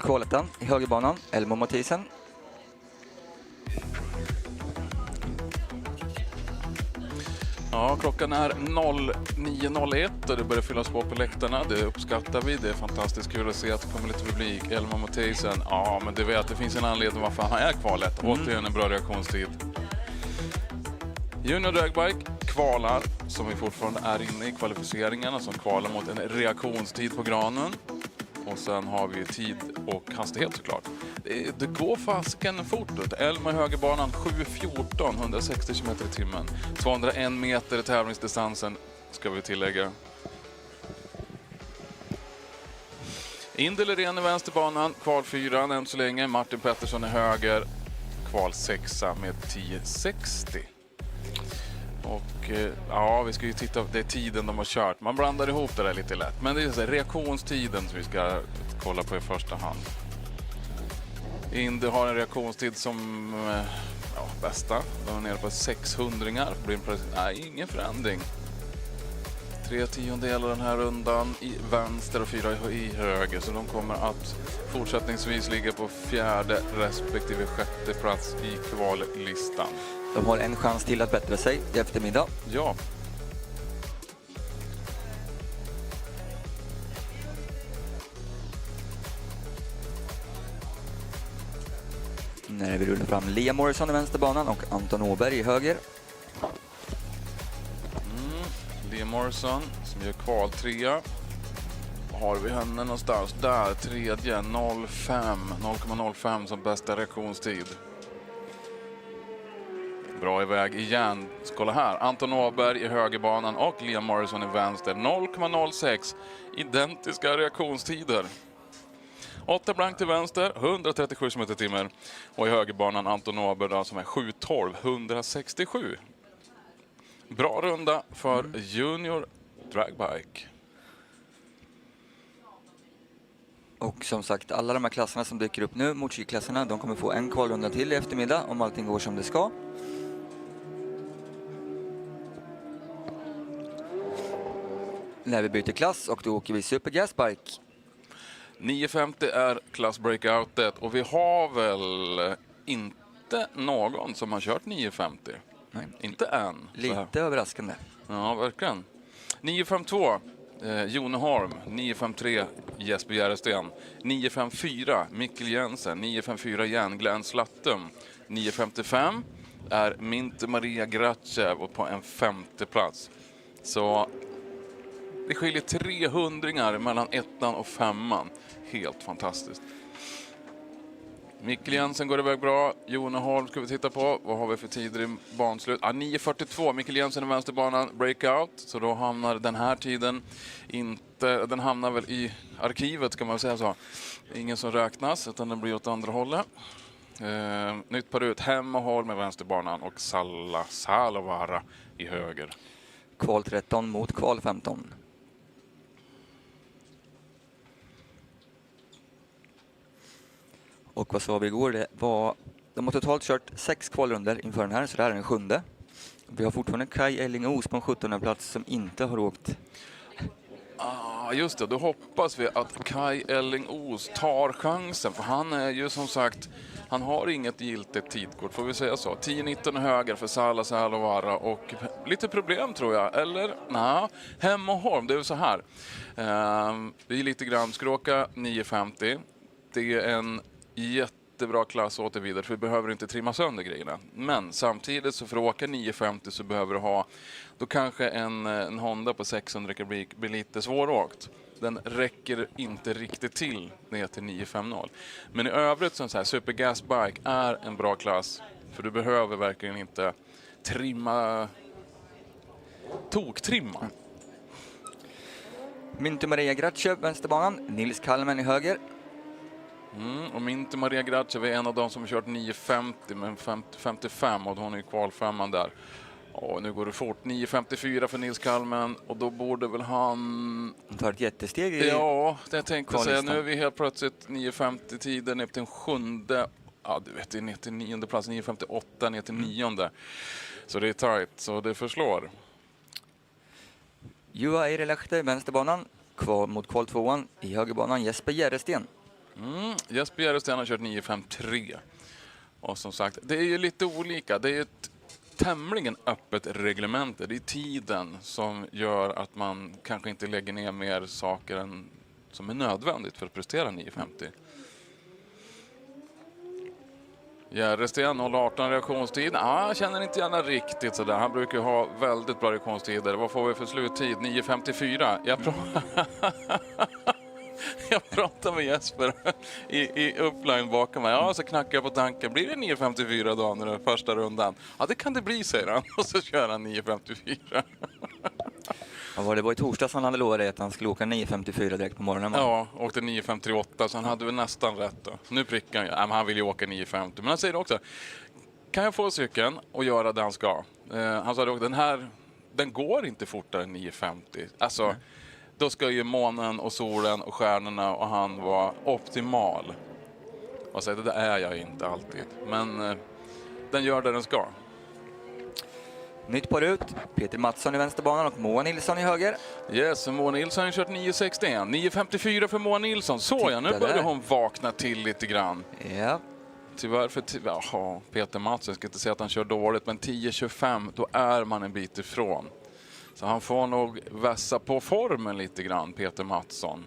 kvalettan i högerbanan, Elmo Mathisen. Ja, klockan är 09.01 och det börjar fyllas på läktarna. Det uppskattar vi. Det är fantastiskt kul att se att det kommer lite publik. Elmo Mathisen, ja men du vet, det finns en anledning varför han är kvalet. Återigen en bra reaktionstid. Junior Dragbike kvalar, som vi fortfarande är inne i kvalificeringarna, som kvalar mot en reaktionstid på granen. Och sen har vi tid och hastighet såklart. Det går fasken fort ut. Elmo i högerbanan 7.14, 160 km i timmen. 201 meter i tävlingsdistansen ska vi tillägga. Indel i vänsterbanan, kval 4 än så länge. Martin Pettersson i höger, kval 6 med 10.60. Och ja, vi ska ju titta på det tiden de har kört. Man blandar ihop det där lite lätt. Men det är så här, reaktionstiden som vi ska kolla på i första hand. Indy har en reaktionstid som bästa. De är nere på 600-ringar. Nej, ingen förändring. 3/10 den här rundan i vänster och 4 i höger. Så de kommer att fortsättningsvis ligga på 4:e respektive 6:e plats i kvallistan. De har en chans till att bättra sig i eftermiddag. Ja. När vi rullar fram Liam Morrison i vänsterbanan och Anton Åberg i höger. Liam Morrison som gör kval 3. Har vi henne någonstans? Där, tredje, 0,05 som bästa reaktionstid. Bra iväg igen. Kolla här. Anton Åberg i högerbanan och Liam Morrison i vänster. 0,06. Identiska reaktionstider. 8 blank till vänster, 137 km/h. Och i högerbanan Anton Åberg som är 7.12, 167. Bra runda för Junior Dragbike. Och som sagt, alla de här klasserna som dyker upp nu, motorcykelklasserna, de kommer få en kvalrunda till i eftermiddag om allting går som det ska. När vi byter klass och då åker vi Super Gasbike. 950 är klass breakoutet och vi har väl inte någon som har kört 950. Nej. Inte än. Lite överraskande. Ja, verkligen. 952 Jone Holm, 953 Jesper Järresten, 954 Mikkel Jensen, 954 igen Glenn Slattum, 955 är Mint Maria Gracev och på en 5:e plats. Så det skiljer 300 mellan 1:an och 5:an. Helt fantastiskt. Mikkel Jensen går iväg bra. Jone Holm ska vi titta på. Vad har vi för tider i banslut? 9.42. Mikkel Jensen i vänsterbanan. Breakout. Så då hamnar den här tiden inte... Den hamnar väl i arkivet kan man säga så. Ingen som räknas utan den blir åt andra hållet. Nytt par ut. Hem och Holm i vänsterbanan. Och Salovara i höger. Kval 13 mot kval 15. Och vad sa vi igår? De har totalt kört 6 kvalrunder inför den här, så det här är den 7:e. Vi har fortfarande Kai Elling-Os på en 17:e plats som inte har åkt. Just det, då hoppas vi att Kai Elling-Os tar chansen. För han är ju som sagt, han har inget giltigt tidkort, får vi säga så. 10-19 höger för Salovara och lite problem tror jag. Eller? Nej, Hem och Holm, det är så här. Vi är lite grann skråka 950. Det är en jättebra klass åter vidare för vi behöver inte trimma sönder grejerna. Men samtidigt så för att åka 950 så behöver du ha då kanske en Honda på 600 kubik blir lite svåråkt. Den räcker inte riktigt till ner till 950. Men i övrigt så här Super Gasbike är en bra klass för du behöver verkligen inte toktrimma. Mintu Maria Gracev vänsterbanan, Nils Kalmen i höger. Och Mintu Maria Gracev är en av de som har kört 950 men 55 och hon är ju kvalfemman där. Och nu går det fort. 9.54 för Nils Kalmen och då borde väl han tar ett jättesteg i det jag tänkte säga. Nu är vi helt plötsligt 9.50 tiden upp till den 7:e. Ja, du vet, det är ner till 9:e plats. 9.58 ner till 9:e. Så det är tajt, så det förslår. Juha Eirelehte i vänsterbanan, kval mot kval 2:an i högerbanan Jesper Järresten. Jesper Järresten har kört 9.53. Och som sagt, det är ju lite olika. Det är ett tämligen öppet reglemente. Det är tiden som gör att man kanske inte lägger ner mer saker än som är nödvändigt för att prestera 9.50. Järresten håller 18 reaktionstid. Jag känner inte gärna riktigt sådär. Han brukar ha väldigt bra reaktionstider. Vad får vi för sluttid? 9.54. Jag pratar med Jesper i uppline bakom mig. Så knackar jag på tanken. Blir det 9.54 då när det första rundan? Ja, det kan det bli, säger han. Och så kör han 9.54. Det var i torsdags han hade lovat att han skulle åka 9.54 direkt på morgonen. Ja, åkte 9.58 så han hade väl nästan rätt då. Nu prickar han ju. Men han vill ju åka 9.50. Men han säger också, kan jag få cykeln och göra det han ska? Han sa också, den går inte fortare än 9.50. Alltså, då ska ju månen och solen och stjärnorna och han vara optimal. Och så det är jag inte alltid. Men den gör det den ska. Nytt par ut. Peter Mattsson i vänsterbanan och Moa Nilsson i höger. Yes, Moa Nilsson har kört 9.61. 9.54 för Moa Nilsson. Så ja, nu börjar hon vakna till lite grann. Ja. Tyvärr för Peter Mattsson, jag ska inte säga att han kör dåligt, men 10.25, då är man en bit ifrån. Så han får nog vässa på formen lite grann, Peter Mattsson.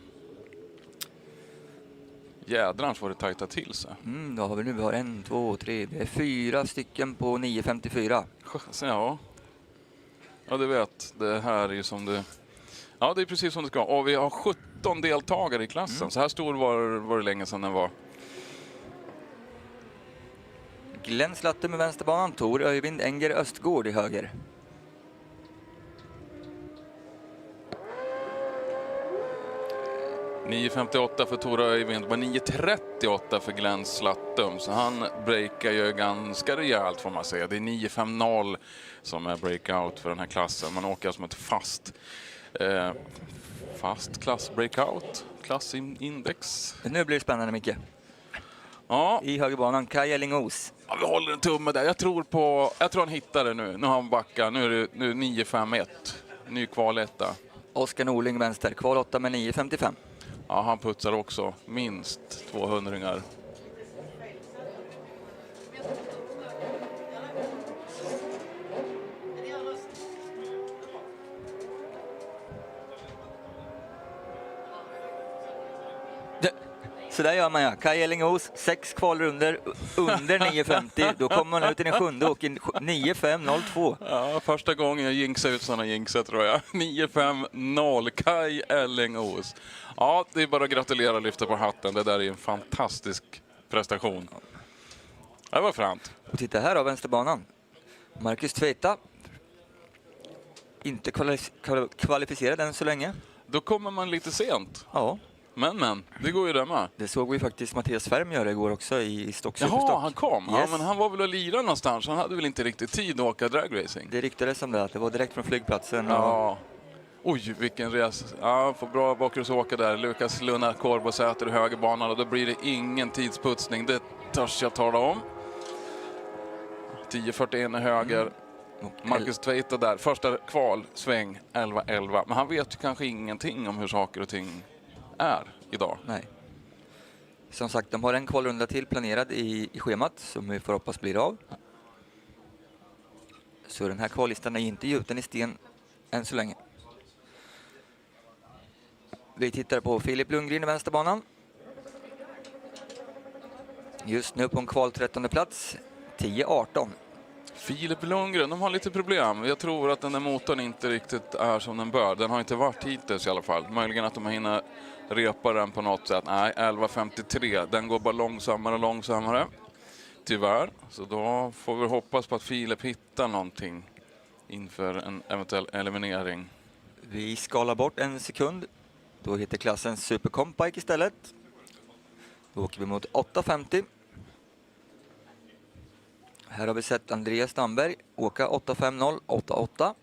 Jädrans får det tajta till sig. Då har vi 1, 2, 3, det är 4 stycken på 9.54. Ja, du vet, det här är ju som det... Ja, det är precis som det ska. Och vi har 17 deltagare i klassen. Så här stor var det länge sedan den var. Glenn Slatte med vänsterbanan, Tor Öyvind Enger Östgård i höger. ...9.58 för Tor Öyvind, bara 9.38 för Glenn Slattum. Så han breakar ju ganska rejält, får man säga. Det är 9.50 som är breakout för den här klassen. Man åker som ett fast klass breakout, klassindex. Nu blir det spännande, Micke. Ja. I högerbanan, Kaj Ellingos. Ja, vi håller en tumme där. Jag tror han hittar det nu. Nu har han backat. Nu är det 9.51. Ny kvaletta. Oskar Norling vänster, kval 8 med 9.55. Ja, han putsar också minst 200-ringar. Så där gör man ja. Kaj Ellingos, 6 kvalrunder under 9.50. Då kommer man ut i den sjunde och 9.5.02. Ja, första gången jag jinxar ut sådana jinxar, tror jag. 9.5.0, Kaj Ellingos. Ja, det är bara att gratulera och lyfta på hatten. Det där är en fantastisk prestation. Det var fränt. Och titta här av vänsterbanan. Marcus Tveita. Inte kvalificerad än så länge. Då kommer man lite sent. Ja. Men, det går ju där med. Det såg vi faktiskt Mattias Färm göra igår också i Stock Superstock. Jaha, han kom. Yes. Ja, men han var väl att lira någonstans. Han hade väl inte riktigt tid att åka dragracing. Det ryktades som det, att det var direkt från flygplatsen. Ja. Oj, vilken resa. Ja, får bra bakgrundsåka där. Lukas Lunnar Korbosäter i högerbanan, och då blir det ingen tidsputsning. Det törs jag tala om. 10.41 är höger. Marcus Tveita där. Första kval, sväng 11.11. Men han vet ju kanske ingenting om hur saker och ting är idag. Nej. Som sagt, de har en kvalrunda till planerad i schemat som vi får hoppas blir av. Så den här kvallistan är inte gjuten i sten än så länge. Vi tittar på Filip Lundgren i vänsterbanan. Just nu på en kval 13:e plats, 10.18. Filip Lundgren, de har lite problem. Jag tror att den där motorn inte riktigt är som den bör. Den har inte varit hittills i alla fall. Möjligen att de har hinner repa den på något sätt. Nej, 11.53. Den går bara långsammare och långsammare. Tyvärr. Så då får vi hoppas på att Filip hittar någonting inför en eventuell eliminering. Vi skalar bort en sekund. Då heter klassen Super Compike istället. Då åker vi mot 8.50. Här har vi sett Andreas Stamberg åka 8.50, 8.8.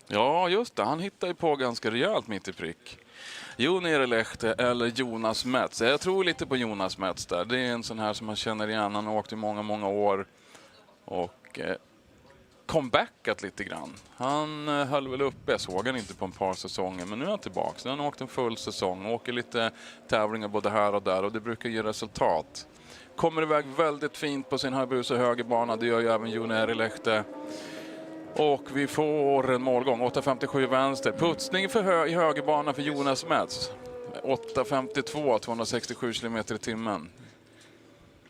Ja, just det. Han hittar ju på ganska rejält mitt i prick. Jon Erelehte eller Jonas Metz. Jag tror lite på Jonas Metz där. Det är en sån här som man känner igen. Han har åkt i många, många år. Och comebackat lite grann. Han höll väl uppe, jag såg han inte på en par säsonger, men nu är han tillbaka. Nu har han åkt en full säsong, åker lite tävlingar både här och där och det brukar ge resultat. Kommer iväg väldigt fint på sin Hayabusa högerbana, det gör ju även Jon Erilehte. Och vi får en målgång, 8.57 vänster. Putsning i högerbana för Jonas Mets. 8.52, 267 km i timmen.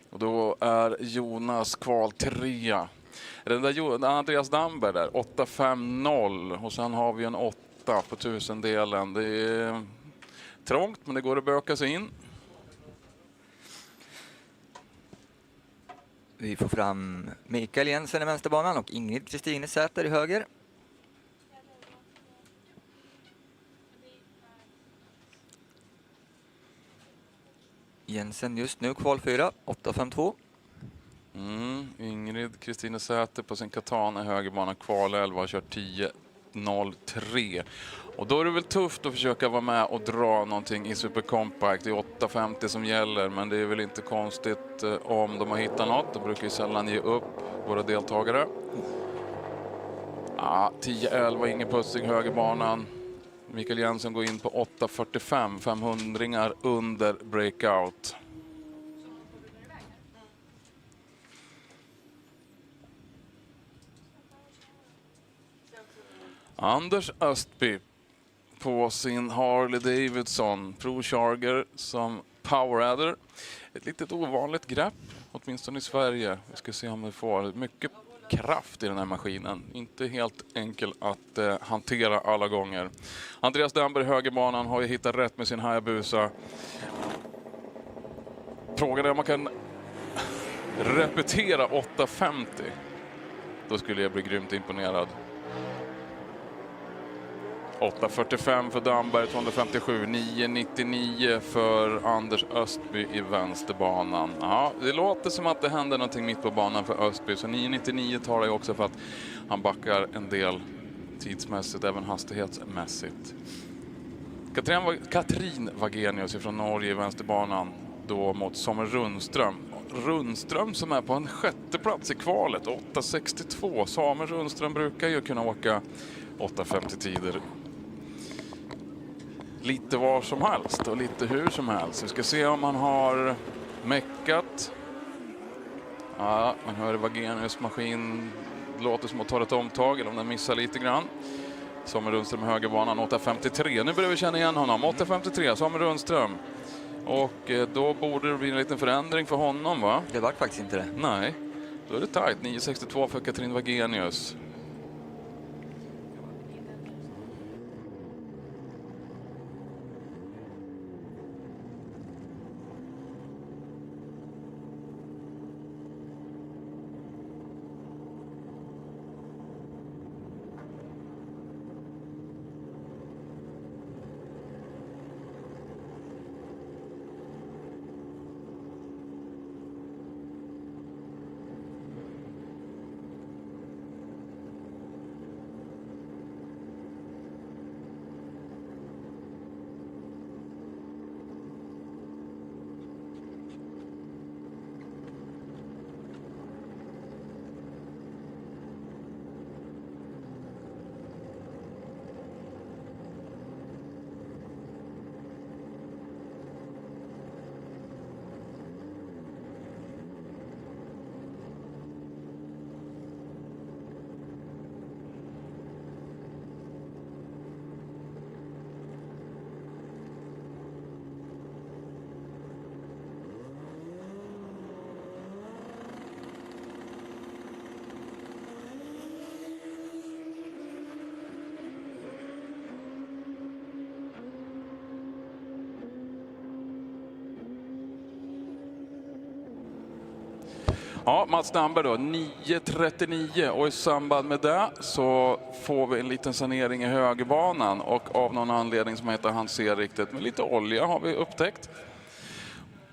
Och då är Jonas kval 3. Den där Andreas Damberg där, 8.50. Och sen har vi en 8 på 1000-delen. Det är trångt, men det går att böka sig in. Vi får fram Mikael Jensen i vänsterbanan och Ingrid Kristine Säter i höger. Jensen just nu kval 4, 8.52. Ingrid Kristine Säter på sin Katana i högerbana, kval 11, har kört 10.03. Och då är det väl tufft att försöka vara med och dra någonting i Super Compact. Det är 8.50 som gäller, men det är väl inte konstigt om de har hittat något. De brukar ju sällan ge upp våra deltagare. 10.11, ingen pussing högerbanan. Mikael Jensen går in på 8.45, 500-ringar under breakout. Anders Östby på sin Harley Davidson Pro Charger som poweradder. Ett litet ovanligt grepp, åtminstone i Sverige. Vi ska se om vi får mycket kraft i den här maskinen. Inte helt enkel att hantera alla gånger. Andreas Damberg, högerbanan, har ju hittat rätt med sin Hayabusa. Frågan är om man kan repetera 8.50. Då skulle jag bli grymt imponerad. 8.45 för Damberg, 257, 9.99 för Anders Östby i vänsterbanan. Ja, det låter som att det händer någonting mitt på banan för Östby, så 9.99 tar det också för att han backar en del tidsmässigt, även hastighetsmässigt. Katrin Wagenius från Norge i vänsterbanan då mot Samuel Rundström. Rundström som är på en 6:e plats i kvalet, 8.62. Samuel Rundström brukar ju kunna åka 8.50 tider lite var som helst och lite hur som helst. Vi ska se om han har meckat. Ja, man hör Wagenius maskin låter som att ta ett omtag eller om den missar lite grann. Samuel Rundström högerbanan 8.53. Nu börjar vi känna igen honom. 8.53, Samuel Rundström. Och då borde det bli en liten förändring för honom, va? Det var faktiskt inte det. Nej, då är det tajt. 9.62 för Katrin Wagenius. Ja, Mats Damberg då, 9.39 och i samband med det så får vi en liten sanering i högerbanan och av någon anledning som heter han ser riktigt med lite olja har vi upptäckt.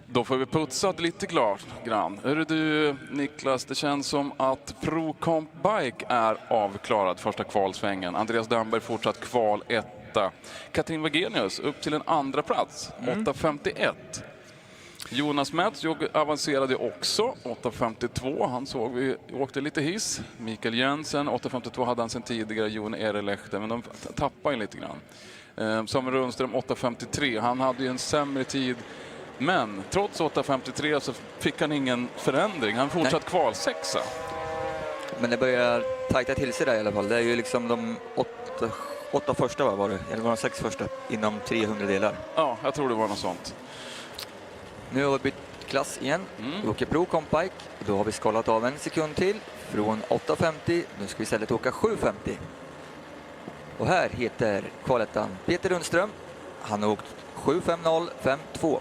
Då får vi putsa lite grann. Hörru du Niklas, det känns som att Pro Comp Bike är avklarad första kvalsvängen. Andreas Damberg fortsatt kval 1. Katrin Wagenius upp till en andra plats, 8.51. Jonas Mets avancerade också 8.52. Han såg vi åkte lite hiss. Mikael Jensen 8.52 hade han sedan tidigare. Jon Erelehte, men de tappade ju lite grann. Samuel Rundström 8.53. Han hade ju en sämre tid. Men trots 8.53 så fick han ingen förändring. Han fortsatt kval 6. Men det börjar tajta till sig där i alla fall. Det är ju liksom de 8 första var det, eller var de 6 första inom 300 delar. Ja, jag tror det var något sånt. Nu har vi bytt klass igen. Vi åker Pro Compike. Då har vi skalat av en sekund till från 8.50. Nu ska vi istället åka 7.50. Och här heter kvalettan Peter Rundström. Han har åkt 7.50.52.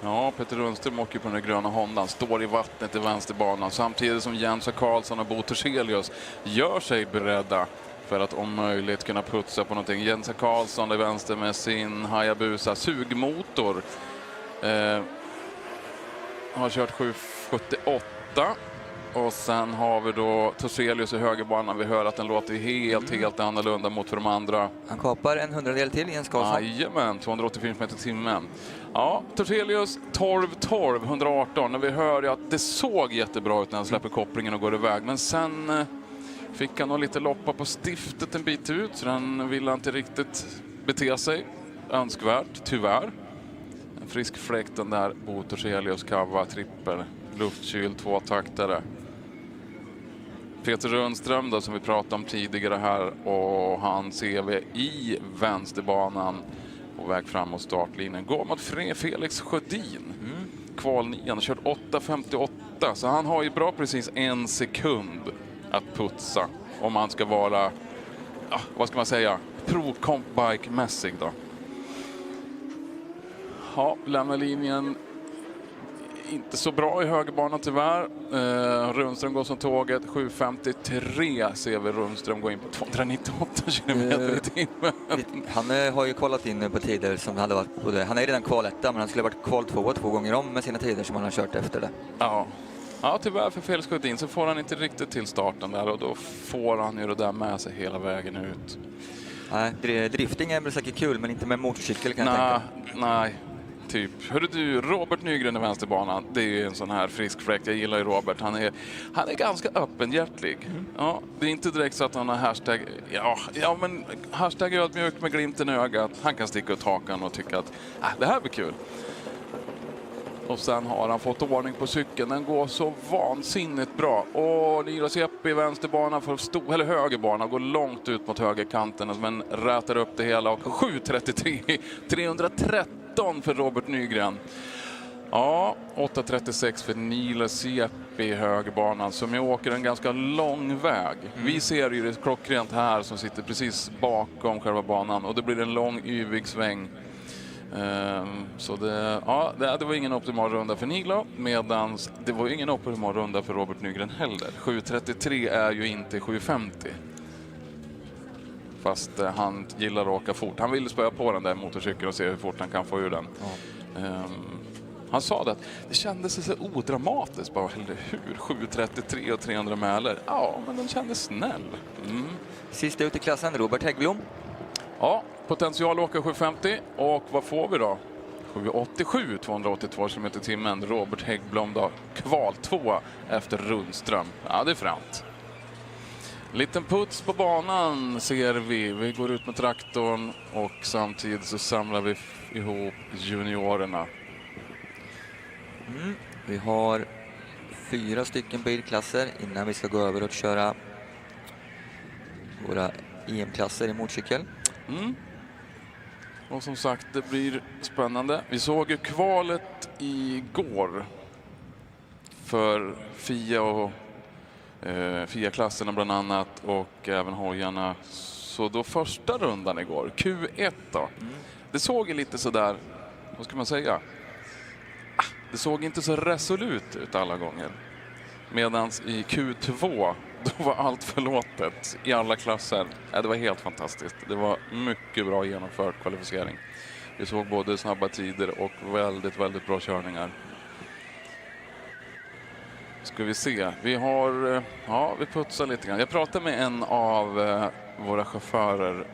Ja, Peter Rundström åker på den gröna Hondan, står i vattnet i vänsterbanan samtidigt som Jens Karlsson och Bo Torselius gör sig beredda för att om möjligt kunna putsa på någonting. Jens Karlsson i vänster med sin Hayabusa sugmotor har kört 7.78 och sen har vi då Torselius i högerbanan. Vi hör att den låter helt annorlunda mot för de andra. Han kapar en 100-del till, Jens Karlsson. Jajamän, 284 meter i timmen. Ja, Torselius 12.12, 118. Och vi hör ju att det såg jättebra ut när han släpper kopplingen och går iväg. Men sen fick han nog lite loppa på stiftet en bit ut. Så den ville inte riktigt bete sig. Önskvärt, tyvärr. En frisk fläkt den där Bo Torselius kava, trippel, luftkyl, 2-taktare. Peter Rundström då, som vi pratade om tidigare här, och han ser vi i vänsterbanan på väg fram mot startlinjen. Går mot Felix Sjödin. Kval 9, han har kört 8.58, så han har ju bra precis en sekund att putsa om han ska vara, vad ska man säga, pro-comp-bike-mässig då. Ja, lämnar linjen inte så bra i högerbanan tyvärr. Rundström går som tåget. 7.53 ser vi Rundström gå in på 298 km i timmen. Han har ju kollat in på tider som hade varit både, han är redan kvaletta, men han skulle ha varit kval 2 gånger om med sina tider som han har kört efter det. Ja, tyvärr för Felix Sjödin så får han inte riktigt till starten där, och då får han ju det där med sig hela vägen ut. Nej, drifting är väl säkert kul, men inte med motorcykel kan jag tänka. Nej. Typ. Hörru du, Robert Nygren i vänsterbanan, det är ju en sån här frisk fläkt. Jag gillar ju Robert. Han är ganska öppenhjärtlig. Ja, det är inte direkt så att han har hashtag, men hashtag ödmjuk med glimten i ögat. Han kan sticka ut hakan och tycka att det här blir kul. Och sen har han fått ordning på cykeln. Den går så vansinnigt bra. Och Niros Jeppe i vänsterbanan eller högerbanan går långt ut mot högerkanten, men rätar upp det hela. Och 7.33, 313 för Robert Nygren. Ja, 8.36 för Nilos Jeppe i högerbanan, som jag åker en ganska lång väg. Vi ser ju det klockrent här som sitter precis bakom själva banan, och det blir en lång yvig sväng. Så det var ingen optimal runda för Niglo, medan det var ingen optimal runda för Robert Nygren heller. 7.33 är ju inte 7.50. Fast han gillar att åka fort. Han ville spöa på den där motorcykeln och se hur fort han kan få ur den. Han sa att det kändes så odramatiskt, bara, eller hur? 7.33 och 300 mäler. Ja, men den kändes snäll. Sista ut i klassen, Robert Häggblom. Ja, potential åka 7.50, och vad får vi då? 7.87, 282 km i timmen. Robert Häggblom då, kval 2 efter Rundström. Ja, det är främt. Liten puts på banan ser vi. Vi går ut med traktorn och samtidigt så samlar vi ihop juniorerna. Vi har 4 stycken bilklasser innan vi ska gå över och köra våra EM-klasser i motorcykel. Och som sagt, det blir spännande. Vi såg ju kvalet igår för FIA och FIA-klasserna bland annat, och även hojarna. Så då första rundan igår, Q1 då. Det såg ju lite sådär, vad ska man säga? Det såg inte så resolut ut alla gånger. Medan i Q2, då var allt förlåtet i alla klasser. Det var helt fantastiskt. Det var mycket bra genomförd kvalificering. Vi såg både snabba tider och väldigt, väldigt bra körningar. Ska vi se. Vi putsar lite grann. Jag pratade med en av våra chaufförer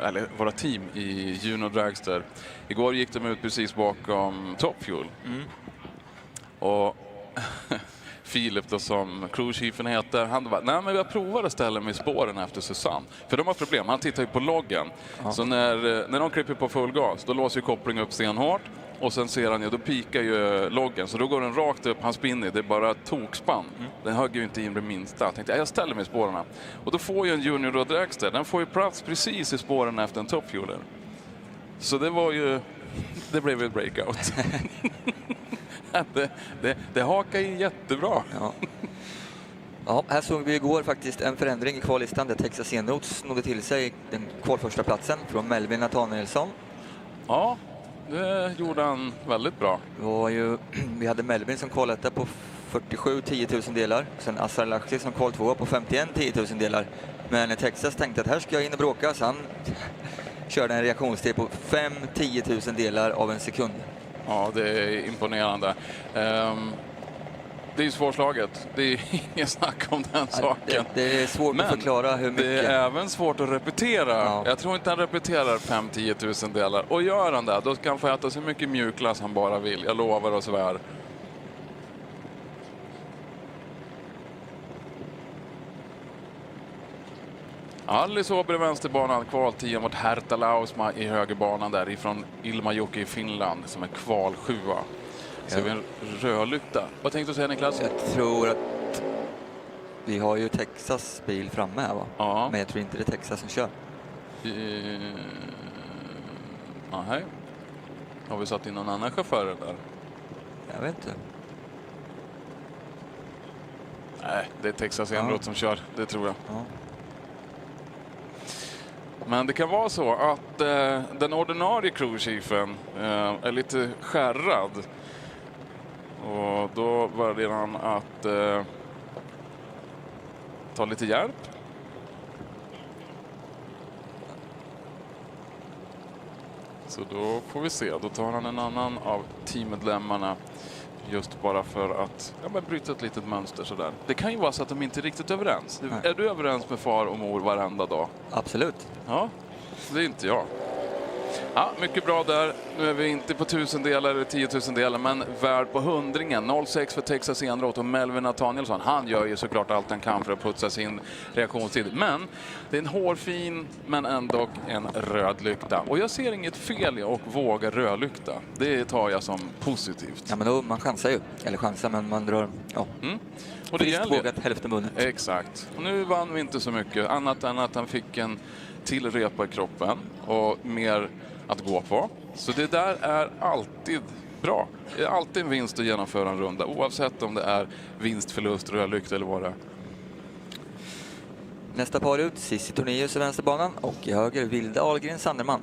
eller våra team i Junior Dragster. Igår gick de ut precis bakom Top Fuel. Och Filip då, som crewchefen heter, han bara, nej men jag provar att ställa mig i spåren efter Susanne. För de har problem, han tittar ju på loggen. Så när de kryper på full gas, då låser ju kopplingen upp stenhårt. Och sen ser han ju, då pikar ju loggen. Så då går den rakt upp, han spinner, det är bara tokspann. Den högg ju inte in det minsta. Jag tänkte, jag ställer mig i spåren. Och då får ju en Junior Dragster, den får ju plats precis i spåren efter en Top Fueler. Så det var ju, det blev ett breakout. det hakar in jättebra. Ja, här såg vi igår faktiskt en förändring i kvallistan där Texas Enroth snodde till sig den kvalförsta platsen från Melvin Nathanielsson. Ja, det gjorde han väldigt bra. Vi hade Melvin som kvalade på 47 10 000 delar. Sen Assar Laxi som kval 2 på 51 10 000 delar. Men Texas tänkte att här ska jag in och bråka, så han körde en reaktionstid på 5-10 000 delar av en sekund. Ja, det är imponerande. Det är ju svårslaget. Det är ingen snack om den saken. Det är svårt att förklara hur mycket. Det är även svårt att repetera. Ja. Jag tror inte han repeterar 5-10 000 delar. Och gör han det, då ska han få äta så mycket mjukglass han bara vill. Jag lovar och svär. Alice Åberg vänsterbanan, kval 10 mot Herta Lausma i högerbanan där ifrån Ilmajoki i Finland som är kval 7. Så vi en rödlykta. Vad tänkte du säga, Niklas? Jag tror att vi har ju Texas bil framme här, va? Ja. Men jag tror inte det är Texas som kör. Nej. Har vi satt in någon annan chaufför där? Jag vet inte. Nej, det är Texas Enroth som kör, det tror jag. Ja. Men det kan vara så att den ordinarie crewchefen är lite skärrad. Och då börjar han att ta lite hjälp. Så då får vi se. Då tar han en annan av teammedlemmarna. Just bara för att bryta ett litet mönster sådär. Det kan ju vara så att de inte är riktigt överens. Är du överens med far och mor varenda dag? Absolut. Ja, det är inte jag. Ja, mycket bra där. Nu är vi inte på 1000 delar eller 10 000 delar, men värd på 100. 06 för Texas Enroth och Melvin Nathanielsson. Han gör ju såklart allt han kan för att putsa sin reaktionstid. Men det är en hårfin, men ändå en röd lykta. Och jag ser inget fel i att våga rödlykta. Det tar jag som positivt. Ja, men då, man chansar ju. Eller chansar, men man drar... Ja. Och det gäller vågat hälften bundet. Exakt. Och nu vann vi inte så mycket. Annat än att han fick en till repa i kroppen. Och mer att gå på. Så det där är alltid bra. Det är alltid en vinst att genomföra en runda. Oavsett om det är vinst, förlust, rödlykt eller vad det är. Nästa par ut, Cissi Tornéus i vänsterbanan och i höger Vilde Ahlgren Sanderman.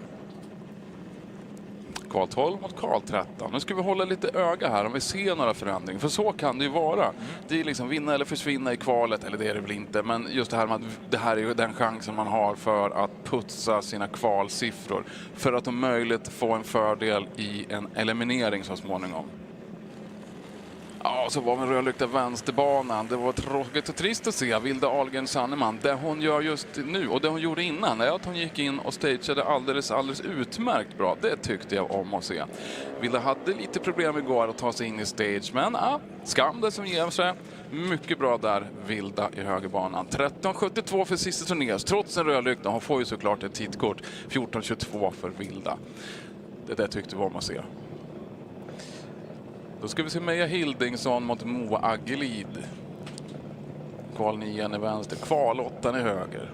Kval 12 mot kval 13. Nu ska vi hålla lite öga här om vi ser några förändringar. För så kan det ju vara. Det är liksom vinna eller försvinna i kvalet, eller det är det väl inte. Men just det här med att det här är ju den chansen man har för att putsa sina kvalsiffror. För att om möjligt få en fördel i en eliminering så småningom. Ja, så var vi rödlykta vänsterbanan. Det var tråkigt och trist att se Vilde Ahlgren Sanneman. Det hon gör just nu och det hon gjorde innan är att hon gick in och stageade alldeles utmärkt bra. Det tyckte jag om att se. Vilde hade lite problem igår att ta sig in i stage, men skam det som ger sig. Mycket bra där, Vilda i högerbanan. 13.72 för Cissi Tornéus, trots en rödlykta. Hon får ju såklart ett tidkort. 14.22 för Vilda. Det där tyckte vi om att se. Då ska vi se Meja Hildingsson mot Moa Aggelid. Kval 9 i vänster, kval 8 i höger.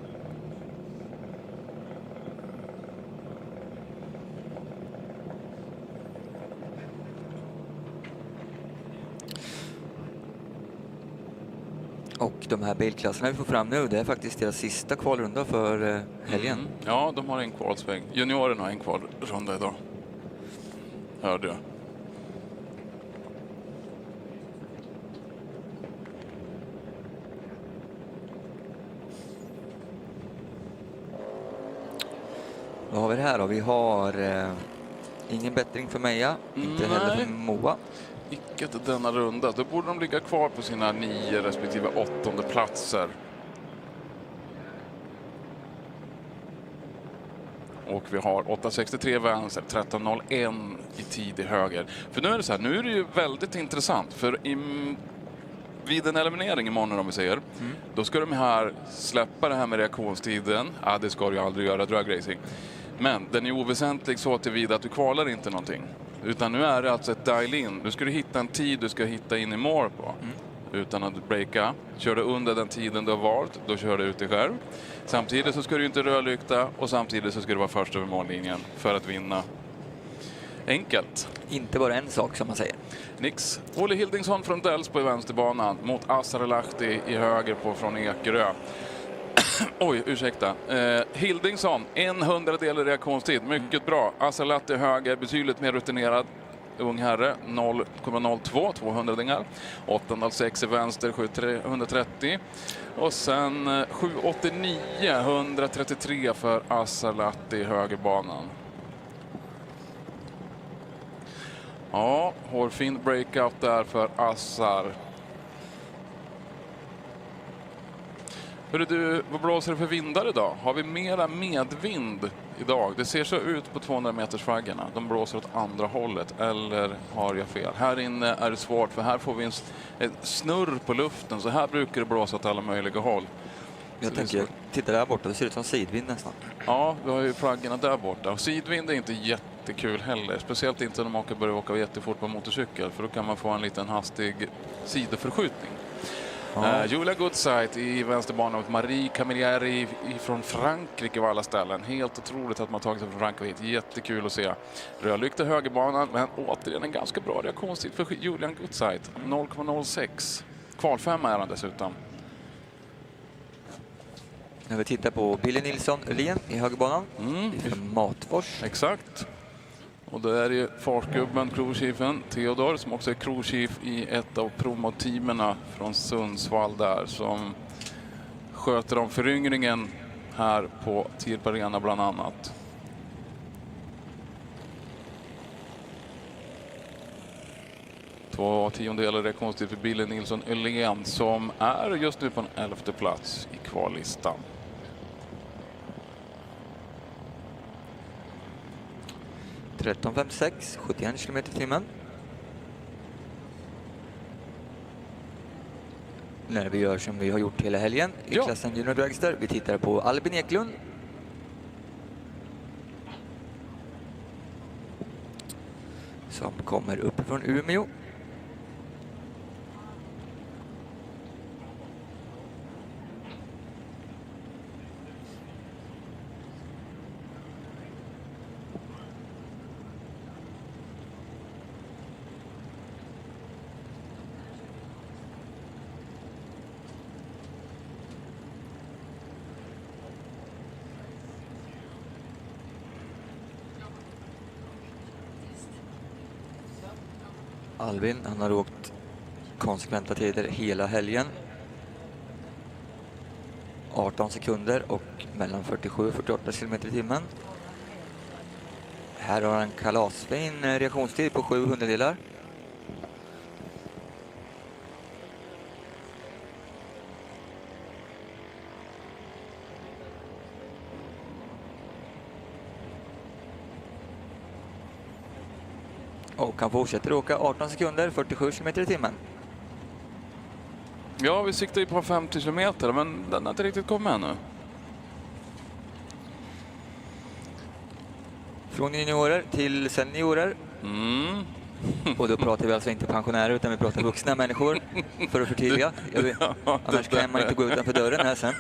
Och de här bilklasserna vi får fram nu, det är faktiskt deras sista kvalrunda för helgen. Ja, de har en kvalsväng. Juniorerna har en kvalrunda idag. Hörde jag. Vad har vi här då? Vi har ingen bättring för Meja, inte heller för Moa. Icke till denna runda. Då borde de ligga kvar på sina 9 respektive 8:e platser. och vi har 8.63 vänster, 13.01 i tid i höger. För nu är det så här, nu är det ju väldigt intressant, för vid en eliminering imorgon om vi säger, då ska de här släppa det här med reaktionstiden. Ja, det ska du ju aldrig göra, dragracing. Men den är oväsentlig så tillvida att du kvalar inte någonting. Utan nu är det alltså ett dial-in. Du ska hitta en tid du ska hitta in i mål på. Utan att breaka. Kör du under den tiden du har valt, då kör du ut dig själv. Samtidigt så ska du inte rödlykta och samtidigt så ska du vara först över mållinjen för att vinna. Enkelt. Inte bara en sak som man säger. Nix. Olle Hildingsson från Dels på vänsterbanan mot Assar Lahti i höger på från Ekerö. Oj, ursäkta. Hildingsson, 100-del reaktionstid. Mycket bra. Assar Lahti höger, betydligt mer rutinerad. Ung herre, 0,02, 200-dingar. 8,06 i vänster, 730. Och sen 7,89, 133 för Assar Lahti i högerbanan. Ja, hårfin breakout där för Assar. Hörru du, vad blåser det för vindar idag? Har vi mera medvind idag? Det ser så ut på 200 meters flaggorna. De blåser åt andra hållet, eller har jag fel? Här inne är det svårt, för här får vi en snurr på luften, så här brukar det blåsa åt alla möjliga håll. Jag tänker, titta där borta, det ser ut som sidvind nästan. Ja, vi har ju flaggorna där borta. Och sidvind är inte jättekul heller. Speciellt inte när man börjar åka jättefort på motorcykel. För då kan man få en liten hastig sidoförskjutning. Julia Goodsight i vänsterbanan mot Marie Camilleri från Frankrike av alla ställen. Helt otroligt att man tagit sig från Frankrike hit. Jättekul att se. Rödlykta högerbanan, men återigen en ganska bra reaktionstid för Julia Goodsight. 0,06. Kvalfemma är han dessutom. När vi tittar på Billy Nilsson Ullén i högerbanan från Matfors. Exakt. Och då är det fartgubben, crewchiefen Theodor, som också är crewchief i ett av promoteamerna från Sundsvall där, som sköter om föryngringen här på Tierp Arena bland annat. Två tiondelar reaktionstid för Billy Nilsson Ullén, som är just nu på en 11:e plats i kvallistan. — 13.56, 71 km/h. När vi gör som vi har gjort hela helgen i klassen Junior Dragster. Vi tittar på Albin Eklund. Som kommer upp från Umeå. Albin, han har åkt konsekventa tider hela helgen. 18 sekunder och mellan 47 och 48 km/h. Här har han kalasfin reaktionstid på 700-delar. Och han fortsätter åka 18 sekunder, 47 km/h. Ja, vi siktar ju på 50 km, men den har inte riktigt kommit ännu. Från juniorer till seniorer. Och då pratar vi alltså inte pensionärer, utan vi pratar vuxna människor, för att förtydliga. Annars kan man inte gå utanför dörren här sen.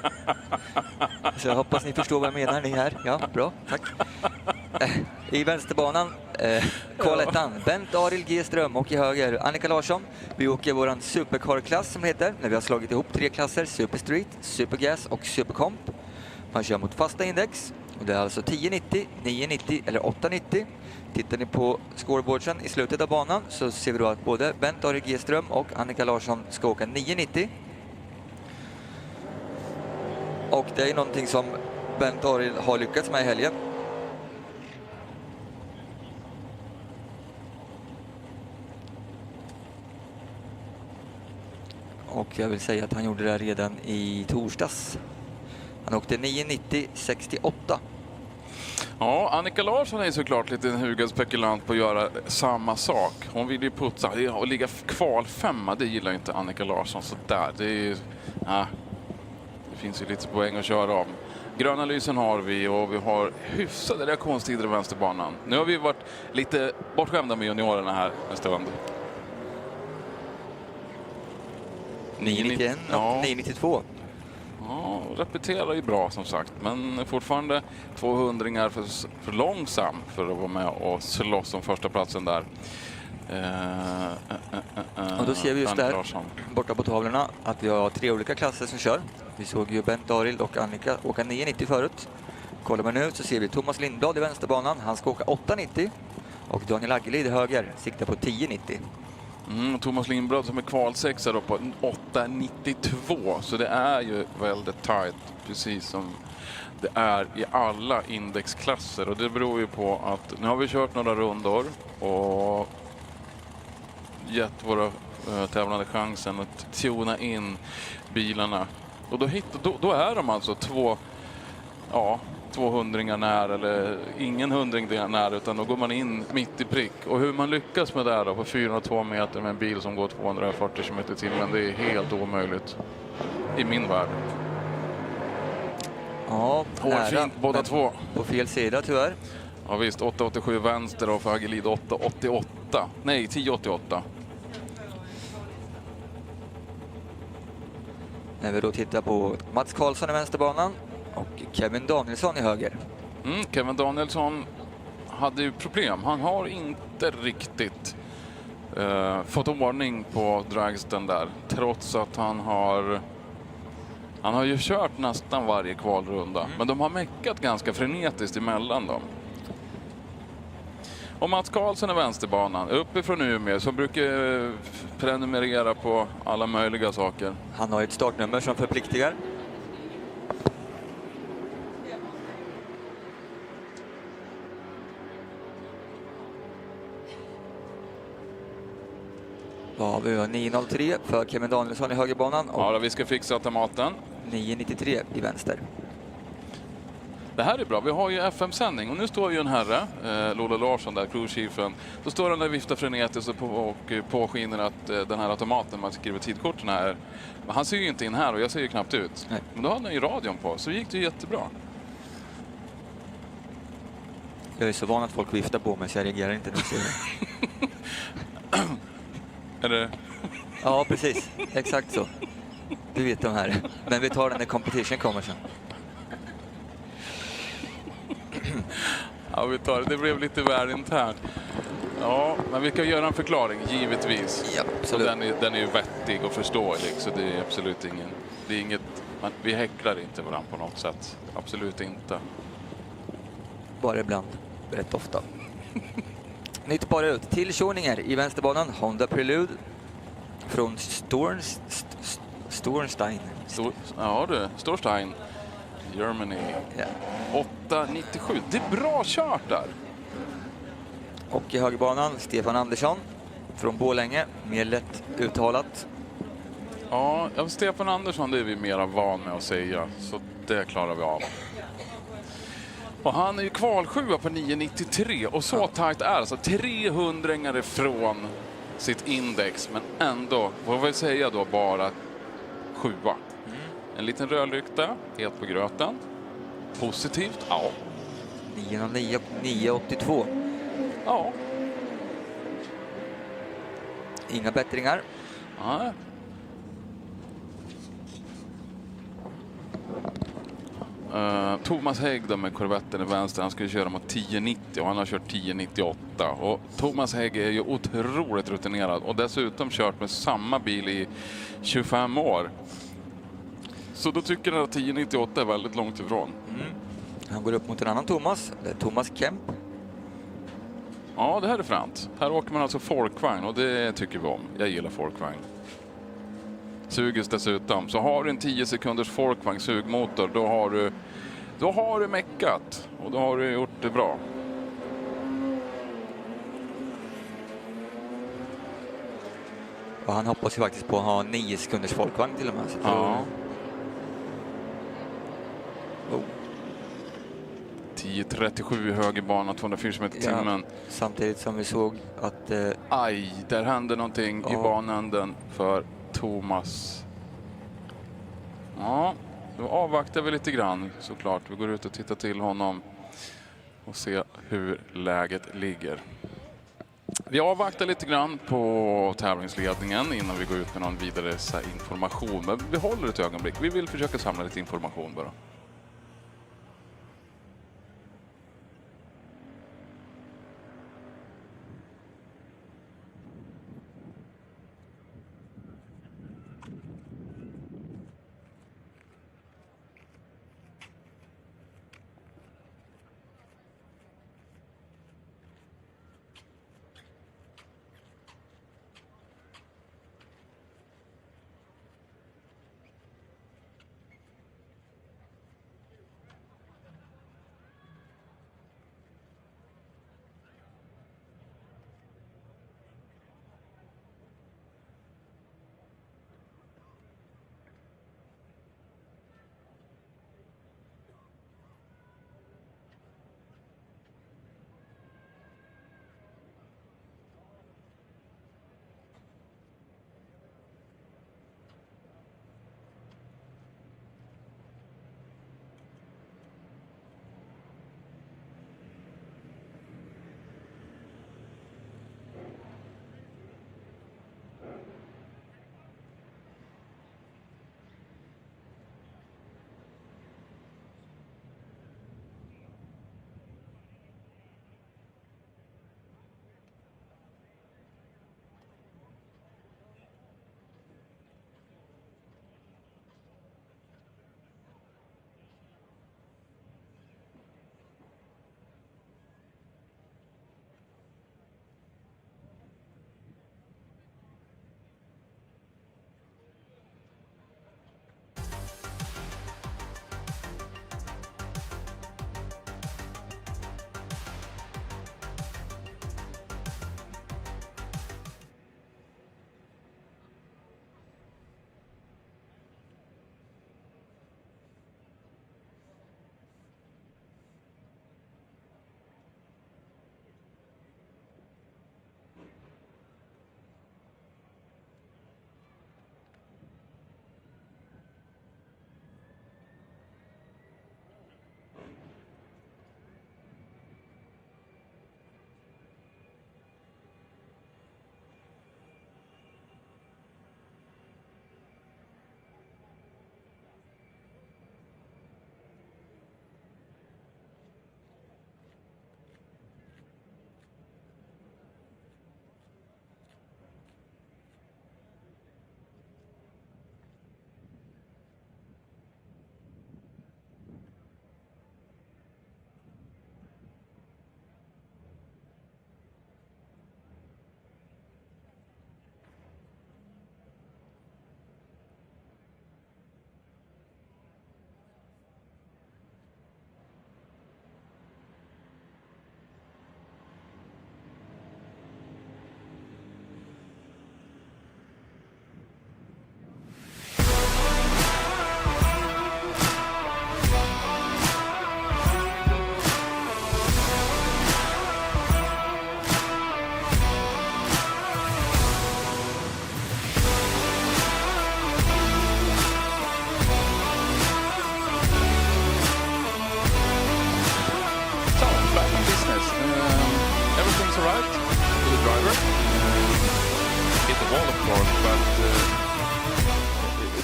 Så jag hoppas ni förstår vad jag menar, ni här. Ja, bra, tack. I vänsterbanan, K1, Bent Arild G. Ström, och i höger Annika Larsson. Vi åker våran supercar-klass som heter, när vi har slagit ihop 3 klasser, Super Street, Supergas och Supercomp. Man kör mot fasta index, och det är alltså 10,90, 9,90 eller 8,90. Tittar ni på scoreboardsen i slutet av banan så ser vi då att både Bent Arild G. Ström och Annika Larsson ska åka 9,90. Och det är någonting som Bent Arild har lyckats med i helgen. Och jag vill säga att han gjorde det redan i torsdags. Han åkte 9,90, 68. Ja, Annika Larsson är såklart lite en hugad spekulant på att göra samma sak. Hon vill ju putsa och ligga kvalfemma, det gillar inte Annika Larsson så där. Det finns ju lite poäng att köra om. Gröna lysen har vi och vi har hyfsade reaktionstider i vänsterbanan. Nu har vi varit lite bortskämda med juniorerna här en stund. 9.91 och 9.92. Ja, repeterar ju bra som sagt, men fortfarande 200-ringar för långsam för att vara med och slåss om första platsen där. Och då ser vi just där, borta på tavlorna, att vi har 3 olika klasser som kör. Vi såg ju Bent Arild och Annika åka 9.90 förut. Kollar man nu så ser vi Thomas Lindblad i vänsterbanan, han ska åka 8.90. Och Daniel Aggelid i höger siktar på 10.90. Thomas Lindblad som är kvalsexa då på 8.92, så det är ju väldigt tajt, precis som det är i alla indexklasser. Och det beror ju på att nu har vi kört några rundor och gett våra tävlande chansen att tuna in bilarna. Och då är de alltså 200-ringar när, eller ingen 100-ring när, utan då går man in mitt i prick. Och hur man lyckas med det då på 402 meter med en bil som går 240 km/h, det är helt omöjligt i min värld. Ja, hårfint båda två. På fel sida tyvärr. Ja visst, 8.87 vänster och för Aggelid 8.88. Nej, 10.88. När vi då tittar på Mats Karlsson i vänsterbanan och Kevin Danielsson i höger. Kevin Danielsson hade ju problem. Han har inte riktigt fått ordning på dragsten där. Trots att han har ju kört nästan varje kvalrunda. Men de har meckat ganska frenetiskt emellan dem. Och Mats Karlsson i vänsterbanan, uppifrån Umeå, som brukar prenumerera på alla möjliga saker. Han har ett startnummer som förpliktigar. Då har vi 9.03 för Kevin Danielsson i högerbanan. Och ja, vi ska fixa automaten. 9.93 i vänster. Det här är bra. Vi har ju FM-sändning och nu står ju en herre, Lola Larsson där, crewchefen. Då står han där och viftar frenetiskt och påskiner att den här automaten man skriver tidkorten här. Men han ser ju inte in här och jag ser ju knappt ut. Nej. Men då hade han ju radion på, så gick det ju jättebra. Jag är så van att folk viftar på mig så jag reagerar inte när jag ser det. Är det? Ja, precis. Exakt så. Du vet de här. Men vi tar den när competition kommer sen. Ja, vi tar det. Det blev lite väl internt. Ja, men vi kan göra en förklaring, givetvis. Ja, absolut. Och den är ju vettig och förståelig, så det är absolut ingen... Det är inget... Vi häcklar inte varandra på något sätt. Absolut inte. Bara ibland. Rätt ofta. Nytt bara ut. Till körningar i vänsterbanan. Honda Prelude. Från Storstein. Ja du, Storstein. Germany. Ja. 8.97. Det är bra kört där. Och i högerbanan Stefan Andersson från Borlänge. Mer lätt uttalat. Ja, Stefan Andersson, det är vi mera van med att säga. Så det klarar vi av. Och han är ju kvalsjua på 9.93. Och så tajt är alltså 300-ringar ifrån sitt index. Men ändå, vad vill jag säga då, bara 7. En liten rödlykta, helt på gröten. Positivt, ja. 9.09 och 9.82. Ja. Inga bättringar. Nej. Thomas Hägg då med korvetten i vänster, han skulle köra mot 10.90 och han har kört 10.98. Och Thomas Hägg är ju otroligt rutinerad och dessutom kört med samma bil i 25 år. Så då tycker jag att 10.98 är väldigt långt ifrån. Han går upp mot en annan Thomas. Det är Thomas Kemp. Ja, det här är fränt. Här åker man alltså folkvagn och det tycker vi om. Jag gillar folkvagn. Suges dessutom. Så har du en 10 sekunders folkvagn sugmotor, då har du meckat. Och då har du gjort det bra. Och han hoppas ju faktiskt på att ha 9 sekunders folkvagn till och med. Så ja. 10.37 högerbana, 204 km i timmen. Samtidigt som vi såg att... Aj, där hände någonting i banänden för Thomas. Ja, då avvaktar vi lite grann såklart. Vi går ut och tittar till honom och ser hur läget ligger. Vi avvaktar lite grann på tävlingsledningen innan vi går ut med någon vidare information. Men vi håller ett ögonblick. Vi vill försöka samla lite information bara.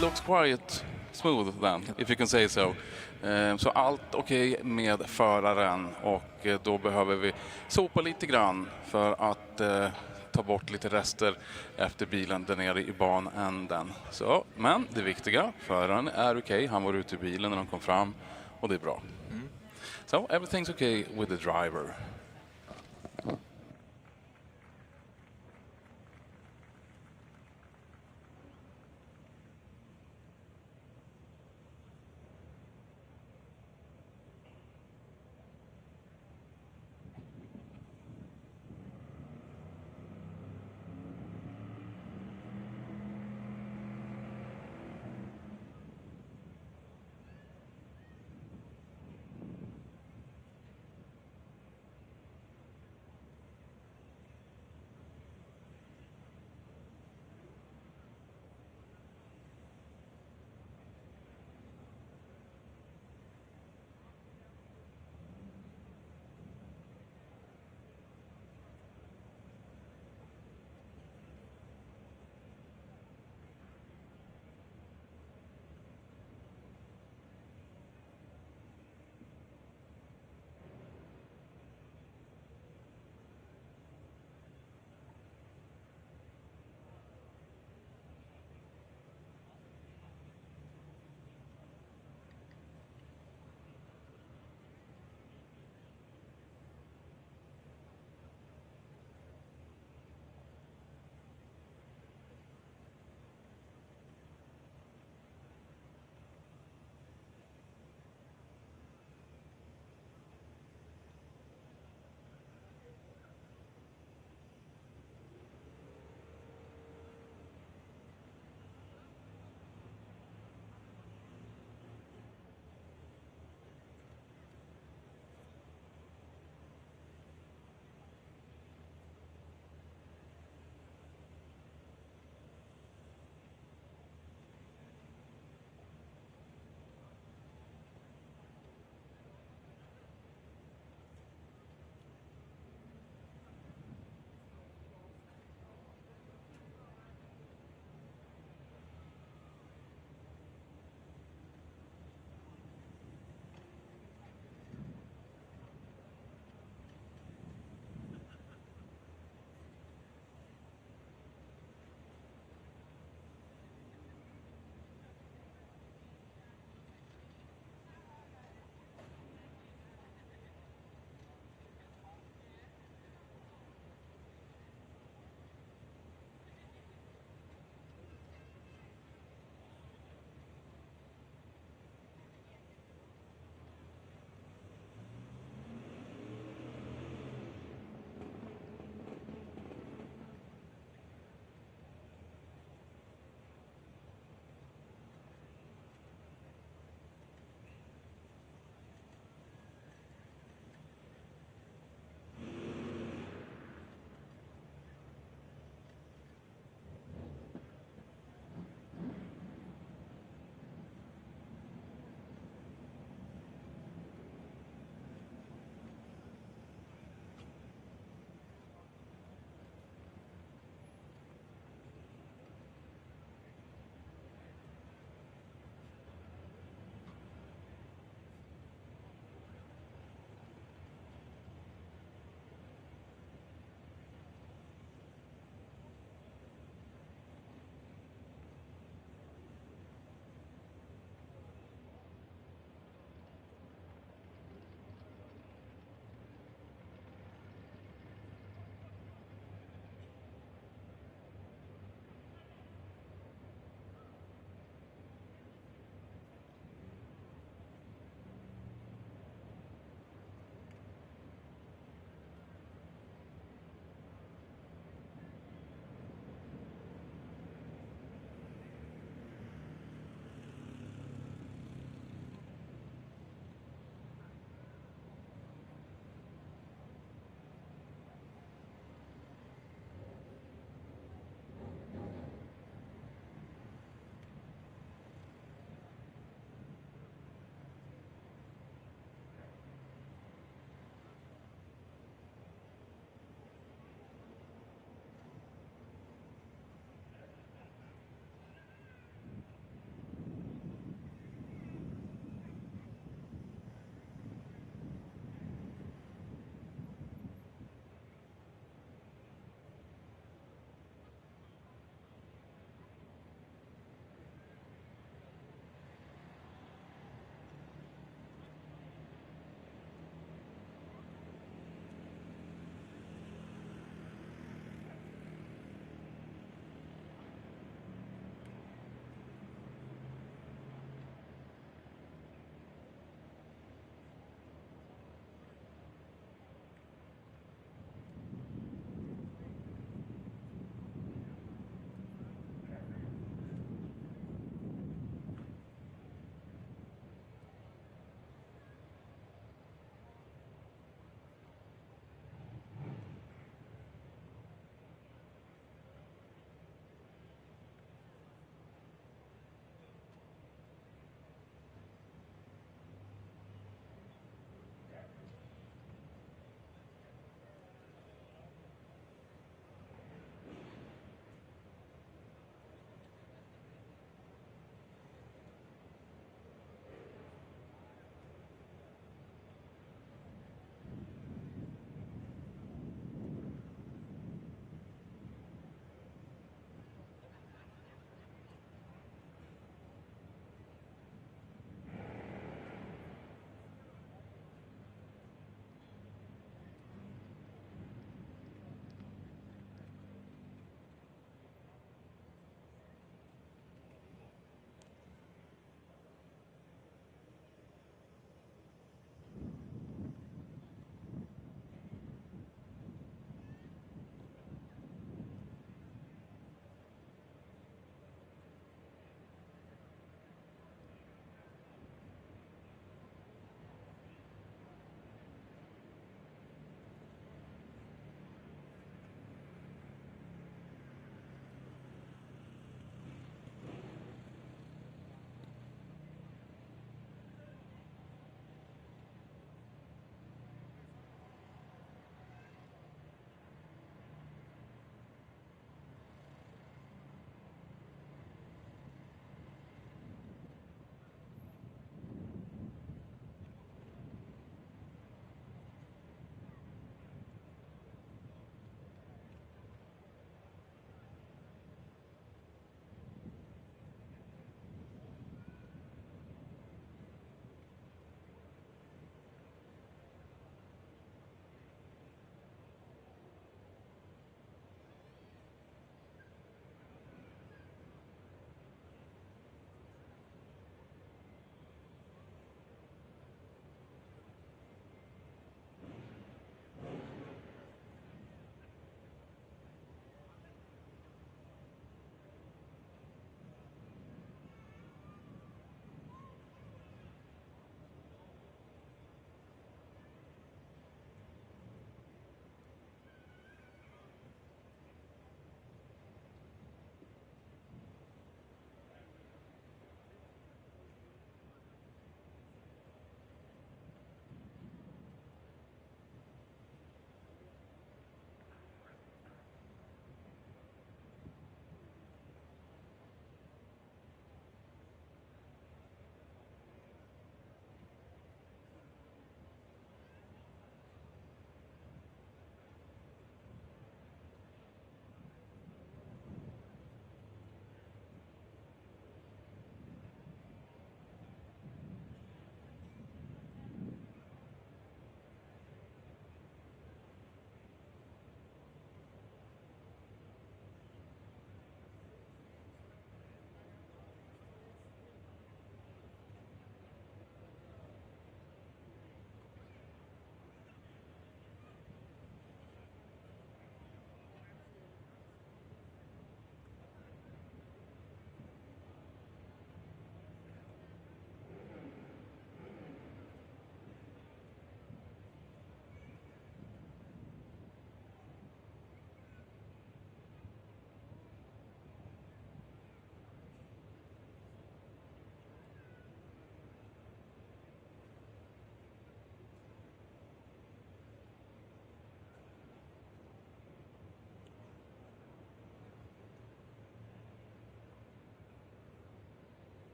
Looks quite smooth then, if you can say so. Så allt okej med föraren och då behöver vi sopa lite grann för att ta bort lite rester efter bilen där nere i banänden. Så, men det viktiga, föraren är okej. Han var ute i bilen när de kom fram och det är bra. So everything's okay with the driver.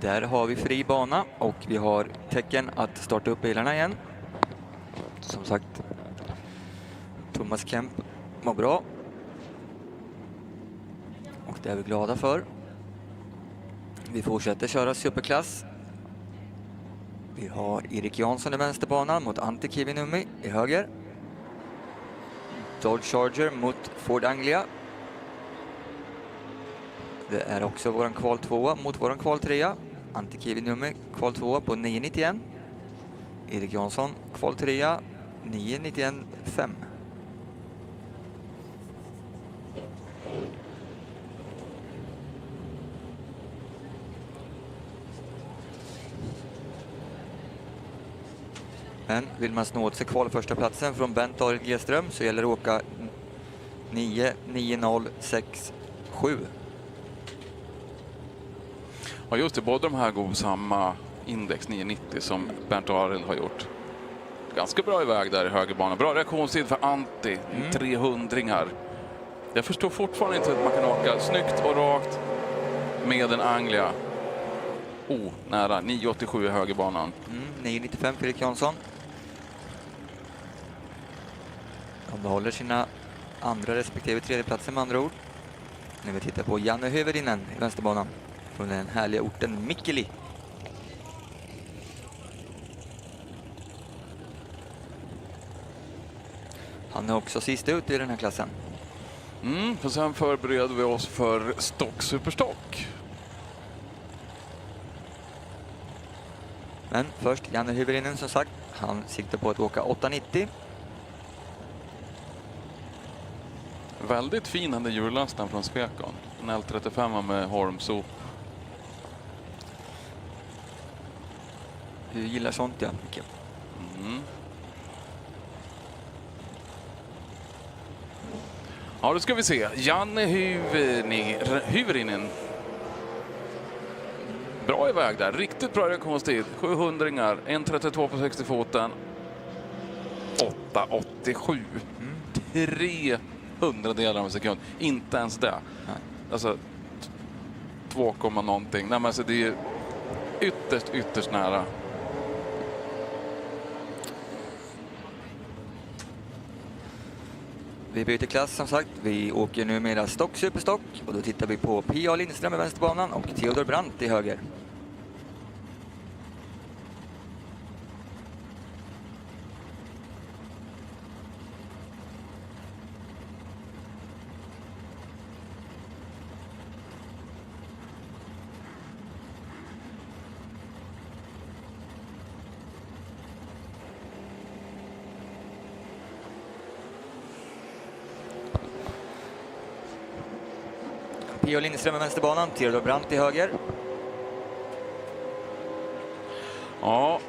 Där har vi fri bana och vi har tecken att starta upp bilarna igen. Som sagt, Thomas Kemp var bra. Och det är vi glada för. Vi fortsätter köra superklass. Vi har Erik Jansson i vänsterbanan mot Antti Kivinumi i höger. Dodge Charger mot Ford Anglia. Det är också våran kval 2 mot våran kval 3. Antti Kivinumi kval 2 på 991. Erik Jansson kval 3 991,5. Men vill man snå åt sig kval första platsen från Bent Arild G-ström så gäller det att åka 99067. Ja just det, båda de här går samma index 990 som Bent Arild har gjort. Ganska bra iväg där i högerbanan. Bra reaktionstid för Antti, 300-ringar. Jag förstår fortfarande inte att man kan åka snyggt och rakt med en Anglia. Nära 987 i högerbanan. 995 för Erik Jansson. De behåller sina andra respektive tredje platser med andra ord. När vi tittar på Janne Höverinen i vänsterbanan från den härliga orten Mikkeli. Han är också sist ut i den här klassen. Och sen förbereder vi oss för stock superstock. Men först Janne Höverinen som sagt. Han siktar på att åka 890. Väldigt fin den där hjullasten från Svekon. En L35 med Hormsop. Du gillar sånt, ja, Micke. Ja, då ska vi se. Janne Hyvärinen. Bra iväg där. Riktigt bra reaktionstid. 700-ringar. 1.32 på 60 foten. 8.87. 300 delar av en sekund. Inte ens det. Nej. Alltså 2, någonting. Nej, men alltså, det är ytterst nära. Vi byter klass som sagt. Vi åker numera stock superstock och då tittar vi på Pia Lindström i vänsterbanan och Theodor Brandt i höger. Pia Lindström i vänsterbanan, Theodor Brandt i höger. Ja,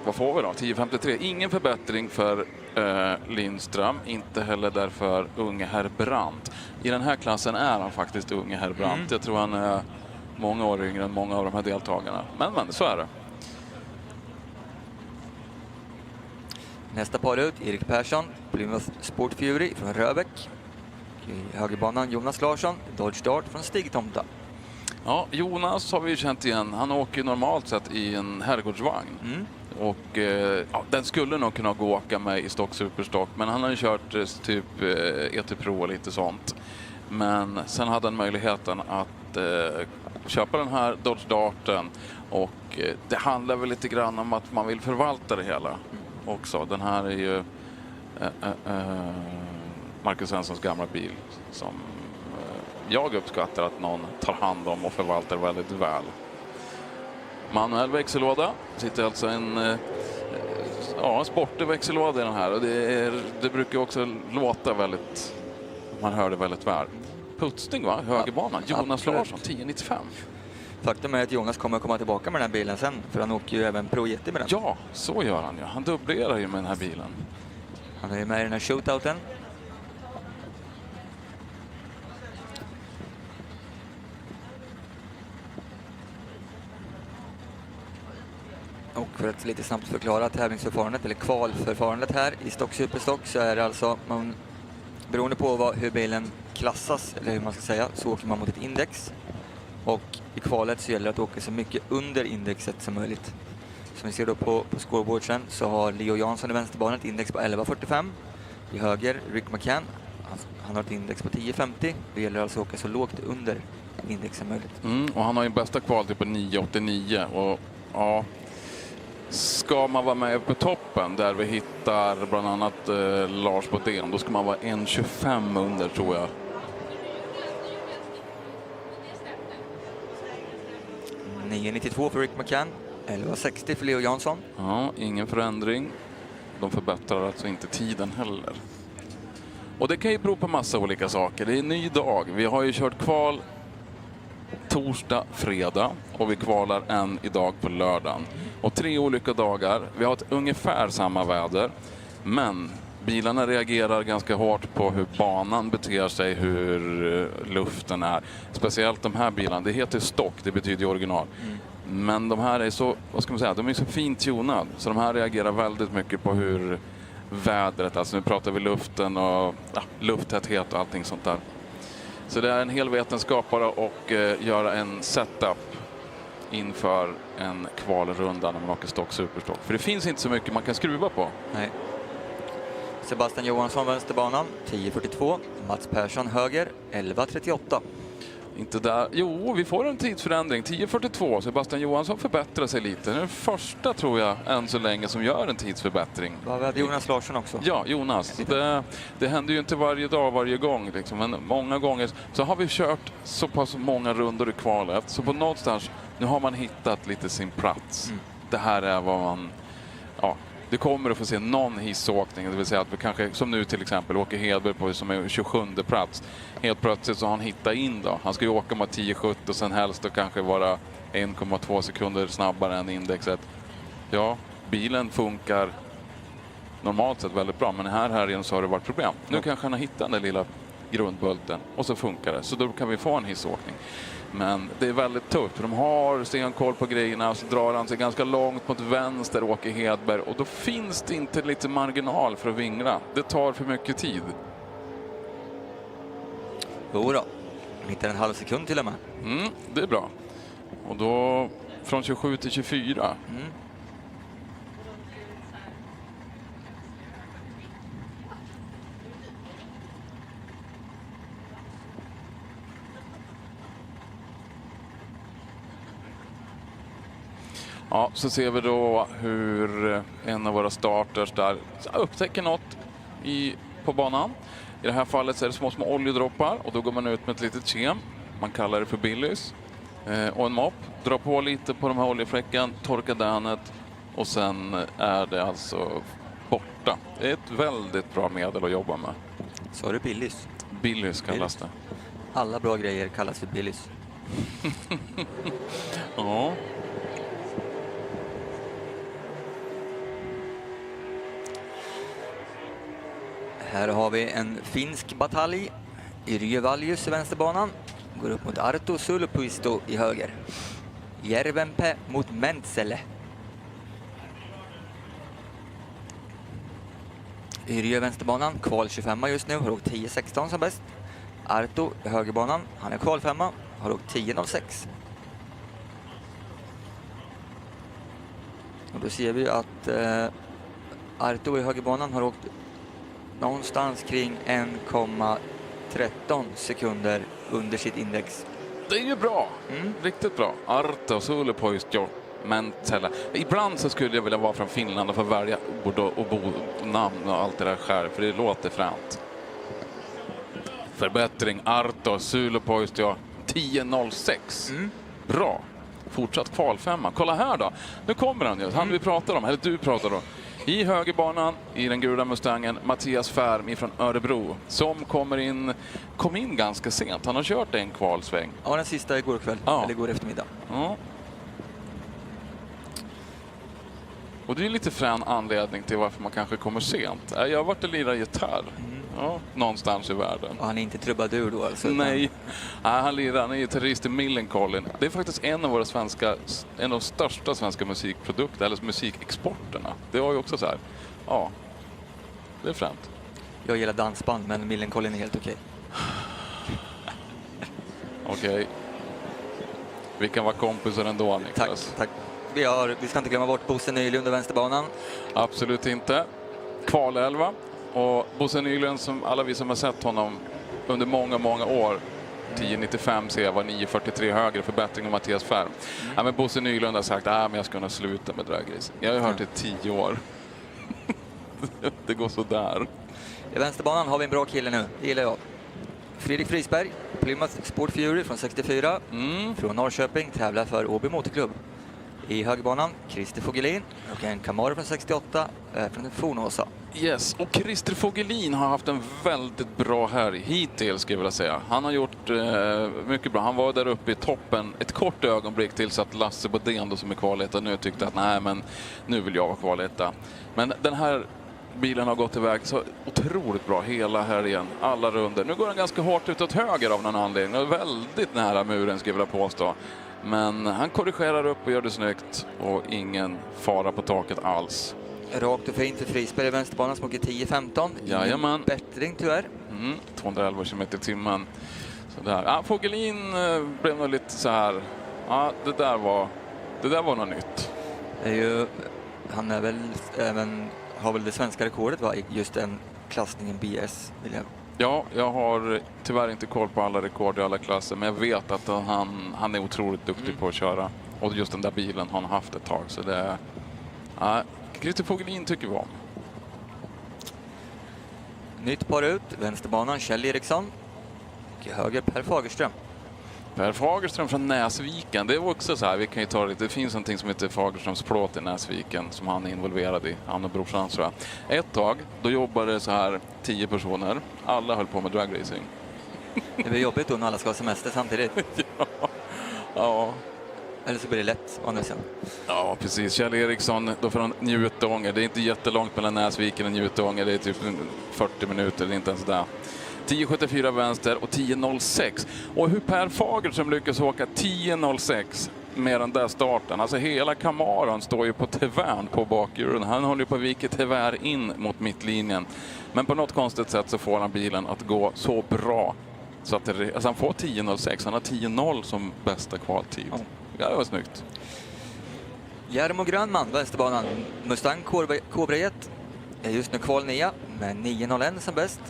vad får vi då? 10.53. Ingen förbättring för Lindström, inte heller därför unge herr Brandt. I den här klassen är han faktiskt unge herr Brandt. Jag tror han är många år yngre än många av de här deltagarna. Men så är det. Nästa par ut, Erik Persson, Plymouth Sport Fury från Röbäck. I högerbanan Jonas Larsson, Dodge Dart från Stigtomta. Ja, Jonas har vi känt igen. Han åker normalt sett i en herrgårdsvagn. Och den skulle nog kunna gå och åka med i stock superstock. Men han har ju kört typ ET Pro och lite sånt. Men sen hade han möjligheten att köpa den här Dodge Darten. Och det handlar väl lite grann om att man vill förvalta det hela också. Den här är ju Marcus Svenssons gamla bil som jag uppskattar att någon tar hand om och förvaltar väldigt väl. Manuell växellåda. Sitter alltså en sportig växellåda i den här. Och det brukar också låta väldigt, man hör det väldigt väl. Putsning va? Högerbanan. Jonas Larsson, 10.95. Faktum är att Jonas kommer att komma tillbaka med den här bilen sen. För han åker ju även Pro Yeti med den. Ja, så gör han ju. Han dubblerar ju med den här bilen. Han är ju med i den här shootouten. Och för att lite snabbt förklara tävlingsförfarandet eller kvalförfarandet här i stock superstock så är det alltså beroende på hur bilen klassas eller hur man ska säga så åker man mot ett index. Och i kvalet så gäller det att åka så mycket under indexet som möjligt. Som vi ser då på scoreboardsen så har Leo Jansson i vänsterbanan ett index på 11.45. I höger Rick McCann, han har ett index på 10.50. Det gäller alltså att åka så lågt under index som möjligt. Och han har ju bästa kvalet på 9.89. Och ja, ska man vara med på toppen där vi hittar bland annat Lars Bodén, då ska man vara 1.25 under, tror jag. 9.92 för Rick McCann, 11.60 för Leo Jansson. Ja, ingen förändring. De förbättrar alltså inte tiden heller. Och det kan ju bero på massa olika saker. Det är en ny dag. Vi har ju kört kval torsdag, fredag och vi kvalar en idag på lördagen. Och 3 olika dagar. Vi har ett ungefär samma väder. Men bilarna reagerar ganska hårt på hur banan beter sig, hur luften är. Speciellt de här bilarna. Det heter stock, det betyder original. Men de här är så, vad ska man säga, de är så fint tunade. Så de här reagerar väldigt mycket på hur vädret, alltså nu pratar vi luften och lufttäthet och allting sånt där. Så det är en hel vetenskapare och göra en setup inför en kvalrunda när man åker stock, superstock. För det finns inte så mycket man kan skruva på. Nej. Sebastian Johansson vänsterbanan 10.42. Mats Persson höger 11.38. Inte där. Jo, vi får en tidsförändring. 10.42. Sebastian Johansson förbättrar sig lite. Det är den första, tror jag, än så länge som gör en tidsförbättring. Vi hade Jonas Larsson också. Ja, Jonas. Det händer ju inte varje dag, varje gång. Liksom. Men många gånger så har vi kört så pass många rundor i kvalet. Så på någonstans, nu har man hittat lite sin plats. Det här är vad man... Ja, du kommer att få se någon hissåkning. Det vill säga att vi kanske, som nu till exempel, åker Hedberg på som är 27:e plats. Helt plötsligt så har han hittat in då. Han ska ju åka med 10.70 och sen helst och kanske vara 1,2 sekunder snabbare än indexet. Ja, bilen funkar normalt sett väldigt bra. Men här igen så har det varit problem. Nu kanske han har hittat den där lilla grundbulten och så funkar det. Så då kan vi få en hissåkning. Men det är väldigt tufft, för de har stenkoll på grejerna, så drar han sig ganska långt mot vänster, åker Hedberg, och då finns det inte lite marginal för att vingra. Det tar för mycket tid. Jo då, hittar en halv sekund till och med. Det är bra. Och då från 27 till 24. Ja, så ser vi då hur en av våra starters där upptäcker något på banan. I det här fallet så är det små oljedroppar och då går man ut med ett litet kem. Man kallar det för Billys. Och en mopp. Drar på lite på de här oljefläcken, torkar danet och sen är det alltså borta. Det är ett väldigt bra medel att jobba med. Så är det Billys. Billys kallas det. Alla bra grejer kallas för Billys. Ja. Här har vi en finsk batalj. Yrjö Valjus i vänsterbanan. Går upp mot Arto Sulpuisto i höger. Järvenpä mot Mentsele. Yrjö vänsterbanan, kval 25 just nu, har åkt 10.16 som bäst. Arto i högerbanan, han är kval 5, har åkt 10.06. Och då ser vi att Arto i högerbanan har åkt någonstans kring 1,13 sekunder under sitt index. Det är ju bra. Riktigt bra. Arto Sulpuisto, Mentsele. Ibland så skulle jag vilja vara från Finland och få välja ord och namn och allt det där själv, för det låter fränt. Förbättring. Arto Sulpuisto 10.06. Bra. Fortsatt kval 5. Kolla här då. Nu kommer han ju. Han vi pratar om, eller du pratar om. I högerbanan, i den gula Mustangen, Mattias Färm från Örebro, som kom in ganska sent. Han har kört en kvalsväng. Ja, den sista igår kväll, eller igår eftermiddag. Ja. Och det är lite frän anledning till varför man kanske kommer sent. Jag har varit och lirat gitarr. Ja, någonstans i världen. Och han är inte trubadur då alltså? Nej, han är gitarrist i Millencolin. Det är faktiskt en av de största svenska musikprodukter, eller musikexporterna. Det var ju också så här, ja, det är främt. Jag gillar dansband, men Millencolin är helt okej. Okej. Vi kan vara kompisar ändå, Niklas. Tack. Vi ska inte glömma bort Bosse Nylund och vänsterbanan. Absolut inte. Kvalelva. Och Bosse Nylund, som alla vi som har sett honom under många år, 10,95 ser jag, var 9,43 högre förbättring av Mattias Färm. Ja, men Bosse Nylund har sagt att jag ska nog sluta med dragracing. Jag har hört det 10 år. Det går så där. I vänsterbanan har vi en bra kille nu, det gillar jag. Fredrik Frisberg, Plymouth Sport Fury från 64. Från Norrköping, tävlar för Åby Motorklubb. I högerbanan, Christer Fogelin och en Camaro från 68 från Fornåsa. Yes, och Christer Fogelin har haft en väldigt bra helg hittills, skulle jag vilja säga. Han har gjort mycket bra. Han var där uppe i toppen ett kort ögonblick tills att Lasse Bodén, som är kvaletta nu, tyckte att nej, men nu vill jag vara kvaletta. Men den här bilen har gått iväg så otroligt bra hela helgen, alla runder. Nu går den ganska hårt utåt höger av någon anledning. Väldigt nära muren, skulle jag vilja påstå. Men han korrigerar upp och gör det snyggt och ingen fara på taket alls. Rakt och fint för Frisberg i vänsterbanan som åker 10-15. Jajamän. Bättring tyvärr. 211 km/h. Sådär. Ja, Fogelin blev nog lite så här. Ja, det där var något nytt. Det är ju, han är väl även, har väl det svenska rekordet, va? Just den klassningen BS, vill jag. Ja, jag har tyvärr inte koll på alla rekord i alla klasser, men jag vet att han är otroligt duktig på att köra. Och just den där bilen har han haft ett tag, så det är... Ja, Christer Fogelin tycker vi om. Nytt par ut, vänsterbanan Kjell Eriksson och höger Per Fagerström. Per Fagerström från Näsviken, det är också så här, vi kan ju ta det finns någonting som heter Fagerströms plåt i Näsviken som han är involverad i, han och brorsan tror jag. Ett tag, då jobbade så här 10 personer, alla höll på med dragracing. Det blir jobbigt då när alla ska ha semester samtidigt. Ja. Eller så blir det lätt, andra sidan. Ja, precis. Kjell Eriksson, då från Njutånger. Det är inte jättelångt mellan Näsviken och Njutånger. Det är typ 40 minuter, det är inte ens där. 10,74 vänster och 10,06. Och hur Per Fagerström lyckas åka 10,06 med den där starten. Alltså hela Camaron står ju på tevärn på bakhjulen. Han håller ju på att vika tevär in mot mittlinjen. Men på något konstigt sätt så får han bilen att gå så bra. Så att alltså han får 10,06. Han har 10,0 som bästa kvaltid. Ja, det var snyggt. Järmo Grönman, vänsterbanan. Mustang Cobra Jet är just nu kval 9 med 9,01 som bäst.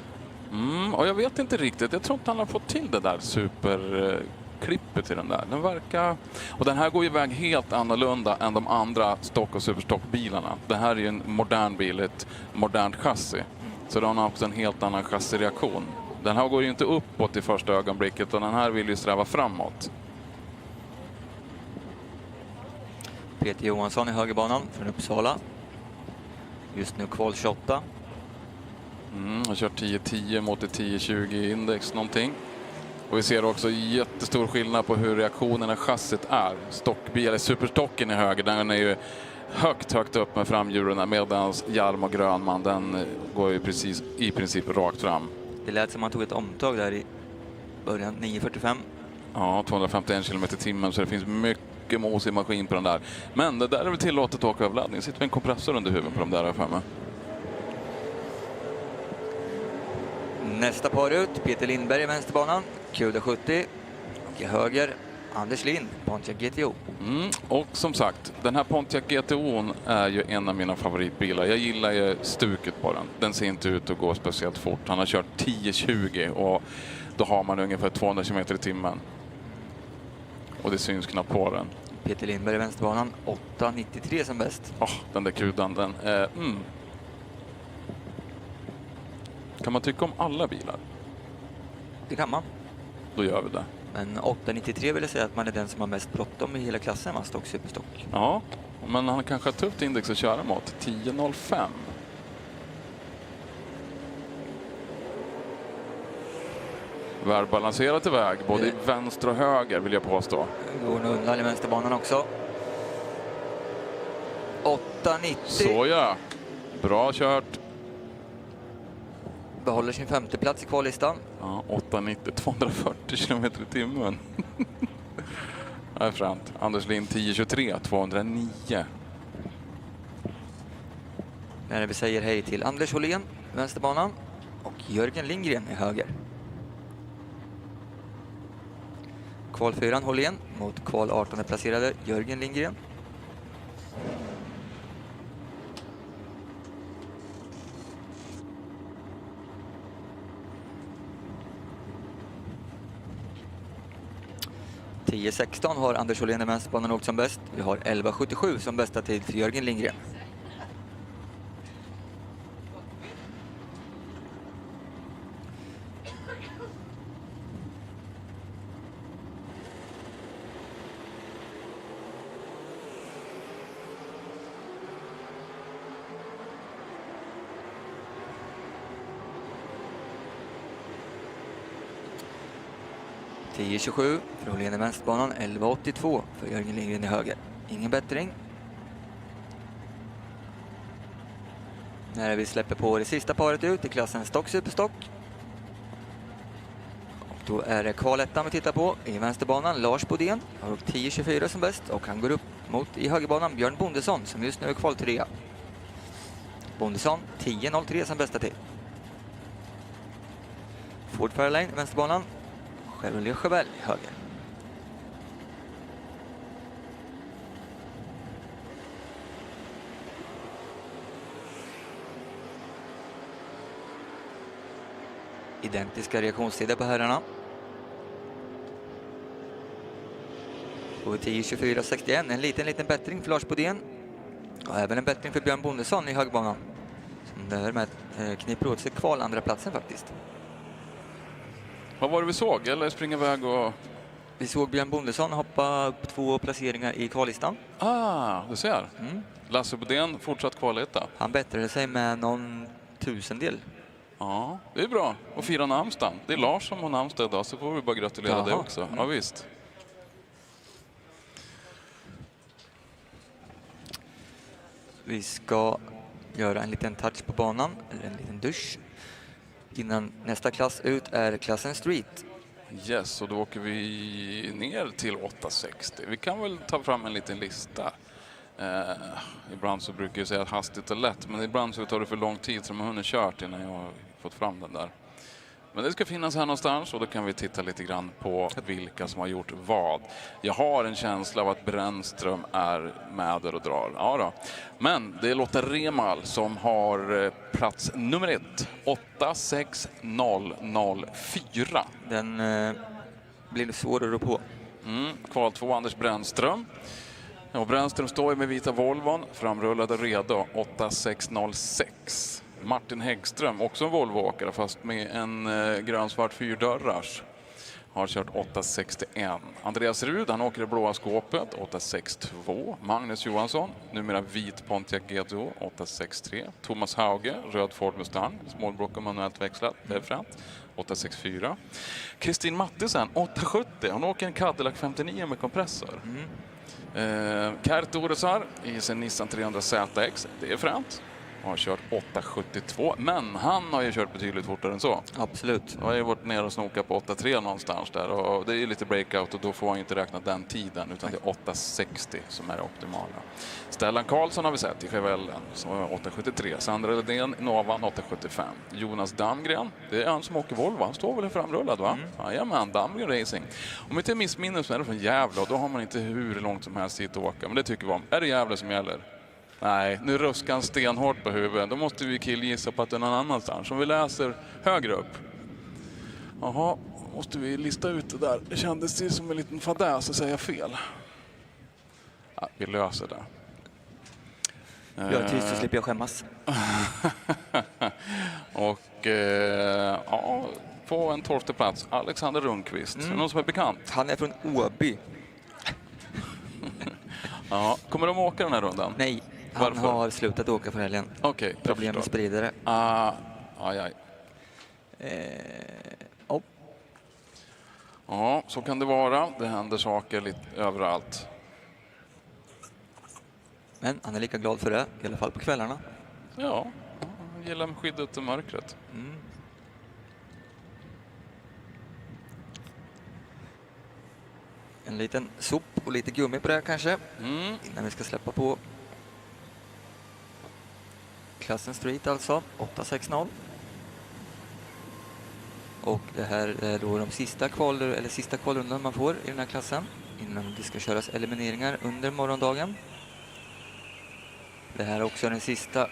Och jag vet inte riktigt. Jag tror inte han har fått till det där superklippet i den där. Den verkar... Och den här går iväg helt annorlunda än de andra stock- och superstockbilarna. Det här är ju en modern bil, ett modernt chassi. Så den har också en helt annan chassireaktion. Den här går ju inte uppåt i första ögonblicket och den här vill ju sträva framåt. Peter Johansson i högerbanan från Uppsala. Just nu kval 28. Har kört 10,10 mot ett 10,20 index någonting. Och vi ser också jättestor skillnad på hur reaktionerna chassit är. Stockbil, eller superstocken i höger, den är ju högt upp med framhjulen, medan Jarmo Grönman, den går ju i princip rakt fram. Det lät som man tog ett omtag där i början, 9,45. Ja, 251 km/h, så det finns mycket mos i maskin på den där. Men det där är väl tillåtet att åka överladdning. Sitter med en kompressor under huvudet på de där för mig. Nästa par ut, Peter Lindberg i vänsterbanan, QD70. Och i höger, Anders Lind, Pontiac GTO. Och som sagt, den här Pontiac GTO är ju en av mina favoritbilar. Jag gillar ju stuket på den. Den ser inte ut att gå speciellt fort. Han har kört 10,20 och då har man ungefär 200 km/h. Och det syns knappt på den. Peter Lindberg i vänsterbanan, 8,93 som bäst. Den där kudan, den. Kan man tycka om alla bilar? Det kan man. Då gör vi det. Men 8,93 vill jag säga att man är den som har mest bråttom i hela klassen, va? Stock, superstock. Ja, men han kanske har tufft index att köra mot. 10,05. Välbalanserat iväg, både i vänster och höger vill jag påstå. Går nog undan i vänsterbanan också. 8,90. Så ja, bra kört. Behåller sin 5:e plats i kvallistan. Ja, 8,90, 240 km/h. Det är främt. Anders Lind 10,23, 209. När vi säger hej till Anders Hållén i vänsterbanan och Jörgen Lindgren i höger. kval 4 Hållén mot kval 18 placerade Jörgen Lindgren. .10.16 har Anders Hållén i vänsterbanan åkt som bäst. Vi har 11.77 som bästa tid för Jörgen Lindgren. .10.27 för Hållén i vänsterbanan, 11.82 för Jörgen Lindgren i höger. Ingen bättring. När vi släpper på det sista paret ut i klassen stock-superstock. Och då är det kval 1 vi tittar på i vänsterbanan. Lars Bodén har åkt 10.24 som bäst och han går upp mot i högerbanan Björn Bondesson som just nu är kval 3. Bondesson 10.03 som bästa tid. Ford Fairlane i vänsterbanan. Chevrolet Chevelle i höger. Identiska reaktionstider på herrarna. Och 10.24.61, en liten bättring för Lars Bodén. Och även en bättring för Björn Bondesson i högerbanan. Som därmed kniper åt sig kval andra platsen faktiskt. Vad var det vi såg? Eller springa iväg och... Vi såg Björn Bondesson hoppa upp 2 placeringar i kvallistan. Du ser. Lasse Bodén fortsatt kvaletta. Han bättrade sig med någon tusendel. Ja, det är bra. Och fira namnsdagen. Det är Lars som har namnsdag idag, så får vi bara gratulera dig också. Ja, visst. Vi ska göra en liten touch på banan, eller en liten dusch. Innan nästa klass ut är klassen Street. Yes, och då åker vi ner till 8.60. Vi kan väl ta fram en liten lista. Ibland så brukar jag säga att hastigt är lätt, men ibland så tar det för lång tid som man hunnit kört innan jag har fått fram den där. Men det ska finnas här någonstans och då kan vi titta lite grann på vilka som har gjort vad. Jag har en känsla av att Brännström är med där och drar. Ja då. Men det är Lotta Remal som har plats nummer 1. 8.6004. Den blir svårare att på. Kval 2 Anders Brännström. Ja, Brännström står med vita Volvon, framrullade redo 8.606. Martin Häggström, också en Volvo-åkare fast med en grönsvart 4-dörrars. Har kört 8.61. Andreas Rud, han åker i blåa skåpet 8.62. Magnus Johansson, numera vit Pontiac GTO 8.63. Thomas Hauge, röd Ford Mustang, smålblock och manuellt växlat, det är främt. 8.64. Kristin Mattisen 8.70. Hon åker en Cadillac 59 med kompressor. Kert Oresar i sin Nissan 300 ZX, det är främt. Har kört 8.72, men han har ju kört betydligt fortare än så. Absolut. Jag har ju varit ner och snokat på 8.3 någonstans där och det är ju lite breakout och då får han inte räkna den tiden utan det är 8.60 som är det optimala. Stellan Karlsson har vi sett i Chevellen som är 8.73. Sandra Ledén Novan 8.75. Jonas Damgren, det är han som åker Volvo, han står väl framrullad va? Jajamän, Damgren Racing. Om inte missminner så är det från Gävle och då har man inte hur långt som helst hit att åka, men det tycker vi om. Är det Gävle som gäller? Nej, nu ruskar han stenhårt på huvudet. Då måste vi killgissa på att det är någon annanstans. Om vi läser högre upp. Jaha, måste vi lista ut det där. Det kändes som en liten fadäs att säga fel. Ja, vi löser det. Jag är tyst så slipper jag skämmas. Och ja, på en 12:e plats, Alexander Rundqvist. Någon som är bekant? Han är från Åby. Ja, kommer de åka den här rundan? Nej. Han har slutat åka för helgen. Okej, problem med spridare. Aj. Ja, så kan det vara. Det händer saker lite överallt. Men han är lika glad för det, i alla fall på kvällarna. Ja, han gillar skyddet i mörkret. En liten sop och lite gummi på det här kanske. Innan vi ska släppa på klassen Street alltså, 8.60. Och det här är då de sista kvalrundan man får i den här klassen innan det ska köras elimineringar under morgondagen. Det här är också den sista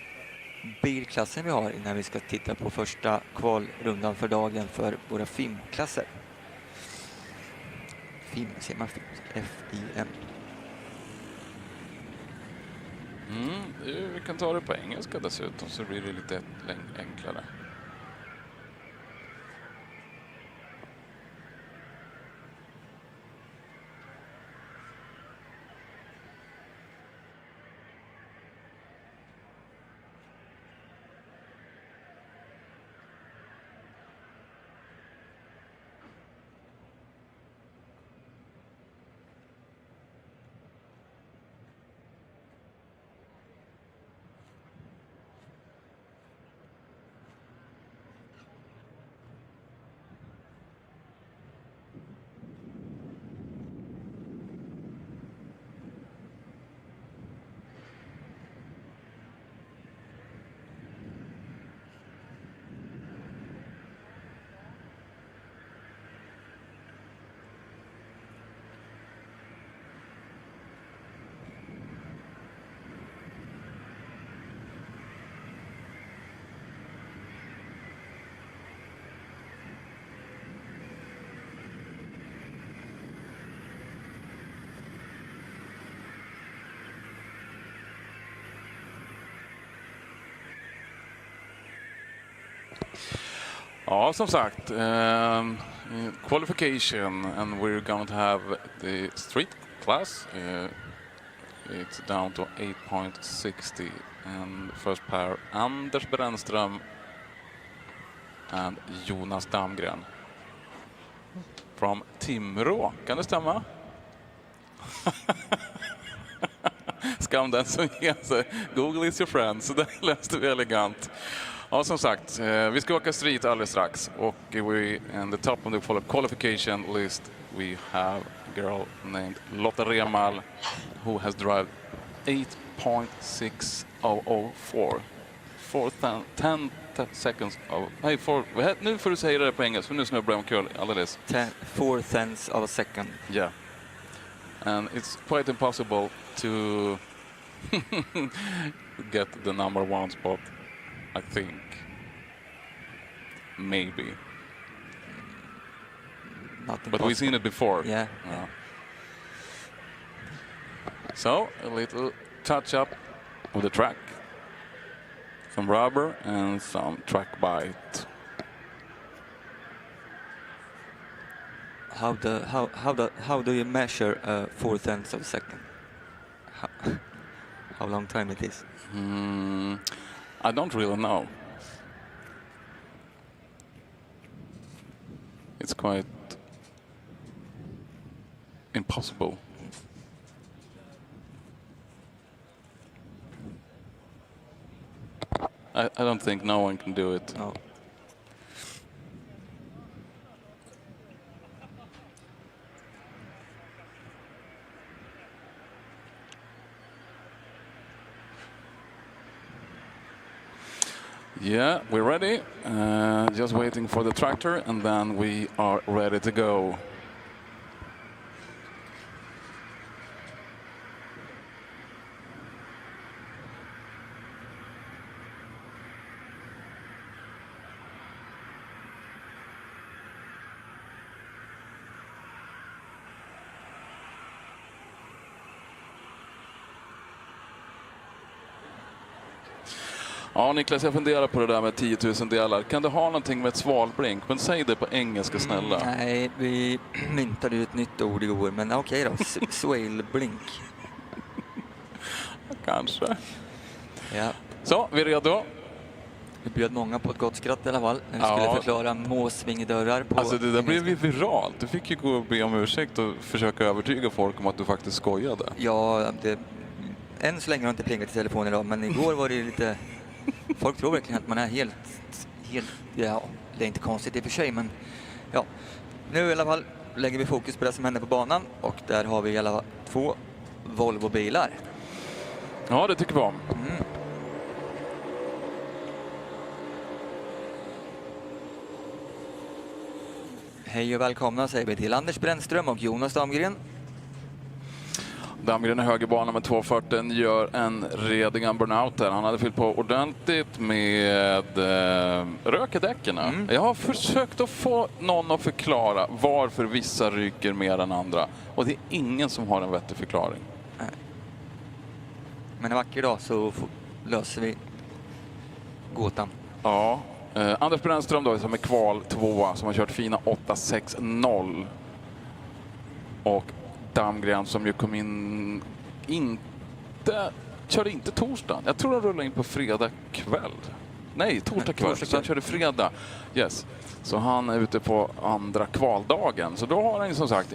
bilklassen vi har innan vi ska titta på första kvalrundan för dagen för våra FIM-klasser. FIM, ser man FIM? F-I-M. Vi kan ta det på engelska dessutom så blir det lite enklare. Ja, som sagt, qualification, and we're going to have the street class. It's down to 8.60, and first pair Anders Brännström and Jonas Damgren from Timrå. Kan det stämma? Skam den som ger sig. Google is your friend, så det läste vi elegant. Ja, som sagt, vi ska åka street alldeles strax. Och in the top of the qualification list we have a girl named Lotta Remal who has driven 8.6004 for 10 seconds of... Nej, nu får du säga det på engelska, för nu snubblar jag omkull alldeles. 4 tenths of a second. Yeah. And it's quite impossible to get the number one spot, I think. Maybe. But we've seen it before. Yeah. So, a little touch up of the track. Some rubber and some track bite. How do you measure 4 tenths of a second? How long time it is? I don't really know. It's quite impossible. I don't think no one can do it. No. Yeah, we're ready. Just waiting for the tractor, and then we are ready to go. Ja, Niklas, jag funderar på det där med 10 000 delar. Kan det ha någonting med ett svalblink? Men säg det på engelska, snälla. Nej, vi myntade ju ett nytt ord igår, men okej då. Swale-blink. Kanske. Ja. Så, vi är redo. Vi bjöd många på ett gott skratt i alla fall. Nu skulle förklara måsvingedörrar på... Alltså det där blev ju viralt. Du fick ju gå och be om ursäkt och försöka övertyga folk om att du faktiskt skojade. Ja, än så länge har jag inte plingat i telefonen idag, men igår var det lite... Folk tror verkligen att man är helt... Ja, det är inte konstigt i och för sig, men... Ja, nu i alla fall lägger vi fokus på det som händer på banan. Och där har vi i alla fall 2 Volvo-bilar. Ja, det tycker vi om. Hej och välkomna säger vi till Anders Brännström och Jonas Damgren. Damgren i högerbana med 240 gör en redigan burnout där. Han hade fyllt på ordentligt med rökedäckerna. Jag har försökt att få någon att förklara varför vissa ryker mer än andra. Och det är ingen som har en vettig förklaring. Nej. Men en vacker dag så löser vi gåtan. Ja. Anders Brännström då, som är kval 2, som har kört fina 8.6.0. Och Damgren som ju kom in körde inte torsdagen. Jag tror han rullade in på fredag kväll. Nej, torsdag kväll. Så han körde fredag. Yes. Så han är ute på andra kvaldagen. Så då har han som sagt,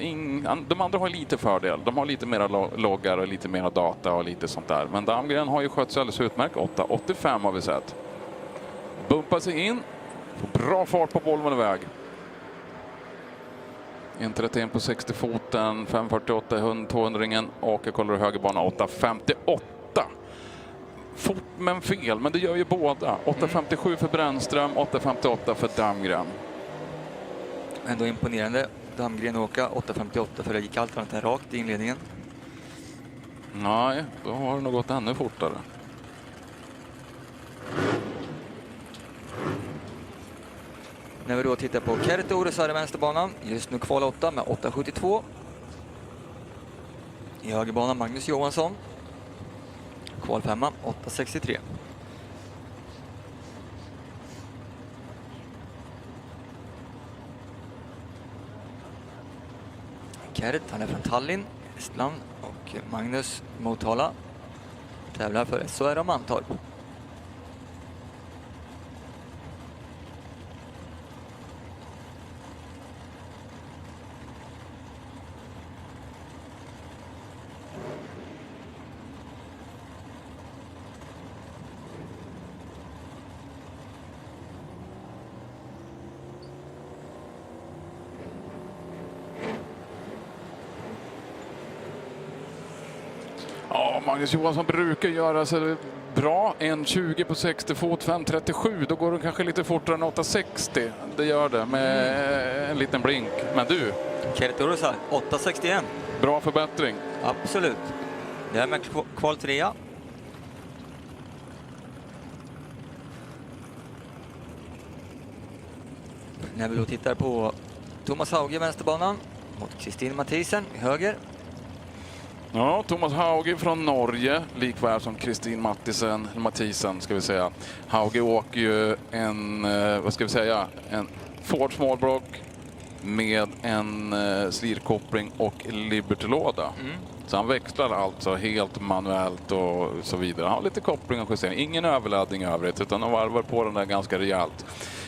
de andra har lite fördel. De har lite mera loggar och lite mera data och lite sånt där. Men Damgren har ju skött sig alldeles utmärkt. 8.85 har vi sett. Bumpar sig in. Får bra fart på bollen iväg. 1.31 på 60-foten, 5.48 i 200-ringen och jag kollar högerbana 8.58. Fort men fel, men det gör ju båda. 8.57 för Brännström, 8.58 för Damgren. Ändå imponerande. Damgren åka 8.58 för det gick allt annat än rakt i inledningen. Nej, då har det nog gått ännu fortare. När vi då tittar på Kertores här i vänsterbanan, just nu kval 8 med 8.72. I högerbanan Magnus Johansson. Kval 5 8.63. Kert, han är från Tallinn, Estland, och Magnus Motala tävlar för SHR och Mantorp. Magnus Johansson brukar göra sig bra. 1.20 på 60 fot, 5.37. Då går det kanske lite fortare än 8.60. Det gör det med en liten blink. Men du? Kertores här, 8.61. Bra förbättring. Absolut. Det är med kval 3. När vi då tittar på Thomas Hauge i vänsterbanan mot Kristin Mathisen i höger. Ja, Thomas Hauge från Norge, likväl som Kristin Mathisen ska vi säga. Hauge åker ju en Ford Smallbrook med en slirkoppling och Liberty-låda. Så han växlar alltså helt manuellt och så vidare. Han har lite koppling och justering. Ingen överladdning i övrigt, utan han varvar på den där ganska rejält.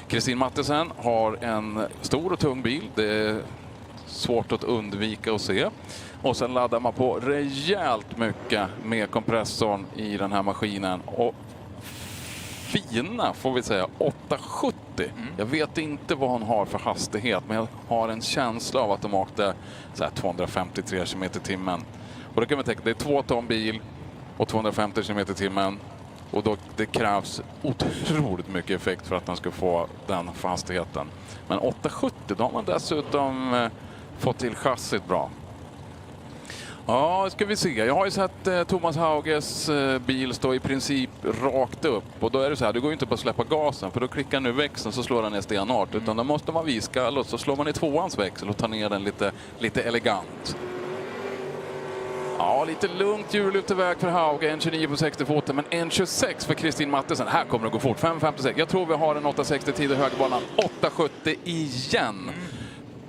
Kristin Mathisen har en stor och tung bil. Det är svårt att undvika att se. Och sen laddar man på rejält mycket med kompressorn i den här maskinen. Och fina får vi säga 870. Jag vet inte vad hon har för hastighet, men jag har en känsla av att de åkte så här 253 km/h. Och då kan man tänka, det är 2 ton bil och 250 km/h. Och då, det krävs otroligt mycket effekt för att den ska få den hastigheten. Men 870, då har man dessutom fått till chassit bra. Ja, ska vi se. Jag har ju sett Thomas Hauges bil stå i princip rakt upp. Och då är det så här, det går ju inte bara att släppa gasen, för då klickar nu växeln så slår den stenhårt. Utan då måste man viska, och så slår man i 2ans växel och tar ner den lite elegant. Ja, lite lugnt hjul ut i väg för Hauge, 1.29 på 60 foten, men 1.26 för Kristin Mathisen. Här kommer det gå fort, 5.56. Jag tror vi har en 8.60 tid i högerbanan. 8.70 igen.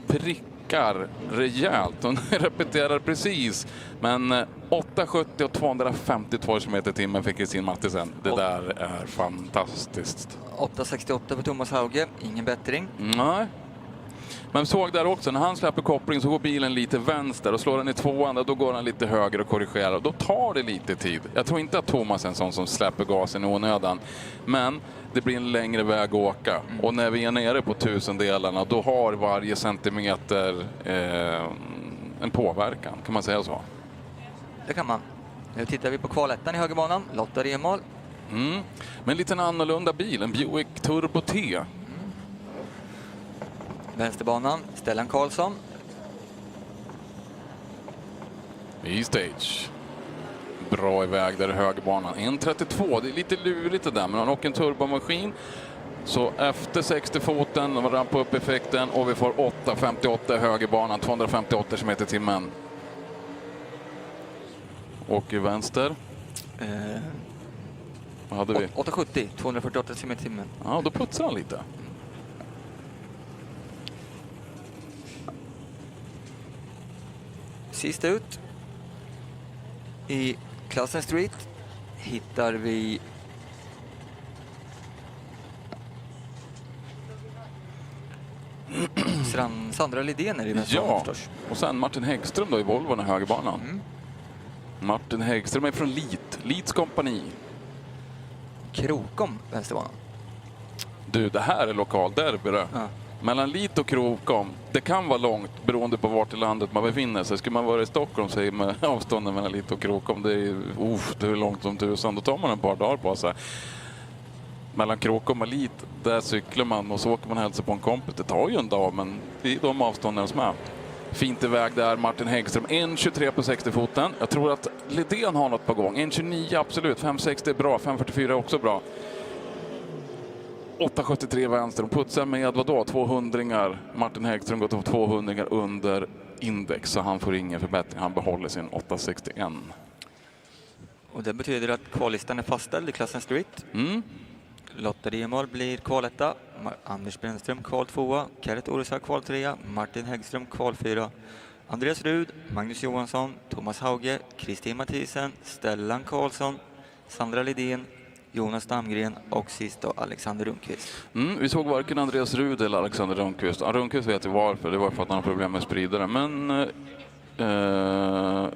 Prickar rejält. Hon repeterar precis. Men 8.70 och 252 km/h för Kristin Mathisen. Det där är fantastiskt. 8.68 för Thomas Hauge, ingen bättring. Nej. Men såg där också, när han släpper koppling så går bilen lite vänster och slår den i 2:an, då går han lite höger och korrigerar. Då tar det lite tid. Jag tror inte att Thomas är en sån som släpper gasen i onödan. Men det blir en längre väg att åka. Och när vi är nere på 1000-delarna, då har varje centimeter en påverkan. Kan man säga så? Det kan man. Nu tittar vi på kvalettan i högerbanan. Lotta Remal. Men en liten annorlunda bil, en Buick Turbo T. Vänsterbanan, Stellan Karlsson. I stage. Bra iväg där i högerbanan. 1.32, det är lite lurigt det där, men han har en turbomaskin. Så efter 60-foten rampar upp effekten och vi får 8.58 i högerbanan, 258 km/h. Och i vänster. Vad hade vi? 8.70, 248 km/h. Ja, då putsar han lite. Sist ut i klassen Street hittar vi Sandra Lidén i vänsterbanan förstås. Och sen Martin Häggström då i Volvo i högerbanan. Martin Häggström är från Leeds kompani. Krokom vänsterbanan. Du, det här är lokalderby det. Ja. Mellan Lit och Krokom, det kan vara långt beroende på vart i landet man befinner sig. Skulle man vara i Stockholm, säger med avstånden mellan Lit och Krokom, det är långt som tusan. Då tar man ett par dagar på sig. Mellan Krokom och Lit, där cyklar man och så åker man hälsa på en kompis. Det tar ju en dag, men det är de avstånden som är. Fint iväg där, Martin Häggström. 1.23 på 60-foten. Jag tror att Lidén har något på gång. 1.29 absolut, 5.60 är bra, 5.44 är också bra. 8.73 vänster. De putsar med vadå? 200-ringar. Martin Häggström går till 200-ringar under index, så han får ingen förbättring. Han behåller sin 8.61. Och det betyder att kvallistan är fastställd i klassen Street. Lotta Demal blir kvaletta, Anders Brännström kval 2, Kenneth Orsa kval 3, Martin Häggström kval 4, Andreas Rud, Magnus Johansson, Thomas Hauge, Kristin Mathisen, Stellan Karlsson, Sandra Lidén, Jonas Damgren och sist då Alexander Rundqvist. Vi såg varken Andreas Rud eller Alexander Rundqvist. Rundqvist vet ju varför, det var för att han har problem med spridare. Men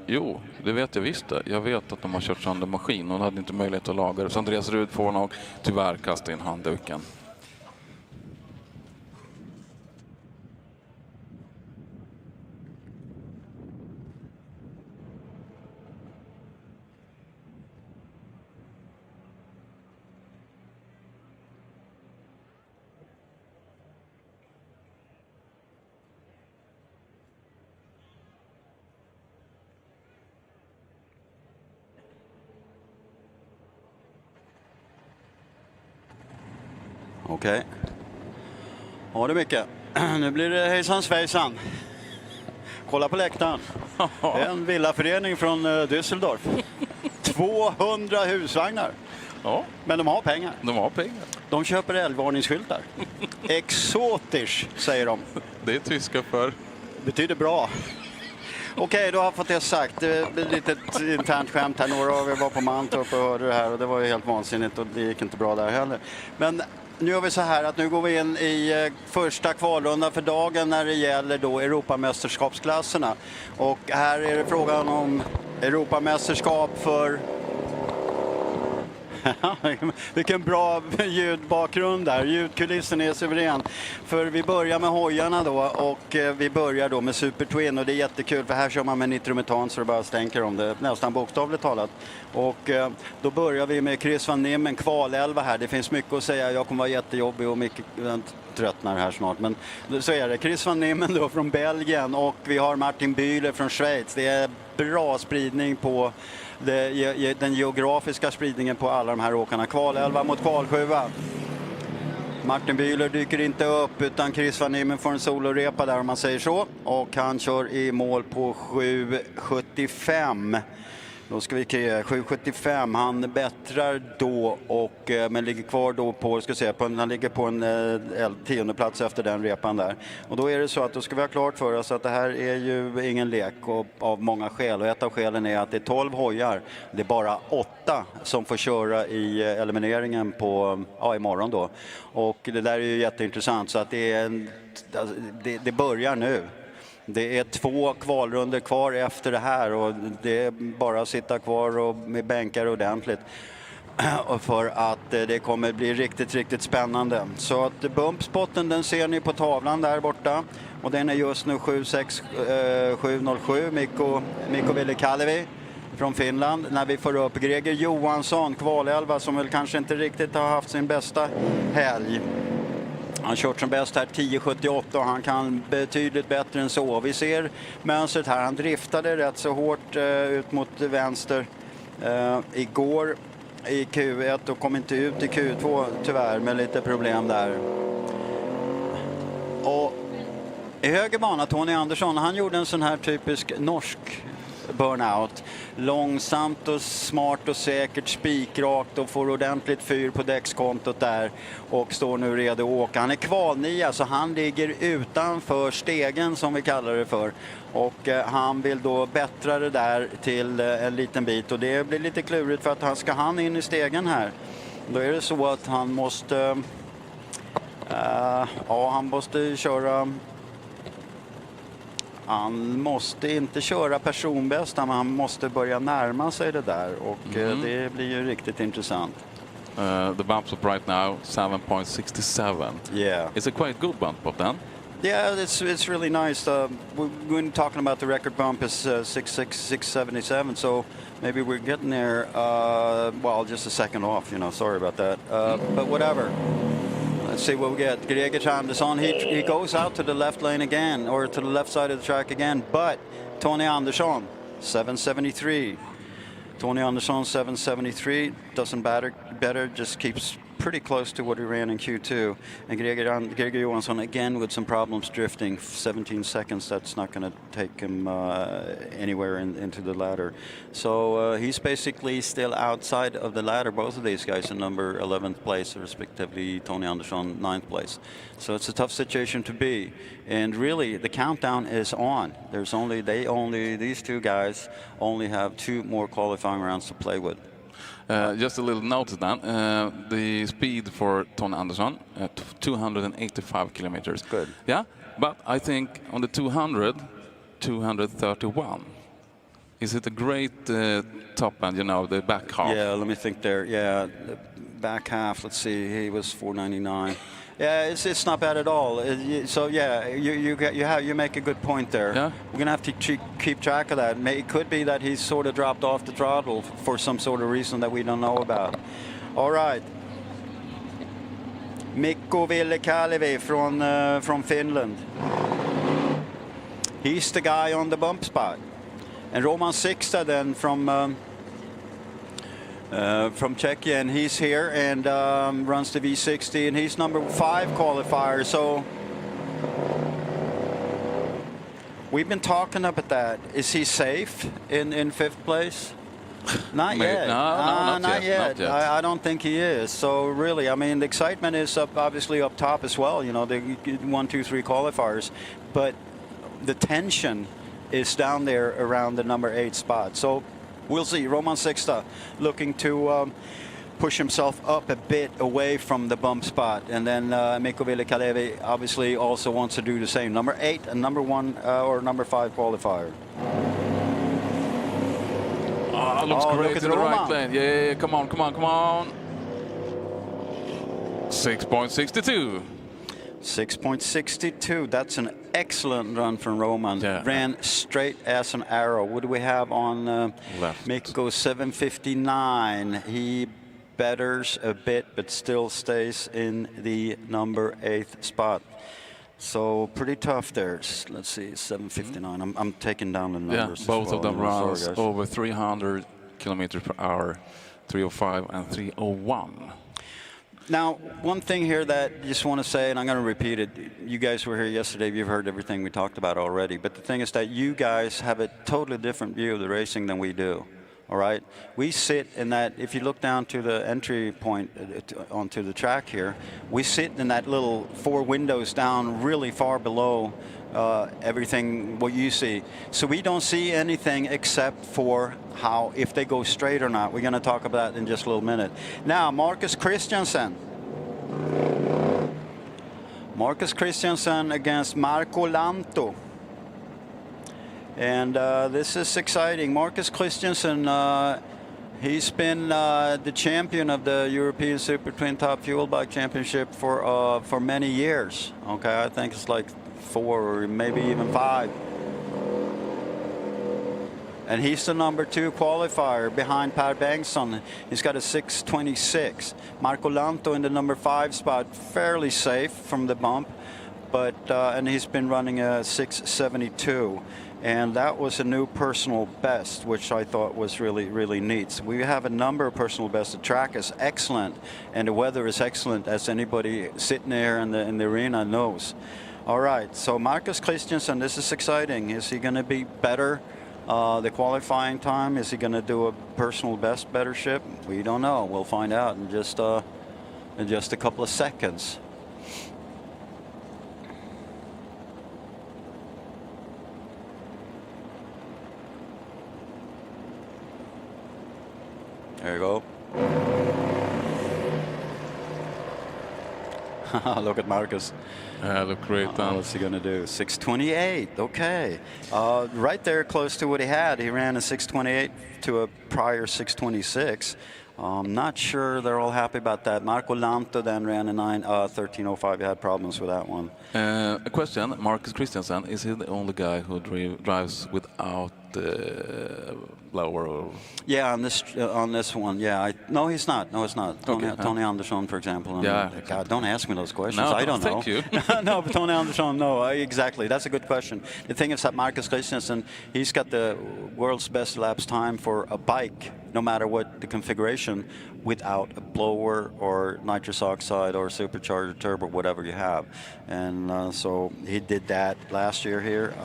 jo, det vet jag visst det. Jag vet att de har kört sönder maskin och de hade inte möjlighet att laga det. Så Andreas Rud får nog tyvärr kasta in handduken. Okej. Ja det mycket. Nu blir det hejsan svejsan. Kolla på läktaren. En villaförening från Düsseldorf. 200 husvagnar. Ja. Men de har pengar. De har pengar. De köper älgvarningsskyltar. Exotisch säger de. Det är tyska för. Betyder bra. Okej, då har jag fått det sagt. Det blir lite internt skämt här. Några av er var på Mantorp och hörde det här och det var ju helt vansinnigt och det gick inte bra där heller. Men nu gör vi så här att nu går vi in i första kvalrundan för dagen när det gäller då Europamästerskapsklasserna. Och här är det frågan om Europamästerskap för... Vilken bra ljudbakgrund där. Ljudkulissen är suverän. För vi börjar med hojarna då och vi börjar då med Super Twin och det är jättekul för här kör man med nitrometan så det bara stänker om det, nästan bokstavligt talat. Och då börjar vi med Chris van Nimmen, kvalelva här. Det finns mycket att säga, jag kommer vara jättejobbig och mycket tröttnar här snart. Men så är det. Chris van Nimmen då från Belgien och vi har Martin Bühler från Schweiz. Det är bra spridning på den geografiska spridningen på alla de här åkarna. Kvalelva mot kvalsjua. Martin Bühler dyker inte upp utan Chris van Nimmen får en solorepa där om man säger så. Och han kör i mål på 7.75. Då ska vi se, 7.75, han bättrar då och men ligger kvar då på, ska se, han ligger på en 10:e plats efter den repan där. Och då är det så att då ska vi ha klart för oss att det här är ju ingen lek och, av många skäl. Och ett av skälen är att det är 12 hojar, det är bara 8 som får köra i elimineringen på, imorgon då. Och det där är ju jätteintressant så att det börjar nu. Det är 2 kvalrunder kvar efter det här och det är bara att sitta kvar och med bänkar ordentligt. För att det kommer bli riktigt, riktigt spännande. Så att bumpspotten den ser ni på tavlan där borta. Och den är just nu 7.07 Mikko Veli-Kalevi från Finland. När vi får upp Greger Johansson, kvalelva, som väl kanske inte riktigt har haft sin bästa helg. Han har kört som bäst här 10.78 och han kan betydligt bättre än så. Vi ser mönstret här. Han driftade rätt så hårt ut mot vänster igår i Q1 och kom inte ut i Q2 tyvärr med lite problem där. Och i höger bana, Tony Andersson, han gjorde en sån här typisk norsk burnout. Långsamt och smart och säkert, spikrakt och får ordentligt fyr på däckskontot där och står nu redo att åka. Han är kvalnia så han ligger utanför stegen som vi kallar det för. Och han vill då bättra det där till en liten bit och det blir lite klurigt för att ska han in i stegen här. Då är det så att han måste han måste köra. Han måste inte köra personbästa, men han måste börja närma sig det där och det blir ju riktigt intressant. The bump stop right now 7.67. Yeah. It's a quite good bump stop then. Yeah, it's really nice. We've been talking about the record bump is 677, so maybe we're getting there. Well, just a second off, sorry about that. But whatever. Let's see what we get. Greger Andersson, he goes out to the left lane again, or to the left side of the track again, but Tony Andersson, 773. Tony Andersson, 773, doesn't better, just keeps pretty close to what he ran in Q2. And Greger Johansson again with some problems drifting, 17 seconds, that's not going to take him anywhere into the ladder. So he's basically still outside of the ladder, both of these guys in number 11th place, respectively Tony Andersson 9th place. So it's a tough situation to be. And really, the countdown is on. These two guys only have 2 more qualifying rounds to play with. Just a little note then, the speed for Tony Andersson at 285 kilometers. Good. Yeah, but I think on the 231. Is it a great top end, the back half? Yeah, let me think there. Yeah, the back half, let's see, he was 499. Yeah, it's not bad at all. So yeah, you make a good point there. Yeah. We're gonna have to keep track of that. It could be that he's sort of dropped off the throttle for some sort of reason that we don't know about. All right. Mikko Ville-Kalevi from Finland. He's the guy on the bump spot. And Roman Sixta then from Czechia, and he's here and runs the V60, and he's number 5 qualifier. So we've been talking about that. Is he safe in 5th place? Not yet. No, not yet. I don't think he is. So really, I mean, the excitement is obviously up top as well. The 1, 2, 3 qualifiers, but the tension is down there around the number 8 spot. So we'll see. Roman Sixta looking to push himself up a bit away from the bump spot. And then Mikko Ville-Kalevi obviously also wants to do the same. Number 8 and number 1 or number 5 qualifier. Oh, looks great in the right lane. Yeah, come on. 6.62. 6.62. That's an excellent run from Roman. Yeah. Ran straight as an arrow. What do we have on left? Mikko? 7:59. He betters a bit, but still stays in the number 8th spot. So pretty tough there. Let's see, 7:59. I'm taking down the numbers. Yeah, both of them runs sorry, over 300 kilometers per hour, 305 and 301. Now, one thing here that I just want to say, and I'm going to repeat it. You guys were here yesterday. You've heard everything we talked about already. But the thing is that you guys have a totally different view of the racing than we do. All right? We sit in that, if you look down to the entry point onto the track here, we sit in that little 4 windows down really far below everything what you see. So we don't see anything except for how, if they go straight or not. We're going to talk about that in just a little minute. Now, Marcus Christiansen. Marcus Christiansen against Marco Lanto. And this is exciting. Marcus Christiansen, he's been the champion of the European Super Twin Top Fuel Bike Championship for many years. Okay, I think it's like 4 or maybe even 5. And he's the number 2 qualifier behind Per Bengtsson. He's got a 6:26. Marco Lanto in the number 5 spot, fairly safe from the bump, but and he's been running a 6:72. And that was a new personal best, which I thought was really, really neat. So we have a number of personal bests. The track is excellent, and the weather is excellent, as anybody sitting there in the arena knows. All right, so Marcus Christiansen, this is exciting. Is he going to be better the qualifying time? Is he going to do a personal best bettership? We don't know. We'll find out in just a couple of seconds. There you go. Look at Marcus. Look great. What's he going to do? 6:28. Okay. Right there, close to what he had. He ran a 6:28 to a prior 6:26. I'm not sure they're all happy about that. Marco Lanto then ran a 13:05. He had problems with that one. A question, Marcus Christiansen, is he the only guy who drives without blower? Yeah, on this one, yeah. No, he's not. No, it's not. Tony Andersson, for example. Yeah. God, don't ask me those questions. No, I don't know. thank you. No, but Tony Andersson, no. Exactly. That's a good question. The thing is that Marcus Christiansen, he's got the world's best laps time for a bike, no matter what the configuration, without a blower or nitrous oxide or supercharger turbo, whatever you have. And so he did that last year here.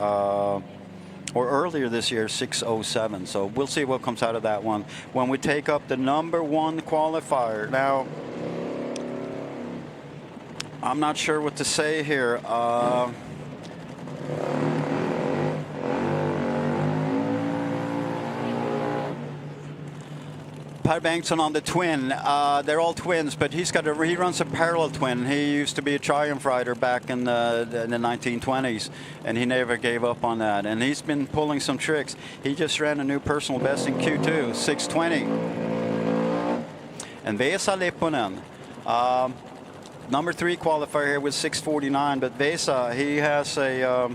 Or earlier this year, 6:07. So we'll see what comes out of that one when we take up the number 1 qualifier. Now, I'm not sure what to say here. Per Bengtsson on the twin. They're all twins, but he runs a parallel twin. He used to be a Triumph rider back in the 1920s, and he never gave up on that. And he's been pulling some tricks. He just ran a new personal best in Q2, 6:20. And Vesa Lipponen, number 3 qualifier here with 6:49. But Vesa, he has a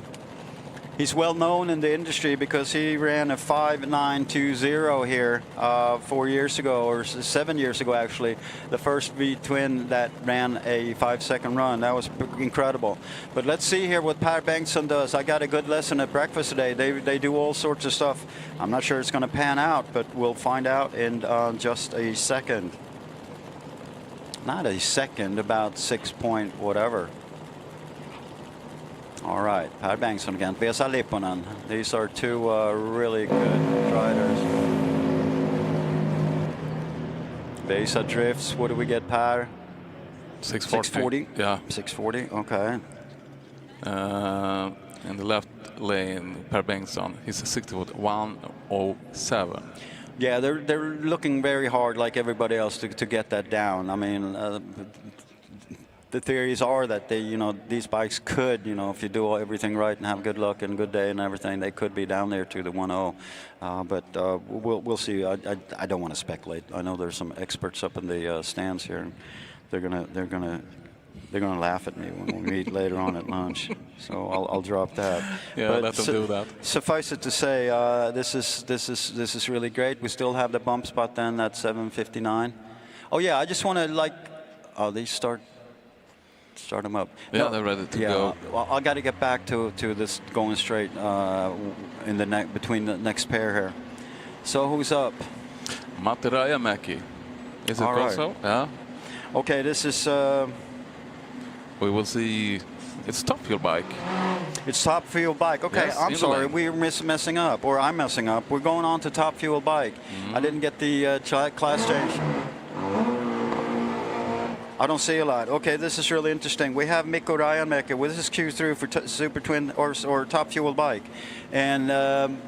he's well known in the industry because he ran a 5:920 here 4 years ago, or 7 years ago actually. The first V-twin that ran a 5-second run. That was incredible. But let's see here what Per Bengtsson does. I got a good lesson at breakfast today. They do all sorts of stuff. I'm not sure it's going to pan out, but we'll find out in just a second. Not a second, about 6 point whatever. All right, Per Bengtsson again. Vesa Lipponen. These are 2 really good riders. Vesa drifts. What do we get, Per? 640. Yeah. 640. Okay. In the left lane, Per Bengtsson, he's a 60.107. Yeah, they're looking very hard, like everybody else, to get that down. I mean. The theories are that these bikes could, if you do everything right and have good luck and good day and everything, they could be down there to the 1.0. But we'll see. I don't want to speculate. I know there's some experts up in the stands here. And they're gonna laugh at me when we meet later on at lunch. So I'll drop that. Yeah, but let them do that. Suffice it to say, this is really great. We still have the bump spot then at 7:59. Oh yeah, I just want to they start them up. Yeah, they're ready to go. Well, I got to get back to this going straight in the between the next pair here. So who's up? Matti Rajamäki. Is it also? Right. Yeah. Okay, this is. We will see. It's Top Fuel bike. It's Top Fuel bike. Okay, yes, I'm sorry, we're messing up, or I'm messing up. We're going on to Top Fuel bike. I didn't get the class change. I don't see a lot. Okay, this is really interesting. We have Mikko Rajamäki. Well, this is Q3 for Super Twin or Top Fuel bike. And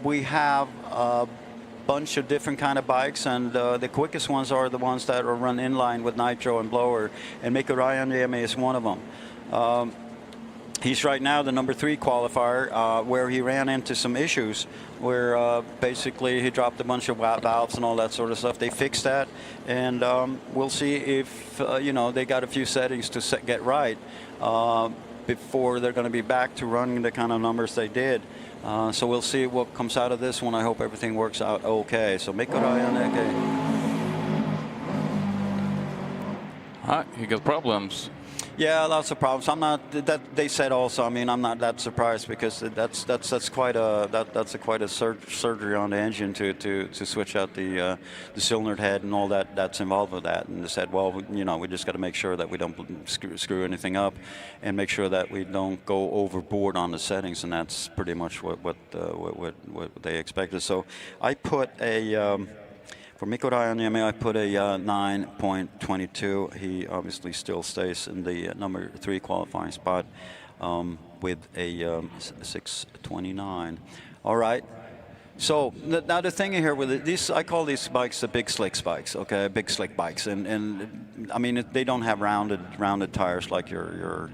we have a bunch of different kind of bikes, and the quickest ones are the ones that are run inline with nitro and blower, and Mikko Rajamäki is one of them. He's right now the number 3 qualifier, where he ran into some issues where basically he dropped a bunch of valves and all that sort of stuff. They fixed that, and we'll see if they got a few settings to get right. before they're going to be back to running the kind of numbers they did. So we'll see what comes out of this one. I hope everything works out okay. So Mikko Rajamäki. He got problems. Yeah, lots of problems. I'm not that they said also. I mean, I'm not that surprised because that's quite a surgery on the engine to switch out the cylinder head and all that's involved with that. And they said, well, you know, we just got to make sure that we don't screw anything up, and make sure that we don't go overboard on the settings. And that's pretty much what they expected. So I put a. For Mikko Rajamäki, I put a 9.22. He obviously still stays in the number 3 qualifying spot with a 6.29. All right. So now the thing here with these, I call these bikes the big slick bikes. Okay, big slick bikes, and I mean they don't have rounded tires like your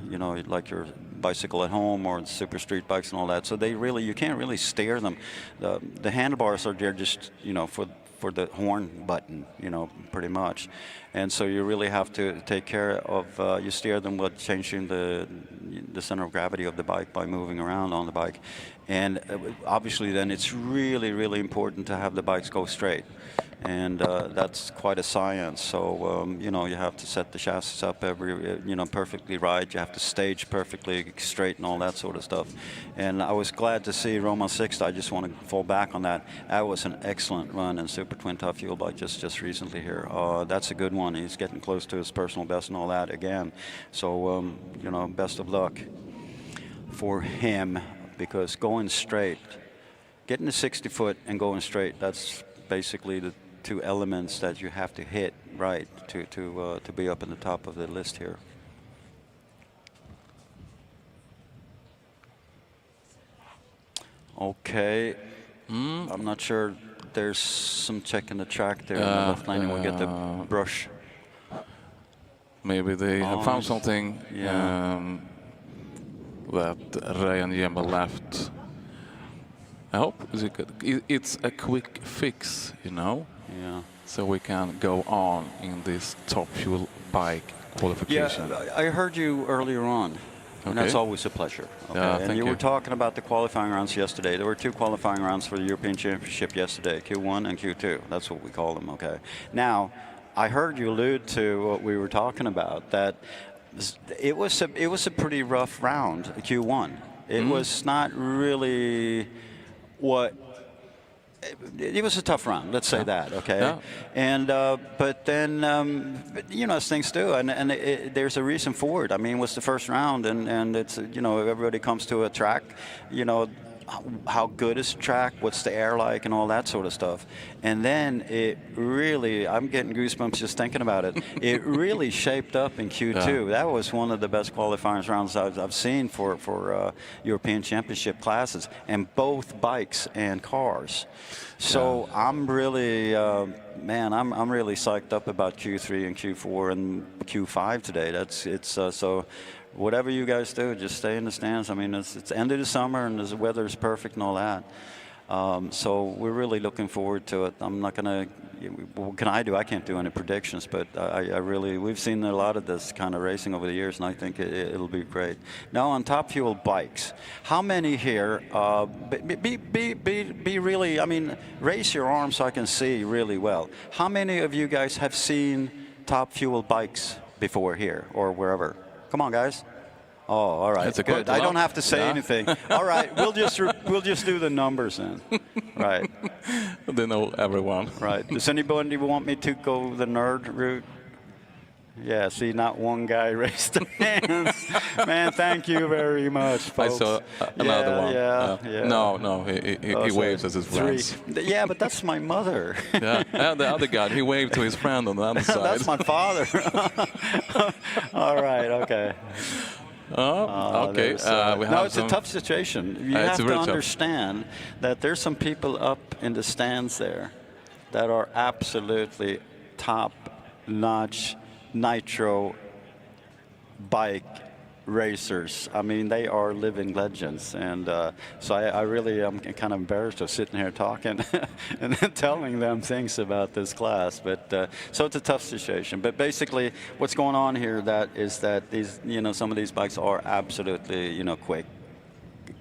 bicycle at home or super street bikes and all that. So you can't really steer them. The handlebars are there just for the horn button, pretty much. And so you really have to take care of, you steer them with changing the center of gravity of the bike by moving around on the bike. And obviously then it's really, really important to have the bikes go straight. And that's quite a science. So, you have to set the chassis up perfectly right. You have to stage perfectly straight and all that sort of stuff. And I was glad to see Roman Sixth. I just want to fall back on that. That was an excellent run in Super Twin Top Fuel bike just recently here. That's a good one. He's getting close to his personal best and all that again. So, best of luck for him, because going straight, getting the 60 foot and going straight, that's basically the 2 elements that you have to hit right to be up in the top of the list here. Okay. I'm not sure. There's some check in the track there. The left lane will get the brush. Maybe they have found something that Rajamäki left. I hope it's a quick fix, Yeah. So we can go on in this Top Fuel bike qualification. Yeah, I heard you earlier on. Okay. And that's always a pleasure. Okay? Yeah, and thank you you were talking about the qualifying rounds yesterday. There were 2 qualifying rounds for the European Championship yesterday, Q1 and Q2. That's what we call them, okay? Now, I heard you allude to what we were talking about, that it was a pretty rough round, Q1. It was not really it was a tough round, let's say that, okay? Yeah. And but then, as things do, and there's a reason for it. I mean, it was the first round, and it's, everybody comes to a track, how good is the track, what's the air like, and all that sort of stuff. And then it really, I'm getting goosebumps just thinking about it, it really shaped up in Q2. Yeah. That was one of the best qualifying rounds I've seen for European Championship classes, and both bikes and cars. So I'm really, I'm really psyched up about Q3 and Q4 and Q5 today. So whatever you guys do, just stay in the stands. I mean, it's the end of the summer and the weather is perfect and all that. So we're really looking forward to it. I'm not going to, what can I do? I can't do any predictions, but we've seen a lot of this kind of racing over the years, and I think it'll be great. Now on Top Fuel bikes, how many here, be really, I mean, raise your arm so I can see really well. How many of you guys have seen Top Fuel bikes before here or wherever? Come on, guys. Oh, all right. That's good. I don't have to say anything. All right, we'll just do the numbers then. Right. They know everyone. Right. Does anybody want me to go the nerd route? Yeah, see, not one guy raised their hands. Man, thank you very much, folks. I saw another one. Yeah. No, he waves at his friends. Yeah, but that's my mother. Yeah, and the other guy, he waved to his friend on the other side. That's my father. All right, okay. Okay. It's a tough situation. You have to understand that there's some people up in the stands there that are absolutely top-notch nitro bike racers. I mean, they are living legends, and so I really am kind of embarrassed of sitting here talking and telling them things about this class. But so it's a tough situation. But basically, what's going on here is that these, some of these bikes are absolutely,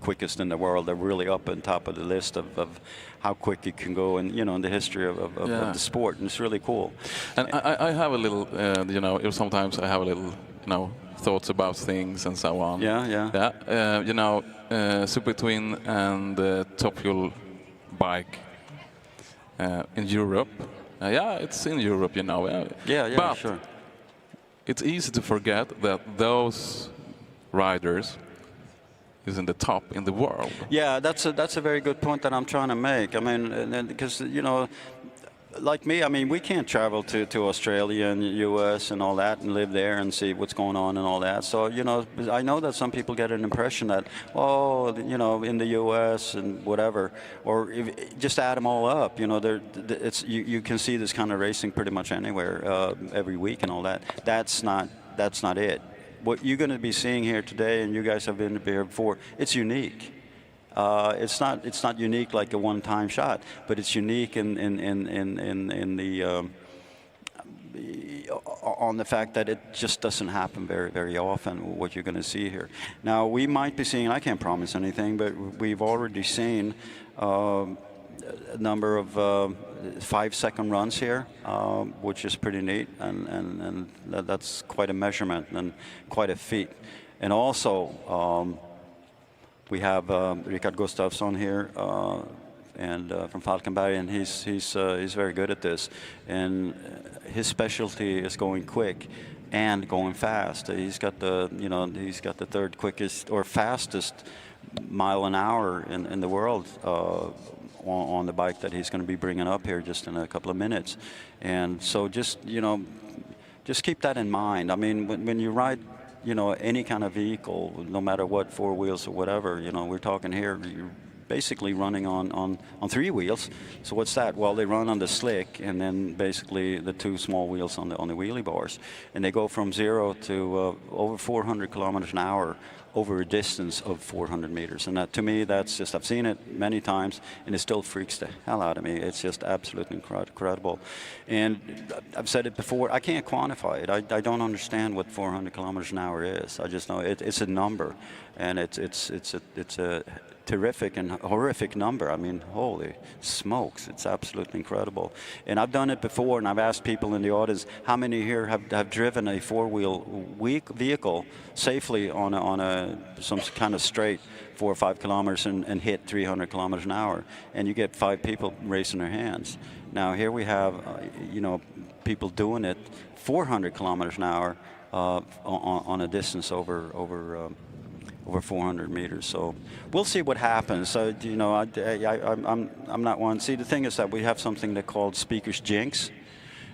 quickest in the world. They're really up on top of the list of how quick you can go, and in the history of the sport, and it's really cool. And I have a little, sometimes I have a little, thoughts about things and so on. Super Twin and Top Fuel bike in Europe. It's in Europe, But sure. It's easy to forget that those riders is in the top in the world. Yeah, that's a very good point that I'm trying to make. I mean, because like me, I mean, we can't travel to Australia and US and all that and live there and see what's going on and all that. So, I know that some people get an impression that, in the US and whatever, or just add them all up, you can see this kind of racing pretty much anywhere, every week and all that. That's not it. What you're going to be seeing here today, and you guys have been here before, it's unique. It's not unique like a one-time shot, but it's unique in the on the fact that it just doesn't happen very, very often, what you're going to see here. Now, we might be seeing, I can't promise anything, but we've already seen a number of 5-second runs here, which is pretty neat, and that's quite a measurement and quite a feat. And also, we have Rickard Gustafsson here, and from Falkenberg, and he's very good at this. And his specialty is going quick and going fast. He's got the third quickest or fastest mile an hour in the world on the bike that he's going to be bringing up here just in a couple of minutes. And so just keep that in mind. I mean, when you ride any kind of vehicle, no matter what, 4 wheels or whatever, we're talking here, you're basically running on 3 wheels. So what's that? Well, they run on the slick, and then basically the 2 small wheels on the wheelie bars, and they go from 0 to over 400 kilometers an hour over a distance of 400 meters. And that, to me, that's just, I've seen it many times, and it still freaks the hell out of me. It's just absolutely incredible. And I've said it before, I can't quantify it. I don't understand what 400 kilometers an hour is. I just know it's a number, and it's a terrific and horrific number. I mean, holy smokes, it's absolutely incredible. And I've done it before, and I've asked people in the audience, how many here have driven a 4-wheel vehicle safely on some kind of straight 4 or 5 kilometers and hit 300 kilometers an hour, and you get 5 people raising their hands. Now here we have people doing it 400 kilometers an hour on a distance over 400 meters. So we'll see what happens. So I'm not one. See, the thing is that we have something they called speaker's jinx,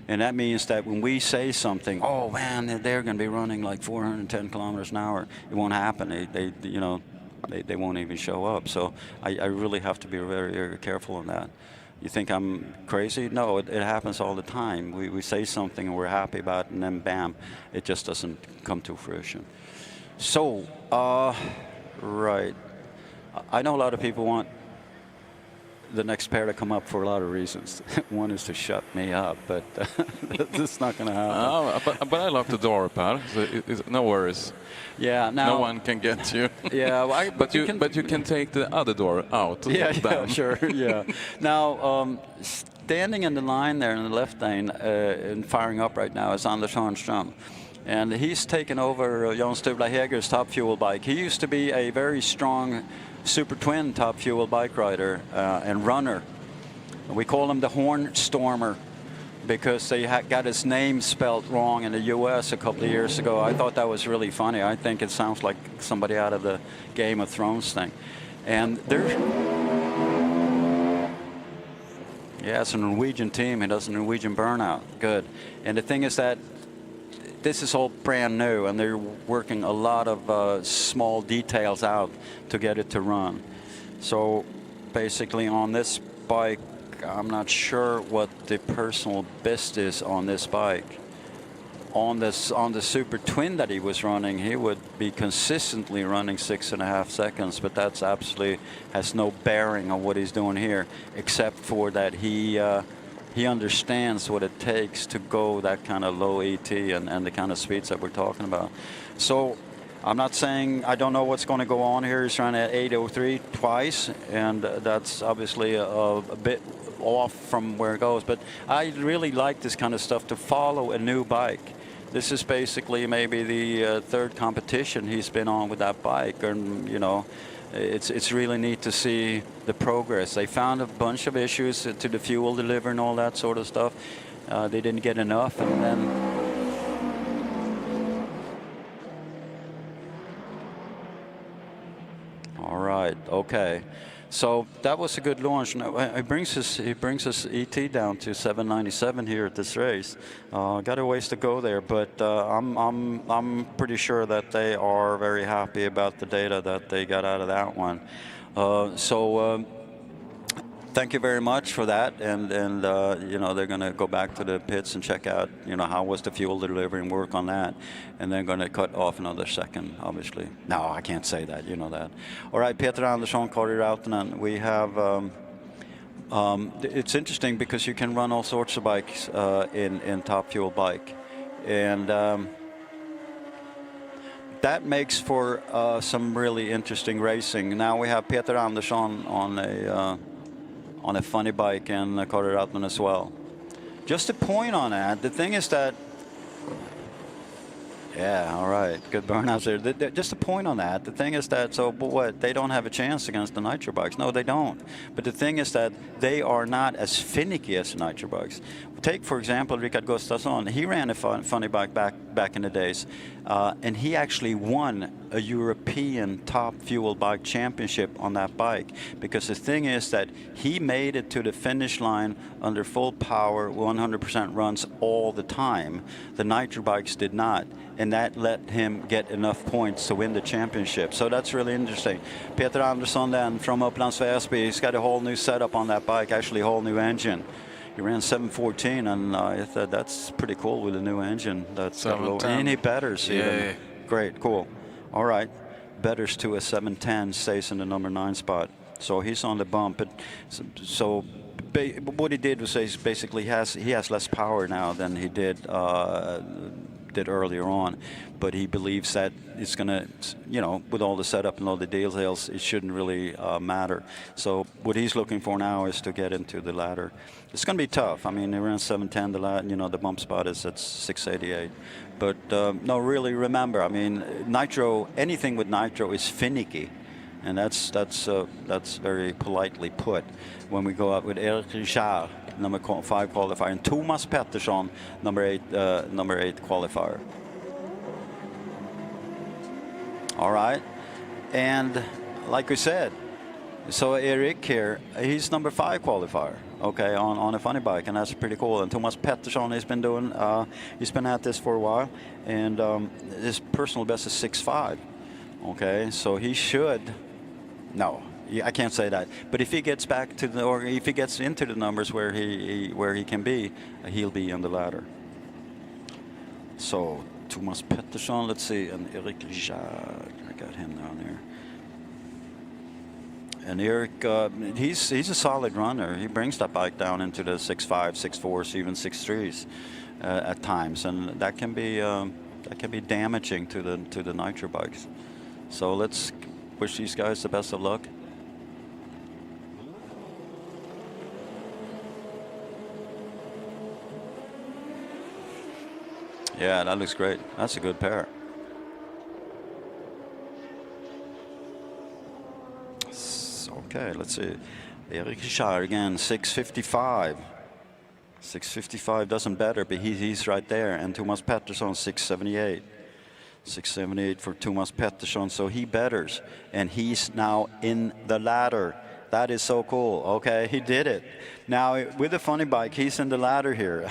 and that means that when we say something, oh man, they're going to be running like 410 kilometers an hour, it won't happen. They won't even show up. So I really have to be very, very careful on that. You think I'm crazy? No, it happens all the time. We say something and we're happy about it, and then bam, it just doesn't come to fruition. So, right. I know a lot of people want the next pair to come up for a lot of reasons. One is to shut me up, but that's not going to happen. But I locked the door, Per. So no worries. Yeah. Now, no one can get you. Yeah. Well, but you can take the other door out. Yeah, sure. Yeah. Now, standing in the line there in the left lane and firing up right now is Anders Hörnström. And he's taken over Jan Sturla Heger's Top Fuel bike. He used to be a very strong Super Twin Top Fuel bike rider and runner. We call him the Horn Stormer because they got his name spelled wrong in the US a couple of years ago. I thought that was really funny. I think it sounds like somebody out of the Game of Thrones thing. And there's... Yeah, it's a Norwegian team. He does a Norwegian burnout. Good. And the thing is that this is all brand new, and they're working a lot of small details out to get it to run. So basically on this bike, I'm not sure what the personal best is on this bike. on the Super Twin that he was running, he would be consistently running 6.5 seconds, but that's absolutely has no bearing on what he's doing here, except for that he understands what it takes to go that kind of low ET and the kind of speeds that we're talking about. So I'm not saying I don't know what's going to go on here. He's trying at 8:03 twice, and that's obviously a bit off from where it goes. But I really like this kind of stuff, to follow a new bike. This is basically maybe the third competition he's been on with that bike, and you know, it's really neat to see the progress. They found a bunch of issues to the fuel delivery and all that sort of stuff. They didn't get enough, and then. All right. Okay. So that was a good launch. Now, he brings his ET down to 797 here at this race. Got a ways to go there, but I'm pretty sure that they are very happy about the data that they got out of that one. Thank you very much for that, and you know, they're going to go back to the pits and check out, you know, how was the fuel delivery and work on that, and they're going to cut off another second, obviously. No, I can't say that, you know that. All right, Peter Andersson, Kari Rautanen. We have. It's interesting because you can run all sorts of bikes in Top Fuel bike, and that makes for some really interesting racing. Now we have Peter Andersson on a funny bike, and Kari Rautanen as well. Just a point on that, the thing is that, yeah, all right, good burnouts there. Just a point on that, the thing is that, so what, they don't have a chance against the nitro bikes? No, they don't. But the thing is that they are not as finicky as the nitro bikes. Take, for example, Rickard Gustafsson. He ran a funny bike back in the days, and he actually won a European Top Fuel Bike Championship on that bike. Because the thing is that he made it to the finish line under full power, 100% runs all the time. The nitro bikes did not, and that let him get enough points to win the championship. So that's really interesting. Peter Andersson then from Upplands Väsby, he's got a whole new setup on that bike, actually a whole new engine. He ran 714, and I thought that's pretty cool with a new engine. That's and he betters even. Great, cool. All right, betters to a 710, stays in the number 9 spot. So he's on the bump. But so what he did was basically he has less power now than he did earlier on, but he believes that it's going to, you know, with all the setup and all the details, it shouldn't really matter. So what he's looking for now is to get into the ladder. It's going to be tough. I mean, he ran 710, you know, the bump spot is at 688. But no, really remember, I mean, nitro, anything with nitro is finicky. And that's very politely put. When we go out with Erik Richard, number 5 qualifier, and Thomas Pettersson, number 8 qualifier. All right, and like we said, so Erik here, he's number 5 qualifier. Okay, on a funny bike, and that's pretty cool. And Thomas Pettersson has been doing, he's been at this for a while, and his personal best is 6.5. Okay, so he should. No, I can't say that. But if he gets back to the, or if he gets into the numbers where he can be, he'll be on the ladder. So Thomas Pettersson, let's see, and Erik Richard, I got him down there. And Erik, he's a solid runner. He brings that bike down into the 6.5, 6.4s, even 6.3s at times, and that can be damaging to the nitro bikes. So let's wish these guys the best of luck. Yeah, that looks great. That's a good pair. Okay, let's see. Erik Richard again, 6.55. 6.55 doesn't better, but he's right there. And Thomas Pettersson, 6.78. 6.78 for Thomas Pettersson, so he betters. And he's now in the ladder. That is so cool. Okay, he did it. Now, with the funny bike, he's in the ladder here.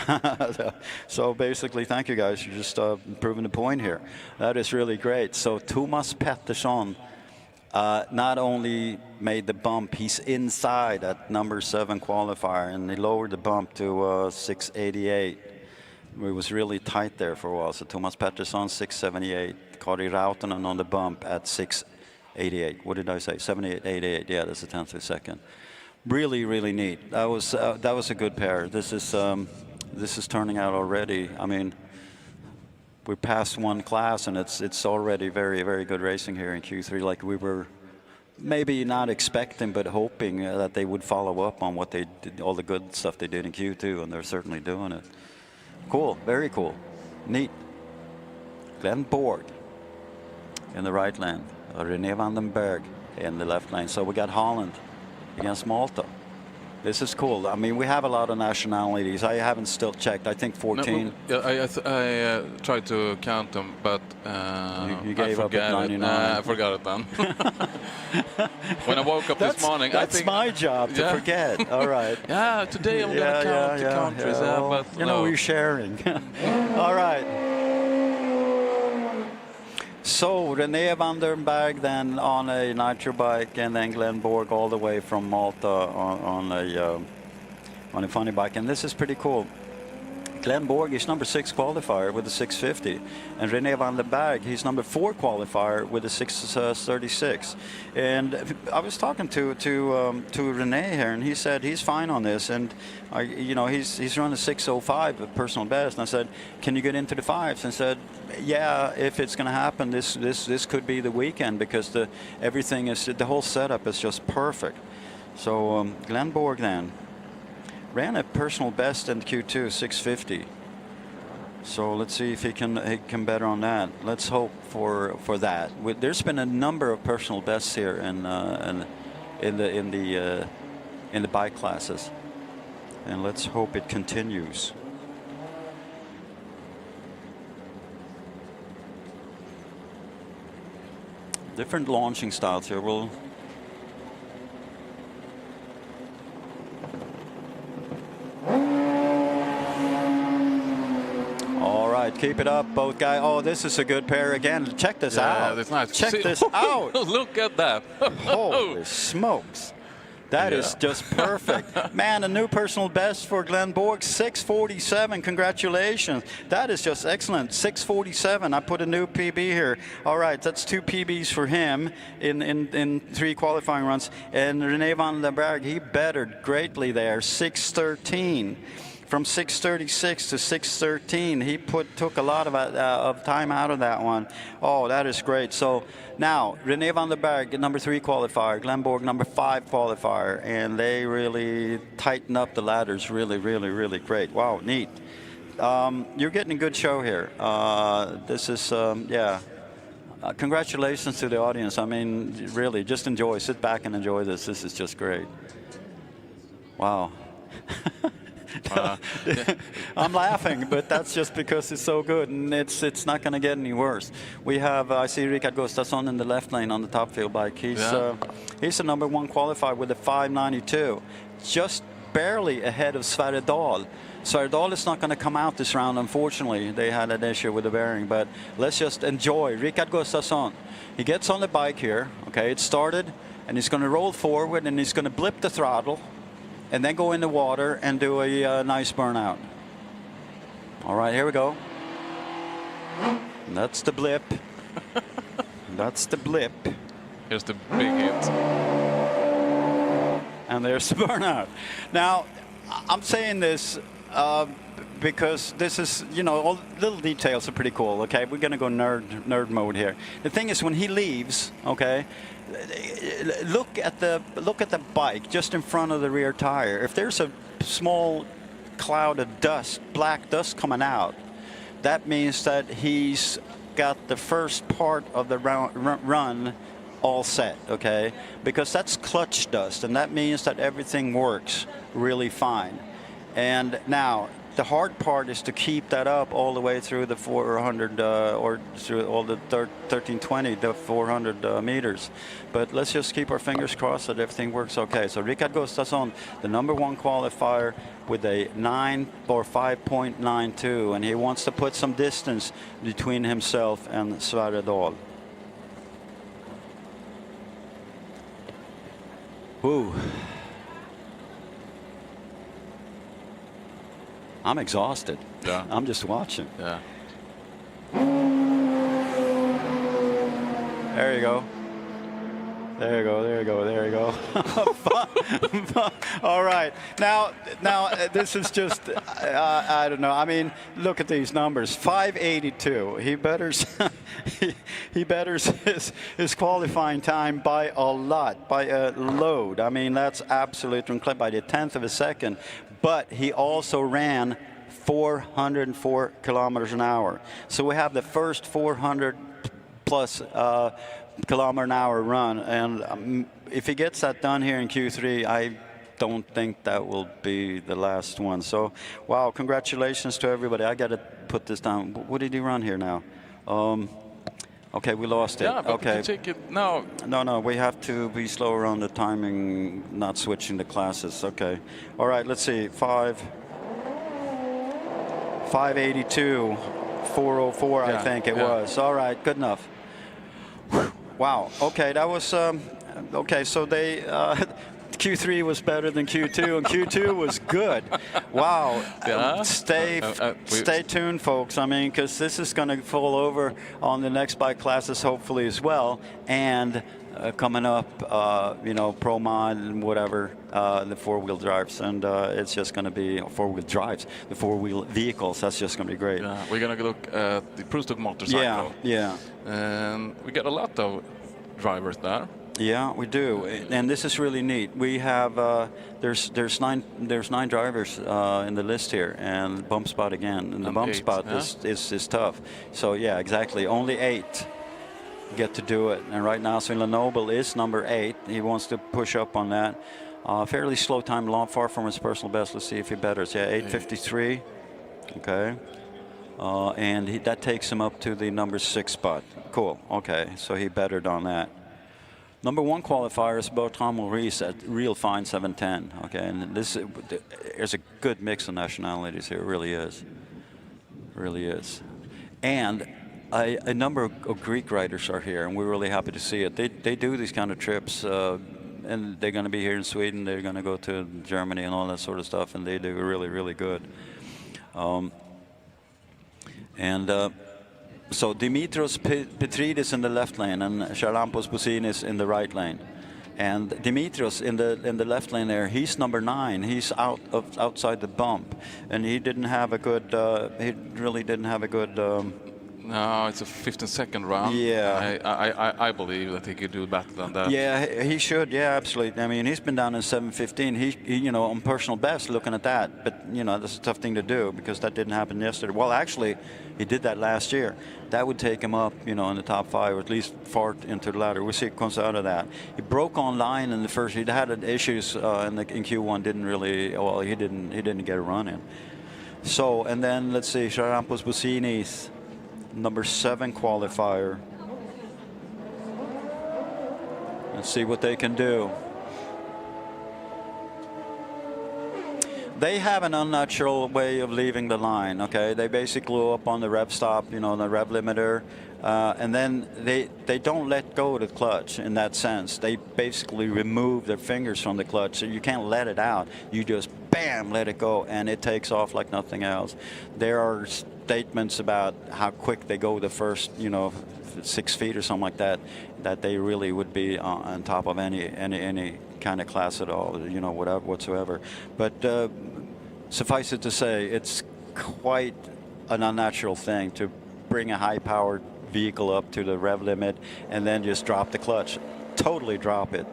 So basically, thank you guys. You're just proving the point here. That is really great. So Thomas Pettersson not only made the bump, he's inside at number 7 qualifier, and he lowered the bump to 688. it was really tight there for a while. So Thomas Pettersson 678, Kari Rautanen on the bump at 688. What did I say? 7888. Yeah, that's a tenth of a second. Really, really neat. That was a good pair. This is turning out already. I mean, we're past one class, and it's already very, very good racing here in Q3. Like we were maybe not expecting, but hoping that they would follow up on what they did, all the good stuff they did in Q2, and they're certainly doing it. Cool, very cool, neat. Glenn Borg in the right lane, René van den Berg in the left lane. So we got Holland against Malta. This is cool. I mean, we have a lot of nationalities. I haven't still checked. I think 14. No, I tried to count them, but you gave up at 99. I forgot it then. When I woke up this morning, that's I think my job to forget. All right. Yeah, today I'm gonna count the countries. Well, but you know, we're sharing. All right. So René van den Berg then on a nitro bike, and then Glenn Borg all the way from Malta on a funny bike, and this is pretty cool. Glenn Borg is number 6 qualifier with a 650, and René van den Berg, he's number 4 qualifier with a 636. And I was talking to René here, and he said he's fine on this, and you know, he's running a 605 a personal best. And I said, can you get into the fives? And said, yeah, if it's going to happen, this could be the weekend, because everything is, the whole setup is just perfect. So Glenn Borg then ran a personal best in Q2, 650. So let's see if he can better on that. Let's hope for that. There's been a number of personal bests here in the bike classes, and let's hope it continues. Different launching styles here. We'll keep it up, both guys. Oh, this is a good pair again. Check this out. That's nice. Check this out. Look at that. Holy smokes. That is just perfect. Man, a new personal best for Glenn Borg, 647. Congratulations. That is just excellent. 647. I put a new PB here. All right, that's 2 PBs for him in 3 qualifying runs. And René van den Berg, he bettered greatly there, 613. From 636 to 613, he took a lot of time out of that one. Oh, that is great. So now, René van den Berg, number 3 qualifier, Glenn Borg, number 5 qualifier, and they really tighten up the ladders really, really, really great. Wow, neat. You're getting a good show here. This is, yeah. Congratulations to the audience. I mean, really, just enjoy. Sit back and enjoy this. This is just great. Wow. I'm laughing, but that's just because it's so good, and it's not going to get any worse. We have, I see Rickard Gustafsson in the left lane on the top field bike. He's the number 1 qualifier with a 592, just barely ahead of Sverre Dahl. Sverre Dahl is not going to come out this round, unfortunately. They had an issue with the bearing, but let's just enjoy. Rickard Gustafsson, he gets on the bike here. Okay, it started, and he's going to roll forward, and he's going to blip the throttle, and then go in the water and do a nice burnout. All right, here we go. And that's the blip. That's the blip. Here's the big hit. And there's the burnout. Now, I'm saying this because this is, you know, all little details are pretty cool, okay? We're going to go nerd mode here. The thing is, when he leaves, okay, look at the bike just in front of the rear tire. If there's a small cloud of dust, black dust coming out, that means that he's got the first part of the run all set, okay? Because that's clutch dust, and that means that everything works really fine. And now, the hard part is to keep that up all the way through the 400 or through all the 1320 to 400 meters. But let's just keep our fingers crossed that everything works okay. So Rickard Gustafsson, the number 1 qualifier with a 9 or 5.92, and he wants to put some distance between himself and Sverre Dahl. Woo. I'm exhausted. Yeah. I'm just watching. Yeah. There you go. There you go, there you go, there you go. All right. Now, this is just, I don't know. I mean, look at these numbers. 582. He betters, he betters his qualifying time by a lot, by a load. I mean, that's absolute by the 10th of a second. But he also ran 404 kilometers an hour. So we have the first 400 plus kilometer an hour run, and if he gets that done here in Q3, I don't think that will be the last one. So, wow, congratulations to everybody. I got to put this down. What did he run here now? Okay, we lost it. Yeah, but okay. you take it now. No, we have to be slower on the timing, not switching the classes. Okay. All right, let's see. 582, 404, I think it was. All right, good enough. Wow. Okay, that was okay. So they Q3 was better than Q2, and Q2 was good. Wow. Yeah. Stay tuned, folks. I mean, because this is going to fall over on the next bike classes, hopefully as well, and coming up, you know, Pro Mod and whatever, the four-wheel drives, and it's just going to be four-wheel drives, the four-wheel vehicles. That's just going to be great. Yeah, we're going to look at the Prustock motorcycle. Yeah. And we got a lot of drivers there. Yeah, we do, and this is really neat. We have there's nine drivers in the list here, and bump spot again, and the bump spot is tough. So yeah, exactly. Only 8 get to do it, and right now Svend Noble is number 8. He wants to push up on that. Fairly slow time, far from his personal best. Let's see if he betters. Yeah, 8:53. Okay. And that takes him up to the number 6 spot. Cool. Okay, so he bettered on that. Number 1 qualifier is Bertrand Maurice at real fine 710. Okay, and there's a good mix of nationalities here. It really is. Really is. And a number of Greek riders are here, and we're really happy to see it. They do these kind of trips, and they're going to be here in Sweden. They're going to go to Germany and all that sort of stuff, and they do really, really good. So Dimitros Petridis in the left lane and Charalampos Bousinis in the right lane. And Dimitros in the left lane there, he's number 9. He's outside the bump, and he didn't have a good. He really didn't have a good. No, it's a 15-second round. Yeah, I believe that he could do better than that. Yeah, he should. Yeah, absolutely. I mean, he's been down in 7:15. He you know, on personal best, looking at that. But you know, that's a tough thing to do because that didn't happen yesterday. Well, actually, he did that last year. That would take him up, you know, in the top 5, or at least far into the ladder. We'll see what comes out of that. He broke online in the first. He'd had issues in Q1. Didn't really. Well, he didn't get a run in. So, and then let's see, Charalampos Bousinis, number 7 qualifier. Let's see what they can do. They have an unnatural way of leaving the line, okay? They basically go up on the rev stop, you know, the rev limiter, and then they don't let go of the clutch in that sense. They basically remove their fingers from the clutch, so you can't let it out. You just, bam, let it go, and it takes off like nothing else. There are statements about how quick they go the first, you know, 6 feet or something like that, that they really would be on top of any kind of class at all, you know, whatsoever. But suffice it to say, it's quite an unnatural thing to bring a high-powered vehicle up to the rev limit and then just drop the clutch. Totally drop it.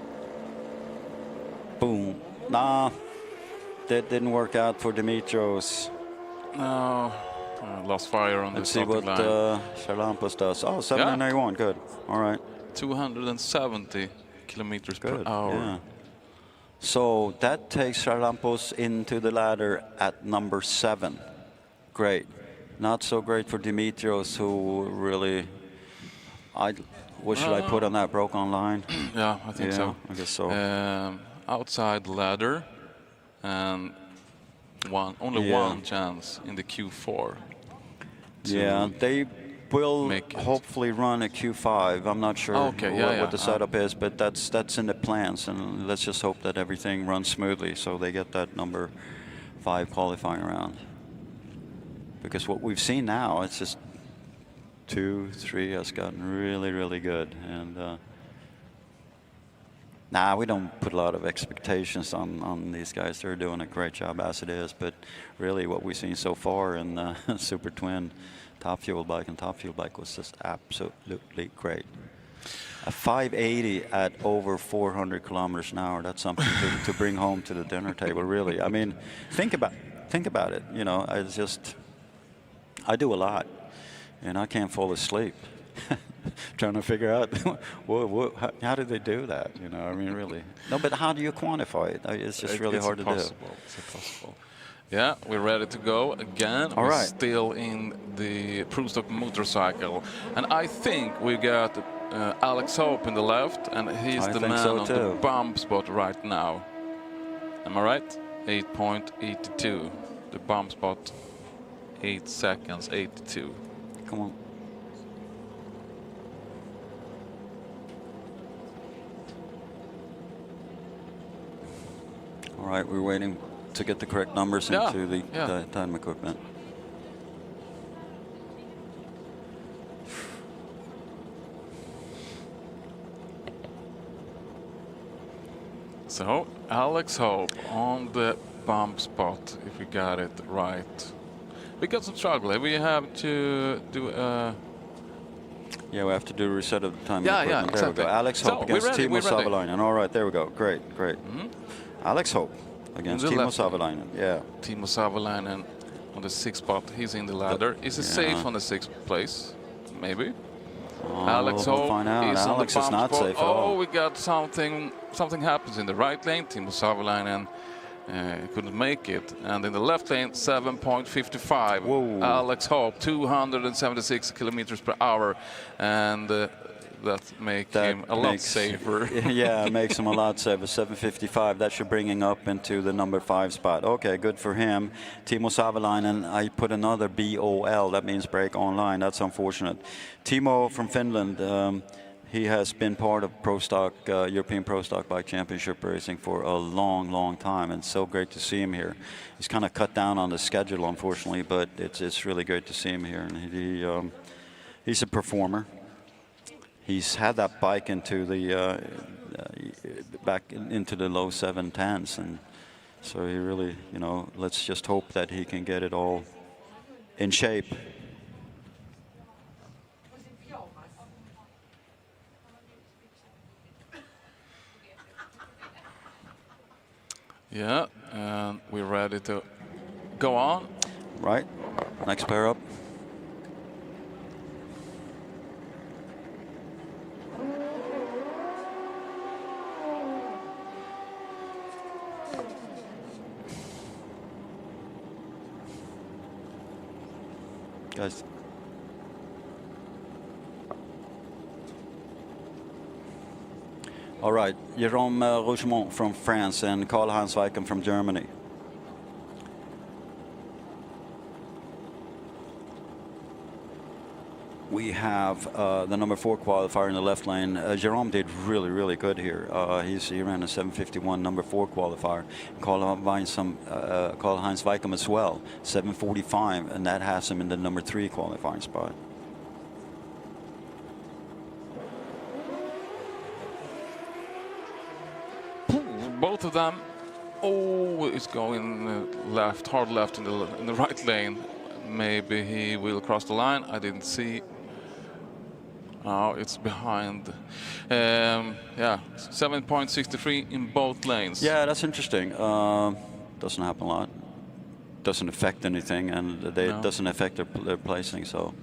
Boom. Nah, that didn't work out for Dimitros. No. Lost fire on the starting line. Let's see what Charalampos does. Oh, 791, good. All right. 270 kilometers per hour. Yeah. So that takes Charalampos into the ladder at number 7. Great. Not so great for Dimitrios, who really, what should I put on that? Broke online? Yeah, I think so. I guess so. Outside ladder, and only one chance in the Q4. Yeah, they will hopefully run a Q5. I'm not sure what the setup is, but that's in the plans, and let's just hope that everything runs smoothly so they get that number 5 qualifying round. because what we've seen now, it's just 2, 3 has gotten really, really good. And we don't put a lot of expectations on these guys. They're doing a great job as it is. But really, what we've seen so far in Super Twin, top fuel bike and top fuel bike was just absolutely great. A 580 at over 400 kilometers an hour. That's something to bring home to the dinner table. Really, I mean, think about it. You know, I do a lot, and I can't fall asleep trying to figure out how do they do that. You know, I mean, really. No, but how do you quantify it? It's just really hard to do. It's impossible. Yeah, we're ready to go again. All we're right. Still in the Pro Stock motorcycle, and I think we got Alex Hope in the left, and he's the man on the bump spot right now. Am I right? 8.82. The bump spot, 8 seconds, 82. Come on. All right, we're waiting to get the correct numbers into the time equipment. So, Alex Hope on the bump spot, if we got it right. We got some struggle. We have to do yeah, we have to do a reset of the time equipment. Yeah, there exactly. we go. Alex Hope against Timo Savolainen. All right, there we go. Great. Alex Hope against Timo Savolainen. Yeah. Timo Savolainen on the 6th spot. He's in the ladder. Is he safe on the 6th place? Maybe. Alex Hope find out. is Alex on the is not spot. safe at all. We got something happens in the right lane. Timo Savolainen couldn't make it. And in the left lane, 7.55. Whoa. Alex Hope, 276 kilometers per hour. And that makes him a lot safer. Yeah, it makes him a lot safer. 7:55. That should bring him up into the number 5 spot. Okay, good for him. Timo Savolainen, I put another BOL. That means break online. That's unfortunate. Timo from Finland. He has been part of Pro Stock, European Pro Stock Bike Championship racing for a long time, and so great to see him here. He's kind of cut down on the schedule, unfortunately, but it's really great to see him here. And he's a performer. He's had that bike into the back into the low 710s, and so he really, you know, let's just hope that he can get it all in shape. Yeah, and we're ready to go on. Right, next pair up. Guys. All right, Jérôme Rougemont from France and Karl-Heinz Weicken from Germany. We have the number 4 qualifier in the left lane. Jérôme did really good here. He ran a 7:51 number 4 qualifier. Karl-Heinz Weicken as well, 7:45, and that has him in the number 3 qualifying spot. Both of them. Oh, it's going left, hard left in the right lane. Maybe he will cross the line. I didn't see. Oh, it's behind. Yeah, 7.63 in both lanes. Yeah, that's interesting. Doesn't happen a lot. Doesn't affect anything, and it doesn't affect their placing. So,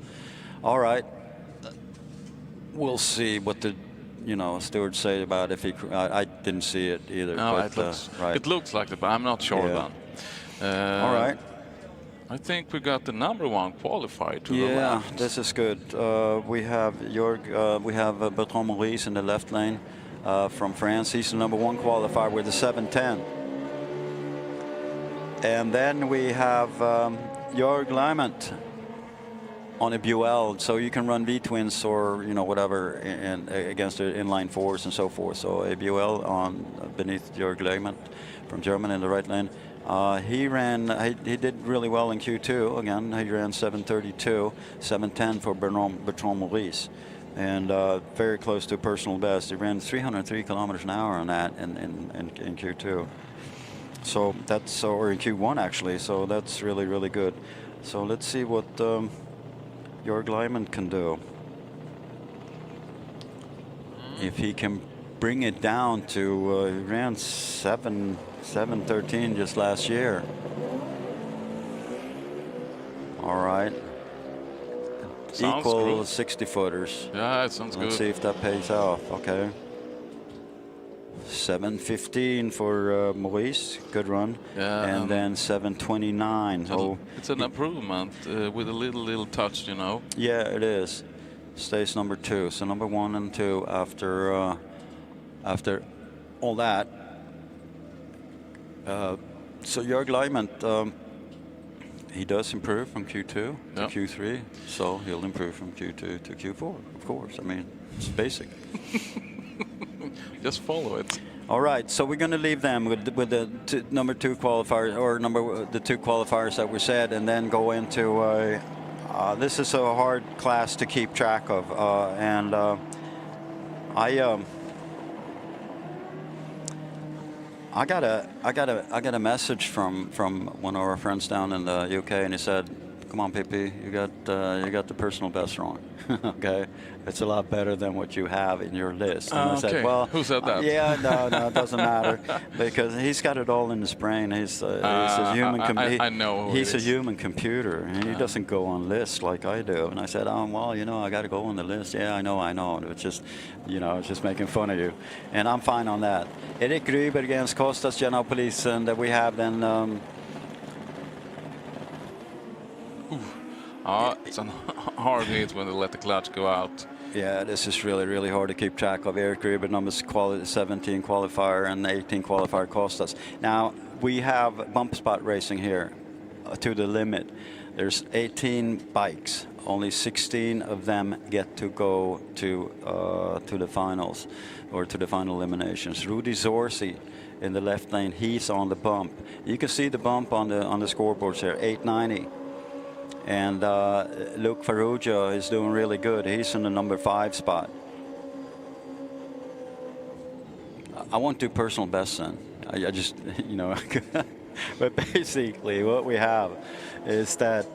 all right. We'll see what the stewards say about if he. I didn't see it either. No, but, it looks like it, but I'm not sure then. All right. I think we got the number 1 qualified to the left. Yeah, this is good. We have Bertrand Maurice in the left lane from France. He's the number 1 qualifier with the 7:10. And then we have Jörg Leimert on a Buell, so you can run V-twins or whatever against the inline 4s and so forth. So a Buell on beneath Jörg Leimert from Germany in the right lane. He did really well in Q2. Again, he ran 7:32, 7:10 for Bertrand Maurice, and very close to personal best. He ran 303 kilometers an hour on that in Q2. So that's, or in Q1 actually. So that's really good. So let's see what Jörg Leimann can do. If he can bring it down to, he ran 7:13 just last year. All right. Sounds Equal good. 60-footers. Yeah, it sounds good. Let's see if that pays off. Okay. 7:15 for Maurice, good run. Yeah, and then 7:29. So it's an improvement with a little touch, you know. Yeah, it is. Stays number 2. So number 1 and 2 after all that. So Jörg Leimann, he does improve from Q2 to Q3, so he'll improve from Q2 to Q4, of course. I mean, it's basic. Just follow it. All right, so we're going to leave them with the number 2 qualifiers, or the 2 qualifiers that we said, and then go into this is a hard class to keep track of, and I got a message from one of our friends down in the UK, and he said, "Come on, PP, you got the personal best wrong." Okay, it's a lot better than what you have in your list. And I said, "Well, who said that?" Yeah, no, it doesn't matter, because he's got it all in his brain. He's a human. I know. He's a human computer, and he doesn't go on lists like I do. And I said, well, I got to go on the list. Yeah, I know. It's just, it's just making fun of you, and I'm fine on that. Erik Ryber against Kostas Giannopoulos, and we have then. It's a hard hit when they let the clutch go out. Yeah, this is really hard to keep track of. Erik Ryber, number 17 qualifier and 18 qualifier Kostas. Now, we have bump spot racing here to the limit. There's 18 bikes. Only 16 of them get to go to the finals, or to the final eliminations. Rudi Zorzi in the left lane, he's on the bump. You can see the bump on the scoreboards here, 890. And Luke Farrugia is doing really good. He's in the number 5 spot. I won't do personal best then. I just, but basically what we have is that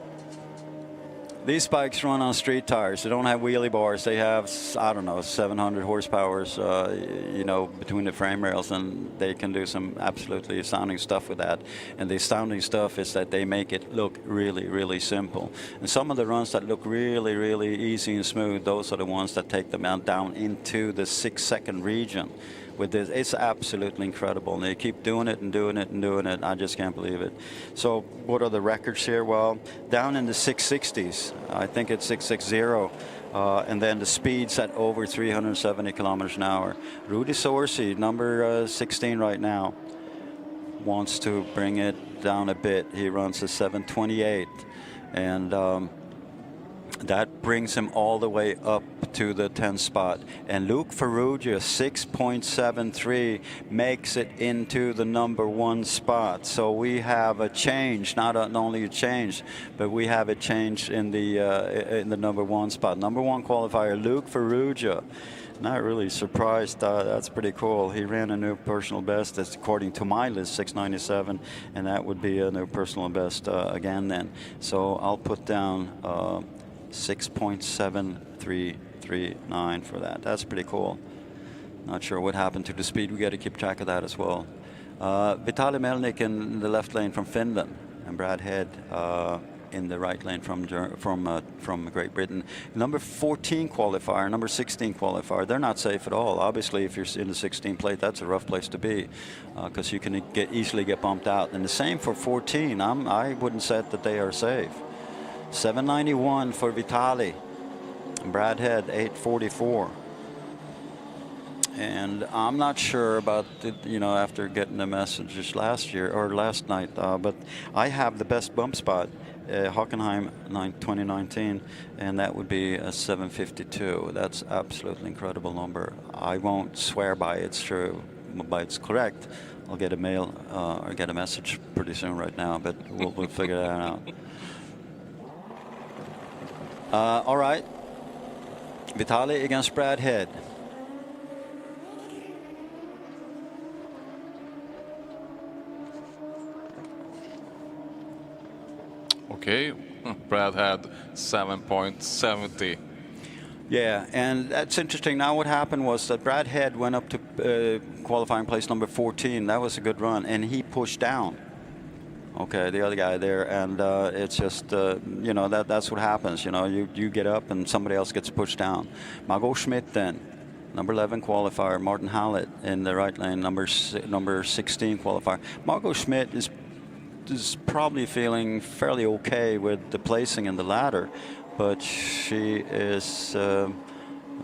these bikes run on street tires. They don't have wheelie bars. They have, 700 horsepower, between the frame rails, and they can do some absolutely astounding stuff with that. And the astounding stuff is that they make it look really simple. And some of the runs that look really easy and smooth, those are the ones that take them down into the 6-second region. With this, it's absolutely incredible, and they keep doing it and doing it and doing it. I just can't believe it. So what are the records here? Well, down in the 660s, I think it's 660, and then the speeds at over 370 kilometers an hour. Rudi Zorzi, number 16 right now, wants to bring it down a bit. He runs a 728, and that brings him all the way up to the 10th spot. And Luke Farrugia, 6.73, makes it into the number 1 spot. So we have a change, not only a change, but we have a change in the number 1 spot. Number 1 qualifier, Luke Farrugia. Not really surprised. That's pretty cool. He ran a new personal best. That's according to my list, 697, and that would be a new personal best again then. So I'll put down 6.7339 for that. That's pretty cool. Not sure what happened to the speed. We got to keep track of that as well. Vitaly Melnik in the left lane from Finland, and Brad Head in the right lane from Great Britain. Number 14 qualifier, number 16 qualifier. They're not safe at all. Obviously, if you're in the 16 plate, that's a rough place to be, because you can easily get bumped out. And the same for 14. I wouldn't say that they are safe. 791 for Vitaly. Brad Head, 844. And I'm not sure about, after getting the messages last night, but I have the best bump spot, Hockenheim 2019, and that would be a 752. That's absolutely incredible number. I won't swear by it's true, but it's correct. I'll get a mail or get a message pretty soon right now, but we'll figure that out. All right. Vitaly against Brad Head. Okay, Brad had 7.70. Yeah, and that's interesting. Now what happened was that Brad Head went up to qualifying place number 14. That was a good run, and he pushed down. Okay, the other guy there, and it's just, you know, that's what happens. You know, you get up and somebody else gets pushed down. Margot Schmidt then, number 11 qualifier. Martin Hallett in the right lane, number 16 qualifier. Margot Schmidt is probably feeling fairly okay with the placing in the ladder, but she is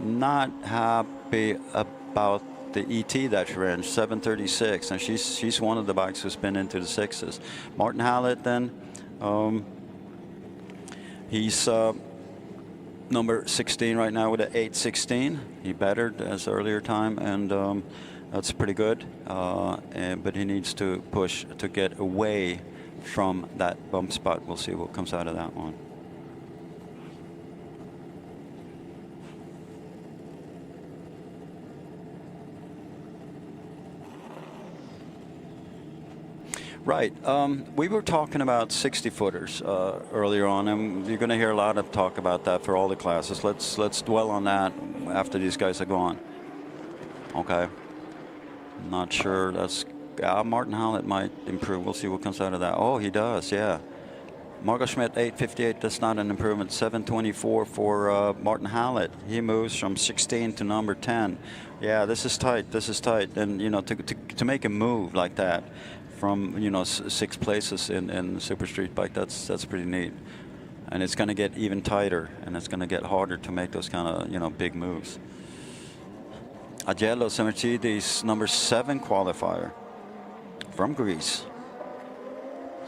not happy about the ET that she ran, 7:36, and she's one of the bikes who's been into the sixes. Martin Hallett then, he's number 16 right now with an 8:16. He bettered as earlier time, and that's pretty good. But he needs to push to get away from that bump spot. We'll see what comes out of that one. Right. We were talking about 60-footers earlier on, and you're going to hear a lot of talk about that for all the classes. Let's dwell on that after these guys are gone. Okay. Not sure. That's Martin Hallett might improve. We'll see what comes out of that. Oh, he does. Yeah. Margot Schmidt 8:58. That's not an improvement. 7:24 for Martin Hallett. He moves from 16 to number 10. Yeah, this is tight. This is tight. And you know, to make a move like that from, you know, 6 places in Super Street Bike, that's pretty neat. And it's going to get even tighter, and it's going to get harder to make those kind of, you know, big moves. Agelos Mercedes, number 7 qualifier from Greece.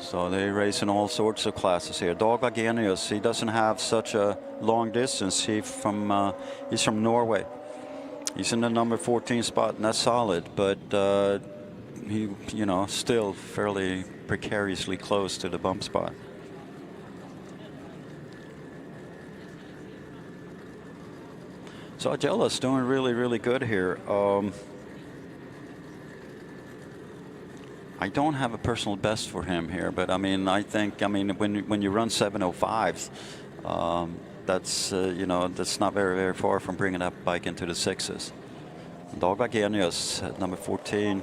So they race in all sorts of classes here. Dag Agenius, he doesn't have such a long distance. He's from Norway. He's in the number 14 spot, and that's solid, but he, you know, still fairly precariously close to the bump spot. So Agelos doing really, really good here. I don't have a personal best for him here, but I mean, when you run 7:05s, that's you know, that's not very, very far from bringing that bike into the 6s. Dag Agenius at number 14.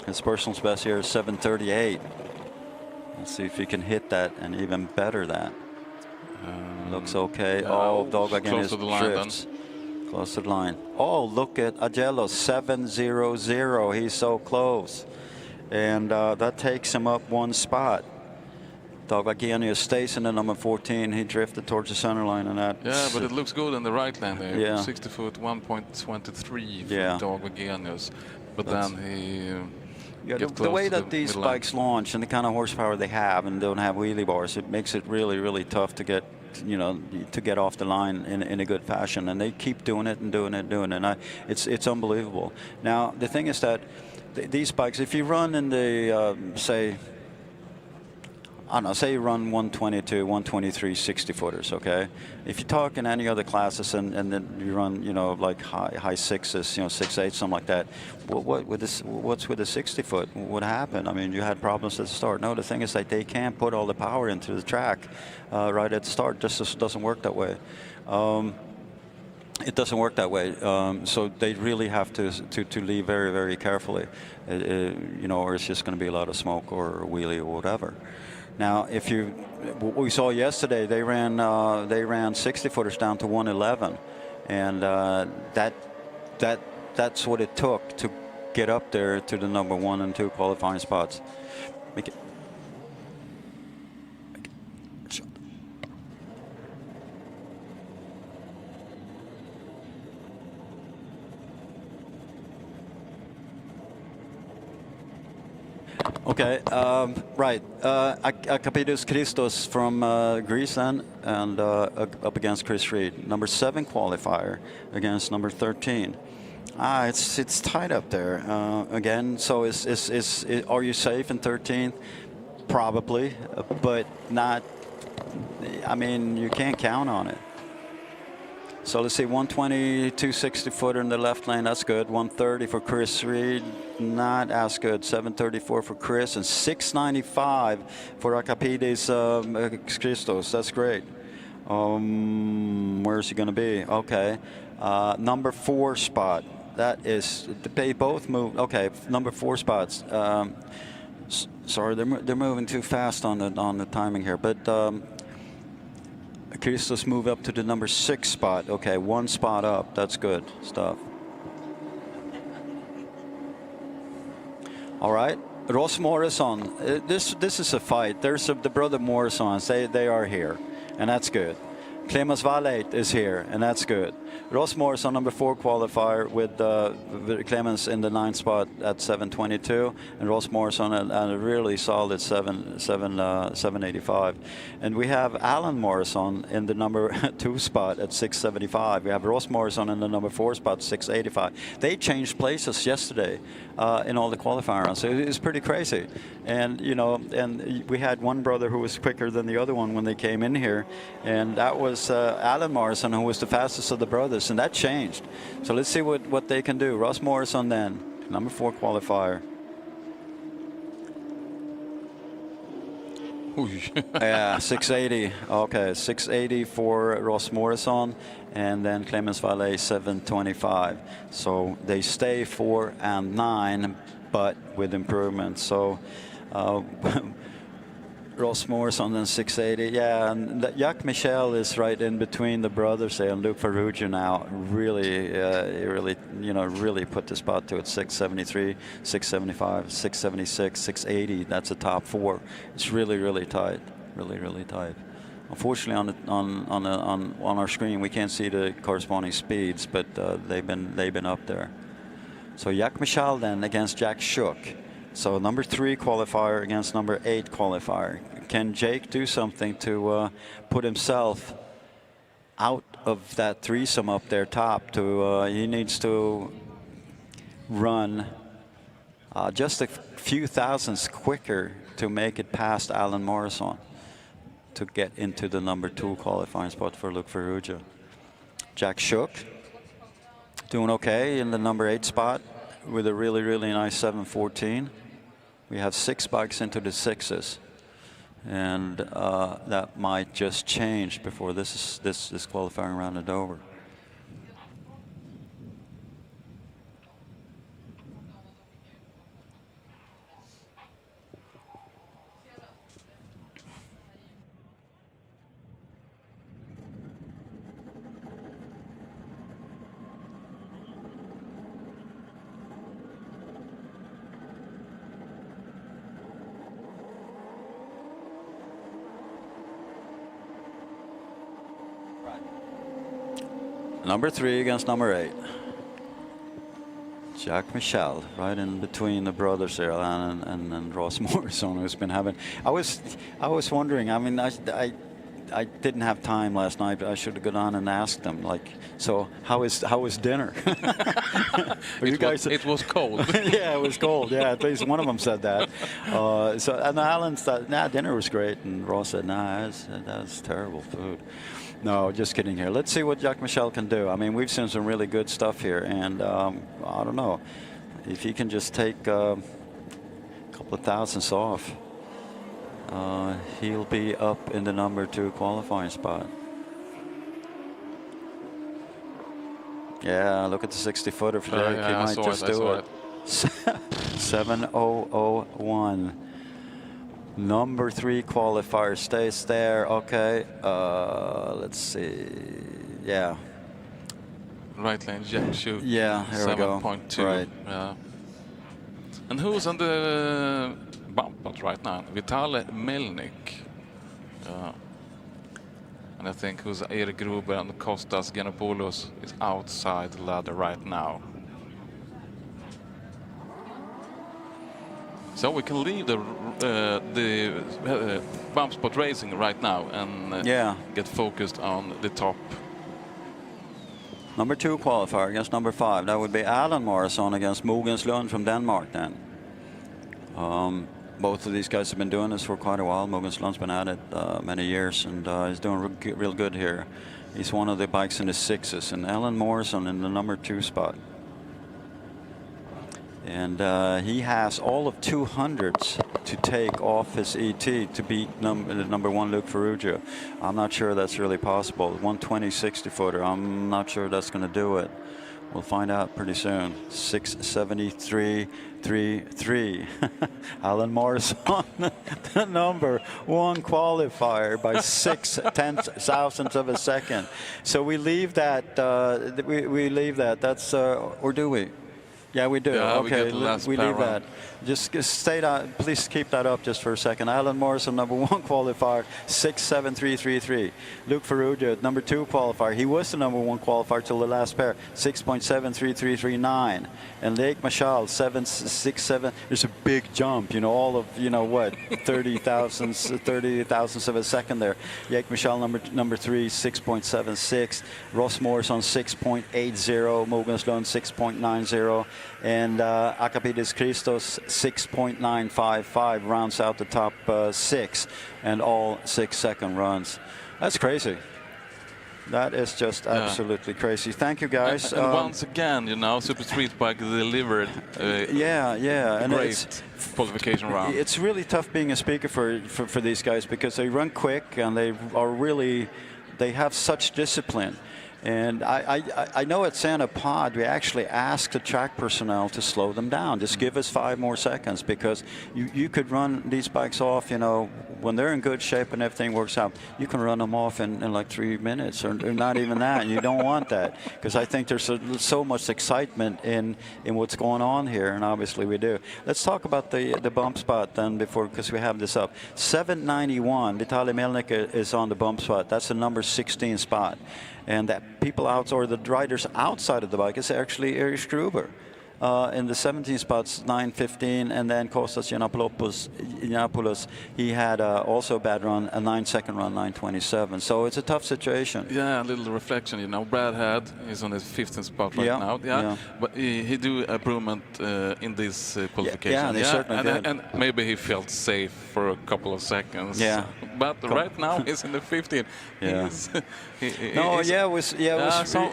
His personal best here is 7:38. Let's see if he can hit that and even better that. Looks okay. Oh, Dag Agenius drifts. Close to the line. Oh, look at Agelos, 7:00. He's so close. And that takes him up 1 spot. Dag Agenius stays in the number 14. He drifted towards the center line, and that. Yeah, but it looks good in the right lane there. Yeah. 60 foot, 1.23 for yeah. Dag Agenius. But then he. Yeah, the way that these bikes launch and the kind of horsepower they have and don't have wheelie bars, it makes it really, really tough to get, you know, to get off the line in a good fashion. And they keep doing it and doing it and doing it. And it's unbelievable. Now, the thing is that these bikes, if you run in the, say you run 122, 123 60-footers, okay? If you talk in any other classes and then you run, you know, like high 6s, you know, 6.8, something like that, what's with the 60-foot? What happened? I mean, you had problems at the start. No, the thing is that they can't put all the power into the track right at the start. Just doesn't work that way. It doesn't work that way, so they really have to leave very, very carefully, you know, or it's just going to be a lot of smoke or wheelie or whatever. Now, what we saw yesterday, they ran 60-footers down to 111, and that's what it took to get up there to the number 1 and 2 qualifying spots. Okay, right. Akapidis Christos from Greece then, and up against Chris Reed. Number 7 qualifier against number 13. It's tight up there again. So are you safe in 13th? Probably, but not. I mean, you can't count on it. So let's see, 120, 260 footer in the left lane. That's good. 130 for Chris Reed. Not as good. 734 for Chris and 695 for Akapides Christos. That's great. Where's he going to be? Okay. Number 4 spot. That is, they both moved. Okay, number 4 spots. Sorry, they're moving too fast on the timing here. But Christos move up to the number 6 spot. Okay, 1 spot up. That's good stuff. All right, Ross Morrison. This is a fight. There's the brother Morrisons. They are here, and that's good. Clemens Vallet is here, and that's good. Ross Morrison, number 4 qualifier, with Clemens in the 9th spot at 722, and Ross Morrison at a really solid 785. And we have Alan Morrison in the number 2 spot at 675. We have Ross Morrison in the number 4 spot, 685. They changed places yesterday in all the qualifier rounds, so it's pretty crazy. And you know, and we had one brother who was quicker than the other one when they came in here, and that was Alan Morrison, who was the fastest of the brothers, and that changed. So let's see what they can do. Ross Morrison then, number 4 qualifier. Yeah, 680. Okay, 680 for Ross Morrison, and then Clemens Vallet 725. So they stay 4 and 9, but with improvements. So Ross Morrison then 680. Yeah, and Jacques Michel is right in between the brothers there, and Luke Ferrugia now really really put the spot to it. 673, 675, 676, 680. That's a top 4. It's really tight, really tight. Unfortunately, on our screen we can't see the corresponding speeds, but they've been up there. So Jacques Michel then against Jack Shook. So number 3 qualifier against number 8 qualifier. Can Jake do something to put himself out of that threesome up there top? He needs to run just a few thousandths quicker to make it past Alan Morrison to get into the number 2 qualifying spot for Luke Ferrugia. Jack Shook doing okay in the number 8 spot with a really nice 714. We have 6 bikes into the 6s, and that might just change before this qualifying round is over. Number 3 against number 8. Jacques Michel, right in between the brothers there, Alan and Ross Morrison, who's been having. I was wondering. I mean, I didn't have time last night, but I should have gone on and asked them. Like, so how was dinner? It was cold. Yeah, it was cold. Yeah, at least one of them said that. And Alan said, "Nah, dinner was great," and Ross said, "Nah, that was terrible food." No, just kidding here. Let's see what Jacques Michel can do. I mean, we've seen some really good stuff here, and I don't know if he can just take a couple of thousandths off. He'll be up in the number 2 qualifying spot. Yeah, look at the 60-footer for Jake. He might just do it. 7:001. Number 3 qualifier stays there. Okay. Let's see. Yeah. Right lane, Jack Shook. Yeah, here we go. 7.2. Right. Yeah. And who's on the bump out right now? Vitali Melnik. And I think who's Erik Gruber and Kostas Giannopoulos is outside the ladder right now. So we can leave the bump spot racing right now and get focused on the top. Number 2 qualifier against number 5. That would be Alan Morrison against Mogenslund from Denmark then. Both of these guys have been doing this for quite a while. Mogenslund's been at it many years, and he's doing real good here. He's one of the bikes in the 6s, and Alan Morrison in the number 2 spot. And he has all of 200s to take off his ET to beat number 1 Luke Ferrugia. I'm not sure that's really possible. 120 60-footer, I'm not sure that's going to do it. We'll find out pretty soon. 673.33. Alan Morrison, the number 1 qualifier by 0.6 of a second. So we leave that. We leave that. That's or do we? Yeah, we do. Yeah, okay, we leave round. that. Just stay down. Please keep that up just for a second. Alan Morrison, number 1 qualifier, 6.7333. Luke Ferrugia, number 2 qualifier. He was the number 1 qualifier till the last pair, 6.73339. And Lake Machal, 7.67. There's a big jump. You know, all of what, 30 thousandths of a second there. Lake Machal, number 3, 6.76. Ross Morrison, 6.80. Mogenslund, 6.90. And Akapides Christos 6.955 rounds out the top 6, and all 6-second runs. That's crazy. That is just absolutely crazy. Thank you, guys. And once again, Super Street Bike delivered. Yeah, and great qualification round. It's really tough being a speaker for these guys because they run quick and they have such discipline. And I know at Santa Pod we actually asked the track personnel to slow them down. Just give us 5 more seconds, because you could run these bikes off, when they're in good shape and everything works out, you can run them off in like 3 minutes or not even that. And you don't want that, because I think there's so much excitement in what's going on here, and obviously we do. Let's talk about the bump spot then because we have this up. 791, Vitaly Melnik is on the bump spot. That's the number 16 spot. And that people or the riders outside of the bike is actually Erich Gruber. In the 17 spots, 9:15, and then Kostas Yiannopoulos, he had also a bad run, a 9-second run, 9:27. So it's a tough situation. Yeah, a little reflection. Brad he's on his 15th spot right now. Yeah, but he do improvement in this qualification. Yeah, they certainly did. And maybe he felt safe for a couple of seconds. Yeah. But right now he's in the 15. Yeah.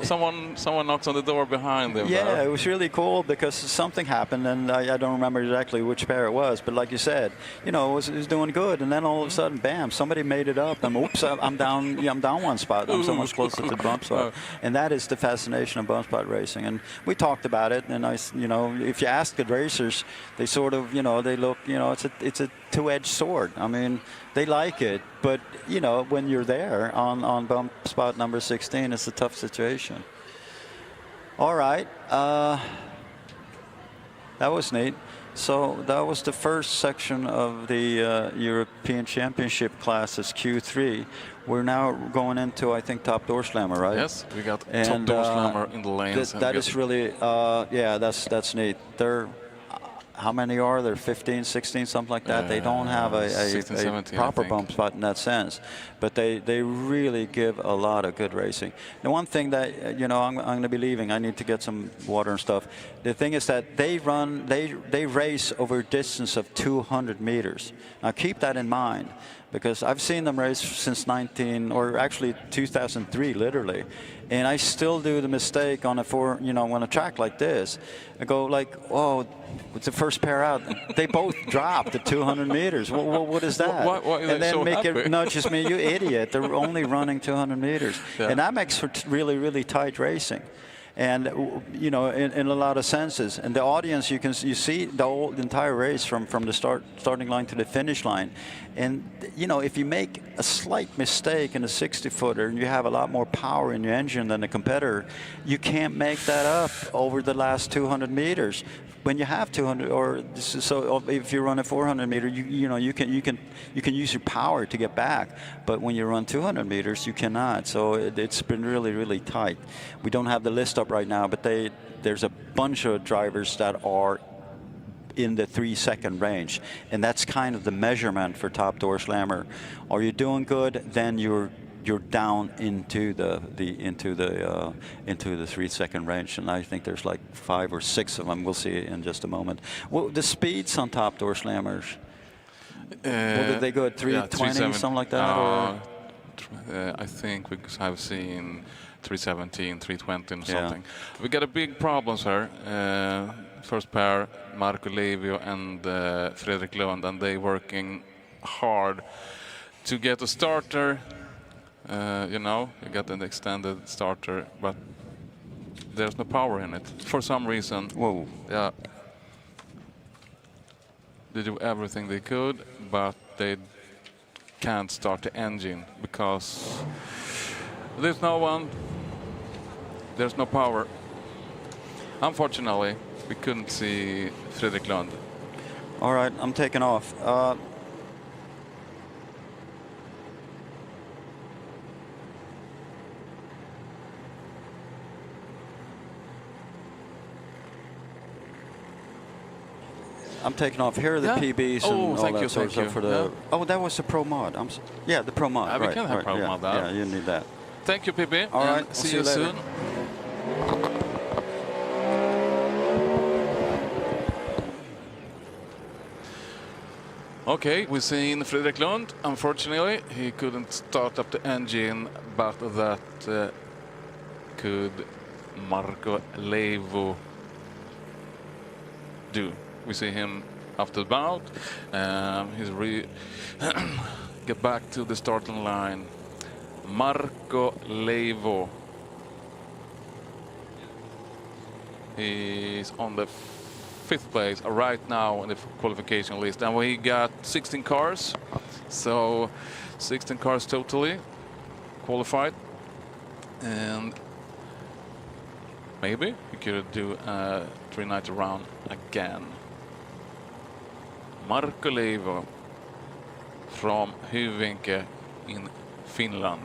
Someone knocks on the door behind him. Yeah, it was really cool because something happened, and I don't remember exactly which pair it was, but like you said, it was doing good, and then all of a sudden, bam, somebody made it up, and oops, I'm down 1 spot. I'm so much closer to the bump spot, and that is the fascination of bump spot racing. And we talked about it, and if you ask the racers, they sort of, they look, it's a two-edged sword. I mean, they like it, but when you're there on bump spot number 16, it's a tough situation. All right. That was neat. So that was the first section of the European Championship classes, Q3. We're now going into, I think, Top Door Slammer, right? Yes, we got Top Door Slammer in the lanes. That is really, that's neat. How many are there? 15, 16, something like that. They don't have a 16, 17, proper bump spot in that sense, but they really give a lot of good racing. The one thing that I'm going to be leaving, I need to get some water and stuff. The thing is that they race over a distance of 200 meters. Now keep that in mind, because I've seen them race since 2003, literally. And I still do the mistake on on a track like this. I go like, oh, it's the first pair out. They both dropped at 200 meters. What is that? Why and then so it nudges me, you idiot. They're only running 200 meters. Yeah. And that makes for really, really tight racing. And in a lot of senses, and the audience, you see the entire race from the starting line to the finish line, and if you make a slight mistake in a 60-footer and you have a lot more power in your engine than the competitor, you can't make that up over the last 200 meters. When you have 200, or so if you run a 400 meter, you can use your power to get back, but when you run 200 meters, you cannot. So it's been really, really tight. We don't have the list up right now, but there's a bunch of drivers that are in the 3-second range, and that's kind of the measurement for Top Door Slammer. Are you doing good? Then you're you're down into the 3-second range, and I think there's like 5 or 6 of them. We'll see in just a moment. Well, the speeds on top door slammers. What did they go at 320, something like that? Or? I think we have seen 317, 320 or something. We got a big problems here. First pair, Marco Levio and Fredrik Lund, and they working hard to get a starter. You know, you got an extended starter, but there's no power in it for some reason. Whoa. Yeah. They do everything they could, but they can't start the engine because there's no one. There's no power. Unfortunately, we couldn't see Fredrik Lund. All right, I'm taking off. I'm taking off. Here are the PBs and all that sort of stuff for the. Oh, that was the Pro Mod. The Pro Mod. We can have Pro Mod. Yeah, you need that. Thank you, PB. All right, see you soon. Okay, we've seen Fredrik Lund. Unfortunately, he couldn't start up the engine, but that could Marco Levo do. We see him after the bout. He's get back to the starting line. Marco Levo. He's on the 5th place right now in the qualification list, and we got 16 cars, so 16 cars totally qualified, and maybe we could do a 390 round again. Marco Levo from Hyvinkää in Finland.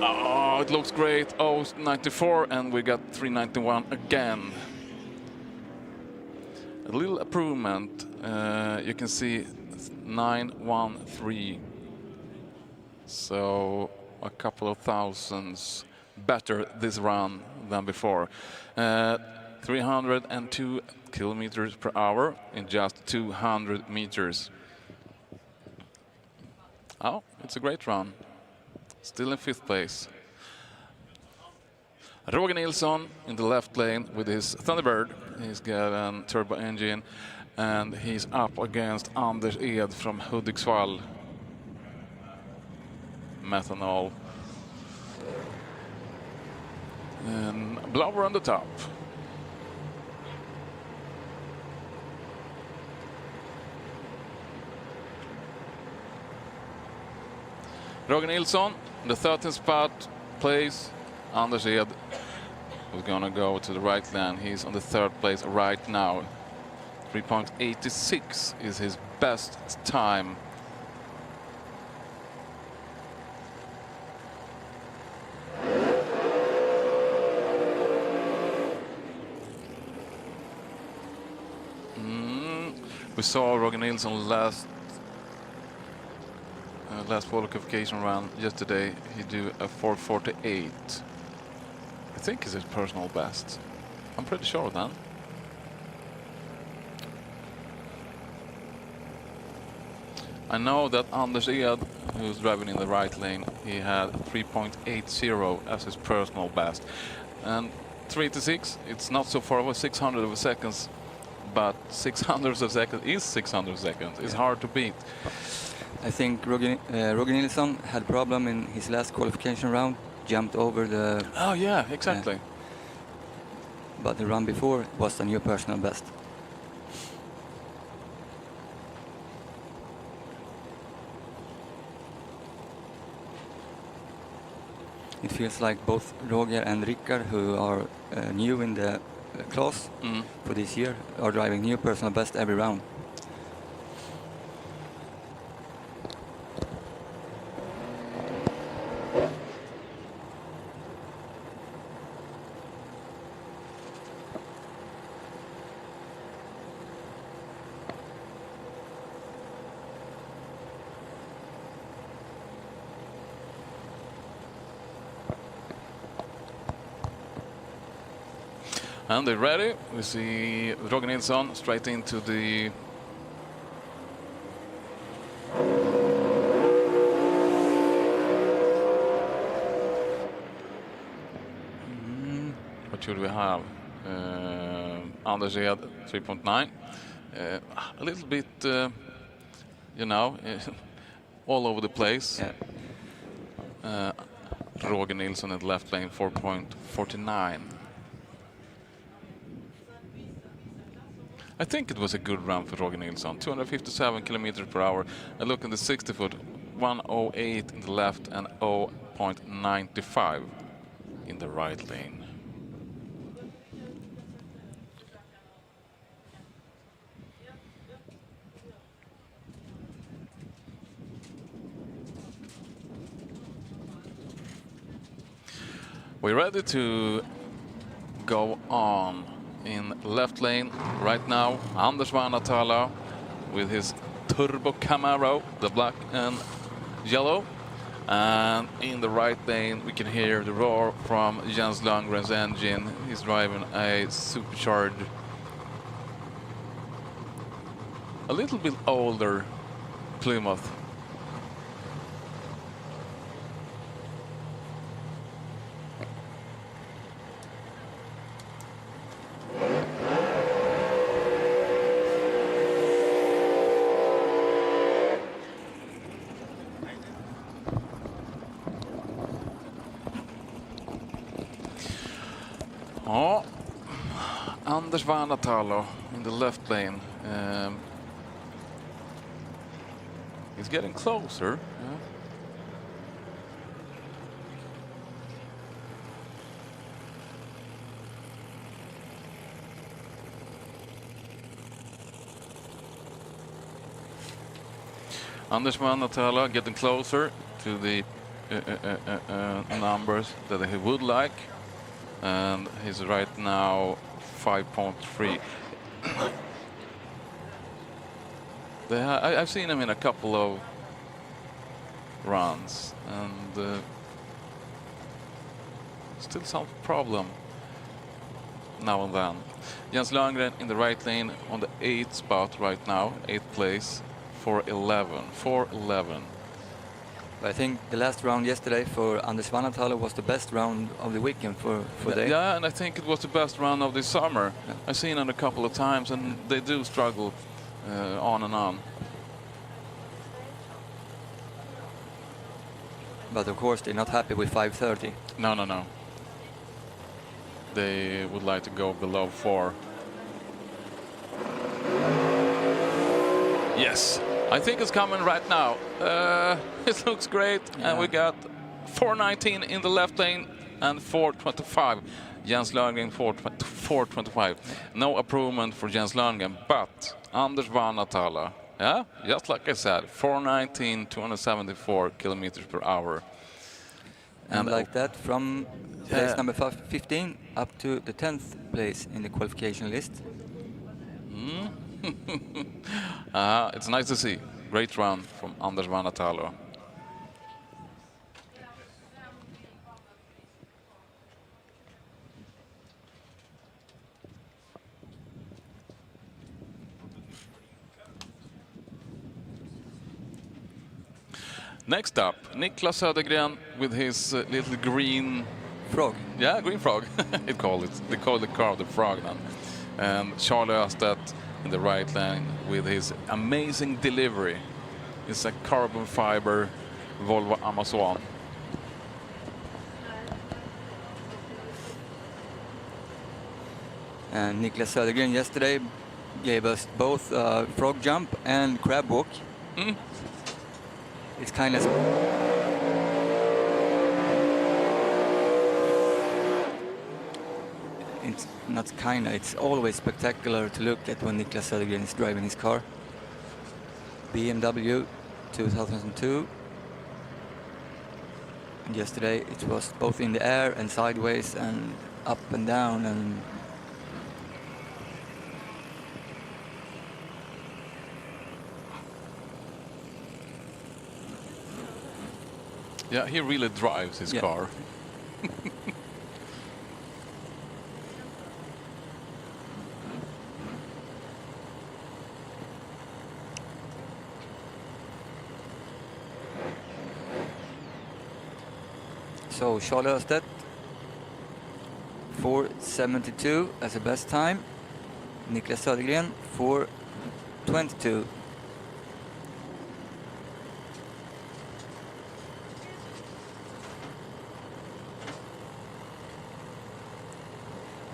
Oh, it looks great. 0.94, and we got 391 again. A little improvement. You can see 913. So a couple of thousands better this run than before. 302 kilometers per hour in just 200 meters. Oh, it's a great run. Still in 5th place. Roger Nilsson in the left lane with his Thunderbird. He's got a turbo engine, and he's up against Anders Ed from Hudiksvall. Methanol. And Blower on the top. Roger Nilsson, the 13th spot, place. Anders Ed was gonna go to the right lane. He's on the 3rd place right now. 3.86 is his best time. We saw Roger Nilsson last qualification round yesterday. He do a 4:48. I think is his personal best. I'm pretty sure of that. I know that Anders Ed, who's driving in the right lane, he had 3.80 as his personal best. And 386, it's not so far away, 600 of a seconds, but 600 of a second is 600 seconds. It's hard to beat. I think Roger Nilsson had a problem in his last qualification round, jumped over the... Oh yeah, exactly. But the run before was the new personal best. It feels like both Roger and Rickard, who are new in the class for this year are driving new personal best every round. And they're ready. We see Roger Nilsson straight into the what should we have? Anders Ed 3.9. A little bit, you know, all over the place. Yeah. Roger Nilsson at left lane 4.49. I think it was a good run for Roger Nilsson, 257 kilometers per hour. And look at the 60-foot, 108 in the left and 0.95 in the right lane. We're ready to go on. In left lane right now, Anders Vanhatala with his Turbo Camaro, the black and yellow. And in the right lane, we can hear the roar from Jens Lundgren's engine. He's driving a supercharged, a little bit older Plymouth. Ja, Anders Vanhatalo in the left lane. He's getting closer. Yeah. Anders Vanhatalo getting closer to the numbers that he would like. And he's right now 5.3. I've seen him in a couple of runs, and still some problem now and then. Jens Lundgren in the right lane on the 8th spot right now, 8th place, 4:11. I think the last round yesterday for Anders Vanhatalo was the best round of the weekend for them. Yeah, and I think it was the best round of this summer. Yeah. I've seen it a couple of times, and they do struggle on and on. But of course, they're not happy with 5:30. No. They would like to go below 4. Yes, I think it's coming right now. It looks great, yeah. And we got 4:19 in the left lane and 4:25. Jens Lundgren 4:25. No improvement for Jens Lundgren, but Anders Vanhatala, yeah, just like I said, 4:19, 274 kilometers per hour. And like that, from place number 15 up to the 10th place in the qualification list. It's nice to see. Great run from Anders Vanhatalo. Next up, Niklas Södergren with his little green frog. Yeah, green frog. They call the car the frog then. And Charlie Östedt in the right lane with his amazing delivery. It's a carbon fiber Volvo Amazon. And Niklas Södergren yesterday gave us both frog jump and crab walk. It's kind of it's not kinda, it's always spectacular to look at when Niklas Södergren is driving his car. BMW 2002. And yesterday it was both in the air and sideways and up and down and Yeah, he really drives his car. So Charlie Östedt 4:72 as a best time. Niklas Södergren 4:22.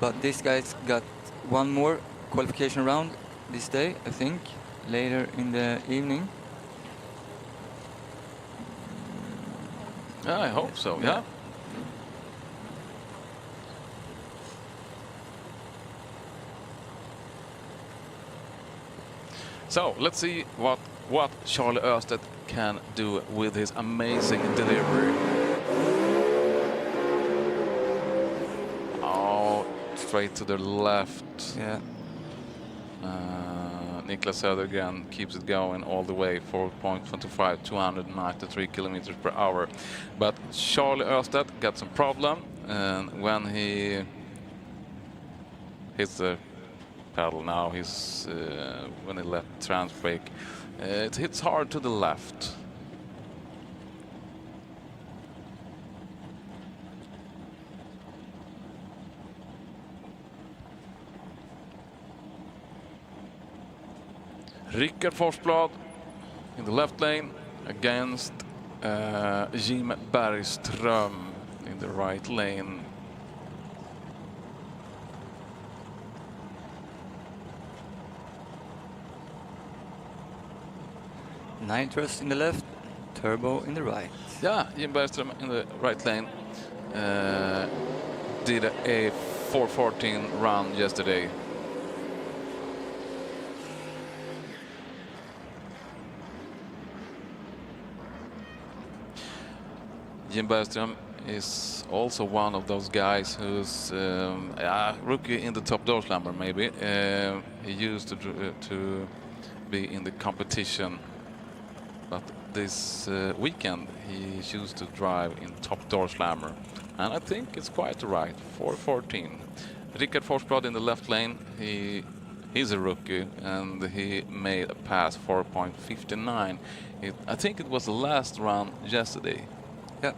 But these guys got one more qualification round this day, I think, later in the evening. Yeah, I hope so, yeah. So, let's see what Charlie Östedt can do with his amazing delivery. Oh, straight to the left. Yeah. Niklas Södergren keeps it going all the way, 4.25, 293 kilometers per hour. But Charlie Östedt got some problem, and when he hits the pedal now, when he let trans brake, it hits hard to the left. Rickard Forsblad in the left lane against Jim Bergström in the right lane. Nitros in the left, Turbo in the right. Yeah, Jim Bergström in the right lane did a 4:14 run yesterday. Jim Bergström is also one of those guys who's rookie in the top door slammer, maybe. He used to be in the competition, but this weekend he chose to drive in top door slammer, and I think it's quite right. 4:14. Rickard Forsblad in the left lane. He's a rookie, and he made a pass 4.59. I think it was the last run yesterday. Yeah.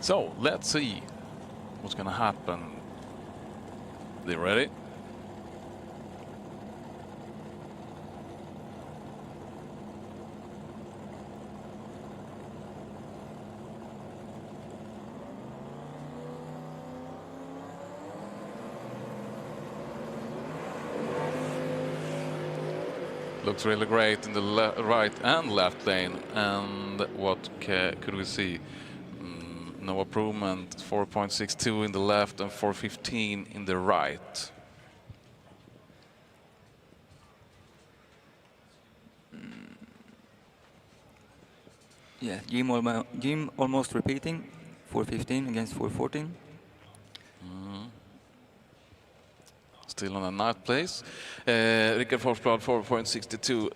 So let's see what's going to happen. They ready? Looks really great in the right and left lane. And what could we see? No improvement, 4.62 in the left and 4.15 in the right. Yeah, Jim almost repeating, 4.15 against 4.14. Still on a ninth place. Rickard Forsblad 4.62.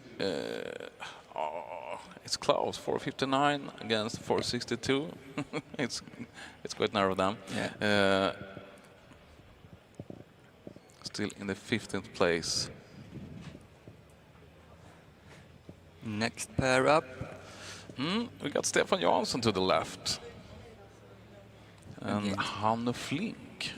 It's close, 4.59 against 4.62. it's quite narrow down. Yeah. Still in the 15th place. Next pair up. We got Stefan Jansson to the left. And Hanne Flink.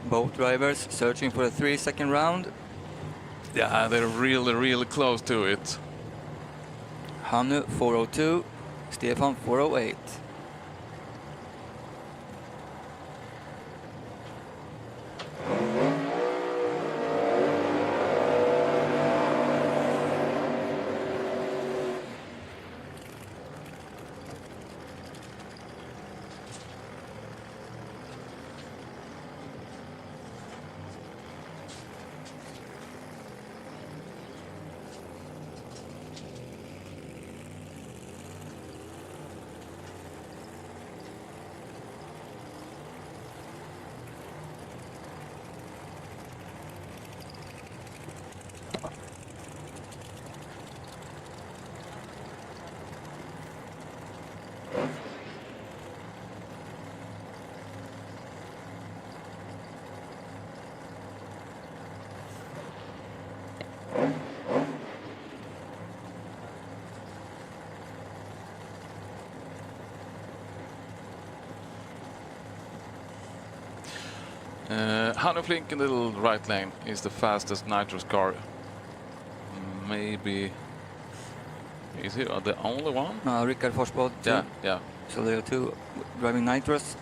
Both drivers searching for a 3-second round. Yeah, they're really, really close to it. Hannu 4:02, Stefan 4:08. Hannu Flink in the right lane is the fastest Nitro's car. Maybe... Is he the only one? Rickard Forsblad too. Yeah, yeah. So there are two driving Nitros.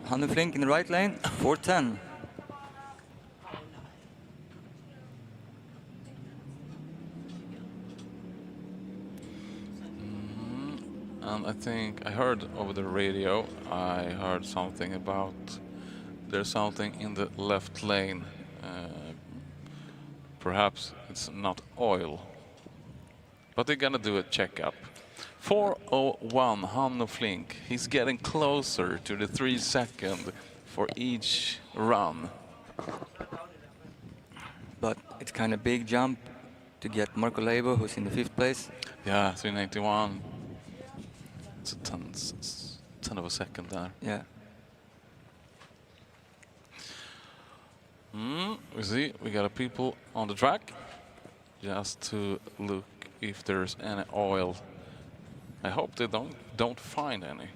Hannu Flink in the right lane, 4:10. And I think I heard over the radio, I heard something about there's something in the left lane. Perhaps it's not oil, but they're gonna do a checkup. 4:01, Hannu Flink. He's getting closer to the 3-second for each run. But it's kind of big jump to get Marco Leibo, who's in the 5th place. Yeah, 391. It's a ton of a second there. Yeah. We see, we got a people on the track just to look if there's any oil. I hope they don't find any.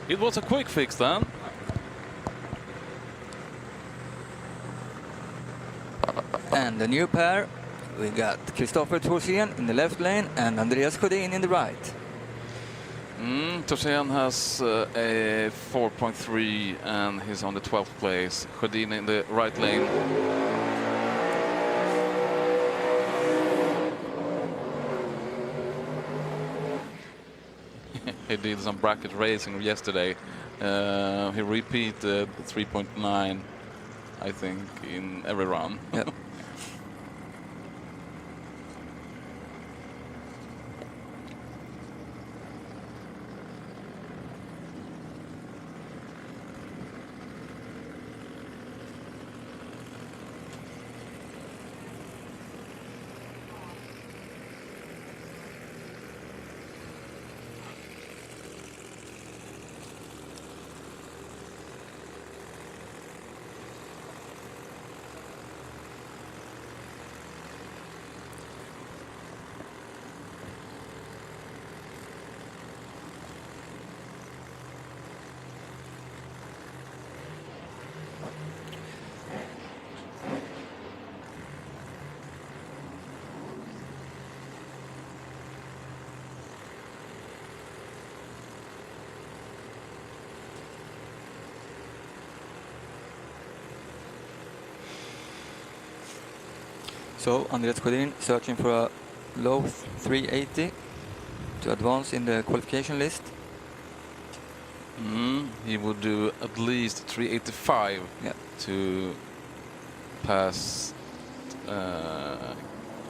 It was a quick fix then. And the new pair, we got Kristoffer Thorsén in the left lane and Andreas Sjödin in the right. Thorsén has a 4.3 and he's on the 12th place. Sjödin in the right lane. He did some bracket racing yesterday. He repeated 3.9, I think, in every run. Yep. So Andreas Sjödin searching for a low 380 to advance in the qualification list. He would do at least 385 to pass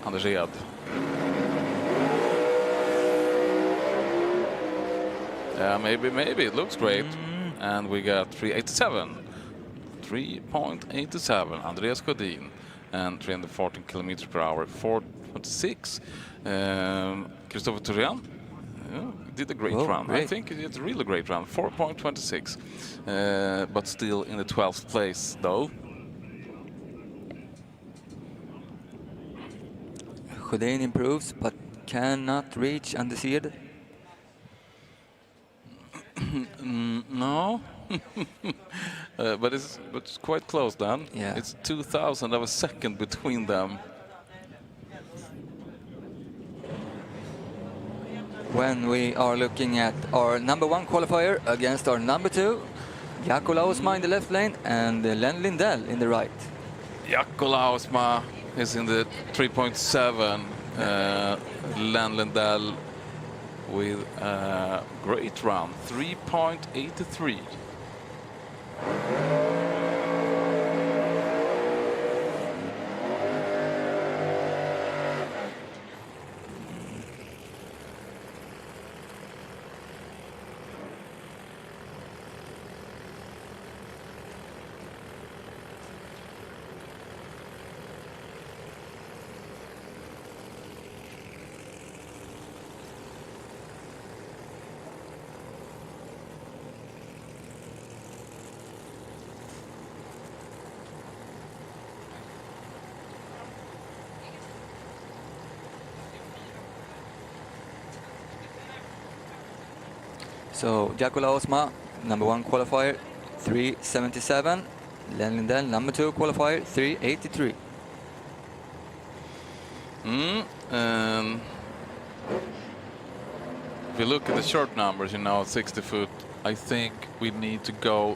Anders Ed. Yeah, maybe it looks great. And we got 387. 3.87, Andreas Sjödin, and 314 kilometers per hour, 4.26. Christopher Thorén did a great run. Great. I think he did a really great run, 4.26, but still in the 12th place, though. Sjödin improves, but cannot reach Anders Ed. No. But it's quite close then. Yeah. It's 2,000 of a second between them. When we are looking at our number 1 qualifier against our number 2, Jaakko Lausma in the left lane and Len Lindell in the right. Jaakko Lausma is in the 3.7. Len Lindell with a great run, 3.83. So Jaakko Lausma, number 1 qualifier, 377. Len Lindell, number 2 qualifier, 383. If you look at the short numbers, 60 foot, I think we need to go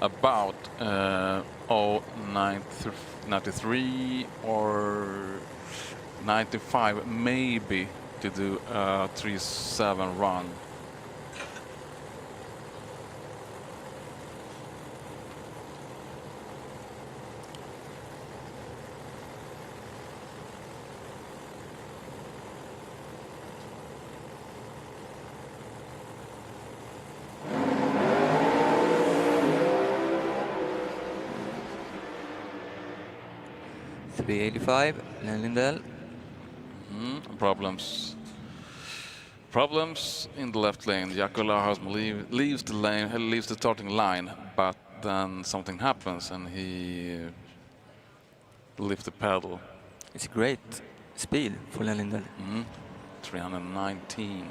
about 93 or 95, maybe, to do a 3.7 run. .385, Len Lindell. Problems in the left lane. Jaakko Lausma leaves the lane, leaves the starting line, but then something happens and he lifts the pedal. It's great speed for Len Lindell. 319.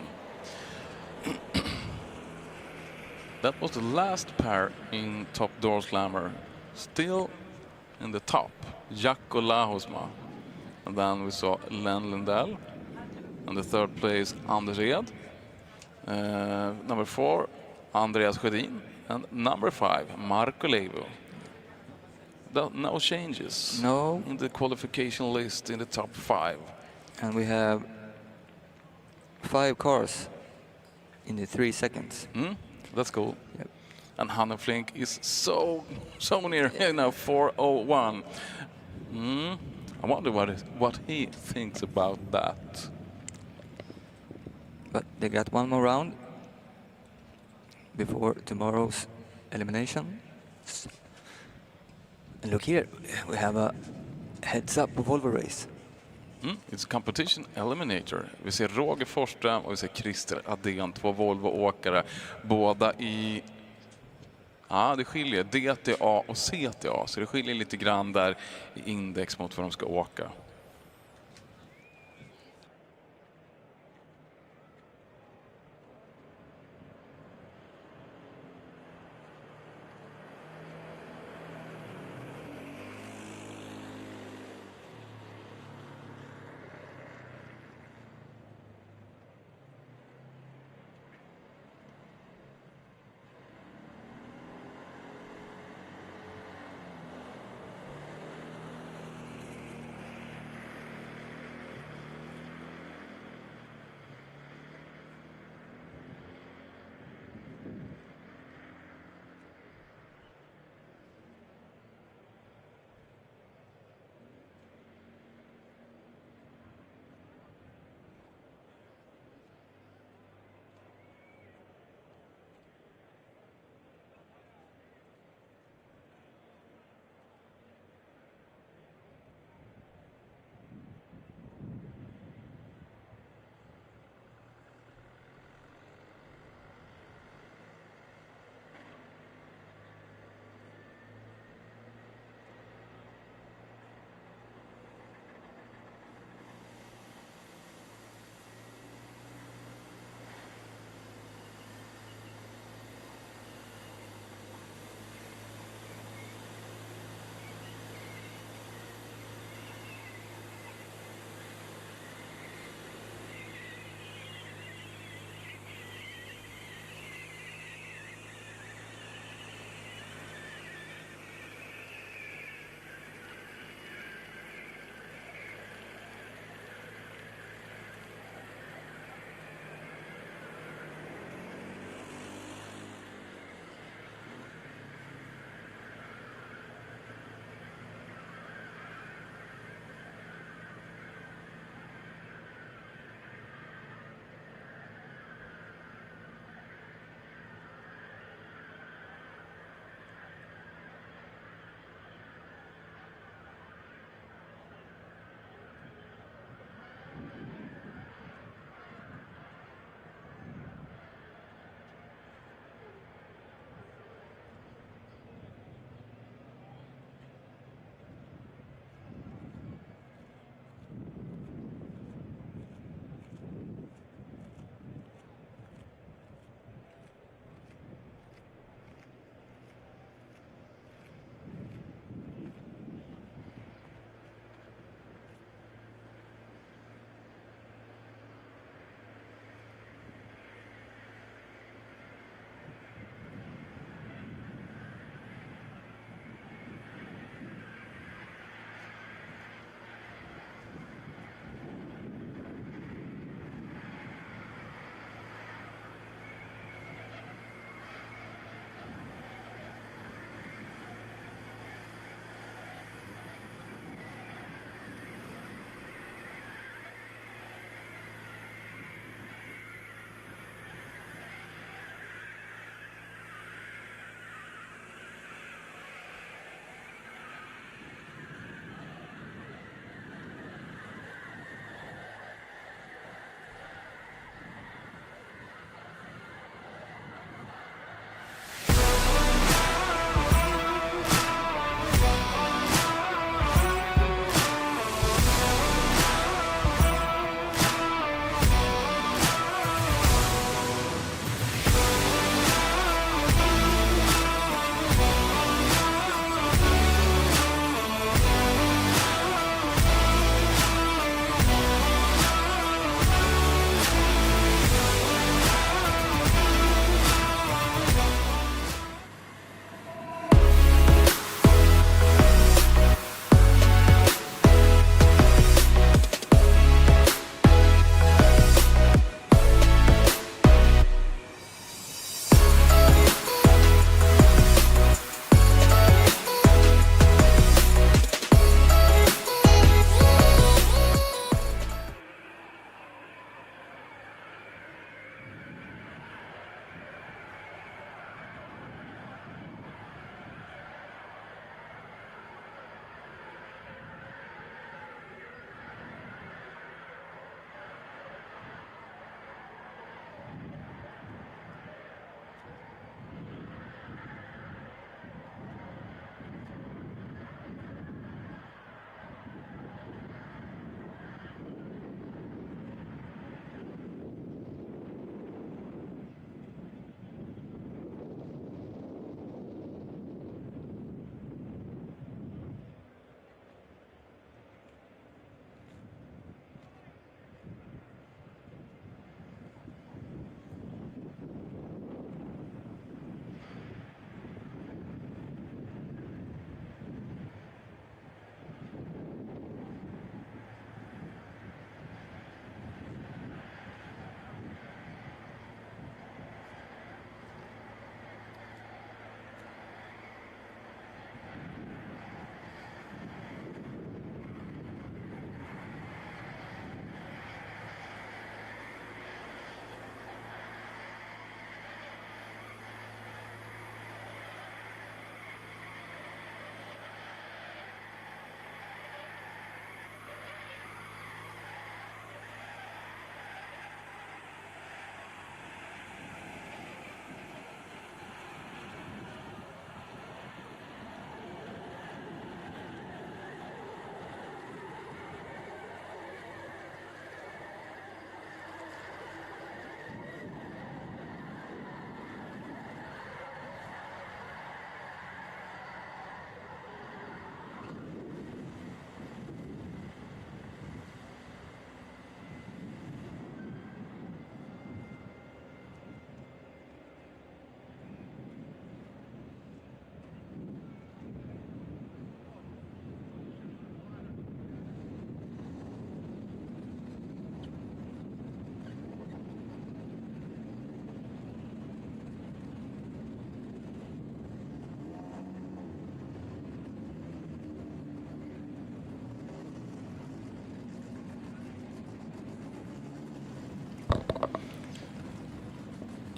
That was the last pair in top door slammer. Still in the top, Jaakko Lausma. And then we saw Len Lindell. And the third place, Anders Ed. Number 4, Andreas Sjödin. And number 5, Marco Leivu. No changes. No. In the qualification list in the top 5. And we have 5 cars in the 3 seconds. That's cool. Yep. And Hanne Flink is so near, 4:01. I wonder what he thinks about that. But they got one more round before tomorrow's elimination. And look here, we have a heads-up Volvo race. It's competition eliminator. Vi ser Roger Forsström och vi ser Christer Adén, 2 Volvo-åkare. Båda i... Ja, det skiljer DTA och CTA, så det skiljer lite grann där i index mot vad de ska åka.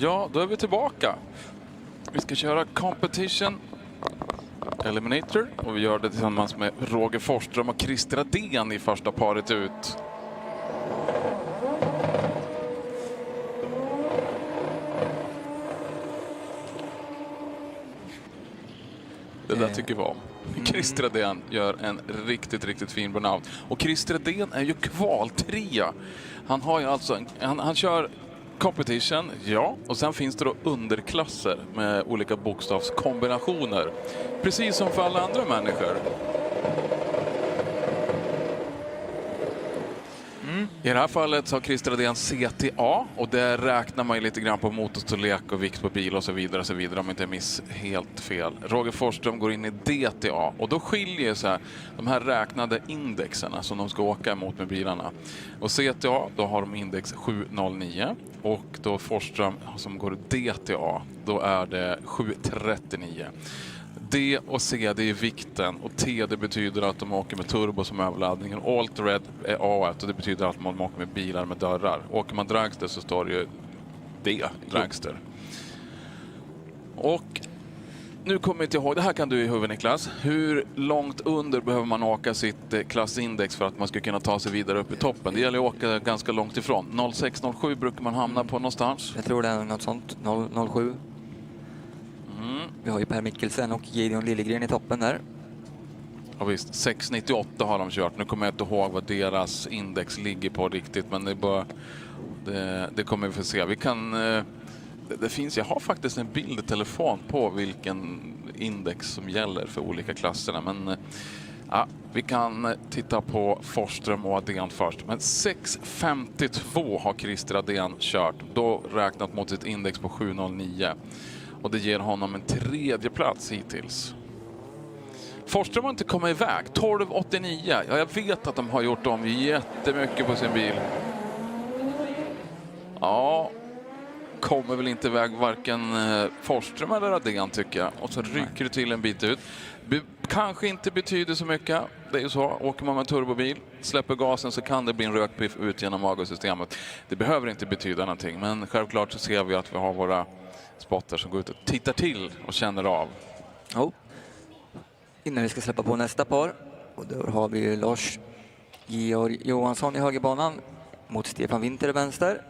Ja, då är vi tillbaka. Vi ska köra Competition, Eliminator, och vi gör det tillsammans med Roger Forsström och Christer Adén i första paret ut. Det där tycker vi om. Christer Adén gör en riktigt fin burnout. Och Christer Adén är ju kvaltrea. Han har ju alltså han kör Competition, ja, och sen finns det då underklasser med olika bokstavskombinationer. Precis som för alla andra människor. I det här fallet så har Christer Adén CTA, och där räknar man ju lite grann på motorstorlek och vikt på bil och så vidare om inte jag miss helt fel. Roger Forsström går in i DTA, och då skiljer sig de här räknade indexerna som de ska åka emot med bilarna. Och CTA, då har de index 709, och då Forsström som går DTA, då är det 739. D och C, det är vikten, och T, det betyder att de åker med turbo som överladdning. Alt Red är A1, och det betyder att man åker med bilar med dörrar. Åker man dragster så står det ju D, dragster. Och nu kommer jag inte ihåg, det här kan du i huvudet Niklas. Hur långt under behöver man åka sitt klassindex för att man ska kunna ta sig vidare upp i toppen? Det gäller att åka ganska långt ifrån. 06-07 brukar man hamna på någonstans. Jag tror det är något sånt, 07. Vi har ju Per Mikkelsen och Gideon Liljegren i toppen där. Ja visst, 698 har de kört. Nu kommer jag inte ihåg vad deras index ligger på riktigt, men det är bara, det kommer vi få se. Vi kan, det finns, jag har faktiskt en bild i telefon på vilken index som gäller för olika klasserna, men ja, vi kan titta på Forsström och Adén först. Men 652 har Christer Adén kört, då räknat mot sitt index på 709. Och det ger honom en tredje plats hittills. Forsström har inte kommit iväg. 1289. Ja, jag vet att de har gjort om jättemycket på sin bil. Ja, kommer väl inte iväg varken Forsström eller Adén tycker jag. Och så rycker det till en bit ut. Kanske inte betyder så mycket. Det är ju så. Åker man med turbobil, släpper gasen, så kan det bli en rökpiff ut genom avgassystemet. Det behöver inte betyda någonting. Men självklart så ser vi att vi har våra spotter som går ut och tittar till och känner av. Innan vi ska släppa på nästa par, och då har vi Lars Georg Johansson i högerbanan mot Stefan Winter i vänster.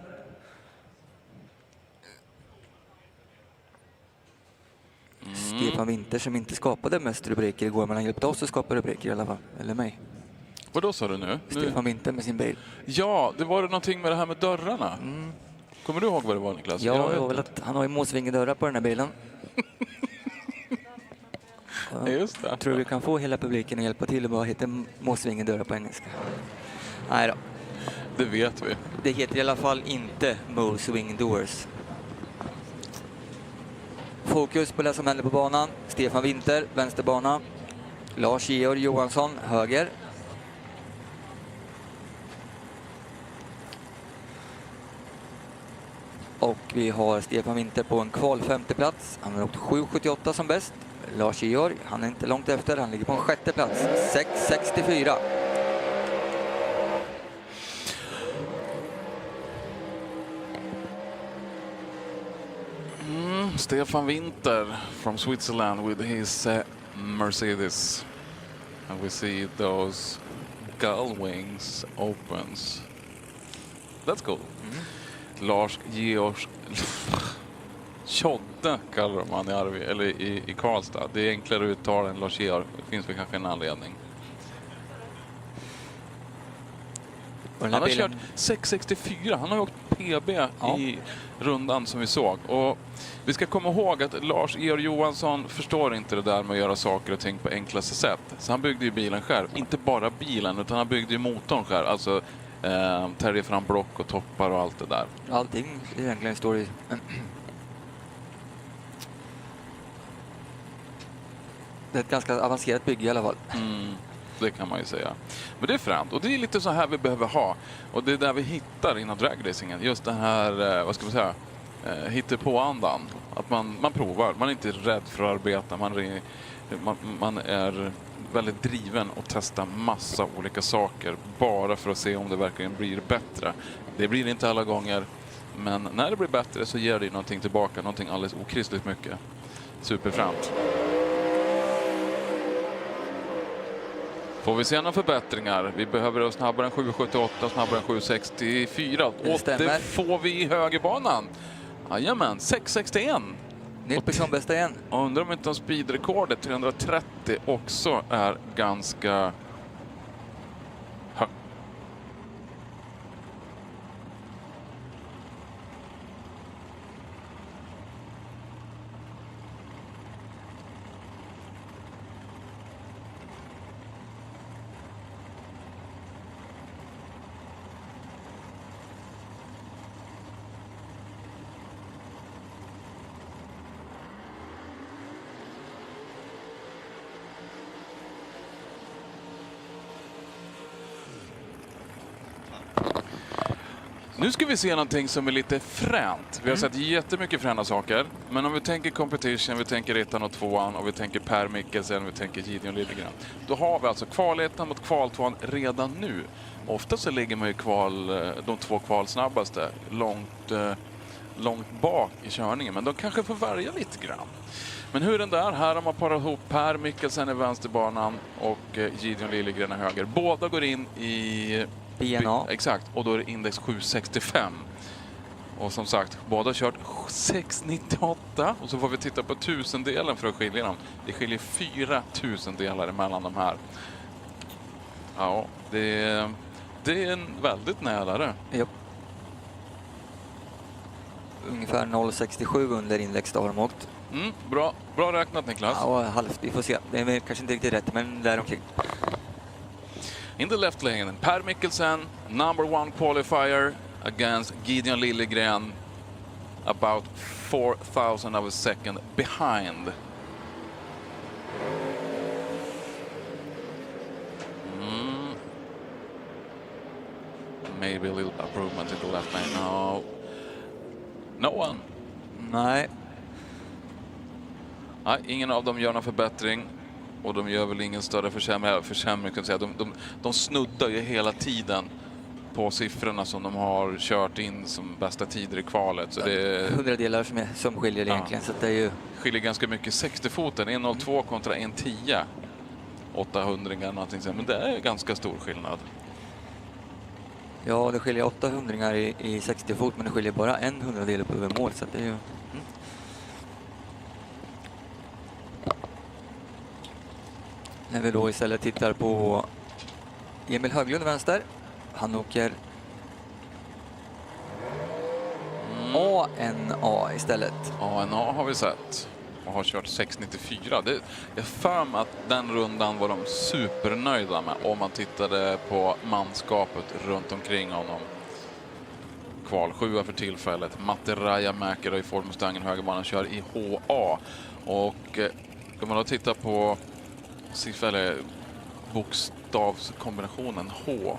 Stefan Winter som inte skapade mest rubriker igår, men han hjälpte oss att skapa rubriker i alla fall, eller mig. Vad då sa du nu? Stefan Winter med sin bil. Ja, det var någonting med det här med dörrarna. Kommer du ihåg vad det var, Niklas? Ja, det var väl att han har ju måsvingedörrar på den här bilen. Just det. Jag tror vi kan få hela publiken att hjälpa till och bara heta måsvingedörrar på engelska. Nej då. Det vet vi. Det heter i alla fall inte Swing Doors. Fokus på det som händer på banan. Stefan Winter, vänsterbana. Lars Georg Johansson, höger. Och vi har Stefan Winter på en kval 5:e plats. Han har åkt 7,78 som bäst. Lars Georg, han är inte långt efter. Han ligger på en 6:e plats. 6,64. Stefan Winter from Switzerland with his Mercedes. And we see those gull wings opens. That's cool. Lars Georg Tjodde kallar de han i Arvi, eller i Karlstad. Det är enklare uttal än Lars Georg. Det finns väl kanske en anledning. Han har kört 6,64. Han har åkt PB i rundan som vi såg. Och vi ska komma ihåg att Lars Georg Johansson förstår inte det där med att göra saker och ting på enklaste sätt. Så han byggde ju bilen själv. Inte bara bilen, utan han byggde ju motorn själv. Alltså tärde fram block och toppar och allt det där. Allting egentligen står i... Det är ett ganska avancerat bygge i alla fall. Det kan man ju säga. Men det är främt. Och det är lite så här vi behöver ha. Och det är där vi hittar inom dragracingen. Just den här, vad ska man säga, hittar på andan. Att man provar. Man är inte rädd för att arbeta. Man är väldigt driven och testar massa olika saker. Bara för att se om det verkligen blir bättre. Det blir inte alla gånger. Men när det blir bättre så ger det ju någonting tillbaka, någonting alldeles okristligt mycket. Superfrämt. Får vi se några förbättringar? Vi behöver snabbare än 7.78, snabbare än 7.64. Och det får vi i högerbanan. Jajamän, 6.61. Nytt personbästa igen. Undrar om inte speedrekordet 330 också är ganska högt. Nu ska vi se någonting som är lite fränt. Vi har sett jättemycket fräna saker. Men om vi tänker competition, vi tänker ettan och tvåan och vi tänker Per Mikkelsen, vi tänker Gideon Liljegren. Då har vi alltså kvalettan mot kvaltvåan redan nu. Ofta så ligger man ju de två kvalsnabbaste långt bak i körningen. Men de kanske får värja lite grann. Men hur den där, här har man parat ihop Per Mikkelsen i vänsterbanan och Gideon Liljegren i höger. Båda går in i BNA. Exakt, och då är det index 765. Och som sagt, båda har kört 698. Och så får vi titta på tusendelen för att skilja dem. Det skiljer 4000 delar mellan de här. Ja, det är en väldigt närare. Japp. Ungefär 0,67 under index däremot. Bra räknat, Niklas. Ja, halvt. Vi får se. Det är kanske inte riktigt rätt, men däromkring. In the left lane, Per Mikkelsen, #1 qualifier against Gideon Liljegren, about 4,000 of a second behind. Maybe a little improvement in the left lane. No one. Nej. Nej, ingen av dem gör någon förbättring. Och de gör väl ingen större försämring kan säga. De snuddar ju hela tiden på siffrorna som de har kört in som bästa tider i kvalet. Så det är 100 delar som skiljer egentligen. Så det är ju... skiljer ganska mycket. 60-foten, 1.02 kontra 1.10. 800 någonting sånt. Men det är ganska stor skillnad. Ja, det skiljer 800 i 60 fot, men det skiljer bara 100 delar på övermål. Så det är ju... När vi då istället tittar på Emil Höglund vänster. Han åker ANA istället. ANA har vi sett och har kört 6.94. Jag för mig att den rundan var de supernöjda med om man tittade på manskapet runt omkring honom. Kval 7 för tillfället. Matte Rajamäker i Ford Mustangen högerbanan kör i HA. Och om man då tittar på eller bokstavskombinationen H.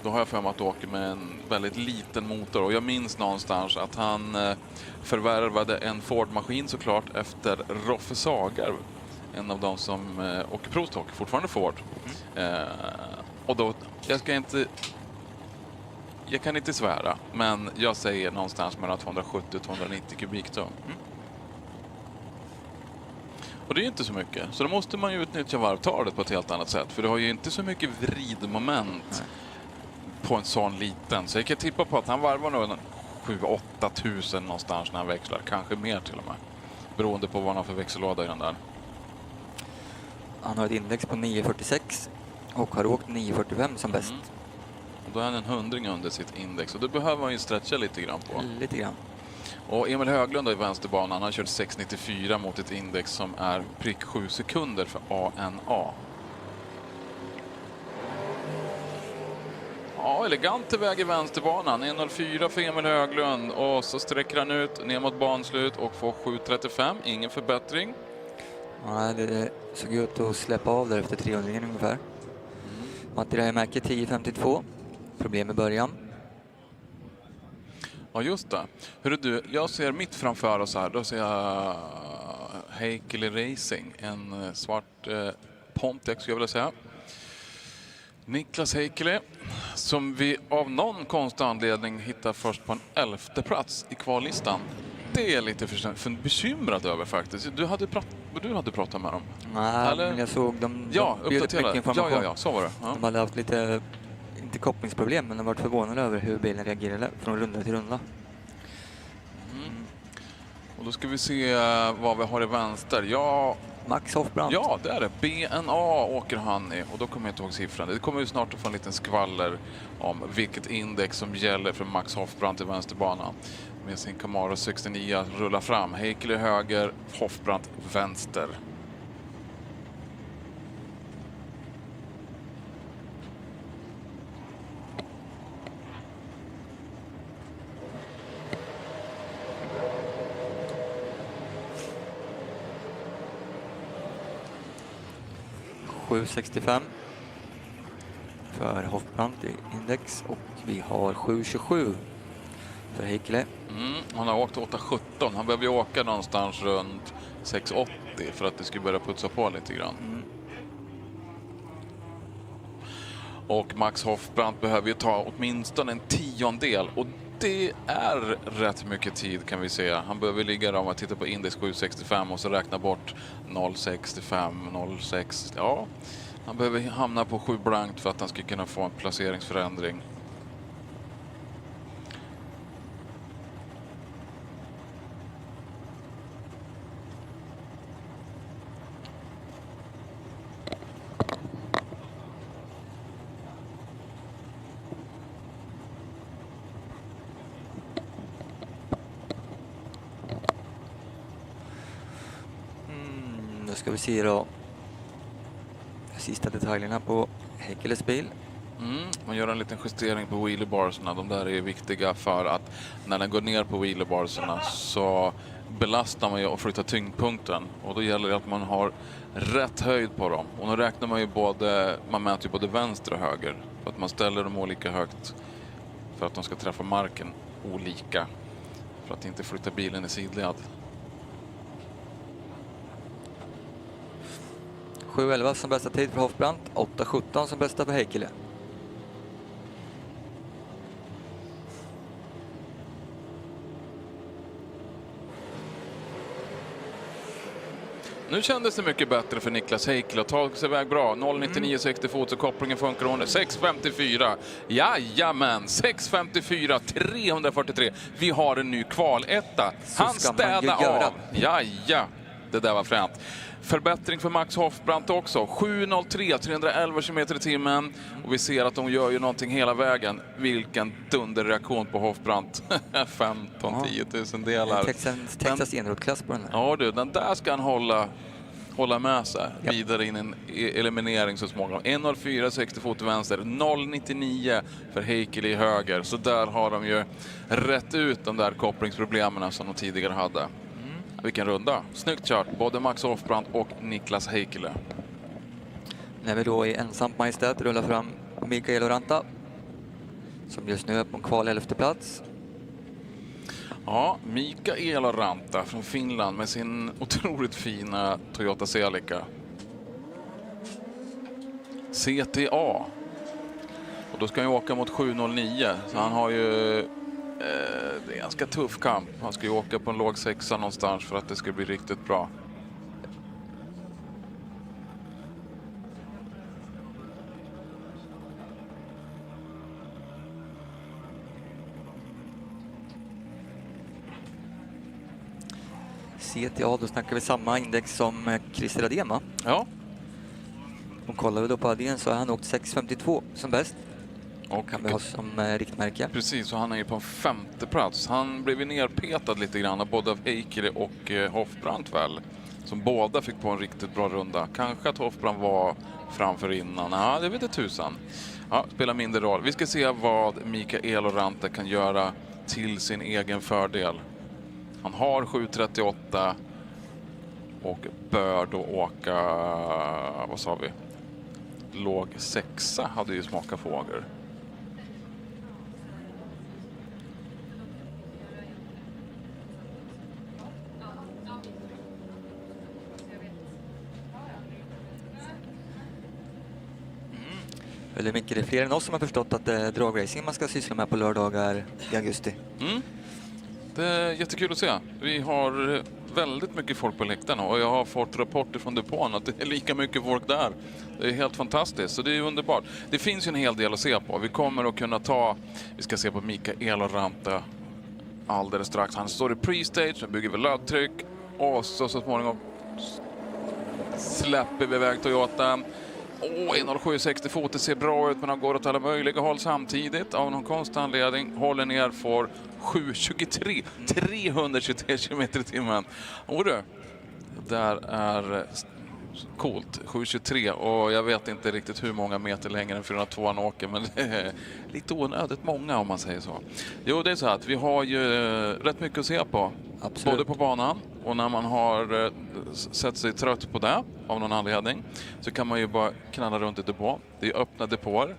Då har jag för mig att åka med en väldigt liten motor. Och jag minns någonstans att han förvärvade en Ford-maskin såklart efter Roffe Sagar. En av dem som åker provstock, fortfarande Ford. Och då, jag kan inte svära, men jag säger någonstans mellan 270 och 290 kubikton. Och det är inte så mycket. Så då måste man ju utnyttja varvtalet på ett helt annat sätt. För du har ju inte så mycket vridmoment på en sån liten. Så jag kan tippa på att han varvar nog 7-8 tusen någonstans när han växlar. Kanske mer till och med. Beroende på vad han har för växellåda i den där. Han har ett index på 9,46 och har åkt 9,45 som bäst. Och då är han en 100 under sitt index. Och då behöver man ju stretcha lite grann på. Lite grann. Och Emil Höglund i vänsterbanan, han har kört 6.94 mot ett index som är prick 7 sekunder för ANA. Ja, elegant väg i vänsterbanan. 1.04 för Emil Höglund och så sträcker han ut ner mot banslut och får 7.35. Ingen förbättring. Nej, det såg ut att släppa av där efter 300 ungefär. Matti Rajamäki 10.52. Problem i början. Ja, just det. Hörru du, jag ser mitt framför oss här. Då ser jag Heikkilä Racing. En svart Pontiac skulle jag vilja säga. Niklas Heikkilä, som vi av någon konstig anledning hittar först på en 11:e plats i kvallistan. Det är lite bekymrad över faktiskt. Du hade pratat med dem. Nej, men jag såg dem. Ja, uppdaterade. Ja, så var det. Ja. De hade haft lite, inte kopplingsproblem, men de var förvånade över hur bilen reagerade från runda till runda. Och då ska vi se vad vi har i vänster. Ja, Max Hoffbrandt. Ja, det är det. BNA åker han i. Och då kommer jag inte ihåg siffran. Det kommer ju snart att få en liten skvaller om vilket index som gäller för Max Hoffbrandt i vänsterbanan. Med sin Camaro 69 rullar fram. Heikkilä höger, Hoffbrandt vänster. .765 för Hoffbrandt i index och vi har 727 för Heikkilä. Han har åkt 8,17. Han behöver ju åka någonstans runt 6,80 för att det ska börja putsa på lite grann. Och Max Hoffbrandt behöver ju ta åtminstone en 10-del och det är rätt mycket tid kan vi se. Han behöver ligga där om man tittar på index 765 och så räkna bort 0,65, 0,6. Ja, han behöver hamna på 7 blankt för att han ska kunna få en placeringsförändring. Då ska vi se då sista detaljerna på Heikkiläs bil. Man gör en liten justering på wheeliebarsarna. De där är viktiga för att när den går ner på wheeliebarsarna så belastar man ju och flyttar tyngdpunkten. Och då gäller det att man har rätt höjd på dem. Och då räknar man ju man mäter ju både vänster och höger. För att man ställer dem olika högt för att de ska träffa marken olika. För att inte flytta bilen i sidled. 7:11 som bästa tid för Hoffbrandt, 8:17 som bästa för Heikkilä. Nu kändes det mycket bättre för Niklas Heikkilä och tog sig iväg bra. 0,99,60 fot så kopplingen funkar under. 6,54. Jajamän, 6,54, 343. Vi har en ny kvaletta. Han städar av. Jaja, det där var fränt. Förbättring för Max Hoffbrandt också. 7,03, 311 km i timmen. Och vi ser att de gör ju någonting hela vägen. Vilken dunderreaktion på Hoffbrandt. 15-10 000 delar. Texas enrådklass på den här. Ja du, den där ska han hålla med sig. Yep. Vidare in en eliminering så småningom. 1,04, 60 fot vänster. 0,99 för Heikkilä i höger. Så där har de ju rätt ut de där kopplingsproblemen som de tidigare hade. Vilken runda. Snyggt kört. Både Max Hoffbrandt och Niklas Heikkilä. När vi då i ensamt majestät rullar fram Mikael Oranta. Som just nu är på en kval 11:e plats. Ja, Mikael Oranta från Finland med sin otroligt fina Toyota Celica. CTA. Och då ska han ju åka mot 709. Så han har ju... det är en ganska tuff kamp. Han ska ju åka på en låg 6 någonstans för att det ska bli riktigt bra. CTA, då snackar vi samma index som Christer Adén, va? Ja. Och kollar vi då på Adén så har han åkt 6,52 som bäst. Och kan vi ha som riktmärke. Precis, och han är ju på en 5:e plats. Han blev ju nerpetad lite grann både av Heikkilä och Hoffbrandt väl. Som båda fick på en riktigt bra runda. Kanske att Hoffbrandt var framför innan. Ja, det vet jag tusan. Ja, spelar mindre roll. Vi ska se vad Mikael Oranta kan göra till sin egen fördel. Han har 7,38 och bör då åka, vad sa vi? Låg 6 hade ju smakat fågel. Eller mycket, det är fler än oss som har förstått att det är dragracing man ska syssla med på lördagar i augusti. Det är jättekul att se. Vi har väldigt mycket folk på läktarna och jag har fått rapporter från depån att det är lika mycket folk där. Det är helt fantastiskt, så det är underbart. Det finns ju en hel del att se på. Vi kommer att kunna vi ska se på Mikael och Ranta alldeles strax. Han står i pre-stage, han bygger väl löptryck och så småningom släpper vi iväg Toyotan. 1.07,60 fot, det ser bra ut, men han går åt alla möjliga håll samtidigt. Av någon konstig anledning håller ner för 7.23, 323 km i timmen. Och det där är coolt, 7.23, och jag vet inte riktigt hur många meter längre än 402 han åker, men det är lite onödigt många om man säger så. Jo, det är så att vi har ju rätt mycket att se på. Absolut. Både på banan och när man har sett sig trött på det av någon anledning så kan man ju bara knalla runt i depå. Det är öppna depåer,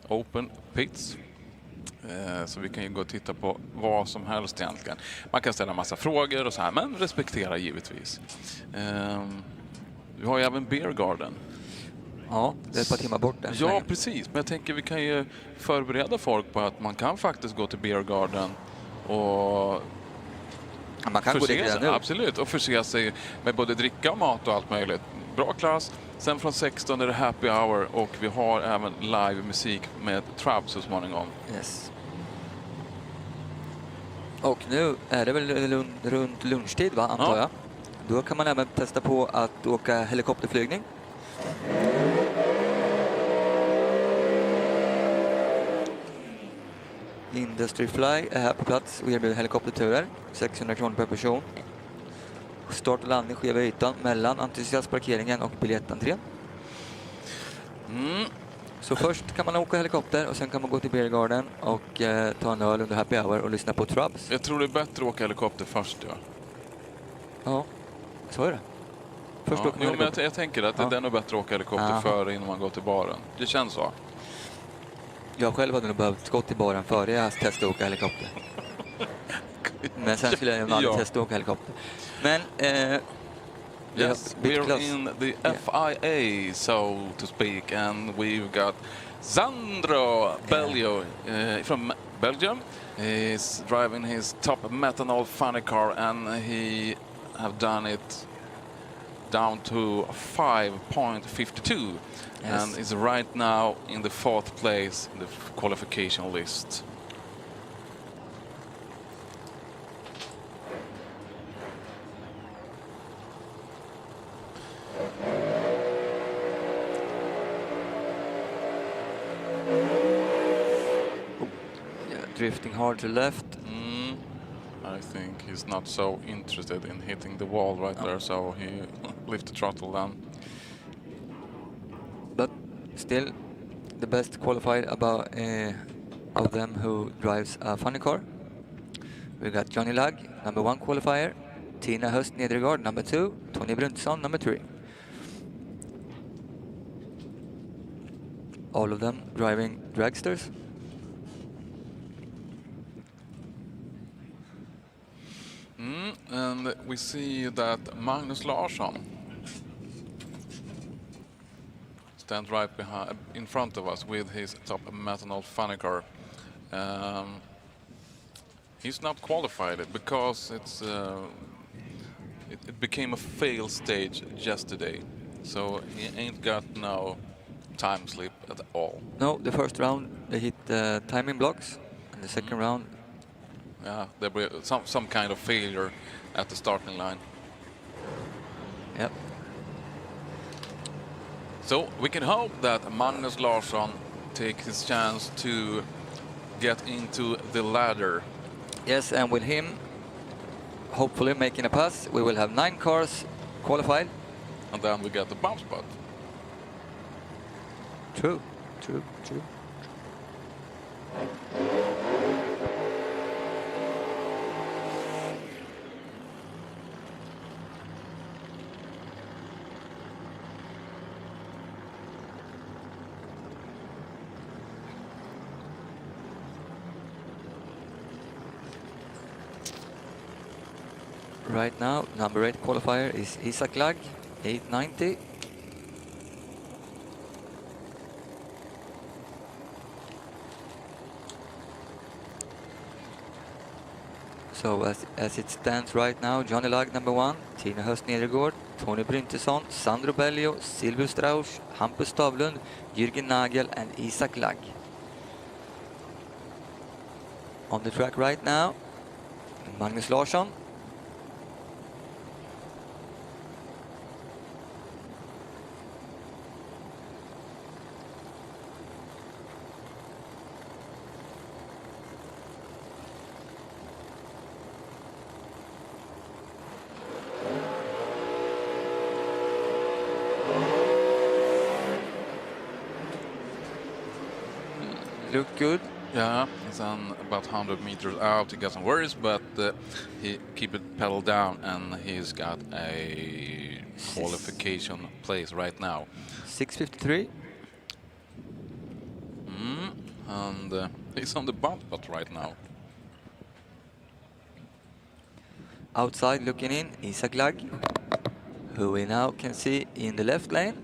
open pits. Så vi kan ju gå och titta på vad som helst egentligen. Man kan ställa massa frågor och så här, men respektera givetvis. Vi har ju även Beer Garden. Ja, det är ett par timmar bort. Ja, precis. Men jag tänker vi kan ju förbereda folk på att man kan faktiskt gå till Beer Garden och man kan gå dit redan nu. Absolut, och förse sig med både dricka och mat och allt möjligt. Bra klass. Sen från 16 är det happy hour och vi har även live musik med Trab så småningom. Yes. Och nu är det väl runt lunchtid, va, antar jag. Då kan man även testa på att åka helikopterflygning. Industry Fly är här på plats och erbjuder helikopterturer. 600 kronor per person. Start och landning sker vid ytan mellan entusiastparkeringen och biljettentrén. Så först kan man åka helikopter och sen kan man gå till Beer Garden och ta en öl under happy hour och lyssna på Trubs. Jag tror det är bättre att åka helikopter först, ja. Ja, så är det. Först åker man men jag tänker att det är nog bättre att åka helikopter före innan man går till baren. Det känns så. Jag själv hade nog behövt gå till baren före jag testade att åka helikopter. Men sen skulle jag aldrig testa att åka helikopter. Men yes, we're in the FIA, so to speak, and we've got Sandro Bellio from Belgium. He's driving his top methanol funny car, and he have done it down to 5.52, and is right now in the 4th place in the qualification list. Drifting hard to left. I think he's not so interested in hitting the wall right there, so he lifted the throttle down. But still, the best qualified about of them who drives a funny car. We got Johnny Lagg, number 1 qualifier. Tina Höst Nedergaard, number 2. Tony Bruntsson, number 3. All of them driving dragsters. And we see that Magnus Larsson stands right in front of us with his top methanol funny car. He's not qualified because it became a fail stage yesterday, so he ain't got no time slip at all. No, the first round they hit timing blocks, and the second round, yeah, there were some kind of failure at the starting line. Yep. So we can hope that Magnus Larsson takes his chance to get into the ladder. Yes, and with him hopefully making a pass, we will have 9 cars qualified. And then we get the bump spot. True. Right now, number 8 qualifier is Isak Lag, 890. So as it stands right now, Johnny Lagg number 1, Tina Höst Nedergård, Tony Bryntesson, Sandro Bellio, Silvio Strauss, Hampus Stavlund, Jürgen Nagel and Isak Lagg. On the track right now, Magnus Larsson. Look good. Yeah, he's on about 100 meters out. He got some worries, but he keep it pedal down, and he's got a qualification place right now. 6:53. And he's on the bump spot right now. Outside looking in, Isak Lagg, who we now can see in the left lane.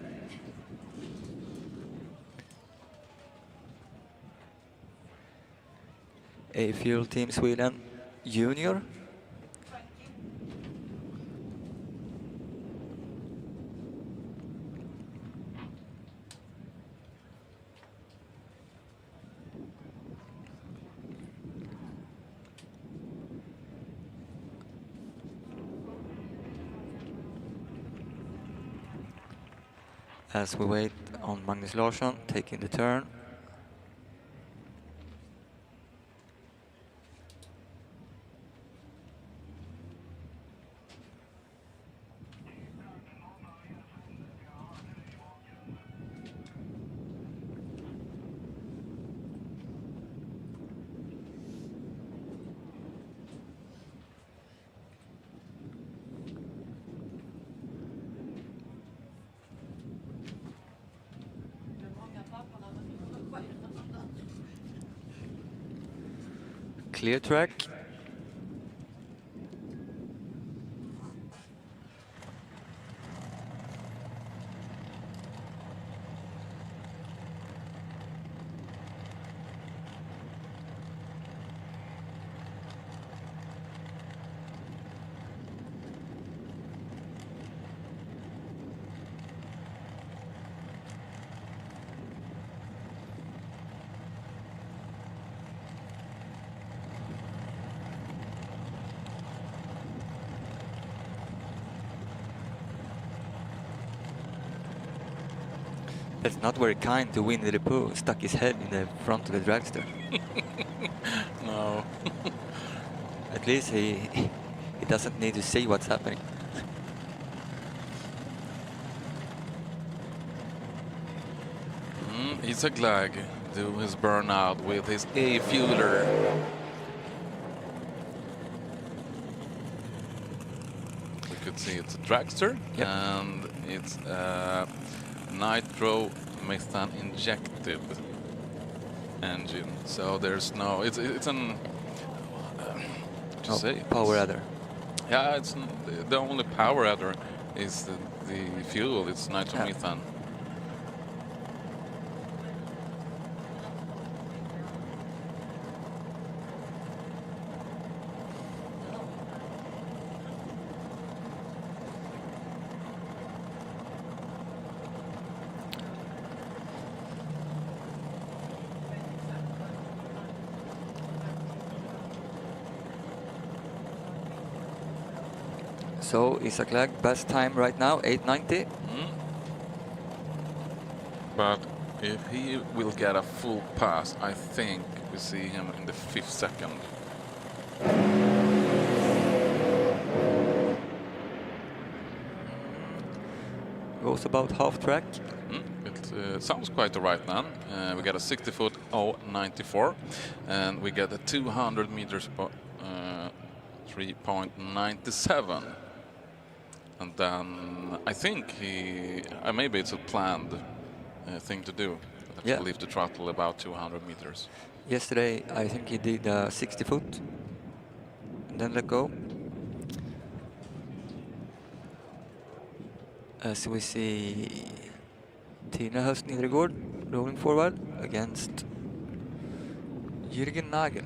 A Fuel Team Sweden Junior. As we wait on Magnus Larsson taking the turn. Clear track. That's not very kind to Winnie the Pooh, stuck his head in the front of the dragster. No. At least he doesn't need to see what's happening. Isak Lagg do his burnout with his A-fueler. We could see it's a dragster, yep. And it's nitro methane injected engine. So there's no, it's an power adder. Yeah, it's the only power adder is the fuel. It's nitromethane. So Isak Lagg, best time right now, 8:90. But if he will get a full pass, I think we see him in the 5th second. Goes about half track. It sounds quite right now. We got a 60-foot 0.94, and we get a 200 meters 3.97. And then I think maybe it's a planned thing to do. Yeah. Leave the throttle about 200 meters. Yesterday, I think he did 60 foot, and then let go. As we see Tina Höst Nedergård rolling forward against Jürgen Nagel.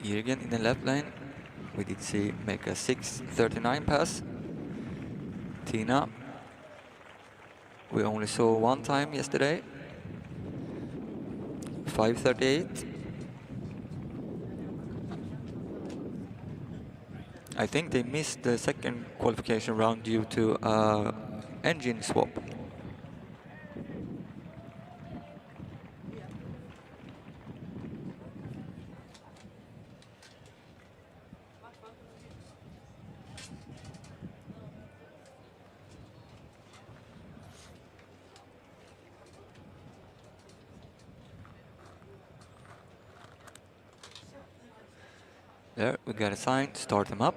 Jürgen in the left lane. We did see make a 6:39 pass. Tina, we only saw one time yesterday. 5:38. I think they missed the second qualification round due to engine swap. There, we got a sign to start them up.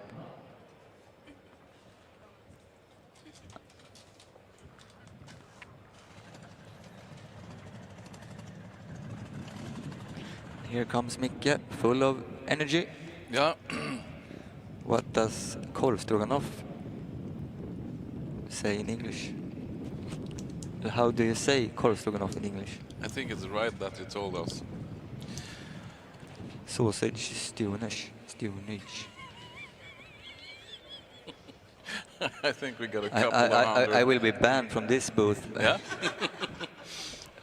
Here comes Micke, full of energy. Yeah. What does korvstroganoff say in English? How do you say korvstroganoff in English? I think it's right that you told us. Sausage stewnish. I think we got a couple of hundred. I will be banned from this booth. Yeah?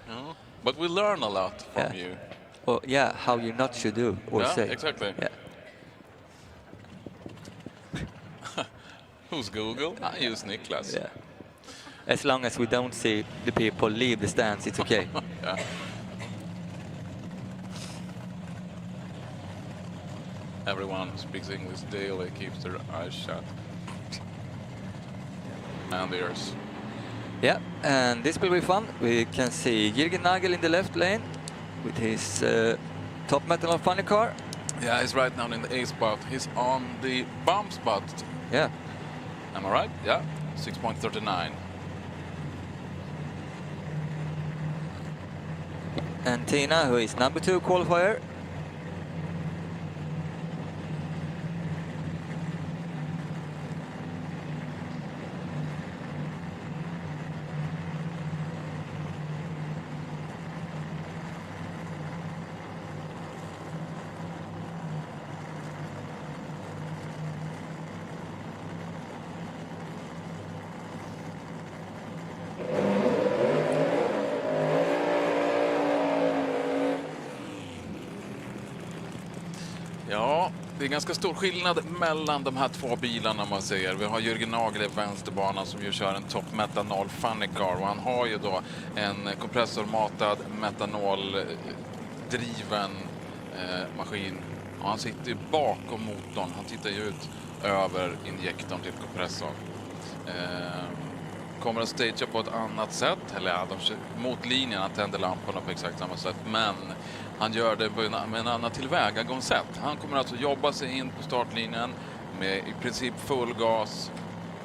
No. But we learn a lot from you. Well, yeah, how you not should do or say. Exactly. Yeah. Who's Google? I use Niklas. Yeah. As long as we don't see the people leave the stands, it's okay. Yeah. Everyone who speaks English daily keeps their eyes shut. And ears. Yeah, and this will be fun. We can see Jürgen Nagel in the left lane with his top metal funny car. Yeah, he's right now in the A spot. He's on the bump spot. Yeah. Am I right? Yeah, 6.39. And Tina, who is number 2 qualifier. Ja, det är ganska stor skillnad mellan de här två bilarna man säger. Vi har Jürgen Nagel i vänsterbanan som ju kör en Top Metanol Funny Car och han har ju då en kompressormatad metanoldriven maskin. Och han sitter ju bakom motorn, han tittar ju ut över injektorn till kompressorn. Kommer att stagea på ett annat sätt, eller ja, de kör mot linjen, han tänder lamporna på exakt samma sätt, men han gör det med en annan tillvägagångssätt. Han kommer alltså jobba sig in på startlinjen med i princip full gas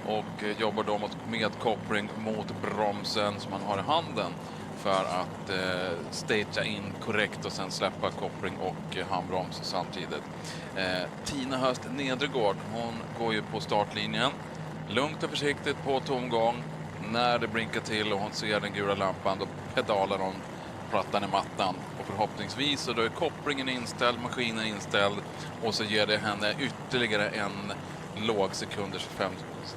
och jobbar då med koppling mot bromsen som han har i handen för att stagea in korrekt och sen släppa koppling och handbroms samtidigt. Tina Höst Nedregård, hon går ju på startlinjen lugnt och försiktigt på tomgång. När det blinkar till och hon ser den gula lampan, då pedalar hon plattan i mattan och förhoppningsvis så då är kopplingen inställd, maskinen inställd och så ger det henne ytterligare en låg sekunders 5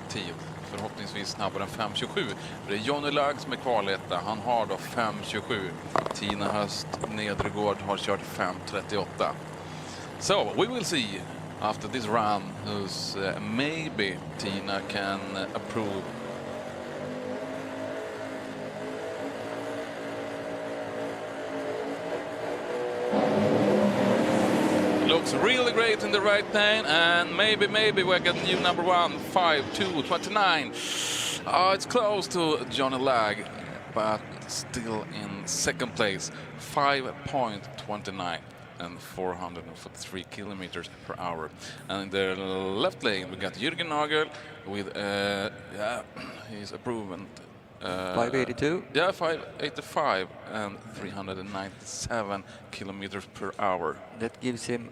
tid. Förhoppningsvis snabbare än 5.27. Det är Johnny Lagg som är kvaletta. Han har då 5.27. Tina Höst Nedregård har kört 5.38. So we will see after this run who's maybe Tina can approve. Looks really great in the right lane, and maybe we get new number 1, 5.2.29. It's close to Johnny Lagg, but still in second place, 5.29 and 443 kilometers per hour. And in the left lane, we got Jürgen Nagel with, he's approved. 582. Yeah, 585 and 397 kilometers per hour. That gives him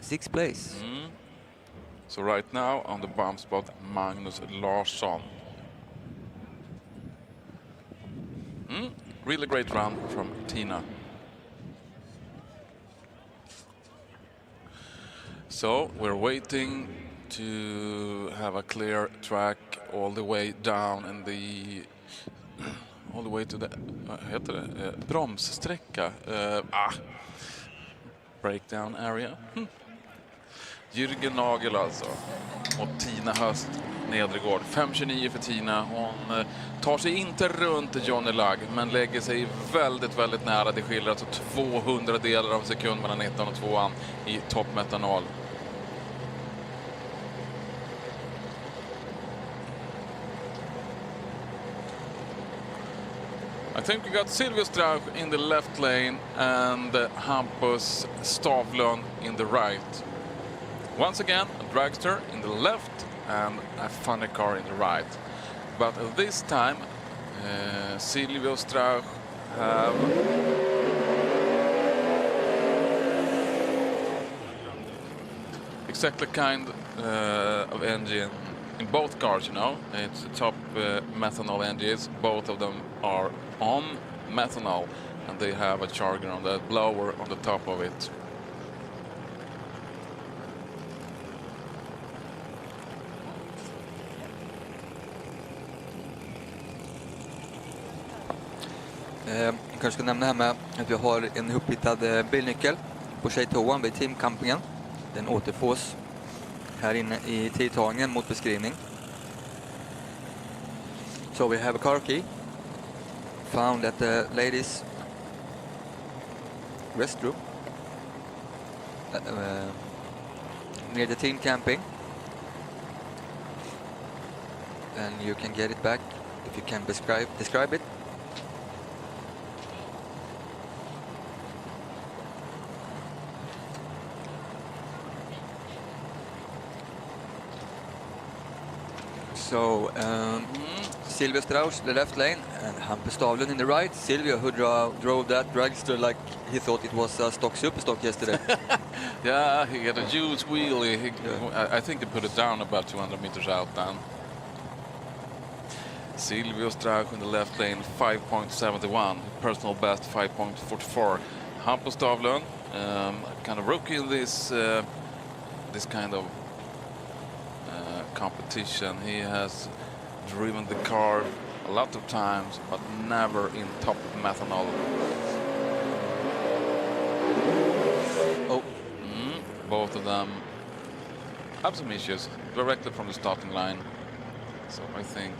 6th place. So right now on the bump spot, Magnus Larsson. Really great run from Tina. So we're waiting to have a clear track all the way down in the all the way to the heter det bromssträcka, breakdown area. Jürgen Nagel alltså och Tina Höst Nedregård. 5.29 för Tina. Hon tar sig inte runt Johnny Lagg men lägger sig väldigt, väldigt nära. Det skiljer alltså 200 delar av sekund mellan 1 och 2 i toppmetanol. I think we got Silvio Strauch in the left lane and Hampus Stavlund in the right. Once again, a dragster in the left and a funny car in the right. But this time, Silvio Strauch have exactly kind of engine in both cars, you know. It's top methanol engines. Both of them are on methanol and they have a charger on the blower on the top of it. Jag kanske ska nämna här med att vi har en upphittad bilnyckel på tjejtoan vid teamcampingen. Den återfås här inne i tidtagningen mot beskrivning. So we have a car key found at the ladies restroom near the team camping, and you can get it back if you can describe it. So Silvio Strauch, the left lane, and Hampus Stavlund in the right. Silvio, who drove that dragster like he thought it was a Superstock yesterday. Yeah, he had a huge wheelie. I think he put it down about 200 meters out then. Silvio Strauch in the left lane, 5.71. Personal best, 5.44. Hampus Stavlund, kind of rookie in this kind of competition. He has driven the car a lot of times, but never in top methanol. Both of them have some issues directly from the starting line. So I think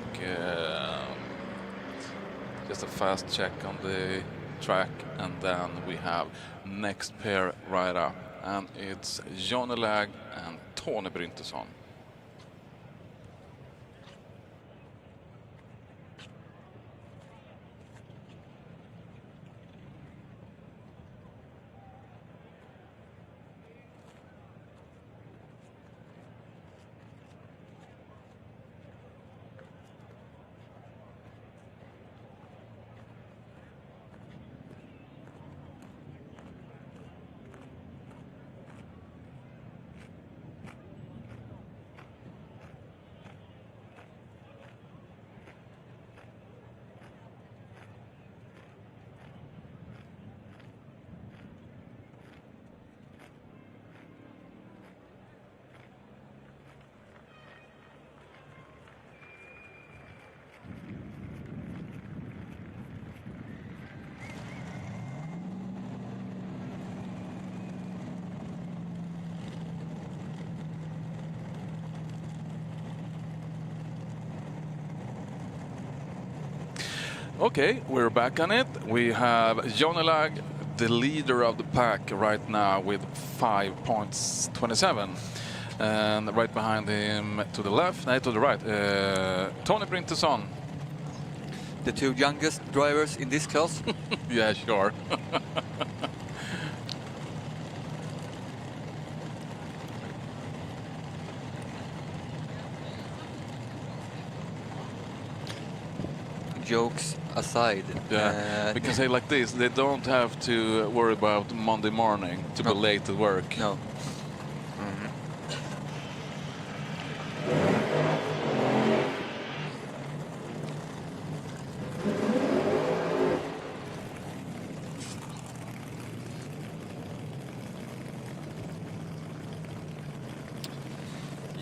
just a fast check on the track, and then we have next pair right up, and it's Johnny Lagg and Tony Bryntesson. Okay, we're back on it. We have Johnny Lagg, the leader of the pack right now with 5.27. And right behind him to the left, no, to the right, Tony Bryntesson. The two youngest drivers in this class. Yeah, sure. Jokes aside, yeah, we can say like this: they don't have to worry about Monday morning to be late at work. No.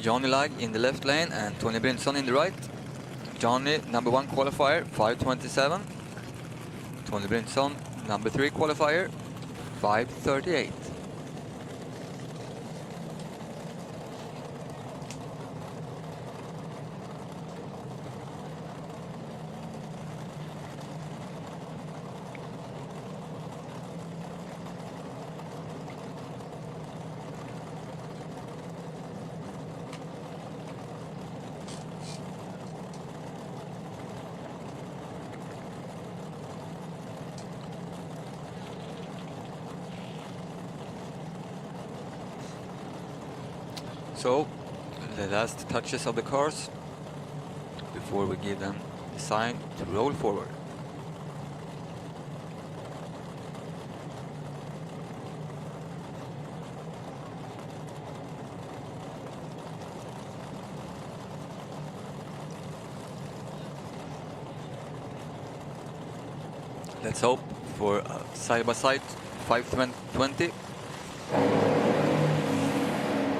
Johnny Lag in the left lane and Tony Brinson in the right. Johnny, number 1 qualifier, 5:27. Tony Brinson, number 3 qualifier, 5:38. So, the last touches of the cars before we give them the sign to roll forward. Let's hope for side-by-side 5:20.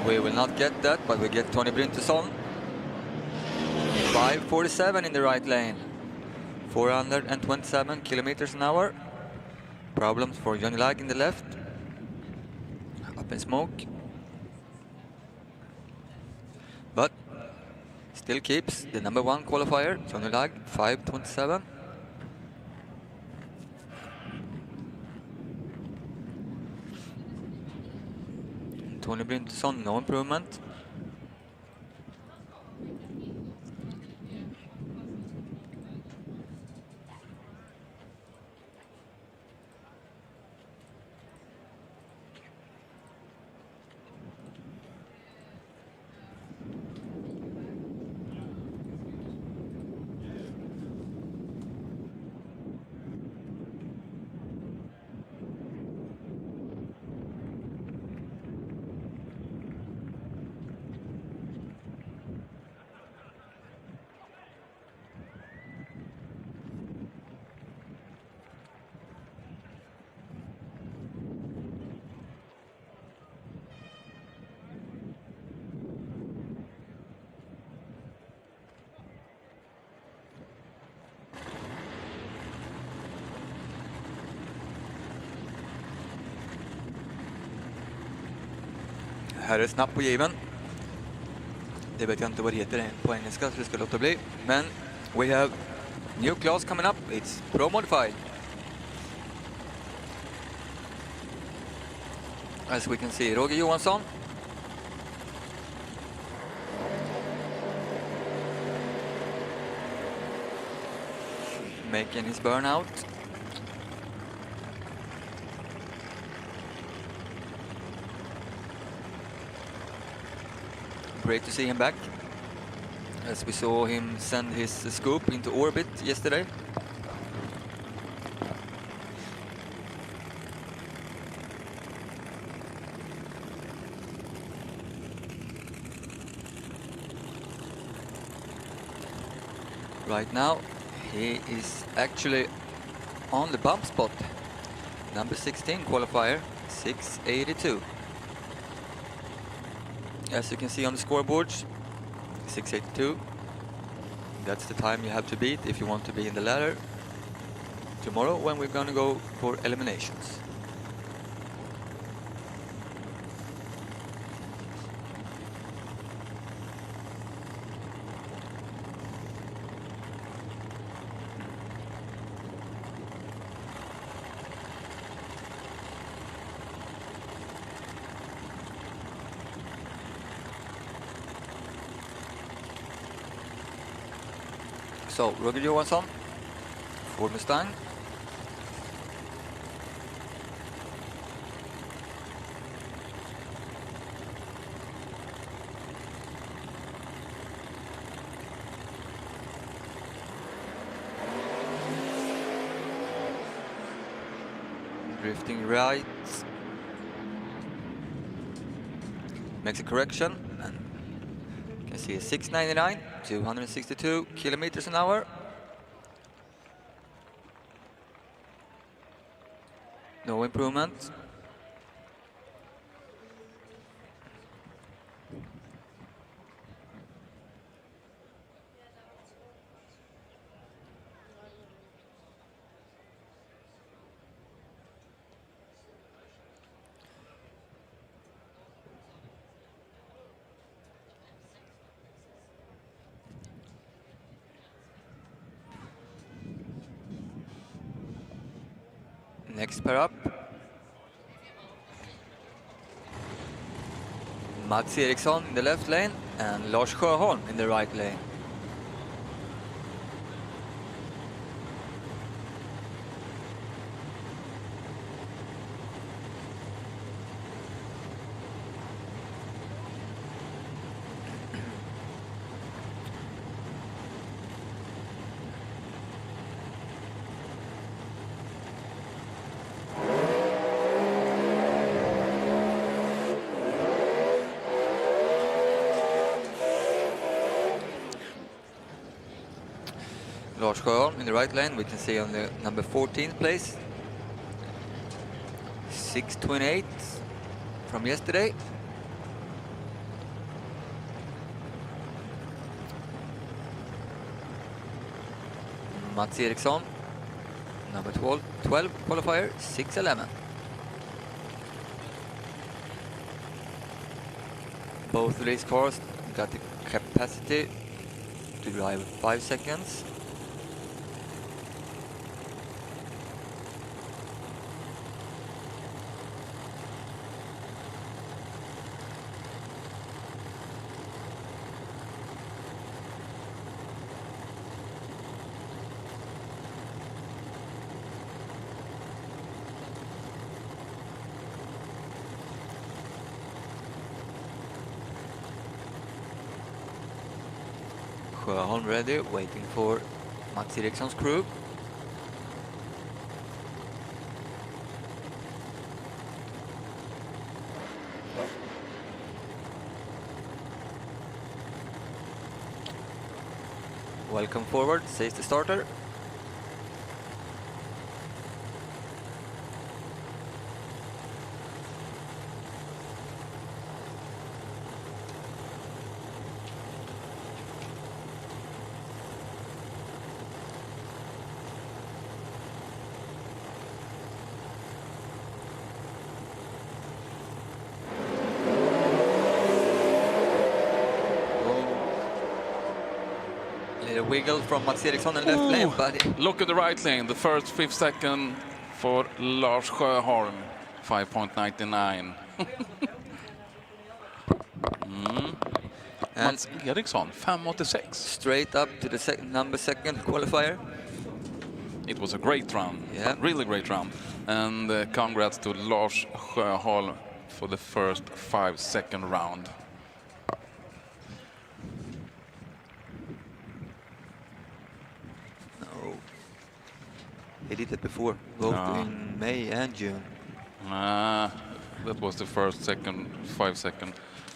We will not get that, but we get Tony Brinson. 5:47 in the right lane. 427 kilometers an hour. Problems for Johnny Lag in the left. Up in smoke. But still keeps the number 1 qualifier, Johnny Lag, 5:27. Tony Brinson, no improvement. Här är snabbt på given. Det vet jag inte vad det heter på engelska, så det ska låta bli. Men we have new class coming up. It's Pro Modified. As we can see, Roger Johansson. Making his burnout. Great to see him back, as we saw him send his scoop into orbit yesterday. Right now, he is actually on the bump spot. Number 16 qualifier, 682. As you can see on the scoreboards, 682. That's the time you have to beat if you want to be in the ladder tomorrow when we're going to go for eliminations. So, Roger Johansson, Ford Mustang. Drifting right. Makes a correction. And you can see 699, 262 kilometers an hour. No improvement. Next pair up. Mats Eriksson in the left lane and Lars Sjöholm in the right lane. Lars Sjöholm in the right lane, we can see on the number 14th place. 6:28 from yesterday. Mats Eriksson, number 12 qualifier, 6:11. Both of these cars got the capacity to drive 5 seconds. Sjöholm ready, waiting for Mats Eriksson's crew. Welcome forward, says the starter. A wiggle from Mats Eriksson in left lane, but look at the right lane. The first 5 second for Lars Sjöholm, 5.99. And Mats Eriksson, 5.86. straight up to the number 2nd qualifier. It was a great round, Yeah. really great round. And congrats to Lars Sjöholm for the first 5-second round. He did it before, both in May and June. That was the first 5 second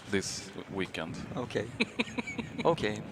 this weekend. Okay. Okay.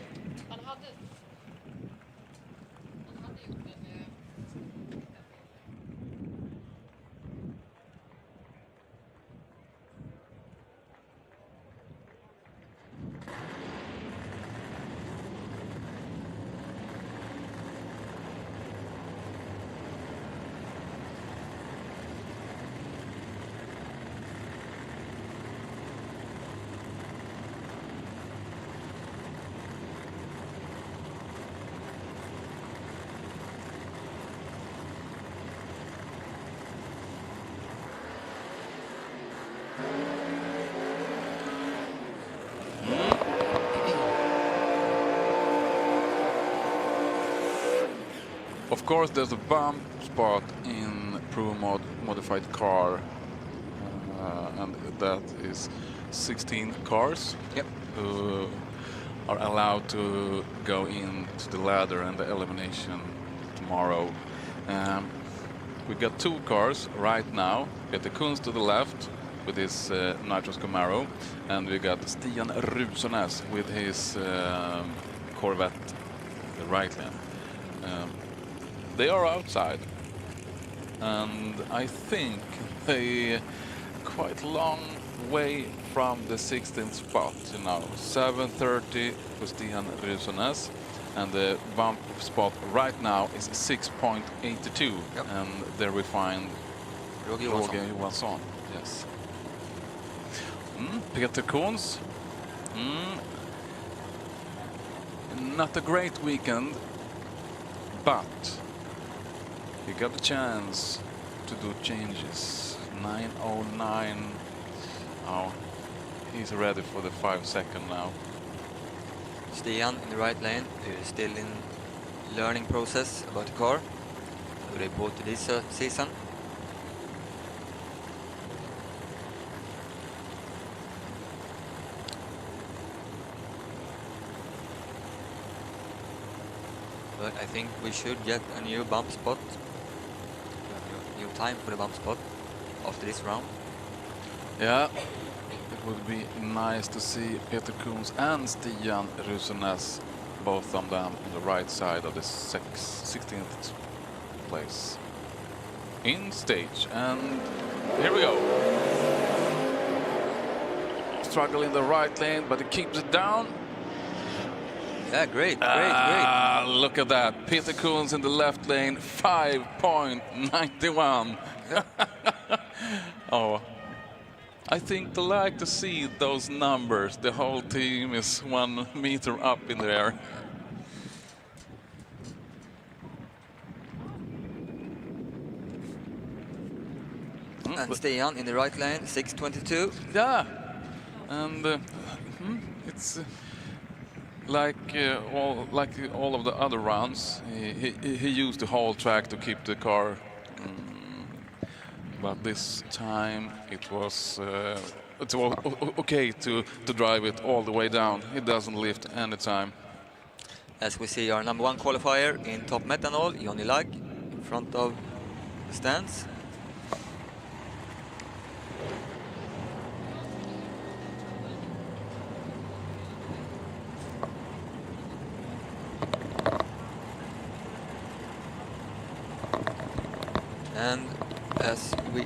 Of course, there's a bump spot in Pro modified car, and that is 16 cars Yep. who are allowed to go into the ladder and the elimination tomorrow. We got 2 cars right now. We got the Kunz to the left with his Nitro Camaro, and we got Stian Rusones with his Corvette, the right lane. They are outside, and I think they quite long way from the 16th spot, 7:30 for Stian Rusones, and the bump spot right now is 6.82. Yep. And there we find Roger Roger Johansson. Yes. Peter Kunz. Not a great weekend, but he got a chance to do changes. 909. Oh, he's ready for the 5-second now. Stian in the right lane, still in learning process about the car. Who they bought this season. But I think we should get a new bump spot, new time for the bump spot after this round. Yeah, it would be nice to see Peter Koons and Stian Rusenes, both of them on the right side of the 16th place in stage. And here we go. Struggle in the right lane, but he keeps it down. Yeah, great. Look at that. Peter Koons in the left lane, 5.91. Oh, I think they like to see those numbers. The whole team is 1 meter up in the air. And Stian in the right lane, 6.22. Yeah, and it's like all of the other rounds. He used the whole track to keep the car, but this time it was okay to drive it all the way down. It doesn't lift any time. As we see our number 1 qualifier in top methanol, Johnny Lagg, in front of the stands. And as we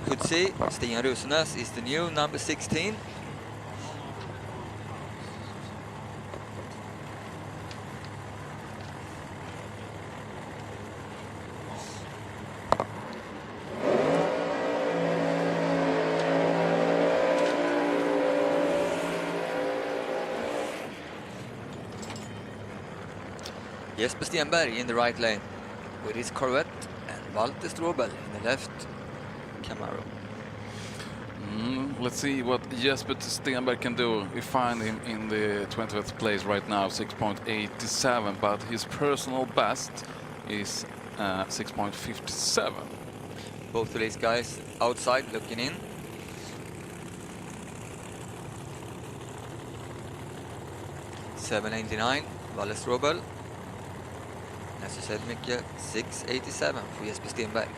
could see, Stian Rusenes is the new number 16. Jesper Stenberg in the right lane with his Corvette, and Walter Strobel in the left Camaro. Let's see what Jesper Stenberg can do. We find him in the 20th place right now, 6.87, but his personal best is 6.57. Both of these guys outside looking in. $7.89, Walter Strobel. As you said, Micke, 6.87 for Jesper Stenberg.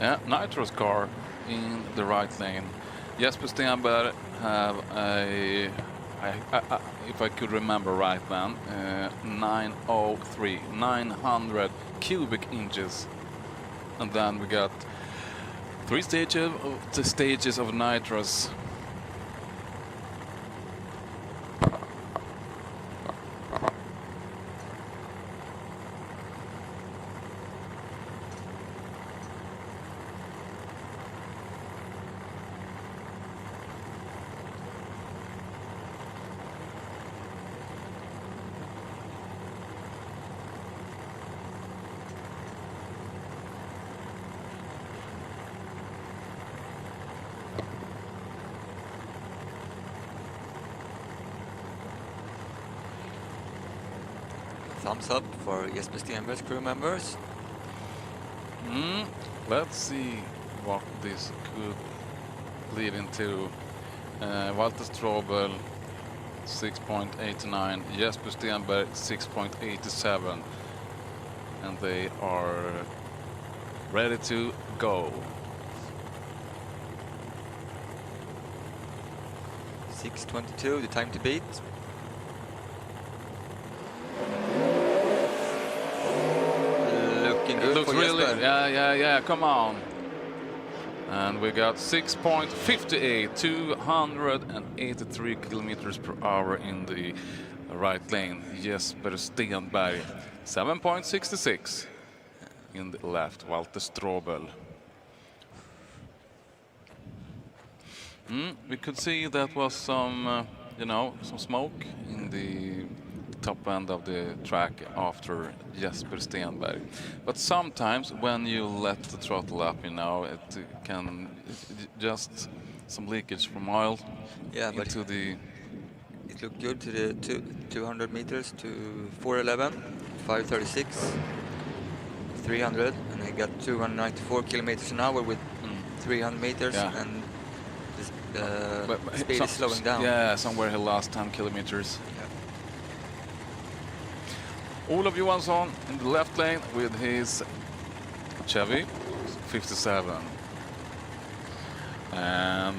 Yeah, Nitro's car in the right lane. Jesper Stenberg have a, if I could remember right, man, 903, 900 cubic inches. And then we got 3 stages of Nitros. Thumbs up for Jesper Stenberg's crew members. Let's see what this could lead into. Walter Strobel 6.89, Jesper Stenberg 6.87, and they are ready to go. 6.22, the time to beat. Looking good. It looks for really, Jesper. yeah, come on. And we got 6.58, 283 kilometers per hour in the right lane. Jesper Stenberg, 7.66 in the left, Walter Strobel. We could see that was some, some smoke in the top end of the track after Jesper Stenberg. But sometimes when you let the throttle up, you know, it can just some leakage from oil into the... It looked good to the 200 meters to 411, 536, 300, and I got 294 kilometers an hour with 300 meters, and the speed is slowing down. Yeah, somewhere he lost 10 kilometers. Olof Johansson in the left lane with his Chevy 57. And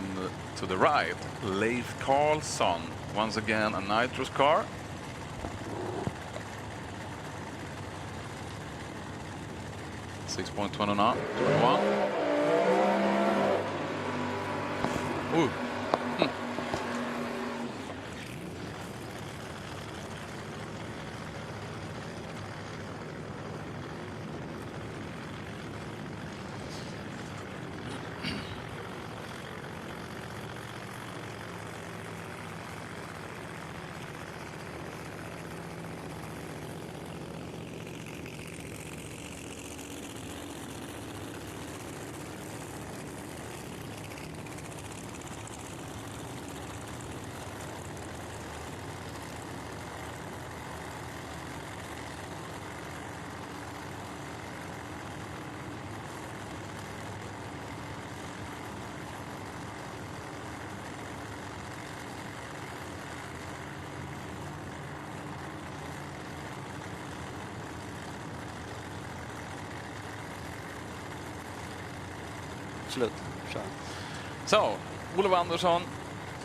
to the right, Leif Karlsson. Once again, a nitrous car. .21. Ooh. So, Olof Andersson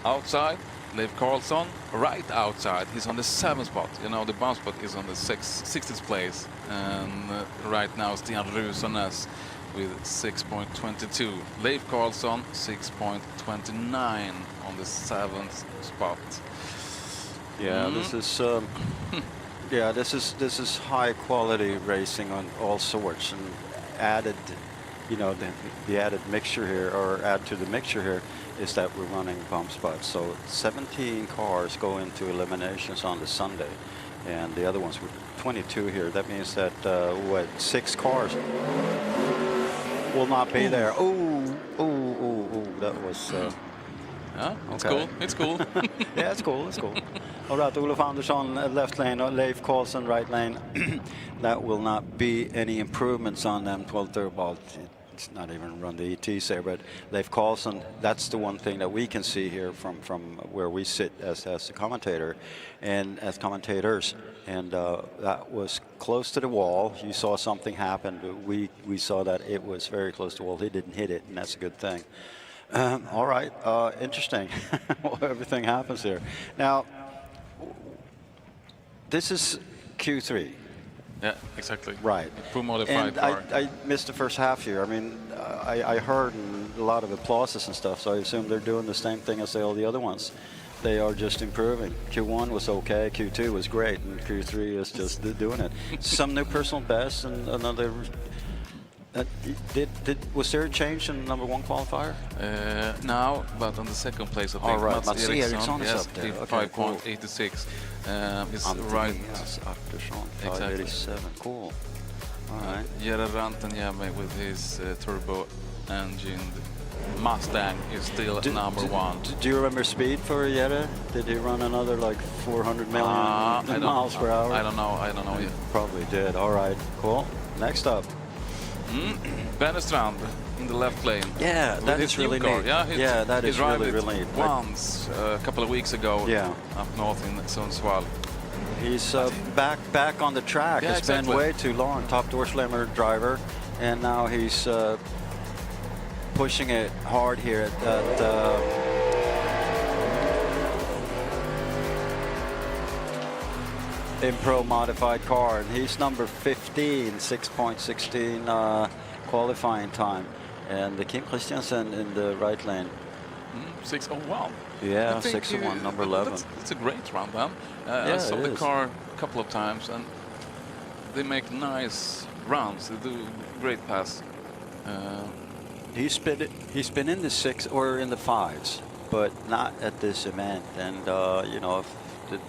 outside, Leif Karlsson right outside. He's on the 7th spot. You know, the bomb spot is on the 60th place. And right now, Stian Rusones with 6.22. Leif Karlsson 6.29 on the 7th spot. Yeah, this is this is high quality racing on all sorts, and added, you know, the added mixture here, or add to the mixture here, is that we're running bump spots. So 17 cars go into eliminations on the Sunday, and the other ones were 22 here. That means that 6 cars will not be there. Oh, that was. Yeah, it's okay. cool. It's cool. Yeah, it's cool. It's cool. All right, Olof Andersson left lane, Leif Karlsson right lane. That will not be any improvements on them. 12 third it's not even run the ETs there, but Leif Karlsson, that's the one thing that we can see here from where we sit as a commentator and as commentators. And that was close to the wall. You saw something happen, but we saw that it was very close to the wall. He didn't hit it, and that's a good thing. All right, interesting. Everything happens here. Now, this is Q3. Yeah, exactly. Right. Pro modified car. I missed the first half here. I mean, I heard a lot of applauses and stuff, so I assume they're doing the same thing as all the other ones. They are just improving. Q1 was okay, Q2 was great, and Q3 is just doing it. Some new personal best and another. Was there a change in number 1 qualifier? No, but on the second place, I think. All right, Mats Eriksson is yes, up there. 5.86. Is right. Exactly. 587. Cool. All right. Jere Rantanjärvi with his turbo-engined Mustang is still number 1. Do you remember speed for Jere? Did he run another like 400 million miles per hour? I don't know yet. Probably did. All right, cool. Next up. Bennestrand in the left lane. Yeah, that is really neat. Yeah, that is really neat. Once a couple of weeks ago, up north in Sundsvall. He's back on the track. Yeah, it's been way too long. Top door slammer driver, and now he's pushing it hard here at in pro modified car, and he's number 15, 6.16 qualifying time, and the Kim Christiansen in the right lane. 6:01. Yeah, 6:01, number 11. That's a great run, then. I saw the car a couple of times, and they make nice runs. They do great pass. He's been in the 6 or in the 5s, but not at this event, and you know,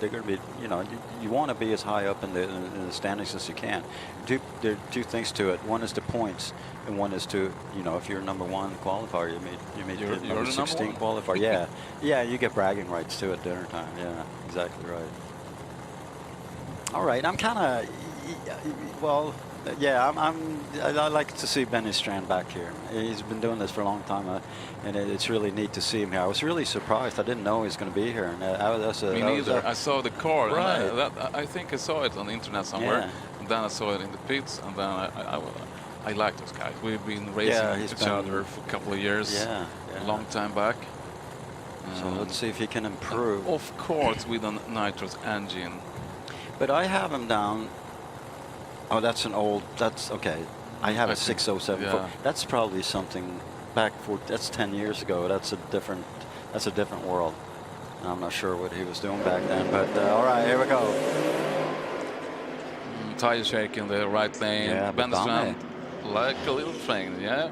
they're going to be, you know, you want to be as high up in the standings as you can. There are two things to it. One is the points, and one is to, you know, if you're number one qualifier, you meet the number 16 qualifier. Yeah, yeah, you get bragging rights too at dinner time. Yeah, exactly right. All right, I'm kind of, well, yeah, I like to see Benny Strand back here. He's been doing this for a long time, and it's really neat to see him here. I was really surprised. I didn't know he was going to be here. And Me neither. I saw the car. Right. And I think I saw it on the internet somewhere. Yeah. And then I saw it in the pits, and then I like those guys. We've been racing each other for a couple of years. Yeah, a long time back. So let's see if he can improve. Of course, with a nitrous engine. But I have him down. Oh, that's an old. That's okay. I have a 607. Yeah. That's probably something back for. That's 10 years ago. That's a different. That's a different world. I'm not sure what he was doing back then. But all right, here we go. Tire shake in the right lane. Yeah, Ben Strand, like a little train. Yeah.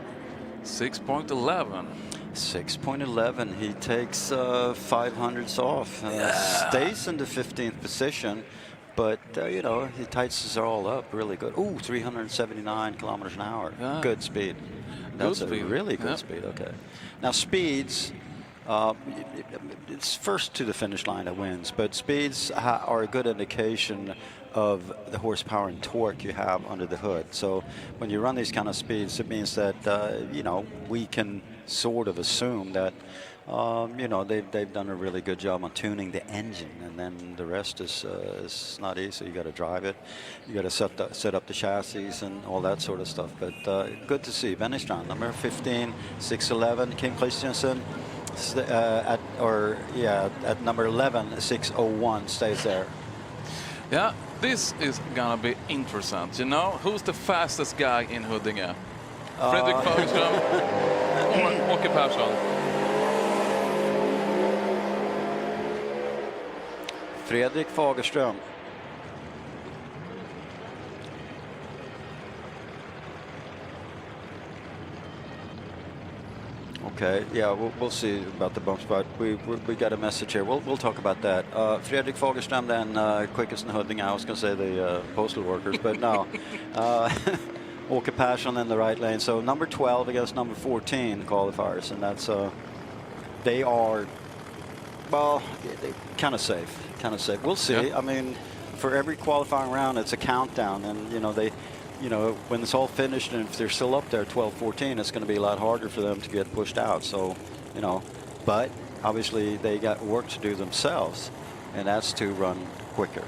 6.11. 6.11. He takes 500s off. Stays in the 15th position. But, you know, he tightens it all up really good. Ooh, 379 kilometers an hour. Yeah. Good speed. That's a really good speed. Okay. Now, speeds, it's first to the finish line that wins. But speeds are a good indication of the horsepower and torque you have under the hood. So when you run these kind of speeds, it means that, you know, we can sort of assume that, you know, they've done a really good job on tuning the engine, and then the rest is not easy. You got to drive it, you got to set up the chassis and all that sort of stuff. But good to see Benny Strand, number 15, 611. Kim Christiansen at number 11, 601 stays there. Yeah, this is gonna be interesting. You know, who's the fastest guy in Huddinge? Fredrik Fagerström or Åke Persson? Fredrik Fagerström. Okay, yeah, we'll see about the bump spot. We got a message here. We'll talk about that. Fredrik Fagerström, then quickest in Huddinge. I was going to say the postal workers, but no. Åke Persson in the right lane. So number 12 against number 14 qualifiers, and that's they are, well, kind of safe. Kind of safe. We'll see. Yeah. I mean, for every qualifying round, it's a countdown, and you know when it's all finished, and if they're still up there 12-14, it's going to be a lot harder for them to get pushed out. So, you know, but obviously they got work to do themselves, and that's to run quicker.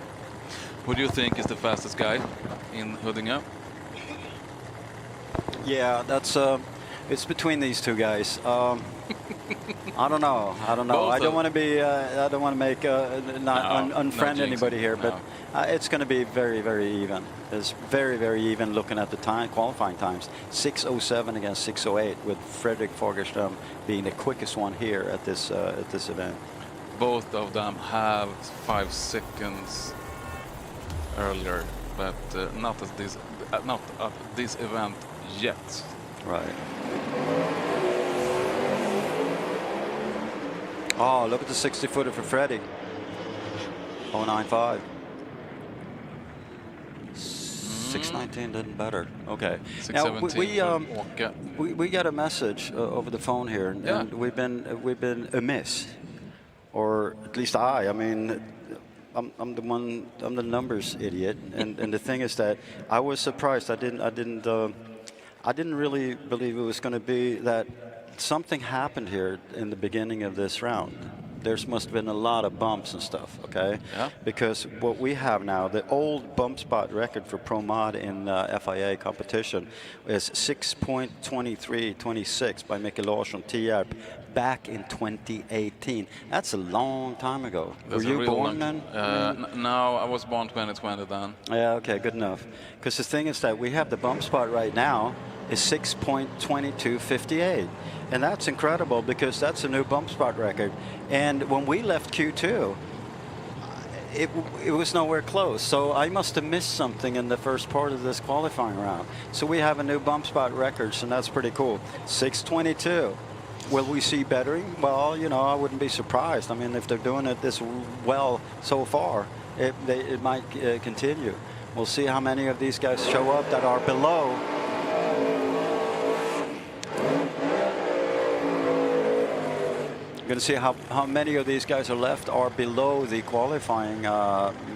Who do you think is the fastest guy in Huddinge? Yeah, that's it's between these two guys. I don't know. I don't want to be. I don't want to make unfriend anybody here, but it's going to be very, very even. It's very, very even. Looking at the qualifying times, 6:07 against 6:08, with Fredrik Fagerström being the quickest one here at this event. Both of them have 5 seconds earlier, but not at this event yet. Right. Oh, look at the 60-footer for Freddie. 0.95. 6:19 didn't better. Okay. Now we got a message over the phone here, and we've been amiss, or at least I mean, I'm the numbers idiot, and the thing is that I was surprised. I didn't really believe it was going to be that. Something happened here in the beginning of this round. There must have been a lot of bumps and stuff, okay? Yeah. Because what we have now, the old bump spot record for Pro Mod in FIA competition is 6.2326 by Mikael Larsson, Tierp, back in 2018. That's a long time ago. Were you born then? No, I was born 2020 then. Yeah, okay, good enough. Because the thing is that we have the bump spot right now is 6.2258. And that's incredible because that's a new bump spot record. And when we left Q2, it was nowhere close. So I must have missed something in the first part of this qualifying round. So we have a new bump spot record, and that's pretty cool. 6:22. Will we see bettering? Well, you know, I wouldn't be surprised. I mean, if they're doing it this well so far, it might continue. We'll see how many of these guys show up that are below. Going to see how many of these guys are left are below the qualifying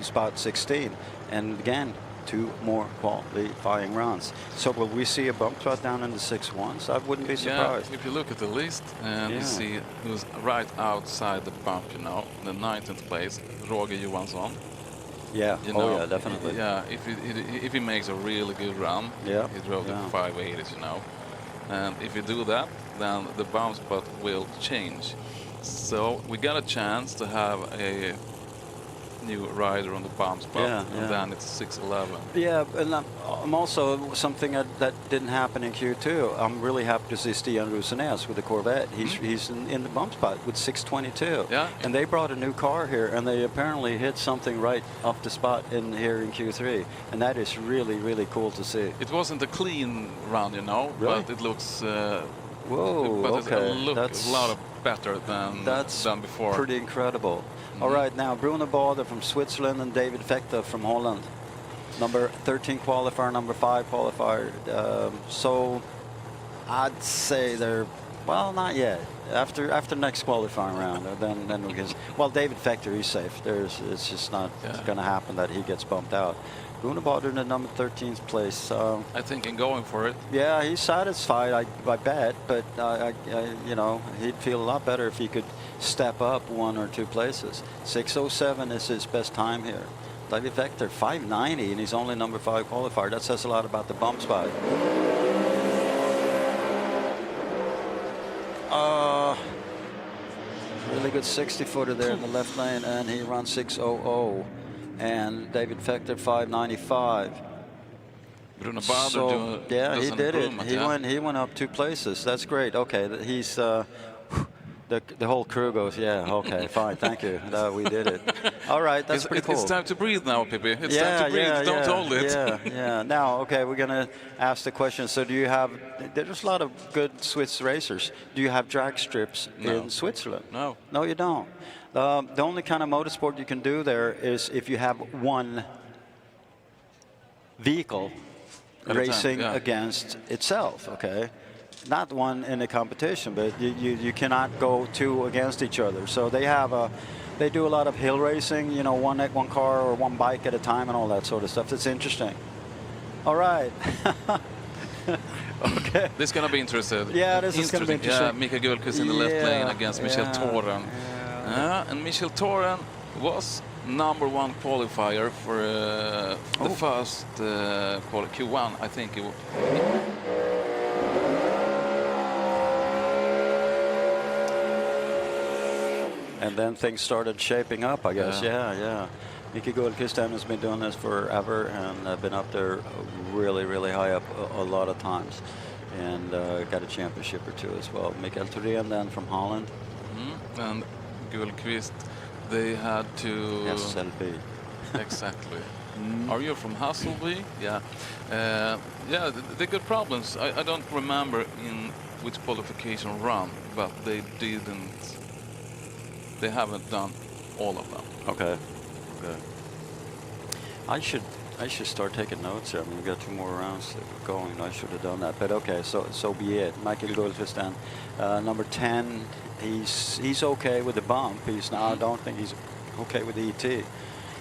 spot 16. And again, 2 more qualifying rounds. So will we see a bump spot down in the 6-1s? I wouldn't be surprised. Yeah, if you look at the list and you see who's right outside the bump, you know, the 19th place, Roger Johansson. Yeah, you know, yeah, definitely. Yeah, if he makes a really good run, he drove the 580s, you know. And if you do that, then the bump spot will change. So we got a chance to have a new rider on the bump spot, and then it's 611. Yeah, and I'm also something that didn't happen in Q2. I'm really happy to see Stian Rosenäs with the Corvette. He's in the bump spot with 622. Yeah, and they brought a new car here, and they apparently hit something right off the spot here in Q3, and that is really, really cool to see. It wasn't a clean run, you know, but it looks. Whoa, but okay. It looks a lot better than before. Pretty incredible. All right, now Bruno Bader from Switzerland and David Vector from Holland. Number 13 qualifier, number 5 qualifier. So I'd say they're, well, not yet. After next qualifying round, then we can. Well, David Vector, he's safe. It's just not going to happen that he gets bumped out. Bruno Bader in the number 13th place. I think in going for it. Yeah, he's satisfied, I bet, but you know, he'd feel a lot better if he could step up 1 or 2 places. 6:07 is his best time here. David Vector 5:90, and he's only number 5 qualifier. That says a lot about the bump spot. Really good 60-footer there in the left lane, and he runs 6:00. And David Vector 5:95. Bruno Bader, so, yeah, he did it. He went up 2 places. That's great. Okay, he's the whole crew goes, yeah, okay, fine, thank you. We did it. All right, that's pretty cool. It's time to breathe now, Pippi. It's time to breathe. Don't hold it. Yeah. Now, okay, we're gonna ask the question. So, do you have? There's a lot of good Swiss racers. Do you have drag strips in Switzerland? No. No, you don't. The only kind of motorsport you can do there is if you have one vehicle racing against itself, okay? Not one in a competition, but you cannot go 2 against each other. So they do a lot of hill racing, you know, one car or one bike at a time and all that sort of stuff. It's interesting. All right. Okay. This is going to be interesting. Yeah, this is going to be interesting. Yeah, Mika Gullqvist in the left lane against Michel Thoren. And Michel Thoren was number 1 qualifier for the first Q1, I think. And then things started shaping up, I guess. Yeah. Mika Gullqvist has been doing this forever and been up there really, really high up a lot of times. And got a championship or 2 as well. Mikael Thorén then from Holland. And Gullqvist, they had to... SLB. Exactly. Are you from Hasselby? Yeah. Yeah, they got problems. I don't remember in which qualification run, but they didn't... They haven't done all of them. Okay. I should start taking notes here. I mean, we got 2 more rounds going. I should have done that, but okay. So be it. Mikael Gullqvist then, number 10. He's okay with the bump. I don't think he's okay with the ET,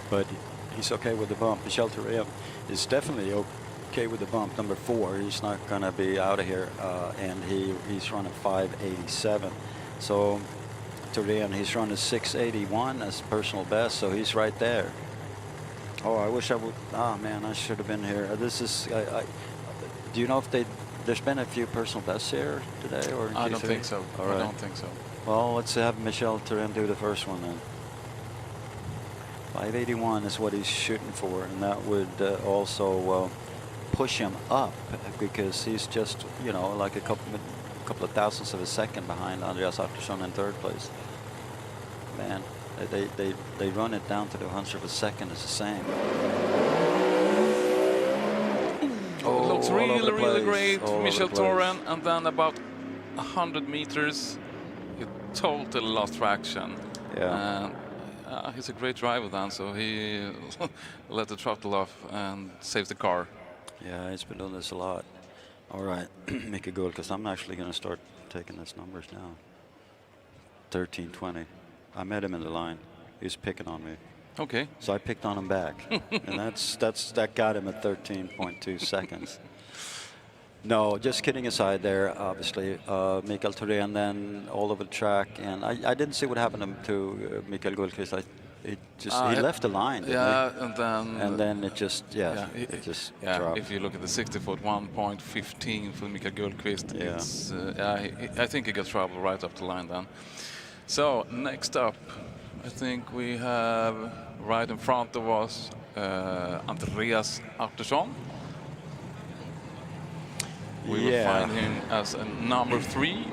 but he's okay with the bump. Michel Thoren is definitely okay with the bump. Number 4. He's not going to be out of here, and he's running 5:87. So. Thoren, he's running 6:81 as personal best, so he's right there. Oh, I wish I would. Oh man, I should have been here. This is. Do you know if there's been a few personal bests here today, or I don't think so. All right. I don't think so. Well, let's have Michel Thoren do the first one then. 5:81 is what he's shooting for, and that would also push him up because he's just, you know, like a couple of thousandths of a second behind Andreas Artursson in 3rd place. Man, they run it down to the 100th of a second. It's the same. It looks really great, Michel Thoren, and then about 100 meters, he totally lost traction. Yeah. He's a great driver then, so he let the throttle off and saves the car. Yeah, he's been doing this a lot. All right, make it good, because I'm actually going to start taking his numbers now. 13:20. I met him in the line. He's picking on me. Okay. So I picked on him back, and that got him at 13.2 seconds. No, just kidding aside there, obviously, Mikael Thorén then all over the track, and I didn't see what happened to Mikael Gullqvist. He left the line, didn't he? and then it just, it just dropped. If you look at the 60-foot, 1.15 for Mikael Gullqvist, it's, I think he got trouble right up the line then. So next up, I think we have right in front of us Andreas Artursson. We will find him as a number 3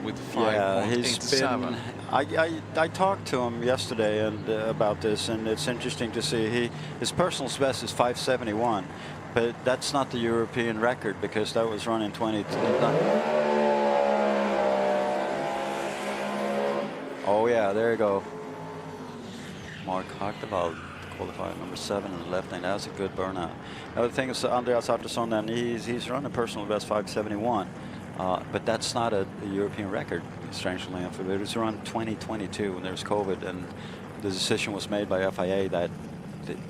with 5.87. I talked to him yesterday about this, and it's interesting to see his personal best is 5.71, but that's not the European record because that was run in 20. Oh yeah, there you go. Mark Hartevald, qualifier number 7 in the left lane. That's a good burnout. The other thing is Andreas Artursson, then he's run a personal best 5.71, but that's not a European record, strangely enough. It was run 2022 when there's COVID, and the decision was made by FIA that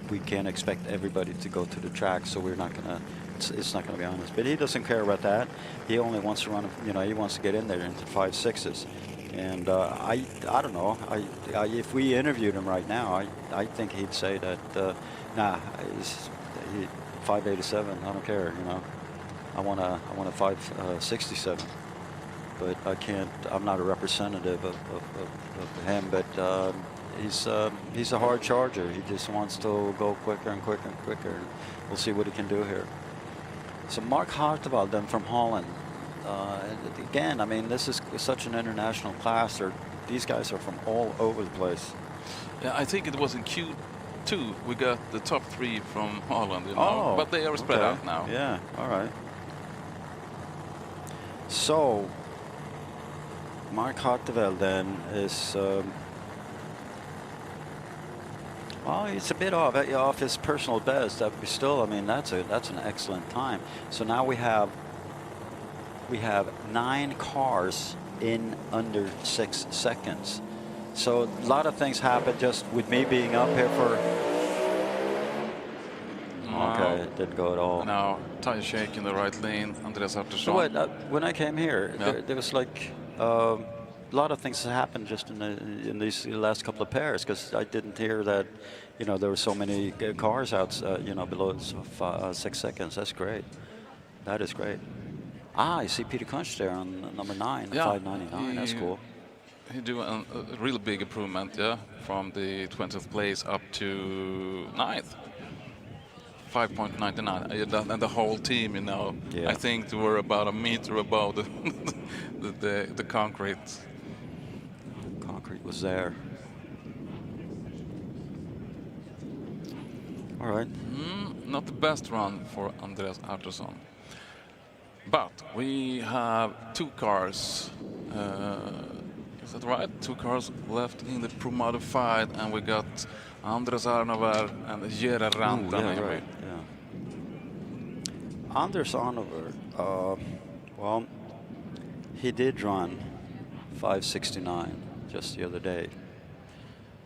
we can't expect everybody to go to the track, so we're not gonna. It's not gonna be honest. But he doesn't care about that. He only wants to run. He wants to get in there into 5.6s. And I don't know. If we interviewed him right now, I think he'd say that, nah, 587. I don't care. I want a 567. But I can't. I'm not a representative of him. But he's a hard charger. He just wants to go quicker and quicker and quicker. We'll see what he can do here. So Mark Hartevald then from Holland. Again, I mean, this is such an international class. These guys are from all over the place. Yeah, I think it was in Q2 we got the top 3 from Holland, but they are spread out now. Yeah, all right. So, Mark Harteveld then is, well, it's a bit off his personal best. But still, I mean, that's an excellent time. So now we have 9 cars in under 6 seconds. So a lot of things happen just with me being up here for. Okay, it didn't go at all. Now tire shake in the right lane, Andreas Artursson. So when I came here, there was like a lot of things that happened just in these last couple of pairs, because I didn't hear that, there were so many cars out, below 6 seconds. That's great. That is great. I see Peter Kunsch there on number 9, 5.99. That's cool. He do a really big improvement, from the 20th place up to 9th. 5.99, and the whole team, I think they were about a meter above the concrete. Concrete was there. All right. Not the best run for Andreas Artursson. But we have 2 cars. Is that right? 2 cars left in the Pro Modified, and we got Anders Arnover and Jere Rantanen. Right. Yeah. Anders Arnover, well, he did run 5.69 just the other day.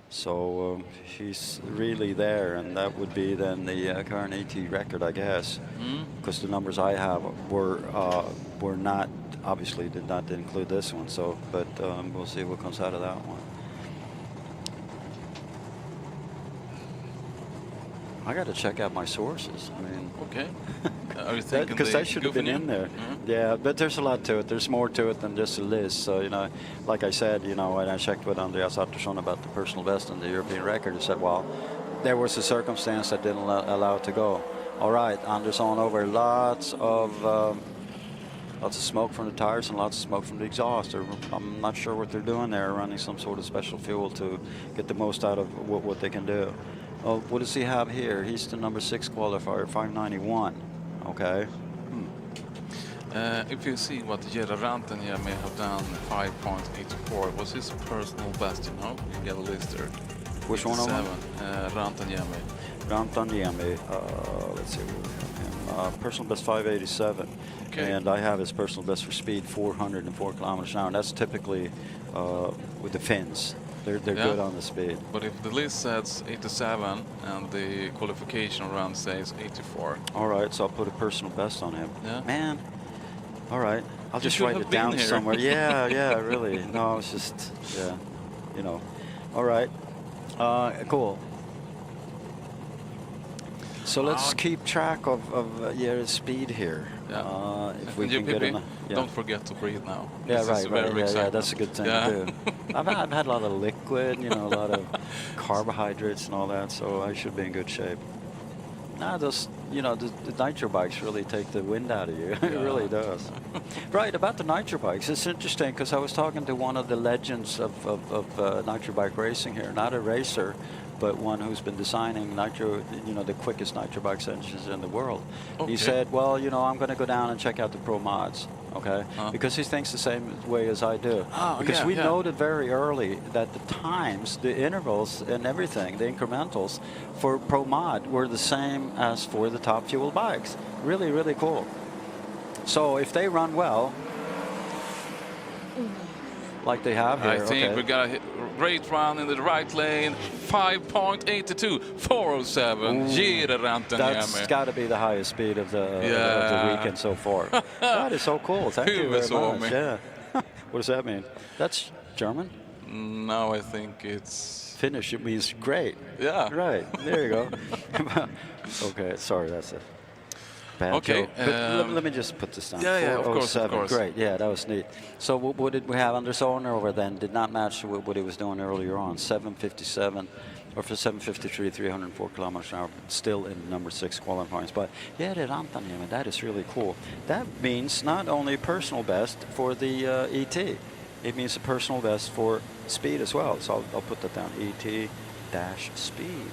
So he's really there, and that would be then the current AT record, I guess, because the numbers I have were not, obviously did not include this one. So, but we'll see what comes out of that one. I got to check out my sources. I mean, okay. Are you thinking because that should have been in there? Yeah, but there's a lot to it. There's more to it than just a list. So like I said, when I checked with Andreas Artursson about the personal best and the European record, he said, well, there was a circumstance that didn't allow it to go. All right, Anders on over. Lots of smoke from the tires and lots of smoke from the exhaust. I'm not sure what they're doing there, running some sort of special fuel to get the most out of what they can do. Oh, what does he have here? He's the number 6 qualifier, 591. Okay. If you see what Jere Rantanen may have done, 5.84 was his personal best, you get a list there. Which one of them? Rantaniemi. Rantaniemi. Let's see. Personal best 587. Okay. And I have his personal best for speed 404 kilometers an hour. And that's typically with the Finns. They're good on the speed. But if the list says 87 and the qualification run says 84. All right, so I'll put a personal best on him. Yeah. Man. All right. I'll just should write have it been down here. somewhere. Yeah, really. No, it's just, yeah, you know. All right. Cool. So let's keep track of your speed here. Yeah. If we And you, can get Pippi, in. don't forget to breathe now. Yeah, This is right. very Yeah, exciting. that's a good thing Yeah. to do. I've had a lot of liquid, you know, a lot of carbohydrates and all that, so I should be in good shape. Nah, those, you know, the nitro bikes really take the wind out of you. It really does. Right, about the nitro bikes, it's interesting because I was talking to one of the legends of nitro bike racing here, not a racer, but one who's been designing nitro, you know, the quickest nitro bikes engines in the world. Okay. He said, well, you know, I'm going to go down and check out the pro mods, okay? Because he thinks the same way as I do. Oh, because yeah, we yeah. noted very early that the times, the intervals and everything, the incrementals for pro mod were the same as for the top fuel bikes. Really, really cool. So if they run well, like they have here, I think okay. we got a great run in the right lane. 5.82, 407. Gire That's Rantaniemi. got to be the highest speed of the weekend so far. That is so cool. Thank you very much. Yeah. What does that mean? That's German? No, I think it's Finnish. It means great. Yeah. Right. There you go. Okay. Sorry, that's a bad Okay, joke. But let me just put this down. Yeah, of course, 407. Great. Yeah, that was neat. So what did we have? Anders Orner then did not match what he was doing earlier on. 757. Or for 753, 304 kilometers an hour, still in number 6 qualifying spot. Yeah, Rantaniemi, that is really cool. That means not only personal best for the ET, it means a personal best for speed as well. So I'll put that down, ET-speed.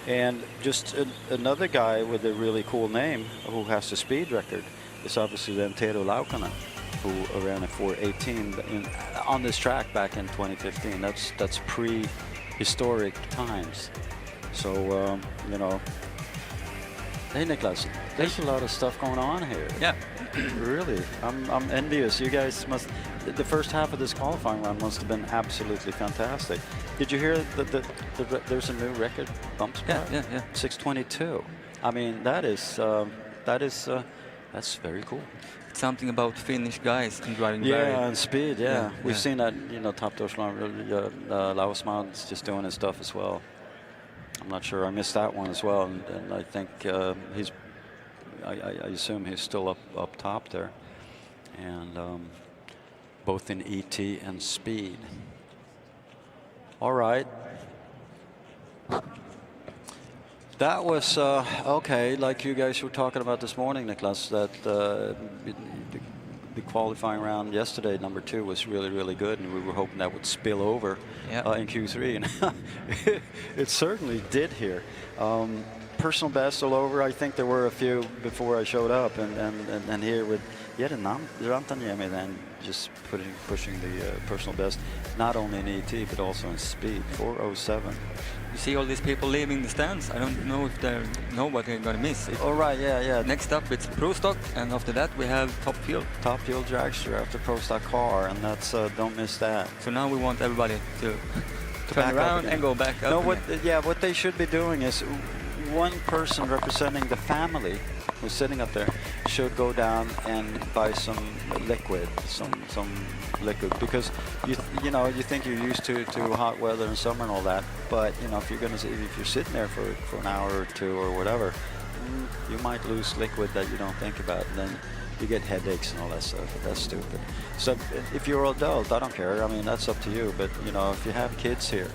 And just another guy with a really cool name who has the speed record is obviously then Tero Laukkanen, who ran a 4:18 on this track back in 2015. That's prehistoric times. So you know, hey Niklas, there's a lot of stuff going on here. Yeah. Really, I'm envious. You guys must. The first half of this qualifying run must have been absolutely fantastic. Did you hear that there's a new record bump spot? Yeah. 6:22. I mean, that's very cool. Something about Finnish guys and driving Yeah, and speed, yeah. We've yeah. seen that, you know, Top Deutschland, Lausman's just doing his stuff as well. I'm not sure, I missed that one as well, and I think I assume he's still up top there. And both in ET and speed. All right. That was, okay, like you guys were talking about this morning, Niklas, that the qualifying round yesterday, number 2, was really, really good, and we were hoping that would spill over in Q3, and it certainly did here. Personal best all over. I think there were a few before I showed up, and here with Rantaniemi then just pushing the personal best, not only in ET but also in speed, 4:07. You see all these people leaving the stands. I don't know if they know what they're going to miss. All right, yeah. Next up, it's Pro Stock, and after that, we have Top Fuel. Top Fuel dragster after Pro Stock car, and that's don't miss that. So now we want everybody to back turn up around again. and go back up. No, again. what they should be doing is one person representing the family who's sitting up there should go down and buy some liquid, some liquid, because you know you think you're used to hot weather and summer and all that, but you know if you're sitting there for an hour or two or whatever, you might lose liquid that you don't think about, and then you get headaches and all that stuff. That's stupid. So if you're an adult, I don't care. I mean, that's up to you. But you know, if you have kids here,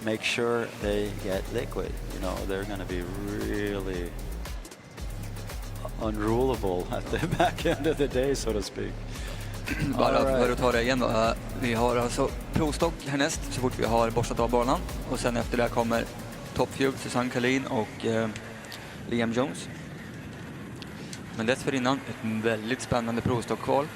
make sure they get liquid. You know, they're going to be really unrulable at the back end of the day, so to speak. Bara för att ta det igen då. Vi har alltså provstock härnäst så fort vi har borstat av banan. Och sen efter det kommer Top Fuel, Susanne Kalin och Liam Jones. Men dessförinnan ett väldigt spännande provstockkval.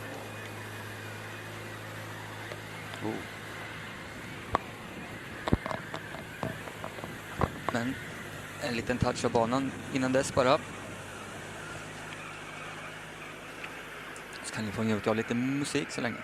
men en liten touch av banan innan dess bara. Så kan ni få njuta av lite musik så länge.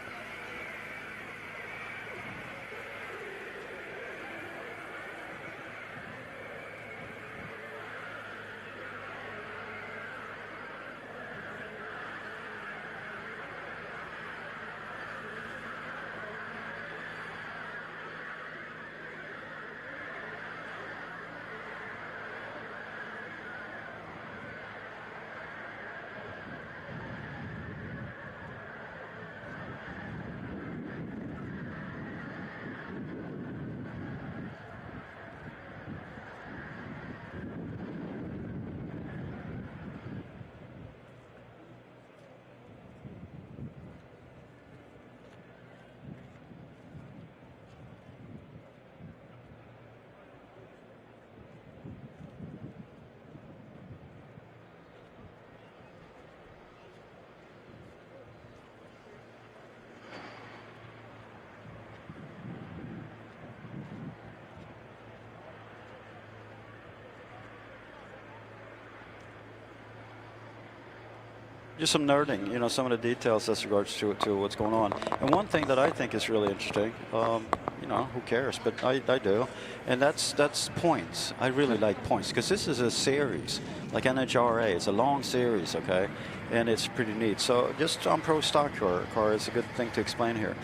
Just some nerding, you know, some of the details as regards to what's going on. And one thing that I think is really interesting, you know, who cares, but I do, and that's points. I really like points, because this is a series, like NHRA, it's a long series, okay, and it's pretty neat. So just on Pro Stock car, it's a good thing to explain here.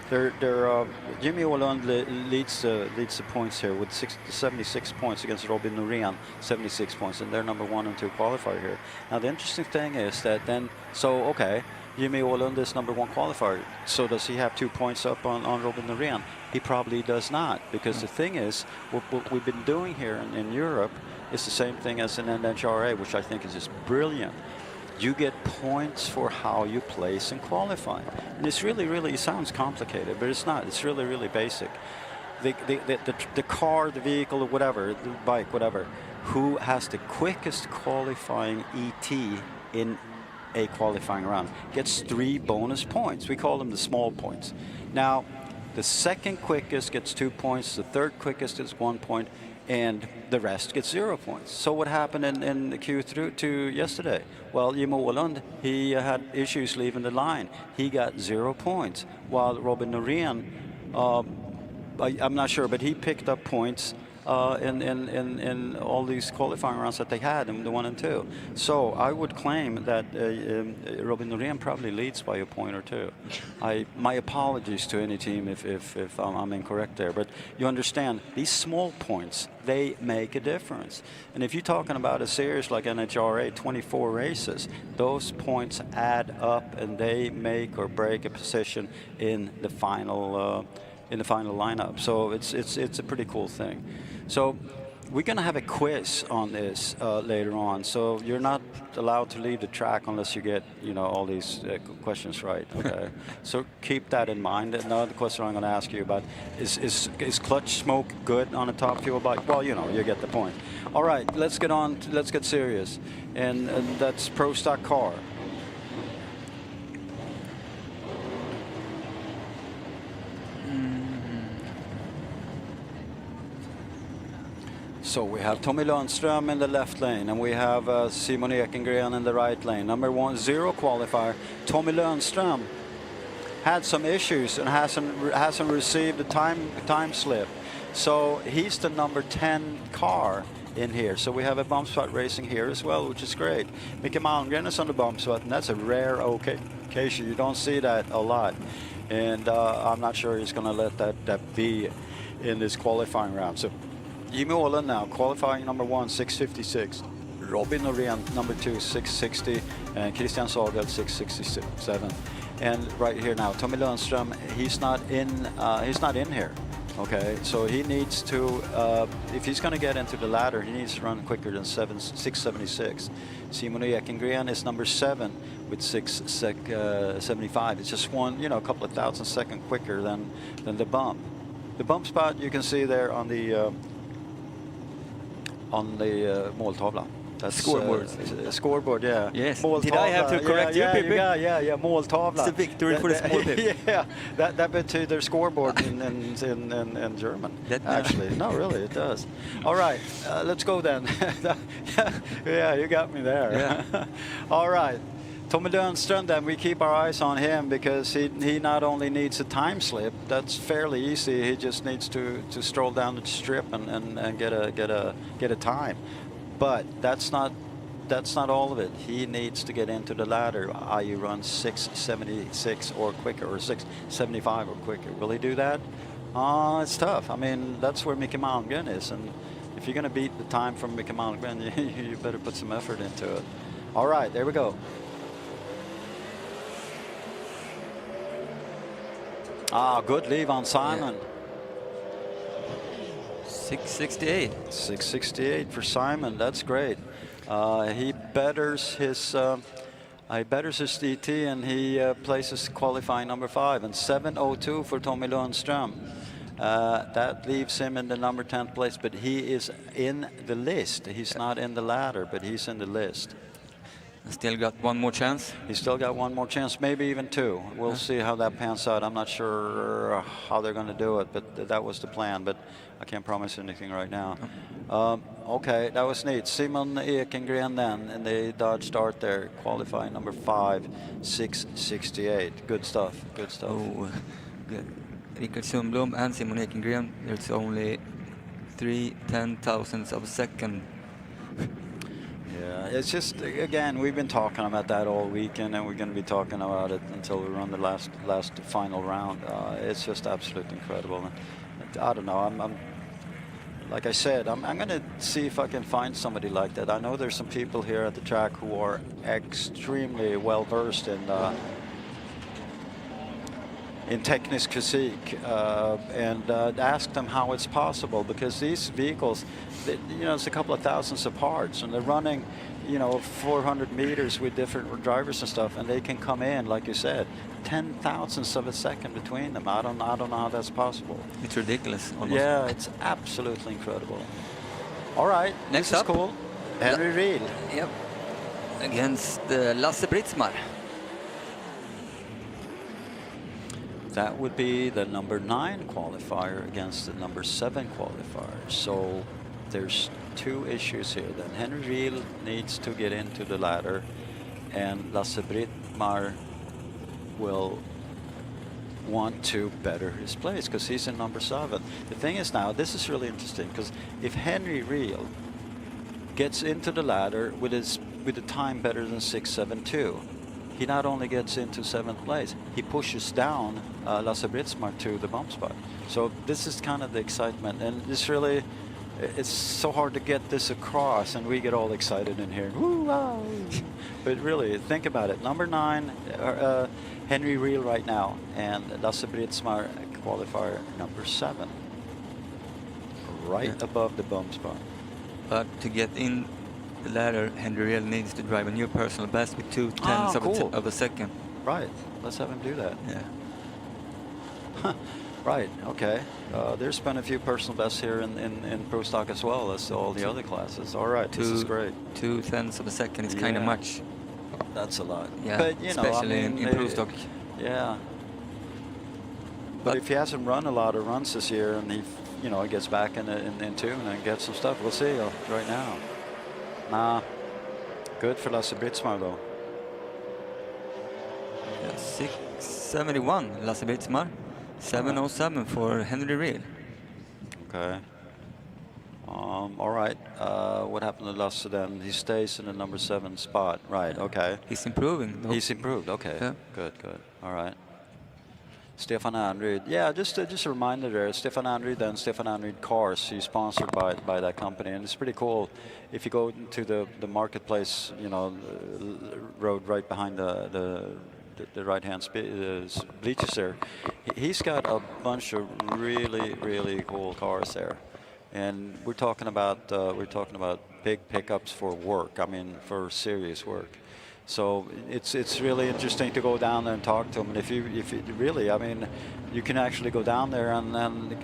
Jimmy Åhlund leads the points here with 76 points against Robin Norén, 76 points, and they're number 1 and 2 qualifier here. Now the interesting thing is that then, so okay, Jimmy Åhlund is number 1 qualifier, so does he have 2 points up on Robin Norén? He probably does not, because the thing is, what we've been doing here in Europe is the same thing as in NHRA, which I think is just brilliant. You get points for how you place in qualifying. And it's really, it sounds complicated, but it's not. It's really basic. The car, the vehicle, or whatever, the bike, whatever, who has the quickest qualifying ET in a qualifying round gets 3 bonus points. We call them the small points. Now, the second quickest gets 2 points, the third quickest is 1 point, and the rest gets 0 points. So what happened in the Q2 yesterday? Well, Jimmy Åhlund, he had issues leaving the line. He got 0 points, while Robin Norén, I'm not sure, but he picked up points in all these qualifying rounds that they had in the 1 and 2. So I would claim that Robin Norén probably leads by a point or 2. My apologies to any team if I'm incorrect there, but you understand, these small points, they make a difference. And if you're talking about a series like NHRA, 24 races, those points add up and they make or break a position in the final lineup. So it's a pretty cool thing. So we're going to have a quiz on this later on. So you're not allowed to leave the track unless you get, you know, all these questions right. Okay. So keep that in mind. Another question I'm going to ask you about is clutch smoke good on a top fuel bike? Well, you know, you get the point. All right, let's get serious, and that's Pro Stock car. So we have Tommy Lundström in the left lane, and we have Simon Ekengren in the right lane. Number 10 qualifier, Tommy Lundström had some issues and hasn't received a time slip. So he's the number 10 car in here. So we have a bump spot racing here as well, which is great. Micke Malmgren is on the bump spot, and that's a rare occasion. You don't see that a lot. And I'm not sure he's going to let that be in this qualifying round. So Jimmy Åhlund now, qualifying number 1, 6:56. Robin Norén, number 2, 6:60. And Christian Sagel, 6:67. And right here now, Tommy Lundström, he's not in here. Okay, so he needs to, if he's going to get into the ladder, he needs to run quicker than 6:76. Simon Ekengren is number 7 with 6:75. It's just a couple of thousand seconds quicker than the bump. The bump spot you can see there on the måltavla. That's scoreboard. Scoreboard, yeah. Yes. Måltavla. Did I have to correct you, Pippi? Yeah, måltavla. It's a victory for the small people. Yeah, that betyder scoreboard in German. Actually, no, really, it does. All right, let's go then. Yeah, you got me there. Yeah. All right. Tommy Lundström, then we keep our eyes on him because he not only needs a time slip, that's fairly easy. He just needs to stroll down the strip and get a time. But that's not all of it. He needs to get into the ladder, i.e. run 6:76 or quicker, or 6:75 or quicker. Will he do that? It's tough. I mean, that's where Mickey Malmgren is, and if you're going to beat the time from Mickey Malmgren, you better put some effort into it. All right, there we go. Good leave on Simon. Yeah. 6:68. 6:68 for Simon. That's great. He betters his DT, and he places qualifying number 5, and 7:02 for Tommy Lundström. That leaves him in the number 10th place, but he is in the list. He's not in the ladder, but he's in the list. Still got one more chance. He's still got one more chance, maybe even 2. We'll see how that pans out. I'm not sure how they're going to do it, but that was the plan. But I can't promise anything right now. Okay, that was neat. Simon Ekengren then in the Dodge start there, qualifying number 5, 6:68. Good stuff. Good stuff. Oh, good. Rickard Sundblom and Simon Ekengren. There's only 0.3 of a second. Yeah, it's just, again, we've been talking about that all weekend, and we're going to be talking about it until we run the last final round. It's just absolutely incredible. I don't know. I'm like I said, I'm going to see if I can find somebody like that. I know there's some people here at the track who are extremely well versed in technisk physique, and ask them how it's possible, because these vehicles, it's a couple of thousands of parts, and they're running, 400 meters with different drivers and stuff, and they can come in, like you said, 10,000ths of a second between them. I don't know how that's possible. It's ridiculous. Almost. Yeah, it's absolutely incredible. All right, next this up, is cool. Henry Riel. Yep. Against Lasse Britzmar. That would be the number 9 qualifier against the number 7 qualifier. So there's 2 issues here. Then Henry Riel needs to get into the ladder, and Lasse Britzmar will want to better his place because he's in number 7. The thing is now, this is really interesting, because if Henry Riel gets into the ladder with a time better than 6:72, he not only gets into 7th place, he pushes down Lasse Britzmar to the bump spot. So this is kind of the excitement, and this really, it's so hard to get this across, and we get all excited in here. Woo-wow. But really, think about it. Number 9, Henry Riel right now, and Lasse Britzmar qualifier number 7, right above the bump spot. But to get in the ladder, Henry Riel needs to drive a new personal best with 0.2 of a second. Right. Let's have him do that. Yeah. Right. Okay. There's been a few personal bests here in Pro Stock as well as all the other classes. All right. This is great. 0.2 of a second is kind of much. That's a lot. Yeah. But especially in Pro Stock. Yeah. But if he hasn't run a lot of runs this year, and he gets back in tune and gets some stuff, we'll see right now. Nah, good for Lasse Britzmar though. Yeah, 6:71 Lasse Britzmar, 7:07 for Henry Riel. Okay. All right. What happened to Lasse then? He stays in the number 7 spot. Right. Okay. He's improving. Though. He's improved. Okay. Yeah. Good. All right. Stefan Anryd. Yeah, just a reminder there. Stefan Anryd and Stefan Anryd Cars. He's sponsored by that company, and it's pretty cool. If you go to the marketplace, road right behind the right-hand bleachers there, he's got a bunch of really cool cars there, and we're talking about big pickups for work. I mean, for serious work. So it's really interesting to go down there and talk to them. And if you really, I mean, you can actually go down there and then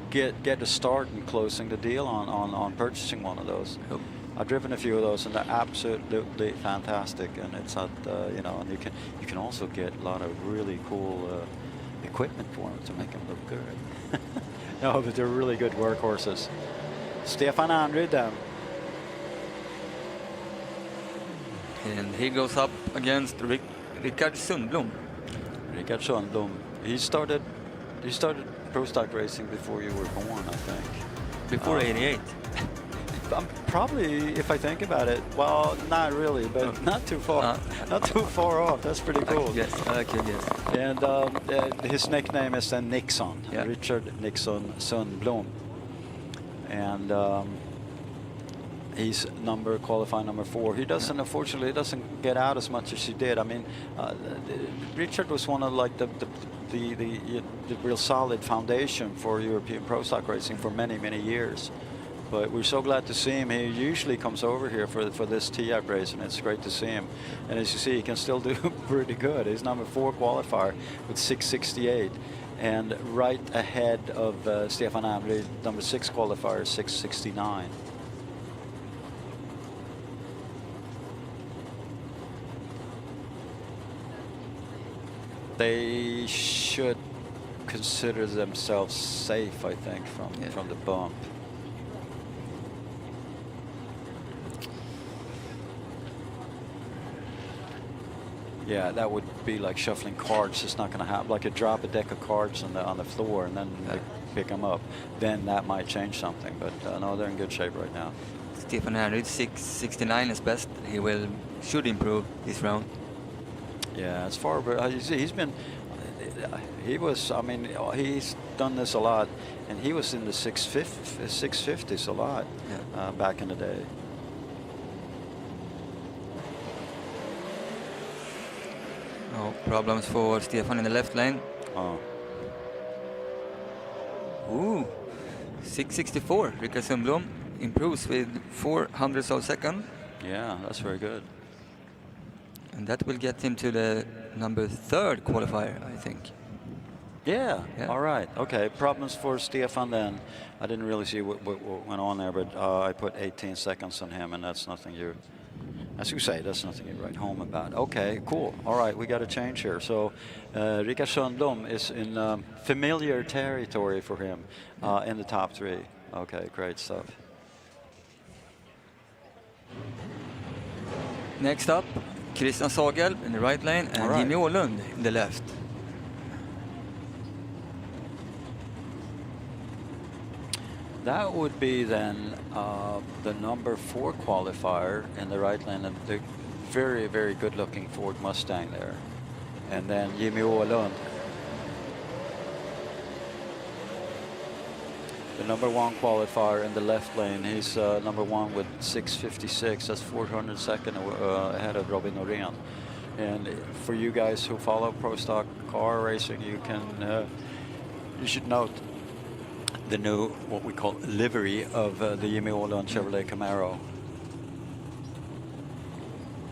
get a start in closing the deal on purchasing one of those. I've driven a few of those, and they're absolutely fantastic. And it's not, you know, and you can also get a lot of really cool equipment for them to make them look good. No, but they're really good workhorses. Stefan Andrud then. And he goes up against Rickard Sundblom. Rickard Sundblom. He started pro stock racing before you were born, I think. Before 88. Probably, if I think about it, well, not really, but not too far. Not too far off. That's pretty cool. Yes, I could guess. And his nickname is then Nixon, yeah. Richard Nixon Sundblom. And he's qualifying number 4. He doesn't, unfortunately, get out as much as he did. I mean, Richard was one of like the real solid foundation for European pro stock racing for many years. But we're so glad to see him. He usually comes over here for this Tierp race, and it's great to see him. And as you see, he can still do pretty good. He's number 4 qualifier with 668, and right ahead of Stefan Andrud, number 6 qualifier, 669. They should consider themselves safe, I think, from the bump. Yeah, that would be like shuffling cards. It's not going to happen. Like you drop a deck of cards on the floor and then like, pick them up. Then that might change something. But no, they're in good shape right now. Stefan Andrud, 669 is best. He should improve this round. Yeah, as far as he's been, I mean, he's done this a lot, and he was in the 650s a lot back in the day. No problems for Stefan in the left lane. Oh. Ooh, 664. Rickard Sundblom improves with 400ths of a second. Yeah, that's very good. And that will get him to the number 3rd qualifier, I think. Yeah. All right. Okay. Problems for Stefan then. I didn't really see what went on there, but I put 18 seconds on him, and that's nothing as you say, that's nothing you write home about. Okay, cool. All right, we got a change here. So Rickard Sundblom is in familiar territory for him in the top 3. Okay, great stuff. Next up, Christian Sagel in the right lane and Jimmy Åhlund in the left. That would be then the number 4 qualifier in the right lane, and the very good-looking Ford Mustang there. And then Jimmy Åhlund, the number 1 qualifier in the left lane. He's number 1 with 656. That's 402nd ahead of Robin Norén. And for you guys who follow pro stock car racing, you should note the new, what we call livery of the Jimmy Åhlund Chevrolet Camaro.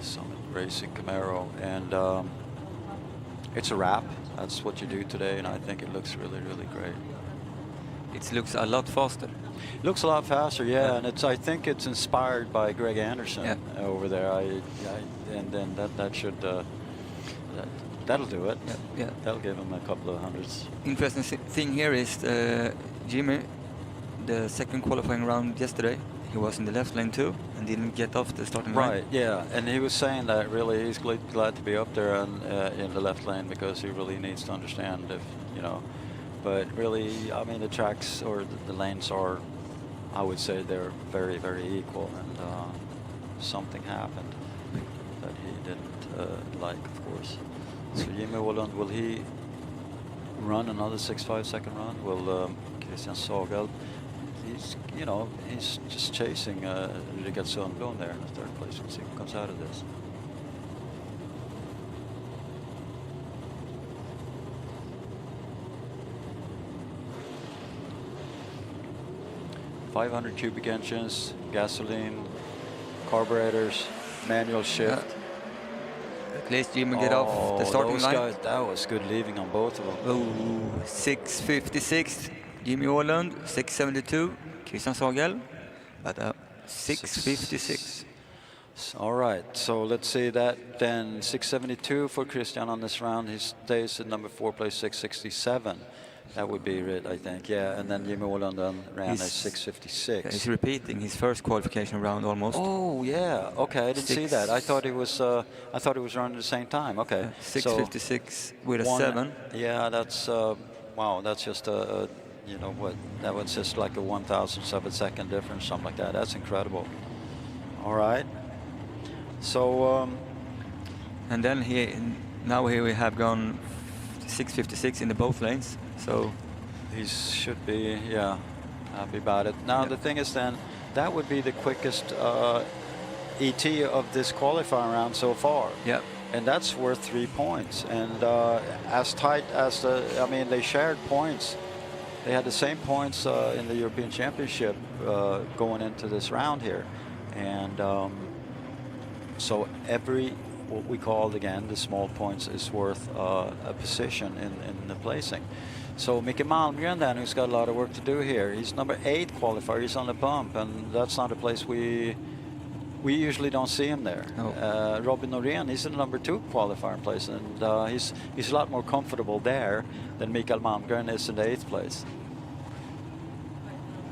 Summit Racing Camaro. And it's a wrap. That's what you do today, and I think it looks really great. It looks a lot faster. Looks a lot faster, yeah. And I think it's inspired by Greg Anderson over there. And then that should that'll do it. Yeah. That'll give him a couple of hundreds. Interesting thing here is Jimmy, the 2nd qualifying round yesterday, he was in the left lane too and didn't get off the starting line. Right, yeah, and he was saying that really he's glad to be up there in the left lane, because he really needs to understand if, you know, but really, I mean, the tracks or the lanes are, I would say they're very equal, and something happened that he didn't like, of course. So Jimmy Åhlund, will he run another 6.5 second run? Will Christian Sagel? He's just chasing Rickard Sundblom there in the 3rd place. We'll see what comes out of this. .500 cubic engines, gasoline, carburetors, manual shift. At least Jimmy get off the starting line. Guys, that was good leaving on both of them. Oh, 656 Jimmy Åhlund, 672 Christian Sagel. But 6:56. All right, so let's see that then 6:72 for Christian on this round. He stays in number 4 place, 6:67. That would be it, I think. Yeah, and then Jimmy Åhlund then ran at 6:56. Yeah, he's repeating his first qualification round almost. Oh yeah, okay, I didn't see that. I thought it was running at the same time. Okay, 6:56 with a 7. Yeah, that's wow. That's just you know what? That was just like a 1,000th of a second difference, something like that. That's incredible. All right. So and then now here we have gone 6:56 in the both lanes. So he should be, yeah, happy about it. Now the thing is then, that would be the quickest ET of this qualifying round so far. Yeah. And that's worth 3 points. And as tight as they shared points. They had the same points in the European Championship going into this round here. And so what we called again the small points is worth a position in the placing. So Micke Malmgren then, who's got a lot of work to do here. He's number 8 qualifier. He's on the bump, and that's not a place we usually don't see him there. No. Robin Norén, he's in the number 2 qualifying place, and he's a lot more comfortable there than Mikael Malmgren is in the 8th place.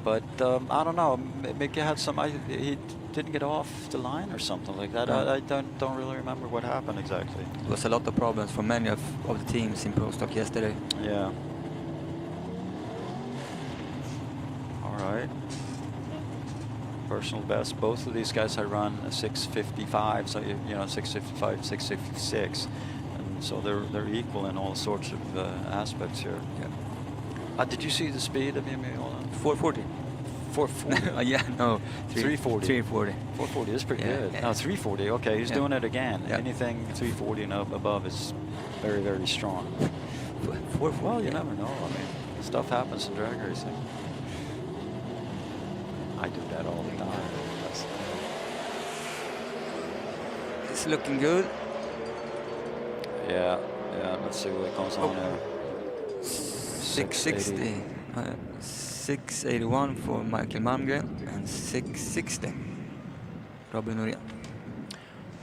But I don't know. Micke had he didn't get off the line or something like that. No. I don't really remember what happened exactly. There was a lot of problems for many of the teams in Pro Stock yesterday. Yeah. All right. Personal best. Both of these guys had run a 6:55, so 6:55, 6:56, and so they're equal in all sorts of aspects here. Yeah. Did you see the speed of Jimmy Åhlund? 440. 440. Yeah, no. 340. 340. 440 is pretty good. Yeah. No, 340. Okay, he's doing it again. Yeah. Anything 340 and above is very, very strong. 440. Well, you never know. I mean, stuff happens in drag racing. I do that all the time. It's looking good. Yeah. Let's see what comes on here. 660. 681 for Michael Malmgren and 660 Robin Norén.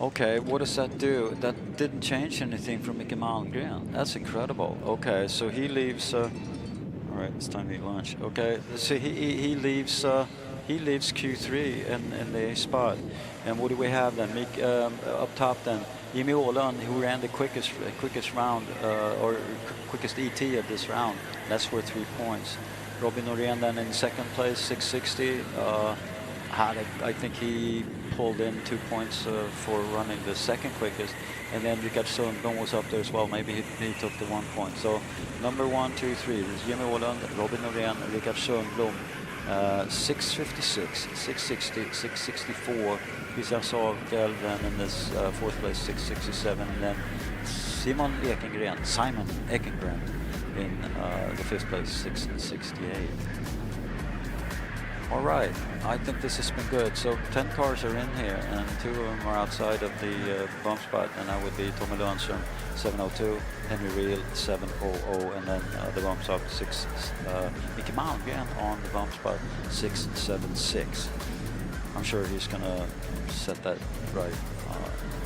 Okay, what does that do? That didn't change anything for Micke Malmgren. That's incredible. Okay, so he leaves. All right, it's time to eat lunch. Okay, so he leaves Q3 in the A spot. And what do we have then? Up top then, Jimmy Åhlund, who ran the quickest round or quickest ET of this round. That's worth 3 points. Robin Norén then in second place, 660. I think he pulled in 2 points for running the second quickest. And then Rickard Sundblom was up there as well. Maybe he took the 1 point. So number 1, 2, 3. There's Jimmy Åhlund, Robin Norén, Rickard Sundblom. 656, 660, 664. Christian Sahlgren in this 4th place, 667. And then Simon Ekengren in the 5th place, 668. All right, I think this has been good. So 10 cars are in here, and 2 of them are outside of the bump spot, and that would be Tommy Lundström, 702, Henry Reel, 700, and then the bump spot, Micke Malmgren on the bump spot, 676. I'm sure he's going to set that right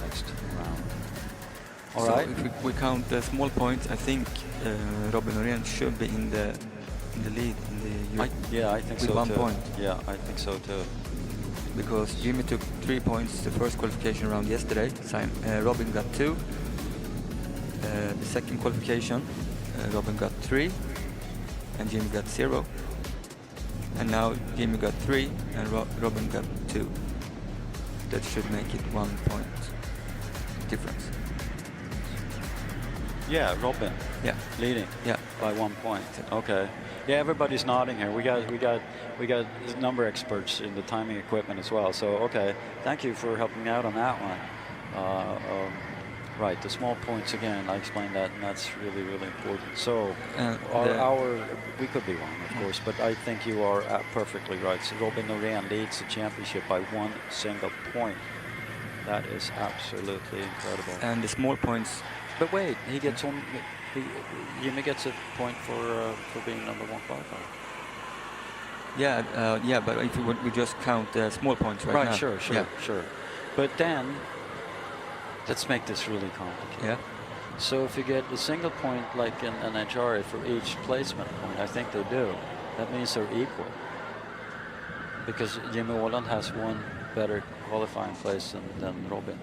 next round. All right. If we count the small points, I think Robin Norén should be in the lead in the I think so with 1 too. point. Yeah, I think so too. Because Jimmy took 3 points the first qualification round yesterday. Robin got 2. The second qualification, Robin got 3, and Jimmy got 0. And now Jimmy got 3, and Robin got 2. That should make it 1 point difference. Yeah, Robin. Yeah. Leading. Yeah. By 1 point. Okay. Yeah, everybody's nodding here. We got number experts in the timing equipment as well. So okay, thank you for helping me out on that one. Right, the small points again. I explained that, and that's really, really important. So we could be wrong, of course, but I think you are perfectly right. So Robin Norén leads the championship by 1 single point. That is absolutely incredible. And the small points. But wait, he gets on. Jimmy gets a point for being number 1 qualifier. Yeah, but if we just count small points right now. Sure. But then, let's make this really complicated. Yeah. So if you get a single point like in an HRA for each placement point, I think they do. That means they're equal. Because Jimmy Åland has one better qualifying place than Robin.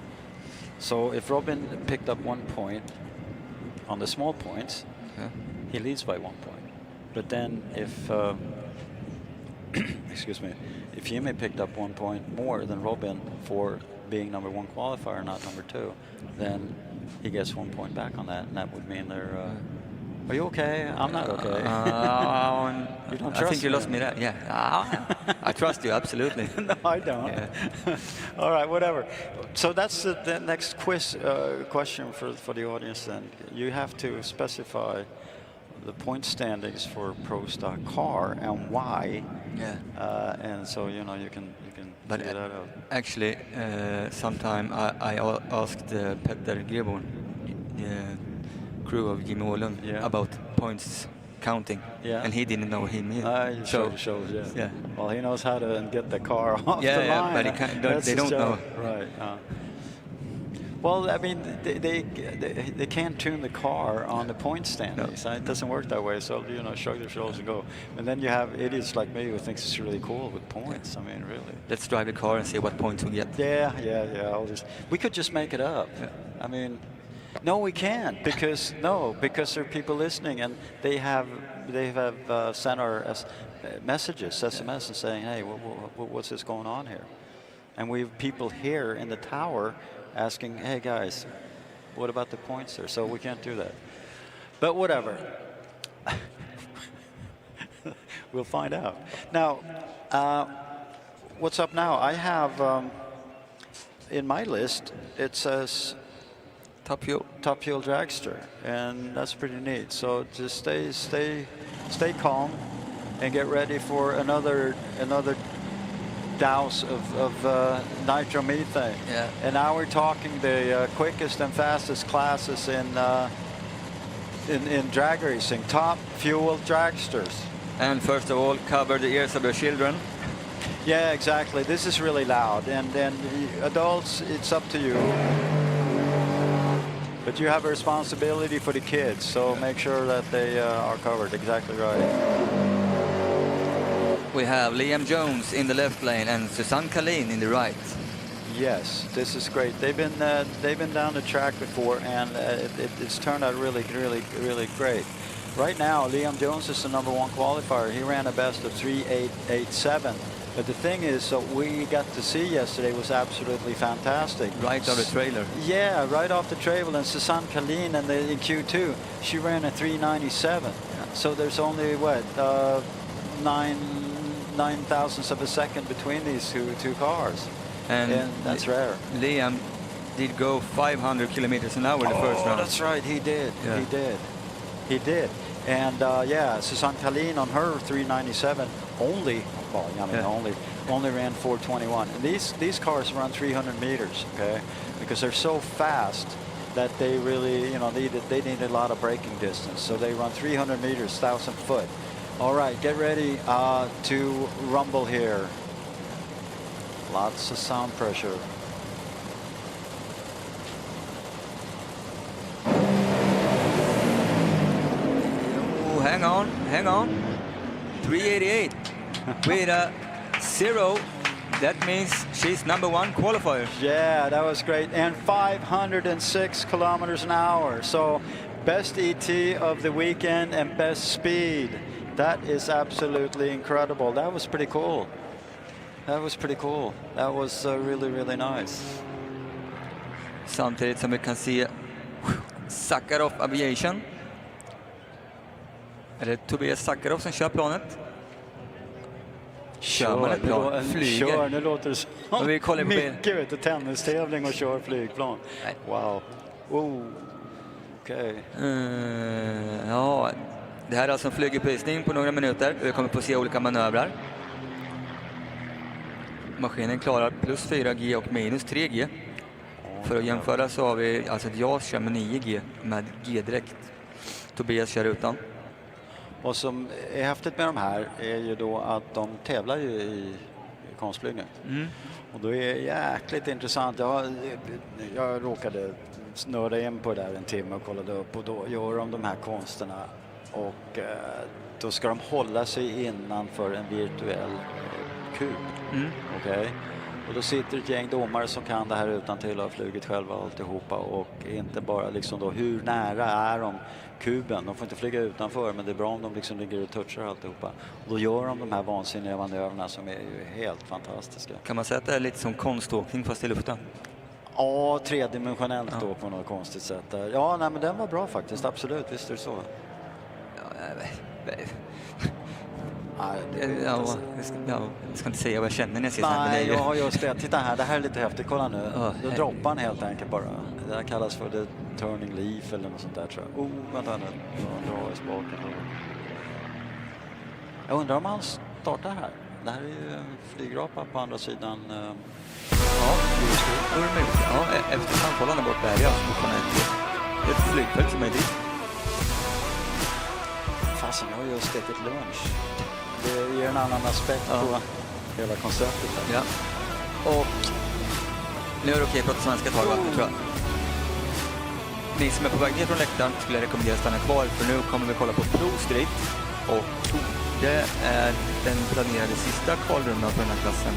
So if Robin picked up 1 point on the small points, he leads by 1 point. But then if, excuse me, if Jimmy picked up 1 point more than Robin for being number 1 qualifier, not number 2, then he gets 1 point back on that, and that would mean they're... Are you okay? I'm not okay. You don't trust I think you me. lost me there. Yeah. I trust you, absolutely. No, I don't. Yeah. All right, whatever. So that's the next question for the audience then. You have to specify the point standings for Pro Stock Car and why. Yeah. And so, you can but figure that out. Actually, sometime I asked Petter Greborn, crew of Jimmy Åland, about points counting, and he didn't know what he meant. Shows, yeah. Well, he knows how to get the car off the line. But they don't know. Right. Well, I mean, they can't tune the car on the point standings. It doesn't work that way. So shrug their shoulders and go. And then you have idiots like me who thinks it's really cool with points. I mean, really. Let's drive the car and see what points we get. Yeah. We could just make it up. Yeah. I mean. No, we can't because there are people listening and they have sent our messages, SMS, and saying, hey, what's this going on here? And we have people here in the tower asking, hey guys, what about the points there? So we can't do that. But whatever. We'll find out. Now, what's up now? I have in my list it says. Top Fuel Dragster, and that's pretty neat. So just stay calm and get ready for another douse of nitromethane. Yeah. And now we're talking the quickest and fastest classes in drag racing. Top Fuel Dragsters. And first of all, cover the ears of your children. Yeah, exactly. This is really loud, and adults, it's up to you. But you have a responsibility for the kids, so make sure that they are covered. Exactly right. We have Liam Jones in the left lane and Susanne Kalin in the right. Yes, this is great. They've been down the track before, and it's turned out really great. Right now, Liam Jones is the number 1 qualifier. He ran a best of 3:8.87. But the thing is, we got to see yesterday was absolutely fantastic. Right off the trailer. Yeah, right off the trailer. And Susanne Kalin in Q2, she ran a 3:97. Yeah. So there's only, what, 9 thousandths of a second between these two cars. And that's rare. Liam did go 500 kilometers an hour in the first round. That's right, he did. Yeah. He did. And Susanne Kalin on her 3:97 only ran 4:21. And these cars run 300 meters, okay? Because they're so fast that they really, they need a lot of braking distance. So they run 300 meters, 1,000 foot. All right, get ready to rumble here. Lots of sound pressure. Hang on. 388 with a 0. That means she's number 1 qualifier. Yeah, that was great. And 506 kilometers an hour. So best ET of the weekend and best speed. That is absolutely incredible. That was pretty cool. That was really nice. Samtidigt som vi kan se Sakharov Aviation. Är det Tobias Sakharov som kör planet? Kör man ett plan? Flyger? Kör, nu låter det som vi kollar på mycket, vet du, tennistävling och kör flygplan. Nej. Wow. Okej. Ja, det här är alltså en flyguppvisning på några minuter. Vi kommer få se olika manövrar. Maskinen klarar plus 4G och minus 3G. För att jämföra så har vi alltså ett JAS kör med 9G med G-direkt. Tobias kör utan. Vad som är häftigt med de här är ju då att de tävlar ju i konstflygning. Och då är det jäkligt intressant. Jag råkade snöra in på det där en timme och kollade upp, och då gör de här konsterna, och då ska de hålla sig innanför en virtuell kub. Okej? Och då sitter ett gäng domare som kan det här utan till och har flugit själva alltihopa, och inte bara liksom då hur nära är de kuben. De får inte flyga utanför, men det är bra om de liksom ligger och touchar alltihopa. Och då gör de här vansinniga manövrarna som är ju helt fantastiska. Kan man säga att det är lite som konståkning fast i luften? Ja, tredimensionellt då på något konstigt sätt där. Ja, nej, men den var bra faktiskt, absolut, visst är det så. Jag ska inte säga vad jag känner när jag ser sånt. Nej, jag har just det. Titta här, det här är lite häftigt. Kolla nu. Då droppar han helt enkelt bara. Det här kallas för the turning leaf eller något sånt där, tror jag. Vänta nu. Jag drar i spaken. Jag undrar om han startar här. Det här är ju en flygrapa på andra sidan. Efter samtalen där borta är jag det är ett flygfält som är dit. Fasen, jag har just ätit lunch. Det ger en annan aspekt på hela konceptet här. Ja. Och nu är det okej att prata svenska tag, tror jag. Ni som är på väg ner från läktaren skulle jag rekommendera att stanna kvar, för nu kommer vi kolla på Pro Street, och det är den planerade sista kvalrundan för den här klassen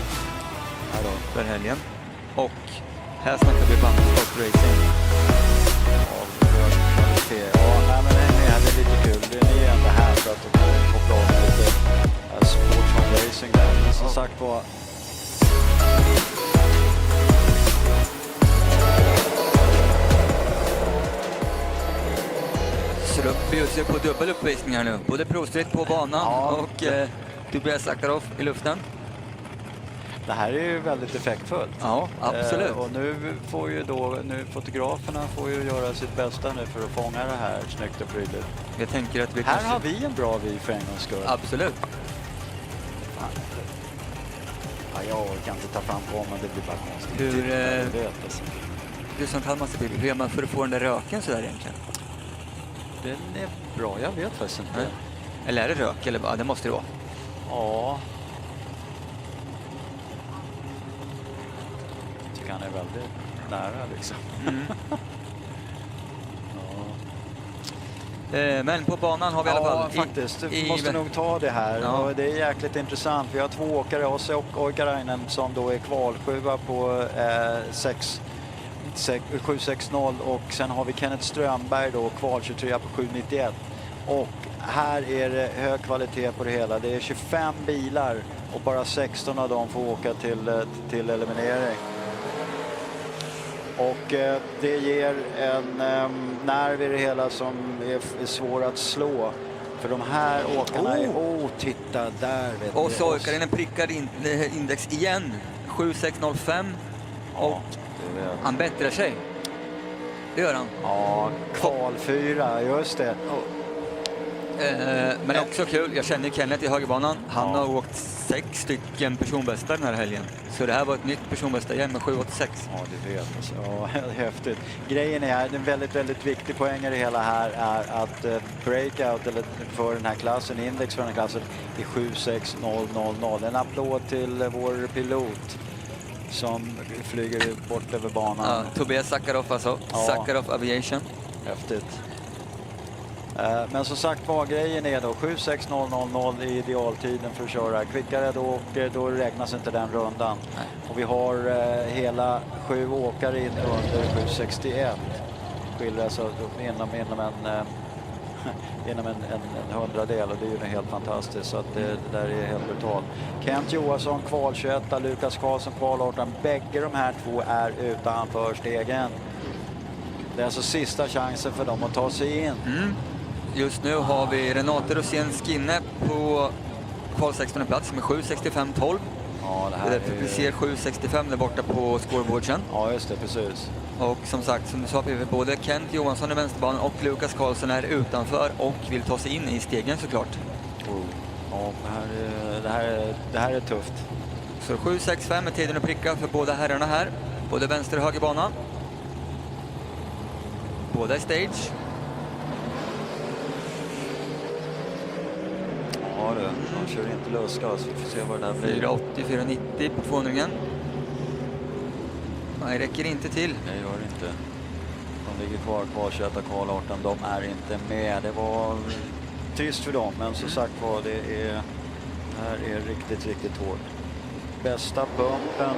för helgen. Och här snackar vi Dragracing. Ja, men det är lite kul. Det är ändå här för att koppla av lite sport från racing där. Men som sagt var... Så då bjuds jag på dubbel uppvisning här nu. Både Pro Street på banan och Tierp Arena i luften. Det här är ju väldigt effektfullt. Ja, absolut. Och nu får ju fotograferna får ju göra sitt bästa nu för att fånga det här snyggt och prydligt. Jag tänker att vi här har vi en bra vy för en gångs skull. Absolut. Ja, jag kan inte ta fram på, men det blir bara konstigt. Hur sånt här måste bli. Hur gör man för att få den där röken så där egentligen? Den är bra, jag vet faktiskt inte. Nej. Eller är det rök? Eller det måste det vara. Ja. Han är väldigt nära liksom. Men på banan har vi i alla fall... faktiskt. Vi måste nog ta det här. Och det är jäkligt intressant. Vi har två åkare, Osse och Oikarainen, som då är kvalsjua på 760, och sen har vi Kenneth Strömberg då, kval 23 på 791. Och här är det hög kvalitet på det hela. Det är 25 bilar och bara 16 av dem får åka till eliminering. Och det ger en nerv i det hela som är svår att slå. För de här åkarna är... titta där! Och så Oikarainen prickar index igen. 7605. Och han bättrar sig. Det gör han. Ja, kval 4, just det. Men också kul, jag känner Kenneth i högerbanan. Han har åkt 6 stycken personbästar den här helgen. Så det här var ett nytt personbästa igen med 786. Ja, det vet alltså. Ja, häftigt. Grejen är, en väldigt, väldigt viktig poäng i det hela här är att breakout eller för den här klassen, index för den här klassen är 76000. En applåd till vår pilot som flyger bort över banan. Tobias Sakharov alltså. Sakharov Aviation. Häftigt. Men som sagt var, grejen är då 76000 i idealtiden för att köra. Kvickare då räknas inte den rundan. Nej. Och vi har hela 7 åkare in under 761. Skiljer alltså inom en hundradel, och det är ju helt fantastiskt, så att det där är helt brutalt. Kent Johansson kval 21, Lukas Karlsson kval 18. Bägge de här två är utanför stegen. Det är alltså sista chansen för dem att ta sig in. Just nu har vi Renate Rosén-Skinne på kval 16 plats med 76512. Ja, det här är vi ser 765 där borta på scoreboardsen. Ja, just det, precis. Och som sagt, som du sa, både Kent Johansson i vänsterbanan och Lukas Karlsson är utanför och vill ta sig in i stegen såklart. Ja, det här är tufft. Så 765 är tiden att pricka för båda herrarna här. Både vänster och höger bana. Båda i stage. Ja du, de kör inte luska, så vi får se vad det där blir. 480-490 på 200. Nej, räcker inte till. Det gör det inte. De ligger kvar 21 kval 18. De är inte med. Det var trist för dem, men som sagt var, det här är riktigt, riktigt hårt. Bästa bumpen.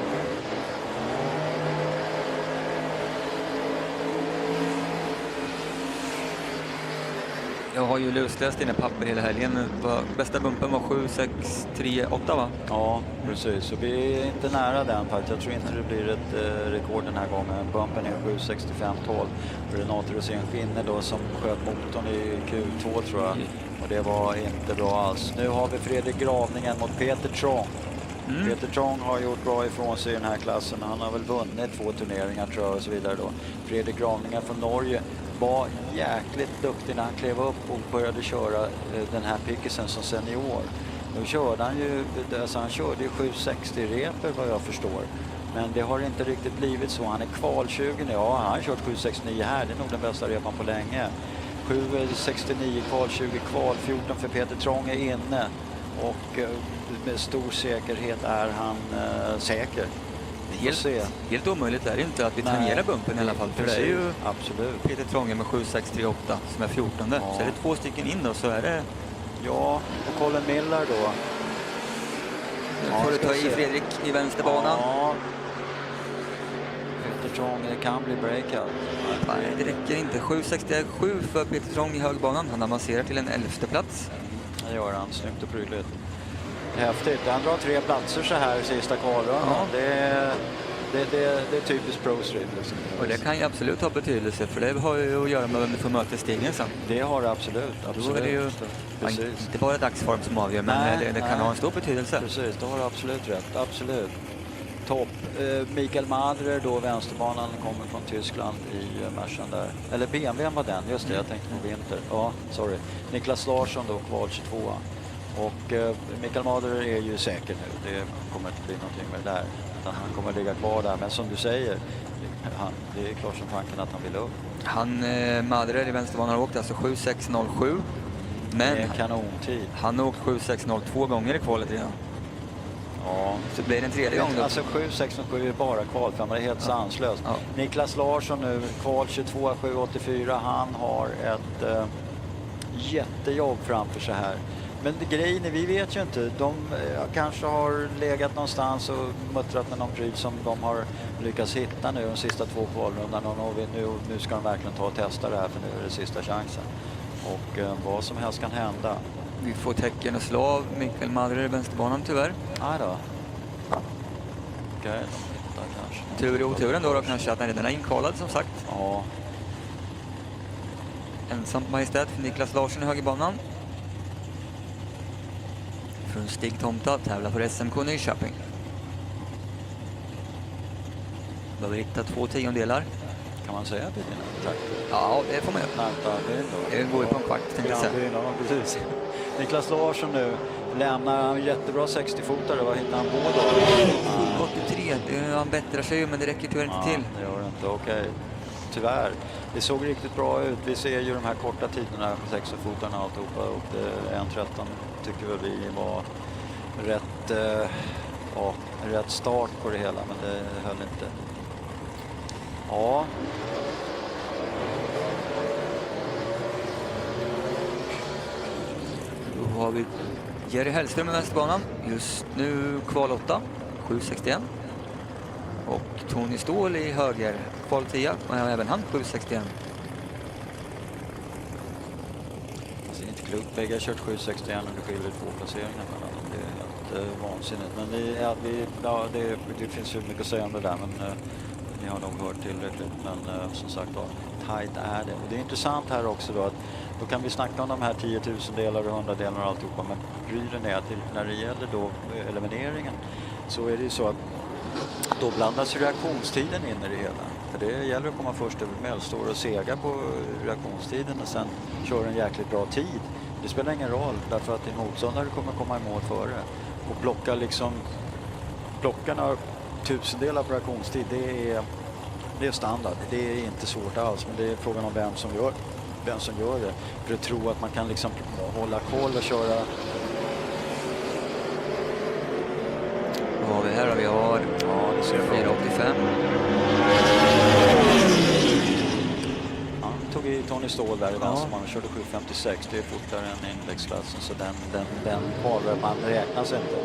Jag har ju lusläst dina papper hela helgen. Bästa bumpen var 7,638 va? Ja, precis. Så vi är inte nära den faktiskt. Jag tror inte det blir ett rekord den här gången. Bumpen är 7,65,12. Och det är Dragracing Skinner då som sköt motorn i Q2 tror jag. Och det var inte bra alls. Nu har vi Fredrik Gravningen mot Peter Trång. Peter Trång har gjort bra ifrån sig i den här klassen. Han har väl vunnit 2 turneringar tror jag och så vidare då. Fredrik Gravningen från Norge var jäkligt duktig när han klev upp och började köra den här pickisen som senior. Då körde han ju, alltså han körde ju 760 reper vad jag förstår. Men det har inte riktigt blivit så. Han är kval 20 nu. Ja, han har kört 769 här. Det är nog den bästa repan på länge. 769 kval 20 kval 14 för Peter Trång är inne. Och med stor säkerhet är han säker. Helt omöjligt är det inte att vi tangerar bumpen i alla fall. För precis, det är ju absolut. Peter Trånge med 7,638 som är 14. Ja. Så är det 2 stycken in då så är det... Ja, och Colin Miller då. Nu får du ta i Fredrik i vänsterbanan. Ja. Peter Trång, det kan bli breakout. Nej, det räcker inte. 7,67 för Peter Trång i högbanan. Han avancerar till en 11:e plats. Det gör han, snyggt och prydligt. Häftigt. Han drar 3 platser så här i sista kvalrundan. Ja. Det är typiskt pro-stream. Liksom. Och det kan ju absolut ha betydelse, för det har ju att göra med vem du får möta stegen sen. Det har det absolut. Då är det ju inte bara dagsform som avgör, men det kan ha en stor betydelse. Precis, då har du absolut rätt. Absolut. Topp. Mikael Madrer då, vänsterbanan, kommer från Tyskland i Mercan där. Eller BMW var den, just det, jag tänkte på vinter. Ja, sorry. Niklas Larsson då, kval 22. Och Mikael Madrer är ju säker nu. Det kommer inte bli någonting med det där. Utan han kommer ligga kvar där. Men som du säger, det är klart som tanken att han vill upp. Madrer i vänsterbanan har åkt alltså 7,607. Men det är kanontid. Han har åkt 7,602 gånger i kvalet redan. Ja. Så blir det en tredje gång då. Alltså 7,607 är bara kval, för man är helt sanslös. Ja. Niklas Larsson nu, kval 22, 7,84. Han har ett jättejobb framför sig här. Men grejen är, vi vet ju inte. De kanske har legat någonstans och muttrat med någon pryl som de har lyckats hitta nu de sista 2 kvalrundarna. Och nu ska de verkligen ta och testa det här, för nu är det sista chansen. Och vad som helst kan hända. Vi får tecken och slå av Mikael Madrer i vänsterbanan tyvärr. Nej då. Okej, kanske. Tur i oturen då kanske att han redan är inkvalad som sagt. Ja. Ensam majestät för Niklas Larsson i högerbanan. Från Stig Tomta tävlar för SMK Nyköping. Behöver hitta 2 tiondelar. Kan man säga att det är dina traktor? Ja, det får man göra. Det går ju på en kvart, tänkte jag säga. Precis. Niklas Larsson nu lämnar en jättebra 60-fotare. Vad hittar han på då? 83. Han bättrar sig ju, men det räcker tyvärr inte till. Det gör det inte. Okej. Tyvärr. Det såg riktigt bra ut. Vi ser ju de här korta tiderna, 60-fotarna och alltihopa. Och 1.13 tycker väl vi var rätt start på det hela, men det höll inte. Ja. Då har vi Jerry Hellström i vänsterbanan. Just nu kval 8, 7,61. Och Tony Ståhl i höger, kval 10. Och även han 7,61. Det är inte klokt. Bägge har kört 7,61 och det skiljer 2 placeringar mellan dem. Det är helt vansinnigt. Men det finns ju mycket att säga om det där, men ni har nog hört tillräckligt. Men som sagt, tajt är det. Och det är intressant här också då att då kan vi snacka om de här 10 000 delar och 100 delar och alltihopa. Men prylen är att när det gäller då elimineringen så är det ju så att då blandas reaktionstiden in i det hela. För det gäller att komma först över med, står och sega på reaktionstiden och sen kör en jäkligt bra tid. Det spelar ingen roll, därför att din motståndare kommer komma i mål före. Och plocka några tusendelar på reaktionstid, det är standard. Det är inte svårt alls, men det är frågan om vem som gör det. För att tro att man kan liksom hålla koll och köra Vad har vi här? Vi har 4,85. Han tog i Tony Ståhl där i vänsterman och körde 7,56. Det är fortare än indexklassen, så den kvalröpan räknas inte.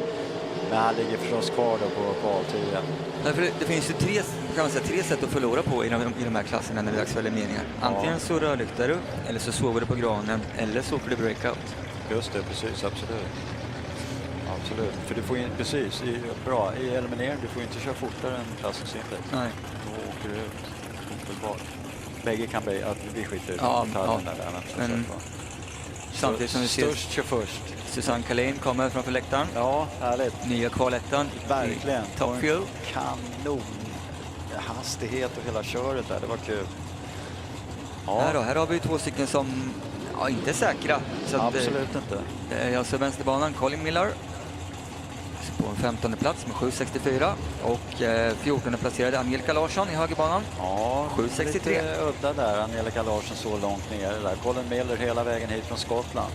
Men han ligger förstås kvar då på kvaltiden. Det finns ju tre sätt att förlora på i de här klasserna när det är dags för elimineringar. Antingen så rödlyktar du, eller så sover du på granen, eller så får du breakout. Just det, precis, absolut. Absolut, för du får in, precis, i eliminering, du får inte köra fortare än klassens index. Nej. Då åker du ut, ofelbart. Bägge kan bli att vi skiter i men samtidigt som vi ser störst kör först. Susanne Kalin kommer framför läktaren. Ja, härligt. Nya kvalettan. Verkligen. Top fuel. Kanon. Hastighet och hela köret där, det var kul. Ja. Här har vi två stycken som inte är säkra. Så absolut inte. Det är alltså vänsterbanan Colin Miller på en 15:e plats med 7,64 och 14:e placerade Angelica Larsson i högerbanan. Ja, 7,63. Lite udda där, Angelica Larsson så långt ner där. Colin Miller hela vägen hit från Skottland.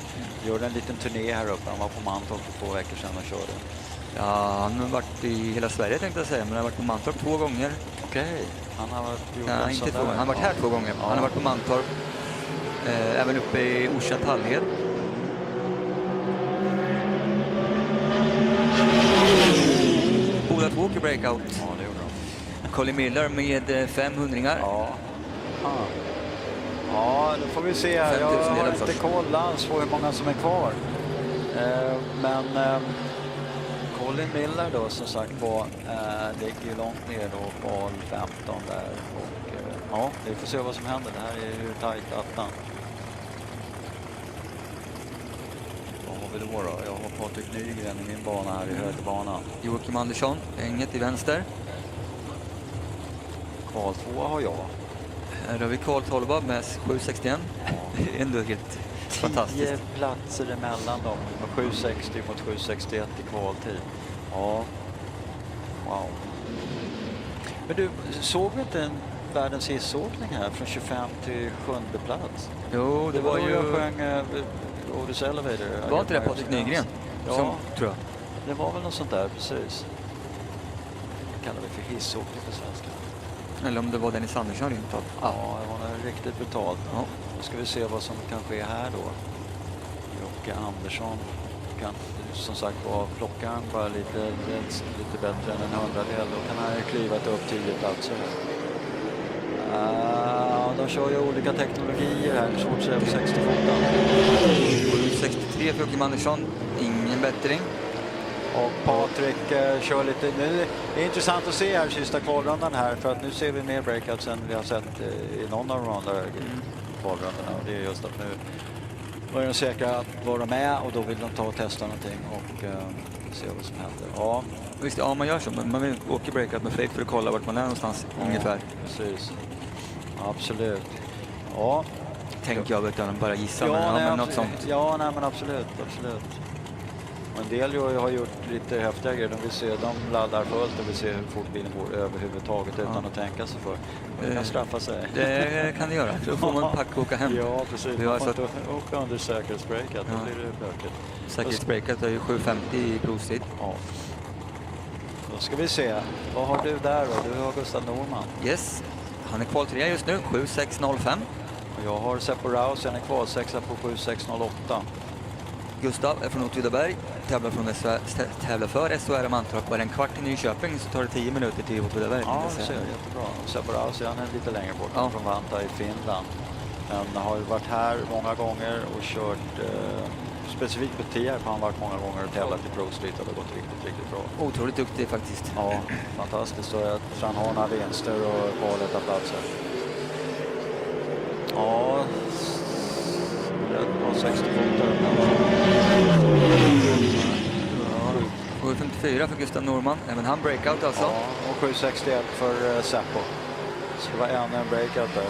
Gjorde en liten turné här uppe. Han var på Mantorp för 2 veckor sedan och körde. Ja, han har varit i hela Sverige tänkte jag säga, men han har varit på Mantorp 2 gånger. Okej. Han har varit inte 2 gånger. Han har varit här 2 gånger. Ja. Han har varit på Mantorp. Även uppe i Orsa Tallhed. Båda två åker breakout. Ja, det gjorde de. Colin Miller med 500-ringar. Ja, då får vi se. Jag har inte koll alls på hur många som är kvar. Men Colin Miller då som sagt ligger långt ner då på 15 där. Och vi får se vad som händer. Det här är ju tajt attan. Vad har vi då? Jag har Patrik Nygren i min bana här i högerbanan. Joakim Andersson, inget i vänster. Kval 2 har jag. Här har vi kval 12 med 7,61. Ändå helt fantastiskt. 10 platser emellan dem. 7,60 mot 7,61 i kvaltid. Ja. Wow. Men du, såg vi inte en världens hissåkning här från 25 till 7:e plats? Jo, det var ju... Jag sjöng Odys Elevator. Var inte det Patrik Nygren? Ja, som, tror jag. Det var väl något sånt där, precis. Det kallar vi för hissåkning på svenska. Eller om det var Dennis Andersson rent av. Ja, det var riktigt brutalt. Ja. Då ska vi se vad som kan ske här då. Jocke Andersson kan som sagt plocka bara lite bättre än en 100-del. Då kan han kliva upp 10 platser. De kör ju olika teknologier här. Det är svårt att säga på 60-fotan. 63 för Joakim Andersson. Ingen bättring. Och Patrik kör lite. Nu är det intressant att se här sista kvalrundan här. För att nu ser vi mer breakouts än vi har sett i någon av de andra kvalrundorna. Och det är just att nu var de säkra att vara med och då vill de ta och testa någonting och se vad som händer. Ja. Visst, ja, man gör så. Man vill åka breakout med fake för att kolla vart man är någonstans ungefär. Precis. Absolut. Ja. Tänker jag utan bara gissa, men något sånt. Ja, nej, men absolut. Och en del har gjort lite häftiga grejer. De laddar fullt och vill se hur fort bilen går överhuvudtaget utan att tänka sig för. Det kan straffa sig. Det kan det göra. Då får man packa och åka hem. Ja, precis. Man får inte åka under säkerhetsbreakat. Då blir det bökigt. Säkerhetsbreakat är ju 7,50 i provstid. Ja. Då ska vi se. Vad har du där då? Du har Gustav Norman. Yes. Han är kval 3 just nu, 7,605. Och jag har Seppo Rouse, han är kval 6 på 7,608. Gustav är från Åtvidaberg, tävlar för SHR och Mantorp. Bara en kvart i Nyköping så tar det 10 minuter till Åtvidaberg. Ja, det ser jättebra. Seppo Rouse, han är lite längre bort från Vanta i Finland. Men har ju varit här många gånger och kört specifikt på Tierp har han varit många gånger och tävlat i Pro Street och det har gått riktigt bra. Otroligt duktig faktiskt. Ja, fantastiskt. Så att han har några vinster och kvaletta platser. Ja, rätt på 60 fotare. 7,54 för Gustav Norman. Även han breakout alltså. Ja, och 7,61 för Seppo. Så det var ännu en breakout där.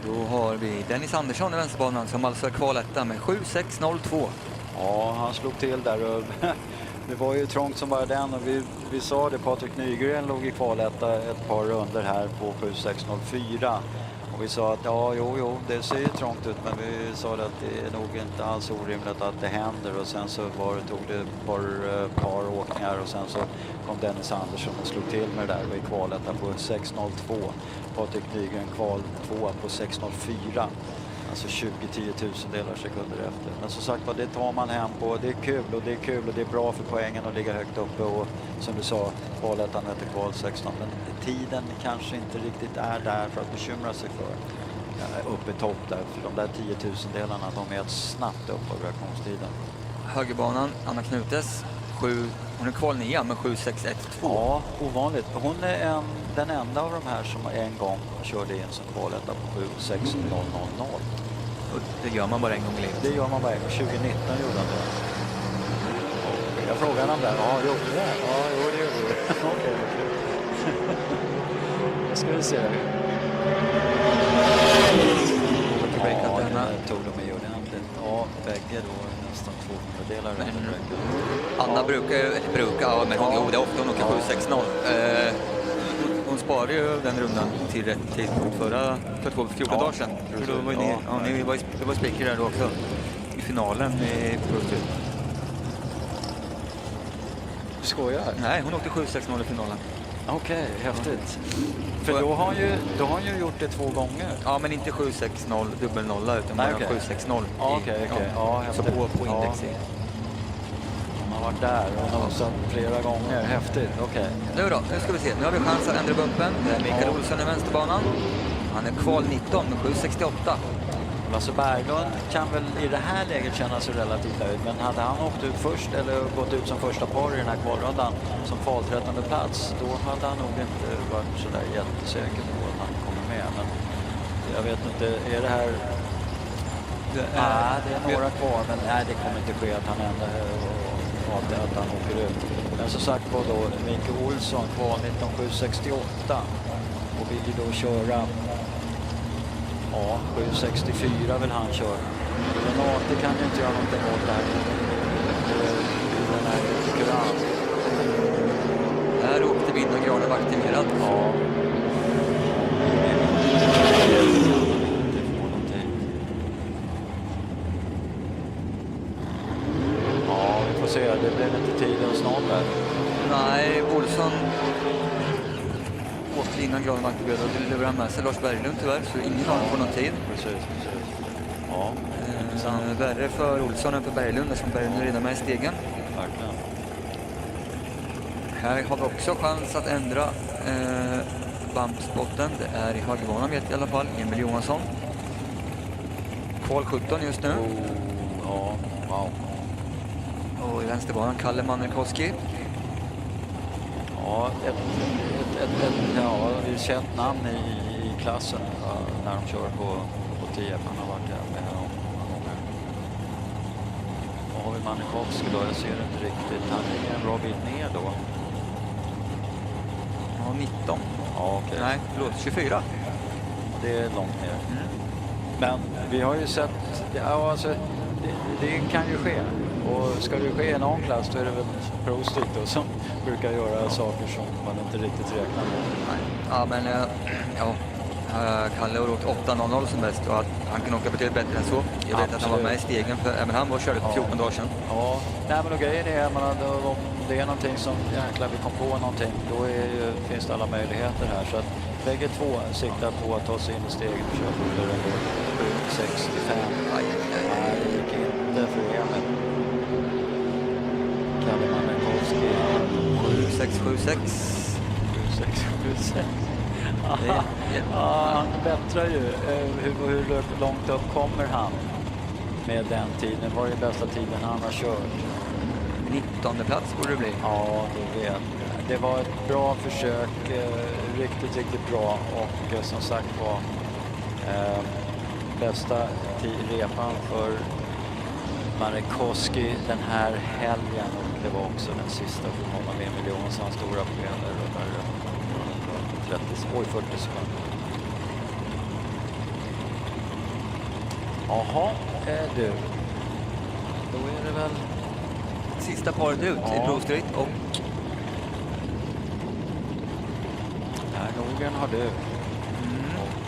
Då har vi Dennis Andersson i vänsterbanan som alltså är kvaletta med 7,602. Ja, han slog till där. Det var ju trångt som bara den och vi sa det, Patrik Nygren låg i kvaletta ett par runder här på 7,604. Och vi sa att jo, det ser ju trångt ut, men vi sa att det är nog inte alls orimligt att det händer. Och sen så tog det ett par åkningar och sen så kom Dennis Andersson och slog till med det där i kvalet på 6.02. Patrik Nygren kval 2 på 6.04. Alltså 20 10-tusendelar sekunder efter. Men som sagt, det tar man hem på. Det är kul och det är bra för poängen att ligga högt uppe. Och som du sa, kvalettan heter kval 16. Men tiden kanske inte riktigt är där för att bekymra sig för. Uppe i topp där. För de där 10-tusendelarna, de är ett snabbt upp av reaktionstiden. Högerbanan, Anna Knutes. Hon är kval 9 med 7.6.1.2. Ja, ovanligt. Hon är den enda av de här som en gång körde in som kvaletta på 7.6.000. Det gör man bara en gång i livet. Det gör man bara en gång. 2019 gjorde han det. Jag frågade honom där. Ja, gjorde det? Ja, jo, det gjorde det. Okej. Nu ska vi se. Ja, det tog de i ordentligt. Ja, bägge då nästan 200-delar. Anna brukar, men hon är ofta hon åker 7.6.0. Hon sparade ju den rundan till rätt tidpunkt för 14 dagar sedan. För då var det var speaker där då också i finalen i Pro Tour. Skojar? Nej, hon åkte 7.6.0 i finalen. Okej, häftigt. För då har hon ju gjort det 2 gånger. Ja, men inte 7.6.0 dubbelnolla utan bara 7.6.0. Okej. Ja, så på index. Hon har varit där och nosat flera gånger. Häftigt, okej. Nu ska vi se. Nu har vi chans att ändra bumpen. Det är Mikael Olsson i vänsterbanan. Han är kval 19 med 7.68. Lasse Berglund kan väl i det här läget känna sig relativt nöjd, men hade han åkt ut först eller gått ut som första par i den här kvalrundan som kval 13:e plats, då hade han nog inte varit så där jättesäker på att han kommer med. Men jag vet inte, är det här... det är några kvar, men nej, det kommer inte ske att han ändrar att han åker ut. Men som sagt var då, Mikael Olsson kval 19.768 och vill ju då köra 7.64 vill han köra. Renate kan ju inte göra någonting åt det här. Den här kurant. Här åkte vinnargraden var aktiverad. Ja. Ja, vi får se. Det blir inte tiden snart där. Nej, Olsson åkte innan graden var aktiverad och det levererade med sig Lars Berglund tyvärr, så ingen av dem får någon tid. Precis. Ja, värre för Olsson än för Berglund, som Berglund är redan med i stegen. Verkligen. Här har vi också chans att ändra bumpspotten. Det är i högerbanan vet jag i alla fall, Emil Johansson. Kval 17 just nu. Ja, wow. Och i vänsterbanan Kalle Mannerkoski. Ja, ett känt namn i klassen när de kör på Tierp. Han har varit där med många gånger. Vad har vi Mannerkoski då? Jag ser inte riktigt. Han är en bra bit ner då. Ja, 19. Ja, okej. Nej, förlåt, 24. Det är långt ner. Men vi har ju sett... Det kan ju ske. Och ska det ske i någon klass då är det väl Prostit då som brukar göra saker som man inte riktigt räknar med. Nej. Ja, men Kalle har åkt 8.00 som bäst och att han kan åka betydligt bättre än så. Jag vet att han var med i stegen för även han var körde för 14 dagar sedan. Ja, nej men grejen är om det är någonting som jäklar vi kom på någonting, då finns det alla möjligheter här. Så att bägge två siktar på att ta sig in i stegen och köra fortare än 65. Nej, det gick inte för Emil. Kalle Mannerkoski 7676. 7676. Ja, han bättrar ju. Hur långt upp kommer han med den tiden? Vad är den bästa tiden han har kört? 19:e plats borde det bli. Ja, det vet. Det var ett bra försök. Riktigt bra. Och som sagt var bästa repan för Mannerkoski den här helgen. Och det var också den sista för honom med Emil Johansson stora skener. 40 sekunder. Jaha, du. Då är det väl Sista paret ut i Broströjt och Per Nordgren har du. Och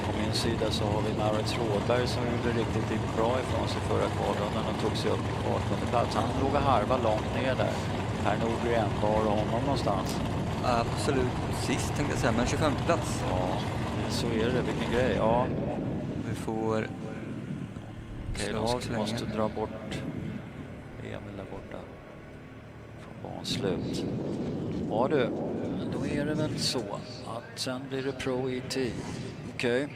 kom in insida så har vi Maurits Rådberg som gjorde riktigt bra ifrån sig förra kvalrundan och tog sig upp i kvalplats. Han låg och harva långt ner där. Per Nordgren, var honom någonstans? Absolut sist tänkte jag säga, men 25 plats. Ja, så är det. Vilken grej. Ja. Vi får... Okej, de måste dra bort Emil där borta från banslut. Ja du, då är det väl så att sen blir det Pro ET. Okej.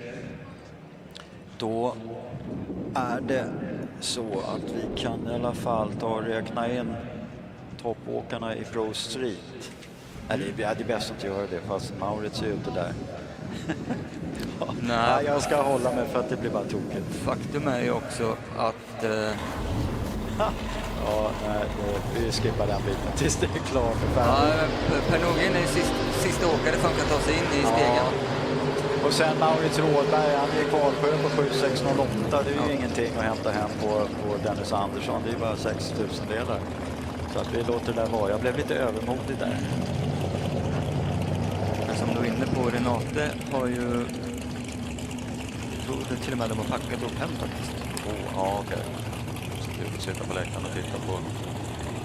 Då är det så att vi kan i alla fall ta och räkna in toppåkarna i Pro Street. Eller det är bäst att göra det, fast Maurits är ute där. Nej, jag ska hålla mig för att det blir bara tokigt. Faktum är ju också att... Ja, nej, vi skippar den biten tills det är klart. Per Nordgren är ju sista åkare som kan ta sig in i stegen. Och sen Maurits Rådberg, han är kvalsjö på 7608. Det är ju ingenting att hämta hem på Dennis Andersson. Det är bara 6000 delar. Så att vi låter det där vara. Jag blev lite övermodig där. Men som du är inne på, Renate har ju... Jag tror det till och med de har packat upp hem faktiskt. Ja, okej. Du får sitta på läktaren och titta på.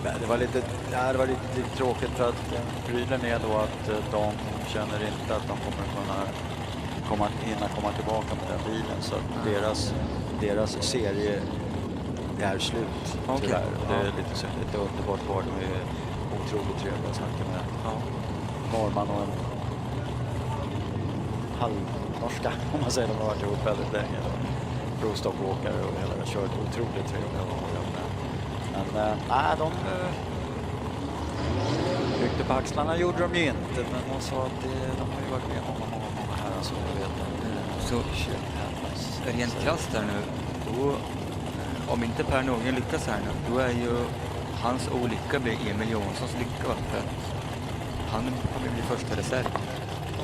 Men det var lite tråkigt för att prylen är då att de känner inte att de kommer kunna komma tillbaka med den bilen. Så att deras serie är slut. Tyvärr. Det är lite underbart var. De är otroligt trevliga att snacka med. Norman och en halvnorska, om man säger. De har varit ihop väldigt länge. Provstoppåkare och hela det kört otroligt trevliga. Men de ryckte på axlarna, gjorde de ju inte. Men de sa att de har ju varit med många här, så jag vet inte. Så rent krasst här nu, då, om inte Per Nordgren lyckas här nu, då är ju hans olycka blir Emil Jonssons lycka. För att han kommer bli första reserv.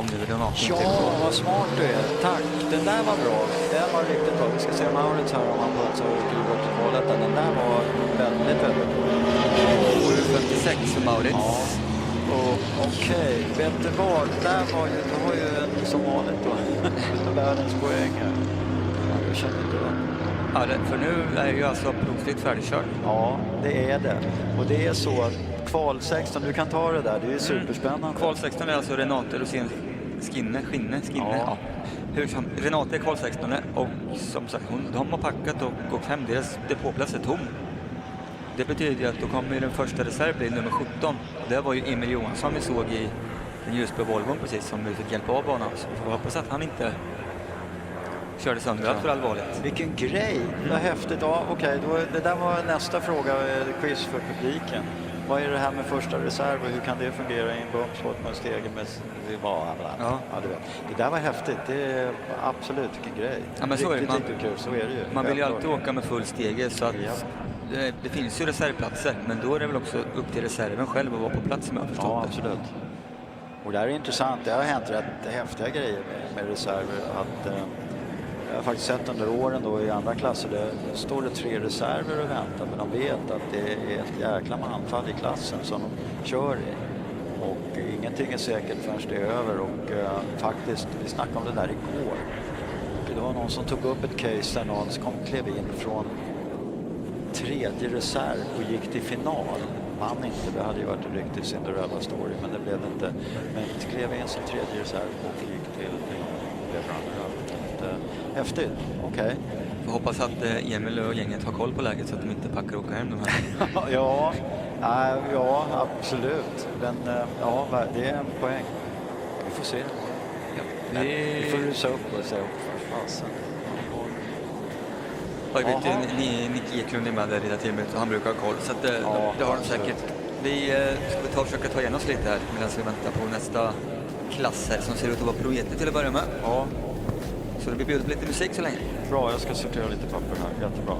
Om det vill något. Ja, vad smart du är. Tack. Den där var bra. Den var riktigt bra. Vi ska se Maurits här om han putsar och skriver upp till målet. Den där var väldigt bra. 56 för Maurits. Ja. Okej. Vet du vad? Där var ju, det var ju en som vanligt då. Världens poäng här. Jag känner inte det. Ja, för nu är ju alltså provsligt färdigkört. Ja, det är det. Och det är så att kval 16, du kan ta det där, det är ju superspännande. Kval 16 är alltså Renate Rosén Skinne. Ja. Hur som, Renate är kval 16 och som sagt, de har packat och gått hem, deras depåplats är tom. Det betyder att då kommer den första reserv bli nummer 17. Det var ju Emil Johansson vi såg i den ljusblå Volvon precis, som vi fick hjälpa av banan. Så vi får hoppas att han inte körde sönder allt för allvarligt. Vilken grej, vad häftigt. Ja, okej, det där var nästa fråga, quiz för publiken. Vad är det här med första reserv och hur kan det fungera i en bumpsport med stegen med ja, du vet. Det där var häftigt, det är absolut vilken grej. Ja, men så är det. Riktigt kul, så är det ju. Man vill ju alltid åka med full stege, så att det finns ju reservplatser, men då är det väl också upp till reserven själv att vara på plats med. Ja, absolut. Och det här är intressant, det har hänt rätt häftiga grejer med reserver. Att, jag har faktiskt sett under åren då i andra klasser, det står det 3 reserver och väntar, men de vet att det är ett jäkla manfall i klassen som de kör i. Och ingenting är säkert förrän det är över. Och faktiskt, vi snackade om det där igår. Det var någon som tog upp ett case där någon klev in från 3:e reserv och gick till final. Vann inte, det hade ju varit en riktig Cinderella story, men det blev inte. Men klev in som 3:e reserv och gick till häftigt, okej. Får hoppas att Emil och gänget har koll på läget så att de inte packar och åka hem de här. ja, absolut. Men ja, det är en poäng. Vi får se. Ja, vi får rusa upp och säga för fasen. Jag vet ju, Nick Eklund är med där i det teamet och han brukar ha koll, så att, det har de säkert. Vi ska försöka ta igen oss lite här medan vi väntar på nästa klass här som ser ut att vara projetet till att börja med. Ja. Så det blir bjudet på lite musik så länge. Bra, jag ska sortera lite papper här. Jättebra.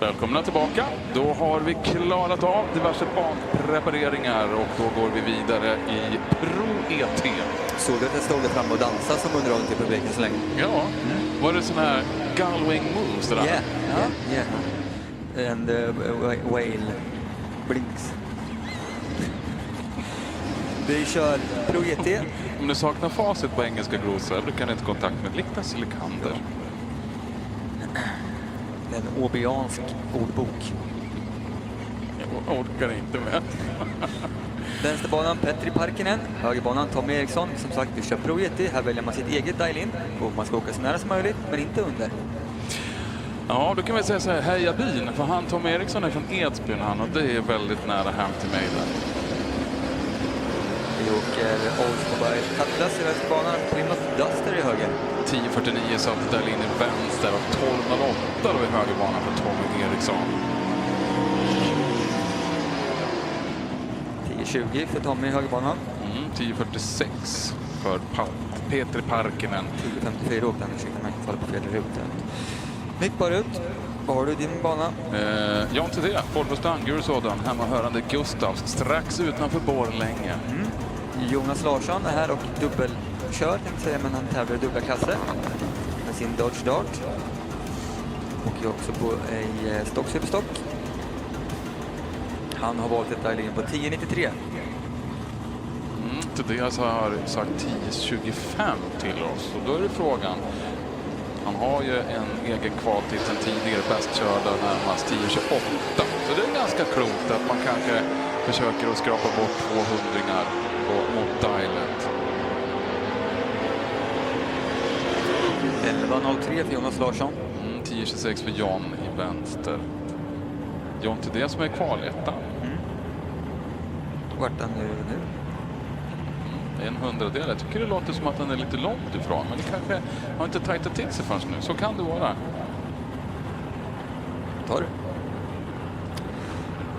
Välkomna tillbaka. Då har vi klarat av diverse banprepareringar och då går vi vidare i Pro ET. Såg att jag stod där fram och dansade som underhållning till publiken så länge. Ja, var det sån här gullwing moves det där? Yeah. And whale blinks. Vi kör Pro ET. Om du saknar facit på engelska glosor, du kan inte kontakt med Liktas eller Kander. En obiansk ordbok. Jag orkar inte med. Vänsterbanan Petri Parkinen, högerbanan Tom Eriksson. Som sagt, vi kör Pro ET. Här väljer man sitt eget dial-in och man ska åka så nära som möjligt, men inte under. Ja, då kan vi säga så här, heja bin, för han Tom Eriksson är från Edsbyn han, och det är väldigt nära hem till mig där. Vi åker Oldsmobile Cutlass i vänsterbanan, Plymouth Duster i höger. 10.49 så att där in i vänster och 12.08 då i högerbanan för Tom Eriksson. 10.20 för Tommy i högerbanan. 10.46 för Petri Parkinen. 10.54 åkte han, ursäkta mig, faller på fel ruta. Mitt bara ut. Vad har du i din bana? Jan till det, Ford Mustang, gul sådan, hemmahörande Gustavs, strax utanför Borlänge. Jonas Larsson är här och dubbelkör, tänkte säga, men han tävlar i dubbla klasser med sin Dodge Dart. Och jag också på en stock superstock. Han har valt ett dial-in på 10.93. Tobias har sagt 10.25 till oss, och då är det frågan. Han har ju en egen kvaltid sedan tidigare, bäst körda närmast 10.28. Så det är ganska klokt att man kanske försöker att skrapa bort 200-ringar mot dialet. 11.03 för Jonas Larsson. 10.26 för John i vänster. John till det som är kvaletta. Vart han nu? En 100-del. Jag tycker det låter som att han är lite långt ifrån, men det kanske har inte tajtat till sig först nu. Så kan det vara. Tar du.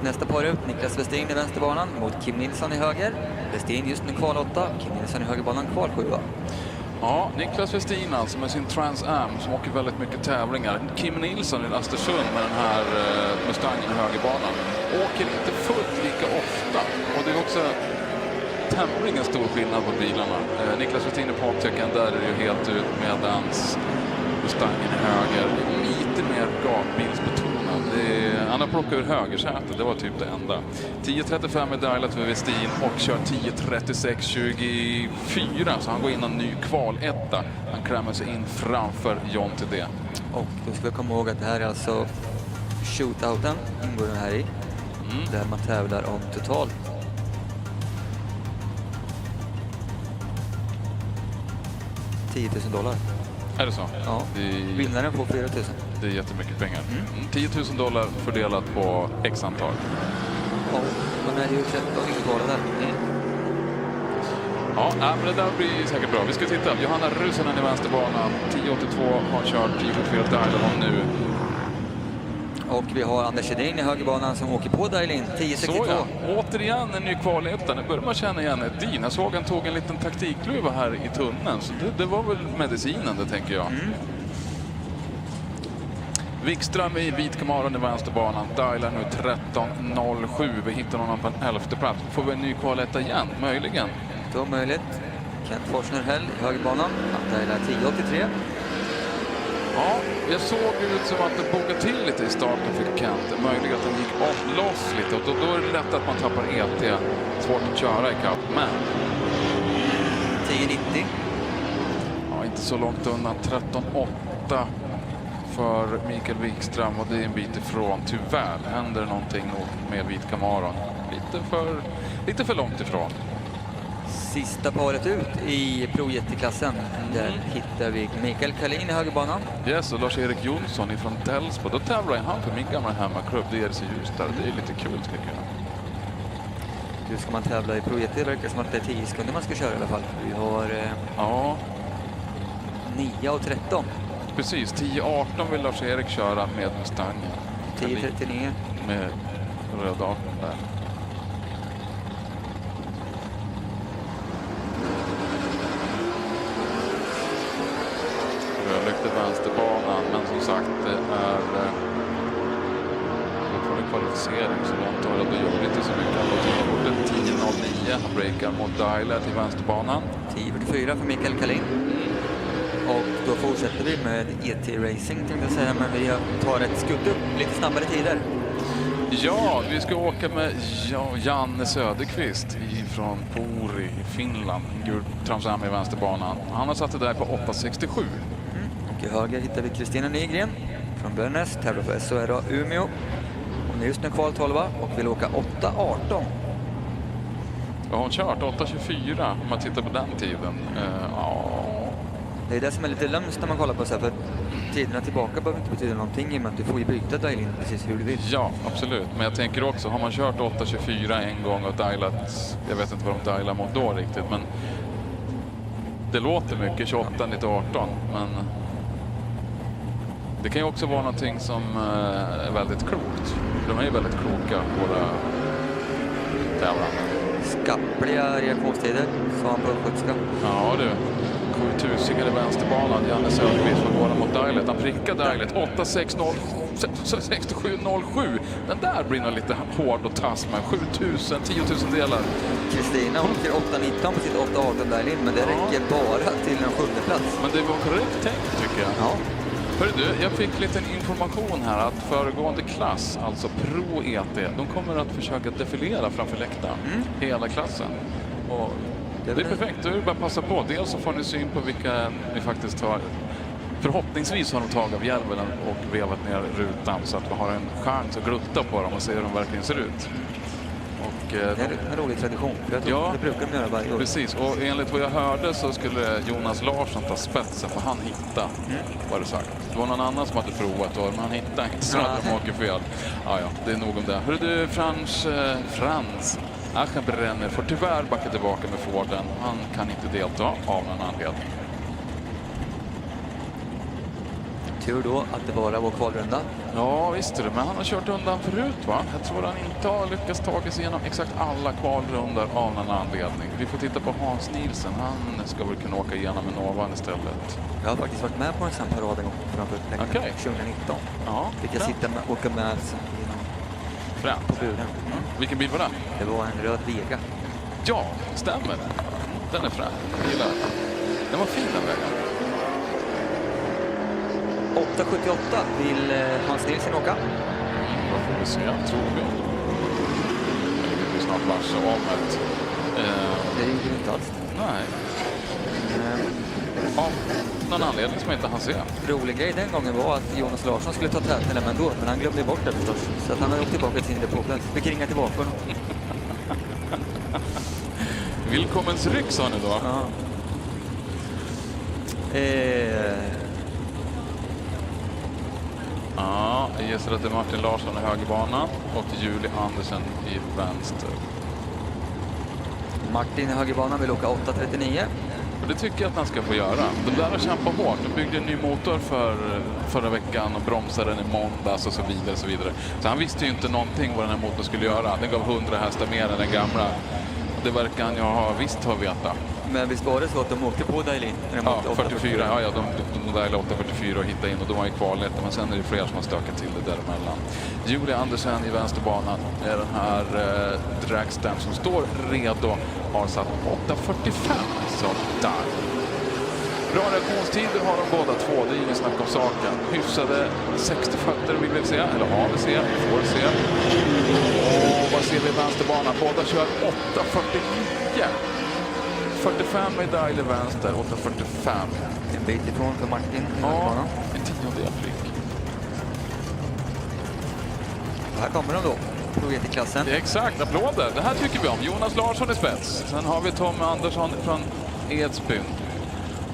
Nästa par ut, Niklas Westin i vänsterbanan mot Kim Nilsson i höger. Westin just nu kval 8, Kim Nilsson i högerbanan kval 7. Ja, Niklas Westin alltså med sin Trans Am som åker väldigt mycket tävlingar. Kim Nilsson i Östersund med den här Mustangen i högerbanan. Åker inte fullt lika ofta, och det är också tämligen stor skillnad på bilarna. Niklas Westin i Pontiacen, där är det ju helt ut, medans Mustangen i höger. Lite mer gatbilsbetonad. Han har plockat ur högersätet, det var typ det enda. 10.35 är dialat för Westin och kör 10.36.24, så han går in en ny kvaletta. Han krämmer sig in framför John till det. Och då ska vi komma ihåg att det här är alltså shootouten, ingår den här i. Där man tävlar om totalt $10,000. Är det så? Ja, vinnaren får 4 000. Det är jättemycket pengar. $10,000 fördelat på x antal. Ja, man är ju 13 kvar där. Ja, men det där blir säkert bra. Vi ska titta. Johanna Rusanen i vänsterbanan. 10.82 har kört 10.44 dial nu. Och vi har Anders Edin i högerbanan som åker på dial-in 10.62. Så ja, återigen en ny kvaletta. Nu börjar man känna igen Edin. Jag såg han tog en liten taktikluva här i tunneln. Så det var väl medicinen, det tänker jag. Wikström i vit Camaron i vänsterbanan. Dialar nu 13.07. Vi hittar honom på en 11:e plats. Får vi en ny kvaletta igen? Möjligen. Då möjligt. Kent Forsner Hell i högerbanan. Han dialar 10.83. Ja, jag såg ut som att det bokade till lite i starten för Kent. Möjligt att den gick loss lite, och då är det lätt att man tappar ET. Svårt att köra i kapp, men 10.90. ja, inte så långt undan. 13.8 för Mikael Wikström, och det är en bit ifrån. Tyvärr händer någonting med vit Camaron. Lite för långt ifrån. Sista paret ut i Pro-Jätteklassen. Där hittar vi Mikael Kalin i högerbanan. Yes, och Lars-Erik Jonsson ifrån Delsbo. Då tävlar han för min gamla hemmaklubb. Det är så just där. Det är lite kul, tycker jag. Nu ska man tävla i Pro-Jätte. Det verkar som att det är 10 sekunder man ska köra i alla fall. Vi har 9.13. Precis, 10.18 vill Lars-Erik köra med Mustangen. 10.39. Med röda 18 där. Rödlykt i vänsterbanan, men som sagt det är placering, så långt har det gjort inte så mycket. Han har gjort 10.09, han breakar mot Dialer till vänsterbanan. 10.44 för Mikael Kalin. Och då fortsätter vi med Racing, tänkte jag säga, men vi tar ett skutt upp, lite snabbare tider. Ja, vi ska åka med Janne Söderqvist från Pori i Finland. Gul tramsam i vänsterbanan. Han har satt det där på 8.67. Och i höger hittar vi Kristina Nygren från Börnäs, tävlar för SOR Umeå. Hon är just nu kval 12 och vill åka 8.18. Har hon kört 8.24 om man tittar på den tiden? Det är det som är lite lömst när man kollar på så här, för tiderna tillbaka behöver inte betyda någonting i och med att du får ju byta dial-in precis hur du vill. Ja, absolut. Men jag tänker också, har man kört 8.24 en gång och dialat, jag vet inte vad de dialar mot då riktigt, men det låter mycket, 28, 18, men det kan ju också vara någonting som är väldigt klokt. De är ju väldigt kloka, våra tävlande. Skappliga reaktionstider, sa han på östgötska. Ja du, 7000 i vänsterbanan, Janne Söderqvist får gå mot dialet. Han prickar dialet, 8.67.07. Den där blir nog lite hård och tass med 7000, 10 000 delar. Kristina åker 8.19 på sitt 8.18 dial-in, men det räcker bara till en 7:e plats. Men det var korrekt tänkt tycker jag. Ja. Hörru du, jag fick lite information här att föregående klass, alltså Pro ET, de kommer att försöka defilera framför läktaren. Hela klassen. Och det är perfekt, då är det bara att passa på. Dels så får ni syn på vilka ni faktiskt har. Förhoppningsvis har de tagit av hjälmen och vevat ner rutan så att vi har en chans att glutta på dem och se hur de verkligen ser ut. Och, det är en rolig tradition. Jag tror det brukar de göra varje år. Precis, och enligt vad jag hörde så skulle Jonas Larsson ta spetsen för han hittade, var det sagt. Det var någon annan som hade provat då, men han hittade inte så att de åker fel. Ja, det är nog om det. Hörru du, Frans Aschenbrenner får tyvärr backa tillbaka med Forden. Han kan inte delta av någon anledning. Tur då att det bara var kvalrunda. Ja, visst är det. Men han har kört undan förut, va? Jag tror han inte har lyckats ta sig igenom exakt alla kvalrundor av någon anledning. Vi får titta på Hans Nielsen. Han ska väl kunna åka igenom med Novan istället. Jag har faktiskt varit med på en sån parad en gång framför läktaren 2019. Ja, fick jag åka med på buren. Vilken bil var det? Det var en röd Vega. Ja, stämmer. Den är frän. Jag gillar den. Den var fin den vägen. 8.78 vill Hans Nilsson åka. Vad får vi se, tror vi. Det blir snart varse om ett... Det är ju inte alls. Nej. Av någon anledning som jag inte hann se. Rolig grej den gången var att Jonas Larsson skulle ta täten ändå, men han glömde bort det förstås. Så att han har åkt tillbaka till sin depåplats. Vi kan ringa tillbaka honom. Willkommens ryck sa ni då? Ja. Ja, jag gissar att det är Martin Larsson i högerbana och Julie Andersen i vänster. Martin i högerbanan vill åka 8.39. Och det tycker jag att han ska få göra. De där har kämpat hårt. De byggde en ny motor förra veckan och bromsade den i måndags och så vidare. Och så vidare. Så han visste ju inte någonting vad den här motorn skulle göra. Den gav 100 hästar mer än den gamla. Det verkar han ju ha veta. Men visst var det så att de åkte på dial-in? Ja, 44. Ja, de dialade 8.44 och hittade in och de var i kvalet. Men sen är det fler som har stökat till det däremellan. Julia Andersen i vänsterbanan är den här Dragstam som står redo. Har satt 8.45. Så där. Bra reaktionstider har de båda två. Det är inget snack om saken. Hyfsade 60 fötter vill vi se. Eller har vi se. Vi får se. Och vad ser vi i vänsterbanan? Båda kör 8.49. 45 i dial i vänster, 8.45. En bit ifrån för Martin. Ja, en tiondel flick. Här kommer de då. Provet i klassen. Det är exakt, applåder. Det här tycker vi om. Jonas Larsson i spets. Sen har vi Tom Andersson från Edsbyn.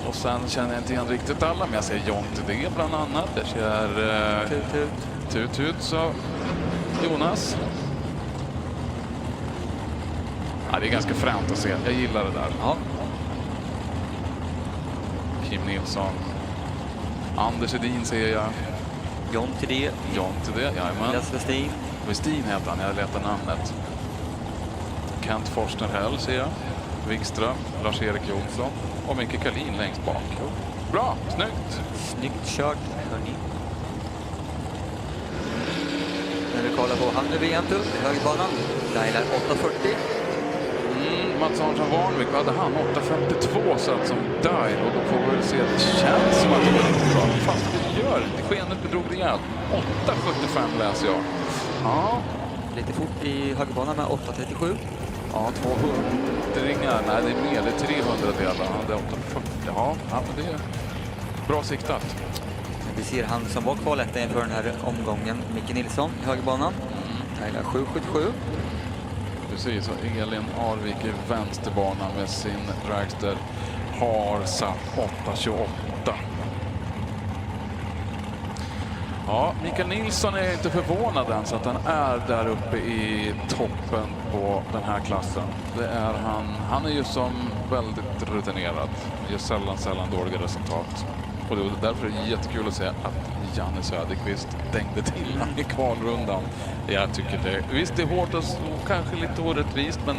Och sen känner jag inte igen riktigt alla, men jag ser John till det bland annat. Jag ser Tut, så Jonas. Ja, det är ganska fränt att se. Jag gillar det där. Ja. Kim Nilsson. Anders Edin ser jag. John till det. Jajamän. Lasse Westin. Westin heter han, jag letar namnet. Kent Forsterhäll ser jag. Wikström, Lars-Erik Jonsson och Micke Kalin längst bak. Bra, snyggt. Snyggt kört, hörni. när vi kollar på han nu VM-tull i högerbanan. Dial är 840. Mats Arnsson Warnvik, vad hade han? 8.52 satt som dial och då får vi väl se att det känns som att det går riktigt bra. Fast det gör inte. Skenet bedrog rejält. 8.75 läser jag. Ja. Lite fort i högerbanan med 8.37. Ja, 200 ringar. Nej, det är mer. Det är 300 delar. Han hade 8.40. Ja, men det är bra siktat. Vi ser han som var kvaletta inför den här omgången, Micke Nilsson i högerbanan. Dial 777. Precis, och Elin Arvik i vänsterbanan med sin dragster har satt 8.28. Ja, Mikael Nilsson är inte förvånad än så att han är där uppe i toppen på den här klassen. Det är han är ju som väldigt rutinerad, gör sällan dåliga resultat. Och det är därför är det jättekul att se att Janne Söderqvist dängde till i kvalrundan. Jag tycker det. Visst, det är hårt och kanske lite orättvist, men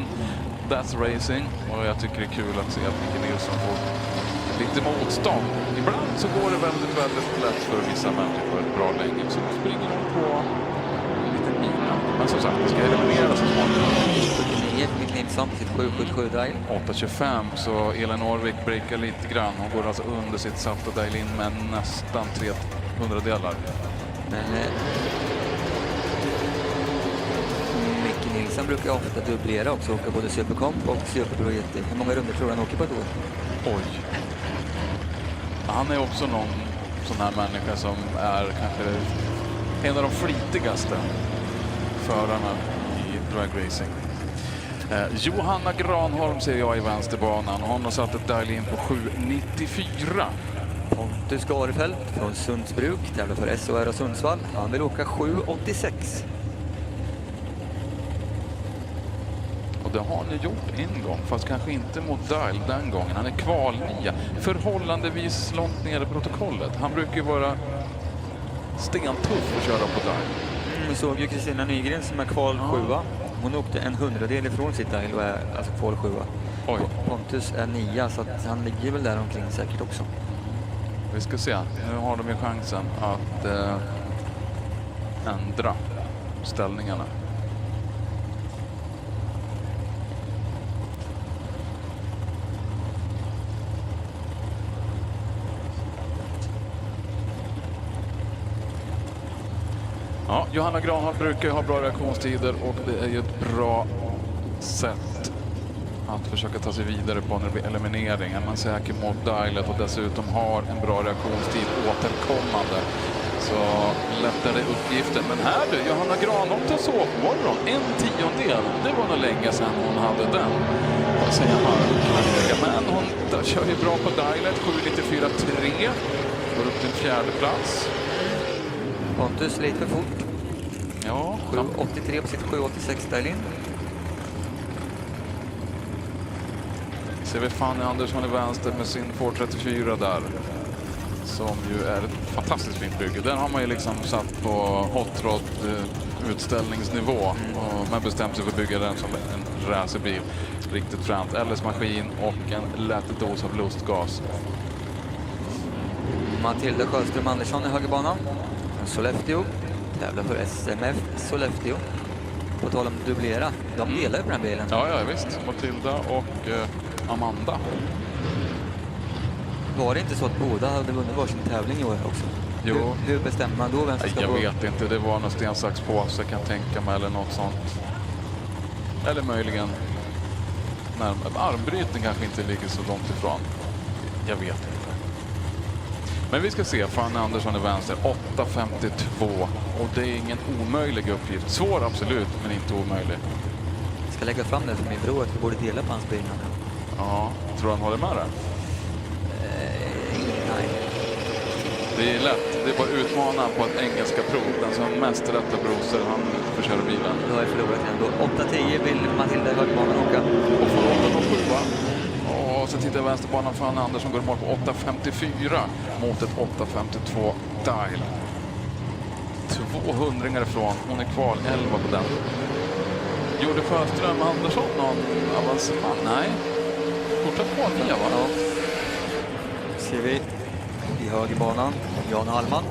that's racing. Och jag tycker det är kul att se att Micke Nilsson får lite motstånd. Ibland så går det väldigt lätt för vissa människor bra länge, så springer de på en liten mina. Men som sagt, det ska elimineras så småningom. 79 Micke Nilsson på sitt 777 dial. 8.25, så Elin Orvik breakar lite grann. Hon går alltså under sitt satta dial in med nästan 300 delar. Men Micke Nilsson brukar ofta dubblera också, åka både Supercomp och Superprojekter. Hur många runder tror han åker på ett år? Oj. Han är också någon sån här människa som är kanske en av de flitigaste förarna i dragracing. Johanna Granholm ser jag i vänsterbanan. Hon har satt ett dial in på 7.94. Pontus Garefelt från Sundsbruk tävlar för SOR och Sundsvall. Han vill åka 7.86. Och det har ni gjort en gång, fast kanske inte mot dial den gången. Han är kvalnia, förhållandevis långt ner i protokollet. Han brukar ju vara stentuff att köra på dial. Vi såg ju Kristina Nygren som är kval 7. Hon åkte en 100-del ifrån sitt dial och är alltså kval 7. Oj. Pontus är 9, så att han ligger väl där omkring säkert också. Vi ska se, nu har de ju chansen att ändra ställningarna. Ja, Johanna Granholm brukar ha bra reaktionstider och det är ju ett bra sätt att försöka ta sig vidare på när det blir eliminering. Är man säker mot dialet och dessutom har en bra reaktionstid återkommande så lättar det uppgiften. Men här du, Johanna Granholm tar sovmorgon, 1/10. Det var nog länge sedan hon hade den. Vad säger man? Men hon kör ju bra på dialet, 7.94,3. Går upp till en 4:e plats. Pontus lite för fort. Ja, 7.83 på sitt 7.86 dial in. Ser vi Fanny Andersson i vänster med sin 434 där. Som ju är ett fantastiskt fint bygge. Den har man ju liksom satt på hot rod utställningsnivå. Och man bestämt sig för att bygga den som en racerbil. Riktigt fränt. LS-maskin och en lätt dos av lustgas. Matilda Sjöström Andersson i högerbanan. Sollefteå. Tävlar för SMF Sollefteå. På tal om dubblera. De delar ju på den bilen. Ja, visst. Matilda och Amanda. Var det inte så att båda hade vunnit varsin tävling i år också? Jo. Hur bestämmer man då vem som ska Jag få? vet inte. Det var någon sten, sax, påse kan jag tänka mig eller något sånt. Eller möjligen armbrytning kanske inte ligger så långt ifrån. Jag vet inte. Men vi ska se, Fanny Andersson i vänster, 8.52. Och det är ingen omöjlig uppgift. Svår absolut, men inte omöjlig. Jag ska lägga fram det för min bror att vi borde dela på hans bil. Ja, tror han håller med det? Nej. Det är lätt. Det är bara att utmana på ett engelska prov. Den som mest rätta brosor, han får köra bilen. Då har jag förlorat ändå. 8.10 vill Matilda i högerbanan åka. Och får 8.07. Och så tittar jag vänsterbanan, Fanny Andersson går i mål på 8.54 mot ett 8.52 dial. 200 ifrån. Hon är kval 11 på den. Gjorde Sjöström Andersson någon avancemang? Nej. Fortsatt kval 9, va? Ja. Ser vi i högerbanan Jan Hallman.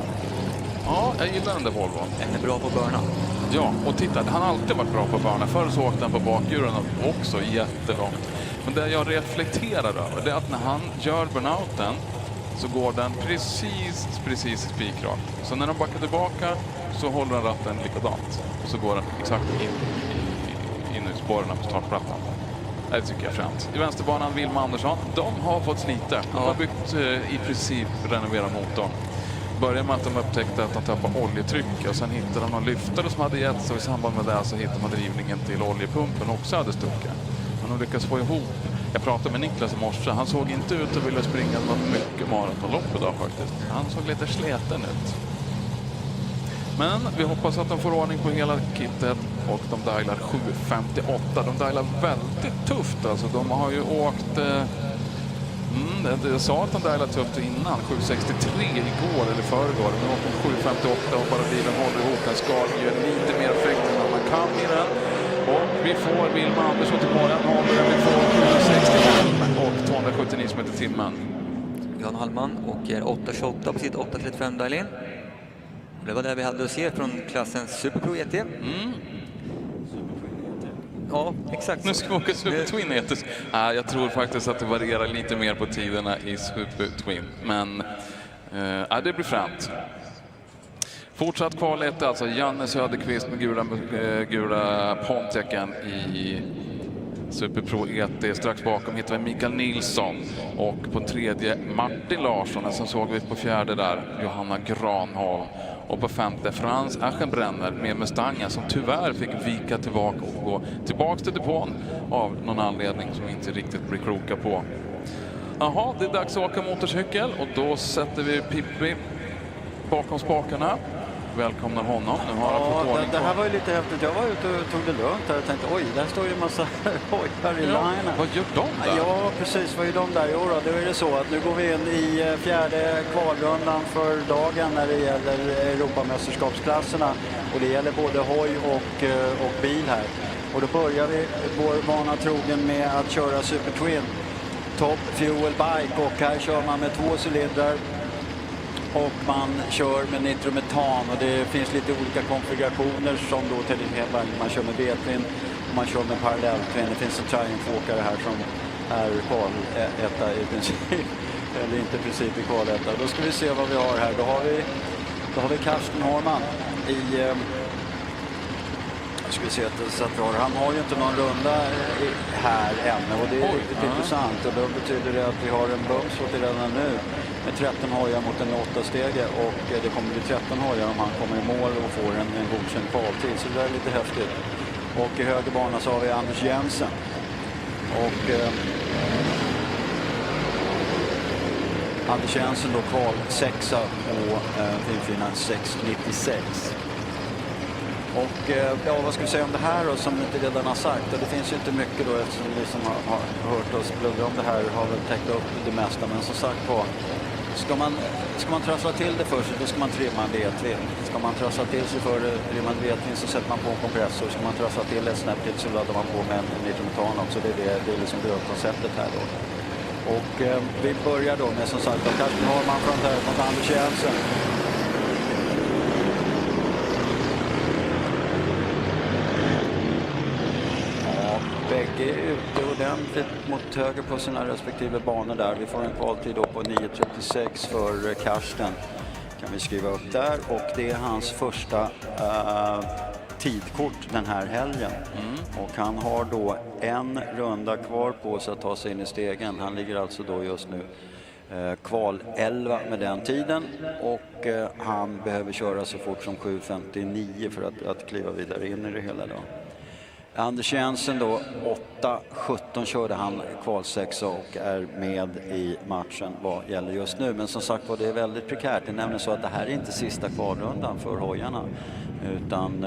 Ja, jag gillar den där Volvon. Den är bra på börna. Ja, och titta, han har alltid varit bra på börna. Förr så åkte han på bakhjulen också jättelångt. Men det jag reflekterar över det är att när han gör burnouten så går den precis spikrakt. Så när de backar tillbaka så håller han ratten likadant. Och så går den exakt in i spåren på startplattan. Det tycker jag är främt. I vänsterbanan Wilma Andersson, de har fått slita. De har byggt i princip renovera motorn. Började med att de upptäckte att de tappade oljetryck och sen hittade de någon lyftare som hade gett sig och i samband med det så hittade man drivningen till oljepumpen också hade stuckit. Men de lyckades få ihop. Jag pratade med Niklas i morse. Han såg inte ut att vilja springa något mycket maratonlopp idag faktiskt. Han såg lite sleten ut. Men vi hoppas att de får ordning på hela kittet och de dialar 7.58. De dialar väldigt tufft alltså. De har ju åkt... jag sa att de dialade tufft innan. 7.63 igår eller förrgår. Men de åker 7.58 och bara bilen håller ihop. Den ska ge lite mer effekt än vad man kan i den. Och vi får Wilma Andersson till morgon. Vi får 7.65 och 279 meter i timmen. Jan Hallman åker 8.28 på sitt 8.35 dial-in. Det var det vi hade att se från klassens Super Pro ET. Ja, exakt. Nu ska vi åka Super Twin ET. Jag tror faktiskt att det varierar lite mer på tiderna i Super Twin. Men det blir främt. Fortsatt kval 1, alltså Janne Söderqvist med gula Pontiacen i Super Pro ET. Strax bakom hittar vi Mikael Nilsson och på tredje Martin Larsson. Sen såg vi på fjärde där Johanna Granholm. Och på femte Frans Aschenbrenner med Mustangen som tyvärr fick vika tillbaka och gå tillbaka till depån av någon anledning som vi inte riktigt blir kloka på. Jaha, det är dags att åka motorcykel och då sätter vi Pippi bakom spakarna. Välkomnar honom. Nu har han fått ordning det här var ju lite häftigt. Jag var ute och tog det lugnt här och tänkte oj, där står ju en massa hojar i linen. Vad gör de där? Ja, precis. Vad gör de där? Jo då, då är det så att nu går vi in i fjärde kvalrundan för dagen när det gäller Europamästerskapsklasserna. Och det gäller både hoj och bil här. Och då börjar vi vår vana trogen med att köra Super Twin Top Fuel Bike. Och här kör man med 2 cylindrar. Och man kör med nitrometan och det finns lite olika konfigurationer som då till exempel man kör med V-twin och man kör med parallelltvin. Det finns en triumphåkare här som är kvaletta i princip, eller inte i princip i kvaletta. Då ska vi se vad vi har här. Då har vi Karsten Horman i... Ska vi se så att han har ju inte någon runda här ännu och det är riktigt intressant och då betyder det att vi har en bumsfot redan nu med 13 hojar mot en 8-stege och det kommer bli 13 hojar om han kommer i mål och får en godkänd kvaltid, så det är lite häftigt. Och i höger bana så har vi Anders Jensen och Anders Jensen då kval 6 och finfina 6.96. Och ja, vad ska vi säga om det här då, som vi inte redan har sagt? Och det finns ju inte mycket då eftersom vi som har hört oss blundra om det här har väl täckt upp det mesta. Men som sagt på, ska man trassla till det först då ska man trimma en V-twin. Ska man trassla till sig för trimma en V-twin så sätter man på en kompressor. Ska man trassla till ett snäpp till så laddar man på med en nitrometan också. Det är liksom grundkonceptet här då. Och vi börjar då med som sagt att Karsten Horman från här mot Anders Jensen. Bägge är ute ordentligt mot höger på sina respektive banor där. Vi får en kvaltid då på 9.36 för Karsten. Kan vi skriva upp där. Och det är hans första tidkort den här helgen. Och han har då en runda kvar på sig att ta sig in i stegen. Han ligger alltså då just nu kval 11 med den tiden. Och han behöver köra så fort som 7.59 för att kliva vidare in i det hela då. Anders Jensen då, 8.17 körde han kval 6 och är med i matchen vad gäller just nu. Men som sagt var det är väldigt prekärt. Det är nämligen så att det här är inte sista kvalrundan för hojarna. Utan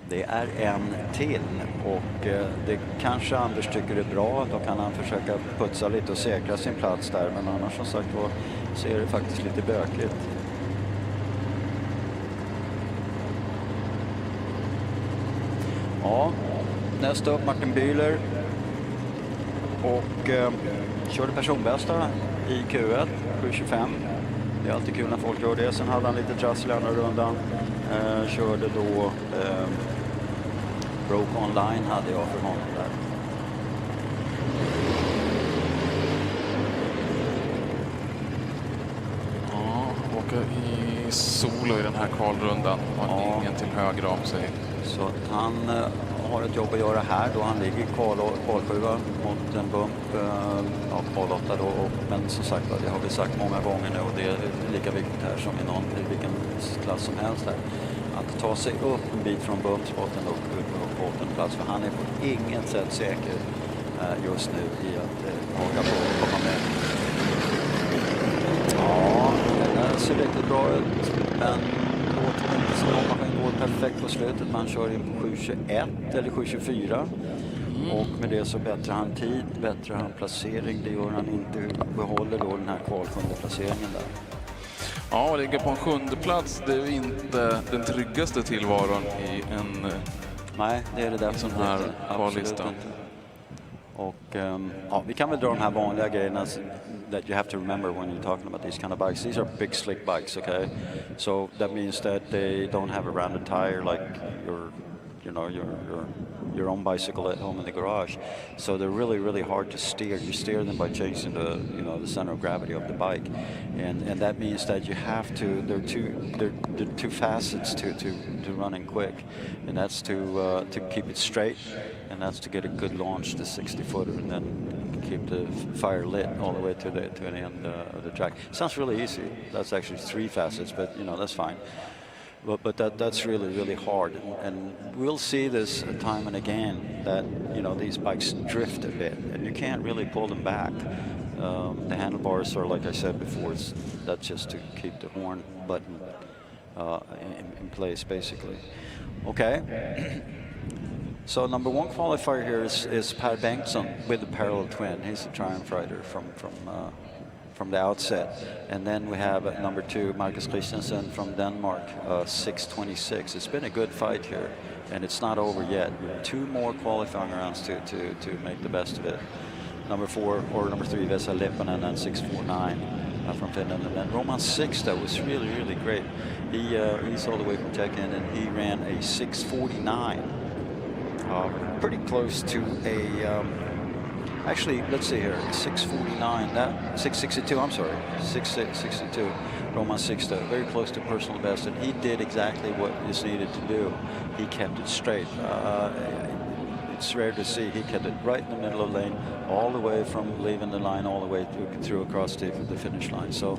det är en till. Och det kanske Anders tycker är bra. Då kan han försöka putsa lite och säkra sin plats där. Men annars som sagt var så är det faktiskt lite bökligt. Ja, nästa upp Martin Bühler och körde personbästa i Q1, 7.25. Det är alltid kul när folk gör det. Sen hade han lite trassel i andra rundan. Körde då Broke Online hade jag för honom där. Ja, åka i solo i den här kvalrundan. Har ingen till höger om sig. Så att han har ett jobb att göra här då. Han ligger i kvalsjua mot en bump, kval 8 då. Men som sagt, det har vi sagt många gånger nu och det är lika viktigt här som i vilken klass som helst här. Att ta sig upp en bit från bumpspotten och upp på bottenplats, för han är på inget sätt säker just nu i att åka på och komma med. Ja, det ser riktigt bra ut, men låter inte som om man går perfekt på slutet. Man kör in på 7.21 eller 7.24 och med det så bättrar han tid, bättrar han placering. Det gör han inte, behåller då den här kvalsjunde placeringen där. Ja, ligga på en 7:e plats, det är ju inte den tryggaste tillvaron i en Nej, det är det där sån här kvalista. Och ja, vi kan väl dra de här vanliga grejerna that you have to remember when you're talking about these kind of bikes. These are big slick bikes, okay? So that means that they don't have a rounded tire like your own bicycle at home in the garage. So they're really hard to steer. You steer them by changing the center of gravity of the bike, and that means that you have to. They're two facets to running quick, and that's to keep it straight, and that's to get a good launch, the 60-footer, and then keep the fire lit all the way to the end of the track. Sounds really easy. That's actually 3 facets, but that's fine. But that's really hard, and we'll see this time and again that these bikes drift a bit, and you can't really pull them back. The handlebars are, like I said before, that's just to keep the horn button in place, basically. Okay. So number 1 qualifier here is Per Bengtsson with the parallel twin. He's a Triumph rider from the outset. And then we have number 2, Marcus Christensen from Denmark, 6:26. It's been a good fight here, and it's not over yet. 2 more qualifying rounds to make the best of it. Number 4 or number 3, Vesa Leppänen, and 6:49 from Finland. And then Roman Sixto was really great. He's all the way from Czech, and he ran a 6:49. Pretty close to a. Actually, let's see here, 6:49, 6:62, I'm sorry, 6:62, Roman Sixto, very close to personal best, and he did exactly what is needed to do. He kept it straight. It's rare to see. He kept it right in the middle of the lane, all the way from leaving the line, all the way through across the finish line. So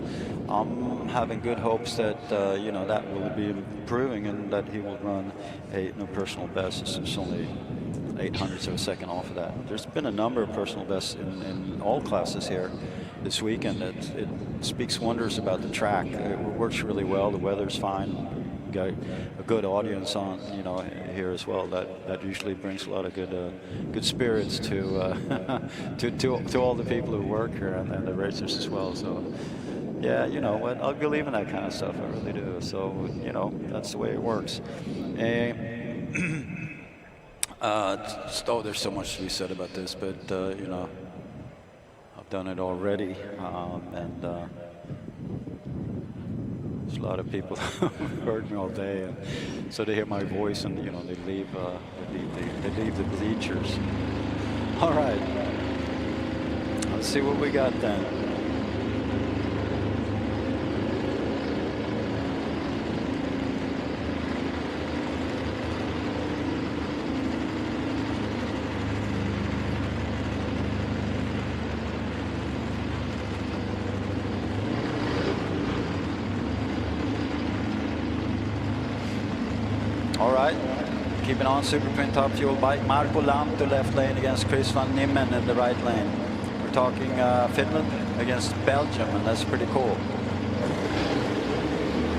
I'm having good hopes that, that will be improving and that he will run a new personal best. It's only 0.08 of a second off of that. There's been a number of personal bests in all classes here this weekend. It speaks wonders about the track. It works really well. The weather's fine. We got a good audience on, here as well. That usually brings a lot of good spirits to to all the people who work here and the racers as well. So yeah, what, I believe in that kind of stuff. I really do. So that's the way it works. There's so much to be said about this, but I've done it already, and there's a lot of people who've heard me all day, and so they hear my voice, and they leave the bleachers. All right, let's see what we got then. All right, keeping on Super Twin Top Fuel bike. Marco Lanto left lane against Chris van Nimmen in the right lane. We're talking Finland against Belgium, and that's pretty cool.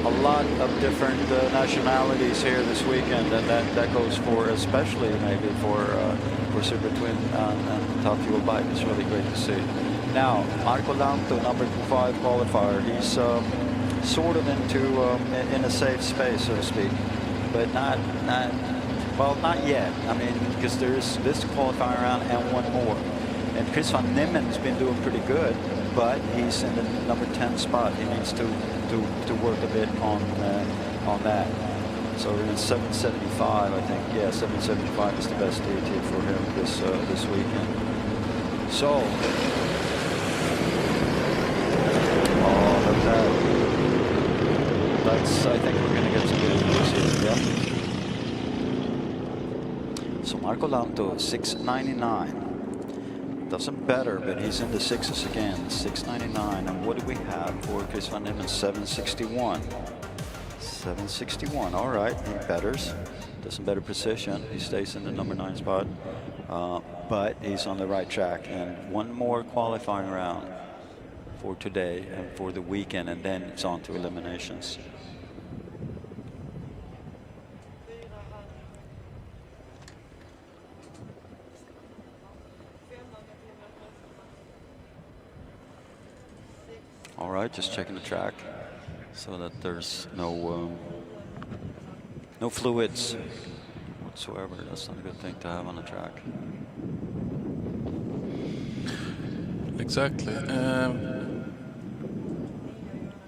A lot of different nationalities here this weekend, and that goes for especially maybe for Super Twin and Top Fuel bike. It's really great to see. Now, Marco Lanto, number 5 qualifier. He's sort of in a safe space, so to speak. But not yet. I mean, because there's this qualifying round and one more. And Chris van Nimmen's been doing pretty good, but he's in the number 10 spot. He needs to work a bit on that. So it's 775, I think. Yeah, 775 is the best DT for him this weekend. So, oh, look at that. I think we're going to get some good news here. Yeah. So Marco Lanto, 699. Doesn't better, but he's in the sixes again, 699. And what do we have for Chris van Nimmen? 761. 761, all right, he betters. Doesn't better precision. He stays in the number 9 spot, but he's on the right track. And one more qualifying round for today and for the weekend, and then it's on to eliminations. All right, just checking the track so that there's no fluids whatsoever. That's not a good thing to have on the track. Exactly.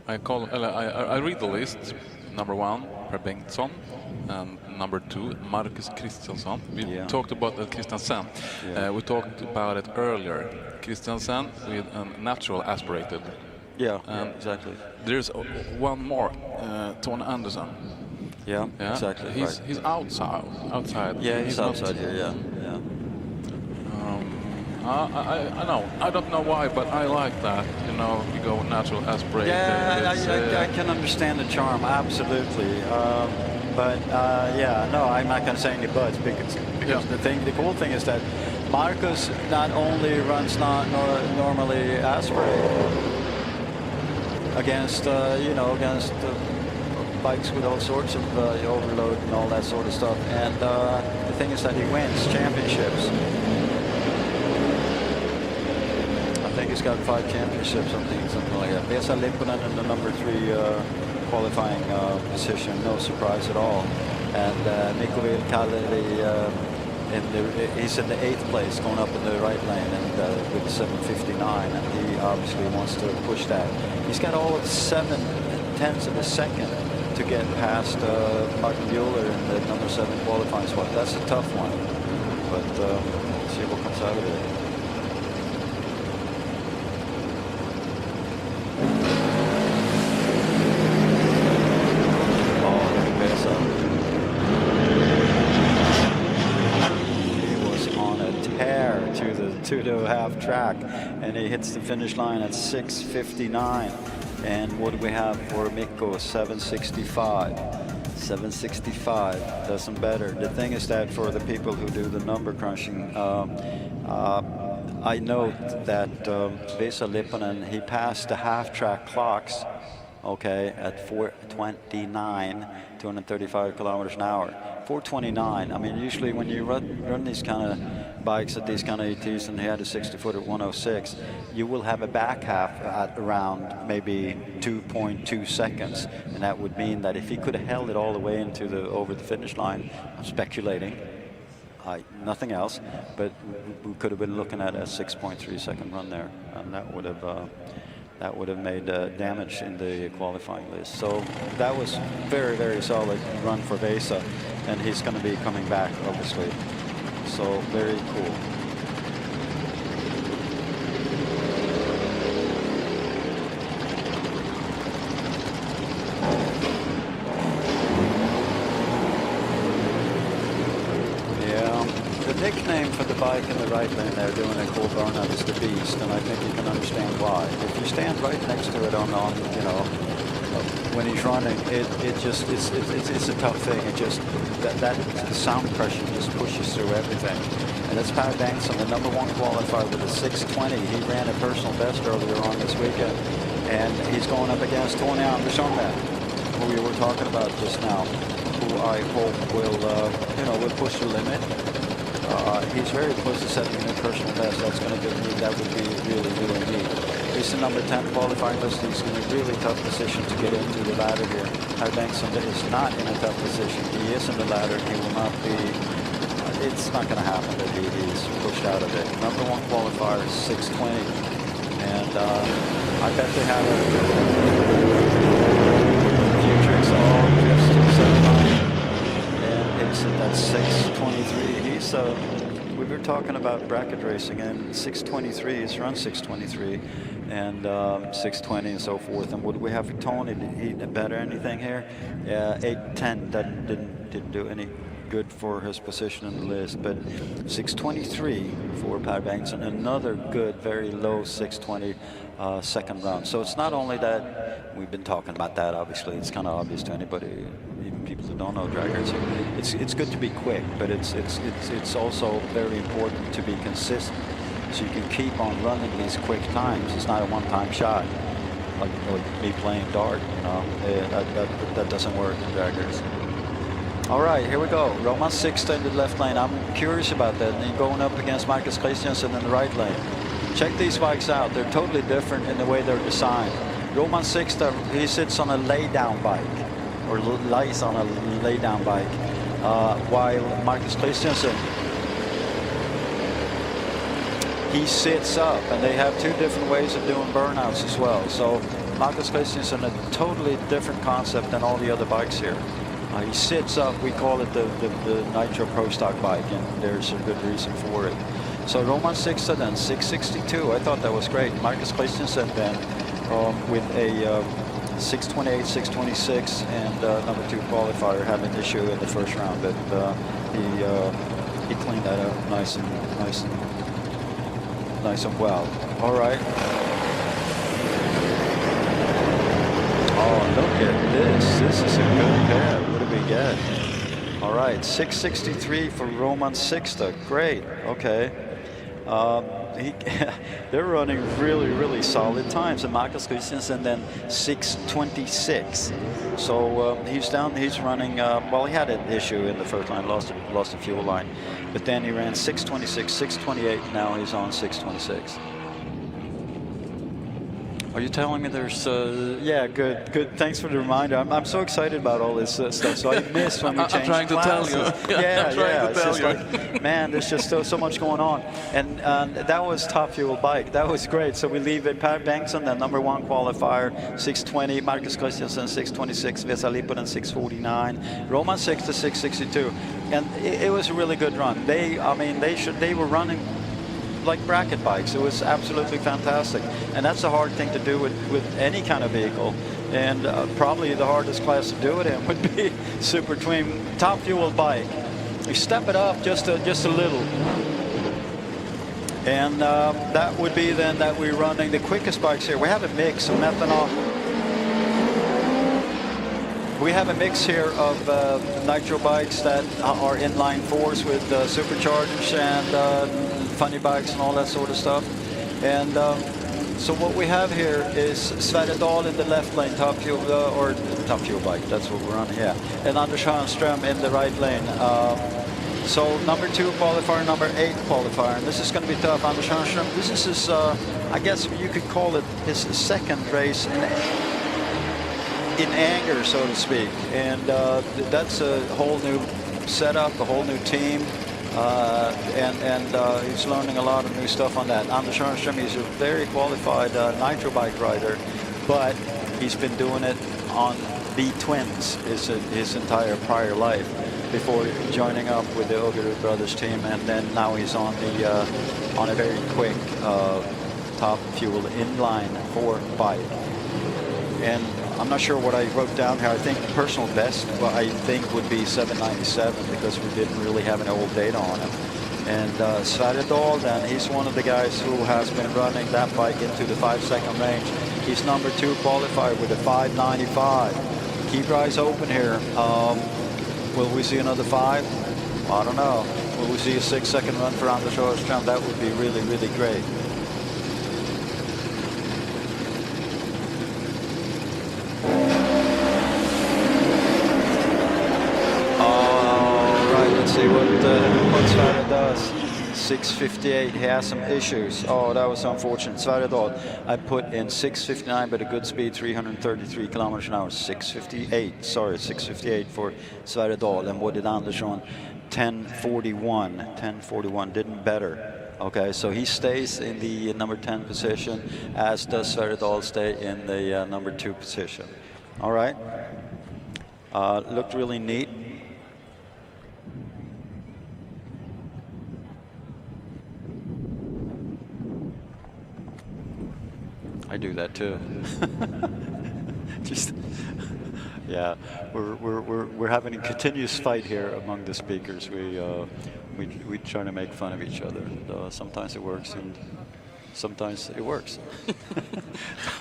I read the list. Number 1, Per Bengtsson, and number 2, Marcus Christiansen. We talked about Christiansen. We talked about it earlier. Christiansen with a natural aspirated. Yeah, exactly. There's one more, Tony Anderson. Yeah, exactly. He's outside. Yeah, he's outside here. Yeah. I know. I don't know why, but I like that. You know, you go natural aspirated. Yeah, I can understand the charm, absolutely. No, I'm not going to say any buts because the cool thing is that Marcus not only runs normally aspirated against bikes with all sorts of overload and all that sort of stuff, and the thing is that he wins championships. I think he's got 5 championships, something like that. Vesa Lipponen in the number 3 qualifying position, no surprise at all. And Mikko Vilkaleri, he's in the 8th place, going up in the right lane, and with 7:59, and he obviously wants to push that. He's got all of 7/10 of a second to get past Martin Buehler in the number 7 qualifying spot. That's a tough one, but see what comes out of it. To the half track, and he hits the finish line at 6:59. And what do we have for Mikko? 7:65. 7:65 doesn't better. The thing is that for the people who do the number crunching, I note that Vesa Lipponen, he passed the half track clocks, okay, at 4:29, 235 kilometers an hour. 4:29. I mean, usually when you run these kind of bikes at these kind of ATs, and he had a 60-foot at 106, you will have a back half at around maybe 2.2 seconds, and that would mean that if he could have held it all the way into over the finish line, I'm speculating, nothing else, but we could have been looking at a 6.3 second run there, and that would have made damage in the qualifying list. So that was very, very solid run for Vesa, and he's going to be coming back, obviously. So very cool. The nickname for the bike in the right lane there doing a cool burnout is the Beast, and I think you can understand why. If you stand right next to it on when he's running, it's a tough thing. It just the sound pressure just pushes through everything. And that's Per Bengtsson, the number 1 qualifier with a 6:20. He ran a personal best earlier on this weekend, and he's going up against Tony Anderson, who we were talking about just now, who I hope will push the limit. He's very close to setting a new personal best. That would be really, really neat. He's the number 10 qualifying list. He's in a really tough position to get into the ladder here. Per Bengtsson is not in a tough position. He is in the ladder. He will not be. it's not going to happen that he's pushed out of it. Number 1 qualifier, 6:20. And I bet they have a few tricks on just 7-9. And it's at 6:23. He's we were talking about bracket racing, and 6:23. He's run 6:23 and 6:20 and so forth. And would we have Tony? Did he better anything here? 8:10. That didn't do any good for his position in the list, but 6:23 for Per Bengtsson, another good, very low 6:20 second round. So it's not only that we've been talking about that. Obviously, it's kind of obvious to anybody, even people who don't know Dragracing. It's good to be quick, but it's also very important to be consistent, so you can keep on running these quick times. It's not a one-time shot, like me playing dart. You know, that doesn't work in Dragracing. All right, here we go. Roman Sixta in the left lane. I'm curious about that. And going up against Marcus Christiansen in the right lane. Check these bikes out. They're totally different in the way they're designed. Roman Sixta, he sits on a lay-down bike, or lies on a lay-down bike, while Marcus Christiansen, he sits up, and they have 2 different ways of doing burnouts as well. So Marcus Christiansen, a totally different concept than all the other bikes here. He sits up. We call it the Nitro Pro Stock bike, and there's a good reason for it. So Roman Sixta then 6:62. I thought that was great. Marcus Christiansen then with a 6:28, 6:26, and number 2 qualifier had an issue in the first round, but he cleaned that up nice and well. All right. Oh, look at this. This is a good pair. What do we get? All right, 6:63 for Roman Sixta. Great. Okay. They're running really solid times. And Marcus Christiansen then 6:26. So he's down. He's running. Well, he had an issue in the first line, lost the fuel line, but then he ran 6:26, 6:28. Now he's on 6:26. Are you telling me there's... yeah, good. Thanks for the reminder. I'm so excited about all this stuff, so I missed when you changed I'm trying to tell you. Yeah. It's just like, man, there's just so much going on. And that was top fuel bike. That was great. So we leave it. Per Bengtsson, the number 1 qualifier, 6:20. Marcus Christiansen, 6:26. Vesa Lipponen, 6:49. Roman Sixta, 6:62. And it was a really good run. They were running like bracket bikes. It was absolutely fantastic, and that's a hard thing to do with any kind of vehicle, and probably the hardest class to do it in would be Super Twin top fuel bike. You step it up just a little, and that would be then that we're running the quickest bikes here. We have a mix of methanol. We have a mix here of nitro bikes that are inline 4s with superchargers and funny bikes and all that sort of stuff. And so what we have here is Sverre Dahl in the left lane, top fuel bike, that's what we're running, yeah. And Anders Hörnström in the right lane. So number 2 qualifier, number 8 qualifier, and this is going to be tough. Anders Hörnström, this is his, I guess you could call it his second race in anger, so to speak. And that's a whole new setup, a whole new team. And he's learning a lot of new stuff on that. Anders Hörnström, he's a very qualified nitro bike rider, but he's been doing it on the twins his entire prior life before joining up with the Ogerud Brothers team, and then now he's on a very quick top fuel inline 4 bike. And I'm not sure what I wrote down here. I think personal best, I think, would be 797, because we didn't really have any old data on him. And Sverre Dahl, then, he's one of the guys who has been running that bike into the 5-second range. He's number 2 qualified with a 595. Keep your eyes open here. Will we see another 5? I don't know. Will we see a 6-second run for Anders Hörnström? That would be really great. See what Sverre does. 6:58. He has some issues. Oh, that was unfortunate. Sverre Dahl, I put in 6:59, but a good speed, 333 kilometers an hour. 6:58. Sorry, 6:58 for Sverre Dahl. And what did Andersson? 10:41. 10:41. Didn't better. Okay, so he stays in the number 10 position, as does Sverre Dahl stay in the number 2 position. All right. Looked really neat. I do that too. Just, yeah, we're having a continuous fight here among the speakers. We try to make fun of each other. And, sometimes it works, and sometimes it works.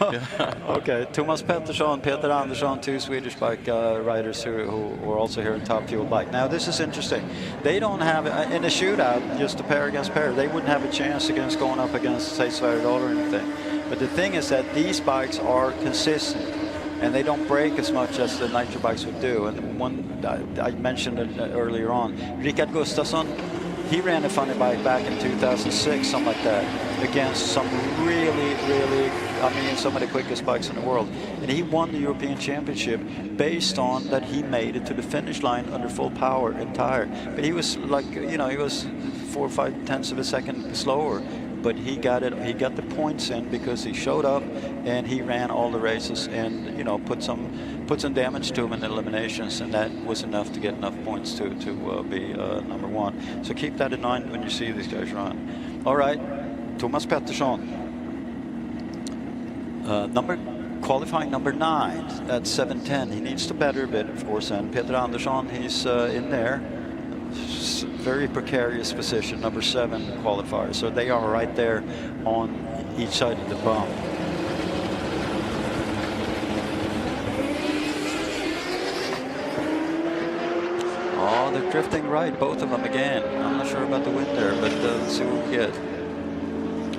Okay, Thomas Pettersson, Peter Andersson, 2 Swedish bike riders who are also here in Top Fuel Bike. Now this is interesting. They don't have, in a shootout, just a pair against pair, they wouldn't have a chance against going up against, say, Sverre Dahl or anything. But the thing is that these bikes are consistent, and they don't break as much as the nitro bikes would do. And one, I mentioned it earlier on, Rickard Gustafsson, he ran a funny bike back in 2006, something like that, against some really, I mean, some of the quickest bikes in the world. And he won the European Championship based on that he made it to the finish line under full power and tire. But he was like, you know, he was 4 or 5 tenths of a second slower. But he got it. He got the points in because he showed up and he ran all the races and, you know, put some damage to him in eliminations, and that was enough to get enough points to be number 1. So keep that in mind when you see these guys run. All right, Thomas Pettersson, qualifying number 9 at 7:10. He needs to better a bit, of course. And Peter Andersson, he's in there. Very precarious position, number 7 qualifier. So they are right there on each side of the bump. Oh, they're drifting right, both of them again. I'm not sure about the wind there, but let's see what we get.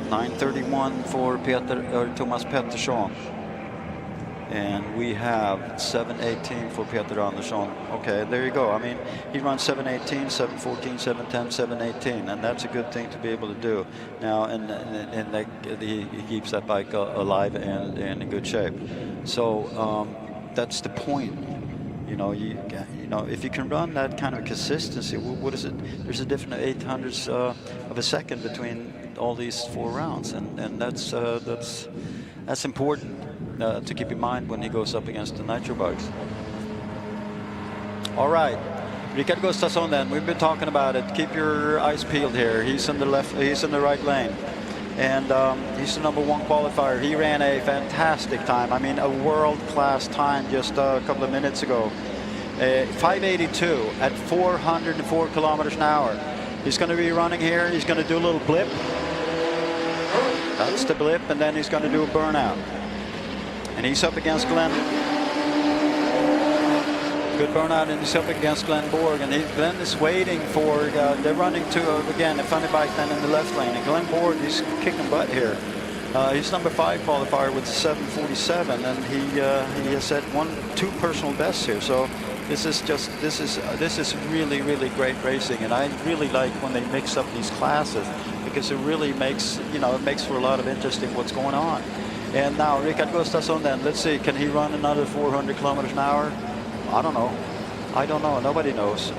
9:31 for Thomas Pettersson. And we have 7:18 for Peter Andersson. Okay, there you go. I mean, he runs 7:18, 7:14, 7:10, 7:18, and that's a good thing to be able to do. Now, and he keeps that bike alive and in good shape. So that's the point. You know, you know, if you can run that kind of consistency, what is it? There's a different 800ths of a second between all these 4 rounds, and that's important. To keep in mind when he goes up against the nitro bikes. All right, Rickard Gustafsson then, we've been talking about it. Keep your eyes peeled here. He's in the left, he's in the right lane. And he's the number 1 qualifier. He ran a fantastic time. I mean, a world-class time just a couple of minutes ago. 5:82 at 404 kilometers an hour. He's going to be running here. He's going to do a little blip. That's the blip, and then he's going to do a burnout. And he's up against Glenn. Good burnout, and he's up against Glenn Borg. And Glenn is waiting for, they're running to, again, a funny bike then in the left lane. And Glenn Borg, he's kicking butt here. He's number 5 qualifier with 7:47, and he has set 2 personal bests here. So this is really, really great racing. And I really like when they mix up these classes, because it really makes, you know, it makes for a lot of interesting what's going on. And now Rickard Gustafsson then, let's see, can he run another 400 kilometers an hour? I don't know. I don't know. Nobody knows.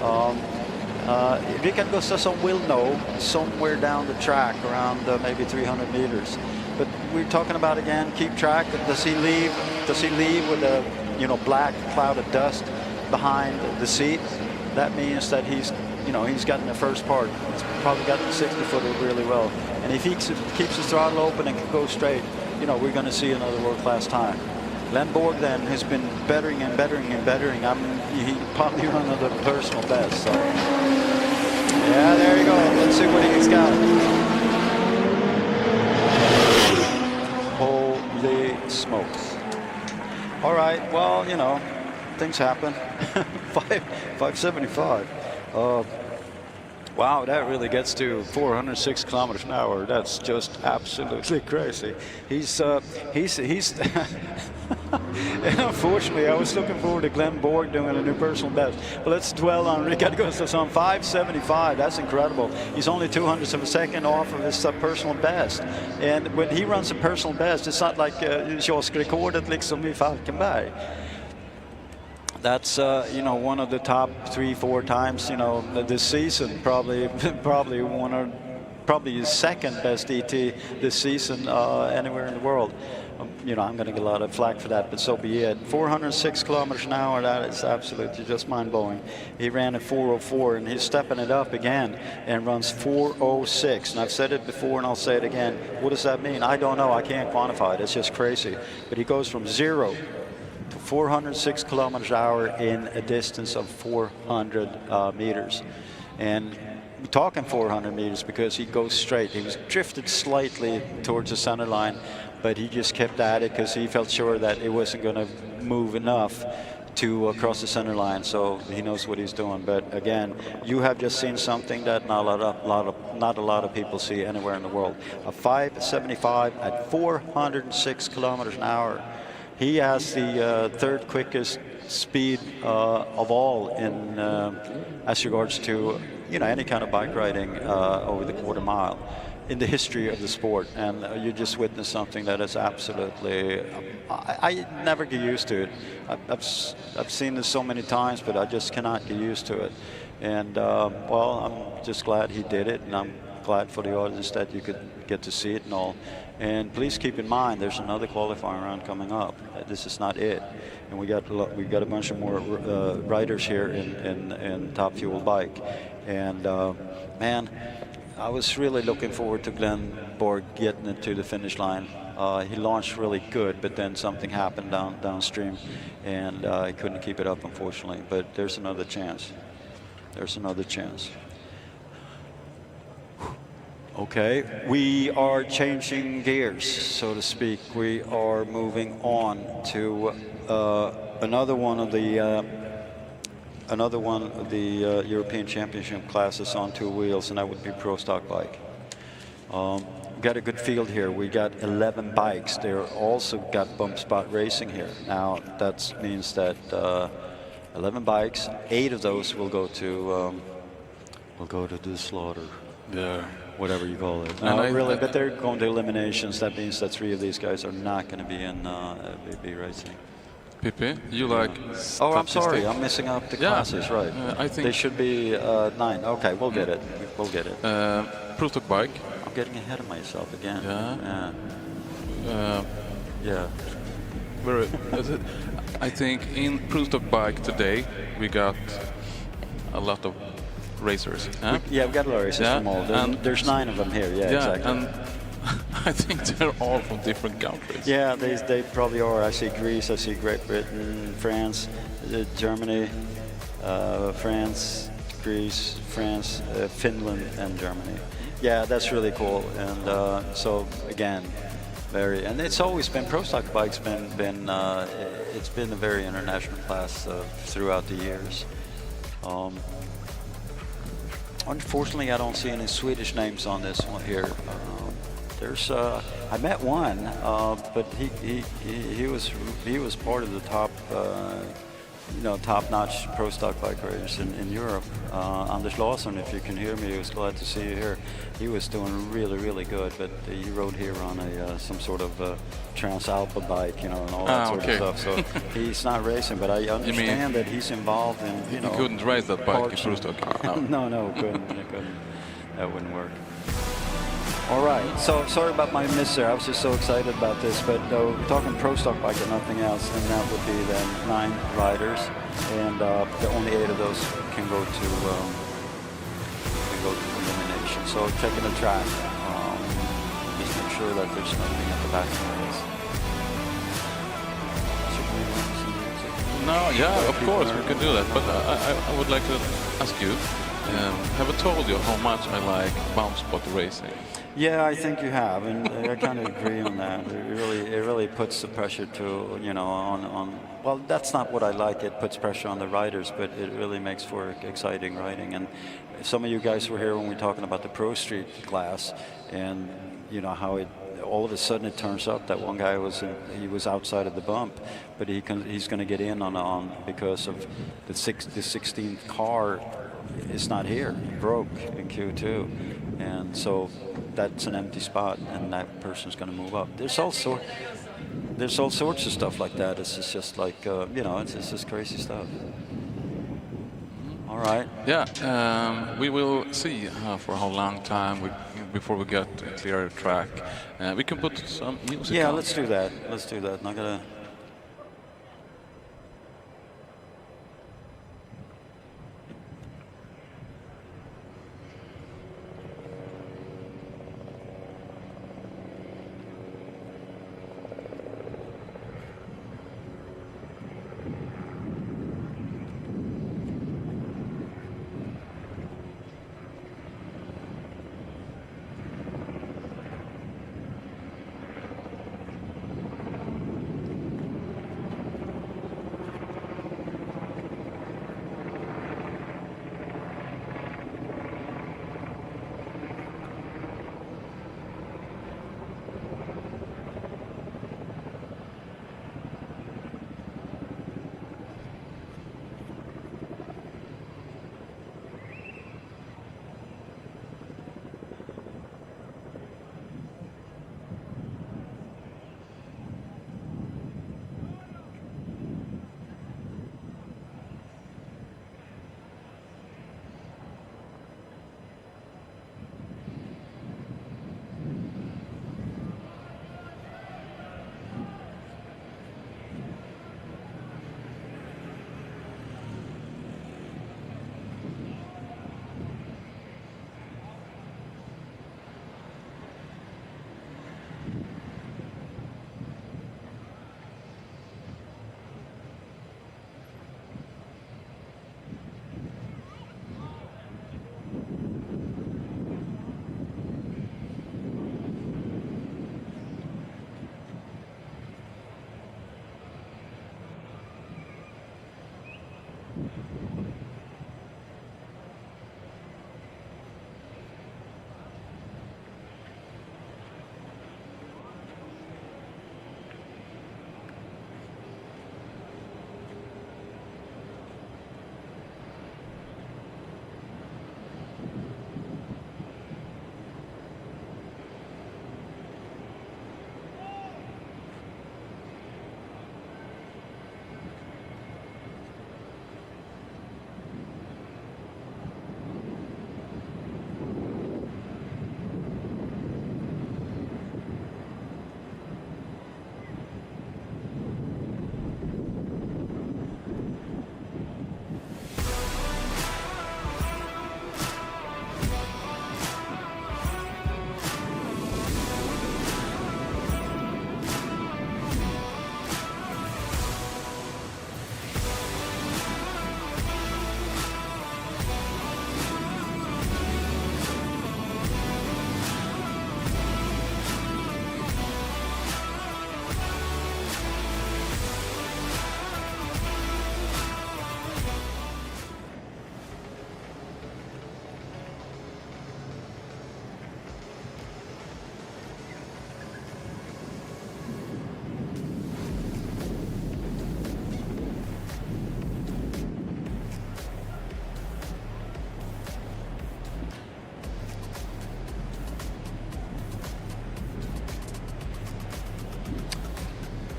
Rickard Gustafsson will know somewhere down the track around maybe 300 meters. But we're talking about, again, keep track. Does he leave? Does he leave with a, you know, black cloud of dust behind the seat? That means that he's, you know, he's gotten the first part. He's probably got the 60-footer really well. And if he keeps his throttle open and can go straight, you know, we're going to see another world-class time. Glenn Borg then has been bettering and bettering and bettering. He probably run another personal best. So. Yeah, there you go. Let's see what he's got. Holy smokes. All right, well, you know, things happen. 575. Wow, that really gets to 406 kilometers an hour. That's just absolutely crazy. He's And unfortunately, I was looking forward to Glenn Borg doing a new personal best. But let's dwell on Rickard Gustafsson, 5:75. That's incredible. He's only 200ths of a second off of his personal best. And when he runs a personal best, it's not like kioskrekordet liksom i Falkenberg. That's one of the top 3-4 times this season. Probably his second best ET this season anywhere in the world. I'm going to get a lot of flack for that, but so be it. 406 kilometers an hour, that is absolutely just mind-blowing. He ran at 404, and he's stepping it up again and runs 406. And I've said it before, and I'll say it again. What does that mean? I don't know. I can't quantify it. It's just crazy. But he goes from 0 to 406 kilometers an hour in a distance of 400 meters. And we're talking 400 meters because he goes straight. He was drifted slightly towards the center line, but he just kept at it because he felt sure that it wasn't going to move enough to cross the center line. So he knows what he's doing. But again, you have just seen something that not a lot of people see anywhere in the world. A 5:75 at 406 kilometers an hour. He has the third quickest speed of all in as regards to any kind of bike riding over the quarter mile in the history of the sport. And you just witnessed something that is absolutely I never get used to it. I've seen this so many times, but I just cannot get used to it. And well, I'm just glad he did it, and I'm glad for the audience that you could get to see it and all. And please keep in mind, there's another qualifying round coming up. This is not it, and we got a bunch of more riders here in Top Fuel Bike. And man, I was really looking forward to Glenn Borg getting it to the finish line. He launched really good, but then something happened downstream, and he couldn't keep it up, unfortunately. But there's another chance. There's another chance. Okay, we are changing gears, so to speak. We are moving on to another one of the European Championship classes on two wheels, and that would be Pro Stock Bike. We got a good field here. We got 11 bikes. They also got bump spot racing here. Now that means that 11 bikes, 8 of those will go to the slaughter. Yeah. Whatever you call it. No, really, but they're going to eliminations. That means that 3 of these guys are not going to be in BB racing. Pippi, you like Oh, I'm sorry. I'm missing out the classes, right. I think they should be 9. Okay, we'll get it. We'll get it. Pro Stock Bike. I'm getting ahead of myself again. Yeah. Yeah. I think in Pro Stock Bike today we got a lot of racers. We've got a lot of racers from all. There's 9 of them here. Yeah, exactly. And I think they're all from different countries. Yeah, they probably are. I see Greece, I see Great Britain, France, Germany, France, Greece, France, Finland, and Germany. Yeah, that's really cool. And so again, and it's always been Pro Stock Bike's been it's been a very international class throughout the years. Unfortunately, I don't see any Swedish names on this one here. There's I met one, but he was part of the top top-notch Pro Stock Bike riders in Europe. Anders Larsson, if you can hear me, I was glad to see you here. He was doing really good, but he rode here on some sort of Transalpa bike, and all that sort of stuff. So he's not racing, but I understand that he's involved in, He couldn't race that bike in Pro Stock. No, couldn't. That wouldn't work. All right, so sorry about my miss there. I was just so excited about this, but we're talking Pro Stock Bike and nothing else, and that would be then 9 riders, and the only 8 of those can go to elimination. So checking the track, just make sure that there's nothing at the back of this. No, yeah, of course we can do that, but I would like to ask you. Have I told you how much I like bump spot racing? Yeah, I think you have, and I kind of agree on that. It really puts the pressure to, on. Well, that's not what I like. It puts pressure on the riders, but it really makes for exciting riding. And some of you guys were here when we were talking about the Pro Street class, and how it all of a sudden it turns up that one guy he was outside of the bump, but he's going to get in on because of the 16th car is not here. It broke in Q2, and so that's an empty spot, and that person's going to move up. There's all sorts of stuff like that. It's just like it's just crazy stuff. All right. Yeah, we will see for how long time before we get a clearer track. We can put some music. Yeah, on. let's do that. Let's do that. Not gonna.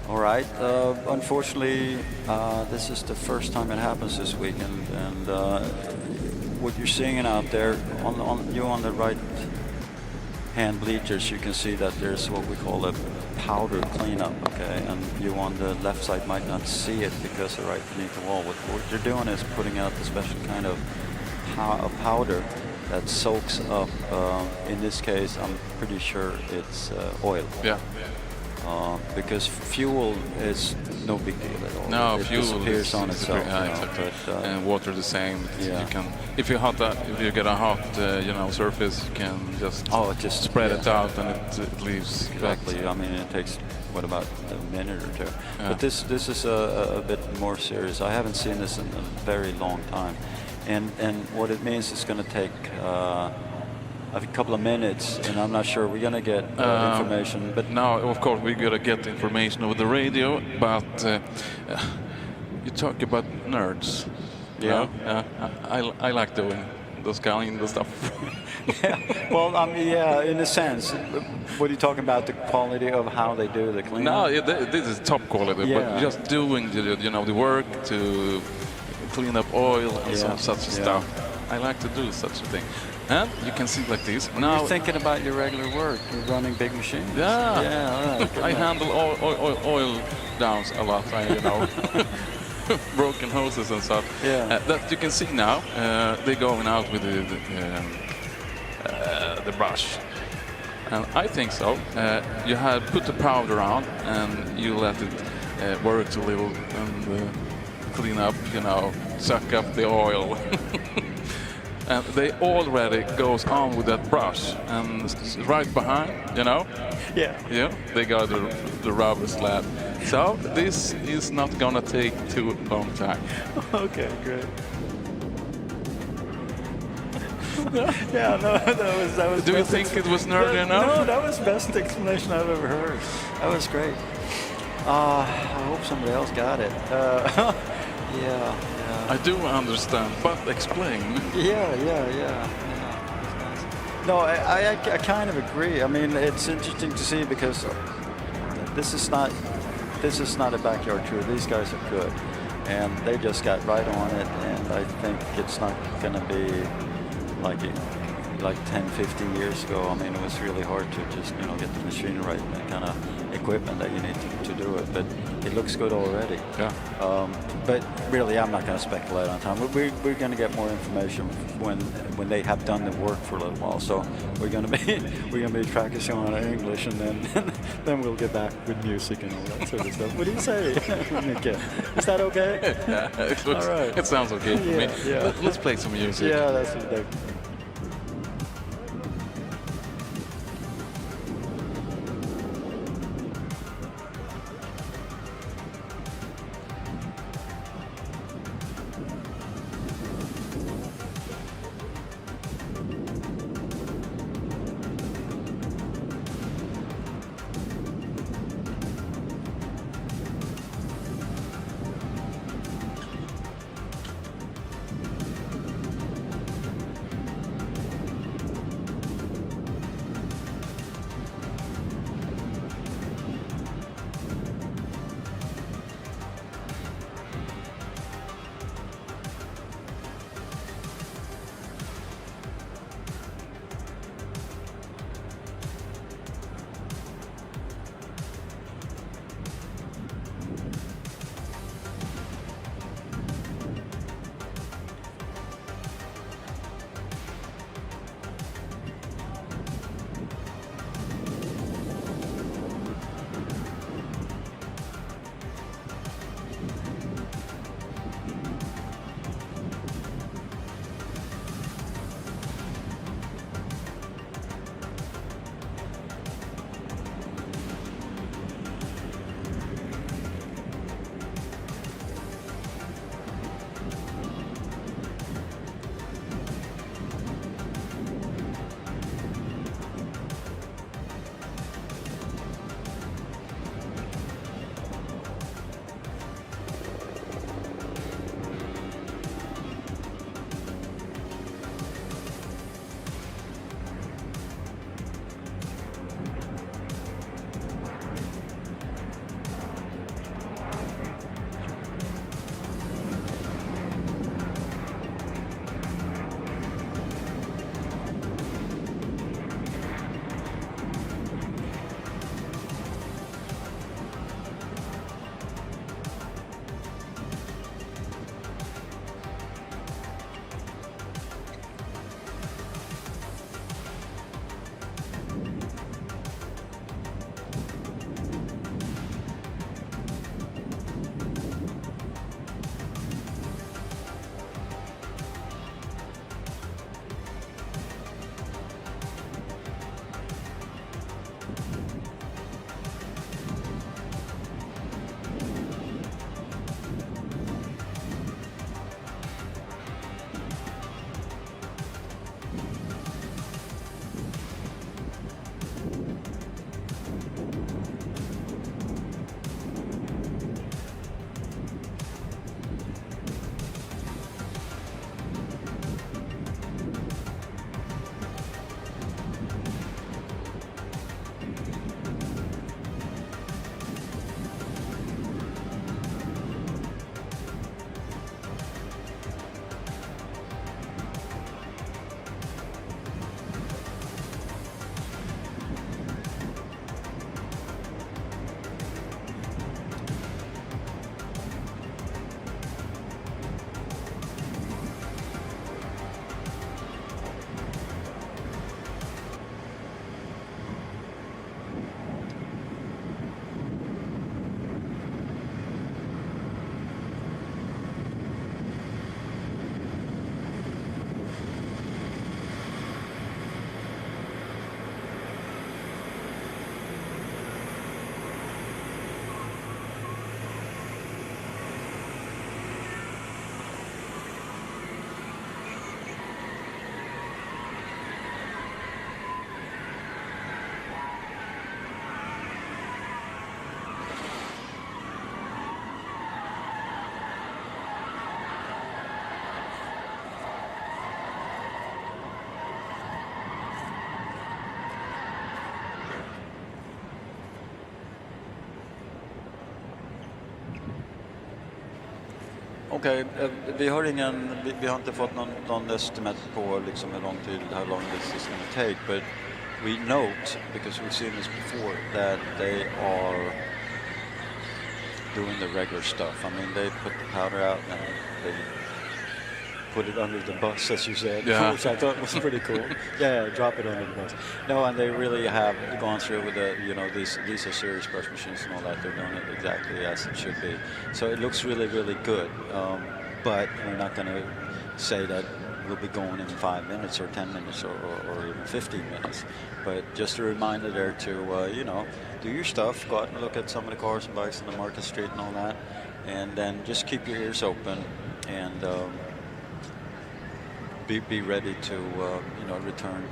All right. Unfortunately, this is the first time it happens this weekend, and what you're seeing out there on the right hand bleachers, you can see that there's what we call a powder cleanup. Okay, and you on the left side might not see it because they're right beneath the wall. What they're doing is putting out the special kind of powder that soaks up. In this case, I'm pretty sure it's oil. Yeah. Because fuel is no big deal at all. No, it fuel disappears on itself. Yeah, exactly. But, and water the same. Yeah. You can, if you get a hot, surface, you can just spread it out, and it leaves. Exactly. But, I mean, it takes about a minute or two. Yeah. But this is a bit more serious. I haven't seen this in a very long time, and what it means is going to take a couple of minutes, and I'm not sure we're going to get information. But now, of course, we're going to get information over the radio, but you talk about nerds. Yeah. I like doing those kind of stuff. yeah. Well, yeah, in a sense. What are you talking about? The quality of how they do the cleaning? No, this is top quality, Yeah. but just doing the work to clean up oil and such stuff. I like to do such a thing. And you can see like this. Now you're thinking about your regular work. You're running big machines. Yeah. Yeah. All right. I handle oil downs a lot. Broken hoses and stuff. Yeah. That you can see now. They're going out with the brush. And I think so. You had put the powder on and you let it work a little and clean up, suck up the oil. And they already goes on with that brush and right behind, Yeah. they got the rubber slab. So this is not gonna take too long time. Okay, great. Yeah, no, that was. Do you think it was nerdy enough? No, that was the best explanation I've ever heard. That was great. I hope somebody else got it. Yeah. I do understand, but explain. Yeah. No, I kind of agree. I mean, it's interesting to see because this is not a backyard tour. These guys are good, and they just got right on it. And I think it's not going to be like 10, 15 years ago. I mean, it was really hard to just get the machine right and the kind of equipment that you need to do it. But it looks good already. Yeah. But really, I'm not going to speculate on time. We're going to get more information when they have done the work for a little while. So we're going to be practicing on English, and then we'll get back with music and all that sort of stuff. What do you say, Micke? Is that okay? Yeah, all right. It sounds okay for me. Yeah. Let's play some music. Yeah, that's what they. Okej, vi har vi har inte fått någon estimate på liksom hur lång tid, how long this is going to take, but we note, because we've seen this before, that they are doing the regular stuff. I mean, they put the powder out and they put it under the bus, as you said, which I thought was pretty cool. Yeah, drop it under the bus. No, and they really have gone through with the, you know, these are serious brush machines and all that. They're doing it exactly as it should be. So it looks really, really good. But we're not going to say that we'll be going in 5 minutes or 10 minutes or even 15 minutes. But just a reminder there to, you know, do your stuff, go out and look at some of the cars and bikes on the Market Street and all that. And then just keep your ears open and be ready to, you know, return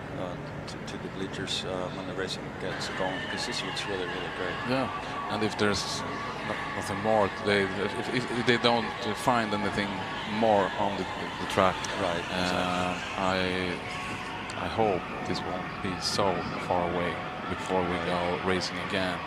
to the bleachers when the racing gets going, because this looks really, really great. Yeah, and if there's nothing more, if they don't find anything more on the track, right? Exactly. I hope this won't be so far away before we go racing again.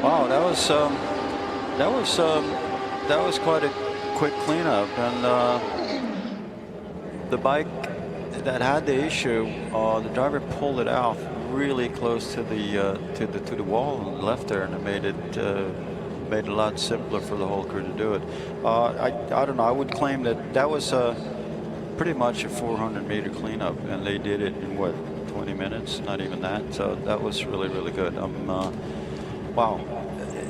Wow, that was quite a quick cleanup, and the bike that had the issue, the driver pulled it out really close to the wall and left there, and it made it a lot simpler for the whole crew to do it. I don't know. I would claim that was pretty much a 400-meter cleanup, and they did it in what, 20 minutes? Not even that. So that was really, really good. Wow.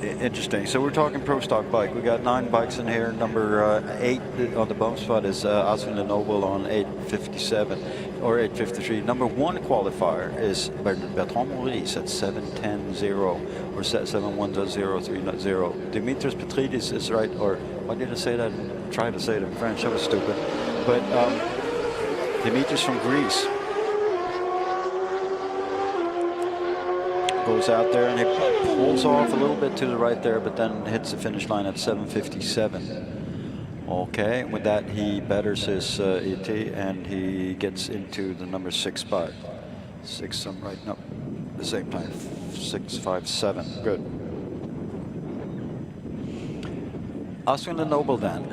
Interesting. So we're talking pro stock bike. We got 9 bikes in here. Number 8 on the bump spot is Aswin Noble on 8:57 or 8:53. Number 1 qualifier is Bertrand Maurice at 7:10.0 or 7:1.030. Dimitris Petridis is right. Or why did I say that? Try to say it in French. That was stupid. But Dimitris from Greece goes out there and he pulls off a little bit to the right there, but then hits the finish line at 7:57. Okay, with that he betters his ET and he gets into the number 6 spot. 6, I'm right, no, the same time, 6:57. Good. Aswin Noble then,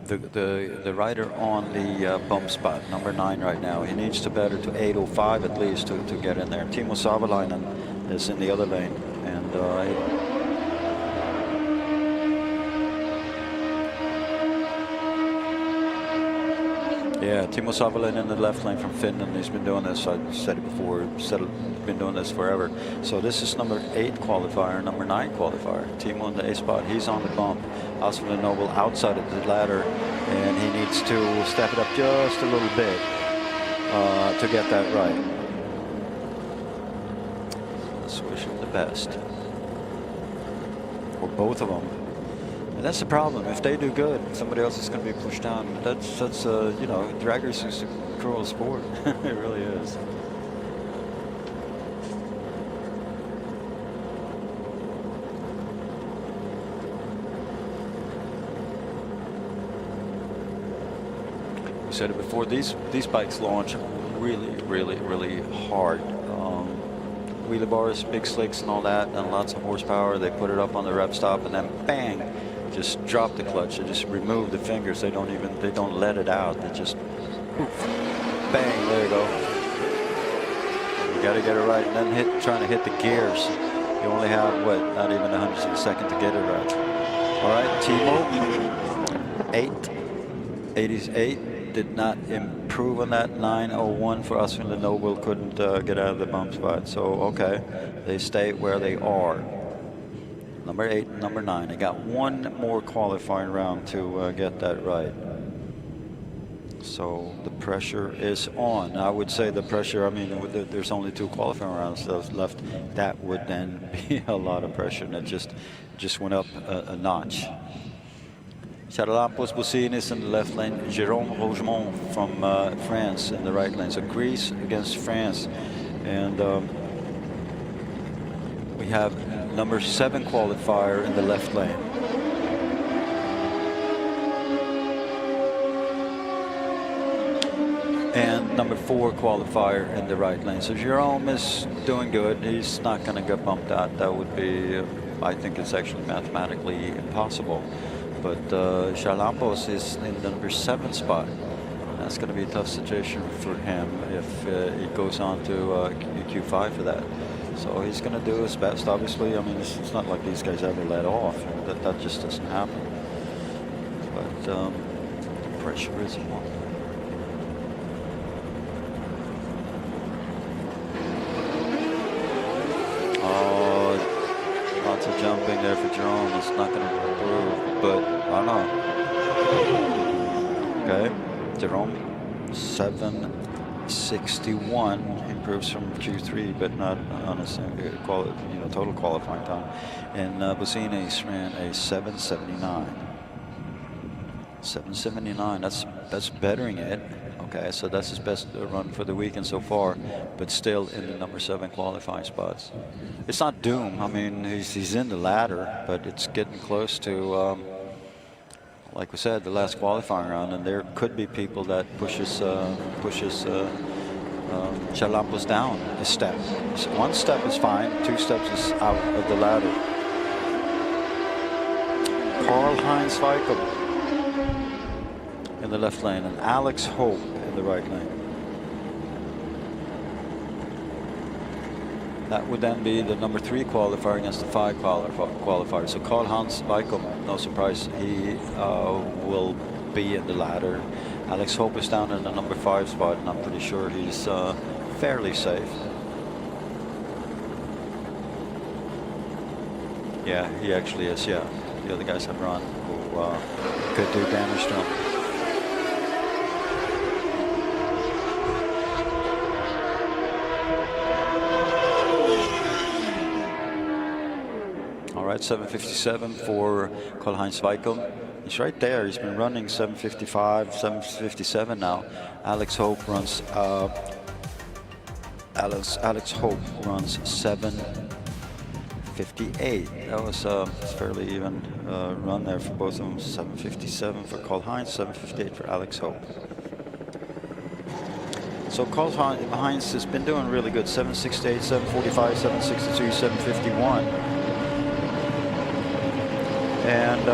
the rider on the bump spot, number 9 right now. He needs to better to 8:05 at least to get in there. Timo Savalainen is in the other lane, and yeah, Timo Savalainen in the left lane from Finland. He's been doing this, I said it before, been doing this forever. So this is number 8 qualifier, number 9 qualifier. Timo in the A spot, he's on the bump. Aswin Noble outside of the ladder, and he needs to step it up just a little bit to get that right. Let's wish him the best. Or both of them. And that's the problem. If they do good, somebody else is going to be pushed down. That's you know, drag racing is a cruel sport. It really is. We said it before. These bikes launch really hard. Wheelie bars, big slicks, and all that, and lots of horsepower. They put it up on the rev stop, and then bang. Just drop the clutch. They just remove the fingers. They don't let it out. They just poof, bang. There you go. You got to get it right, and then trying to hit the gears. You only have what, not even 100th of a second to get it right. All right, Timo, 88 did not improve on that. 9:01 for Aswin Noble, couldn't get out of the bump spot. So okay, they stay where they are. Number 8 and number 9. They got one more qualifying round to get that right. So the pressure is on. I would say the pressure, I mean, there's only 2 qualifying rounds left. That would then be a lot of pressure, and it just went up a notch. Charalampos Boussinis in the left lane. Jérôme Rougemont from France in the right lane. So Greece against France. And we have number 7 qualifier in the left lane. And number 4 qualifier in the right lane. So Jérôme is doing good. He's not going to get bumped out. That would be, I think it's actually mathematically impossible. But Charalampos is in the number 7 spot. That's going to be a tough situation for him if he goes on to Q5 for that. So he's going to do his best, obviously. I mean, it's not like these guys ever let off. That just doesn't happen. But the pressure is on. Oh, lots of jumping there for Jerome. It's not going to improve, but I don't know. Okay, Jerome, 7:61. Improves from Q3, but not on a total qualifying time. And Boussinis ran a 7:79. 7:79. That's bettering it. Okay, so that's his best run for the weekend so far, but still in the number 7 qualifying spots. It's not doom. I mean, he's in the ladder, but it's getting close to, like we said, the last qualifying round, and there could be people that pushes Chalampos down a step. So 1 step is fine, 2 steps is out of the ladder. Karl-Heinz Weichel in the left lane and Alex Hope in the right lane. That would then be the number 3 qualifier against the 5 qualifier. So Karl-Heinz Weichel, no surprise, he will be in the ladder. Alex Hope is down in the number 5 spot, and I'm pretty sure he's fairly safe. Yeah, he actually is, yeah. The other guys have run who could do damage to him. All right, 7:57 for Karl-Heinz Weichel. He's right there. He's been running 7:55, 7:57 now. Alex Hope runs. Alex Hope runs 7:58. That was a fairly even run there for both of them. 7:57 for Karl-Heinz, 7:58 for Alex Hope. So Karl-Heinz has been doing really good. 7:68, 7:45, 7:63, 7:51. And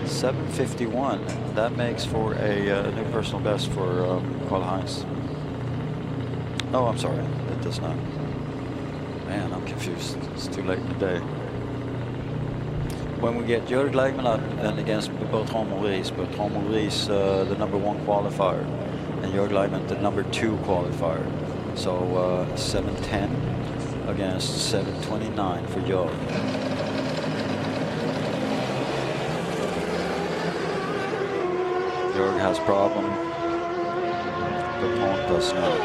7:51, that makes for a new personal best for Karl-Heinz. No, I'm sorry, it does not. Man, I'm confused. It's too late in the day. When we get Jörg Leigman up and against Bertrand Maurice, the number 1 qualifier, and Jörg Leigman, the number 2 qualifier. So 7:10 against 7:29 for Jörg. Jörg has problem. Bertrand does not.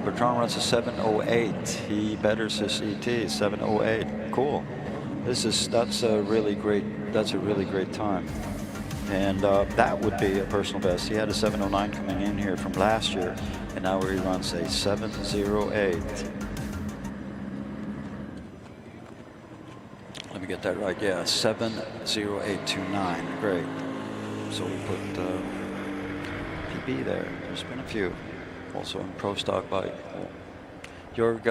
Bertrand runs a 7:08. He betters his ET 7:08. Cool. That's a really great time. And that would be a personal best. He had a 7:09 coming in here from last year, and now he runs a 7:08. Let me get that right. Yeah, 7:0829. Great. So we put PB there. There's been a few. Also in pro stock bike. Jörg,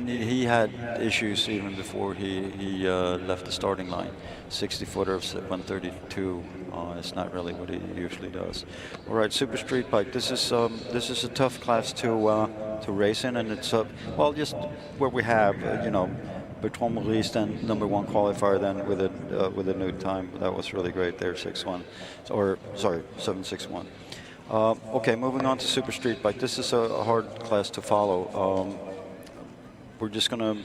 he had issues even before he left the starting line. 60-footer of 132 is not really what he usually does. All right, Super Street Bike. This is a tough class to race in, and it's well, just where we have Bertrand Maurice, then number 1 qualifier, then with a new time. That was really great there, 6:1, or sorry, 7:61. Okay, moving on to Super Street Bike. This is a hard class to follow. We're just gonna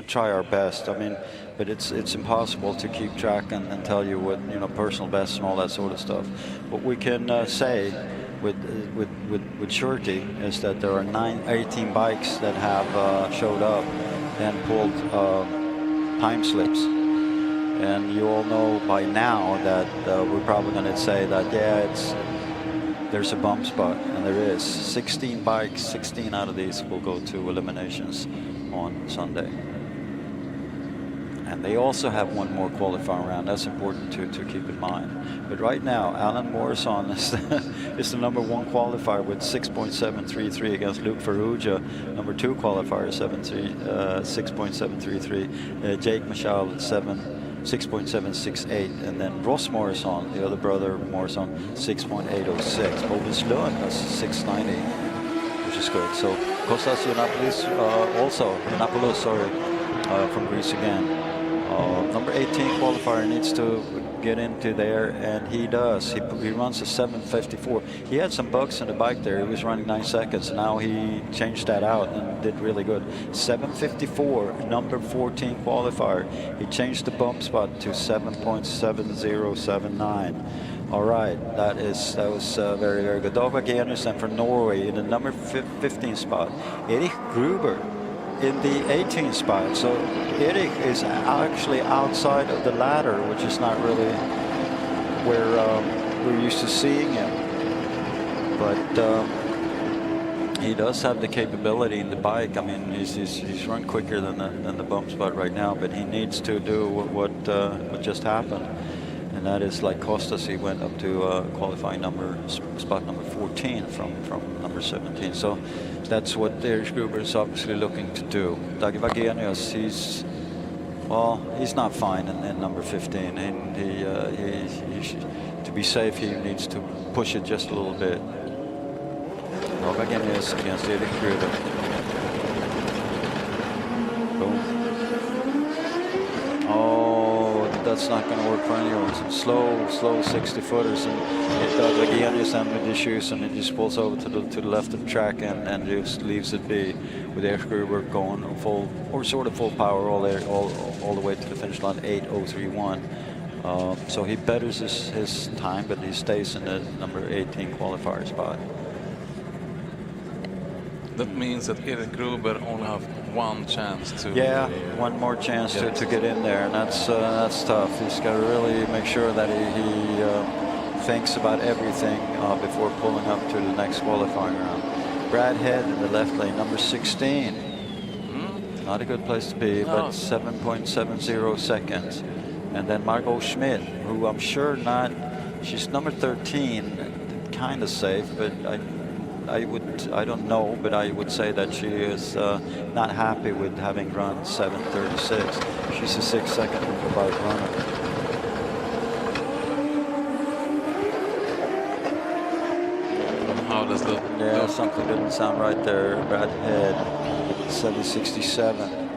try our best. I mean, but it's impossible to keep track and tell you what personal bests and all that sort of stuff. What we can say with surety is that there are 18 bikes that have showed up and pulled time slips. And you all know by now that we're probably going to say that, yeah, there's a bump spot, and there is. 16 bikes, 16 out of these will go to eliminations on Sunday. And they also have one more qualifying round. That's important to keep in mind. But right now, Alan Morrison is the number 1 qualifier with 6.733 against Luke Ferrugia, number 2 qualifier, 6.733. Jake Michal at 6.768, and then Ross Morrison, the other brother Morrison, 6.806. Bovis Lund, that's 690, which is good. So Kostas Yiannopoulos, from Greece again. Number 18 qualifier needs to get into there, and he does. He runs a 7:54. He had some bugs in the bike there. He was running 9 seconds. Now he changed that out and did really good. 7:54, number 14 qualifier. He changed the bump spot to 7.7079. All right, that was very, very good. Dag Bergensen from Norway in the number 15 spot. Erik Gruber in the 18th spot. So Erik is actually outside of the ladder, which is not really where we're used to seeing him. But he does have the capability in the bike. I mean, he's run quicker than the bump spot right now, but he needs to do what just happened. and that is like Costas. He went up to qualifying spot number 14 from number 17. So that's what Erich Gruber is obviously looking to do. Dag Wagenius, he's not fine in number 15, and he should, to be safe, he needs to push it just a little bit. Now Wagenius against Erich Gruber. Boom. Oh, that's not going to work for anyone. Some slow 60-footers, and Wagenius and with the shoes, and it just pulls over to the left of the track and just leaves it be, with Erich Gruber going full, or sort of full power all the way to the finish line, 8:031. So he betters his time, but he stays in the number 18 qualifier spot. That means that Erich Gruber only have one chance to... Yeah, one more chance to get in there, and that's tough. He's got to really make sure that he thinks about everything before pulling up to the next qualifying round. Brad Head in the left lane, number 16. Not a good place to be, but 7.70 seconds. And then Margot Schmidt, who I'm sure not, she's number 13, kind of safe, but I don't know, but I would say that she is not happy with having run 7:36. She's a 6-second above runner. How does that look? Something didn't sound right there. Brad Head, 7:67.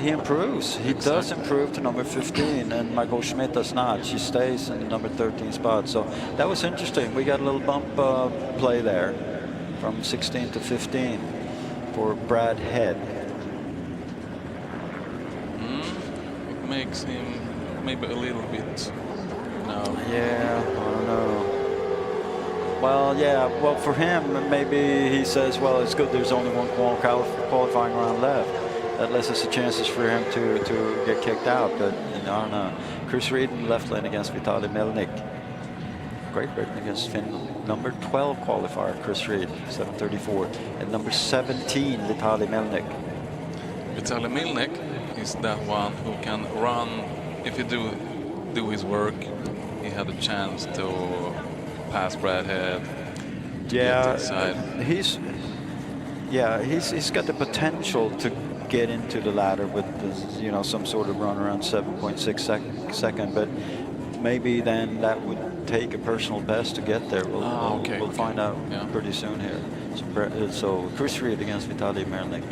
He improves. He does improve to number 15, and Margot Schmidt does not. She stays in the number 13 spot. So that was interesting. We got a little bump play there from 16 to 15 for Brad Head. It makes him maybe a little bit now. Yeah, I don't know. Well, yeah, well, for him, maybe he says, well, it's good there's only one qualifying round left. That lets us the chances for him to get kicked out, but I don't know. Chris Reed in the left lane against Vitaly Melnik. Great Britain against Finland. Number 12 qualifier, Chris Reed, 7:34. And number 17, Vitaly Melnik. Vitaly Melnik is that one who can run, if he do his work. He had a chance to pass Brad Head. Yeah, he's got the potential to get into the ladder with some sort of run around 7.6 second, but maybe then that would take a personal best to get there. We'll find out pretty soon here. So Chris Reed against Vitaly Melnik.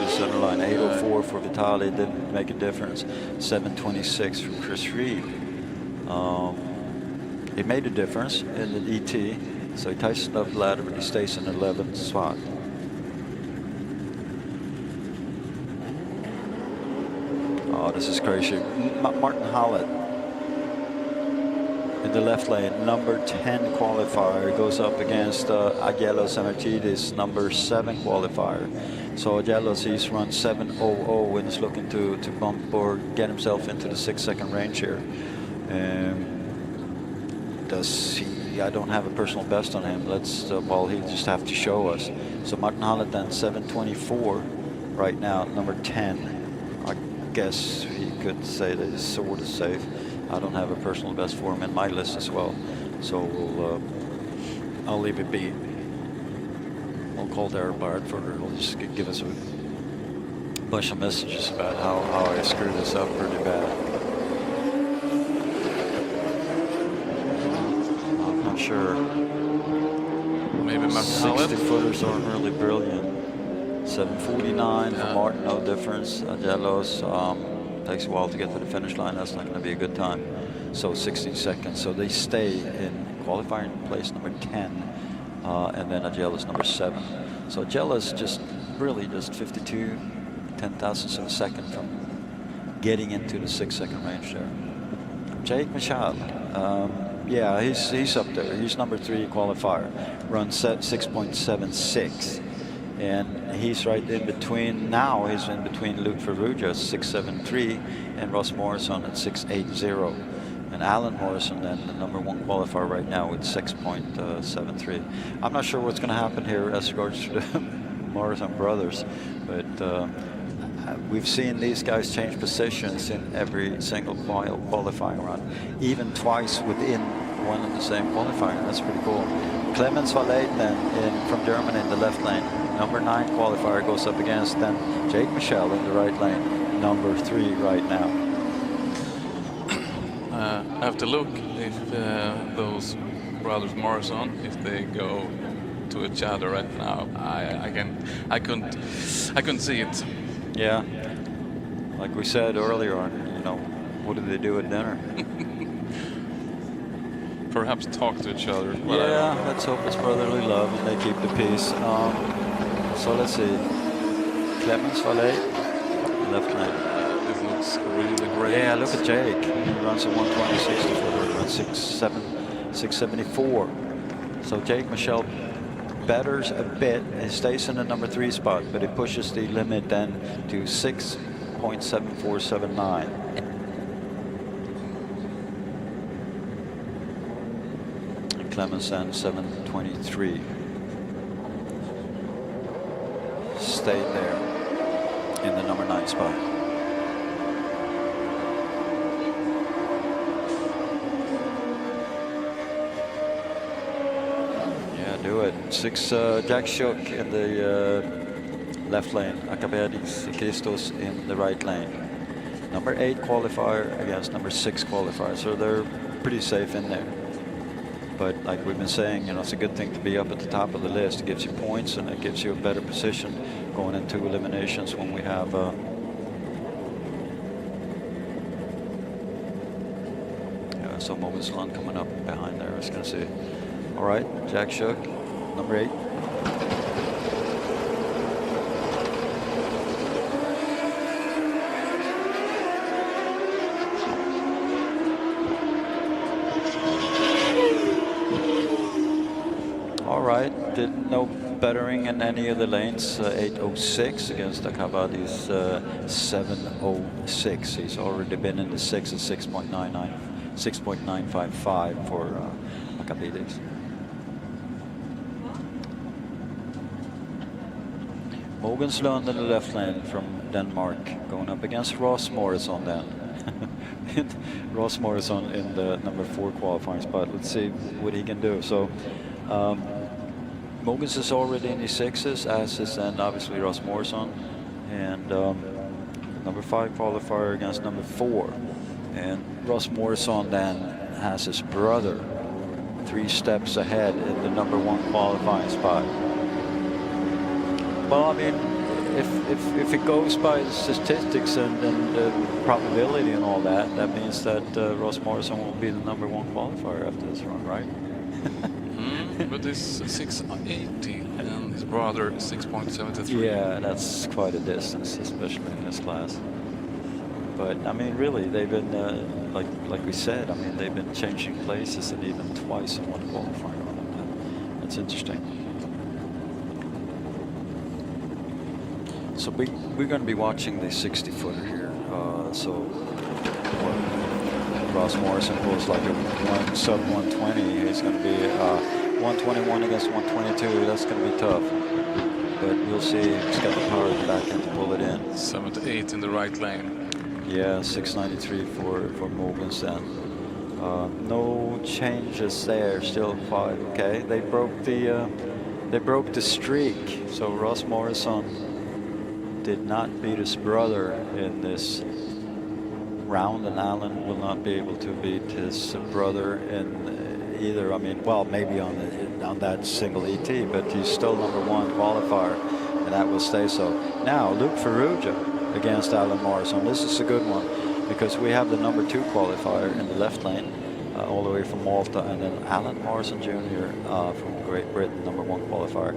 Center line, 8:04 for Vitaly, didn't make a difference. 7:26 from Chris Reed. It made a difference in the ET, so he tightened up the ladder, but he stays in the 11th spot. Oh, this is crazy. Martin Hallett in the left lane, number 10 qualifier, goes up against Agelos Amertidis, number 7 qualifier. So Agelos, he's run 7:00 and is looking to bump or get himself into the 6-second range here. Does he? I don't have a personal best on him. He just have to show us. So Martin Hallett then 7:24 right now, number 10. I guess he could say that he's sort of safe. I don't have a personal best for him in my list as well. So I'll leave it be. I'll call Darren Bard for her. He'll just give us a bunch of messages about how I screwed this up pretty bad. I'm not sure. Maybe Martin Hallett. 60-footers aren't really brilliant. 7:49 for Martin, no difference. Agelos takes a while to get to the finish line. That's not going to be a good time. So 16 seconds. So they stay in qualifying place number 10. And then Agelos number 7. So Agelos just 52 10,000ths of a second from getting into the 6-second range there. Jake Michal, he's up there. He's number 3 qualifier, runs 6.76, and he's right in between. Now he's in between Luke Ferrugia 6.73 and Ross Morrison at 6.80. And And Alan Morrison, then the number 1 qualifier right now with 6.73. I'm not sure what's going to happen here as regards to the Morrison brothers, but we've seen these guys change positions in every single qualifying run, even twice within one and the same qualifier. That's pretty cool. Clemens Vallet then from Germany in the left lane. Number 9 qualifier goes up against then Jake Michel in the right lane. Number 3 right now. I have to look if those brothers Morrison, if they go to each other right now. I couldn't see it. Yeah, like we said earlier on, you know, what do they do at dinner? Perhaps talk to each other. Well, yeah, let's hope it's brotherly love and they keep the peace. So let's see. Clemens Vallet, left lane. This looks really great. Yeah, look at Jake. He runs a 120.64, runs 674. So Jake Michel betters a bit. He stays in the number 3 spot, but he pushes the limit then to 6.7479. Clemens and 723. Stayed there in the number 9 spot. Do it. 6 Jack Shook in the left lane. Akabedis Christos in the right lane. Number 8 qualifier against number 6 qualifier. So they're pretty safe in there. But like we've been saying, you know, it's a good thing to be up at the top of the list. It gives you points and it gives you a better position going into eliminations when we have so Mogens Lund coming up behind there. I was going to see. All right, Jack Shook, number 8. All right, did no bettering in any of the lanes. 806 against Akabadi's 706. He's already been in the 6 at 6.99, 6.955 for Akabadis. Mogens Lund in the left lane from Denmark, going up against Ross Morrison then. Ross Morrison in the number 4 qualifying spot. Let's see what he can do. So Mogens is already in the 6s, as is and obviously Ross Morrison. And number 5 qualifier against number 4. And Ross Morrison then has his brother 3 steps ahead in the number 1 qualifying spot. Well, I mean, if it goes by the statistics and the probability and all that, that means that Ross Morrison will be the number 1 qualifier after this run, right? But it's 680 and his brother 6.73. Yeah, that's quite a distance, especially in this class. But I mean, really, they've been like we said. I mean, they've been changing places and even twice in one qualifier run. That's interesting. So we're going to be watching the 60-footer here. So Ross Morrison pulls like a sub 120. He's going to be 121 against 122. That's going to be tough. But we'll see. He's got the power in the back end to pull it in. 7 to 8 in the right lane. Yeah, 693 for Mogens then. No changes there. Still 5. Okay, they broke the streak. So Ross Morrison did not beat his brother in this round, and Alan will not be able to beat his brother in either. I mean, well, maybe on that single ET, but he's still number 1 qualifier, and that will stay so. Now, Luke Ferrugia against Alan Morrison. This is a good one because we have the number 2 qualifier in the left lane, all the way from Malta, and then Alan Morrison Jr. From Great Britain, number 1 qualifier.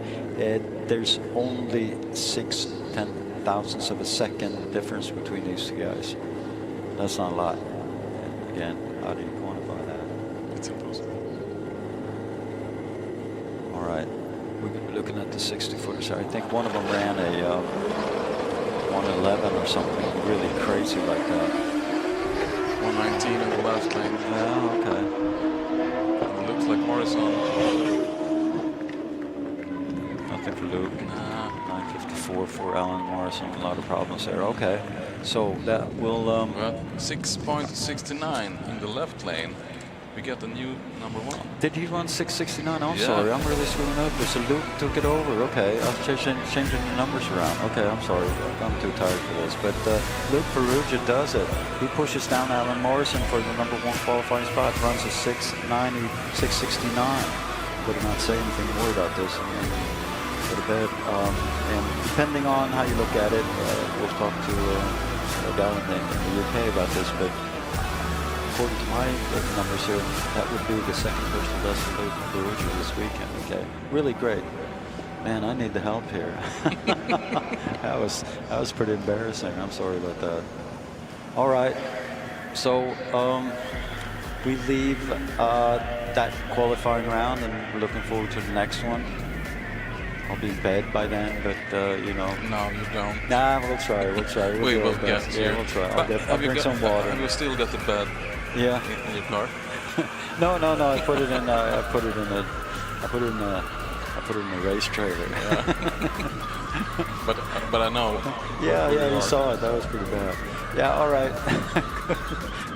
There's only 0.6 of a second difference between these 2 guys. That's not a lot. And again, how do you quantify that? It's impossible. All right, we're going to be looking at the 60-footers. I think one of them ran a 111 or something really crazy like that. 119 in the left lane. Yeah, okay. It looks like Morrison. Nothing for Luke. Nah. 954 for Alan Morrison. A lot of problems there. Okay. So that will... Well, 6.69 in the left lane. We get a new number 1. Did he run 669? I'm Yeah. sorry, I'm really screwing up. So Luke took it over. Okay, I'm changing the numbers around. Okay, I'm sorry, I'm too tired for this. But Luke Perugia does it. He pushes down Alan Morrison for the number 1 qualifying spot. Runs a 690, 669. Better not say anything more about this. And then go to bed. And depending on how you look at it, we'll talk to a guy in the UK about this. But according to my numbers here, that would be the second personal best for Luke Perugia this weekend. Okay, really great. Man, I need the help here. that was pretty embarrassing. I'm sorry about that. All right, so we leave that qualifying round, and we're looking forward to the next one. I'll be in bed by then, but you know. No, you don't. Nah, we'll try. We will get you. Yeah, we'll try. I'll drink some water. Have you still got the bed? Yeah. In your car? No. I put it in. I put it in a race trailer. Yeah. but I know. Yeah, you saw it. That was pretty bad. Yeah. All right.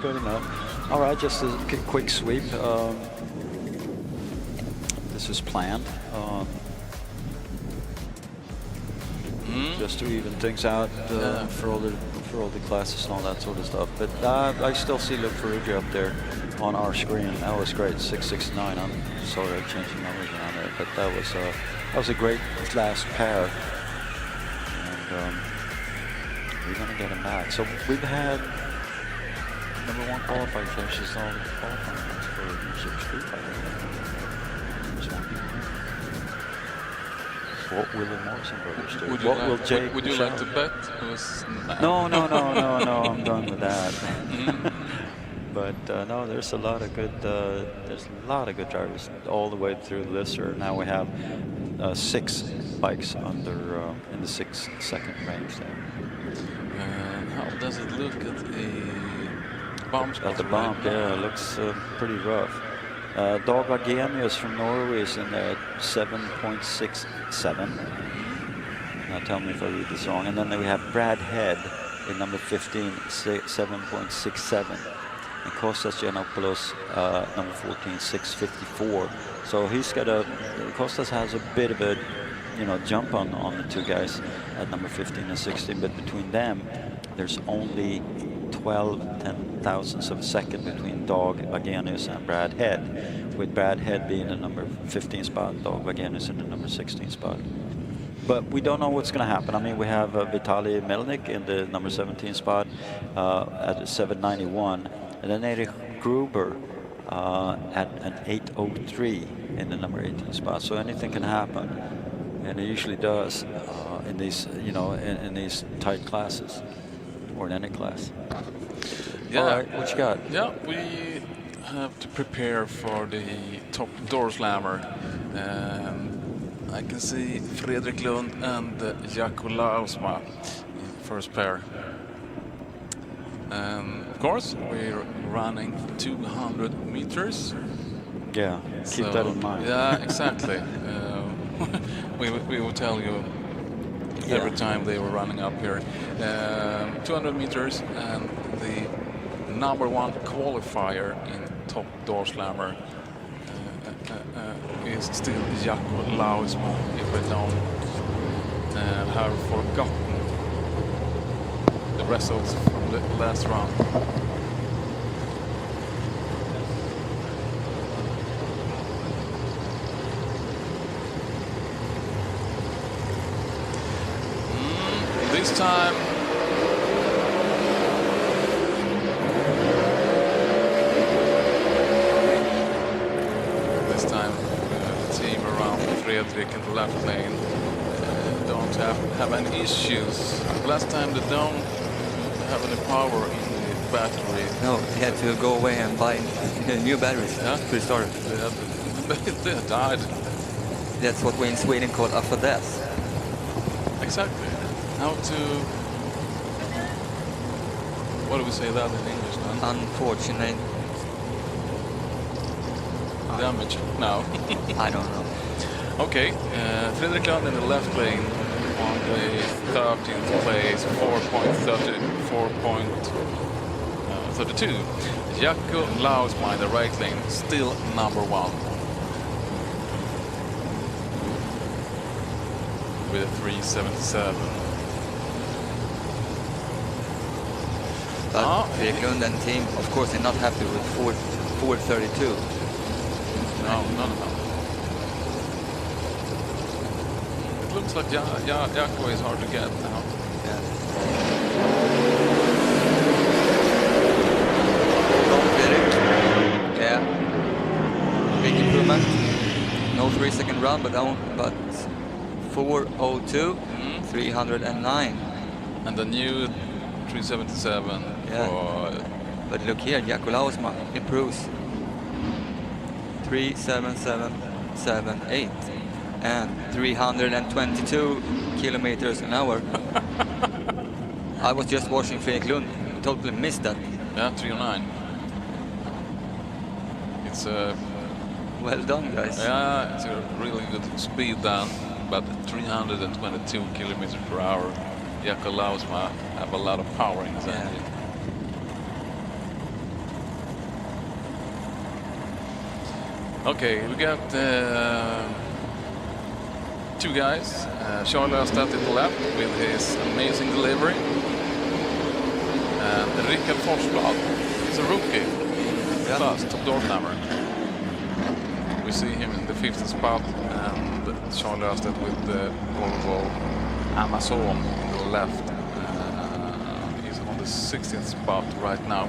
Good enough. All right. Just a quick sweep. This is planned. Just to even things out for all the classes and all that sort of stuff. But I still see Luke Perugia up there on our screen. That was great, 669. I'm sorry I changed the numbers around there, but that was a great last pair. And we're gonna get him back. So we've had number 1 qualifying finishes all the qualifying rounds for Street Fighter. What will the Morrison brothers do? Would you like to bet? No, I'm done with that. But no, there's a lot of good drivers all the way through the list here. Now we have 6 bikes under in the 6-second range there. How does it look at the bump? At the bump, yeah, it looks pretty rough. Dag Agenius from Norway is in at 7.67. Now tell me if I read this wrong. And then we have Brad Head in number 15, 7.67. And Kostas Giannopoulos, number 14, 6.54. So he's got Kostas has a bit of a, jump on the 2 guys at number 15 and 16. But between them, there's only 12 10,000ths of a second between Dag Agenius and Brad Head, with Brad Head being the number 15 spot, Dag Agenius in the number 16 spot. But we don't know what's going to happen. I mean, we have Vitaly Melnik in the number 17 spot at 791, and then Erich Gruber at an 803 in the number 18 spot. So anything can happen, and it usually does in these, in these tight classes. Or in any class. Yeah. All right, what you got? Yeah, we have to prepare for the top door slammer. I can see Fredrik Lund and Jaakko Lausma in first pair. Of course, we're running 200 meters. Yeah, keep that in mind. Yeah, exactly. We will tell you every time they were running up here. 200 meters, and the number 1 qualifier in top door slammer is still Jaakko Lausma, if we don't have forgotten the results from the last round. This time the team around Fredrik in the left lane don't have any issues. Last time they don't have any power in the battery. No, they had to go away and buy new batteries to restart it. They died. That's what we in Sweden call a fadäs. Exactly. How to... What do we say that in English now? happened? Unfortunate. Damage? No. I don't know. Okay, Fredrik Lund in the left lane on the 13th place, 4.32. Jaakko Lausma in the right lane, still number 1. With a 377. But Fredrik Lund and team, of course, they're not happy with 432. No. It looks like Jaakko is hard to get now. Yeah. Fredrik. Yeah. Big improvement. No 3-second run, but 4:02, 309. And the new 377. Yeah. But look here, Jaakko Lausma improves. 37778 and 322 kilometers an hour. I was just watching Fredrik Lund, totally missed that. Yeah, 309. It's a well done, guys. Yeah, it's a really good speed down, but 322 kilometers per hour. Jaakko Lausma have a lot of power in his engine. Okay, we got 2 guys. Charlie Östedt in the left with his amazing delivery. And Rickard Forsblad is a rookie. Plus, top door climber. We see him in the 5th spot, and Charlie Östedt with the Volvo Amazon in the left. He's on the 16th spot right now.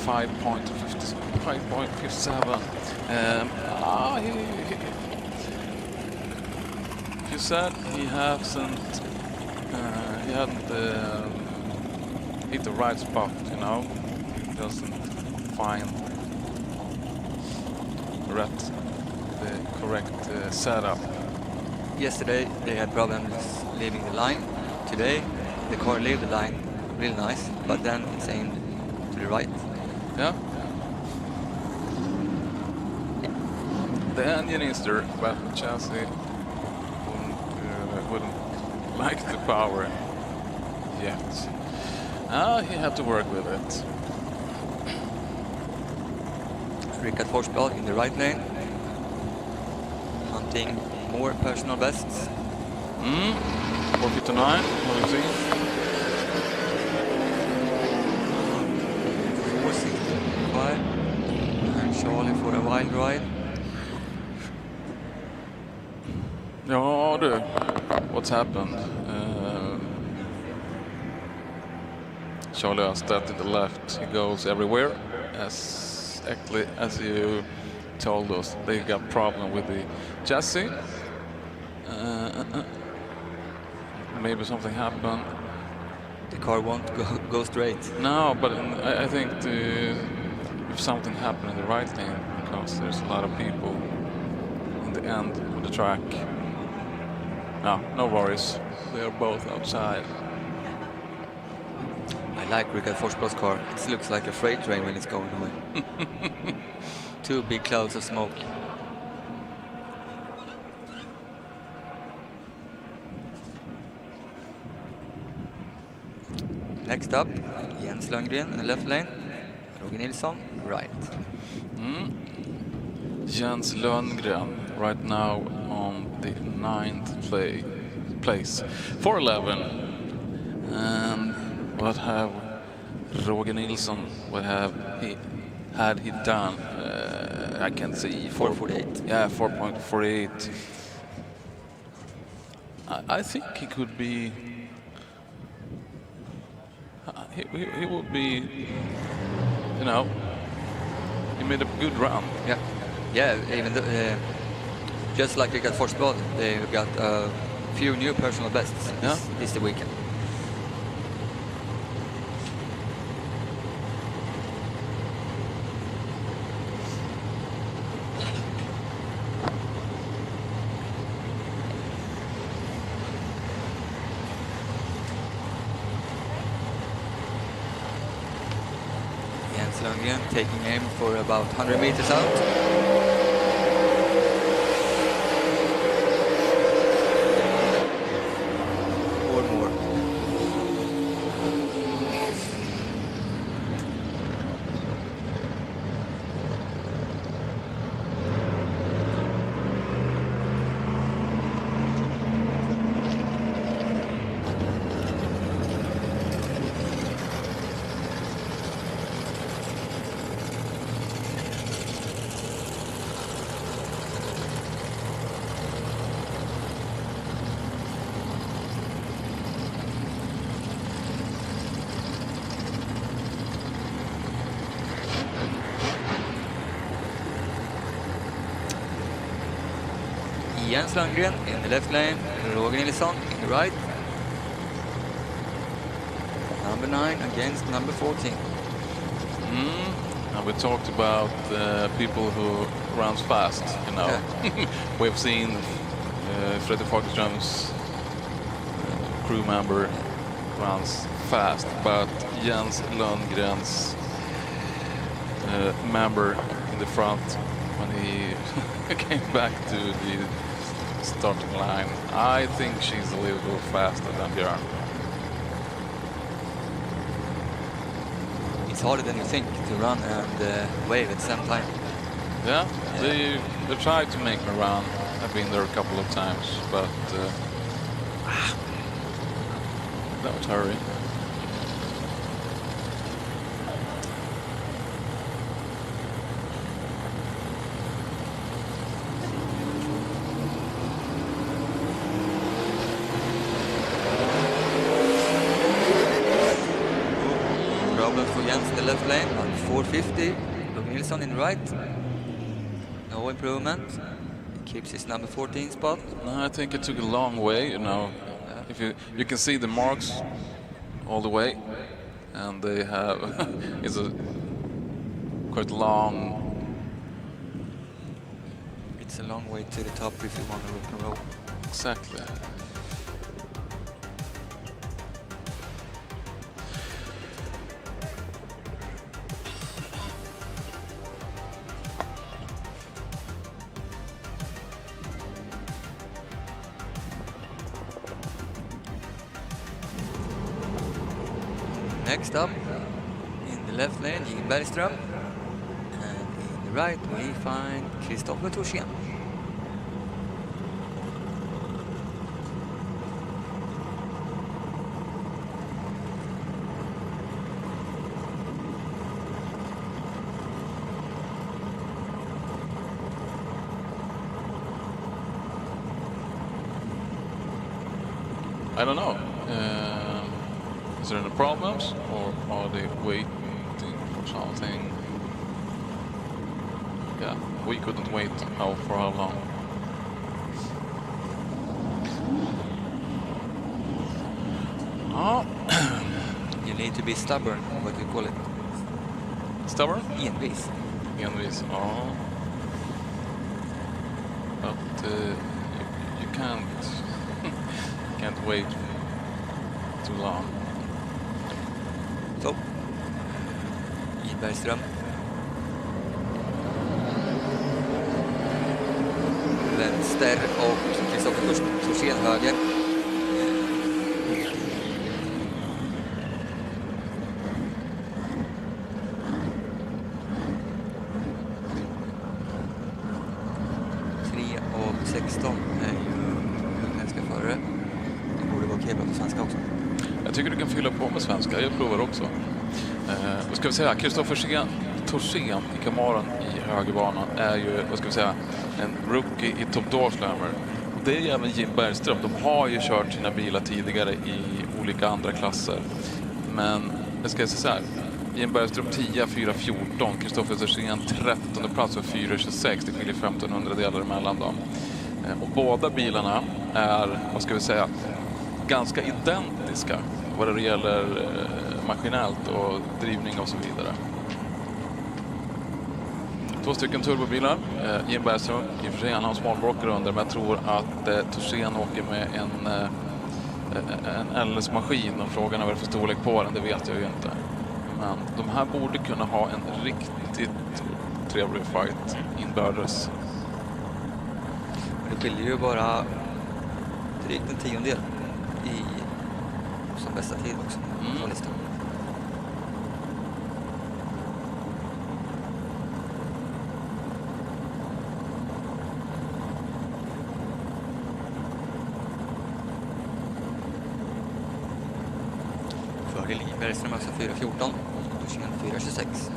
5.57. He said he hadn't hit the right spot, you know. He doesn't find the correct setup. Yesterday they had problems leaving the line. Today the car leave the line real nice, but then it's aimed to the right. Yeah. The engine is there, but the chassis wouldn't like the power yet. He had to work with it. Rickard Forsblad in the right lane, hunting more personal bests. 459, what do you see? 465, and Charlie for a wild ride. Ja du, what's happened? Charlie Östedt in the left, he goes everywhere. Exactly as you told us, they got problem with the chassis. Maybe something happened. The car won't go straight. No, but I think if something happened in the right lane, because there's a lot of people in the end of the track. No worries. They are both outside. I like Rickard Forsblad's car. It looks like a freight train when it's going away. 2 big clouds of smoke. Next up, Jens Lundgren in the left lane. Roger Nilsson, right. Jens Lundgren right now on the 9th place. 411. And what have Roger Nilsson, what have he done? I can see 4:48. Yeah, 4.48. I think he could be. He would be. You know, he made a good run. Yeah. Even though, just like Rickard Forsblad, they got a few new personal bests this weekend. Lundgren taking aim for about 100 meters out. Or more. Jens Lundgren in the left lane, Roger Nilsson in the right. Number 9 against number 14. And we talked about people who runs fast, you know. Yeah. We've seen Freddie Fagerström's crew member runs fast, but Jens Lundgren's member in the front, when he came back to the starting line, I think she's a little faster than Björn. It's harder than you think to run and wave at the same time. Yeah, they tried to make me run. I've been there a couple of times, but don't hurry. The left lane on 450. Roger Nilsson in the right. No improvement. He keeps his number 14 spot. No, I think it took a long way, you know. If you can see the marks all the way, and they have it's a quite long. It's a long way to the top if you want to rock and roll. Exactly. Next up, in the left lane, Jim Bergström. And in the right, we find Kristoffer Thorsén. I don't know. Is there any problems, or are they waiting for something? Yeah, we couldn't wait for how long. Oh. You need to be stubborn, what do you call it? Stubborn? Envis. Envis, oh. But you can't wait too long. Så. Jim Bergström. Vänster och Kristoffer Thorsén höger. Och 16 är ju ganska före. Det borde vara okej på svenska också. Jag tycker du kan fylla på med svenska. Jag provar också. Vad ska vi säga? Kristoffer Thorsén i Kamaran i högerbanan är ju, vad ska vi säga, en rookie i Top Door Slammer. Och det är även Jim Bergström. De har ju kört sina bilar tidigare i olika andra klasser. Men jag ska säga så här. Jim Bergström 10, 4.14. Kristoffer Thorsén 13:e plats och 4.26. Det skiljer 1500 delar emellan dem. Och båda bilarna är, vad ska vi säga, ganska identiska vad det gäller maskinellt och drivning och så vidare. 2 stycken turbobilar. Jim Bergström, i och för sig han har smalbrockare under, men jag tror att Thorsén åker med en LS-maskin, och frågan är vad det för storlek på den, det vet jag ju inte. Men de här borde kunna ha en riktigt trevlig fight inbördes. Det skiljer ju bara drygt en tiondel som bästa tid också på listan. Fördel Bergström också 4.14 och 4.26.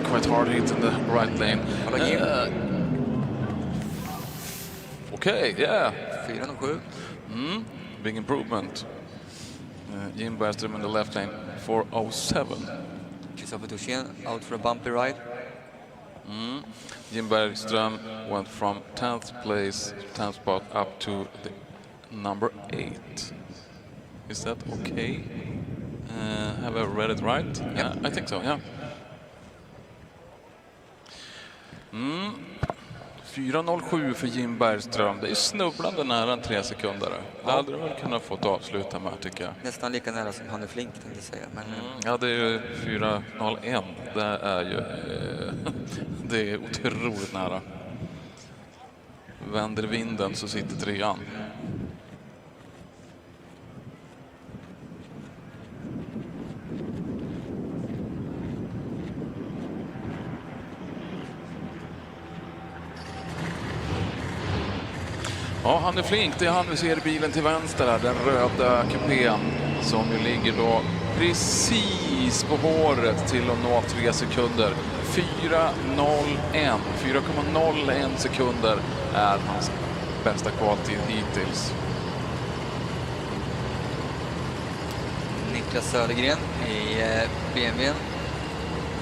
Quite hard hit in the right lane. Okay, yeah. 4.07. Big improvement. Jim Bergström in the left lane, 4.07. Kristoffer Torssén out for a bumpy ride. Jim Bergström went from 10th place, 10th spot, up to the number 8. Is that okay? Have I read it right? Yeah, I think so, yeah. 4.07 för Jim Bergström. Det är snubblande nära en 3 sekunder. Det hade du väl kunnat få avsluta med, tycker jag. Nästan lika nära som Hanne Flink, tänkte jag säga. Men... Ja, det är ju 4.01. Det är ju... det är otroligt nära. Vänder vinden så sitter 3an. Ja, han är flink. Det är han vi ser i bilen till vänster där, den röda kupén som ju ligger då precis på håret till att nå 3 sekunder. 4.01 sekunder är hans bästa kvaltid hittills. Niklas Södergren i BMW.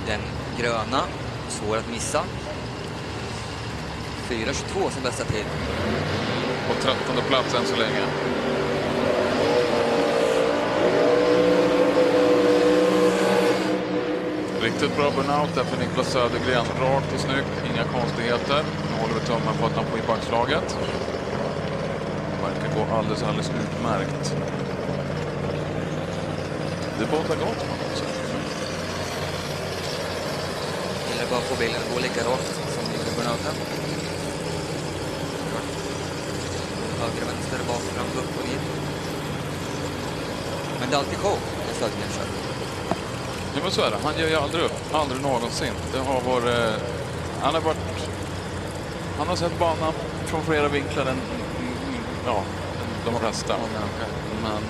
Den gröna, svår att missa. 4.22 som bästa tid. På 13:e plats än så länge. Riktigt bra burnout där för Niklas Södergren. Rakt och snyggt, inga konstigheter. Nu håller vi tummen på att han får i backslaget. Det verkar gå alldeles utmärkt. Det båtar gott man också. Gillar bara få bilen att gå lika rakt som i burnouten. Höger, vänster, bak, fram, upp och ner. Men det är alltid show när Södergren kör. Ja, men så är det. Han ger ju aldrig upp. Aldrig någonsin. Det har varit... Han har sett banan från flera vinklar än de flesta. Men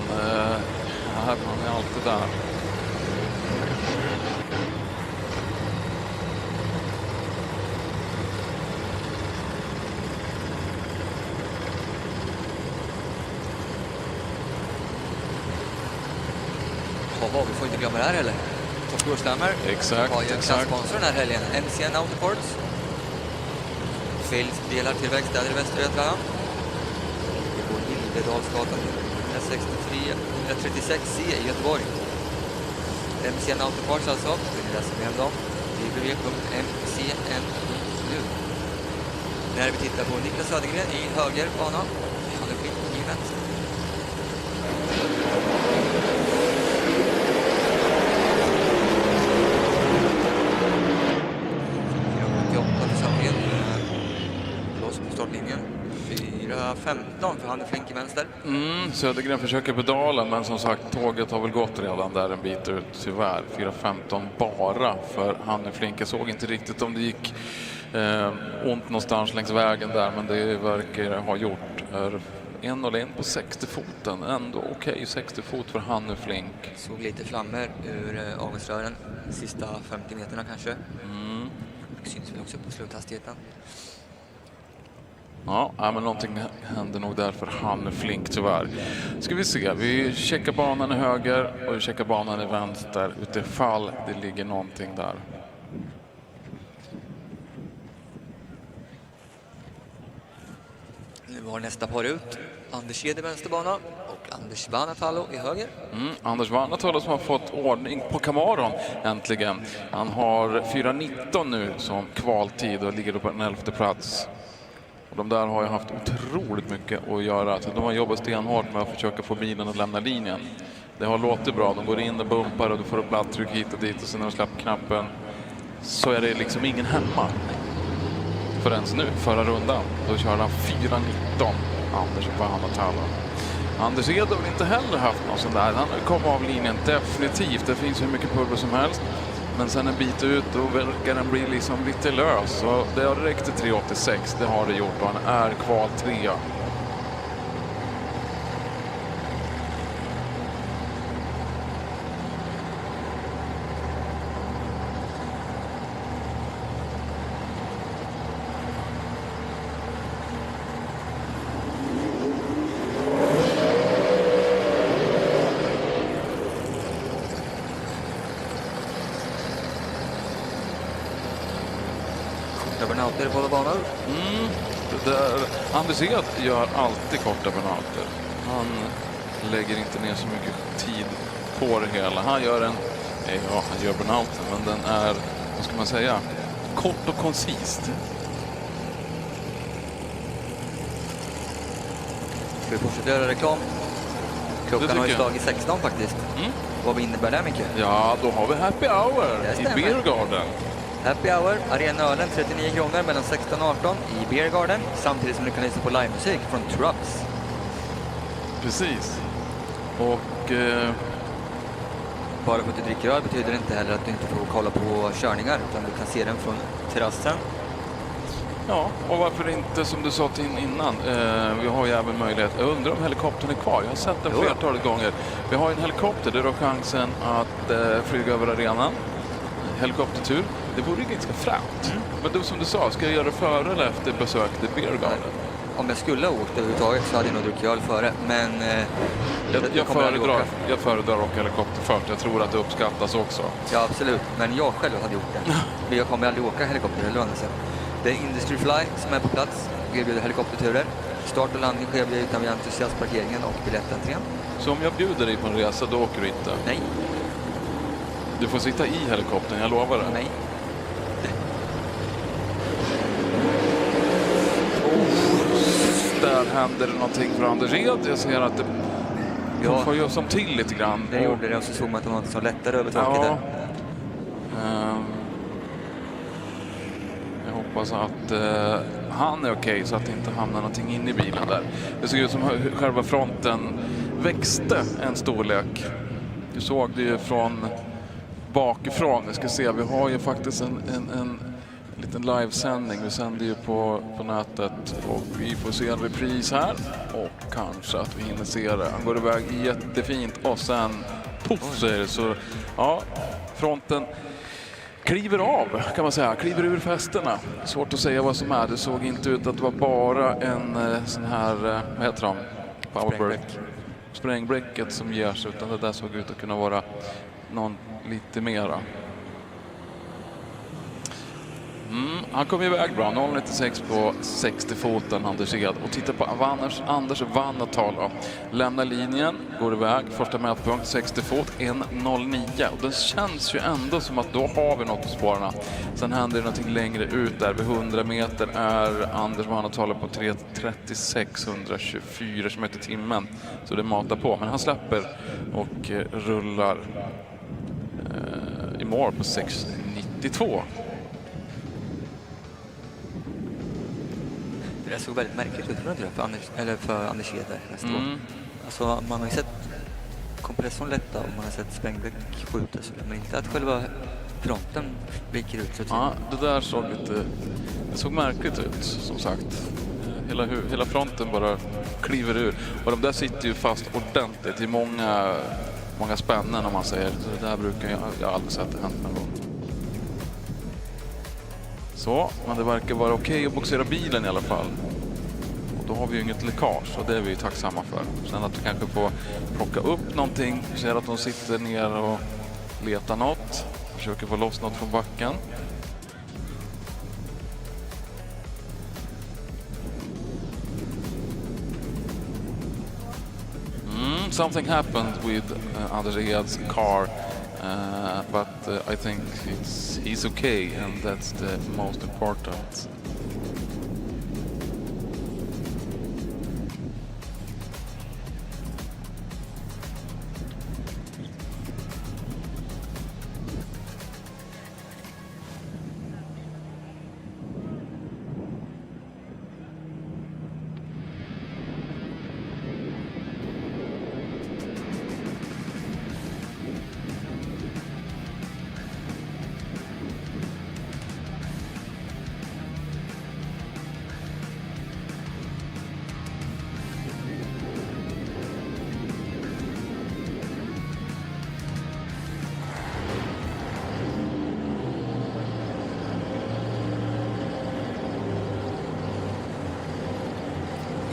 han är alltid där. Vi får inte glömma det här heller. Toppgårdsdammar. Exakt. Har ju en sponsor den här helgen. NCN Autoports. Finns delar till verkstäder i Västra Götaland. Det går Hildedalsgatan 136C i Göteborg. NCN Autoports alltså. Vill ni läsa mer om dem? www.mcn.nu. När vi tittar på Niklas Södergren i höger bana. Han är fint i vänster. Startlinjen 4.15 för han är flink i vänster. Södergren försöker pedala, men som sagt tåget har väl gått redan där en bit ut tyvärr. 4.15 bara för han är flink. Jag såg inte riktigt om det gick ont någonstans längs vägen där, men det verkar ha gjort. 1.01 på 60-foten, ändå okej 60 fot för han är flink. Såg lite flammer ur avgasrören sista 50 meterna kanske. Det syns väl också på sluthastigheten. Ja, men någonting händer nog där för han är flink tyvärr. Ska vi se, vi checkar banan i höger och vi checkar banan i vänster utifall det ligger någonting där. Nu var nästa par ut. Anders Hed i vänsterbana och Anders Vanatalo i höger. Anders Vanatalo som har fått ordning på Camaron äntligen. Han har 4.19 nu som kvaltid och ligger på en 11:e plats. Och de där har ju haft otroligt mycket att göra. Så de har jobbat stenhårt med att försöka få bilen att lämna linjen. Det har låtit bra. De går in och bumpar och du får upp bladtryck hit och dit. Och sen när de släpper knappen så är det liksom ingen hemma. Förrän nu, förra rundan. Då körde han 4.19. Anders och han och Talla. Anders Ed har väl inte heller haft någon sån där. Han har kommit av linjen definitivt. Det finns hur mycket pulver som helst. Men sen en bit ut och verkar den bli liksom lite lös. Och det har räckt till 3.86. Det har det gjort och han är kval 3. Burnouter på banor. Anders Ed gör alltid korta burnouter. Han lägger inte ner så mycket tid på det hela. Han gör han gör burnouten, men den är, vad ska man säga, kort och koncist. Ska vi fortsätta göra reklam? Klockan har ju slagit 16 faktiskt. Vad innebär det, Micke? Ja, då har vi happy hour i Beer Garden. Happy hour, Arena Ölen, 39 kronor mellan 16 och 18 i Beer Garden. Samtidigt som du kan lyssna på livemusik från Trucks. Precis. Och bara för att du dricker öl betyder det inte heller att du inte får kolla på körningar, utan du kan se den från terrassen. Ja, och varför inte, som du sa till innan, vi har ju även möjlighet, jag undrar om helikoptern är kvar, jag har sett den flertalet gånger. Vi har en helikopter där du har chansen att flyga över arenan, helikoptertur, det vore ganska främt. Men du, som du sa, ska jag göra det före eller efter besök till Beer Garden? Om jag skulle ha åkt överhuvudtaget så hade jag nog druckit öl före, men jag föredrar att åka helikopter först. Jag tror att det uppskattas också. Ja, absolut. Men jag själv hade gjort det. Men jag kommer aldrig åka helikopter eller annat. Det är Industry Fly som är på plats och erbjuder helikopterturer. Start och landning sker utan vid entusiastparkeringen och biljettentrén. Så om jag bjuder dig på en resa, då åker du inte? Nej. Du får sitta i helikoptern, jag lovar det. Nej. Där händer det någonting för Anders Ed. Jag ser att det får göra som till lite grann. Det gjorde det, och så såg man att det var något som lättare över taket där. Jag hoppas att han är okej, så att det inte hamnar någonting in i bilen där. Det såg ut som själva fronten växte en storlek. Du såg det ju från bakifrån. Vi ska se, vi har ju faktiskt en liten livesändning. Vi sänder ju på nätet och vi får se en repris här och kanske att vi hinner se det. Han går iväg jättefint och sen puff, säger det. Så ja, fronten kliver av, kan man säga, kliver ur fästena. Svårt att säga vad som är. Det såg inte ut att det var bara en sån här, vad heter de? Powerbreak. Sprängbräcket som ges, utan det där såg ut att kunna vara någon lite mera. Han kom iväg bra, 0,96 på 60-foten, Anders Ed. Och titta på Anders vann att tala. Lämnar linjen, går iväg, första mätpunkt 60 fot, 1,09. Och det känns ju ändå som att då har vi något på spårarna. Sen händer det någonting längre ut där, vid 100 meter är Anders vann att tala på 3.36, 124 km i timmen. Så det matar på, men han släpper och rullar i mål på 6.92. Det såg väldigt märkligt ut för Anders Ed där. Alltså, man har ju sett kompressorn lätta och man har sett sprängbräck skjutas, men inte att själva fronten viker ut. Så ja, det där såg det såg märkligt ut, som sagt. Hela fronten bara kliver ur. Och de där sitter ju fast ordentligt i många spännen, om man säger. Så det där brukar jag aldrig sett det hända någon gång. Så, men det verkar vara okej att boxera bilen i alla fall. Och då har vi ju inget läckage, och det är vi ju tacksamma för. Sen att vi kanske får plocka upp någonting. Vi ser att de sitter ner och letar något. Försöker få loss något från backen. Something happened with Anders Ed's car. But I think he's okay, and that's the most important.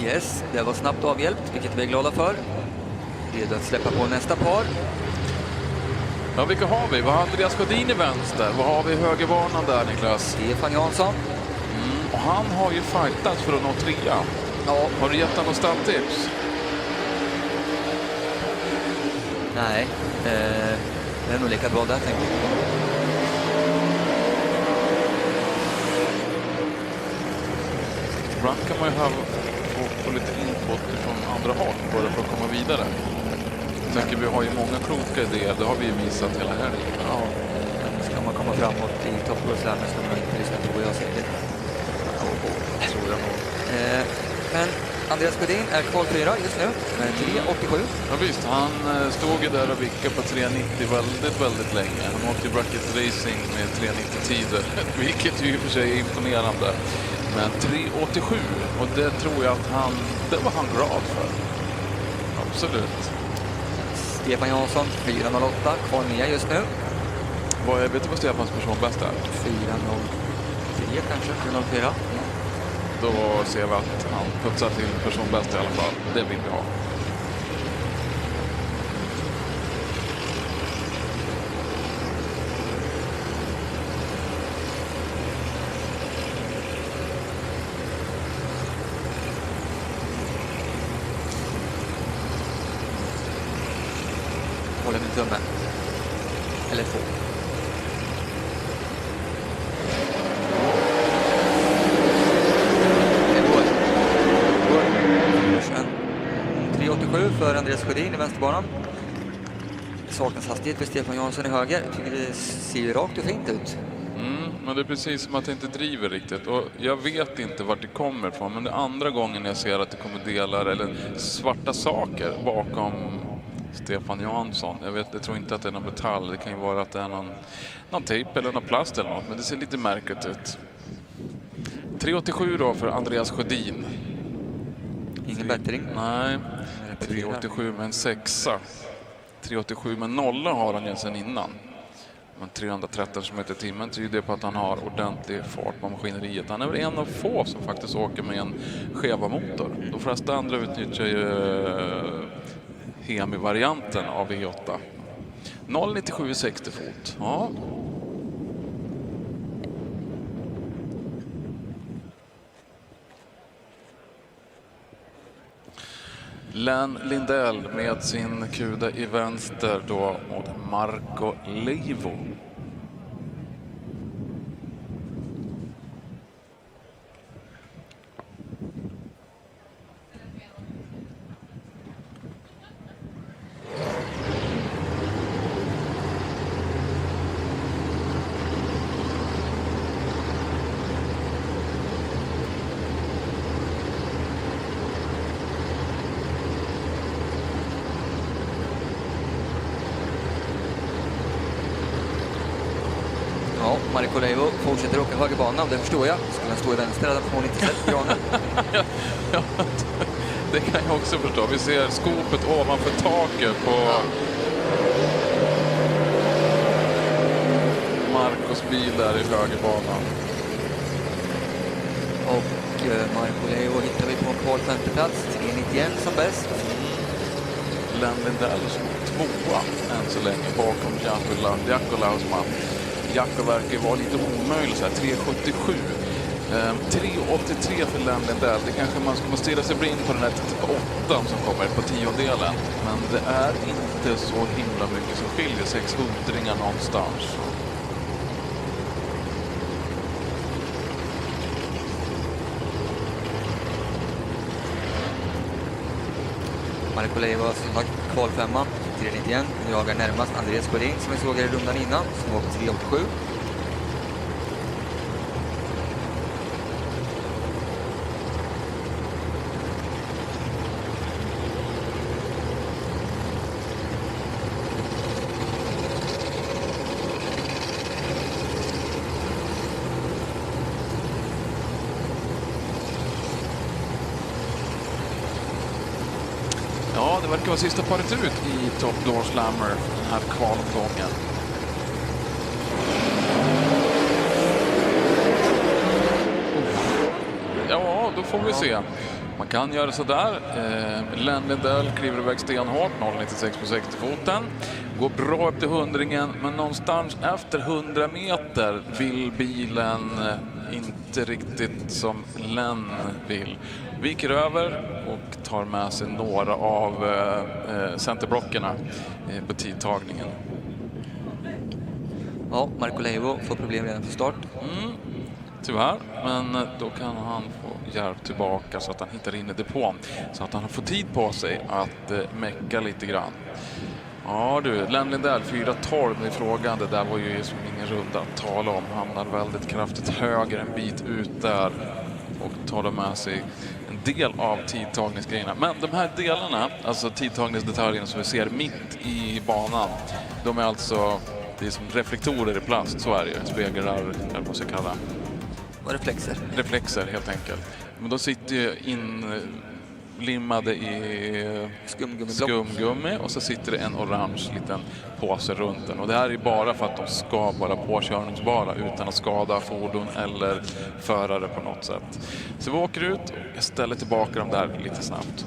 Yes, det var snabbt avhjälpt, vilket vi är glada för. Redo att släppa på nästa par. Ja, vilka har vi? Vad har Andreas Sjödin i vänster? Vad har vi i högerbanan där, Niklas? Stefan Jansson. Och han har ju fightats för att nå 3. Ja. Har du gett honom något stalltips? Nej, det är nog lika bra där, tänker jag. Ibland kan man ju få lite input från andra håll bara för att komma vidare. Jag tänker, vi har ju många kloka idéer, det har vi ju visat hela helgen. Ja, ska man komma framåt i topploppslämmen så man inte lyssna på vad jag säger. Tror jag nog. Men Andreas Sjödin är kval 4 just nu med 3.87. Ja visst, han stod ju där och vickade på 3.90 väldigt länge. Han åkte Dragracing med 3.90-tider, vilket ju i och för sig är imponerande. Men 3.87, och det tror jag att det var han glad för. Absolut. Stefan Jansson 4.08, kval 9 just nu. Vet du vad Stefans personbästa är? 4.03 kanske, 4.04. Då ser vi att han putsar till personbästa i alla fall. Det vill vi ha. Håller min tumme. Eller 2. En 3.87 för Andreas Sjödin i vänsterbanan. Det saknas hastighet för Stefan Jansson i höger. Jag tycker det ser ju rakt och fint ut. Men det är precis som att det inte driver riktigt. Och jag vet inte vart det kommer ifrån, men det är andra gången jag ser att det kommer delar eller svarta saker bakom Stefan Jansson. Jag tror inte att det är någon metall. Det kan ju vara att det är någon tejp eller någon plast eller något, men det ser lite märkligt ut. 3.87 då för Andreas Sjödin. Ingen bättring. Nej, 3.87 med en 6. 3.87 med 0 har han ju sen innan. Men 313 km/h tyder det på att han har ordentlig fart på maskineriet. Han är väl en av få som faktiskt åker med en skeva motor. De flesta andra utnyttjar ju Hemi-varianten av V8. 0,97 60 fot. Ja. Len Lindell med sin kuda i vänster då mot Marco Leivo. Marco Leivo fortsätter åka högerbanan, det förstår jag. Skulle han stå i vänster hade han inte sett granen. Ja, det kan jag också förstå. Vi ser skopet ovanför taket på Marcos bil där i högerbanan. Och Marco Leivo hittar vi på en kval 5:e plats. 3.91 som bäst. Len Lindell som 2:a än så länge bakom Jacko Lausman. Jacko verkar ju vara lite omöjlig, 3.77. 3.83 för Len Lindell. Det kanske man ska stirra sig blind på den här 8 som kommer på 10-delen. Men det är inte så himla mycket som skiljer 600 någonstans. Marco Leivo har kval 5:a, 3.91. Nu jagar närmast Andreas Sjödin som vi såg här i rundan innan, som åkte 3.87. Ja, det verkar vara sista paret ut i Top Door Slammer den här kvalomgången. Ja, då får vi se. Man kan göra så där. Len Lindell kliver iväg stenhårt, 0,96 på 60-foten. Går bra upp till 100-ringen, men någonstans efter 100 meter vill bilen inte riktigt som Len vill. Viker över och tar med sig några av centerblockerna på tidtagningen. Ja, Marco Leivo får problem redan från start. Tyvärr, men då kan han få hjälp tillbaka så att han hittar in i depån. Så att han får tid på sig att mecka lite grann. Ja du, Len Lindell 4.12 i frågan. Det där var ju som ingen runda att tala om. Hamnar väldigt kraftigt höger en bit ut där och tar med sig en del av tidtagningsgrejerna. Men de här delarna, alltså tidtagningsdetaljerna som vi ser mitt i banan, de är alltså, det är som reflektorer i plast, så är det ju. Speglar, eller vad ska jag kalla. Och reflexer. Reflexer helt enkelt. Men de sitter ju inlimmade i skumgummi och så sitter det en orange liten påse runt den. Och det här är bara för att de ska vara påkörningsbara utan att skada fordon eller förare på något sätt. Så vi åker ut och ställer tillbaka dem där lite snabbt.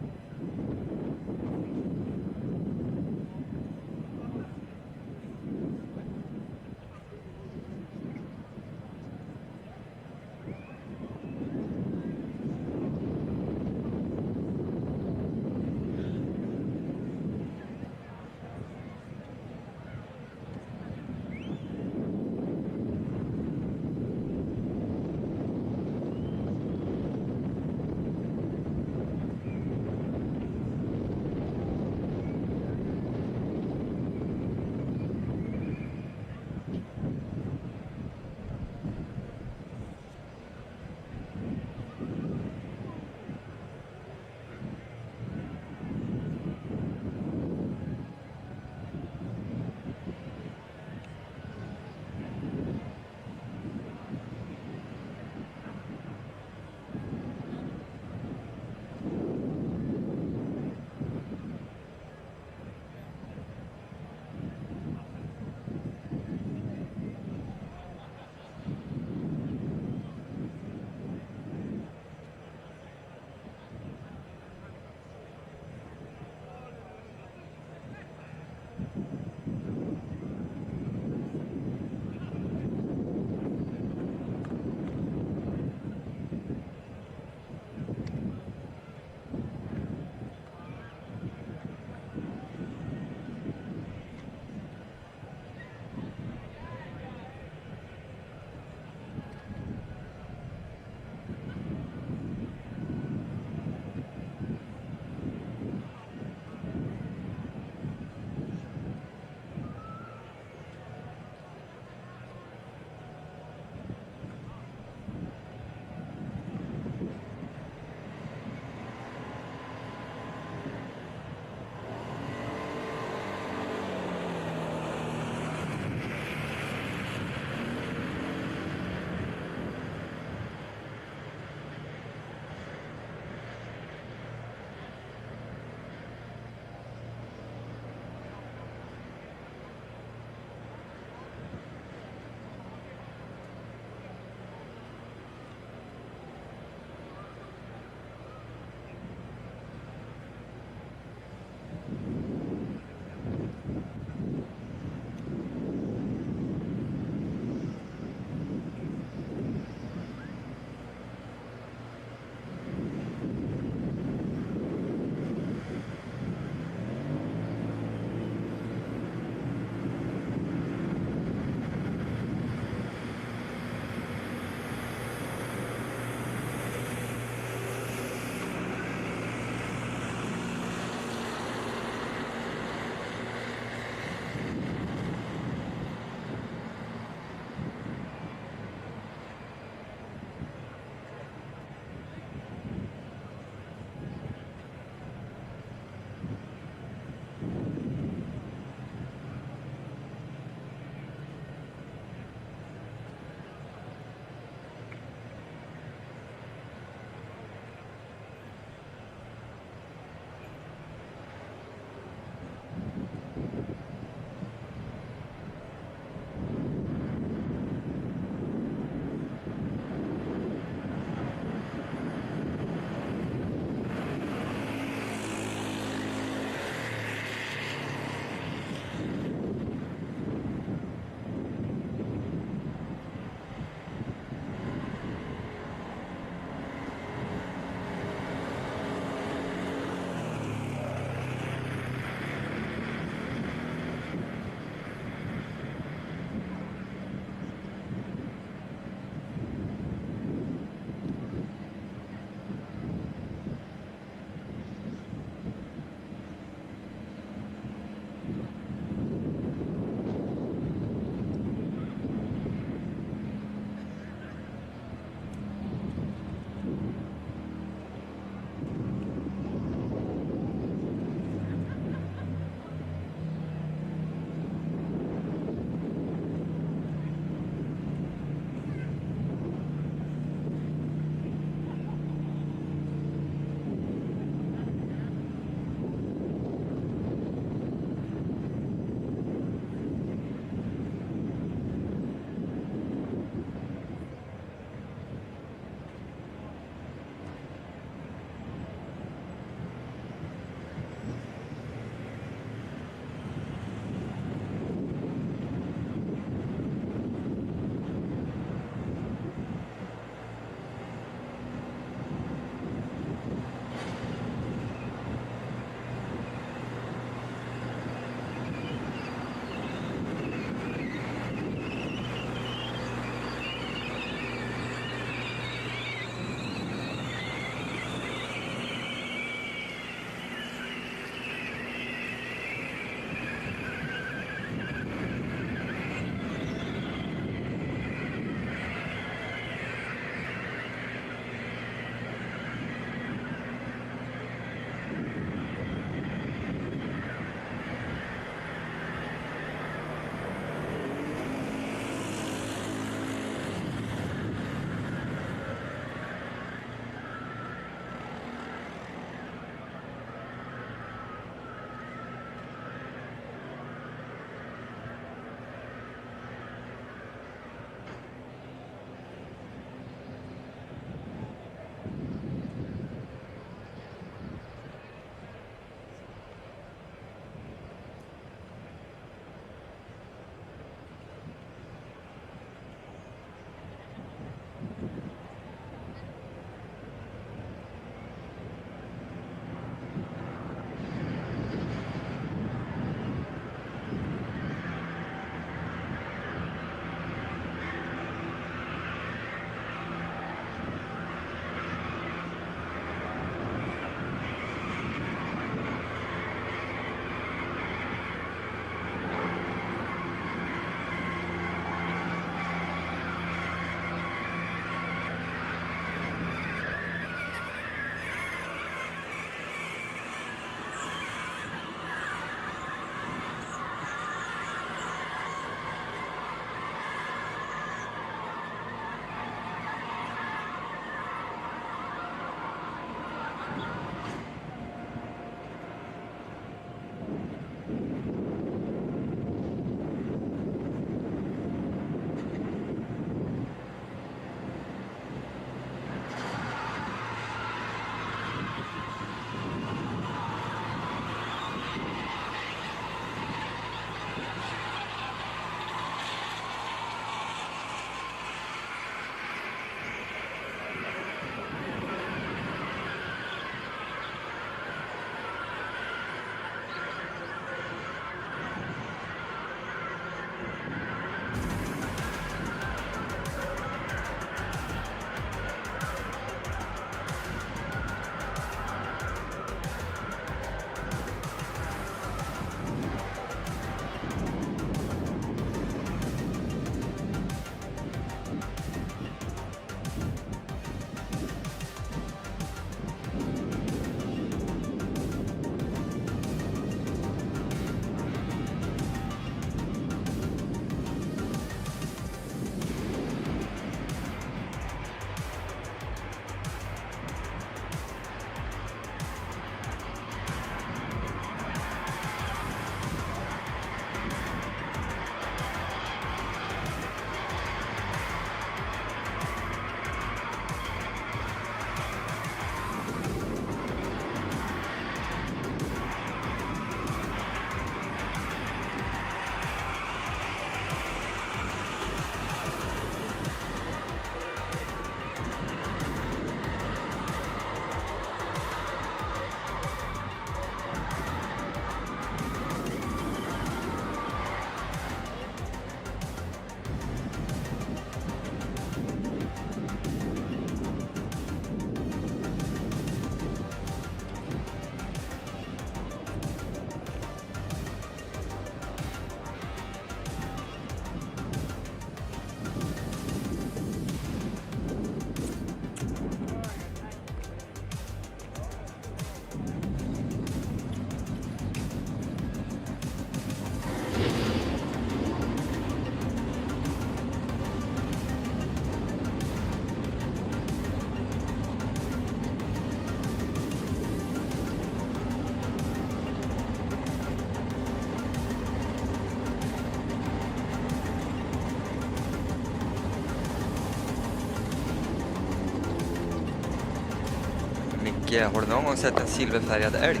Micke, har du någon gång sett en silverfärgad älg?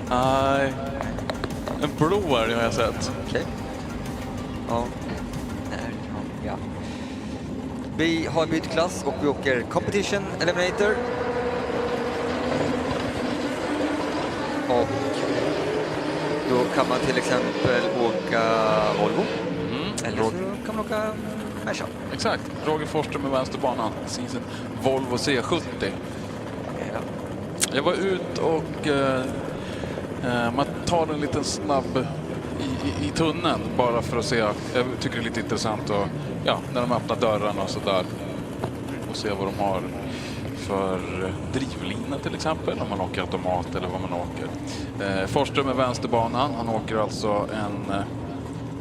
Nej. En blå älg har jag sett. Okej. Ja. Ja. Vi har bytt klass och vi åker Competition Eliminator. Och då kan man till exempel åka Volvo. Eller så kan man åka Merca. Exakt. Roger Forsström med vänsterbanan. Sin Volvo C70. Ja. Jag var ut och man tar en liten snabb i tunneln bara för att se. Jag tycker det är lite intressant och, när de öppnar dörrarna och sådär. Och se vad de har för drivlina till exempel. Om man åker automat eller vad man åker. Forsström med vänsterbanan. Han åker alltså en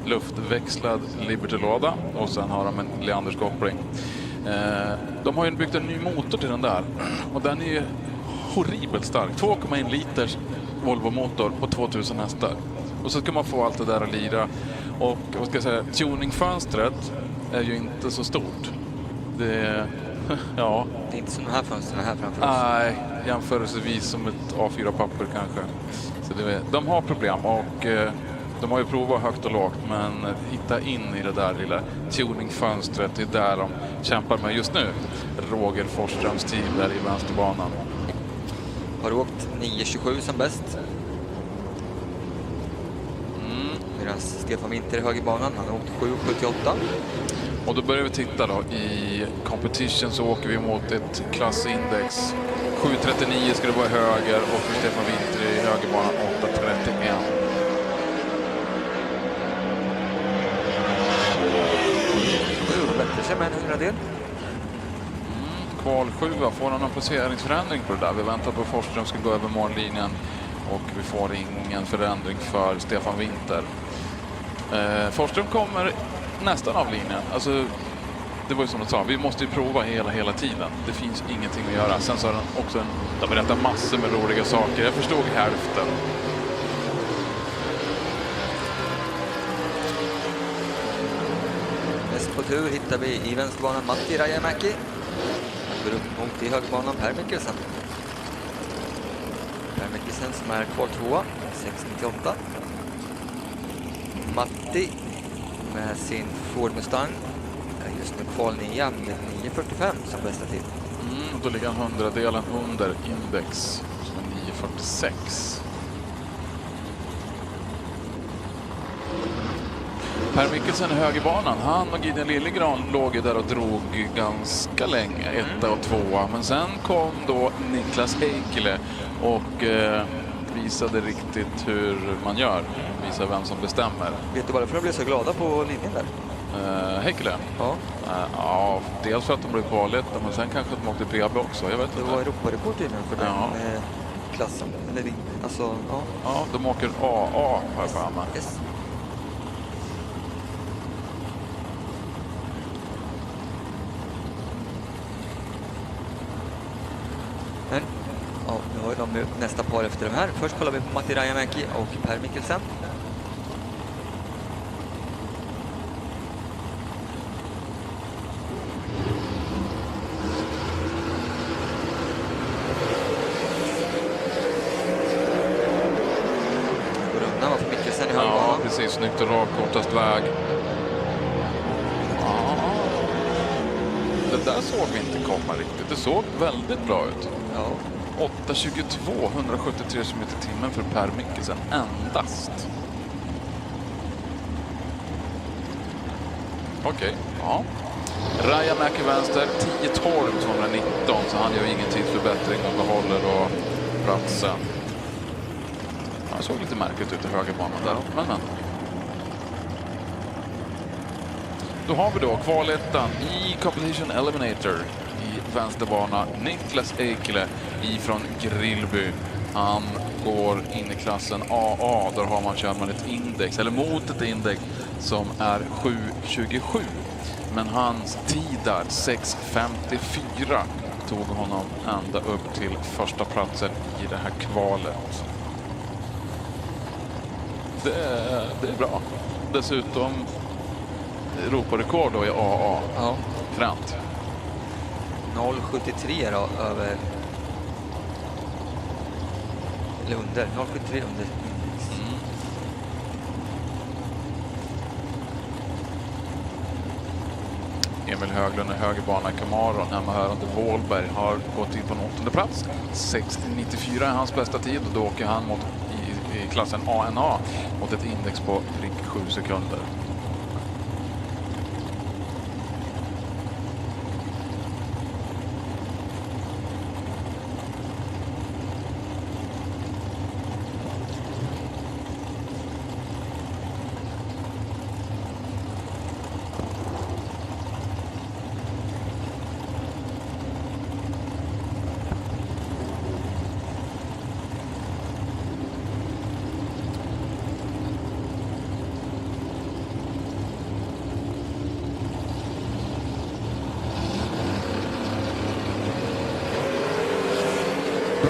luftväxlad Liberty-låda och sen har de en Leanders-koppling. De har ju byggt en ny motor till den där och den är ju horribelt stark. 2,1 liters Volvo-motor på 2000 hästar. Och så ska man få allt det där att lira. Och vad ska jag säga, tuningfönstret är ju inte så stort. Det är, ja. Det är inte som de här fönstren här framför oss. Nej, jämförelsevis som ett A4-papper kanske. Så de har problem och de har ju provat högt och lågt, men hitta in i det där lilla tuningfönstret, det är där de kämpar med just nu. Roger Forsströms team där i vänsterbanan. Har du åkt 9.27 som bäst? Medan Stefan Winter i högerbanan, han har åkt 7.78. Och då börjar vi titta då. I competition så åker vi mot ett klassindex. 7.39 ska det vara höger och för Stefan Winter i högerbanan 8.31. Bättre sig med en 100-del. Kval 7, får han någon placeringsförändring på det där? Vi väntar på Forsström ska gå över mållinjen och vi får ingen förändring för Stefan Winter. Forsström kommer nästan av linjen. Alltså, det var ju som de sa, vi måste ju prova hela tiden. Det finns ingenting att göra. Sen så har den också de berättar massor med roliga saker. Jag förstod hälften. Näst på tur hittar vi i vänsterbanan Matti Rajamäki. Han går upp mot i högerbanan Per Mikkelsen. Per Mikkelsen som är kvar tvåa, 6.98. Matti med sin Ford Mustang är just nu kval 9 med 9.45 som bästa tid. Då ligger han 100-delen under index som är 9.46. Per Mikkelsen i högerbanan, han och Gideon Liljegran låg där och drog ganska länge, 1 och 2. Men sen kom då Niklas Heikkilä och visade riktigt hur man gör. Visade vem som bestämmer. Vet du varför de blev så glada på linjen där? Heikkilä? Ja. Ja, dels för att de blev kvaletta, men sen kanske de åkte PB också. Jag vet inte. Det var Europarekord tydligen för den klassen. Eller, alltså, ja. Ja, de åker AA här framme. Yes. Men, ja, nu har de nästa par efter de här. Först kollar vi på Matti Rajamäki och Per Mikkelsen. Går undan, varför Mikkelsen i högerbanan? Ja, precis. Snyggt och rakt, kortast väg. Ja. Det där såg vi inte komma riktigt. Det såg väldigt bra ut. Ja. 8.22, 173 km/h för Per Mikkelsen endast. Okej, ja. Rajamäki vänster, 10.12, 219, så han gör ingen tidsförbättring och behåller då platsen. Han såg lite märkligt ut i högerbanan där, men. Då har vi då kvalettan i Competition Eliminator i vänsterbana. Niklas Heikkilä ifrån Grillby. Han går in i klassen AA. Där kör man ett index, eller mot ett index som är 7.27. Men hans tid där, 6.54, tog honom ända upp till första platsen i det här kvalet. Det är bra. Dessutom Europarekord då i AA. Ja. Fränt. 0.73 då över Eller under, 0,73 under. Emil Höglund i högerbana i Camaron hemma här under Wåhlberg har gått in på en 8:e plats. 6:94 är hans bästa tid och då åker han mot, i klassen ANA mot ett index på prick 7 sekunder.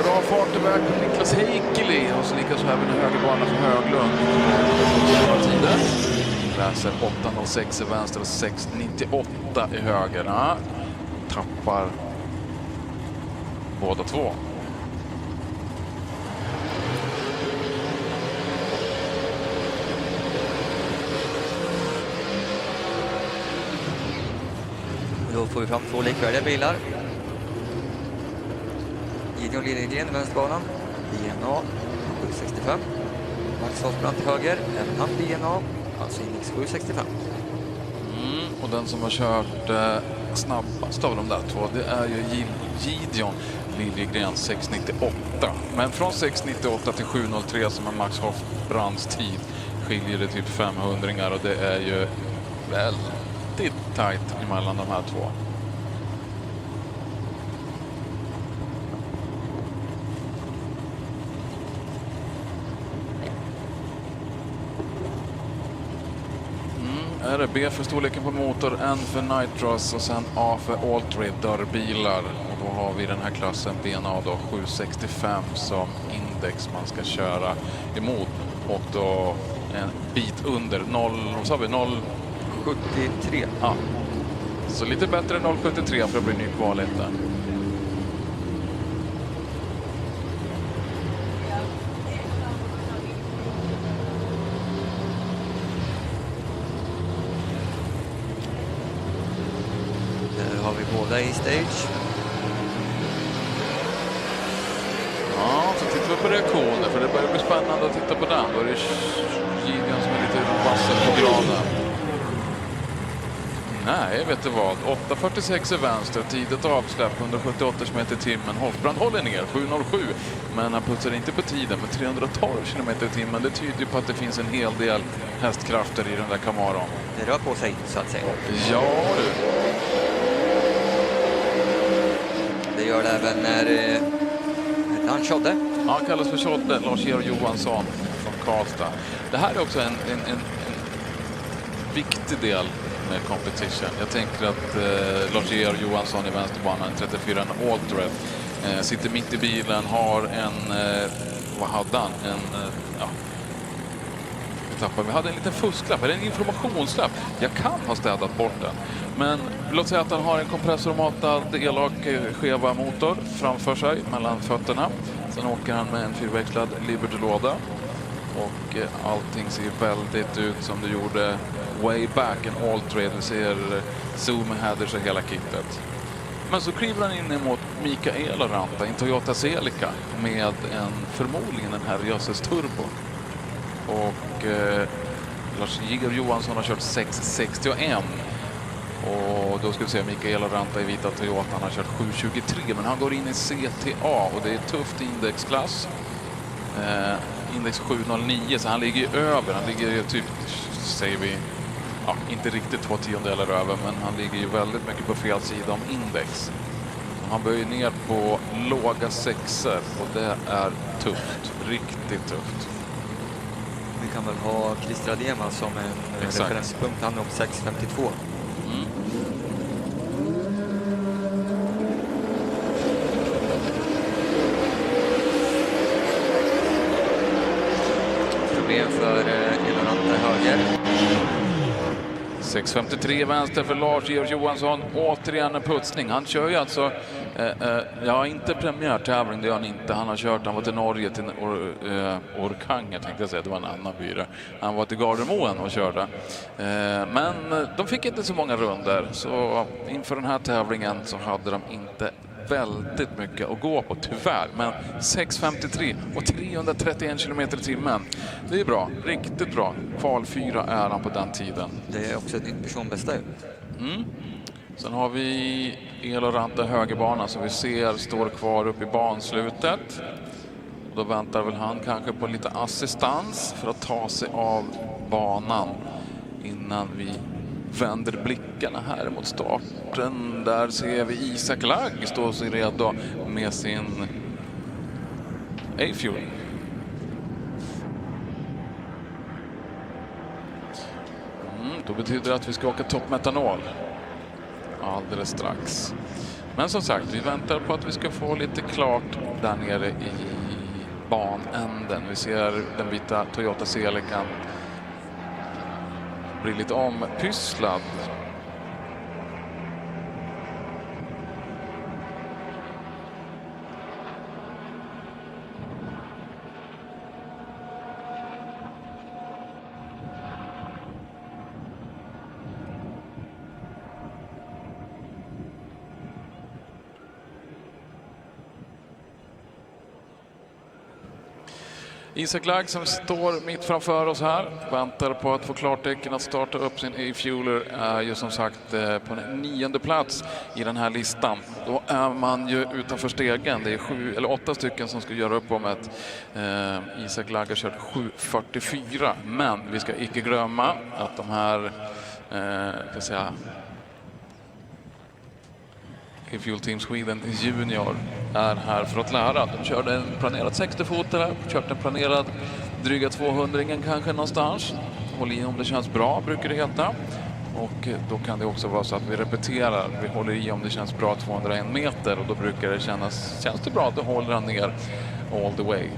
Bra fart iväg på Niklas Heikkili och så likaså även en högerbana för Höglund. Tider. Läser 8.06 i vänster och 6.98 i höger. Ja, tappar båda två. Då får vi fram två likvärdiga bilar. Gideon Lillegren i vänsterbanan, BNA 765. Max Hoffbrand till höger, även han BNA, alltså index 765. Och den som har kört snabbast av de där två, det är ju Gideon Lillegren 6.98. Men från 6.98 till 7.03 som är Max Hoffbrands tid skiljer det typ 500-ringar och det är ju väldigt tajt emellan de här två. B för storleken på motor, N för nitros och sen A för all-trade dörrbilar. Och då har vi den här klassen BNA då 765 som index man ska köra emot. Och då en bit under 0,73. Ja. Så lite bättre än 0,73 för att bli ny kvaletta. Har vi båda i stage. Ja, så tittar vi på reaktioner för det börjar bli spännande att titta på den. Då är det Gideon som är lite vassare på graden. Nej, vet du vad? 8.46 i vänster, tidigt avsläpp, 178 km i timmen. Hoffbrand håller ner, 7.07. Men han putsar inte på tiden med 312 km i timmen. Det tyder ju på att det finns en hel del hästkrafter i den där Camaron. Det rör på sig, så att säga. Ja, du. Det gör det även när han Tjodde. Ja, han kallas för Tjodde, Lars-Georg Johansson från Karlstad. Det här är också en viktig del med competition. Jag tänker att Lars-Georg Johansson i vänsterbanan, 34, en all-thread, sitter mitt i bilen, har en, vad hade han? Vi hade en liten fusklapp, eller en informationslapp. Jag kan ha städat bort den. Men låt säga att han har en kompressormatad elak skeva motor framför sig mellan fötterna. Sen åker han med en fyrväxlad Liberty-låda. Och allting ser väldigt ut som det gjorde way back in all-trade. Vi ser zoom headers och hela kittet. Men så kliver han in emot Mikael Ranta, en Toyota Celica med förmodligen en herrejösses turbo. Och Lars-Georg Johansson har kört 6.61. Och då ska vi se Mikael Ranta i vita Toyota. Han har kört 7.23, men han går in i CTA och det är tufft indexklass. Index 7.09, så han ligger ju över. Han ligger ju typ, säger vi, inte riktigt 2/10 över, men han ligger ju väldigt mycket på fel sida om index. Han böjer ner på låga sexer och det är tufft, riktigt tufft. Vi kan väl ha Christer Adema som en referenspunkt. Han är om 6.52. Problem för Eloranta höger. 6.53 vänster för Lars-Georg Johansson. Återigen en putsning. Han kör ju alltså Ja, inte premiärtävling, det gör han inte. Han har kört, han var till Norge, till Orkanger tänkte jag säga, det var en annan by. Han var till Gardermoen och körde. Men de fick inte så många runder, så inför den här tävlingen så hade de inte väldigt mycket att gå på, tyvärr. Men 6.53 och 331 km i timmen. Det är bra, riktigt bra. Kval 4 är han på den tiden. Det är också ett nytt personbästa. Sen har vi Eloranta högerbana som vi ser står kvar upp i banslutet. Och då väntar väl han kanske på lite assistans för att ta sig av banan innan vi vänder blickarna här mot starten. Där ser vi Isak Lagg stå sig redo med sin A-fuel. Då betyder det att vi ska åka toppmetanol alldeles strax. Men som sagt, vi väntar på att vi ska få lite klart där nere i banänden. Vi ser den vita Toyota Celican blir lite ompysslad. Isak Lagg som står mitt framför oss här väntar på att få klartecken att starta upp sin A-fueler är ju som sagt på den 9:e plats i den här listan. Då är man ju utanför stegen. Det är 7 eller 8 stycken som ska göra upp om ett. Isak Lagg har kört 7.44, men vi ska icke glömma att de här A-fuel Team Sweden Junior är här för att lära. De körde en planerad 60-fotare, kört en planerad dryga 200-ringen kanske någonstans. Håll i om det känns bra, brukar det heta. Och då kan det också vara så att vi repeterar. Vi håller i om det känns bra 201 meter och då brukar det känns det bra, då håller han ner all the way.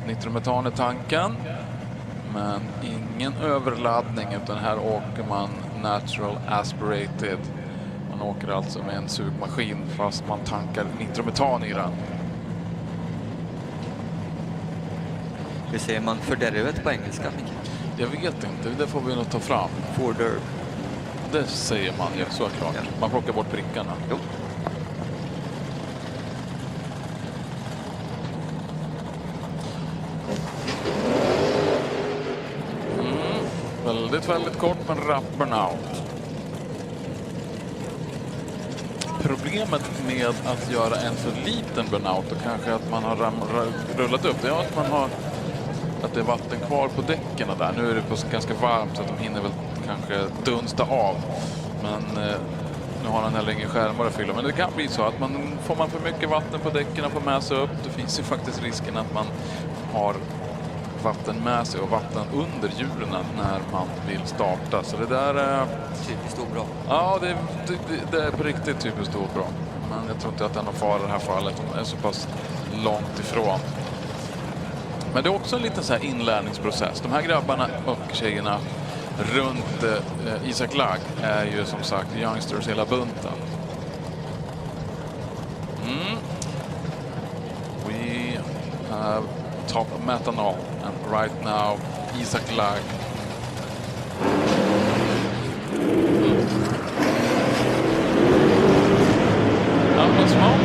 Nitrometan i tanken. Men ingen överladdning, utan här åker man natural aspirated. Man åker alltså med en sugmaskin fast man tankar nitrometan i den. Hur säger man fördärvet på engelska, Micke? Jag vet inte, det får vi nog ta fram. Fördärv. Det säger man ju såklart. Ja. Man plockar bort prickarna. Jo. Väldigt kort, men rapp burnout. Problemet med att göra en för liten burnout och kanske att man har rullat upp, det är att det är vatten kvar på däcken där. Nu är det ganska varmt så att de hinner väl kanske dunsta av. Men nu har han heller ingen skärmar att fylla. Men det kan bli så att får man för mycket vatten på däcken och får med sig upp, då finns ju faktiskt risken att man har vatten med sig och vatten under hjulen när man vill starta. Så det där är typiskt obra. Ja, det är på riktigt typiskt obra. Men jag tror inte att det är någon fara i det här fallet. De är så pass långt ifrån. Men det är också en liten så här inlärningsprocess. De här grabbarna och tjejerna runt Isak Lagg är ju som sagt youngsters hela bunten. We have top methanol and right now Isak Lagg up and smoke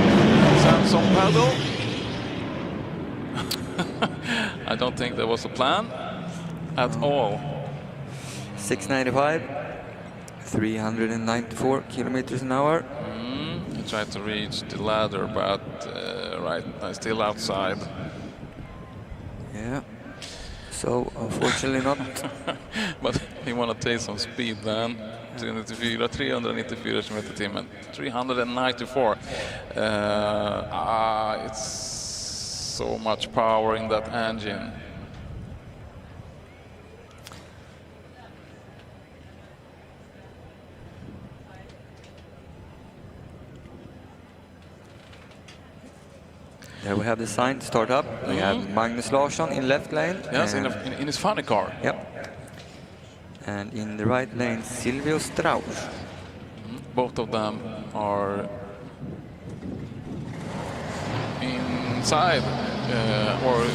Samsung pedal. I don't think there was a plan at all. 695, 394 kilometers an hour. He tried to reach the ladder, but right, still outside. Yeah. So unfortunately not. But he wanted to take some speed then. 394 km i timmen. 394. It's so much power in that engine. There we have the sign to start up. We have Magnus Larsson in left lane. Yes, in his funny car. Yep. And in the right lane, Silvio Strauss. Both of them are inside or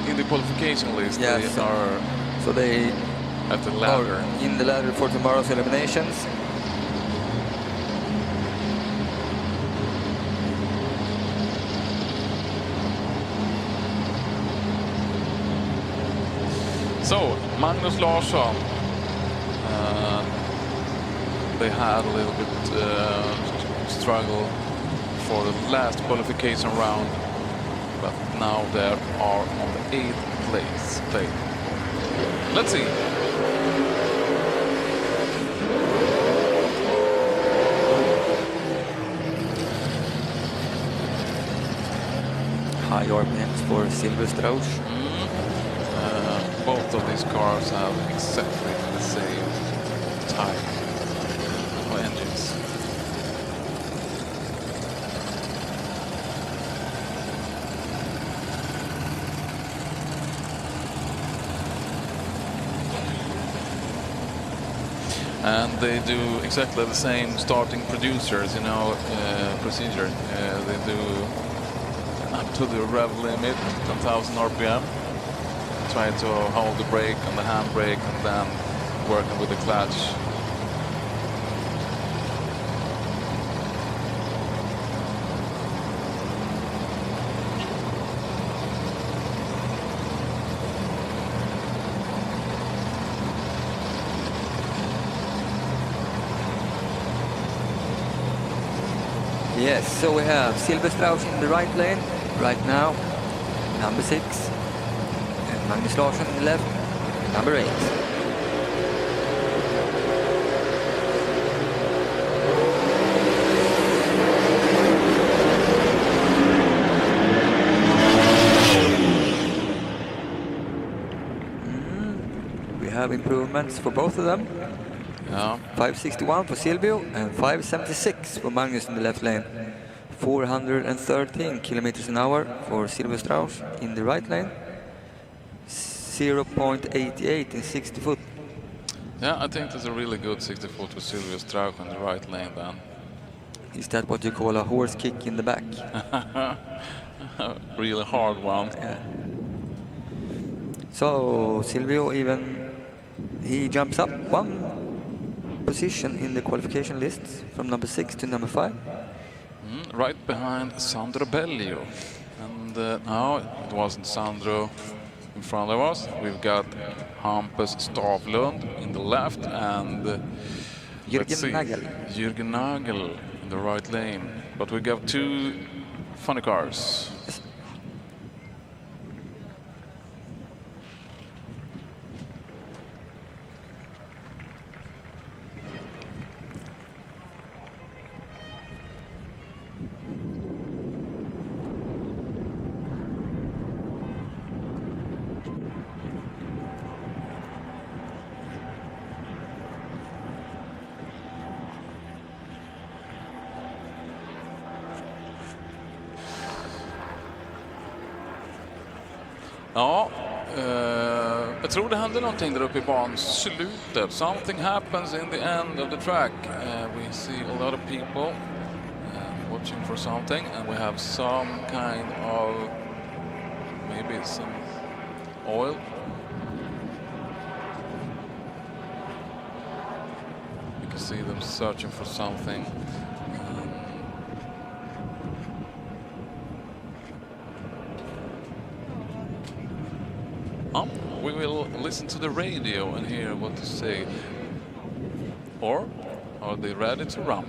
in the qualification list. Yes, they are so they at the ladder. are in the ladder for tomorrow's eliminations. So, Magnus Larsson, they had a little bit struggle for the last qualification round, but now they are on the 8th place. Let's see. High RPMs for Silvio Strauss. Both of these cars have exactly the same type of engines. And they do exactly the same starting producers, procedure. They do up to the rev limit, 10,000 RPM. Try to hold the brake and the handbrake and then working with the clutch. Yes, so we have Silvio Strauss in the right lane right now, number 6. And Magnus Larsson in the left, number 8. We have improvements for both of them. Yeah. 561 for Silvio and 576 for Magnus in the left lane. 413 kilometers an hour for Silvio Strauss in the right lane. 0.88 in 60 foot. Yeah, I think that's a really good 60 foot for Silvio Strauss in the right lane then. Is that what you call a horse kick in the back? Really hard one. Yeah. So Silvio he jumps up one position in the qualification list from number 6 to number 5. Right behind Sandro Bellio. And now it wasn't Sandro in front of us. We've got Hampus Stavlund in the left and Jürgen Nagel. Jürgen Nagel in the right lane. But we got two funny cars. Ja, jag tror det hände någonting där uppe i banslutet. Something happens in the end of the track. We see a lot of people watching for something, and we have some kind of maybe some oil. You can see them searching for something. We will listen to the radio and hear what to say. Or are they ready to run?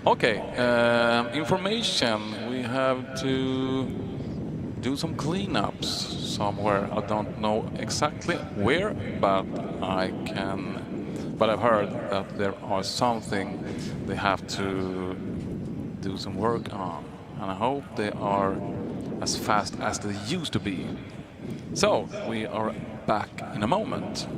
Okay, information. We have to do some cleanups somewhere. I don't know exactly where, but I've heard that there are something they have to do some work on, and I hope they are as fast as they used to be. So we are back in a moment.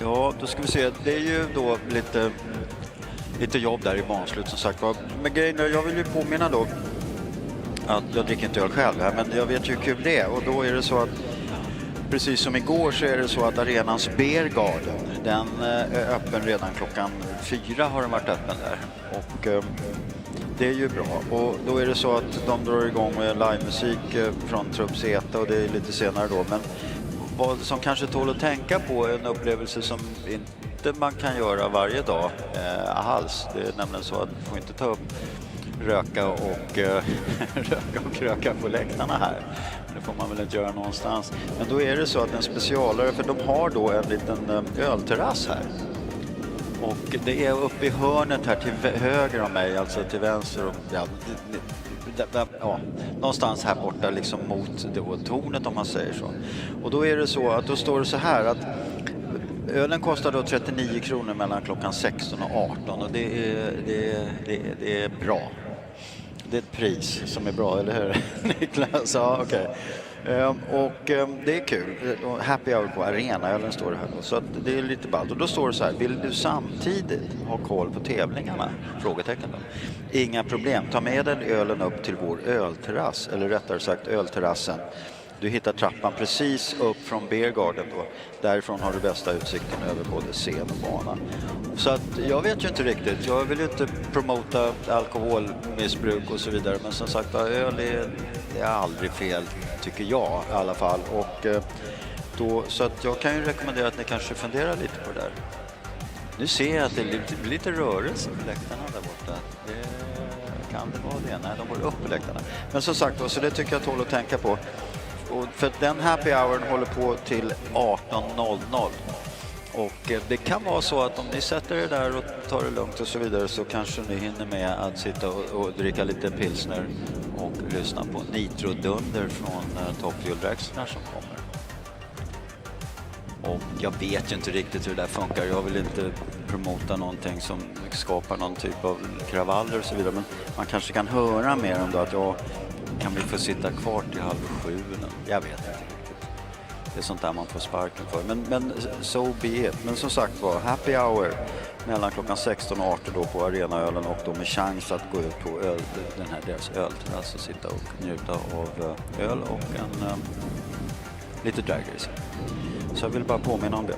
Ja, då ska vi se. Det är ju då lite jobb där i banslut som sagt. Men grejen är, jag vill ju påminna då att jag dricker inte öl själv här, men jag vet ju hur kul det är. Och då är det så att precis som igår så är det så att arenans Beer Garden, den är öppen redan klockan 4 har den varit öppen där. Och det är ju bra. Och då är det så att de drar igång med livemusik från Trupp Zeta och det är lite senare då. Men vad som kanske tål att tänka på är en upplevelse som inte man kan göra varje dag alls. Det är nämligen så att man får inte ta upp röka och röka på läktarna här. Det får man väl inte göra någonstans. Men då är det så att en specialare, för de har då en liten ölterrass här. Och det är uppe i hörnet här till höger om mig, alltså till vänster. Och, ja, någonstans här borta liksom mot tornet om man säger så. Och då är det så att då står det så här att ölen kostar då 39 kronor mellan klockan 16 och 18 och det är bra. Det är ett pris som är bra, eller hur Niklas? Ja, okej. Och det är kul. Happy hour på arenaölen står det här då. Så att det är lite ballt. Och då står det så här: vill du samtidigt ha koll på tävlingarna? Frågetecken då. Inga problem. Ta med den ölen upp till vår ölterrass. Eller rättare sagt ölterrassen. Du hittar trappan precis upp från Beer Garden då. Därifrån har du bästa utsikten över både scen och bana. Så att jag vet ju inte riktigt. Jag vill ju inte promota alkoholmissbruk och så vidare. Men som sagt, öl är aldrig fel, tycker jag i alla fall. Och då, så att jag kan ju rekommendera att ni kanske funderar lite på det där. Nu ser jag att det är lite rörelse på läktarna där borta. Kan det vara det? Nej, de går upp på läktarna. Men som sagt, så det tycker jag tål att tänka på. Och för den happy houren håller på till 18:00. Och det kan vara så att om ni sätter er där och tar det lugnt och så vidare så kanske ni hinner med att sitta och dricka lite pilsner och lyssna på nitro-dunder från toppfjällräkserna som kommer. Och jag vet ju inte riktigt hur det där funkar. Jag vill inte promota någonting som skapar någon typ av kravaller och så vidare. Men man kanske kan höra mer om det, att jag kan vi få sitta kvar till 6:30. Jag vet inte riktigt. Det är sånt där man får sparken för. Men so be it. Men som sagt var, happy hour mellan klockan 16 och 18 då på arenaölen och då med chans att gå ut på den här deras ölterrass och sitta och njuta av öl och lite dragracing. Så jag vill bara påminna om det.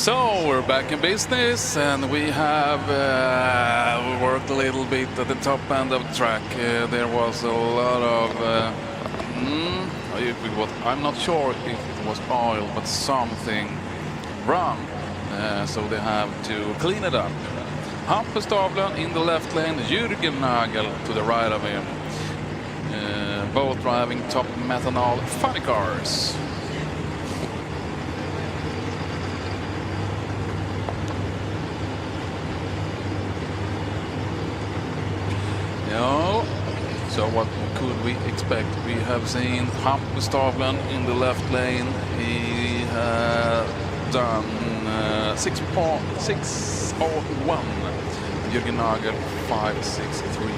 So we're back in business, and we have worked a little bit at the top end of the track. There was a lot of, I'm not sure if it was oil, but something wrong. So they have to clean it up. Hampus Stavlen in the left lane, Jürgen Nagel to the right of him. Both driving top methanol funny cars. No. So what could we expect? We have seen Hampus Stavlen in the left lane. He done 6.601. Jürgen Nagel 5.63.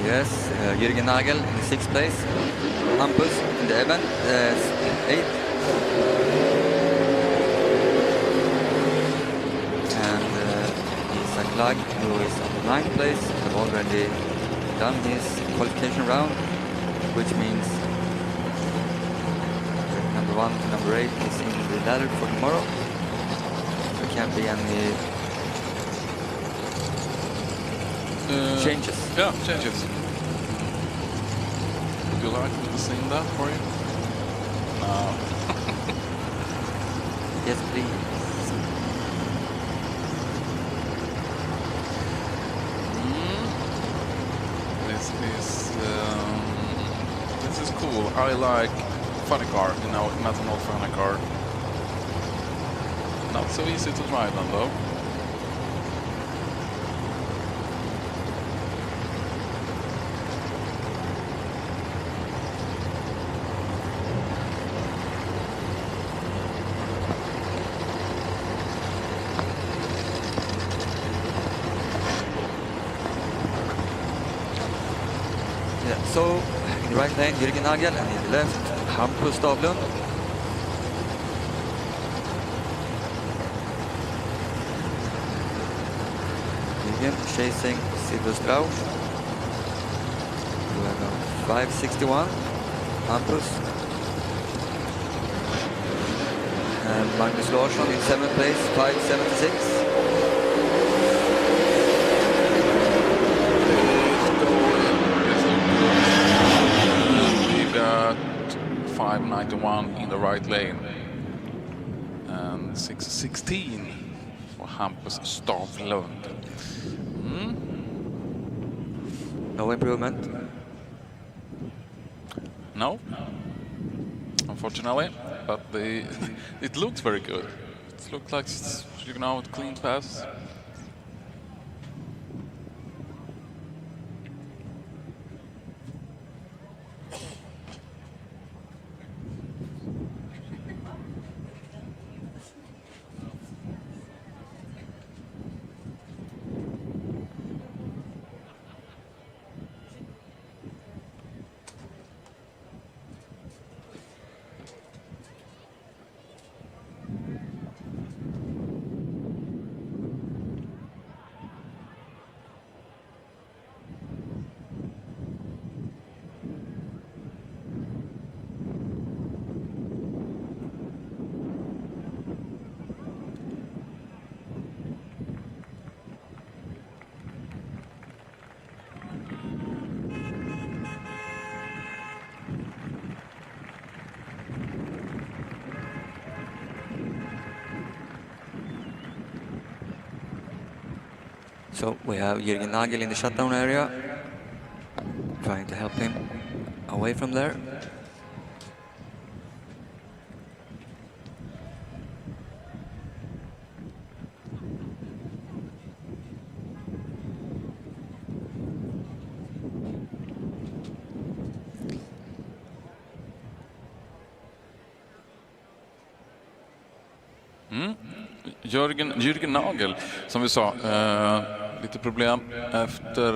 Yes, Jürgen Nagel in the 6th place. Hampus in the event, 8th. And Isak Lag, who is on the 9th place, have already done his qualification round, which means number 1 to number 8 is in the ladder for tomorrow. There can't be any changes. Yeah, changes. Would you like me to sing that for you? No. Yes, please. This is cool. I like funny car, you know, methanol funny car. Not so easy to drive on though. So, in the right lane, Jürgen Nagel, and in the left, Hampus Stavlen. Jürgen chasing Silver Strauss. We have 5.61. Hampus. And Magnus Larsson in 7th place, 5.76. Got 5.91 in the right lane and 6.16 for Hampus Stavlen. No improvement. No, unfortunately, but it looks very good. It looks like, you know, it clean pass. So we have Jürgen Nagel in the shutdown area, trying to help him away from there. Jürgen Nagel, som vi sa, lite problem efter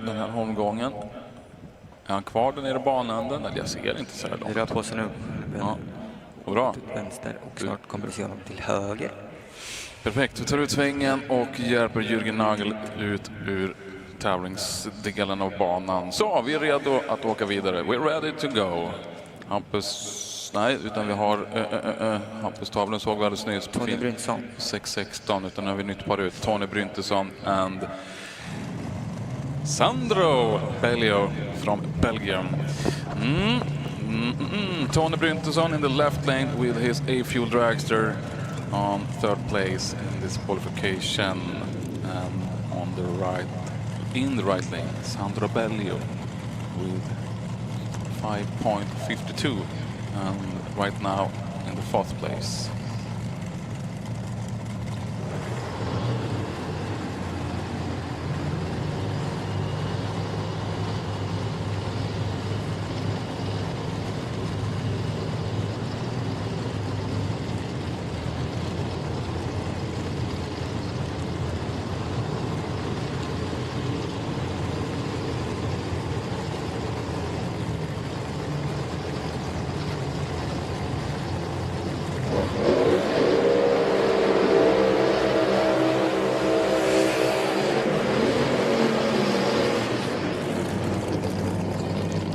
den här omgången. Är han kvar där nere i banänden? Eller jag ser inte så här långt. Det rör på sig nu. Ja, bra. Till vänster och snart kommer vi se honom till höger. Perfekt, vi tar ut svängen och hjälper Jürgen Nagel ut ur tävlingsdelen av banan. Så, vi är redo att åka vidare. We're ready to go. Hampus, nej, utan vi har Hampus tavlan såg vi alldeles nyss. Tony Bryntesson. 6-16, utan nu har vi nytt par ut. Tony Bryntesson and Sandro Bellio from Belgium. Tony Bryntesson in the left lane with his A-Fuel dragster on third place in this qualification, and on the right, in the right lane, Sandro Bellio with 5.52, and right now in the fourth place.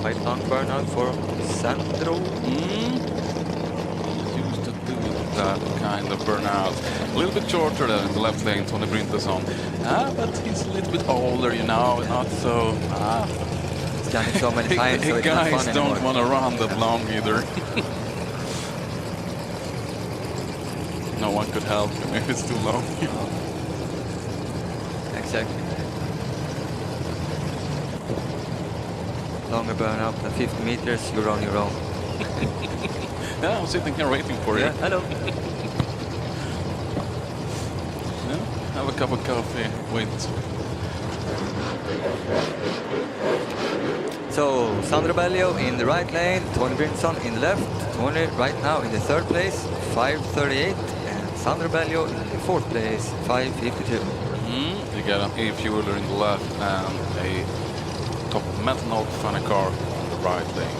Python burnout for Sandro. Used to do that kind of burnout. A little bit shorter than in the left lane, Tony Bryntesson. But he's a little bit older, you know, not so... He's done it so many times, so it's not guys fun don't anymore. want to run that long either. No one could help him if it's too long. Exactly. Longer burnout than 50 meters, you're on your own. Yeah, I'm sitting here waiting for you. Hello. Yeah, have a cup of coffee, wait. So, Sandro Bellio in the right lane, Tony Bryntesson in the left. Tony right now in the third place, 5:38, and Sandro Bellio in the fourth place, 5:52. You got an A-Fueler in the left and a top methanol funny car on the right lane.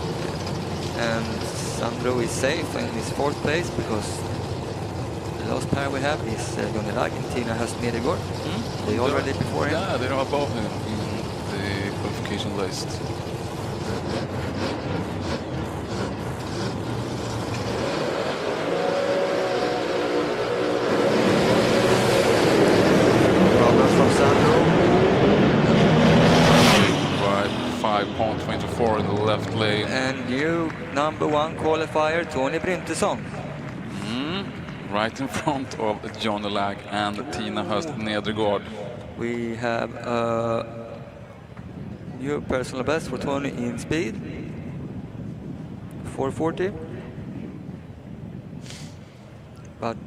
And Sandro is safe in his fourth place because the last pair we have is Johnny Lag and Tina Höst-Nedergaard. They already before him. Yeah, they're above him in the qualification list. Problems from Sandro. Right, 5.24 in the left lane. And new number one qualifier, Tony Bryntesson. Right in front of Johnny Lag and Tina Höst-Nedergaard. We have a new personal best for Tony in speed, 440. But,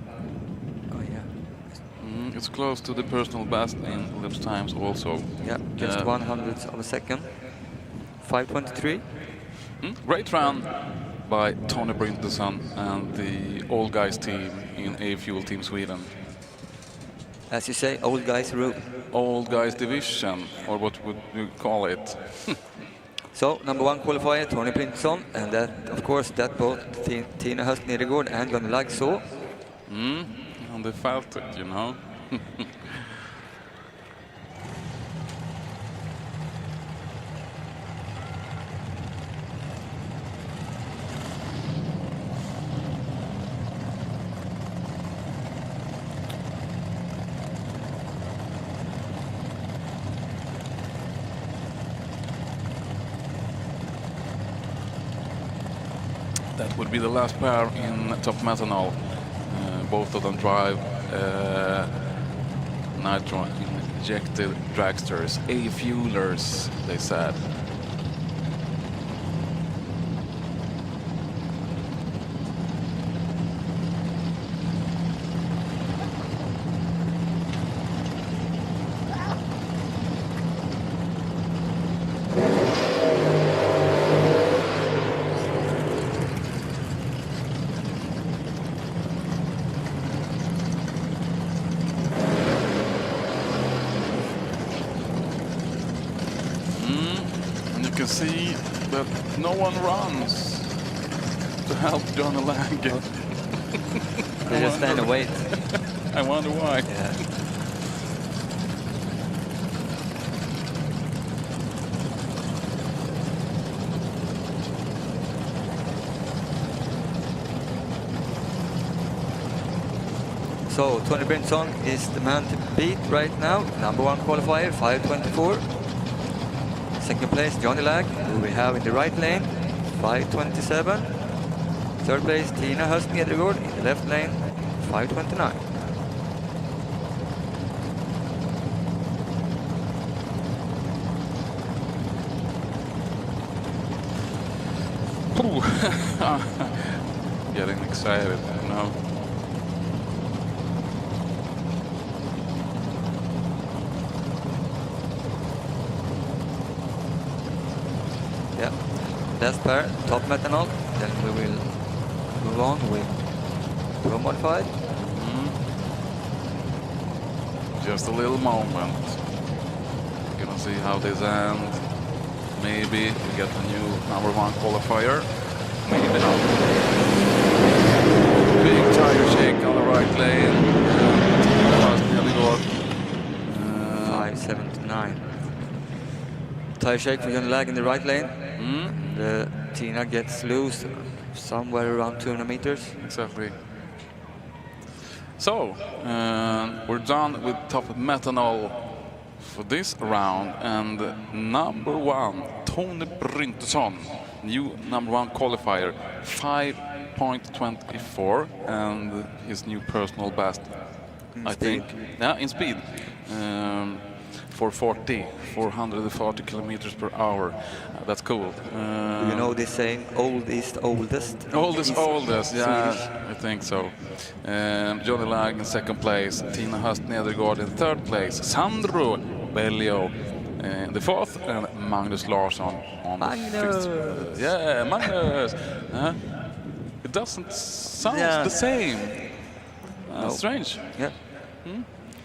oh yeah. It's close to the personal best in laps times also. Yeah, just 100th of a second. 523. Great run by Tony Bryntesson and the old guys team in A-Fuel Team Sweden. As you say, old guys rule. Old guys division, or what would you call it? So, number one qualifier, Tony Bryntesson, and that, of course, that both Tina Höst-Nedergaard and Johnny Lag saw. And they felt it, you know. That would be the last pair in top methanol. Both of them drive nitro injected dragsters, A-Fuelers, they said. You can see that no one runs to help Johnny Lag. They just stand and wait. I wonder why. Yeah. So Tony Brinson is the man to beat right now. Number 1 qualifier, 5:24. Second place, Johnny Lag, who we have in the right lane, 5:27. Third place, Tina Höst-Nedergaard in the left lane, 5:29. Getting excited, you know. Yeah, last pair, top methanol. Then we will move on with Pro Modified. Just a little moment. We're gonna see how this ends. Maybe we get a new number 1 qualifier. Maybe not. Big tire shake on the right lane. 5:79. Tire shake for Johnny Lag in the right lane. And Tina gets loose somewhere around 200 meters. Exactly. So, we're done with top methanol for this round, and number 1, Tony Bryntesson, new number 1 qualifier, 5.24, and his new personal best, I think. Yeah, in speed. 440 kilometers per hour. That's cool. You know this saying, old is oldest? Oldest, yeah, I think so. Johnny Lag in second place, Tina Höst-Nedergaard in third place, Sandro Bellio in the fourth, and Magnus Larsson on the fifth. Yeah, Magnus! It doesn't sound the same. No. Strange. Yeah.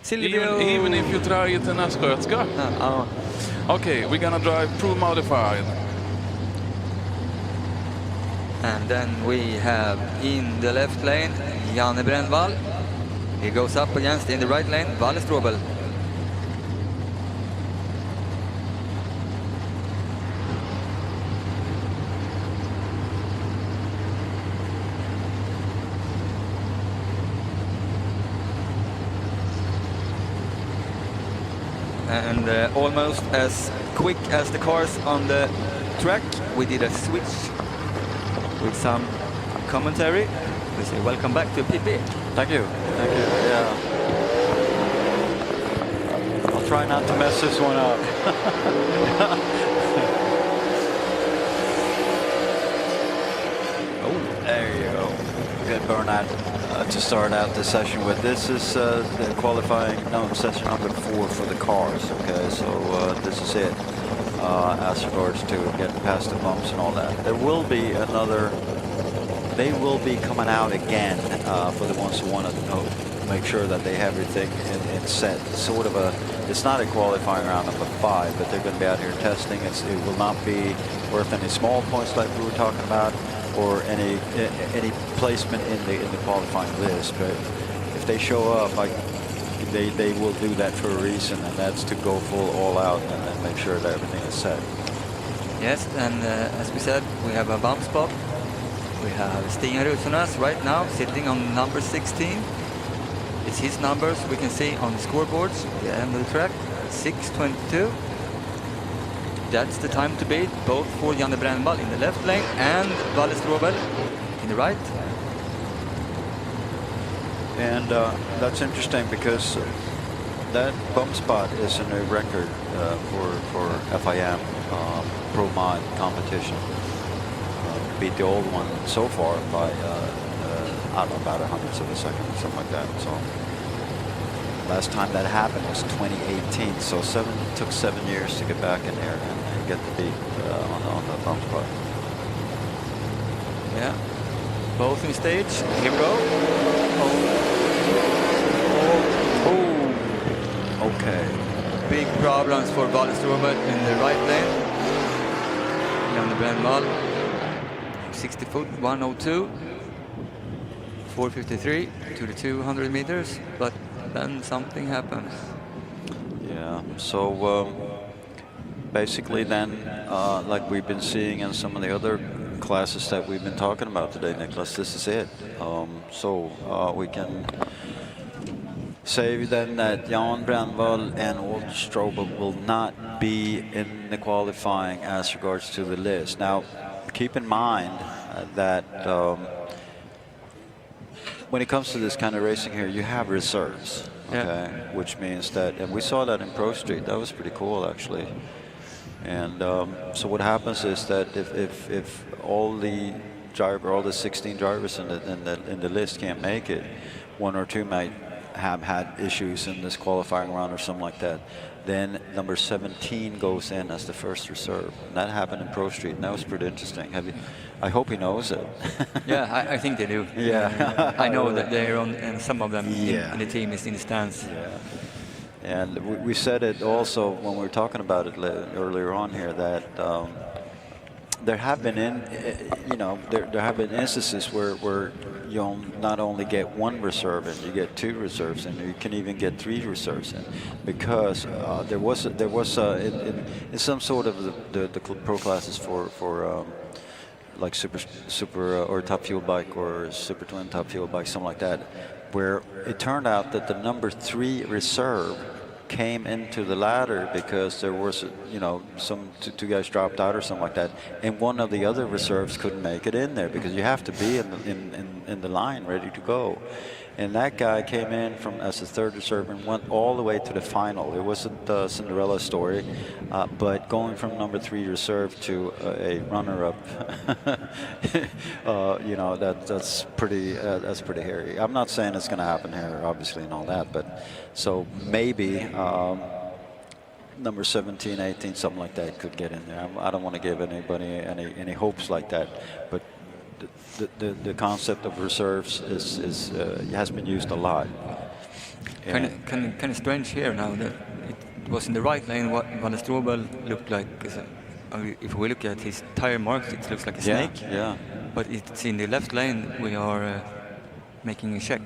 Even if you try it in östgötska. Okay, we're gonna drive Pro Modified. And then we have in the left lane, Janne Brännvall. He goes up against in the right lane, Valle Strobel. And almost as quick as the cars on the track, we did a switch with some commentary. We say welcome back to PP. Thank you. Thank you. Yeah. I'll try not to mess this one up. Oh, there you go. Good burnout to start out the session with. This is the qualifying session number 4 for the cars. Okay, so this is it. As regards to getting past the bumps and all that. There will be another. They will be coming out again for the ones who want to make sure that they have everything in set. Sort of a. It's not a qualifying round number 5, but they're going to be out here testing. It will not be worth any small points like we were talking about, or any placement in the qualifying list. But if they show up, they will do that for a reason, and that's to go full all out and then make sure that everything is set. Yes, and as we said, we have a bump spot. We have Stian Rusunas right now sitting on number 16. It's his numbers we can see on the scoreboards at the end of the track, 6:22. That's the time to beat, both for Janne Brännvall in the left lane and Valle Strobel in the right. And that's interesting because that bump spot is a new record for FIM Pro Mod competition. Beat the old one so far by, I don't know, about 100ths of a second, something like that. So last time that happened was 2018. So took 7 years to get back in there and get the beat on the bump spot. Yeah, both in stage. Here we go. Okay. Big problems for Valle Strobel in the right lane. Janne Brännvall, 60 foot, 102. 453 to the 200 meters, but then something happens. Yeah, so basically then, like we've been seeing in some of the other classes that we've been talking about today, Nicholas, this is it. So we can say then that Jan Brännvall and Walter Strobel will not be in the qualifying as regards to the list. Now, keep in mind that when it comes to this kind of racing here, you have reserves, okay? Which means that, and we saw that in Pro Street, that was pretty cool actually. And so what happens is that if all the 16 drivers in the list can't make it, one or two might have had issues in this qualifying round or something like that, then number 17 goes in as the first reserve. And that happened in Pro Street, and that was pretty interesting. I hope he knows it. Yeah, I think they do. Yeah. I know that they're on, and some of them in the team is in the stands. Yeah. And we said it also when we were talking about it earlier on here, that there have been there have been instances where you'll not only get one reserve in, you get two reserves in, you can even get three reserves in, because there was in some sort of the pro classes for like super or top fuel bike or super twin top fuel bike, something like that, where it turned out that the number 3 reserve came into the ladder because there was, some two guys dropped out or something like that, and one of the other reserves couldn't make it in there because you have to be in the line ready to go. And that guy came in as a third reserve and went all the way to the final. It wasn't a Cinderella story, but going from number 3 reserve to a runner-up, that's pretty hairy. I'm not saying it's going to happen here, obviously, and all that, but so maybe number 17, 18, something like that could get in there. I don't want to give anybody any hopes like that, but the concept of reserves has been used a lot. Kind of strange here now that it was in the right lane what Van der Strobel looked like. If we look at his tire marks, it looks like a snake. Yeah. But it's in the left lane we are making a check.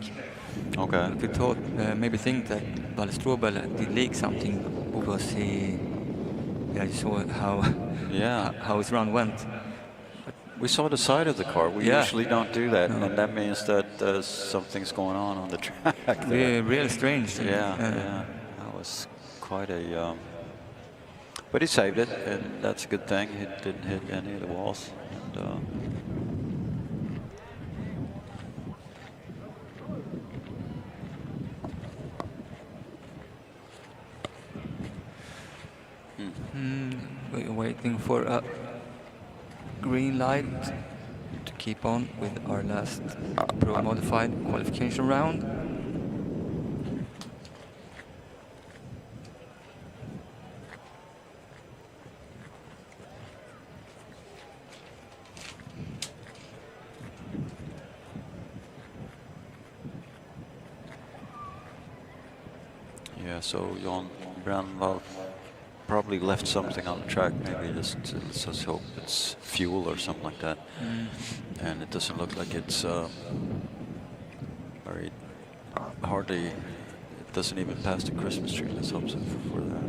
Okay. We thought maybe think that Van der Strobel did leak something because he saw how his run went. We saw the side of the car. We usually don't do that, No. and that means that something's going on the track. Real strange. Yeah. That was quite a... but he saved it, and that's a good thing. He didn't hit any of the walls. And we're waiting for a green light to keep on with our last Pro Modified qualification round. Yeah, so Jan Brännvall probably left something on the track. Maybe let's hope it's fuel or something like that. And it doesn't look like it's very hardly. It doesn't even pass the Christmas tree. Let's hope so for that.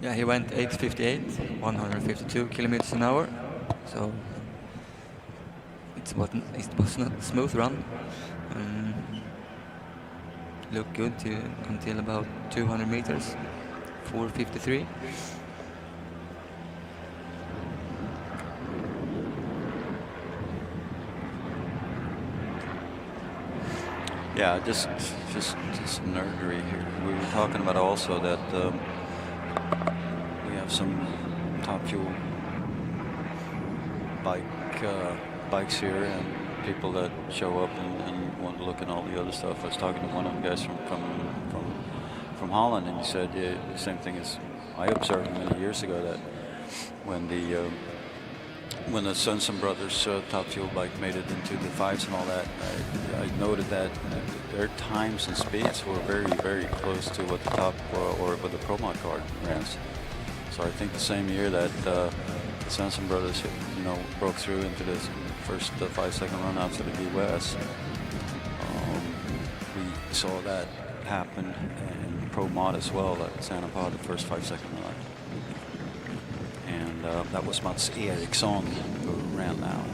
Yeah, he went 8:58, 152 kilometers an hour. So it was not a smooth run. Looked good until about 200 meters. 4:53. Yeah, just nerdery here. We were talking about also that we have some top fuel bikes here, and people that show up and want to look at all the other stuff. I was talking to one of the guys from Holland, and he said the same thing as I observed many years ago, that when the Svensson brothers top fuel bike made it into the fives and all that, I noted that their times and speeds were very, very close to what the top or what the Pro Mod card runs. So I think the same year that the Svensson brothers broke through into the first 5-second run out to the US, we saw that happen in Pro Mod as well at Santa Pa, the first 5-second run. And that was Mats Eriksson who ran now.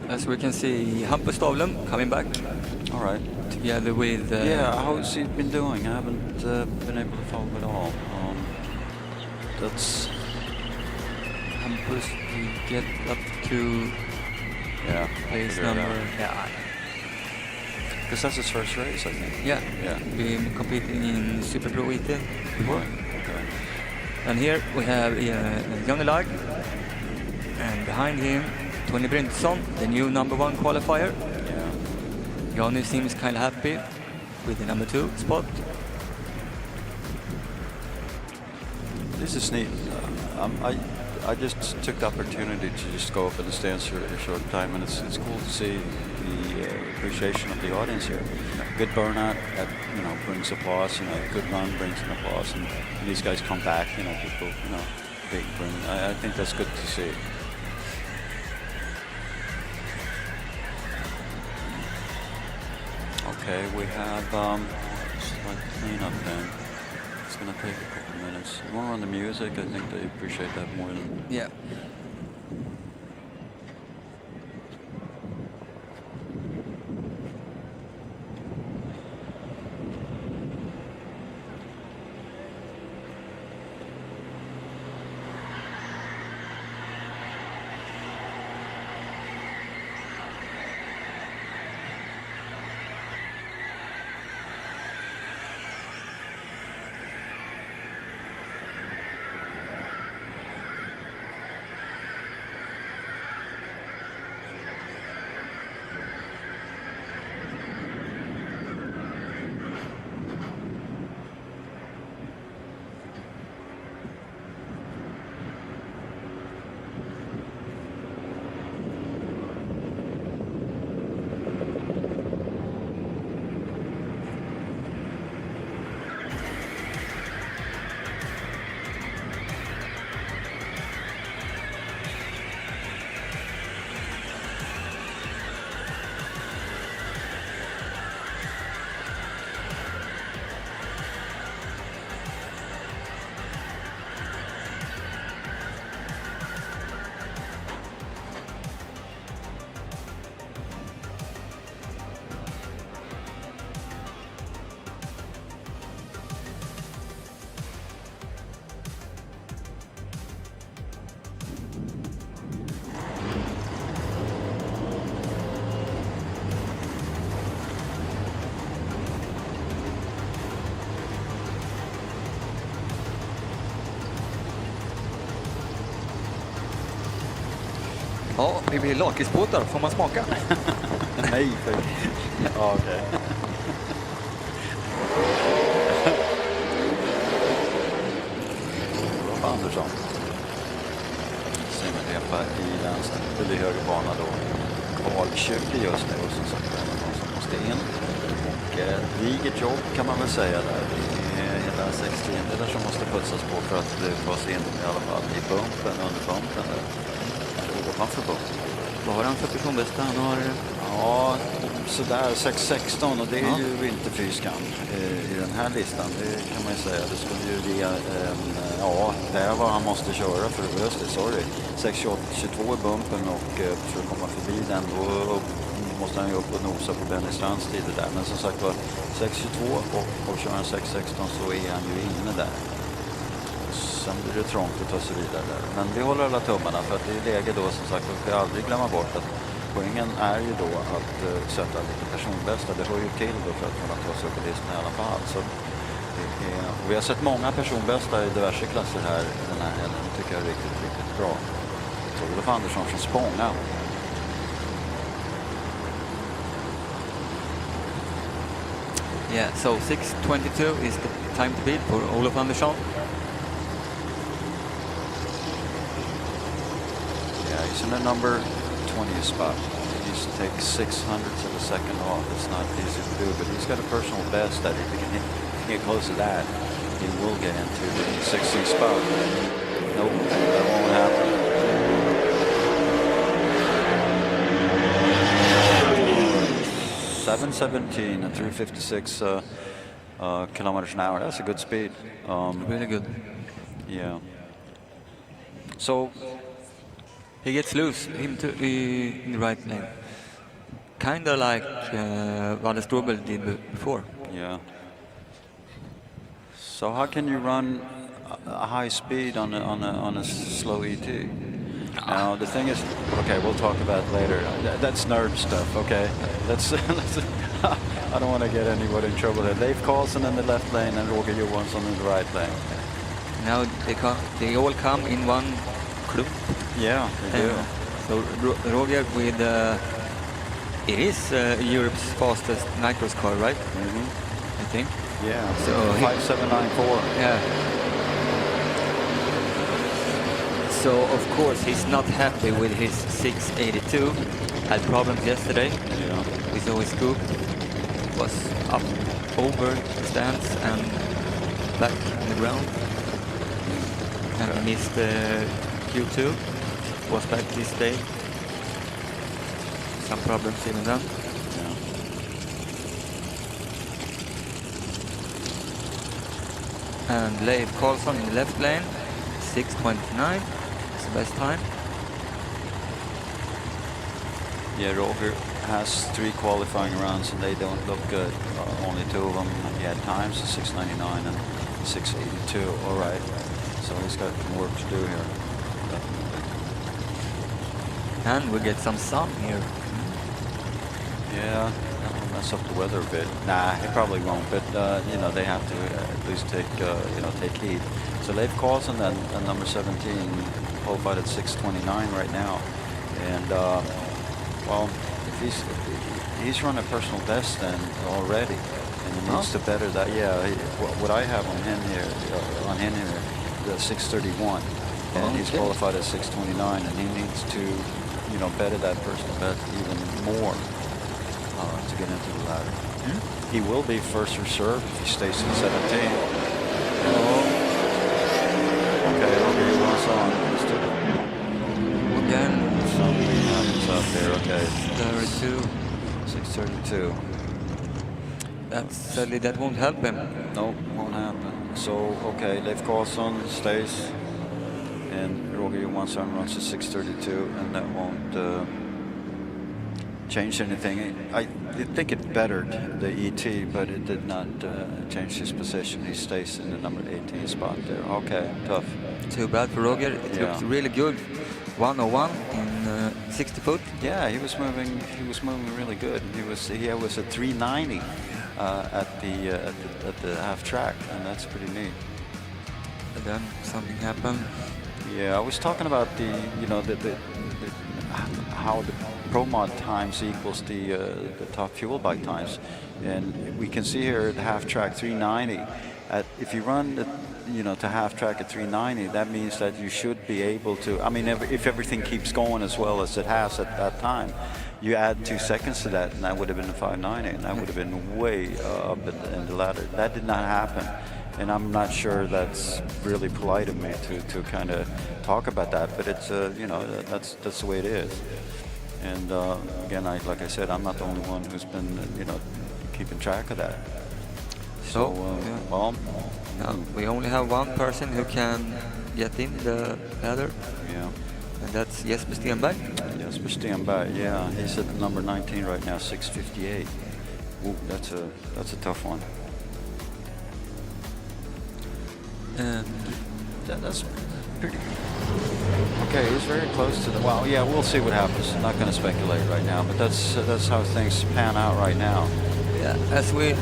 As we can see, Hampus Stavlum coming back. All right. together with... yeah, how's he been doing? I haven't been able to follow it all. That's... Hampus to get up to place figure it number... out. Yeah, Because that's his first race, I think. yeah. Yeah. Been competing in Super Pro ET before. Okay. And here we have Johnny Lark, and behind him Tony Bryntson, the new #1 qualifier. Yeah. Johnny seems kind of happy with the #2 spot. This is neat. I just took the opportunity to just go up in the stands for a short time, and it's cool to see the appreciation of the audience here. Good burnout, that, you know, brings applause. You know, good run brings an applause, and these guys come back. You know, people, you know, they bring. I think that's good to see. Okay, we have slight cleanup then. It's gonna take a couple minutes. More on the music, I think they appreciate that more than... Yeah. Ja, det blir lakritsbåtar. Får man smaka? Nej, för... Ja, okej. Olof Andersson. Simmerrepa i vänster. Det blir höger bana då. Kval 20 just nu, och som sagt det är någon som måste in. Och digert jobb kan man väl säga där. Det är hela 60 där som måste putsas på för att ta sig in i alla fall i bumpen, under bumpen där. Ovanför bumpen. Vad har han för personbästa? Han har... Ja, sådär 6.16, och det är ju inte fy skam i den här listan, det kan man ju säga. Det skulle ju ge det är vad han måste köra för att lösa det, sorry. 6.22 i bumpen, och för att komma förbi den då måste han ju upp och nosa på Benny Strands tider där. Men som sagt var, 6.22 och kör han 6.16 så är han ju inne där. Sen blir det trångt att ta sig vidare där. Men vi håller alla tummarna, för att det är läge då, som sagt, vi ska aldrig glömma bort att poängen är ju då att sätta lite personbästa. Det hör ju till då för att kunna ta sig upp i listan i alla fall. Så vi har sett många personbästa i diverse klasser här den här helgen. Det tycker jag är riktigt, riktigt bra. Så Olof Andersson från Spånga. Yeah, so 6:22 is the time to beat for Olof Andersson. Yeah, he's in the number 20 spot. He needs to take 600ths of a second off. It's not easy to do, but he's got a personal best that if he can get close to that, he will get into the 16th spot. Nope, that won't happen. .717 and 356 kilometers an hour. That's a good speed. Really good. Yeah. So he gets loose in the right lane. kind of like Valle Strobel did before. Yeah. So how can you run a high speed on a slow ET? Now the thing is, okay, we'll talk about it later. That's nerd stuff. Okay, that's. I don't want to get anyone in trouble there. Leif Karlsson in the left lane and Roger Johansson in the right lane. Now they all come in one clump. Yeah, they do. So Roger with it is Europe's fastest nitros car, right? I think. Yeah. So 5794. Yeah. So of course he's not happy with his 682. Had problems yesterday. Yeah. We saw his scoop was up over the stands and back in the ground. And he missed Q2. Was back this day. Some problems even then. Yeah. And Leif Karlsson in the left lane, 6:29. It's the best time. Yeah, Roger has 3 qualifying rounds and they don't look good. Only 2 of them he had times, 6:99 and 6:82. All right. So he's got work to do here. And we get some sun here. Yeah, that'll mess up the weather a bit. Nah, it probably won't, but you know, they have to at least take take heed. So Leif Karlsson and number 17 qualified at 6:29 right now, and well, if he's run a personal best then already, and he needs to better that. Yeah, what I have on him here, the 6:31, and he's qualified at 6:29, and he needs to better that personal best even more to get into the ladder. He will be first reserve if he stays in 17. Okay, he wants on. Again, Something happens up there. Okay, 32. 6:32. Sadly, that won't help him. Nope, won't happen. So, okay, Leif Karlsson stays, and Roger Johansson runs to 6:32, and that won't change anything. I think it bettered the ET, but it did not change his position. He stays in the number 18 spot there. Okay, tough. Too bad for Roger. It looks really good. 101 in 60 foot. Yeah, he was moving really good. He was at 390 at the half track, and that's pretty neat. And then something happened. Yeah, I was talking about how the Pro Mod times equals the top fuel bike times, and we can see here the half track 390. If you run to half track at 390, that means that you should be able to. I mean, if everything keeps going as well as it has at that time, you add 2 seconds to that, and that would have been a 590, and that would have been way up in the ladder. That did not happen. And I'm not sure that's really polite of me to kind of talk about that, but it's that's the way it is. And again, like I said, I'm not the only one who's been keeping track of that. So well, now we only have one person who can get in the ladder. Yeah. And that's Jesper Stenberg. Jesper Stenberg, yeah, he's at number 19 right now, 6:58. Ooh, that's a tough one. That's pretty. Okay, he's very close to the. Well, yeah, we'll see what happens. I'm not going to speculate right now, but that's how things pan out right now. Yeah, as we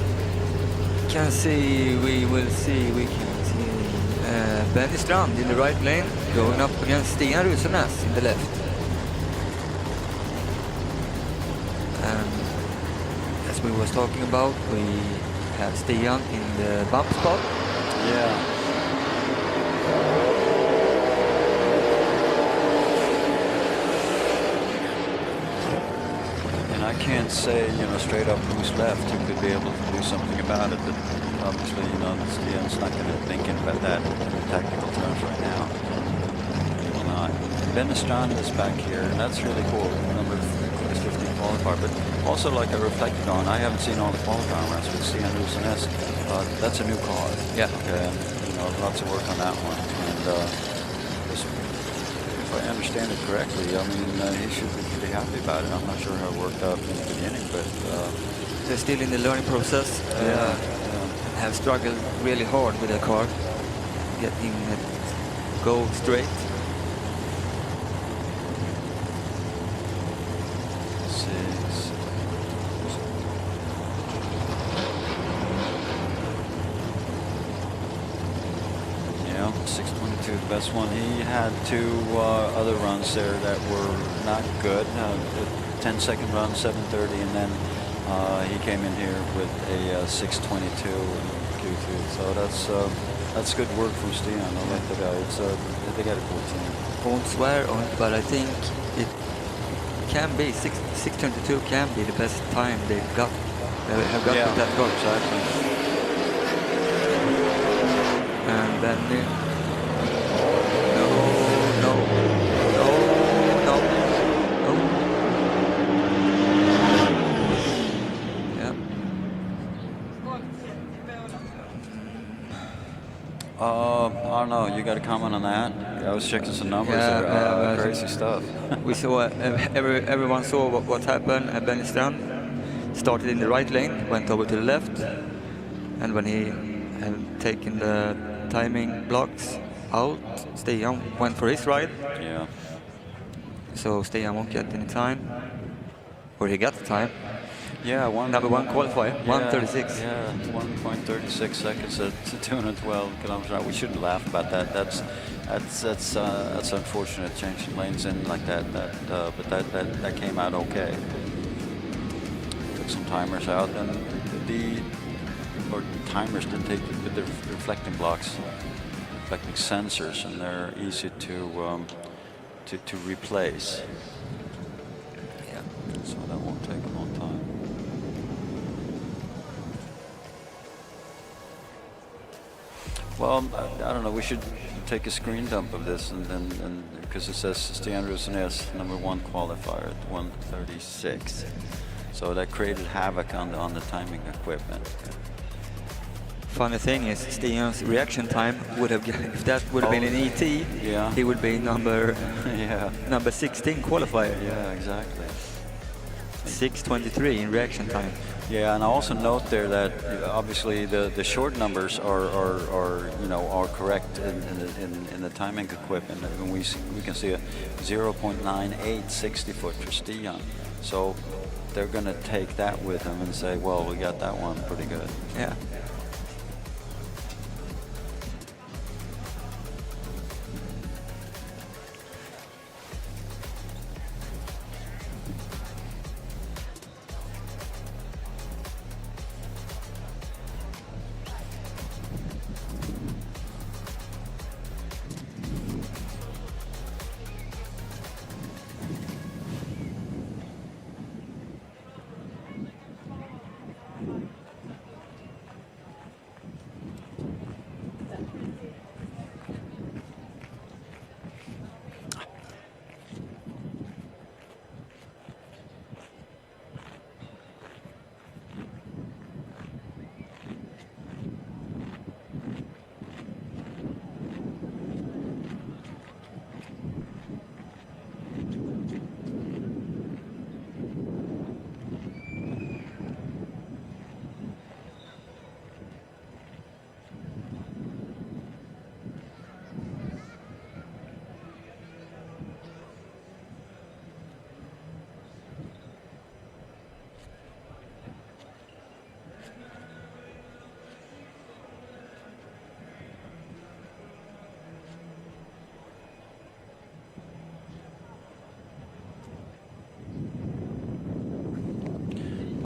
can see, we can see Benny Strand in the right lane going up against Stian Rusenas in the left. And as we was talking about, we have Stian in the bump spot. Yeah. And I can't say, straight up who's left who could be able to do something about it, but obviously, Stian's not going to think about that in tactical terms right now. He will not. Ben Strand is back here, and that's really cool. Number 15 qualifier, but also like I reflected on, I haven't seen all the qualifying rounds with Stian Rusenas. That's a new car. Yeah. Okay. Lots of work on that one. And if I understand it correctly, I mean, he should be pretty happy about it. I'm not sure how it worked out in the beginning, but they're still in the learning process. Have struggled really hard with the car, getting it go straight. Yeah, 622, the best one. He had two other runs there that were not good. A 10-second run, 730, and then he came in here with a 622 in Q2. So that's good work from Stian. I like the guy. They got a cool team. Won't swear on it, but I think it can be 622 can be the best time they've got. They have got with that car. Exactly. And then I don't know. You got a comment on that? I was checking some numbers there. Crazy stuff. We saw everyone saw what happened. Ben Strand started in the right lane, went over to the left, and when he had taken the timing blocks out, Stian went for his ride. Yeah. So Stian won't get any time, or he got the time. Yeah, number one qualifier, 1:36. Yeah, 1.36 seconds at 212 kilometers. We shouldn't laugh about that. That's unfortunate. Changing lanes in like that. But that came out okay. Took some timers out, and timers didn't take the reflecting blocks, reflecting sensors, and they're easy to replace. Yeah. So that won't take a long time. Well, I don't know. We should take a screen dump of this, and because it says Stian Rosenäs, number one qualifier at 1:36. So that created havoc on the timing equipment. Funny thing is, Stian's reaction time would have, if that would have been an ET, he would be number 16 qualifier. Yeah, exactly. 6:23 in reaction time. Yeah, and I also note there that obviously the short numbers are correct in the timing equipment. And we can see a 0.98 60-foot for Stian. So they're going to take that with them and say, well, we got that one pretty good. Yeah.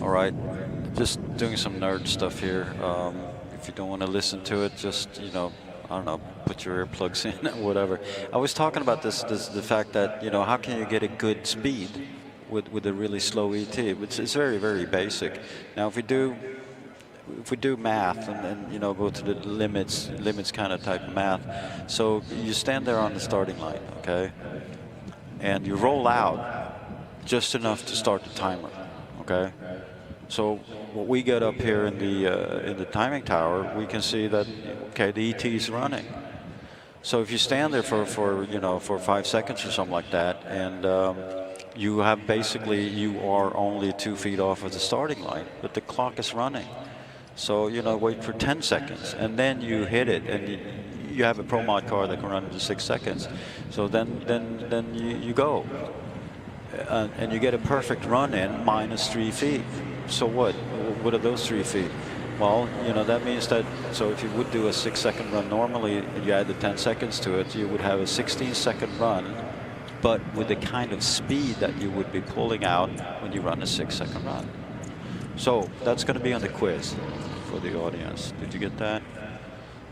All right, just doing some nerd stuff here. If you don't want to listen to it, just, I don't know, put your earplugs in or whatever. I was talking about the fact that, how can you get a good speed with a really slow ET? It's very, very basic. Now, if we do math and go to the limits kind of type of math, so you stand there on the starting line, okay, and you roll out just enough to start the timer, okay. So what we get up here in the timing tower, we can see that, okay, the ET is running. So if you stand there for you know, for 5 seconds or something like that, and you have basically, you are only 2 feet off of the starting line, but the clock is running. So, you know, wait for 10 seconds, and then you hit it, and you have a Pro Mod car that can run in 6 seconds. So then you go, and you get a perfect run in minus 3 feet. So what are those 3 feet? Well, you know, that means that, so if you would do a 6-second run normally, and you add the 10 seconds to it, you would have a 16-second run, but with the kind of speed that you would be pulling out when you run a 6-second run. So that's going to be on the quiz for the audience. Did you get that?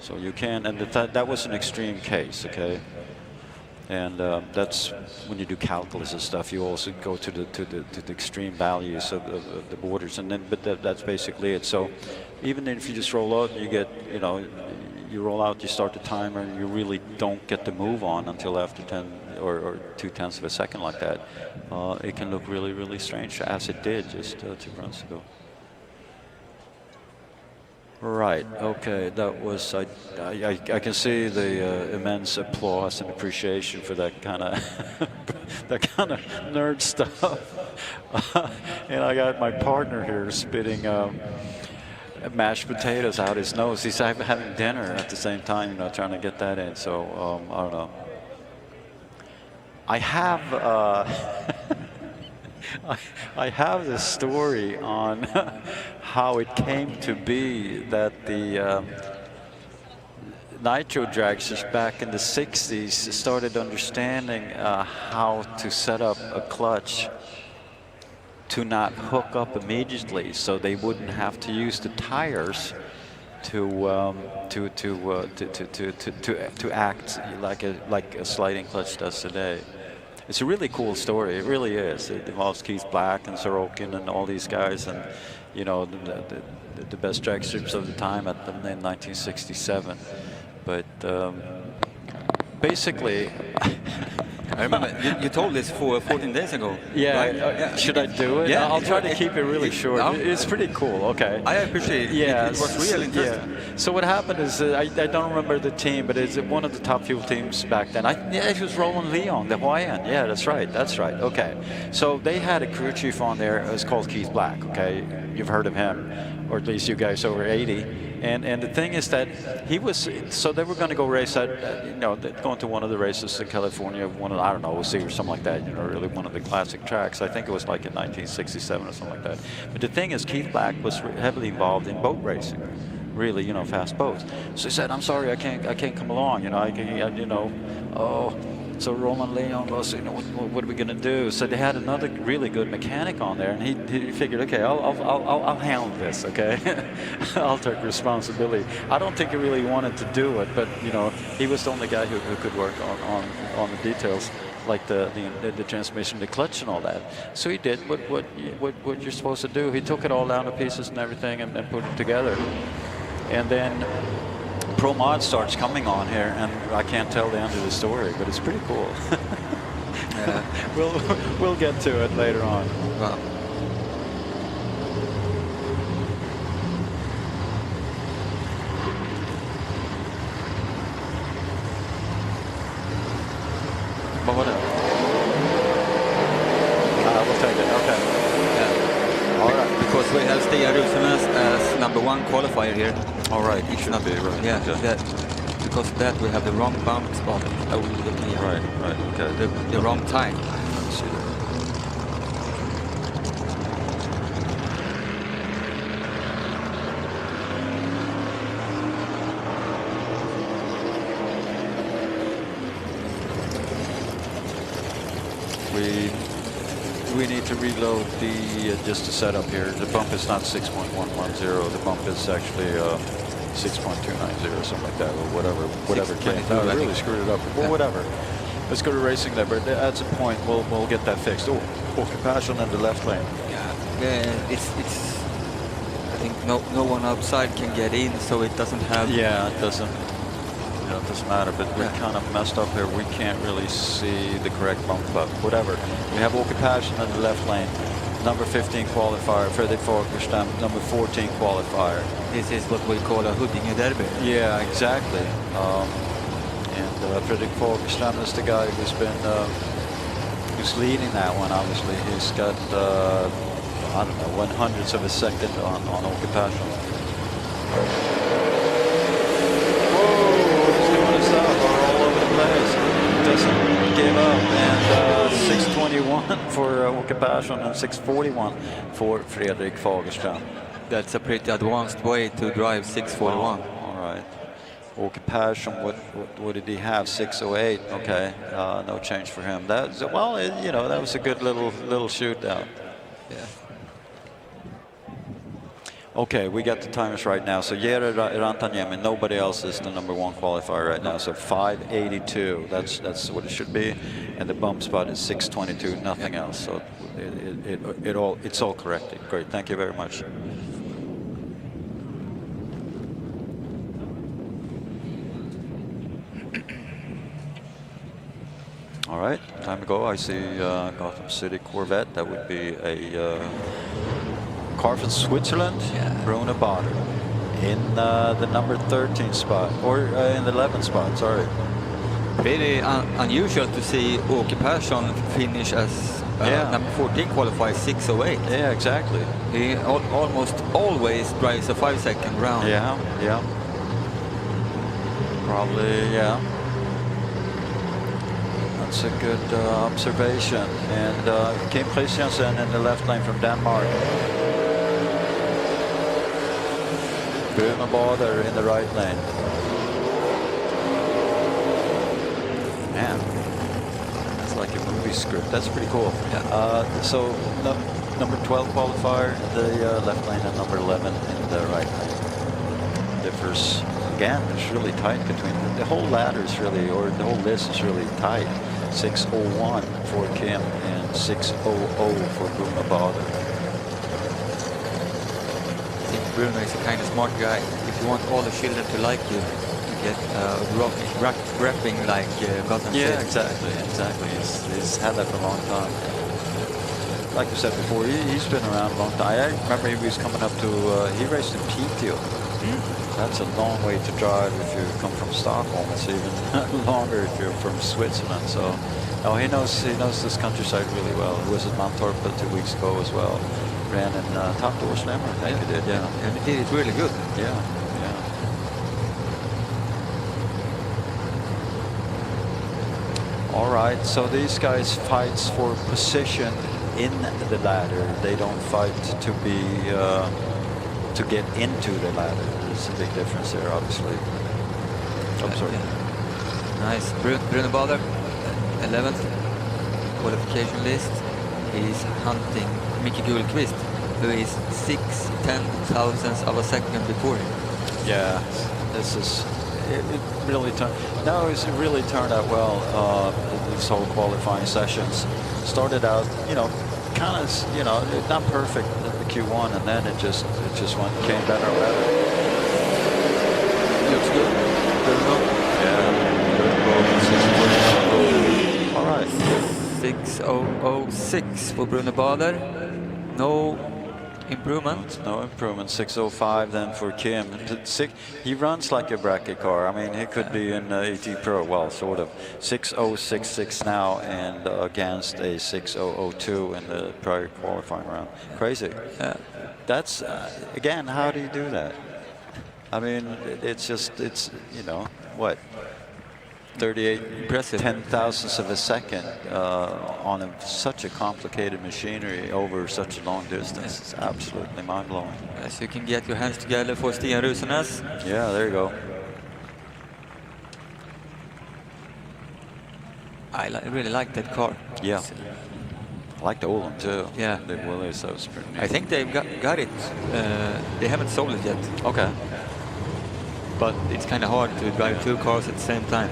So you can, and that was an extreme case, okay? And that's when you do calculus and stuff. You also go to the extreme values of the borders, and then that's basically it. So even if you just roll out, and you get, you know, you roll out, you start the timer, and you really don't get the move on until after 10 or 0.2 of a second like that. It can look really, really strange, as it did just 2 runs ago. Right. Okay. That was. I can see the immense applause and appreciation for that kind of nerd stuff. And I got my partner here spitting mashed potatoes out his nose. He's having dinner at the same time, you know, trying to get that in. So I don't know. I have this story on how it came to be that the nitro dragsters back in the 60s started understanding how to set up a clutch to not hook up immediately, so they wouldn't have to use the tires to act like a sliding clutch does today. It's a really cool story. It really is. It involves Keith Black and Sorokin and all these guys, and you know, the best dragsters of the time at them in 1967. But basically, I remember you told this 14 days ago. Yeah. Right? Yeah. Should I do it? Yeah. I'll try to keep it really short. It's pretty cool. Okay. I appreciate it. Yeah. It was really interesting. Yeah. So what happened is I don't remember the team, but it's one of the top fuel teams back then. Yeah, it was Roland Leon, the Hawaiian. Yeah, that's right. That's right. Okay. So they had a crew chief on there. It was called Keith Black. Okay, you've heard of him, or at least you guys over 80. And the thing is that he was, so they were going to go race at, you know, going to one of the races in California, one of, I don't know, OC or something like that, you know, really one of the classic tracks. I think it was like in 1967 or something like that. But the thing is, Keith Black was heavily involved in boat racing, really, you know, fast boats. So he said, I'm sorry, I can't come along, you know, So Roland Leon goes, you know, what are we going to do? So they had another really good mechanic on there, and he figured, okay, I'll handle this, okay? I'll take responsibility. I don't think he really wanted to do it, but you know, he was the only guy who could work on the details, like the transmission, the clutch, and all that. So he did what you're supposed to do. He took it all down to pieces and everything, and put it together, and then Pro Mod starts coming on here, and I can't tell the end of the story, but it's pretty cool. Yeah. We'll get to it later on. Wow. Vad var det? We'll take it. Okay. Yeah. All right. Because we have Stig Rusenes as #1 qualifier here. All right, it should be right. Yeah, Okay. because of that we have the wrong bump spot. Right, okay. The wrong time. Let's see there. We need to reload the just the setup here. The bump is not 6.110. The bump is actually 6.290 or something like that, or whatever came. No, I really screwed it up. Well, whatever. Let's go to racing there, but at some point we'll get that fixed. Oh, Qualification in the left lane. Yeah, it's. I think no one outside can get in, so it doesn't have. Yeah, it doesn't. You know, it doesn't matter, but we're kind of messed up here. We can't really see the correct bump, but whatever. We have Qualification in the left lane. Number 15 qualifier, Fredrik Fagerstam, number 14 qualifier. This is what we call a Huddinge derby. Yeah, exactly. And Fredrik Fagerström is the guy who's been who's leading that one. Obviously, he's got I don't know, 1/100th of a second on Qualification. Whoa, he's doing his stuff all over the place. Doesn't give up, and 6:21 for Qualification and 6:41 for Fredrik Fagerström. That's a pretty advanced way to drive 641. All right. Qualification, what did he have? 6:08. Okay, no change for him. That's well, you know, that was a good little shootout. Yeah. Okay, we got the timers right now. So Jere Rantaniemi, nobody else is the #1 qualifier right now. So 5:82, that's what it should be, and the bump spot is 6:22, nothing else. So it's all corrected. Great, thank you very much. All right, time to go. I see Gotham City Corvette. That would be a car from Switzerland. Yeah. Bruno Bader in the number 13 spot, or in the 11th spot, sorry. Really unusual to see Åke Persson finish as number 14 qualified 6:08. Yeah, exactly. He almost always drives a 5-second round. Yeah, yeah. Probably, yeah. That's a good observation. And Kim Christiansen in the left lane from Denmark. Bruno Bader in the right lane. Man, that's like a movie script. That's pretty cool. Yeah. So number 12 qualifier, the left lane, and number 11 in the right lane. Differs again. It's really tight between the whole ladder is really, or the whole list is really tight. 6:01 for Kim and 6:00 for Bruno Bader. I think Bruno is a kind of smart guy. If you want all the children to like you, you get rapping like Gotham City. Yeah, exactly. He's had that for a long time. Like I said before, he's been around a long time. I remember he was coming up to, he raced in Piteå. That's a long way to drive if you come from Stockholm. It's even longer if you're from Switzerland. So, no, he knows this countryside really well. He was at Mantorp 2 weeks ago as well. Ran in Top Door Slammer, I think he did. Yeah, and he did it really good. Yeah. All right, so these guys fights for position in the ladder. They don't fight to be to get into the ladder. There's a big difference there, obviously. I'm sorry. Nice. Bruno Bader, 11th qualification list. He's hunting Mickey Gullqvist, who is 6/10,000ths of a second before him. Yeah, this is it really turned. No, it really turned out well. This whole qualifying sessions started out, you know, kind of, you know, not perfect in the Q1, and then it just came better and better. Looks good. Yeah. All right. 6:006 for Bruno Bader. No improvement. No improvement. 6:05 then for Kim. He runs like a bracket car. I mean, he could be in AT Pro. Well, sort of. 6:066 now, and against a 6:002 in the prior qualifying round. Crazy. That's again. How do you do that? I mean, it's you know what. 38 10,000ths of a second on such a complicated machinery over such a long distance. It's absolutely mind-blowing. As you can get your hands together for Stian Rusenes. Yeah, there you go. I really like that car. Yeah. I like the old one too. Yeah. The Willys, that was pretty neat. I think they've got it. They haven't sold it yet. Okay. But it's kind of hard to drive two cars at the same time.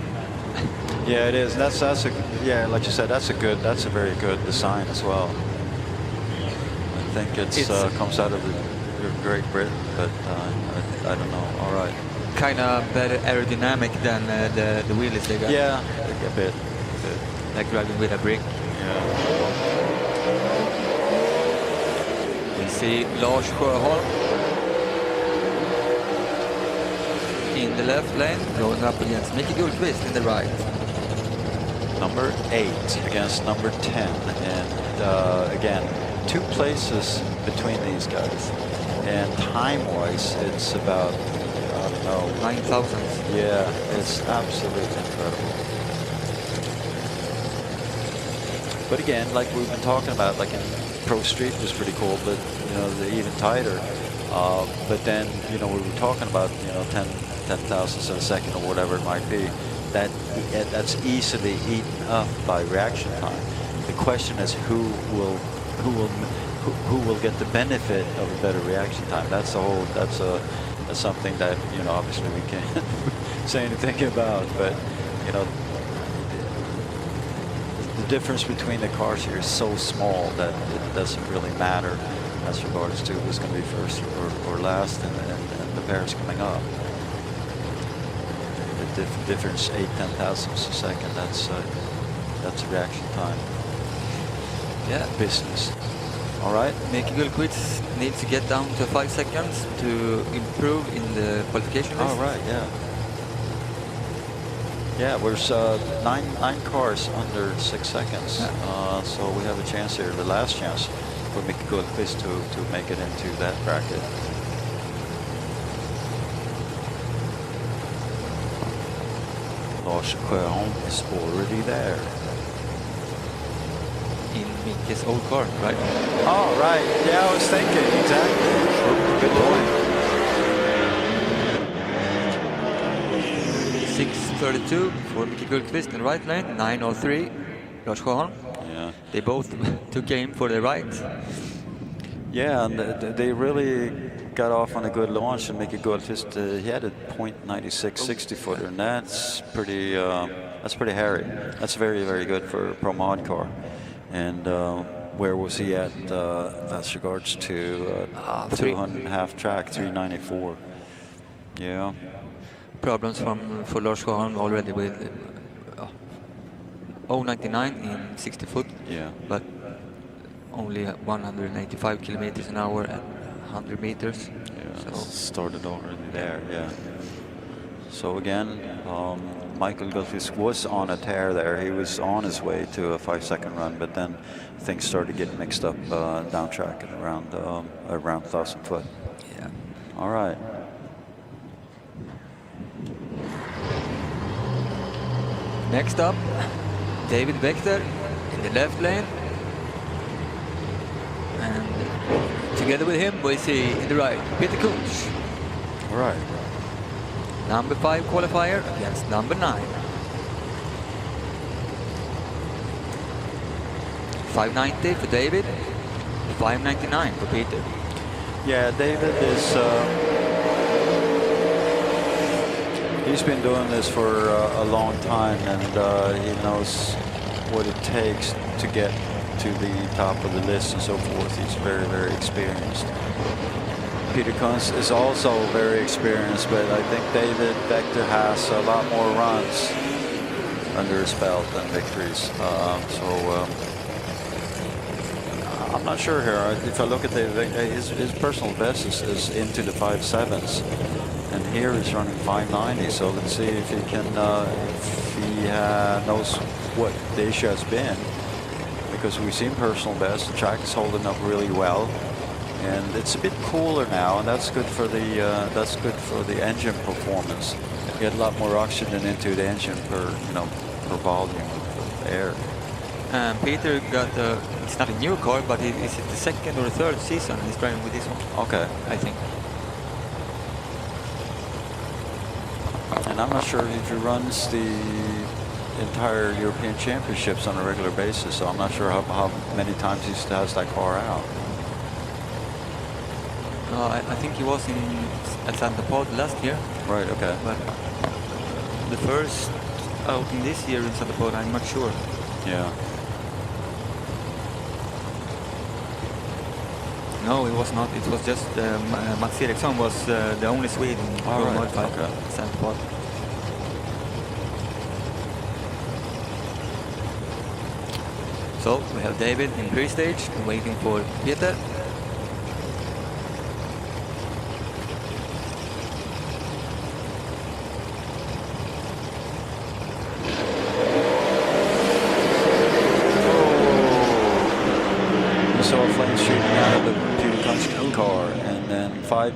Yeah, it is. That's a yeah, like you said, that's a very good design as well. I think it's comes out of Great Britain, but I don't know. All right. Kind of better aerodynamic than the wheelies they got. Yeah, a bit. Like driving with a brick. Yeah. We see Lars Sjöholm in the left lane, going up against Mickey Gullqvist in the right. Number 8 against number 10. And again, 2 places between these guys. And time-wise, it's about, I don't know. 9,000. Yeah, it's absolutely incredible. But again, like we've been talking about, like in Pro Street was pretty cool, but you know, they're even tighter. But then, you know, we were talking about, you know, 10 thousandths of a second or whatever it might be. That's easily eaten up by reaction time. The question is who will get the benefit of a better reaction time. That's something that, you know, obviously we can't say anything about, but you know, the difference between the cars here is so small that it doesn't really matter as regards to who's going to be first or last and the pairs coming up. The difference 8-10 thousandths a second, that's reaction time. Yeah. Business. All right. Mickey Gullqvist needs to get down to 5 seconds to improve in the qualification list. All right, yeah. Yeah, there's 9 cars under 6 seconds. Yeah. So we have a chance here, the last chance for Mickey Gullqvist to make it into that bracket. Lars Sjöholm is already there. In Micke's old car, right? Oh, right. Yeah, I was thinking. Exactly. Good point. 6:32 for Mickey Gullqvist in the right lane. 9:03 Lars Sjöholm. Yeah. They both took aim for the right. Yeah, and they really got off on a good launch, and Mickey Gullqvist, he had a .96 60-footer, and that's pretty hairy. That's very, very good for a Pro Mod car. And where was he at as regards to 200 half track, 394? Yeah. Problems for Lars Sjöholm already with 0.99 in 60 foot. Yeah. But only 185 kilometers an hour at 100 meters. Yeah, so started already there, yeah. So again, Michael Gullqvist was on a tear there. He was on his way to a 5-second run, but then things started getting mixed up down track at around 1,000 foot. Yeah. All right. Next up, David Wächter in the left lane. And together with him, we see in the right, Peter Kunz. All right. Number 5 qualifier against number 9. 590 for David, 599 for Peter. Yeah, David is, he's been doing this for a long time, and he knows what it takes to get to the top of the list and so forth. He's very, very experienced. Peter Kunz is also very experienced, but I think David Wächter has a lot more runs under his belt than victories. I'm not sure here. If I look at David, his personal best is into the 5.7s, and here he's running 5.90. So let's see if he can, if he knows what the issue has been, because we've seen personal best. The track is holding up really well, and it's a bit cooler now, and that's good for the engine performance. You get a lot more oxygen into the engine per volume of air. Peter got it's not a new car, but is it the second or the third season he's driving with this one? Okay. I think. And I'm not sure if he runs the entire European Championships on a regular basis, so I'm not sure how many times he has that car out. I think he was at Santa Pod last year. Right, okay. But the first outing this year in Santa Pod, I'm not sure. Yeah. No, it was not. It was just Mats Eriksson was the only Swede in Pro Modified Santa Pod. So we have David in pre-stage waiting for Peter.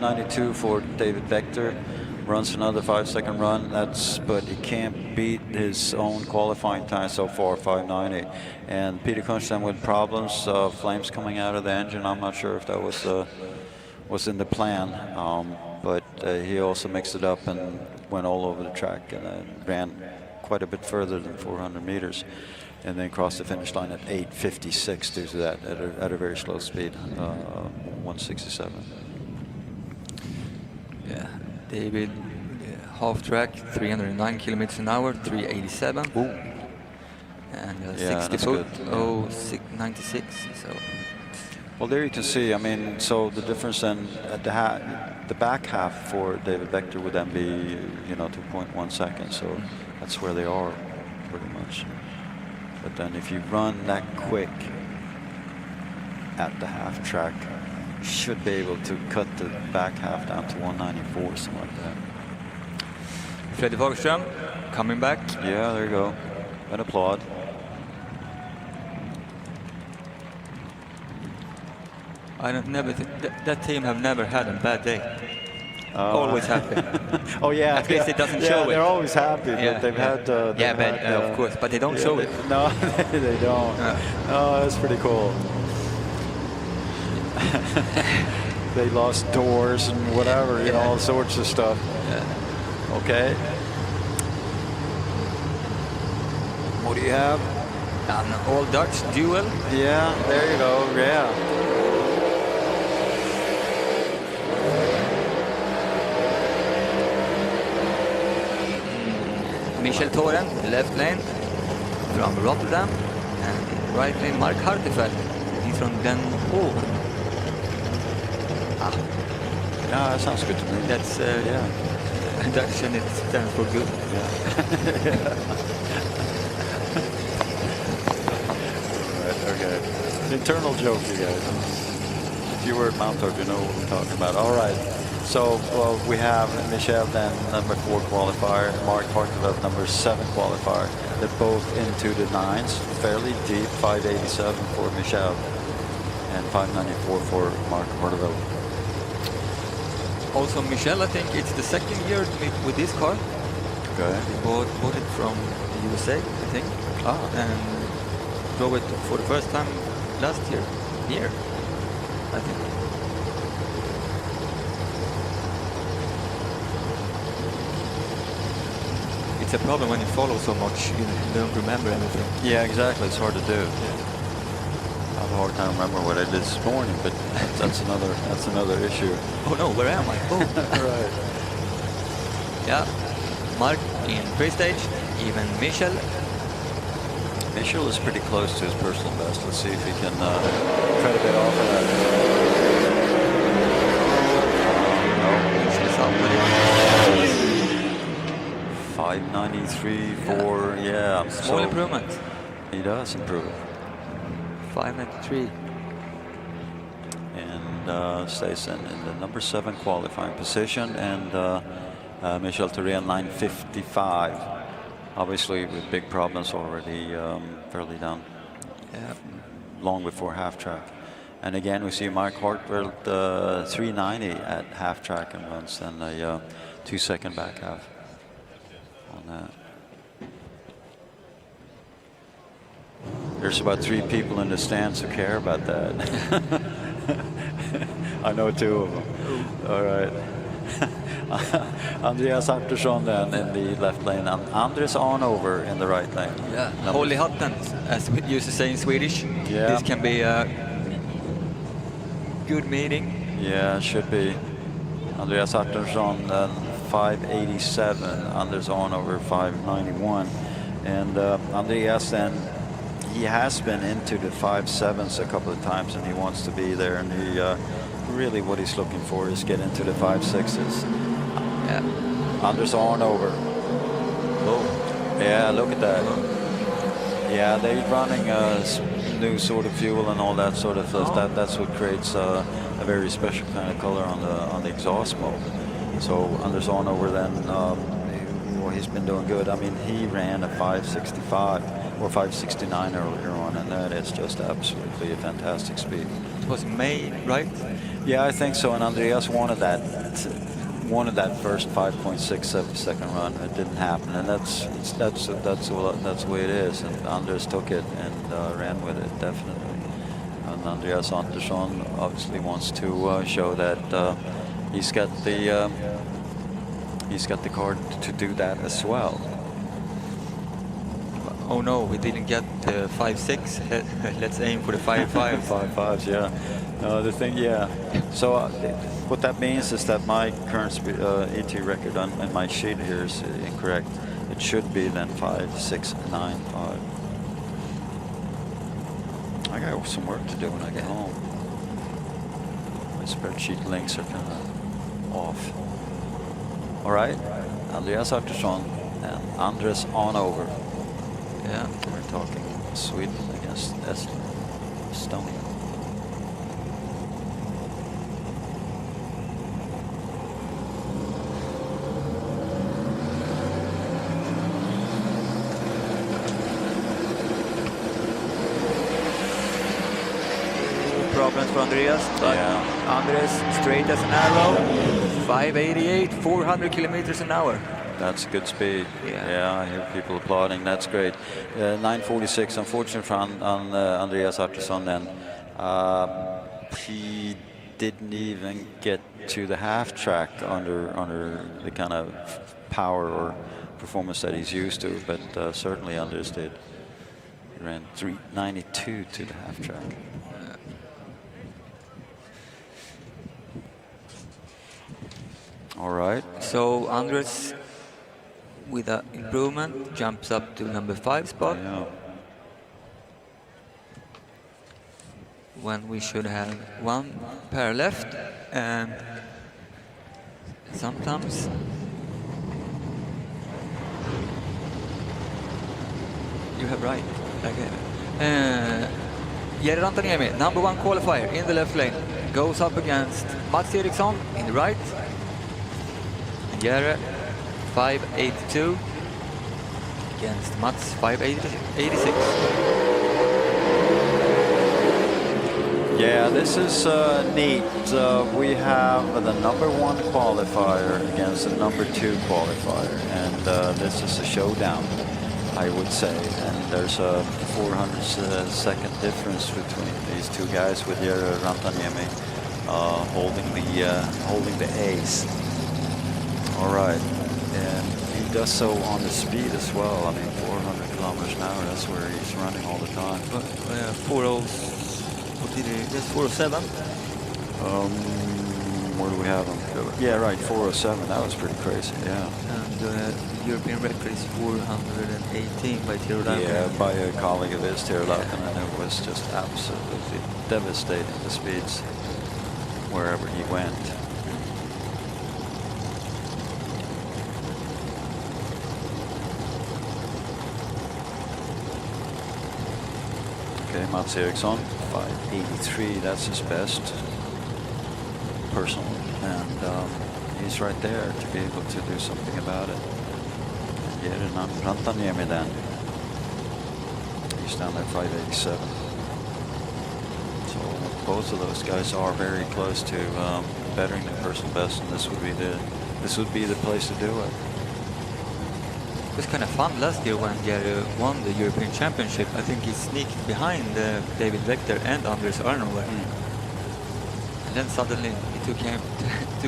592 for David Vector. Runs another 5-second run. But he can't beat his own qualifying time so far, 590. And Peter Kunsten with problems, flames coming out of the engine. I'm not sure if that was in the plan, but he also mixed it up and went all over the track and ran quite a bit further than 400 meters. And then crossed the finish line at 8:56 due to that at a very slow speed, 167. Yeah, David, half track, 309 kilometers an hour, 387. Ooh. And Yeah, 60 that's foot, good. 96. So Well, there you can see. I mean, so the difference then at the back half for David Vector would then be, 2.1 seconds. So that's where they are, pretty much. But then if you run that quick at the half track, you should be able to cut the back half down to 194, something like that. Freddy Fagerström coming back. Yeah, there you go. And applaud. I don't never think that team have never had a bad day. Always happy. Oh yeah. At least it doesn't show it. They're always happy, but they've had. Of course, but they don't show it. No, they don't. Oh, that's pretty cool. They lost doors and whatever, all sorts of stuff. Yeah. Okay. What do you have? An all Dutch duel. Yeah, there you go. Yeah. Michel Thoren, left lane from Rotterdam, and right lane Mark Hartefeld. He's from Den Haag. Yeah, that sounds good to me. That's Dutch, and it stands for good. Right, okay. Internal joke, you guys. If you were at Mount Torp, you know what we're talking about. All right. So we have Michel then number 4 qualifier, Mark Harteveld number 7 qualifier. They're both into the 9s, fairly deep, 587 for Michel and 594 for Mark Harteveld. Also, Michel, I think it's the second year with this car. Okay. He bought it from the USA, I think, and drove it for the first time last year here, I think. It's a problem when you follow so much, you don't remember anything. Yeah, exactly. It's hard to do. I have a hard time remembering what I did this morning, but that's another issue. Oh no, where am I? Oh. Right. Yeah, Mark in pre-stage, even Michel. Michel is pretty close to his personal best. Let's see if he can cut a bit off of that. Michel's up with it. 593 for, Small improvement. He does improve. 593. And stays in the number 7 qualifying position. And Michel Thoren 955. Obviously with big problems already, fairly down. Long before half track. And again, we see Mark Harteveld 390 at half track and runs then a 2-second back half on that. There's about 3 people in the stands who care about that. I know 2 of them. All right. Andreas Artursson then in the left lane and Andres Arnover in the right lane. Yeah, Holy Hatten, as we used to say in Swedish. Yeah. This can be a good meeting. Yeah, it should be. Andreas Artursson 587, Anders Arnover 591. And Andreas then, he has been into the 5.7s a couple of times and he wants to be there, and he really what he's looking for is get into the 5.6s. Yeah. Anders Arnover. Oh. Yeah, look at that. Yeah, they're running new sort of fuel and all that sort of stuff. That's what creates a very special kind of color on the exhaust smoke. So Anders Arnover then, he's been doing good. I mean, he ran a 565 or 569 earlier on, and that is just absolutely a fantastic speed. It was May, right? Yeah, I think so. And Andreas wanted that first 5.67 second run. It didn't happen, and that's the way it is. And Anders took it and ran with it definitely. And Andreas Andersson obviously wants to show that he's got the card to do that as well. Oh no, we didn't get the 5.6. Let's aim for the 5.5. 5.5s, yeah. The thing, yeah. So what that means is that my current ET record on my sheet here is incorrect. It should be then 5.695. I got some work to do when I get home. My spreadsheet links are kind of off. All right, Andreas Artursson and Anders on over. Yeah, we're talking Sweden against Estonia. Problems for Andreas, but yeah. Andres straight as an arrow, 588, 400 kilometers an hour. That's a good speed. Yeah, I hear people applauding. That's great. 9:46. Unfortunate for Andreas Artursson then. He didn't even get to the half track under the kind of power or performance that he's used to, but certainly Anders did. He ran 3:92 to the half track. All right. So Andres, with an improvement, jumps up to number 5 spot. Yeah. When we should have one pair left, and sometimes you have right. Jere Rantaniemi, number 1 qualifier in the left lane, goes up against Mats Eriksson in the right. Jere 582 against Mats 586. Yeah, this is neat. We have the number 1 qualifier against the number 2 qualifier, and this is a showdown, I would say. And there's a 400-second difference between these two guys, with Jere Rantaniemi holding the ace. All right, and he does so on the speed as well. I mean, 400 kilometers an hour, that's where he's running all the time. But 407? Where do we have him? Yeah, right, 407. That was pretty crazy, yeah. And the European record is 418 by Tierp Arena. Yeah, by a colleague of his, Tierp Arena, and it was just absolutely devastating, the speeds wherever he went. Okay, Mats Eriksson, 583, that's his best personal, and he's right there to be able to do something about it. Jere Rantaniemi then, he's down there 587. So both of those guys are very close to bettering their personal best, and this would be the place to do it. It was kind of fun last year when Jere won the European Championship. I think he sneaked behind David Vector and Anders Arnover. And then suddenly he took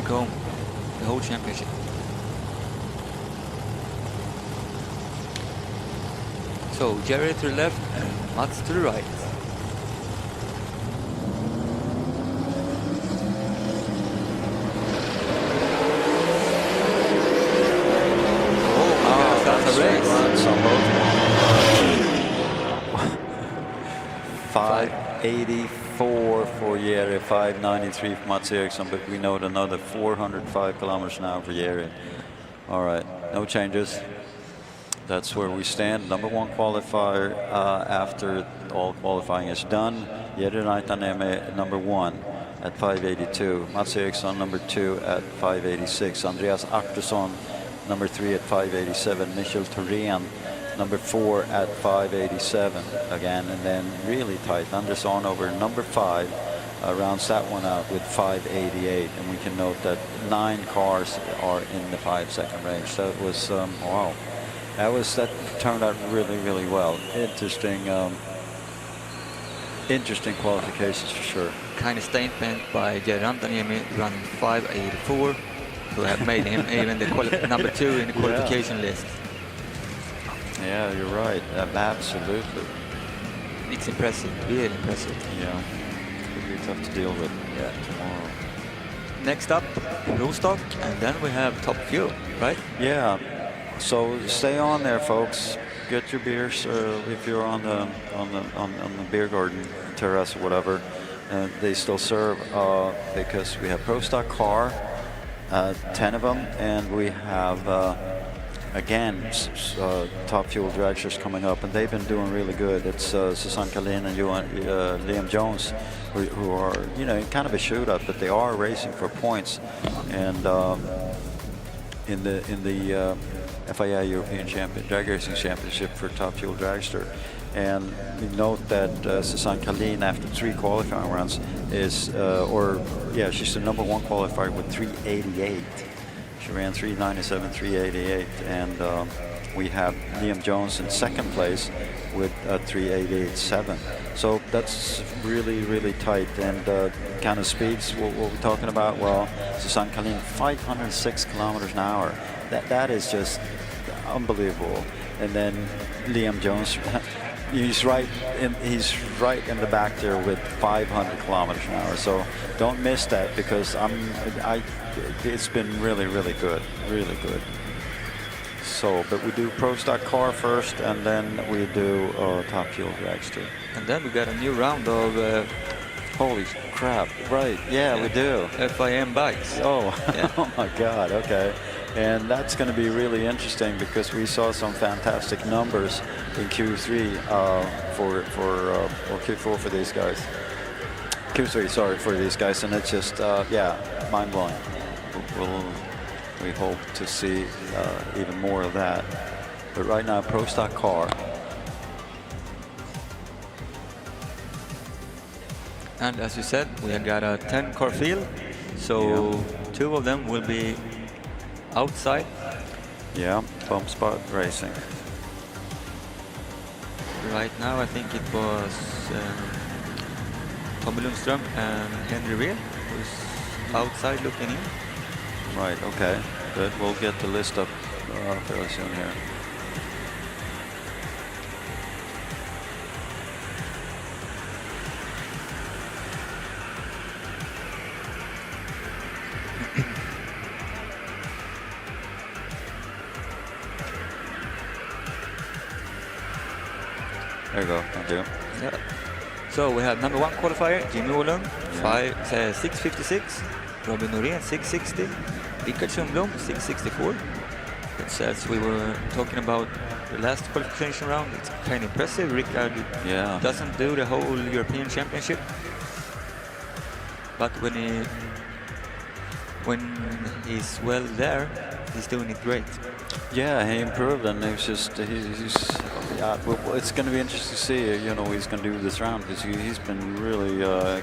home the whole championship. So Jere to the left and Mats to the right. Runs on both. 584 for Jere, 593 for Mats Eriksson, but we note another 405 kilometers an hour for Jere. All right, no changes. That's where we stand. Number 1 qualifier after all qualifying is done. Jere Rantaniemi, number 1 at 582. Mats Eriksson, number 2 at 586. Andreas Artursson, number 3 at 587. Michel Thorén, number 4 at 587 again, and then really tight. Anders Arnover, number 5 rounds that one out with 5:88, and we can note that 9 cars are in the 5-second range. That was wow. That turned out really, really well. Interesting qualifications for sure. Kind of statement by Gerard Daniemi running 5:84, who have made him even the number 2 in the qualification list. Yeah, you're right. Absolutely. It's impressive, really impressive. Yeah, it'll be tough to deal with tomorrow. Next up, Rostock, and then we have Top Fuel, right? Yeah. So stay on there, folks. Get your beers if you're on the beer garden terrace or whatever. They still serve because we have Pro Stock car, 10 of them, and we have again Top Fuel dragsters coming up, and they've been doing really good. It's Susanne Kalin and Liam Jones who are kind of a shootout, but they are racing for points, and in the FIA European Drag Racing Championship for Top Fuel Dragster. And we note that Susanne Kalin, after 3 qualifying rounds, is, she's the number 1 qualifier with 3:88. She ran 3:97, 3:88, and we have Liam Jones in 2nd place with 3:88.7. So that's really, really tight. And kind of speeds, what we're talking about, well, Susanne Kalin, 506 kilometers an hour. That is just unbelievable. And then Liam Jones, he's right in the back there with 500 kilometers an hour. So don't miss that, because it's been really, really good, really good. So, but we do Pro Stock car first, and then we do Top Fuel dragster. And then we got a new round of holy crap! Right? Yeah, we do. FIM bikes. Oh, yeah. Oh my God! Okay. And that's going to be really interesting, because we saw some fantastic numbers in Q3 or Q4 for these guys. Q3, sorry, for these guys, and it's just mind blowing. We hope to see even more of that. But right now, Pro Stock car. And as you said, we have got a 10-car field, so 2 of them will be outside. Yeah, bump spot racing. Right now, I think it was Tommy Lundström and Henry Real who's outside looking in. Right, okay, good. We'll get the list up fairly soon here. There you go, thank you. Yeah. So we have number 1 qualifier, Jimmy Åhlund, 6:56, Robin Norén 6:60, Rickard Sundblom 6:64. It's as we were talking about the last qualification round, it's kind of impressive. Rickard doesn't do the whole European Championship, but when he's well there, he's doing it great. Yeah, he improved, and it's just it's going to be interesting to see. He's going to do this round, because he's been really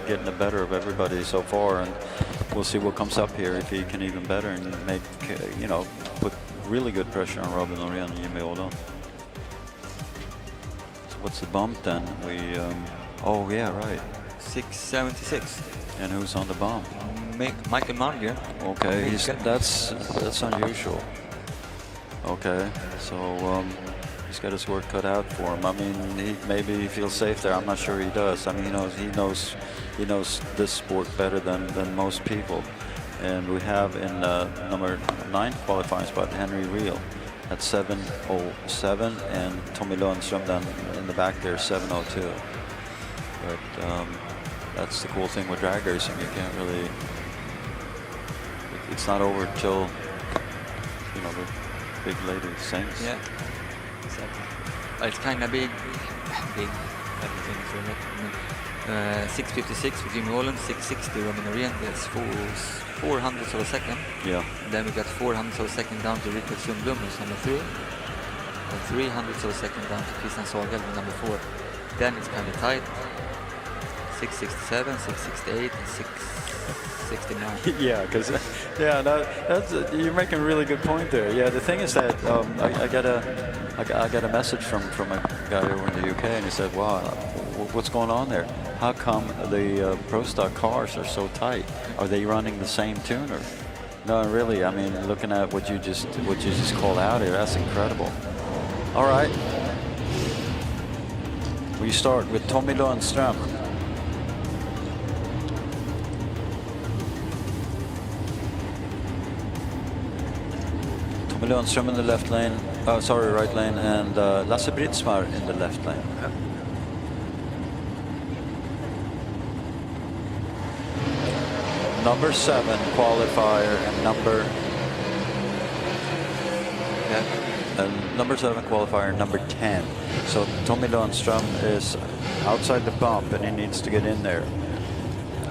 getting the better of everybody so far, and we'll see what comes up here, if he can even better and make put really good pressure on Robin Norén and Jimmy Åhlund. So what's the bump then? Oh yeah, right. 6:76. And who's on the bump? Michael Malmgren. Okay, that's unusual. Okay, so he's got his work cut out for him. I mean, maybe he feels safe there. I'm not sure he does. I mean, he knows this sport better than most people. And we have in number 9 qualifying spot Henry Real at 7:07, and Tommy Lundström then in the back there 7:02. But that's the cool thing with drag racing. You can't really. It's not over till the big lady sings. Yeah, exactly. It's kind of big everything. So 6:56 for Jimmy Åhlund, 6:60 Robin Norén. That's 400ths of a second. Yeah. And then we got 400ths of a second down to Rickard Sundblom, who's number 3. And 300ths of a second down to Christian Sagal, number 4. Then it's kind of tight. 667, 668, and 669. Yeah, because you're making a really good point there. Yeah, the thing is that I got a message from a guy over in the UK, and he said, "Wow, what's going on there? How come the Pro Stock cars are so tight? Are they running the same tuner?" No, really. I mean, looking at what you just called out here, that's incredible. All right, we start with Tommy Lundström. Tommy Lundström in the left lane. Oh, sorry, right lane, and Lasse Britsmar in the left lane. Number 7 qualifier and number 7 qualifier, number 10. So Tommy Lundström is outside the bump, and he needs to get in there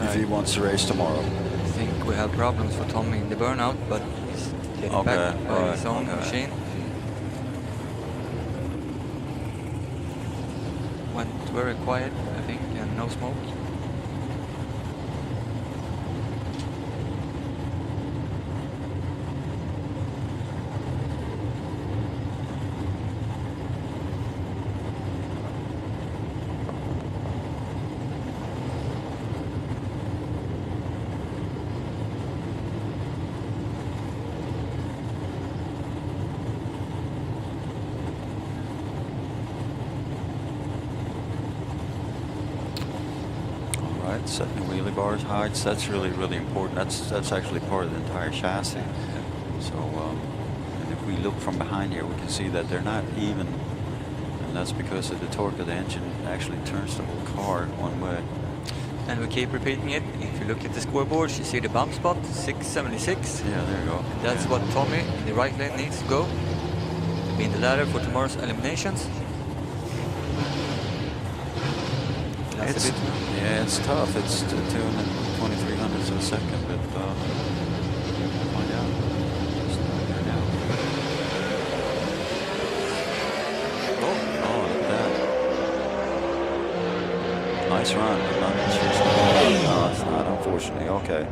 if he wants to race tomorrow. I think we have problems for Tommy in the burnout, but he's getting back by his own machine. Went very quiet, I think, and no smoke. Setting wheelie bars heights, that's really important. That's actually part of the entire chassis. So and if we look from behind here, we can see that they're not even, and that's because of the torque of the engine actually turns the whole car one way. And we keep repeating it. If you look at the scoreboards, you see the bump spot, 676. Yeah, there you go. That's what Tommy in the right lane needs to go to be in the ladder for tomorrow's eliminations. Yeah, it's tough. It's 2,300 hundredths of a second, but we'll find out. It's not there now. Oh, look at that. Nice run, but not no, it's not, unfortunately. Okay.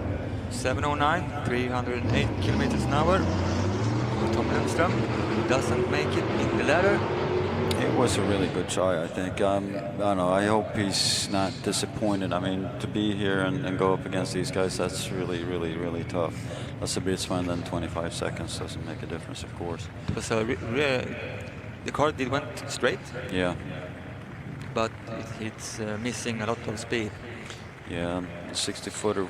709, 308 kilometers an hour for Tom Lundström, who doesn't make it in the ladder. It was a really good try, I think. I don't know, I hope he's not disappointed. I mean, to be here and go up against these guys, that's really tough. That's a bit fun, then 25 seconds doesn't make a difference, of course. It was the car went straight. Yeah. But it's missing a lot of speed. Yeah, 60-footer,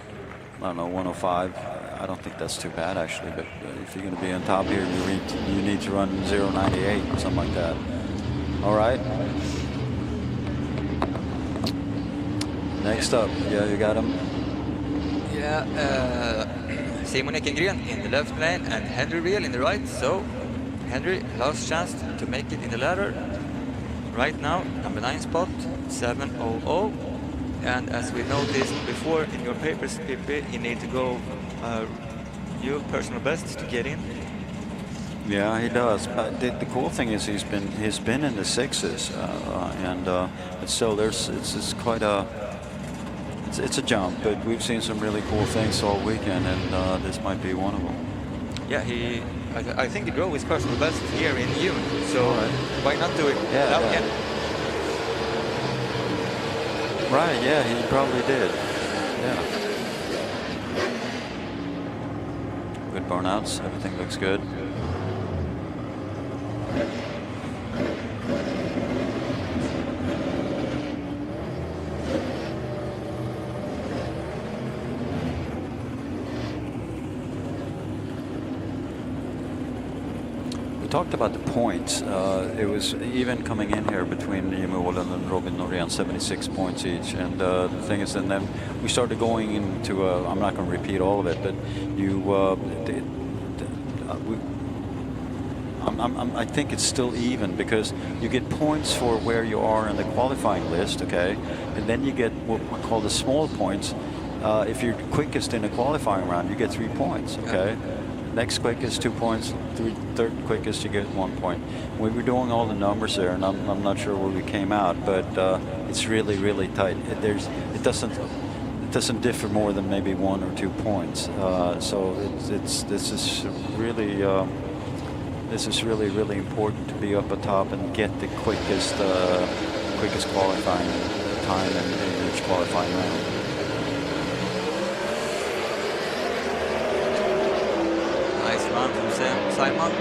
I don't know, 105. I don't think that's too bad, actually. But if you're going to be on top here, you need to run 0.98 or something like that. All right. Next up, yeah, you got him. Yeah, Simon Ekengren in the left lane and Henry Riel in the right. So Henry, last chance to make it in the ladder. Right now, number 9 spot, 700. And as we noticed before in your papers, Pippi, you need to go your personal best to get in. Yeah, he does. But the cool thing is he's been in the 6s, but still it's quite a it's a jump. But we've seen some really cool things all weekend, and this might be one of them. Yeah, I think he drove his personal best here in June. So why not do it now again? Right. Yeah, he probably did. Yeah. Good burnouts. Everything looks good. Talked about the points. It was even coming in here between Jimmy Åhlund and Robin Norén, 76 points each. And the thing is, and then we started going into, I'm not going to repeat all of it, but I think it's still even because you get points for where you are in the qualifying list, okay? And then you get what we call the small points. If you're quickest in a qualifying round, you get 3 points, okay? next quickest 2 points, third quickest you get 1 point. We were doing all the numbers there, and I'm not sure where we came out, but it's really, really tight. It doesn't differ more than maybe 1 or 2 points. So this is really really important to be up atop and get the quickest qualifying time in each qualifying round. Nice run from Simon.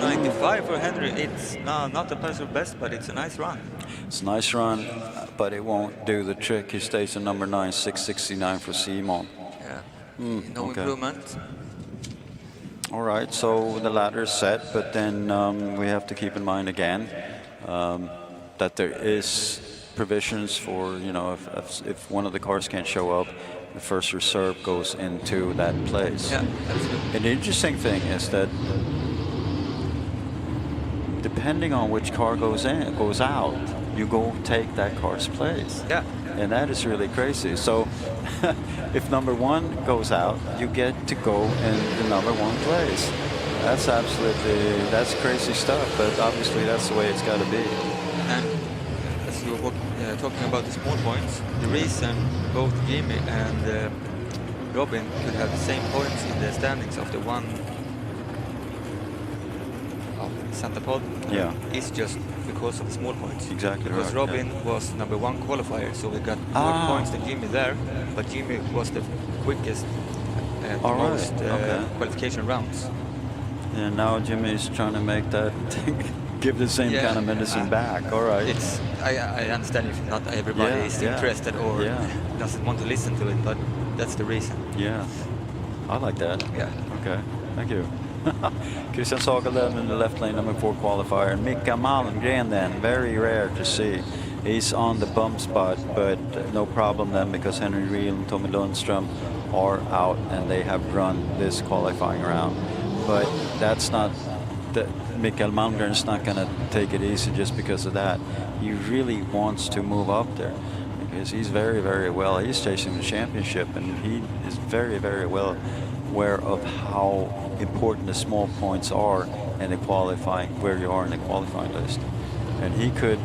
95 for Henry. It's not the personal best, but it's a nice run. It's a nice run, but it won't do the trick. He stays in number 9, 669 for Simon. Yeah. No improvement. All right, so the ladder is set, but then we have to keep in mind again that there is provisions for, you know, if one of the cars can't show up, the first reserve goes into that place. Yeah, absolutely. And the interesting thing is that depending on which car goes out, you go take that car's place. Yeah. And that is really crazy. So if number 1 goes out, you get to go in the number 1 place. That's crazy stuff, but obviously that's the way it's got to be. And as you were talking about the small points, the reason both Jimmy and Robin could have the same points in the standings of the one of Santa Pod is just because of the small points. Exactly. Because right, Robin was number 1 qualifier, so we got more points than Jimmy there, but Jimmy was the quickest at most qualification rounds. And now Jimmy is trying to make that give the same kind of medicine back. All right. I understand if not everybody is interested or doesn't want to listen to it, but that's the reason. Yeah, I like that. Yeah. Okay, thank you. Christian Sagelöv in the left lane, number 4 qualifier. Mika Malmgren then, very rare to see. He's on the bump spot, but no problem then because Henry Riehl and Tommy Lundström are out and they have run this qualifying round. But that's not, Mikael Malmgren is not going to take it easy just because of that. He really wants to move up there because he's very, very well. He's chasing the championship and he is very, very well aware of how important the small points are in the qualifying, where you are in the qualifying list. And he could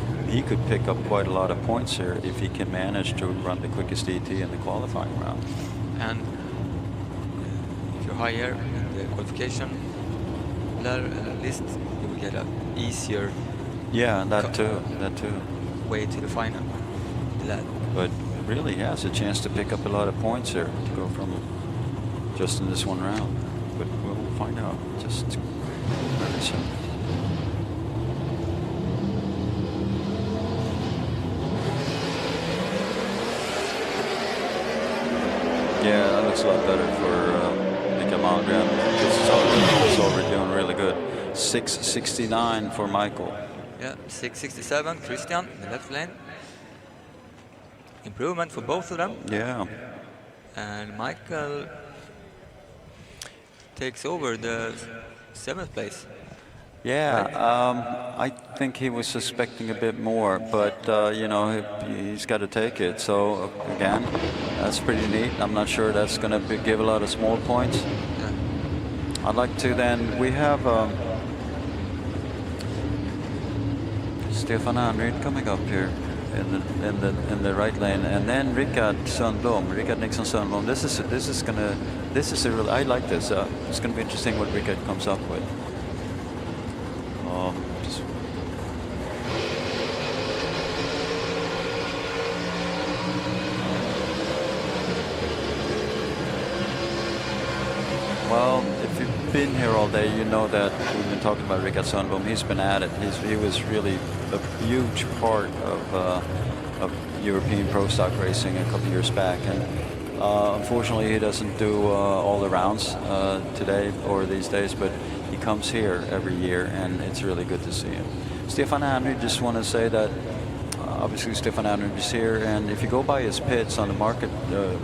pick up quite a lot of points here if he can manage to run the quickest ET in the qualifying round. And if you're higher in the qualification list, you will get an easier that too way to the final. But really he has a chance to pick up a lot of points here to go from just in this one round. But we'll find out just very soon. Yeah, that looks a lot better for Mika Malmgren. It's already doing really good. 669 for Michael. Yeah, 667, Christian in the left lane. Improvement for both of them. Yeah. And Michael takes over the 7th place. Yeah, I think he was suspecting a bit more, but you know, he's got to take it. So again, that's pretty neat. I'm not sure that's going to give a lot of small points. Yeah. I'd like to then, we have Stefan Anryd coming up here in the right lane, and then Rickard Nixon Sundblom. This is a real, I like this. It's going to be interesting what Rickard comes up with. Well, if you've been here all day, you know that we've been talking about Rickard Sundblom. He's been at it. He was really a huge part of European pro stock racing a couple years back, and unfortunately he doesn't do all the rounds today or these days, but he comes here every year, and it's really good to see him. Stefan Anryd, just want to say that obviously Stefan Anryd is here, and if you go by his pits on the Market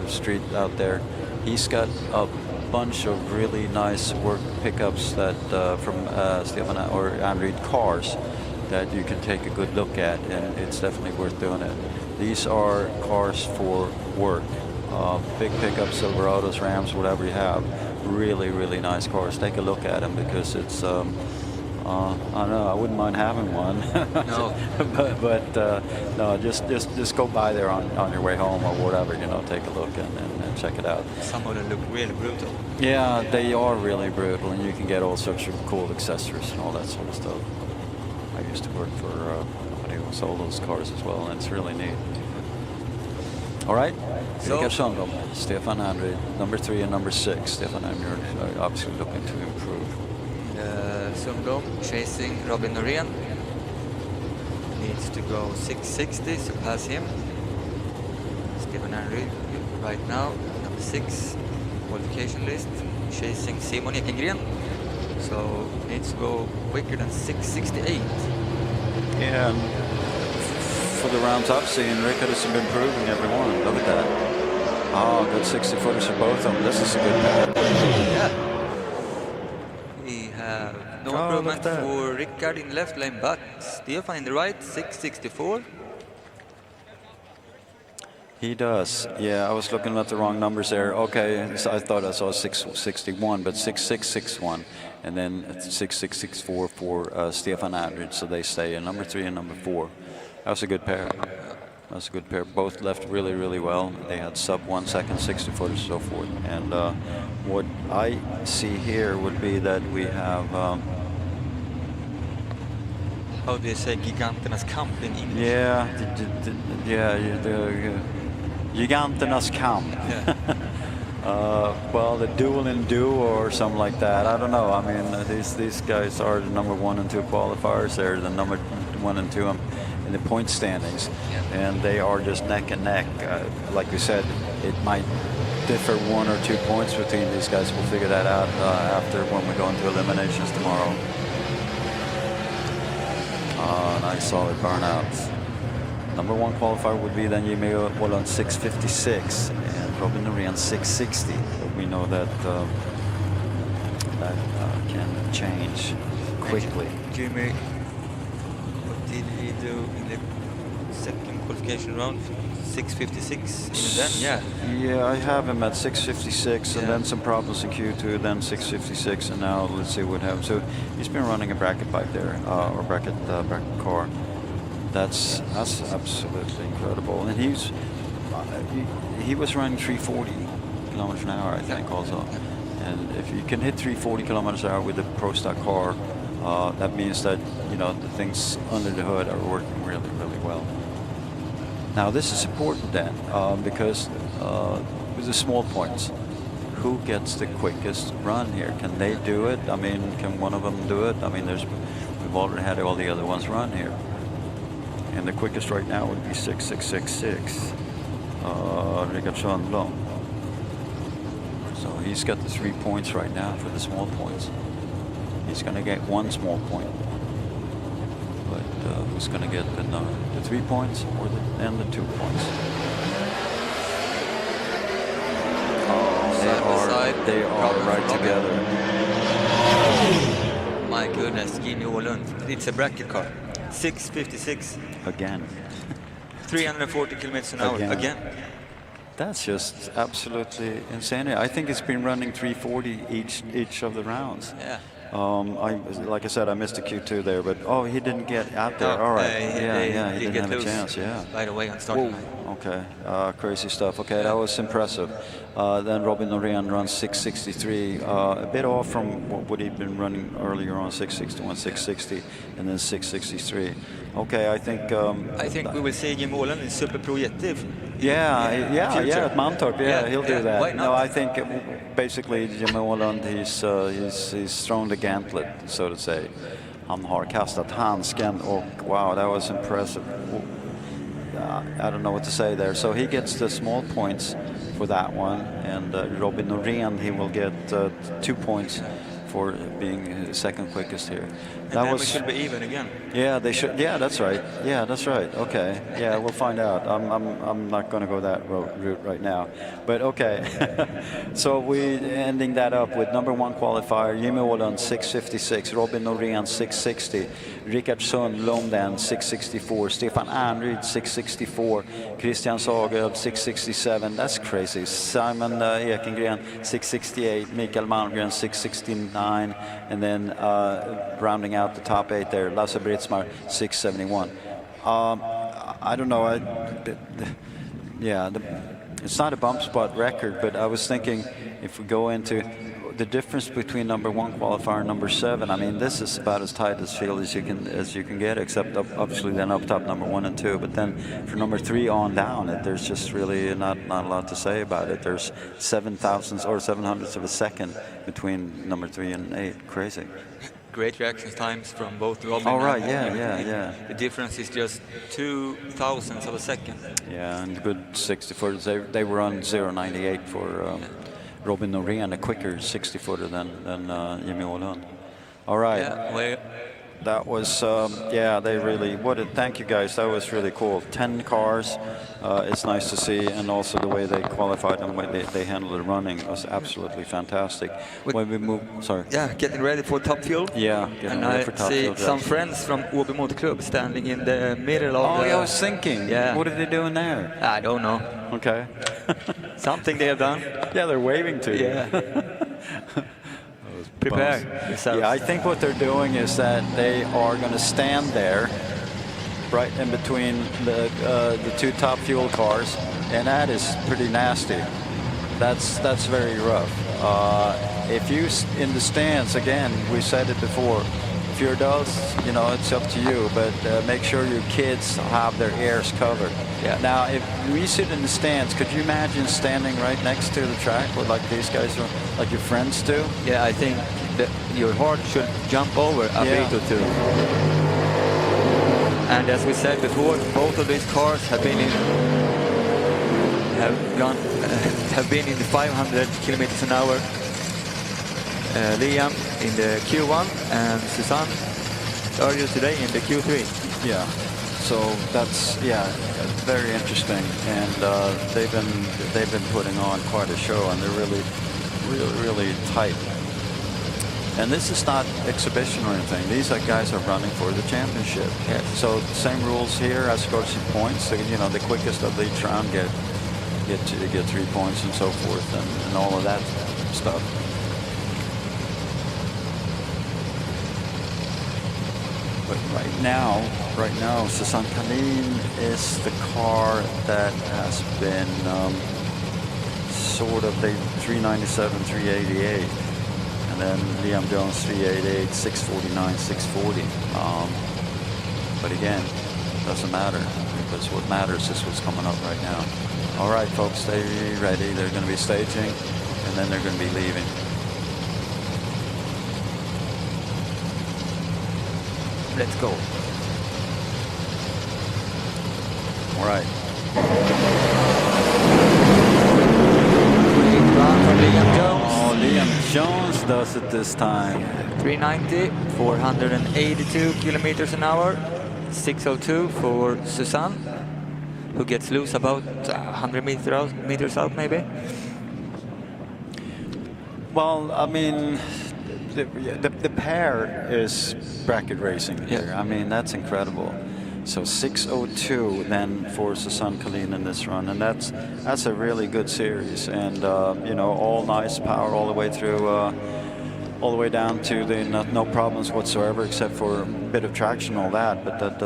Street out there, he's got a bunch of really nice work pickups that from Stefan or Anryd cars that you can take a good look at, and it's definitely worth doing it. These are cars for work, big pickups, Silverados, Rams, whatever you have. Really, really nice cars. Take a look at them because it's, I don't know, I wouldn't mind having one. No. but no, just go by there on your way home or whatever, you know, take a look and check it out. Some of them look really brutal. Yeah, they are really brutal, and you can get all sorts of cool accessories and all that sort of stuff. I used to work for a company who sold those cars as well, and it's really neat. All right, Rickard Sundblom, Stefan Andri, number 3 and number 6. Stefan Andri are obviously looking to improve. Sundblom chasing Robin Norén. Needs to go 660, so pass him. Stefan Andri right now, number 6, qualification list, chasing Simon Ekengren. So needs to go quicker than 668. Yeah, and for the rounds I've seen, Rickard has been improving every one. Look at that. Oh, good 60-footers for both of them. This is a good pair. Yeah. We have no improvement for Rickard in left lane, but Stefan in the right, 664. He does. Yeah, I was looking at the wrong numbers there. Okay, so I thought I saw 661, but 6661, and then 6664 for Stefan Andri. So they stay in number 3 and number 4. That was a good pair. That's a good pair. Both left really, really well. They had sub 1 second, 60-footers, so forth. And what I see here would be that we have. How do you say giganternas kamp in English? Yeah, the giganternas kamp. Yeah. Well, the duel in duo or something like that. I don't know. I mean, these guys are the number 1 and 2 qualifiers. They're the number 1 and 2 in the point standings, and they are just neck and neck. Like we said, it might differ 1 or 2 points between these guys. We'll figure that out after when we go into eliminations tomorrow. Nice solid burnouts. Number 1 qualifier would be then Jimmy Wallon 656 and Robin Norén 660. But we know that that can change quickly. Jimmy, what did he do in the second qualification round? 656 in then? Yeah. Yeah, I have him at 656 and then some problems in Q2, then 656, and now let's see what happens. So he's been running a bracket bike there, or bracket car. That's absolutely incredible. And he was running 340 kilometers an hour, I think, also. And if you can hit 340 kilometers an hour with a Pro Stock car, that means that, you know, the things under the hood are working really, really well. Now this is important then, because with the small points, who gets the quickest run here? Can they do it? I mean, can one of them do it? I mean, we've already had all the other ones run here. And the quickest right now would be 6666, Rickard Sundblom. So he's got the 3 points right now for the small points. He's going to get 1 small point. But who's going to get the 3 points or and the 2 points? Oh, they are right together. My goodness, Jimmy Wallon. It's a bracket car. 656. Again. 340 kilometers an hour. Again. That's just absolutely insane. I think it's been running 340 each of the rounds. Yeah. Like I said, I missed the Q2 there, but he didn't get out there. All right. He didn't have a chance. Yeah. Right away on starting line. Okay. Crazy stuff. Okay, that was impressive. Then Robin Norén runs 663, a bit off from what he'd been running earlier on, 661, 660, and then 663. Okay, I think we will see Jimmy Wallon in Super Pro Yeti. Yeah, at Mantorp. Yeah, he'll do that. Why not? No, I think basically Jimmy Wallon, he's thrown the gauntlet, so to say. Han har kastat handsken, och wow, that was impressive. I don't know what to say there. So he gets the small points for that one, and Robin Norén, he will get 2 points for being second quickest here. And then we should be even again. Yeah, they should. Yeah, that's right. Yeah, that's right. Okay. Yeah, we'll find out. I'm not going to go that route right now. But okay. So we ending that up with number 1 qualifier, Jimmy Wallon 656, Robin Norén 660. Rickard Sundlom then 664, Stefan Anryd 664, Christian Sagelöv 667, that's crazy. Simon Ekengren 668, Mikael Malmgren 669, and then rounding out the top 8 there, Lasse Britsmar 671. I don't know. It's not a bump spot record, but I was thinking if we go into the difference between number 1 qualifier and number 7, I mean, this is about as tight as field as you can get, except obviously then up top number 1 and 2. But then for number 3 on down, there's just really not a lot to say about it. There's 7,000ths or 700ths of a second between number 3 and 8. Crazy. Great reaction times from both Robin. Oh, right, and yeah. The difference is just 2,000ths of a second. Yeah, and good 60-footers. They were on 0.98 for Robin Norén, a quicker 60-footer than Jimmy Åhlund. All right. Yeah, well, that was, they really, thank you guys, that was really cool. 10 cars, it's nice to see, and also the way they qualified and the way they handled the running was absolutely fantastic. When we move, sorry. Yeah, getting ready for top fuel. Yeah, and I see some friends from Åby Motor Club standing in the middle of I was thinking, what are they doing there? I don't know. Okay. Something they have done. Yeah, they're waving to you. Yeah. Prepare yourself. Yeah, I think what they're doing is that they are going to stand there right in between the 2 top fuel cars, and that is pretty nasty. That's very rough. If you in the stands, again, we said it before, if you're adults, it's up to you, but make sure your kids have their ears covered. Yeah. Now, if we sit in the stands, could you imagine standing right next to the track where like these guys are, like your friends do? Yeah, I think that your heart should jump over a bit or two. And as we said before, both of these cars have been in the 500 kilometers an hour. Liam in the Q1 and Susanne earlier today in the Q3. Yeah. So that's very interesting, and they've been putting on quite a show, and they're really tight. And this is not exhibition or anything. These guys are running for the championship. Yeah. So same rules here as regards to points. The quickest of each round get 3 points and so forth, and all of that stuff. But right now, Susanne Kalin is the car that has been sort of the 397, 388, and then Liam Jones 388, 649, 640. But again, doesn't matter, because what matters is what's coming up right now. All right, folks, stay ready. They're going to be staging, and then they're going to be leaving. Let's go. All right. Great run from Liam Jones. Oh, Liam Jones does it this time. 390, 482 kilometers an hour. 602 for Susanne, who gets loose about 100 meters out maybe. Well, I mean, the pair is bracket racing here. Yeah. I mean, that's incredible. So 602 then for Susanne Kalin in this run, and that's a really good series, and all nice power all the way through, all the way down to the no problems whatsoever, except for a bit of traction, all that, but that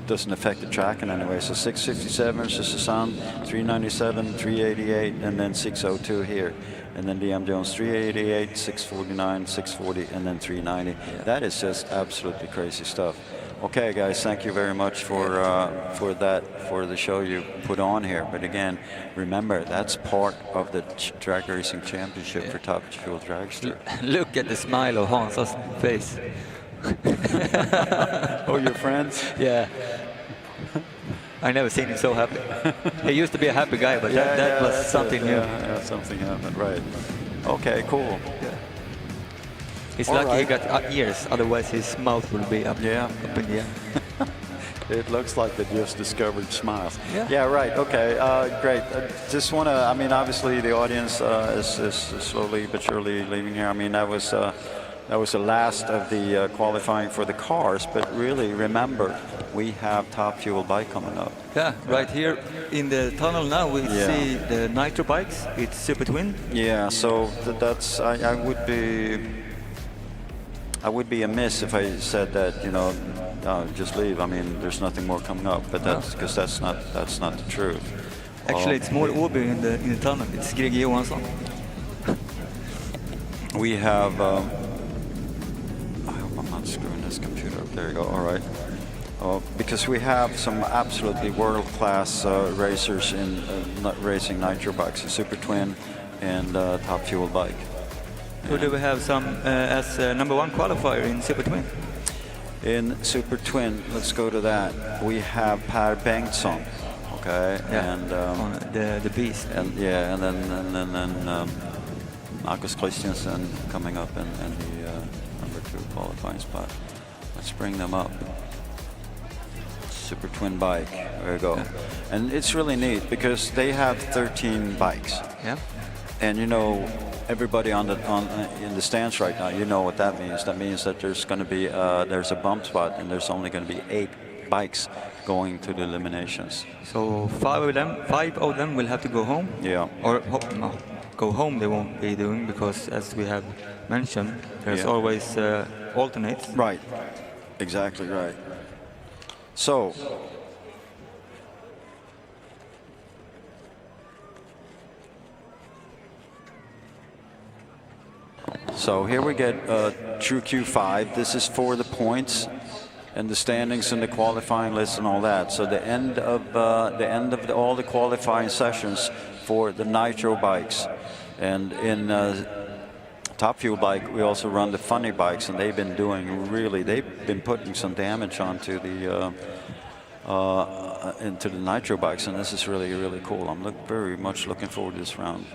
doesn't affect the track in any way. So 657 for Susanne, 397, 388, and then 602 here. And then Liam Jones 388, 649, 640, and then 390. Yeah. That is just absolutely crazy stuff. Okay, guys, thank you very much for the show you put on here. But again, remember, that's part of the Drag Racing Championship for Top Fuel Dragster. Look at the smile of Hans's face. Oh, your friends? Yeah. I never seen him so happy. He used to be a happy guy, but that was something new. Yeah, something happened, right. Okay, cool. Yeah. He's lucky he got ears, otherwise his mouth will be up, up in the air. It looks like they just discovered smiles. Yeah. Right, okay, great. Just want to, I mean, obviously the audience is slowly but surely leaving here. I mean, that was That was the last of the qualifying for the cars, but really remember, we have Top Fuel bike coming up. Yeah, right here in the tunnel now we see the nitro bikes. It's Super Twin. Yeah, so that's I would be amiss if I said that, you know, just leave. I mean, there's nothing more coming up, but that's because that's not the truth. Actually, it's more Åby in the tunnel. It's Greg Johansson. We have. I hope I'm not screwing this computer up. There you go. All right. Because we have some absolutely world-class racers in racing nitro bikes, a Super Twin and Top Fuel bike. Who do we have some as #1 qualifier in Super Twin? In Super Twin, let's go to that. We have Per Bengtsson, okay, and the beast, and yeah, and then Marcus Christiansen coming up in the #2 qualifying spot. Let's bring them up. Super Twin bike, there you go. Yeah. And it's really neat because they have 13 bikes. Yeah. And you know, everybody in the stands right now, you know what that means. That means that there's going to be there's a bump spot, and there's only going to be 8 bikes going to the eliminations. So 5 of them will have to go home. Yeah. Or no, go home they won't be doing, because as we have mentioned, there's always alternates. Right. Exactly right. So. So here we get true Q5. This is for the points and the standings and the qualifying list and all that. So the end of all the qualifying sessions for the nitro bikes, and in Top Fuel bike we also run the funny bikes, and they've been putting some damage onto the into the nitro bikes, and this is really cool. I'm very much looking forward to this round.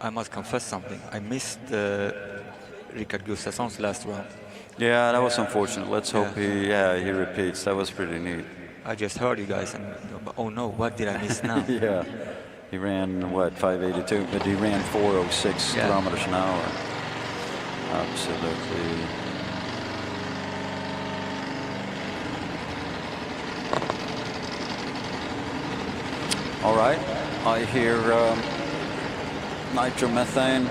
I must confess something. I missed Rickard Gustafsson's last round. Yeah, that was unfortunate. Let's hope he repeats. That was pretty neat. I just heard you guys, and oh no, what did I miss now? Yeah, he ran what, 582, but he ran 406 kilometers an hour. Absolutely. All right, I hear nitromethane.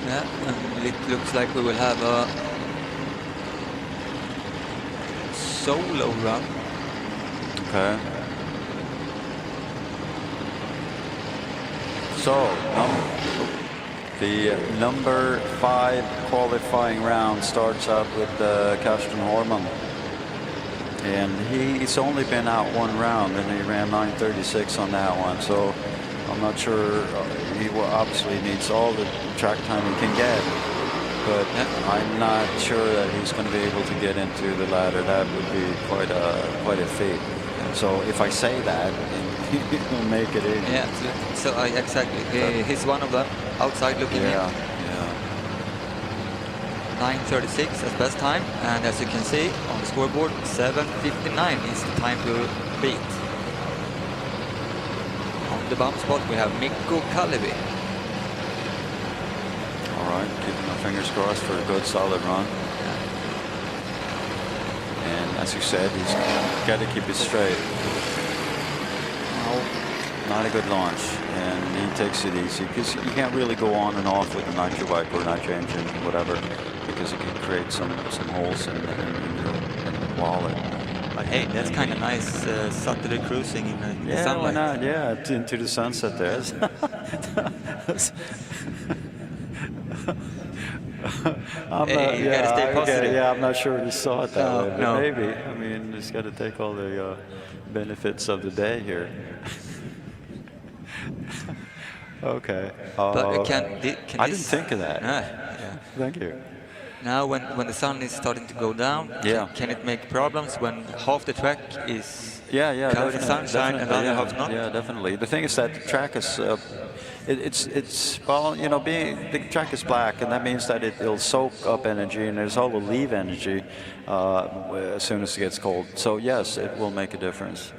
Yeah, and it looks like we will have a solo run. Okay. So, the number 5 qualifying round starts out with Karsten Horman. And he's only been out 1 round, and he ran 9:36 on that one. So I'm not sure. He obviously needs all the track time he can get, but I'm not sure that he's going to be able to get into the ladder. That would be quite a feat. So if I say that, he'll make it in. Yeah, absolutely. So exactly. He's one of them outside looking in. Yeah. 9:36 as best time, and as you can see on the scoreboard, 7:59 is the time to beat. On the bump spot we have Mikko Kalevi. All right, keeping my fingers crossed for a good solid run. And as you said, he's got to keep it straight. No, not a good launch, and he takes it easy because you can't really go on and off with a nitro bike or nitro engine, whatever, because it can create some holes in the wallet. But hey, that's kind of nice Saturday cruising in the sunlight. Why not? Yeah, into the sunset there. You gotta stay positive. Okay, yeah, I'm not sure you saw it that way, but no. maybe. I mean, just got to take all the benefits of the day here. Okay. But I didn't think of that. Yeah. Thank you. Now, when the sun is starting to go down, can it make problems when half the track is covered in sunshine and the other half not? Yeah, definitely. The thing is that the track is, well, you know, the track is black, and that means that it'll soak up energy, and there's all the leave energy as soon as it gets cold. So yes, it will make a difference.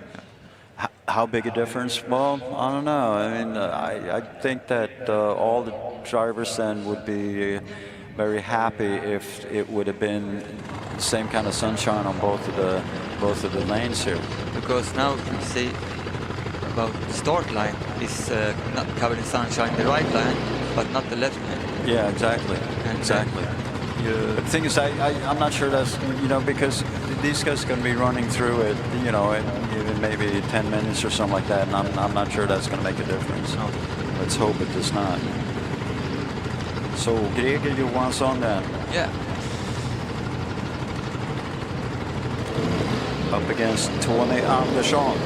How big a difference? Well, I don't know. I mean, I think that all the drivers then would be very happy if it would have been the same kind of sunshine on both of the lanes here. Because now we see about the start line is not covered in sunshine, the right line, but not the left line. Yeah, exactly. And, exactly. But the thing is, I'm not sure that's, you know, because these guys are going to be running through it, you know, in even maybe 10 minutes or something like that, and I'm not sure that's going to make a difference. No. Let's hope it does not. So, Greger Johansson then. Yeah. Up against Tony Andersson.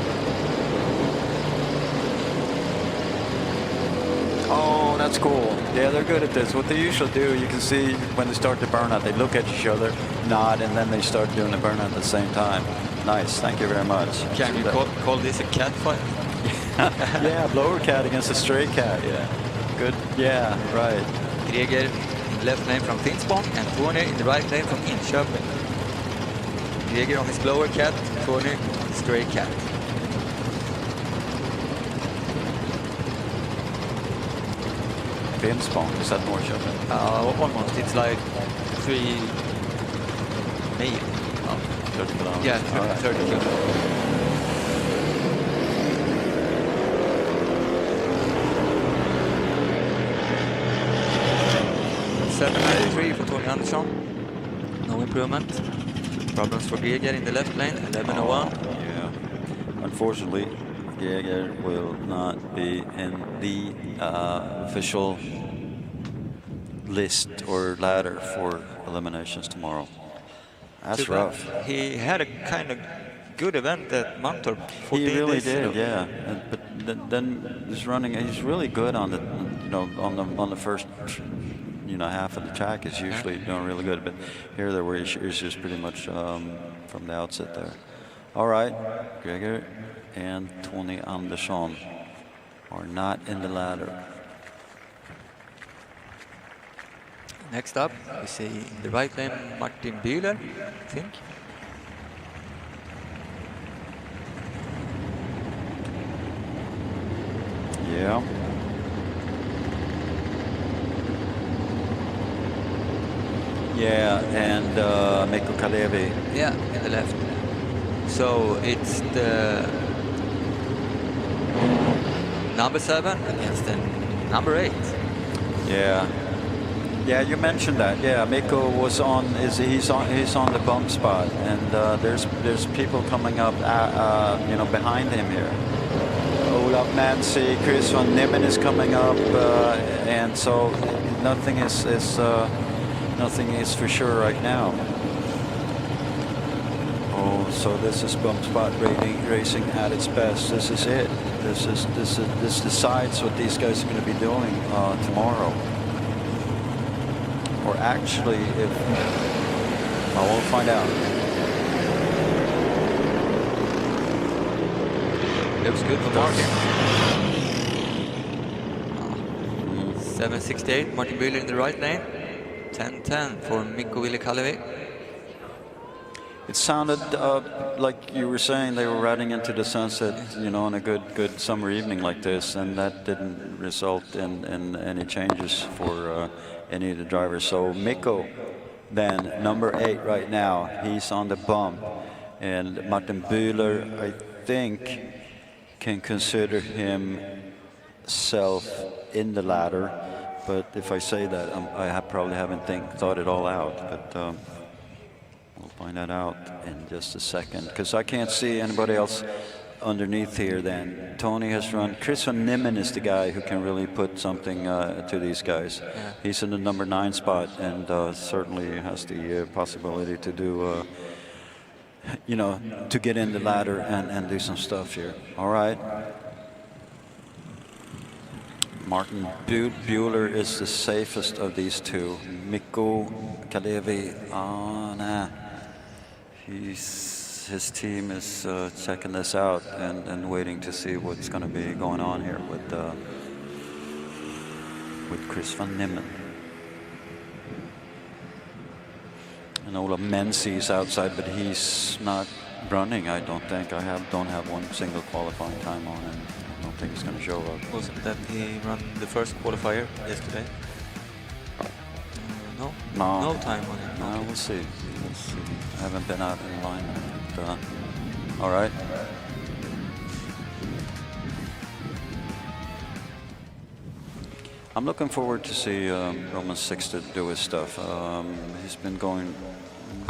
Oh, that's cool. Yeah, they're good at this. What they usually do, you can see when they start the burnout, they look at each other, nod, and then they start doing the burnout at the same time. Nice, thank you very much. Can you call this a cat fight? Yeah, blower cat against a stray cat, yeah. Good, yeah, right. Greger in the left lane from Finspång and Tony in the right lane from Inköping. Greger on his blower cat, Tony on the stray cat. Finspång, is that Norrköping? Almost, it's like 3 mile. 30 kilometers. Yeah, 30 kilometers. .793 for Tony Andersson. No improvement. Problems for Greger in the left lane, 11:01. Yeah. Unfortunately, Greger will not be in the official list or ladder for eliminations tomorrow. That's rough. He had a kind of good event at Mantorp. He really did, yeah. But then he's running. He's really good on the, you know, on the first, you know, half of the track. Is usually doing really good. But here, there where he's just pretty much from the outset there. All right, Greger and Tony Andersson are not in the ladder. Next up, we see in the right lane Martin Bühler, I think. Yeah. Yeah, and Mikko Kalevi. Yeah, in the left. So it's the number 7 against the number 8. Yeah. Yeah, you mentioned that. Yeah, Mikko was on. He's on the bump spot, and there's people coming up, you know, behind him here. Olaf Nancy, Chris van Nimmen is coming up, and so nothing is for sure right now. Oh, so this is bump spot racing at its best. This is it. This decides what these guys are going to be doing tomorrow. Or actually, if I won't find out. Looks good for Martin. 768, Martin Bühler in the right lane. 10:10 for Mikko Ville Kalevi. It sounded like you were saying they were riding into the sunset, you know, on a good summer evening like this, and that didn't result in any changes for any of the drivers. So Mikko, then number 8 right now, he's on the bump, and Martin Bühler, I think, can consider himself in the ladder. But if I say that, I probably haven't thought it all out. But we'll find that out in just a second, because I can't see anybody else underneath here. Then Tony has run. Chris van Nimmen is the guy who can really put something to these guys. Yeah. He's in the number 9 spot, and certainly has the possibility to do, you know, to get in the ladder and do some stuff here. All right. Martin Bühler is the safest of these two. Mikko Kalevi, nah. His team is checking this out and waiting to see what's going to be going on here with Chris van Nimmen. And Olaf Menzies outside, but he's not running. I don't think don't have one single qualifying time on him. I don't think he's going to show up. Wasn't that he ran the first qualifier yesterday? No? No time on it. No, Okay. we'll see. I haven't been out in line. But, all right. I'm looking forward to see Roman 6 to do his stuff. He's been going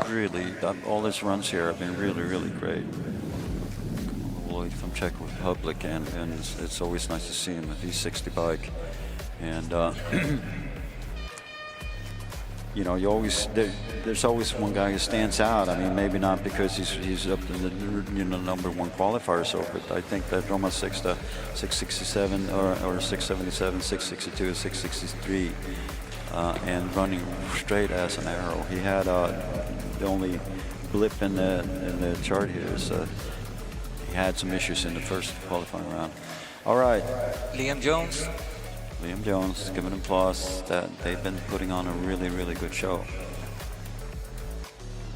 really, all his runs here have been really, really great. All the way from Czech Republic, and it's always nice to see him with his 60 bike. And you know, there's always one guy who stands out. I mean, maybe not because he's up in the #1 qualifier, so, but I think that Roma 6 to 667 or 677, 662, 663, and running straight as an arrow. He had the only blip in the chart here is he had some issues in the first qualifying round. All right. Liam Jones. Liam Jones, giving him applause that they've been putting on a really, really good show.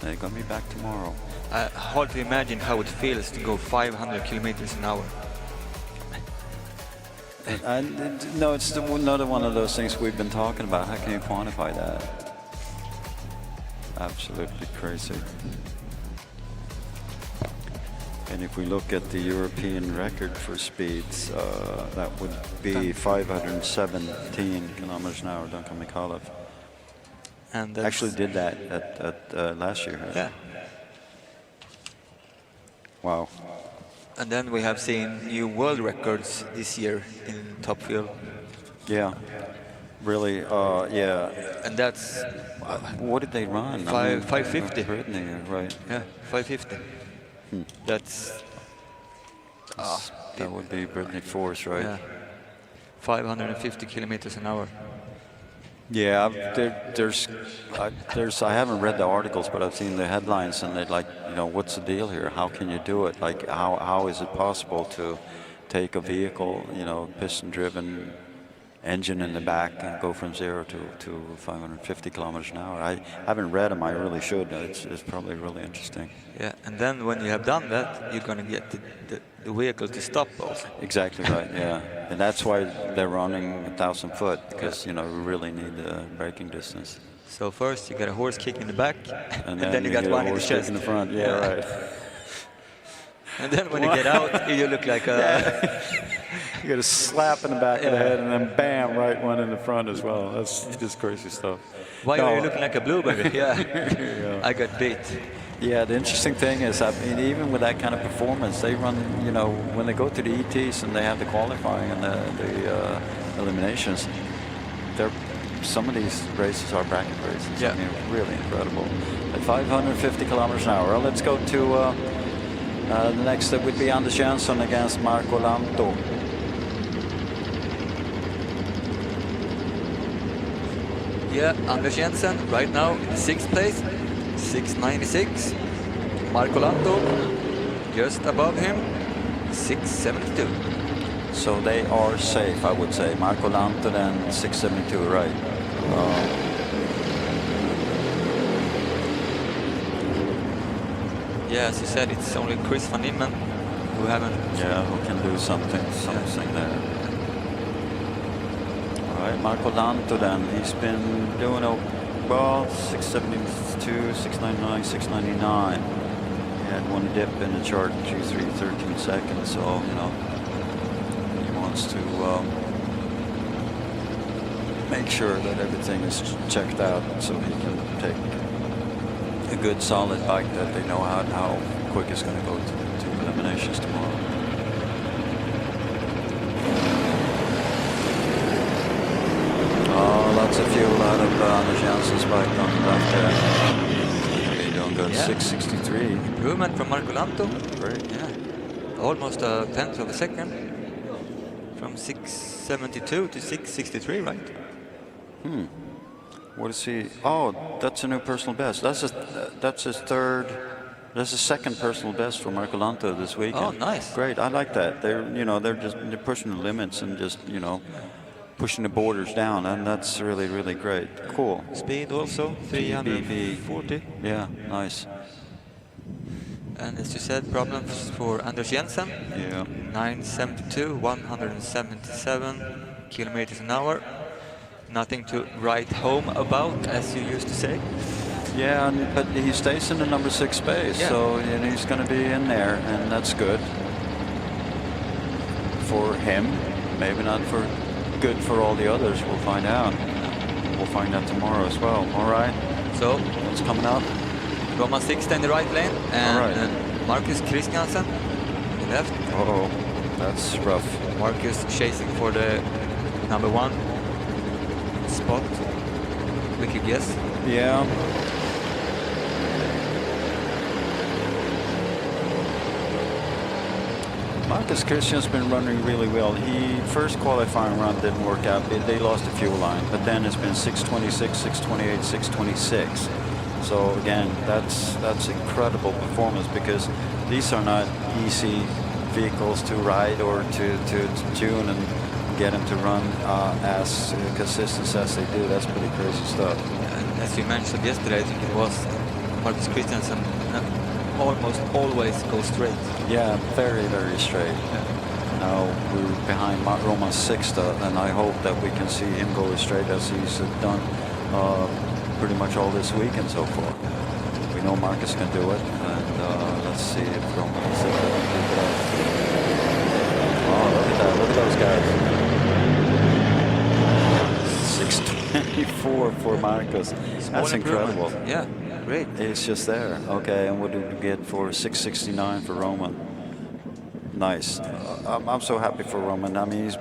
They're going to be back tomorrow. Hard to imagine how it feels to go 500 kilometers an hour. No, it's another one of those things we've been talking about. How can you quantify that? Absolutely crazy. And if we look at the European record for speeds, that would be 517 kilometers an hour, Duncan Mikhailov. And Actually did that at last year. Yeah. Wow. And then we have seen new world records this year in top fuel. Yeah. Really, yeah. And that's What did they run? 550. Brittany, right. Yeah, 550. That's That would be Brittany Force, right? yeah, 550 kilometers an hour. Yeah, I haven't read the articles, but I've seen the headlines, and they're like, you know, what's the deal here? How can you do it? Like, how is it possible to take a vehicle, you know, piston-driven engine in the back and go from 0 to 550 kilometers an hour? I haven't read them. I really should. It's probably really interesting. Yeah, and then when you have done that, you're going to get the vehicle to stop also. Exactly right. Yeah, and that's why they're running 1,000 foot, because you know we really need the braking distance. So first you got a horse kick in the back, And then you got get one a in the horse kick chest. in the front. Yeah, right. And then when you get out, you look like a... You get a slap in the back of the head, and then bam, right one in the front as well. That's just crazy stuff. Why are you looking like a blueberry? Yeah, Yeah. I got beat. Yeah, the interesting thing is, I mean, even with that kind of performance, they run, you know, when they go to the ETs and they have the qualifying and the eliminations, some of these races are bracket races. Yeah. I mean, really incredible. At 550 kilometers an hour. Let's go to the next that would be Anders Jansson against Marco Lanto. Yeah, Anders Jensen right now in 6th place, 696. Marco Lanto just above him, 672. So they are safe, I would say. Marco Lanto and 672, right? Yeah, as you said, it's only Chris van Immen who haven't... Yeah, who can do something there. All right, Marco Lanto then, he's been doing well, 672, 699, 699. He had one dip in the chart, 13 seconds, so, you know, he wants to make sure that everything is checked out so he can take a good solid bike that they know how quick it's going to go to eliminations tomorrow. Oh, lots of fuel out of Anders Jansson's bike on the left there. He's doing good. Yeah. 663. Improvement from Marco Lanto. Great. Yeah, almost a tenth of a second. From 672 to 663, right? What is he? Oh, that's a new personal best. That's his third. That's his second personal best for Marco Lanto this weekend. Oh, nice. Great. I like that. They're pushing the limits and just pushing the borders down, and that's really, really great. Cool. Speed also 340. Yeah, nice. And as you said, problems for Anders Jensen. Yeah. 972, 177 kilometers an hour. Nothing to write home about, as you used to say. Yeah, but he stays in the number 6 space, Yeah. so he's going to be in there, and that's good for him. Maybe not for good for all the others. We'll find out. We'll find out tomorrow as well. All right. So What's coming up? Roman Sixta in the right lane, and All right. Marcus Christiansen in the left. Oh, that's rough. Marcus chasing for the number 1 spot. We could guess. Yeah. Marcus Christian's been running really well. He first qualifying run didn't work out. They lost the fuel line, but then it's been 626, 628, 626. So again, that's incredible performance, because these are not easy vehicles to ride or to tune and get them to run as consistent as they do. That's pretty crazy stuff. And as you mentioned yesterday, I think it was Marcus Christiansen almost always go straight. Yeah, very, very straight. Now we're behind Roman Sixta, and I hope that we can see him go as straight as he's done pretty much all this weekend so far. We know Marcus can do it, and let's see if Roman Sixta can keep it up. Oh, look at that! Look at those guys. 624 for Marcus. That's incredible. Yeah, great. It's just there. Okay, and what did we get for 669 for Roman? Nice. I'm so happy for Roman. I mean, he's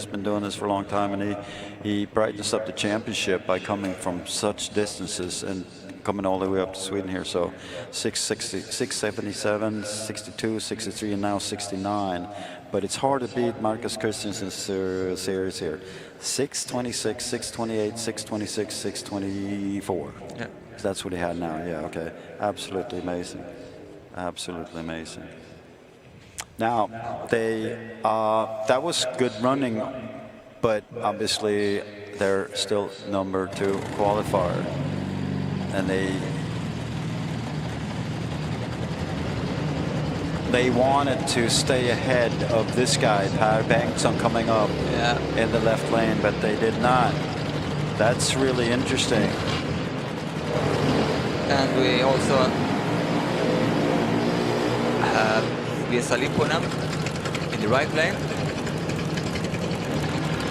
been doing this for a long time, and he brightens up the championship by coming from such distances and coming all the way up to Sweden here. So 660, 677, 62, 63, and now 69. But it's hard to beat Marcus Christiansen's series here. 626, 628, 626, 624. Yeah. That's what he had now. Yeah, okay. Absolutely amazing. Absolutely amazing. Now, that was good running, but obviously they're still number 2 qualifier. And they wanted to stay ahead of this guy, Per Bengtsson, coming up in the left lane, but they did not. That's really interesting. And we also have Vesa Lipponen in the right lane.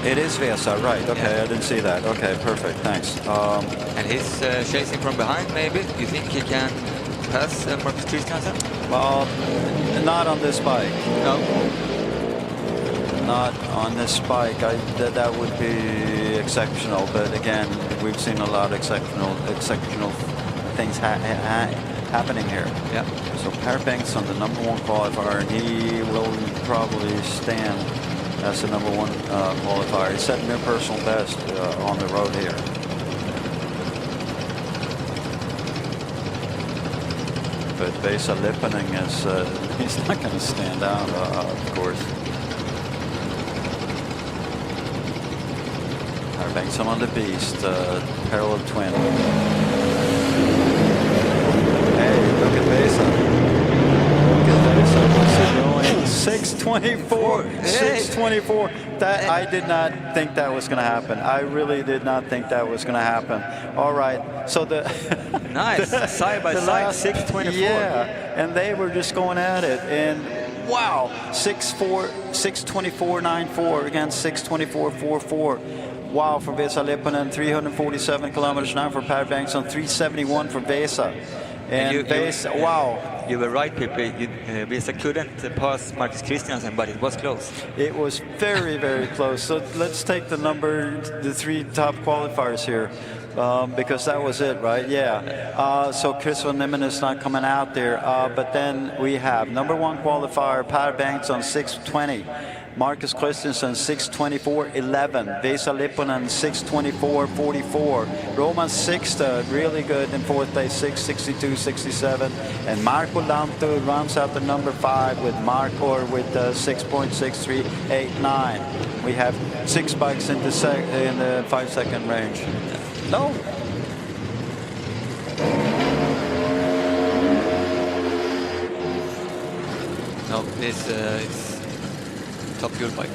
It is Vesa, right? Okay, Yeah. I didn't see that. Okay, perfect, thanks. And he's chasing from behind, maybe. Do you think he can pass Marcus Christiansen? Well, not on this bike. No. Not on this bike. That would be exceptional, but again, we've seen a lot of exceptional things happening here. Yeah. So Per Bengtsson, the number 1 qualifier, and he will probably stand as the number 1 qualifier. He's setting their personal best on the road here. But Vesa Lipponen is he's not going to stand out, of course. Per Bengtsson on the beast, parallel twin. Hey, look at Vesa. Look at Vesa. What's he doing? 624. Hey. 624. That I did not think that was going to happen. I really did not think that was going to happen. All right. So the Nice. Side by side, 624. Yeah, and they were just going at it. And wow, 624.94 against 624.44. Wow, for Vesa Lipponen, 347 kilometers an hour for Per Bengtsson, 371 for Vesa. And Vesa, wow. You were right, Pippi. Vesa couldn't pass Marcus Christiansen, but it was close. It was very, very close. So let's take the 3 top qualifiers here, because that was it, right? Yeah. So Chris Van Nimmen is not coming out there. But then we have number 1 qualifier, Per Bengtsson, 620. Marcus Christiansen, 624.11. Vesa Lipponen, 624.44. Roman Sixta, really good in 4th place, 662.67. And Marco Lanto rounds out the number 5 with Marcor with 6.6389. We have 6 bikes in the 5-second range. No. No, it's top fuel bike.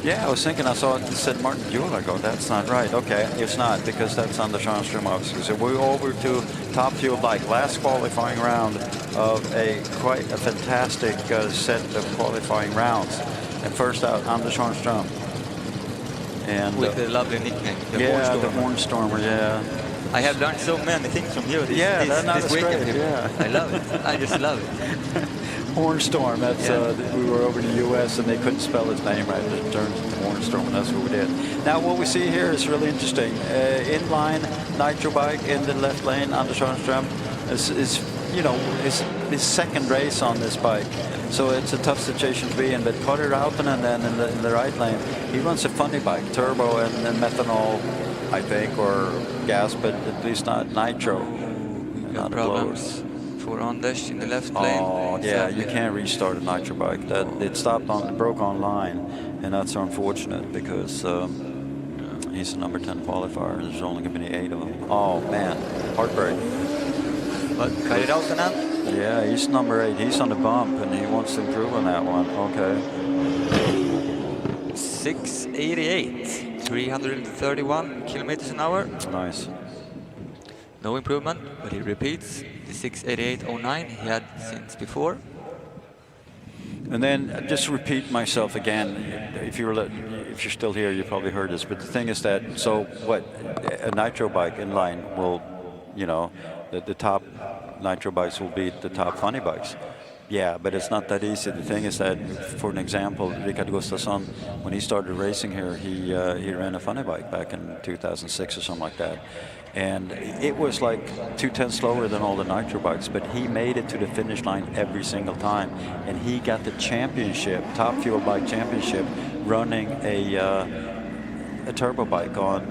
Yeah, I was thinking, I saw it said Martin Buell. I go, that's not right. Okay, it's not, because that's Anders Sundström, obviously. So we're over to top fuel bike, last qualifying round of quite a fantastic set of qualifying rounds. And first out, Anders Sundström. And With the lovely nickname, the the Hornstormer. Hornstormer, yeah. I have learned so many things from you this weekend. great, yeah. I love it. I just love it. Hornstorm, that's, we were over in the US and they couldn't spell his name right. It turned to Hornstorm, and that's what we did. Now what we see here is really interesting. Inline nitro bike in the left lane, Anders Sundström is his second race on this bike. So it's a tough situation to be in, but Carter Rautanen then in the right lane, he runs a funny bike, turbo and methanol, I think, or gas, but at least not nitro. Got problems for Anders in the left lane. Oh, yeah, you can't restart a nitro bike. That it stopped it broke online, and that's unfortunate because he's a number 10 qualifier. There's only going to be 8 of them. Oh man, heartbreak. But Kari Rautanen, yeah, he's number 8. He's on the bump, and he wants to improve on that one. Okay. 688, 331 kilometers an hour. Nice. No improvement, but he repeats the 688.09 he had since before. And then just repeat myself again. If you're still here, you probably heard this. But the thing is that, so what? A nitro bike inline will, the top nitro bikes will beat the top funny bikes. Yeah, but it's not that easy. The thing is that, for an example, Rickard Gustafsson, when he started racing here, he ran a funny bike back in 2006 or something like that. And it was like 2/10 slower than all the nitro bikes, but he made it to the finish line every single time. And he got the championship, top fuel bike championship, running a turbo bike on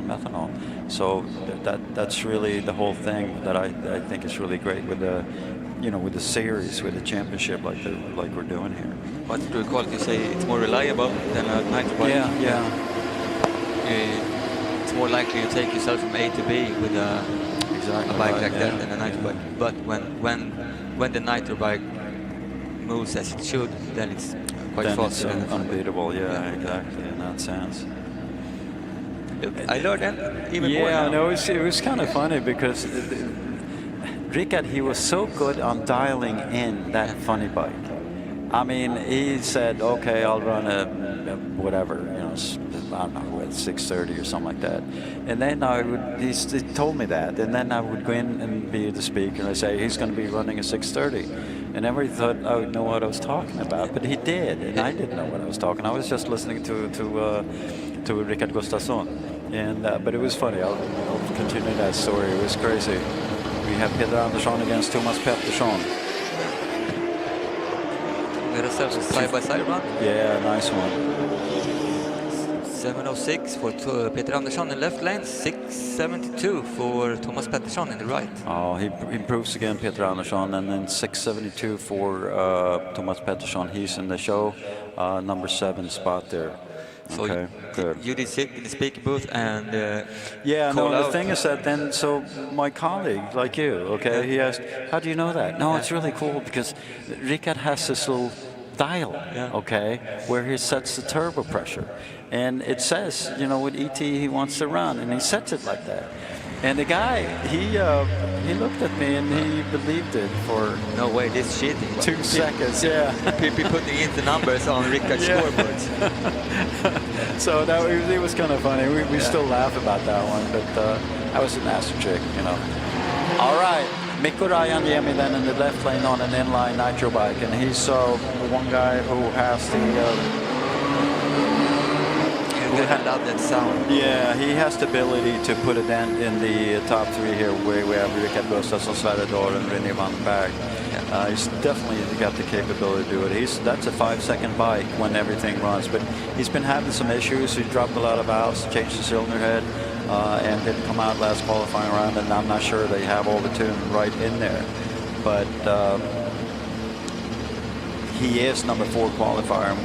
methanol. So that's really the whole thing that I think is really great with the with the series, with the championship like we're doing here. What do you call it? You say it's more reliable than a nitro bike? Yeah. It's more likely to take yourself from A to B with a bike like that than a nitro bike. But when the nitro bike moves as it should, then it's quite fast. Then it's unbeatable. Yeah, exactly. In that sense. I learned even more. Yeah, now. no, it was kind of funny because Rickard, he was so good on dialing in that funny bike. I mean, he said, okay, I'll run a whatever, I don't know, 630 or something like that. And then he told me that, and then I would go in and be the speaker, and I say, he's going to be running a 630. And everybody thought I would know what I was talking about, but he did, and I didn't know what I was talking. I was just listening to Rickard Gustafsson. And but it was funny. I'll continue that story. It was crazy. We have Peter Andersson against Thomas Pettersson. Get ourselves a side-by-side run. Yeah, nice one. 706 for Peter Andersson in left lane, 672 for Thomas Pettersson in the right. Oh, he improves again, Peter Andersson, and then 672 for Thomas Pettersson. He's in the show, number 7 spot there. So okay, good. You did sit in the speaker booth and the thing is that then, so my colleague, like you, okay, he asked, how do you know that? No, it's really cool because Rickard has this little dial, okay, where he sets the turbo pressure. And it says, with ET he wants to run, and he sets it like that. And the guy, he looked at me and he believed it for... No way, this is cheating. 2 seconds, yeah. People putting in the numbers on Rickard's scoreboards. So it was kind of funny. We still laugh about that one, but that was a nasty trick, All right, Mikko Rajaniemi then in the left lane on an inline nitro bike, and he's one guy who has the... I love that sound. Yeah, he has the ability to put a dent in the top 3 here, where we have Rickard Gustafsson, Sverre Dahl, and René van Berg. He's definitely got the capability to do it. That's a 5-second bike when everything runs, but he's been having some issues. He dropped a lot of valves, changed the cylinder head, and didn't come out last qualifying round, and I'm not sure they have all the tune right in there. But he is number 4 qualifier, and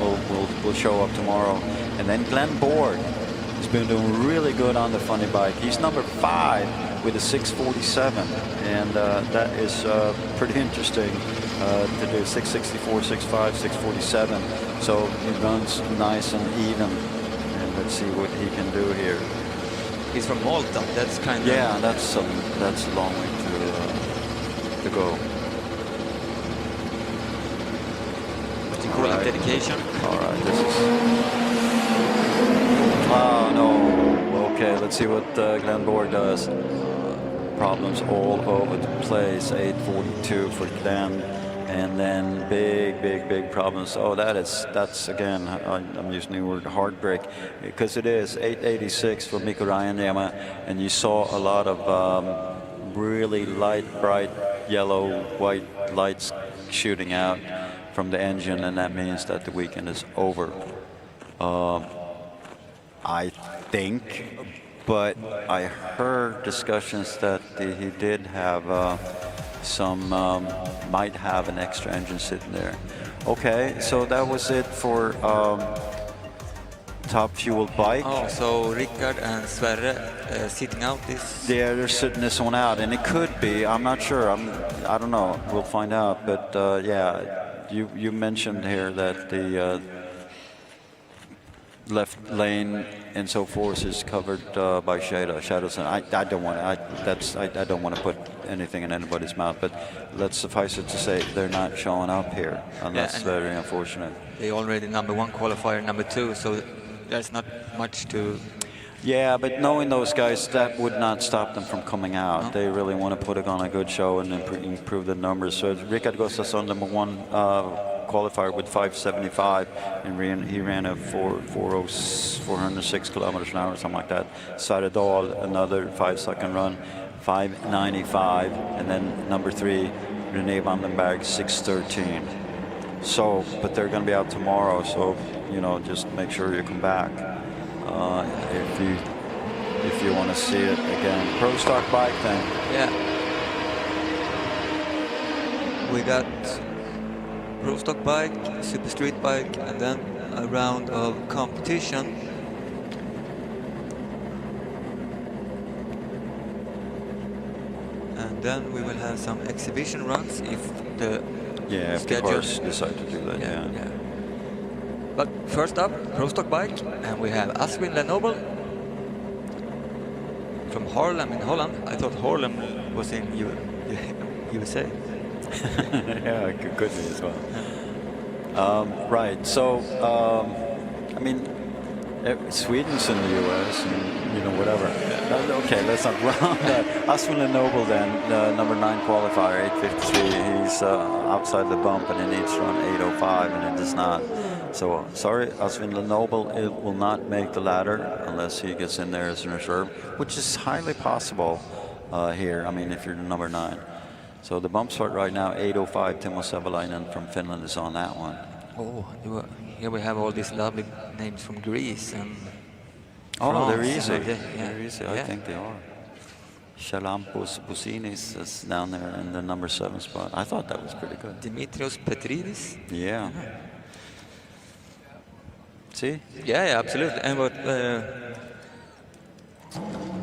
will show up tomorrow. And then Glenn Board has been doing really good on the funny bike. He's number 5 with a 647, and that is pretty interesting to do 664, 65, 647. So he runs nice and even, and let's see what he can do here. He's from Malta. That's kind of... Yeah, that's a long way to go. What you call it, dedication? All right, this is... Oh, no. Okay, let's see what Glenn Borg does. Problems all over the place. 842 for Glenn. And then big problems. Oh, that's again, I'm using the word heartbreak, because it is 886 for Mikko Rajaniemi, and you saw a lot of really light, bright yellow, white lights shooting out from the engine, and that means that the weekend is over. I think, but I heard discussions that he did have might have an extra engine sitting there. Okay, so that was it for top fuel bike. Oh, so Rickard and Sverre sitting out this? Yeah, they're sitting this one out, and it could be. I'm not sure. I don't know. We'll find out. But yeah, you mentioned here that the left lane and so forth is covered by shadows, and I don't want I don't want to put anything in anybody's mouth, but let's suffice it to say they're not showing up here, and that's very unfortunate. They already #1 qualifier, #2, so there's not much to... Yeah, but knowing those guys, that would not stop them from coming out. No. They really want to put on a good show and improve the numbers. So Rickard Gustafsson, #1 qualifier with 575, and he ran a 406 kilometers an hour, something like that. Saradal, another 5-second run, 595, and then #3, René Vandenberg, 613. So, but they're going to be out tomorrow, so just make sure you come back if you want to see it again. Pro stock bike thing. Yeah. We got Pro stock bike, super street bike, and then a round of competition. And then we will have some exhibition runs if the if the cars decide to do that. Yeah. But first up, Pro stock bike, and we have Aswin Lenoble from Haarlem in Holland. I thought Haarlem was in USA. Yeah, it could be as well. Right, so I mean, Sweden's in the US, and whatever. Okay, let's not run on that. Aswin Lenoble then, #9 qualifier, 853. He's outside the bump, and he needs to run 805, and it does not. So sorry, Aswin Lenoble, it will not make the ladder unless he gets in there as a reserve, which is highly possible here. I mean, if you're #9. So the bump spot right now, 805. Timo Savolainen from Finland is on that one. Oh, here we have all these lovely names from Greece and France. France. They're easy. They're easy. I think they are. Shalampos Bousinis is down there in the #7 spot. I thought that was pretty good. Dimitrios Petridis. Yeah. See? Yeah, absolutely. And what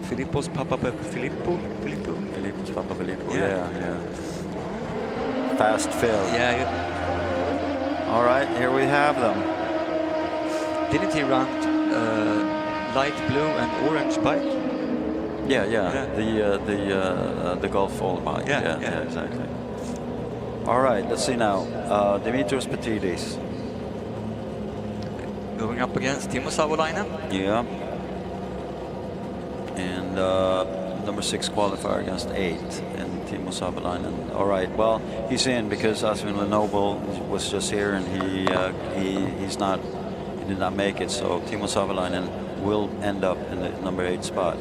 Filippos Papaphilippou? Filippos Papaphilippou. Yeah. Fast Phil. Yeah. All right, here we have them. Didn't he run light blue and orange bike? Yeah. The Golf All bike. Yeah, exactly. All right, let's see now. Dimitrios Petridis. Going up against Timo Savolainen. Yeah. And #6 qualifier against 8, and Timo Savolainen. All right, well, he's in because Aswin Lenoble was just here, and he did not make it. So Timo Savolainen will end up in the #8 spot.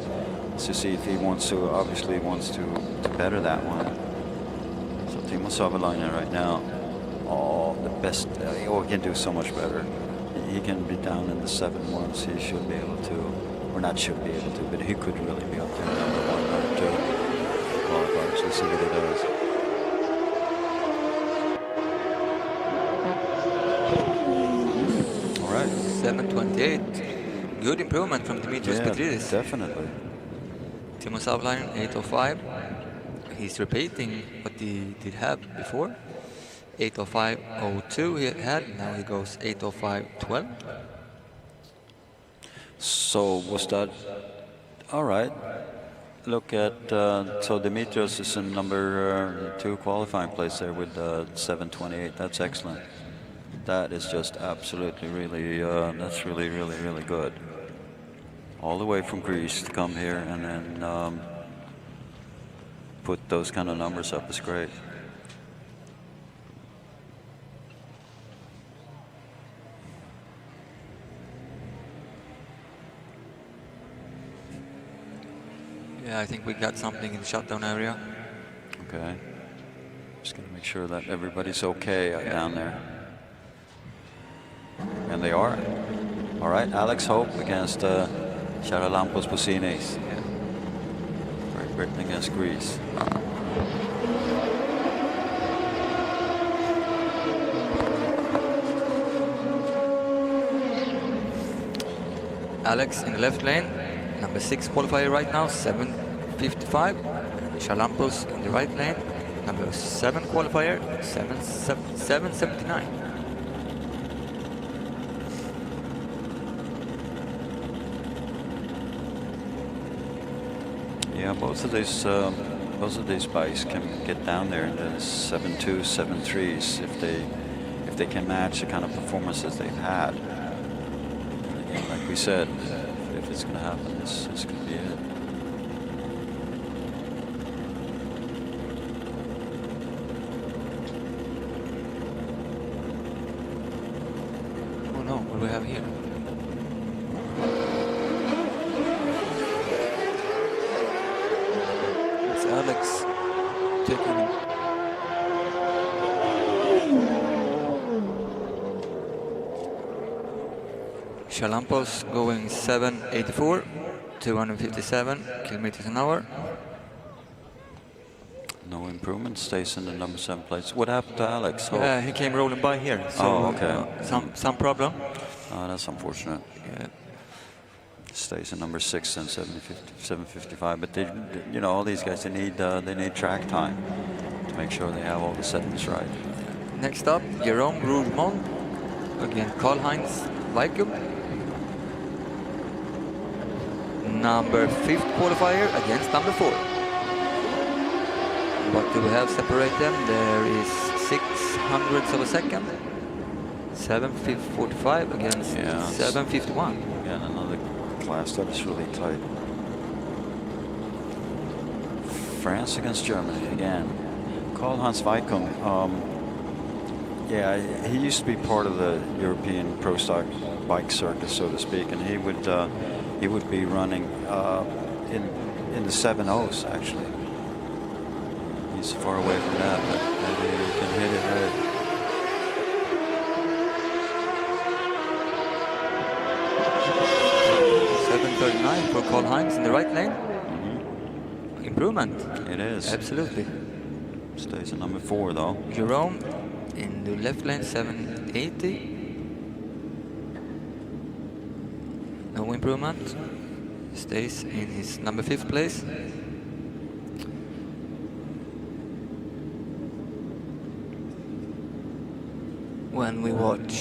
To see if he wants to better that one. So Timo Savolainen right now, the best. He can do so much better. He can be down in the 7 once. He should be able to, or not should be able to, but he could really be up there #1, #2 qualifiers. Let's see what he does. All right. 7:28. Good improvement from Dimitrios Petridis. Definitely. Timo Savlainen, 8:05. He's repeating what he did have before. 8:05.02 he had, now he goes 8:05.12. So was that all right? Look at so Dimitrios is in number 2 qualifying place there with 7:28. That's excellent. That is just absolutely really that's really good. All the way from Greece to come here and then put those kind of numbers up is great. Yeah, I think we got something in the shutdown area. Okay. Just gonna make sure that everybody's okay down there. And they are. All right, Alex Hope against Charalampos Poussinis. Yeah. Great Britain against Greece. Alex in the left lane, number 6 qualifier right now, 7:55. Charalampos in the right lane, number 7 qualifier, 7:79. Yeah, both of these bikes can get down there in the 7.2, 7.3s if they can match the kind of performances they've had. And again, like we said, if it's going to happen, this could be it. Oh no, what do we have here? Alex taking him. Charalampos going 7:84, 257 kilometers an hour. No improvement, stays in the number 7 place. What happened to Alex? Oh. Yeah, he came rolling by here. So, oh, okay. Some problem. Oh, that's unfortunate. Yeah. Stays in number 6 and 7:55. But they, you know, all these guys they need track time to make sure they have all the settings right. Next up, Jerome Rougemont against Karl-Heinz Weikum. Number 5th qualifier against number 4. What do we have separate them? There is 600ths of a second. 7:45 against 7:51. Yeah, another class that is really tight. France against Germany again. Karl-Heinz Weikum. Yeah, he used to be part of the European Pro Stock bike circus, so to speak, and he would be running in the 7.0s actually. He's far away from that, but maybe he can hit it right. 7:39 for Karl-Heinz in the right lane. Improvement. It is. Absolutely. Stays at number 4 though. Jerome in the left lane, 7:80. No improvement. Stays in his number 5th place. When we watch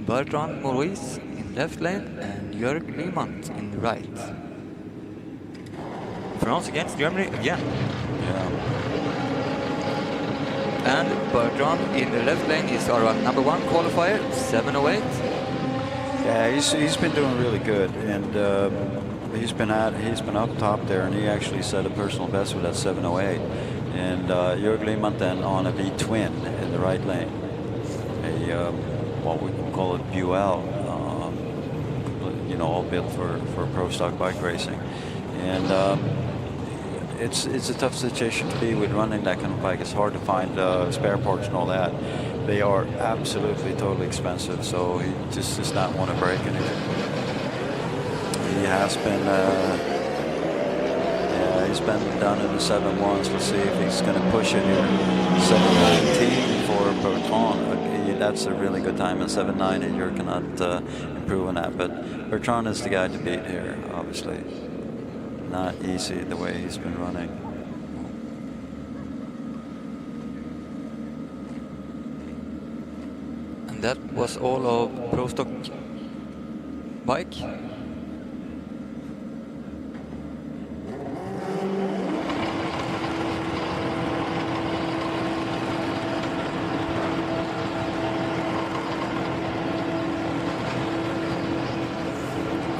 Bertrand Maurice in left lane and Jörg Liemand in the right. France against Germany again. Yeah. And Bertrand in the left lane is our number 1 qualifier, 7:08. Yeah, he's been doing really good, and he's been up top there, and he actually set a personal best with that 7:08. And Jörg Liemand then on a V-twin in the right lane. What we call it Buell, you know, all built for pro stock bike racing, and it's a tough situation to be with running that kind of bike. It's hard to find spare parts and all that. They are absolutely totally expensive, so he just does not want to break anything. He has been, yeah, he's been down in the 7.1s. Let's see if he's going to push it here. 7.19 for Bertrand. That's a really good time, and 7.9, you cannot improve on that. But Bertrand is the guy to beat here, obviously. not easy the way he's been running. And that was all of Pro Stock bike.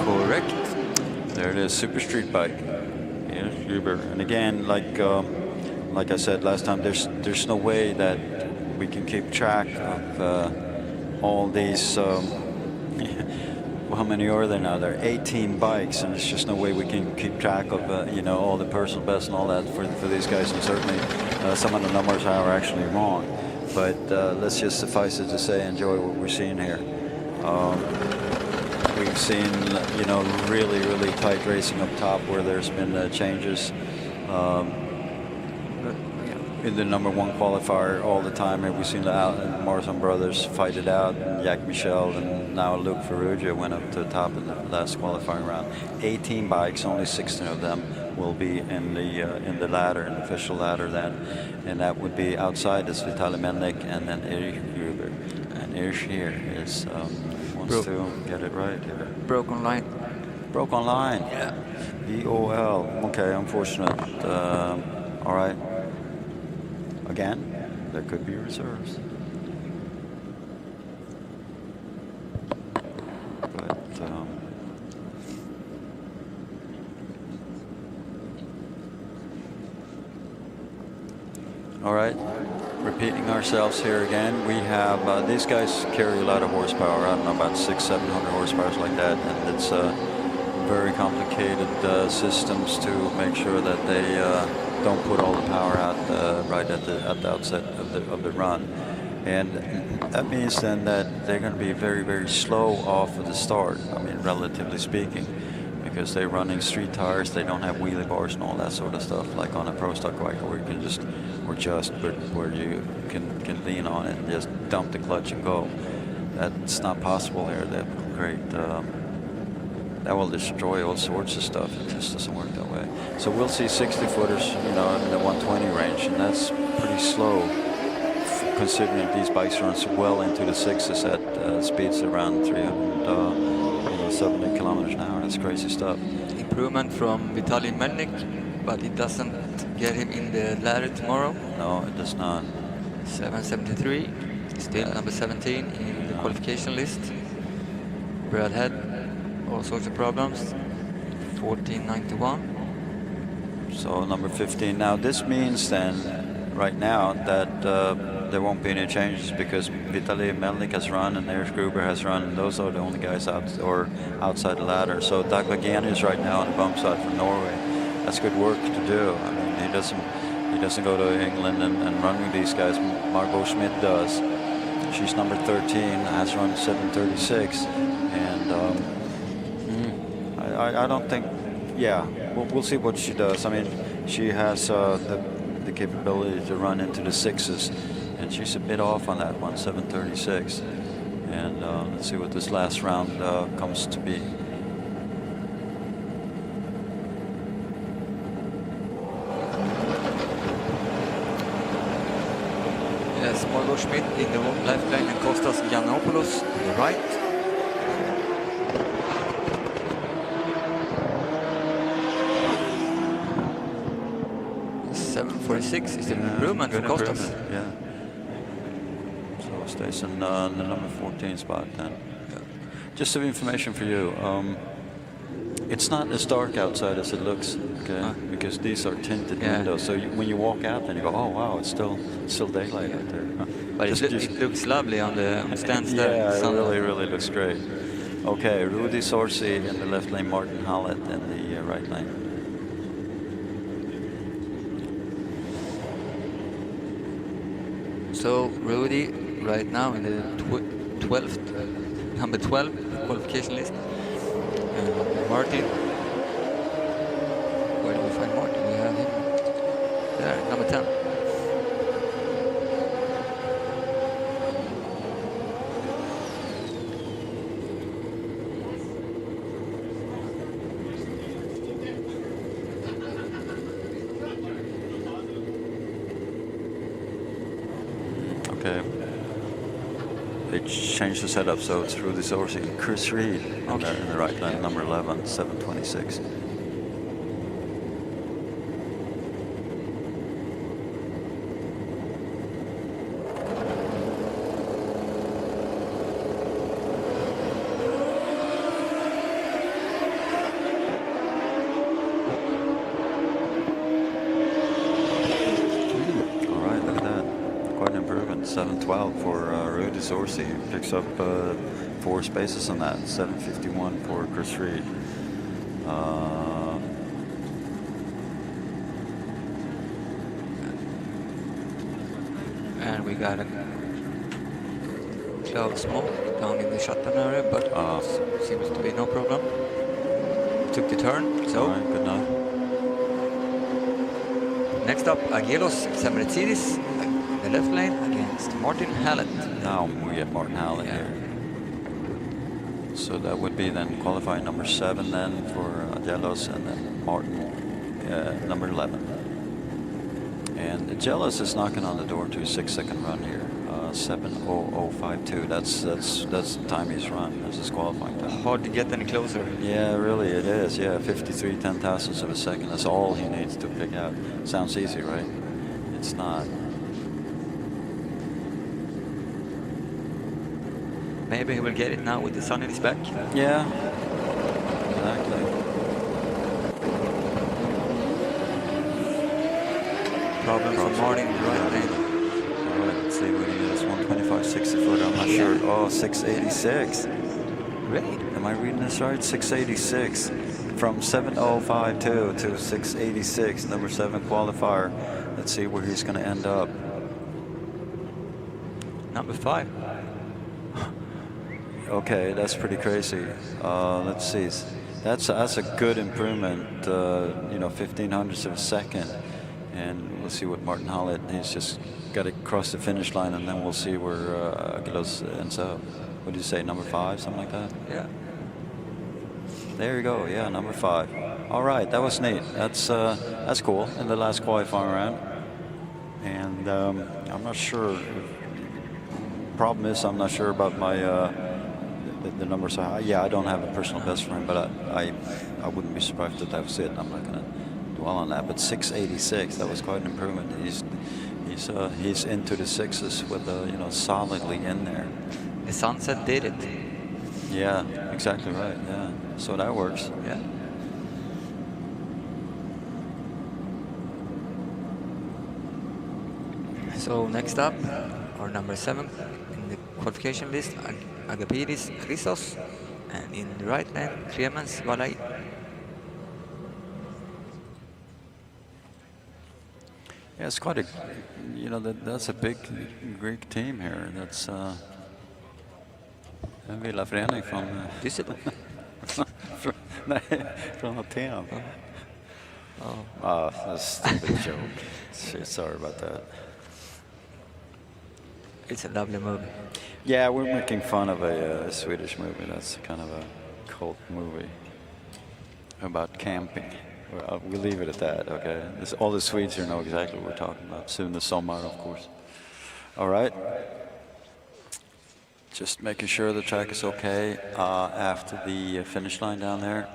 Correct. There it is, super street bike. Yes, Uber. And again, like I said last time, there's no way that we can keep track of all these. Well, how many are there now? There are 18 bikes, and there's just no way we can keep track of you know, all the personal bests and all that for these guys. And certainly some of the numbers are actually wrong. But let's just suffice it to say, enjoy what we're seeing here. We've seen, you know, really, really tight racing up top where there's been changes in the #1 qualifier all the time. And we've seen the Morrison brothers fight it out, and Jack Michel and now Luke Ferrugia went up to the top in the last qualifying round. 18 bikes, only 16 of them will be in the ladder, in the official ladder then, and that would be outside is Vitaly Melnik and then Erich Gruber. And Erich here is wants to get it right here. Broke online. Broke online. Yeah. BOL. Okay, unfortunate. All right. Again, there could be reserves. But all right, repeating ourselves here again. We have these guys carry a lot of horsepower. I don't know, about 600-700 horsepower like that, and it's very complicated systems to make sure that they don't put all the power out right at the outset of the run. And that means then that they're going to be very, very slow off of the start, I mean, relatively speaking, because they're running street tires, they don't have wheelie bars and all that sort of stuff, like on a Pro Stock bike where you can just, but where you can lean on it and just dump the clutch and go. That's not possible here. That great. That will destroy all sorts of stuff. It just doesn't work that way. So we'll see 60-footers, you know, in the 120 range, and that's pretty slow, considering these bikes run well into the sixes at speeds around 370 kilometers an hour. That's crazy stuff. Improvement from Vitaly Melnik, but it doesn't get him in the ladder tomorrow. No, it does not. 773, still number 17 in the qualification list. Brad had all sorts of problems. 1491. So number 15. Now this means then, right now, that there won't be any changes because Vitaly Melnik has run and Erich Gruber has run, and those are the only guys outside the ladder. So Dag Lagian is right now on the bump side from Norway. That's good work to do. I mean, he doesn't go to England and run with these guys. Margot Schmidt does. She's number 13, has run 736, and I don't think. Yeah, we'll see what she does. I mean, she has the capability to run into the sixes, and she's a bit off on that one, 736. And let's see what this last round comes to be. Yes, Margot Schmidt in the left lane and Kostas Giannopoulos on the right. .46 is the improvement for Kostas. Yeah. So stays in the number 14 spot then. Yeah. Just some information for you. It's not as dark outside as it looks, okay? Because these are tinted windows. So when you walk out, then you go, oh wow, it's still daylight out there. But it looks lovely on the stands there. Yeah, it really looks great. Okay, Rudy Sorsi in the left lane, Martin Hallett in the right lane. So Rudy right now in the number 12 qualification list. Martin, where do we find Martin? We have him there, number 10. Okay. They changed the setup, so it's Rudy Sorsi, Chris Reed in the right lane, number 11, 726. All right, look at that. Quite an improvement. 712 for Rudy Sorsi. Picks up 4 spaces on that. 751 for Chris Reed. And we got a cloud smoke down in the shutdown area, but seems to be no problem. Took the turn, so. All right, good enough. Next up, Agelos Samretsidis, the left lane against Martin Hallett. Now we get Martin Hallett here. So that would be then qualifying number 7 then for Agelos, and then Martin number 11. And Agelos is knocking on the door to a 6-second run here. 7:0052. That's the time he's run. That's his qualifying time. Hard to get any closer. Yeah, really it is. Yeah, 53 10,000ths of a second. That's all he needs to pick out. Sounds easy, right? It's not. Maybe he will get it now with the sun in his back. Yeah, exactly. Problem for Martin in the right lane. All right, let's see what he is. 125, 60 foot. I'm not sure. Oh, 686. Great. Am I reading this right? 686. From 7:052 to 686, number 7 qualifier. Let's see where he's going to end up. Number 5. Okay, that's pretty crazy. Let's see. That's a good improvement. 1500ths of a second. And we'll see what Martin Hallett, he's just got to cross the finish line, and then we'll see where Agelos ends up. What do you say, number 5, something like that? Yeah. There you go, yeah, number 5. All right, that was neat. That's cool in the last qualifying round. And I'm not sure. Problem is, I'm not sure about my the numbers. Yeah, I don't have a personal best for him, but I wouldn't be surprised if that was it. I'm not going to dwell on that. But 686, that was quite an improvement. He's into the 6s with solidly in there. The sunset did it. Yeah, exactly right. Yeah, so that works. Yeah. So next up, our number 7 in the qualification list, Agapidis Christos, and in the right lane, Clemens Valai. Yeah, it's quite a, that's a big Greek team here. That's en villaförening från Düsseldorf. Nej, från Aten. Oh, that's a stupid joke. Shit, sorry about that. It's a lovely movie. Yeah, we're making fun of a Swedish movie. That's kind of a cult movie about camping. We'll leave it at that, okay? All the Swedes here know exactly what we're talking about. Soon the sommar, of course. All right. Just making sure the track is okay after the finish line down there.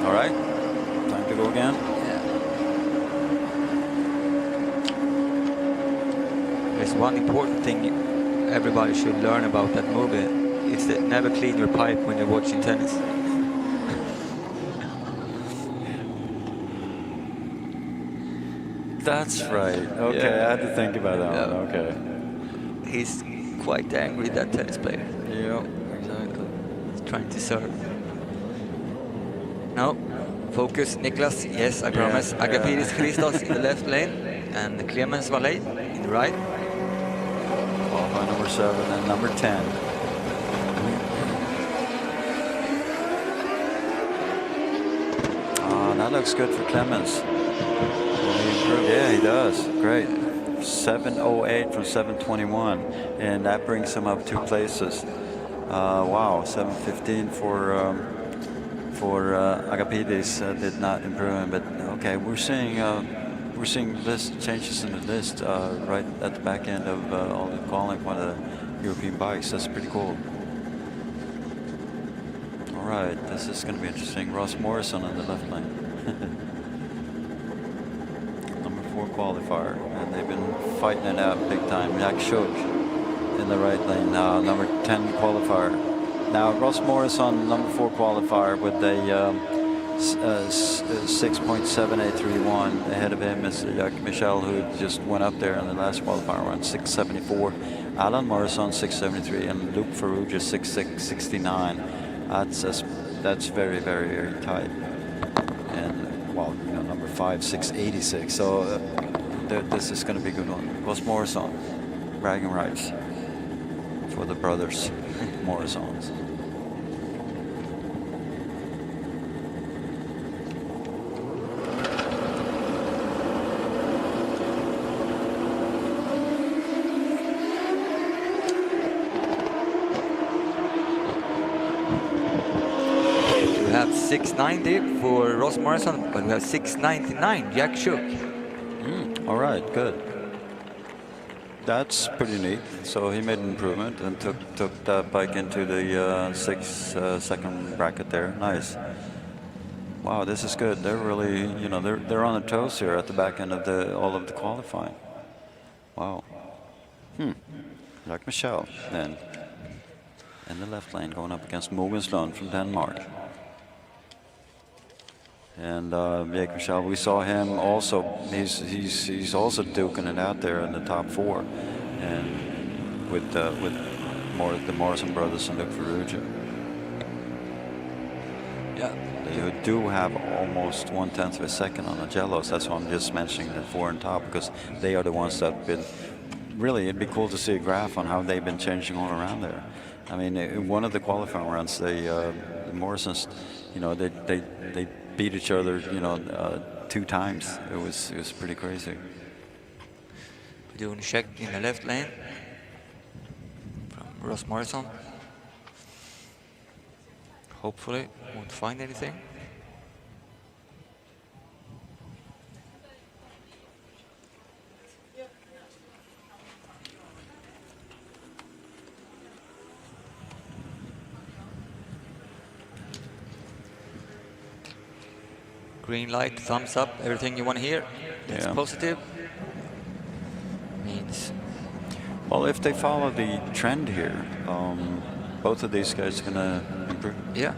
All right, time to go again. Yeah. There's one important thing everybody should learn about that movie. It's that never clean your pipe when you're watching tennis. That's right. Okay, Yeah. I had to think about that Yeah. one. Okay. He's quite angry, that tennis player. Yeah, exactly. He's trying to serve. No, focus, Niklas. Yes, I promise. Yeah. Agapidis Christos in the left lane and Clemens Valai in the right. Followed by number 7 and number 10. That looks good for Clemens. Will he improve? Yeah, he does. Great. 7:08 from 7:21, and that brings him up 2 places. Wow, 7:15 for Agapidis did not improve him, but okay, we're seeing list changes in the list right at the back end of all the qualifying for the European bikes. That's pretty cool. All right, this is going to be interesting. Ross Morrison on the left lane. Number 4 qualifier, and they've been fighting it out big time. Jack Shook in the right lane now, number 10 qualifier. Now Ross Morrison, number 4 qualifier, with a 6.7831. Ahead of him is Jack Michel, who just went up there in the last qualifier around 6.74. Alan Morrison 6.73, and Luke Ferrugia 6.69. That's very, very, very tight. And well, you know, number 5 6.86. So this is going to be a good one. Ross Morrison, bragging rights for the brothers Morrisons. We have 690 for Ross Morrison, but we have 699 Jack Shook. All right, good. That's pretty neat. So he made an improvement and took that bike into the 6-second bracket there. Nice. Wow, this is good. They're really, you know, they're on their toes here at the back end of all of the qualifying. Wow. Like Michel then in the left lane, going up against Mogenslund from Denmark. And Jake Michel, we saw him also. He's also duking it out there in the top 4, and with the Morrison brothers and Luke Ferrugia. Yeah, they do have almost 1/10 of a second on the Jellos. That's why I'm just mentioning the 4 and top, because they are the ones that have been. Really, it'd be cool to see a graph on how they've been changing all around there. I mean, in one of the qualifying rounds, the Morrisons, you know, they beat each other, you know, 2 times. It was pretty crazy. We're doing a check in the left lane from Ross Morrison. Hopefully, won't find anything. Green light, thumbs up, everything you want to hear. That's positive. Means. Well, if they follow the trend here, both of these guys are gonna improve. Yeah.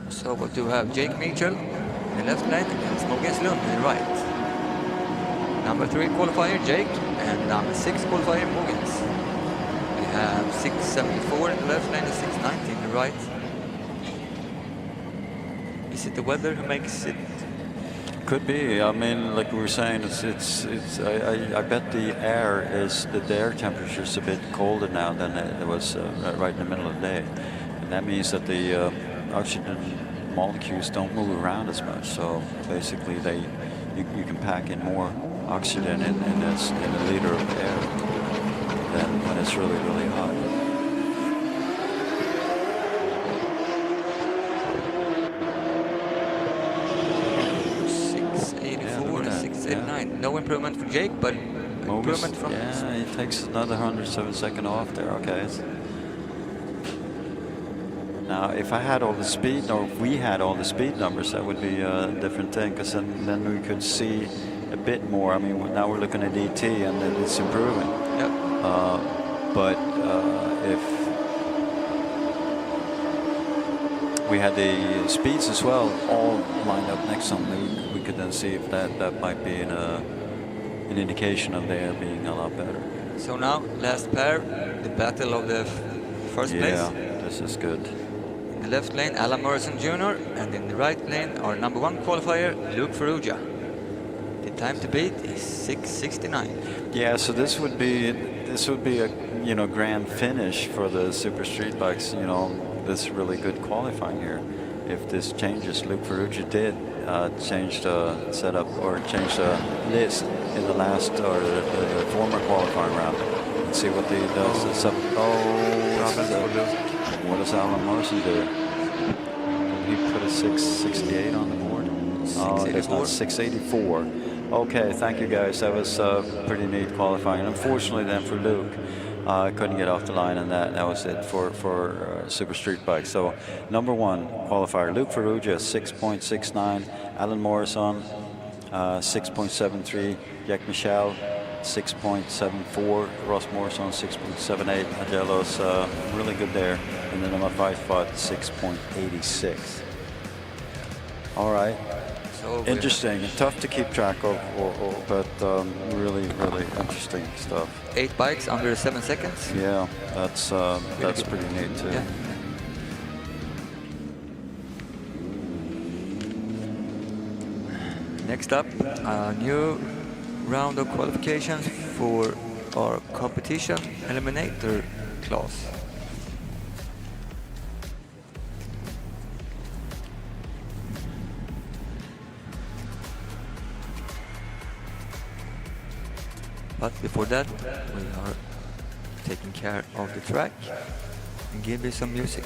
So what do we have? Jake Mitchell in the left lane against Mogenslund in the right. Number 3 qualifier Jake and number 6 qualifier Mogens. We have 674 in the left lane and 690 in the right. Is it the weather who makes it? Could be. I mean, like we were saying, I bet the air temperature is a bit colder now than it was right in the middle of the day, and that means that the oxygen molecules don't move around as much. So basically, you can pack in more oxygen in a liter of air than when it's really, really hot. No improvement for Jake, but improvement from... Yeah, he takes another 107 seconds off there, okay. Now, if I had all the speed, or if we had all the speed numbers, that would be a different thing, because then we could see a bit more. I mean, now we're looking at ET, and it's improving. Yep. But if we had the speeds as well all lined up next to them, we could then see if that might be an indication of their being a lot better. So now, last pair, the battle of the first place. Yeah, this is good. In the left lane, Alan Morrison Jr., and in the right lane, our number 1 qualifier, Luke Ferrugia. The time to beat is 6:69. Yeah, so this would be a grand finish for the super street bikes. This really good qualifying here. If this changes, Luke Ferrucci did change the setup or change the list in the last or the former qualifying round. Let's see what he does. What does Alan Morrison do? He put a 668 on the board. Oh, that's not 684. Okay, thank you guys. That was pretty neat qualifying. Unfortunately, then for Luke, couldn't get off the line, and that was it for super street bike. So number one qualifier, Luke Ferrugia 6.69, Alan Morrison 6.73, Jack Michel 6.74, Ross Morrison 6.78, Agelos really good there, and the number 5 spot 6.86. All right. So interesting, tough to keep track of, but really interesting stuff. 8 bikes under 7 seconds. Yeah, that's pretty neat too. Yeah. Next up, a new round of qualifications for our competition eliminator class. But before that, we are taking care of the track and give you some music.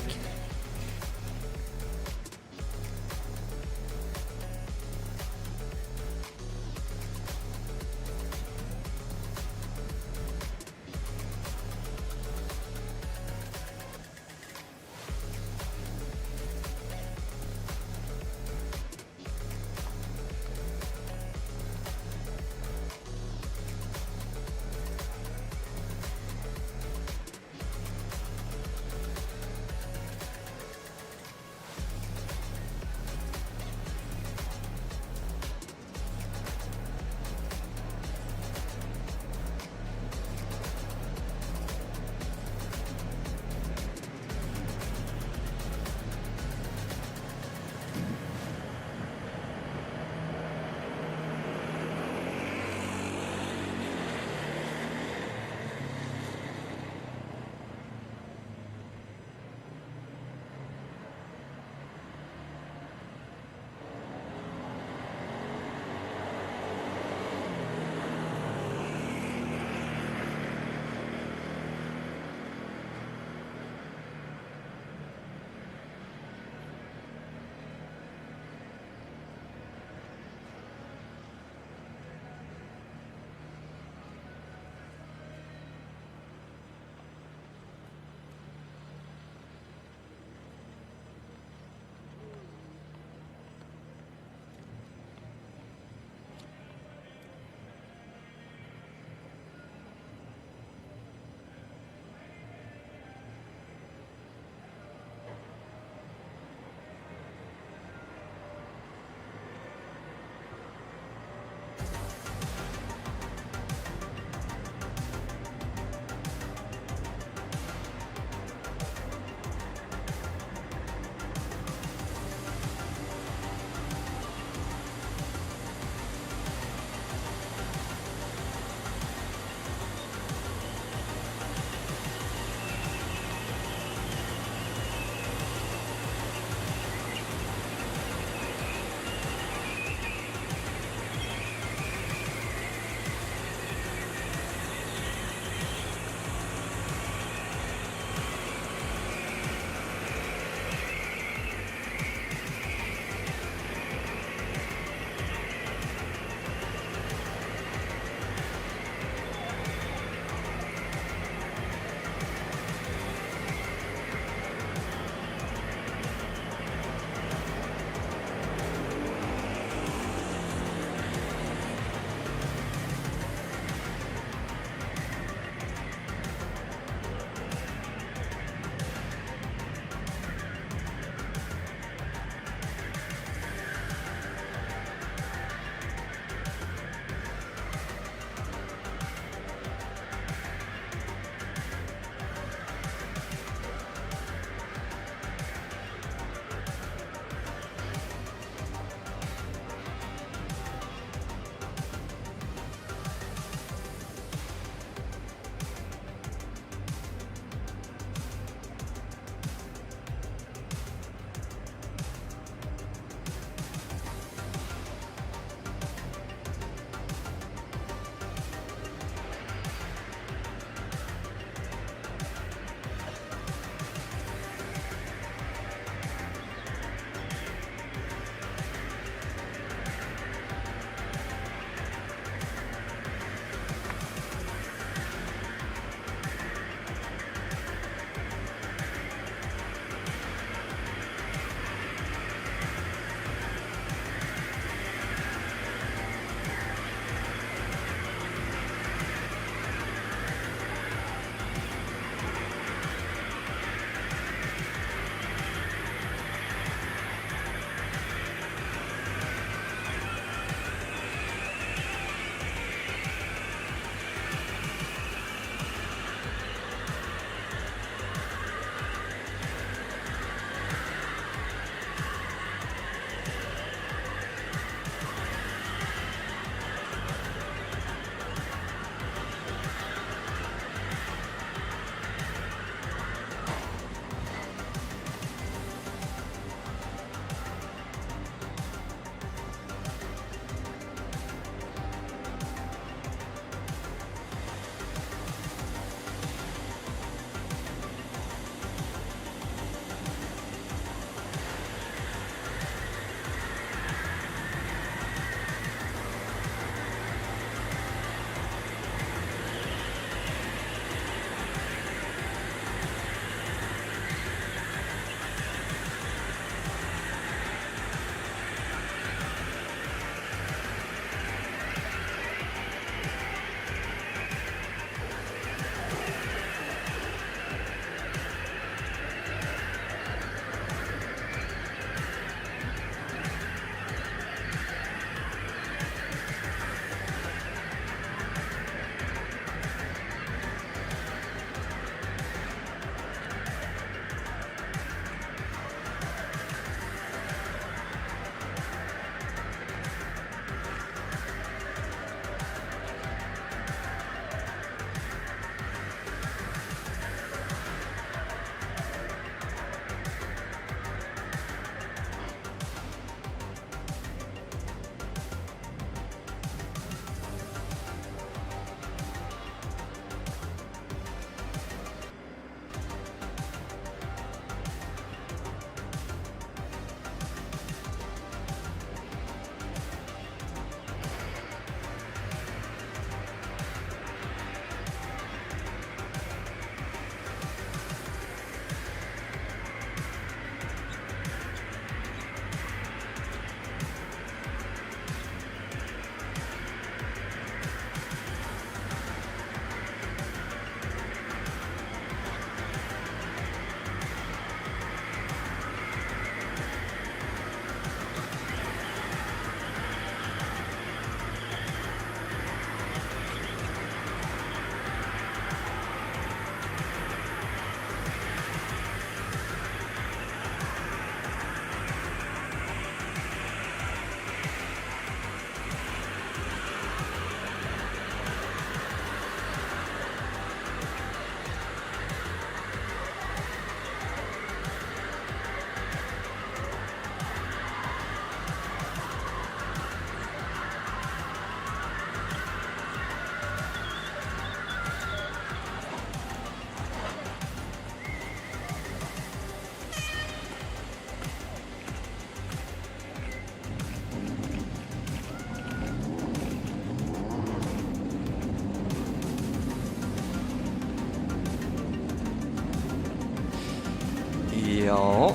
Ja,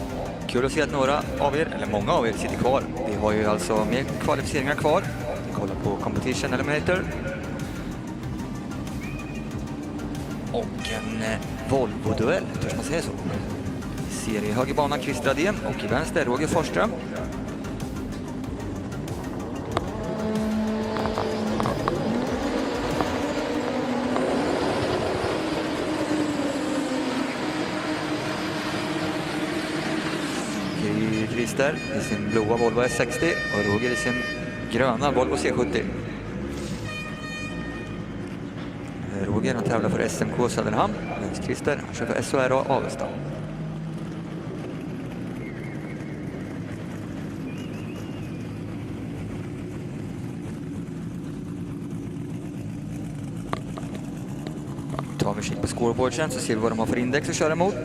kul att se att några av er, eller många av er, sitter kvar. Vi har ju alltså mer kvalificeringar kvar. Vi kollar på Competition Eliminator. Och en Volvo-duell, törs man säga så. Vi ser i höger bana Chris Dradén och i vänster Roger Forsström. Christer i sin blåa Volvo S60 och Roger i sin gröna Volvo C70. Roger han tävlar för SMK Söderhamn, medan Christer han kör för SORA Avesta. Tar vi kik på scoreboardsen så ser vi vad de har för index att köra emot.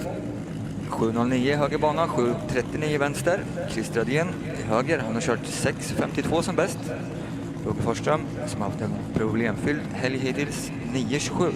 7.09 höger bana, 7.39 vänster. Chris Dradén i höger, han har kört 6.52 som bäst. Roger Forsström som har haft en problemfylld helg hittills, 9.27.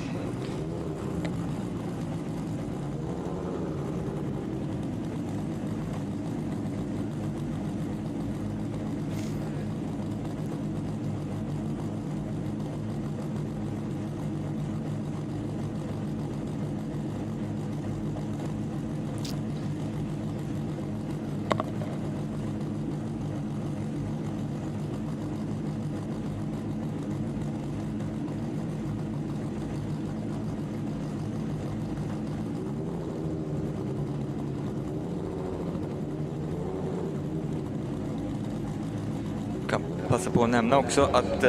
Passa på att nämna också att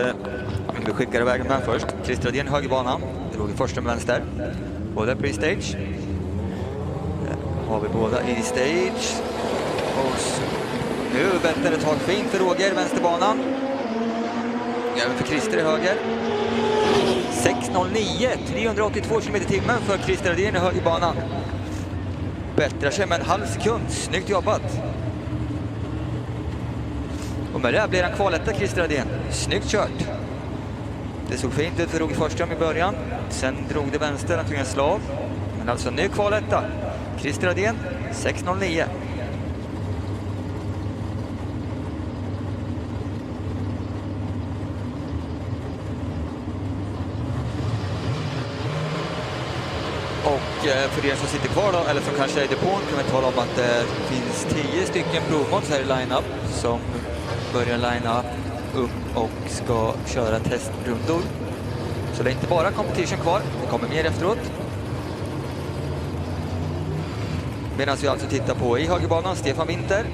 vi skickar iväg den här först. Chris Dradén i högerbanan, Roger Forsström vänster. Båda pre-stage. Har vi båda i stage. Och nu väntar ett tag fint för Roger vänsterbanan. Även för Christer i höger. 6.09, 382 km/h för Chris Dradén i högerbanan. Bättrar sig med en halv sekund. Snyggt jobbat. Och med det blir han kvaletta Chris Dradén. Snyggt kört. Det såg fint ut för Roger Forsström i början. Sen drog det vänster, han tog en slav. Men alltså nu kvaletta. Chris Dradén, 6.09. Och för er som sitter kvar då, eller som kanske är i depån, kan vi tala om att det finns 10 stycken provmods här i line-up som börjar linea upp och ska köra testrundor. Så det är inte bara competition kvar, det kommer mer efteråt. Medan vi alltså tittar på i högerbanan Stefan Winter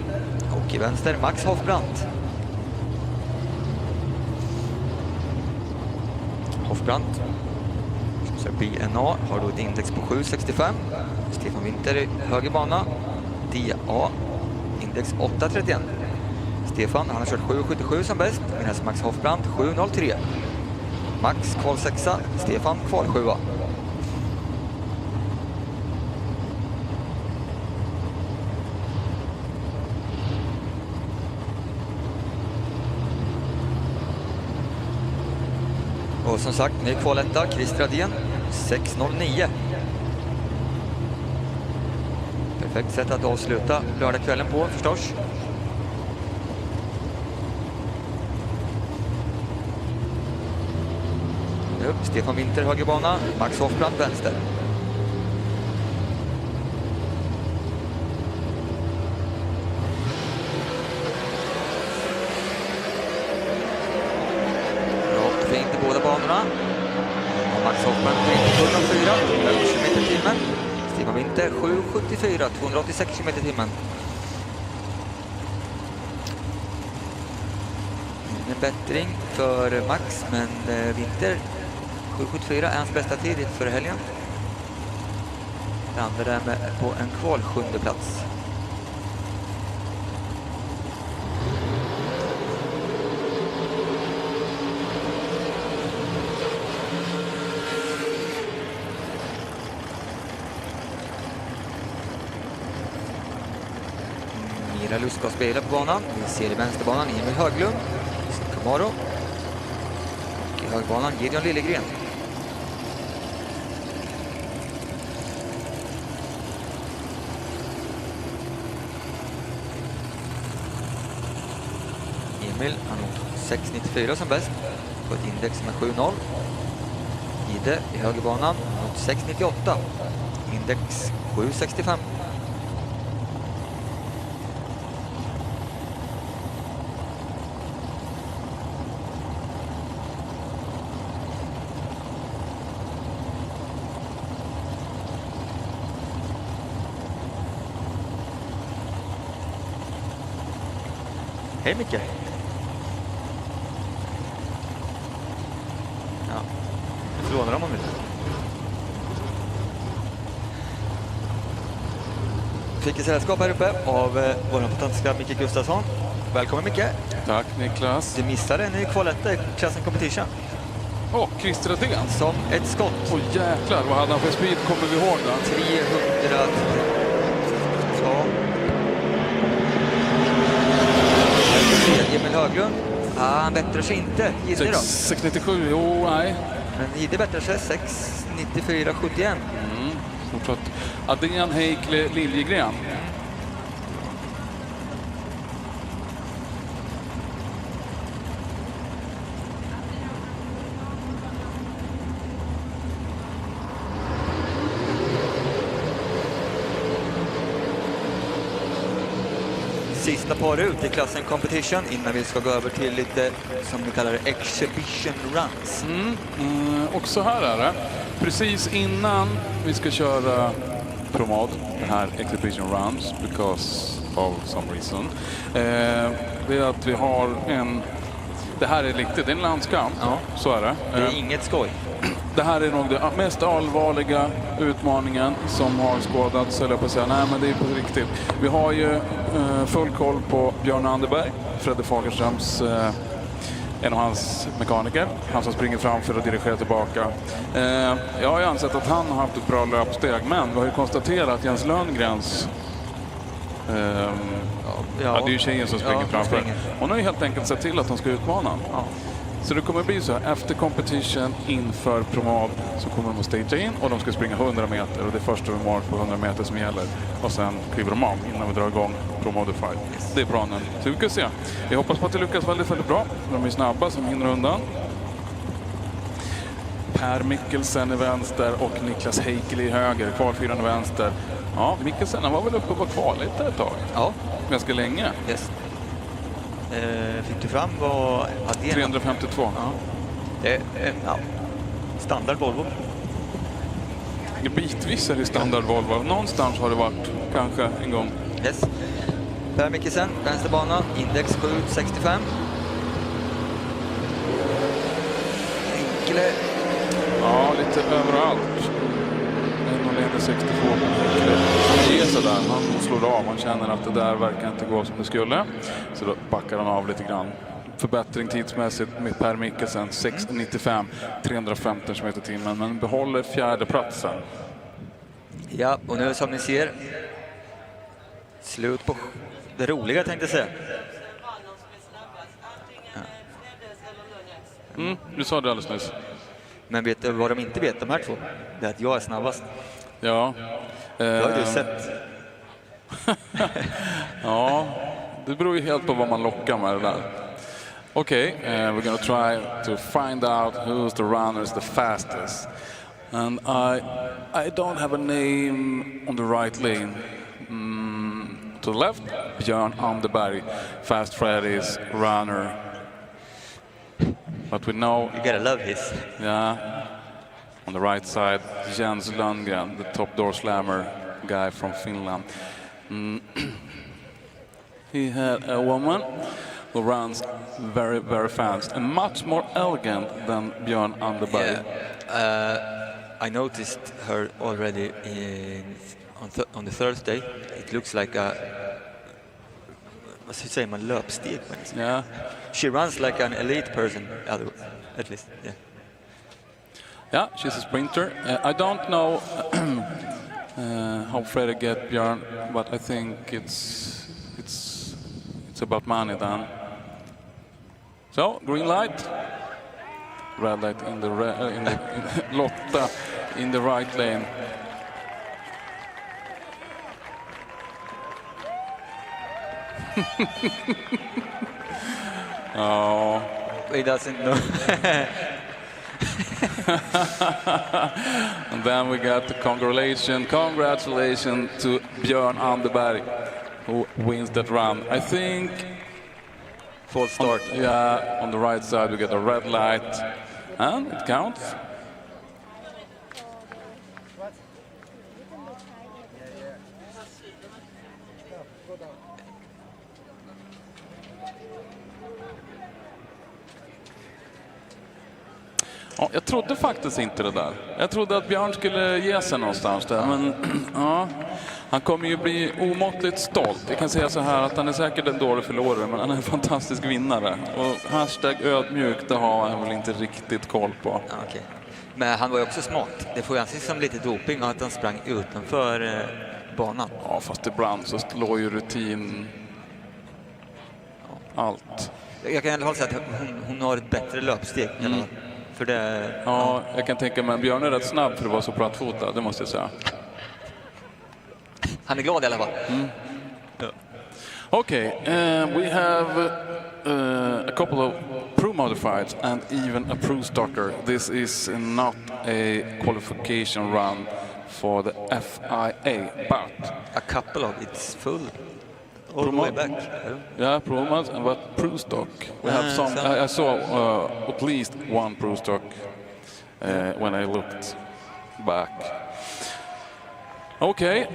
och i vänster Max Hoffbrandt. Hoffbrandt, som BNA, har då ett index på 7,65. Stefan Winter i högerbana, DA, index 8,31. Stefan, han har kört 7.77 som bäst, medan Max Hoffbrandt 7.03. Max kval 6, Stefan kval 7. Och som sagt, med kval 1, Chris Dradén 6.09. Perfekt sätt att avsluta lördagskvällen på förstås. Stefan Winter högerbana, Max Hoffbrandt vänster. Rakt och fint i båda banorna. Och Max Hoffbrandt på 104 km/h. Stefan Winter 7.74, 286 km/h. En bättring för Max, men Winter 7.74 är hans bästa tid för helgen. Det andra är med på en kval 7:e plats. Mira Luska spelar på banan. Vi ser i vänsterbanan Emil Höglund, Camaro. Och i högerbanan Gideon Liljegren. Emil, han har 6.94 som bäst på ett index som är 7.0. Ide i högerbanan mot 6.98, index 7.65. Hej Micke. Ja. Jag förlånar dem om det. Fick ett sällskap här uppe av vår fantastiska Micke Gustafsson. Välkommen Micke. Tack Niklas. Du missade en i kvaletta i klassen competition. Christer Adén. Som ett skott. Jäklar, vad hade han för speed? Kommer vi ihåg då? 300... Ja. Emil Höglund. Han bättrar sig inte. Gidde då? 6.97, jo, nej. Men Gidde bättrar sig 6.94,71. Så tror att Adén, Heikle, Liljegren. Sista par ut i klassen competition innan vi ska gå över till lite som vi kallar det exhibition runs. Och så här är det. Precis innan vi ska köra promad, den här exhibition runs, because of some reason. Det är att vi har en... Det här är riktigt, det är en landskamp. Ja. Så är det. Det är inget skoj. Det här är nog den mest allvarliga utmaningen som har skådats, eller på att säga. Nej, men det är på riktigt. Vi har ju full koll på Björn Anderberg, Fredde Fagerströms, en av hans mekaniker. Han som springer framför och dirigerar tillbaka. Jag har ju ansett att han har haft ett bra löpsteg, men vi har ju konstaterat att Jens Lönngrens... det är ju tjejen som springer framför. Hon har ju helt enkelt sett till att hon ska utmana. Ja. Så det kommer bli så här, efter competition inför promad så kommer de att stagea in och de ska springa 100 meter och det är första de har på 100 meter som gäller. Och sen kliver de av innan vi drar igång promodified. Det är planen. Så vi kan se. Vi hoppas på att det lyckas väldigt, väldigt bra. De är snabba som hinner undan. Per Mikkelsen i vänster och Niklas Heikel i höger. Kvalfyrande vänster. Ja, Mikkelsen han var väl uppe på kvalet ett tag. Ja. Ganska länge. Yes. Fick du fram vad... 352. Ja. Det är standard Volvo. Bitvis är det standard Volvo. Någonstans har det varit kanske en gång. Yes. Per Mikkelsen, vänsterbana, index 765. Enkle. Ja, lite överallt. En leder 62 på Enkle. Han ger sig där. Han slår av. Han känner att det där verkar inte gå som det skulle. Så då backar han av lite grann. Förbättring tidsmässigt med Per Mikkelsen 6.95, 315 km/h, men behåller fjärde platsen. Ja, och nu som ni ser slut på det roliga tänkte jag säga. Du sa det alldeles nyss. Men vet du vad de inte vet, de här två? Det är att jag är snabbast. Ja. Det har du sett. Ja, det beror ju helt på vad man lockar med det där. Okay, we're going to try to find out who's the runners the fastest. And I don't have a name on the right lane. To the left, Björn Anderberg, Fast Freddy's runner. But we know... You gotta love his. Yeah. On the right side, Jens Lundgren, the top door slammer guy from Finland. He had a woman who runs very, very fast and much more elegant than Björn Anderberg. Yeah. I noticed her already on the Thursday. It looks like a... Vad säger man? Löpsteg. Yeah. She runs like an elite person, at least. Yeah. Yeah, she's a sprinter. I don't know how Freddy get Björn, but I think it's about money then. So green light, red light in the Lotta in the right lane. Oh. He doesn't know. And then we got the congratulations to Björn Anderberg, who wins that run. I think False start. on the right side we get a red light, and it counts. Ja, jag trodde faktiskt inte det där. Jag trodde att Björn skulle ge sig någonstans där, men ja, han kommer ju bli omåttligt stolt. Jag kan säga så här att han är säkert en dålig förlorare, men han är en fantastisk vinnare. Och hashtag ödmjuk, det har han väl inte riktigt koll på. Ja, okay. Men han var ju också smart. Det får ju anses som lite doping att han sprang utanför banan. Ja, fast ibland så slår ju rutin allt. Jag kan i alla fall säga att hon har ett bättre löpsteg. För det, ja, jag kan tänka mig, Björn är rätt snabb för att vara så plattfotad, det måste jag säga. Han är glad i alla fall. Ja. Okay, we have a couple of pro modifieds and even a pro stocker. This is not a qualification run for the FIA, but a couple of it's full all the way back. Yeah, pro mod and what pro stock. We have some. I saw at least one pro stock when I looked back. Okay,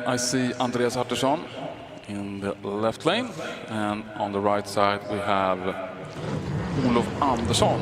I see Andreas Artursson in the left lane, and on the right side we have Olof Andersson.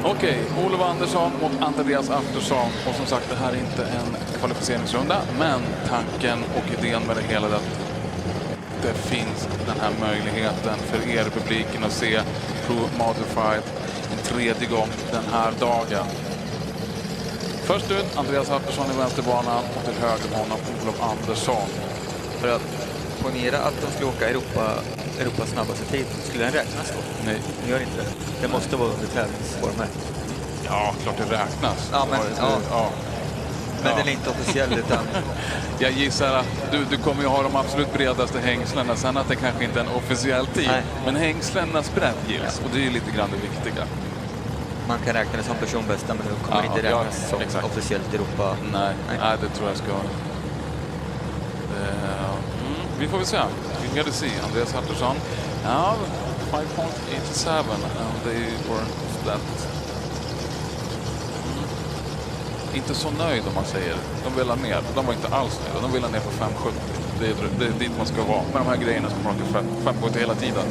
Okej, Olof Andersson mot Andreas Artursson. Och som sagt, det här är inte en kvalificeringsrunda, men tanken och idén med det hela är att det finns den här möjligheten för er publiken att se Pro Modified en tredje gång den här dagen. Först ut Andreas Artursson i vänsterbanan och till höger med honom Olof Andersson. För att ponera att de skulle åka Europas snabbaste tid, skulle den räknas då? Nej. Det gör inte det. Det måste vara under tävlingsformer. Ja, klart det räknas. Ja, men den är inte officiell utan... Jag gissar att du kommer ju ha de absolut bredaste hängslena, sen att det kanske inte är en officiell tid. Nej. Men hängslenas bredd gills, och det är ju lite grann det viktiga. Man kan räkna det som personbästa, men det kommer inte räknas som officiellt Europa. Nej, det tror jag ska... vi får väl se. Vi kan se Andreas Artursson. Ja, 5.87 and they were that. Inte så nöjd om man säger. De vill ha mer. De var inte alls nöjda. De vill ha ner på 5.70. Det är dit man ska vara. Med de här grejerna som man åker 5.70 hela tiden.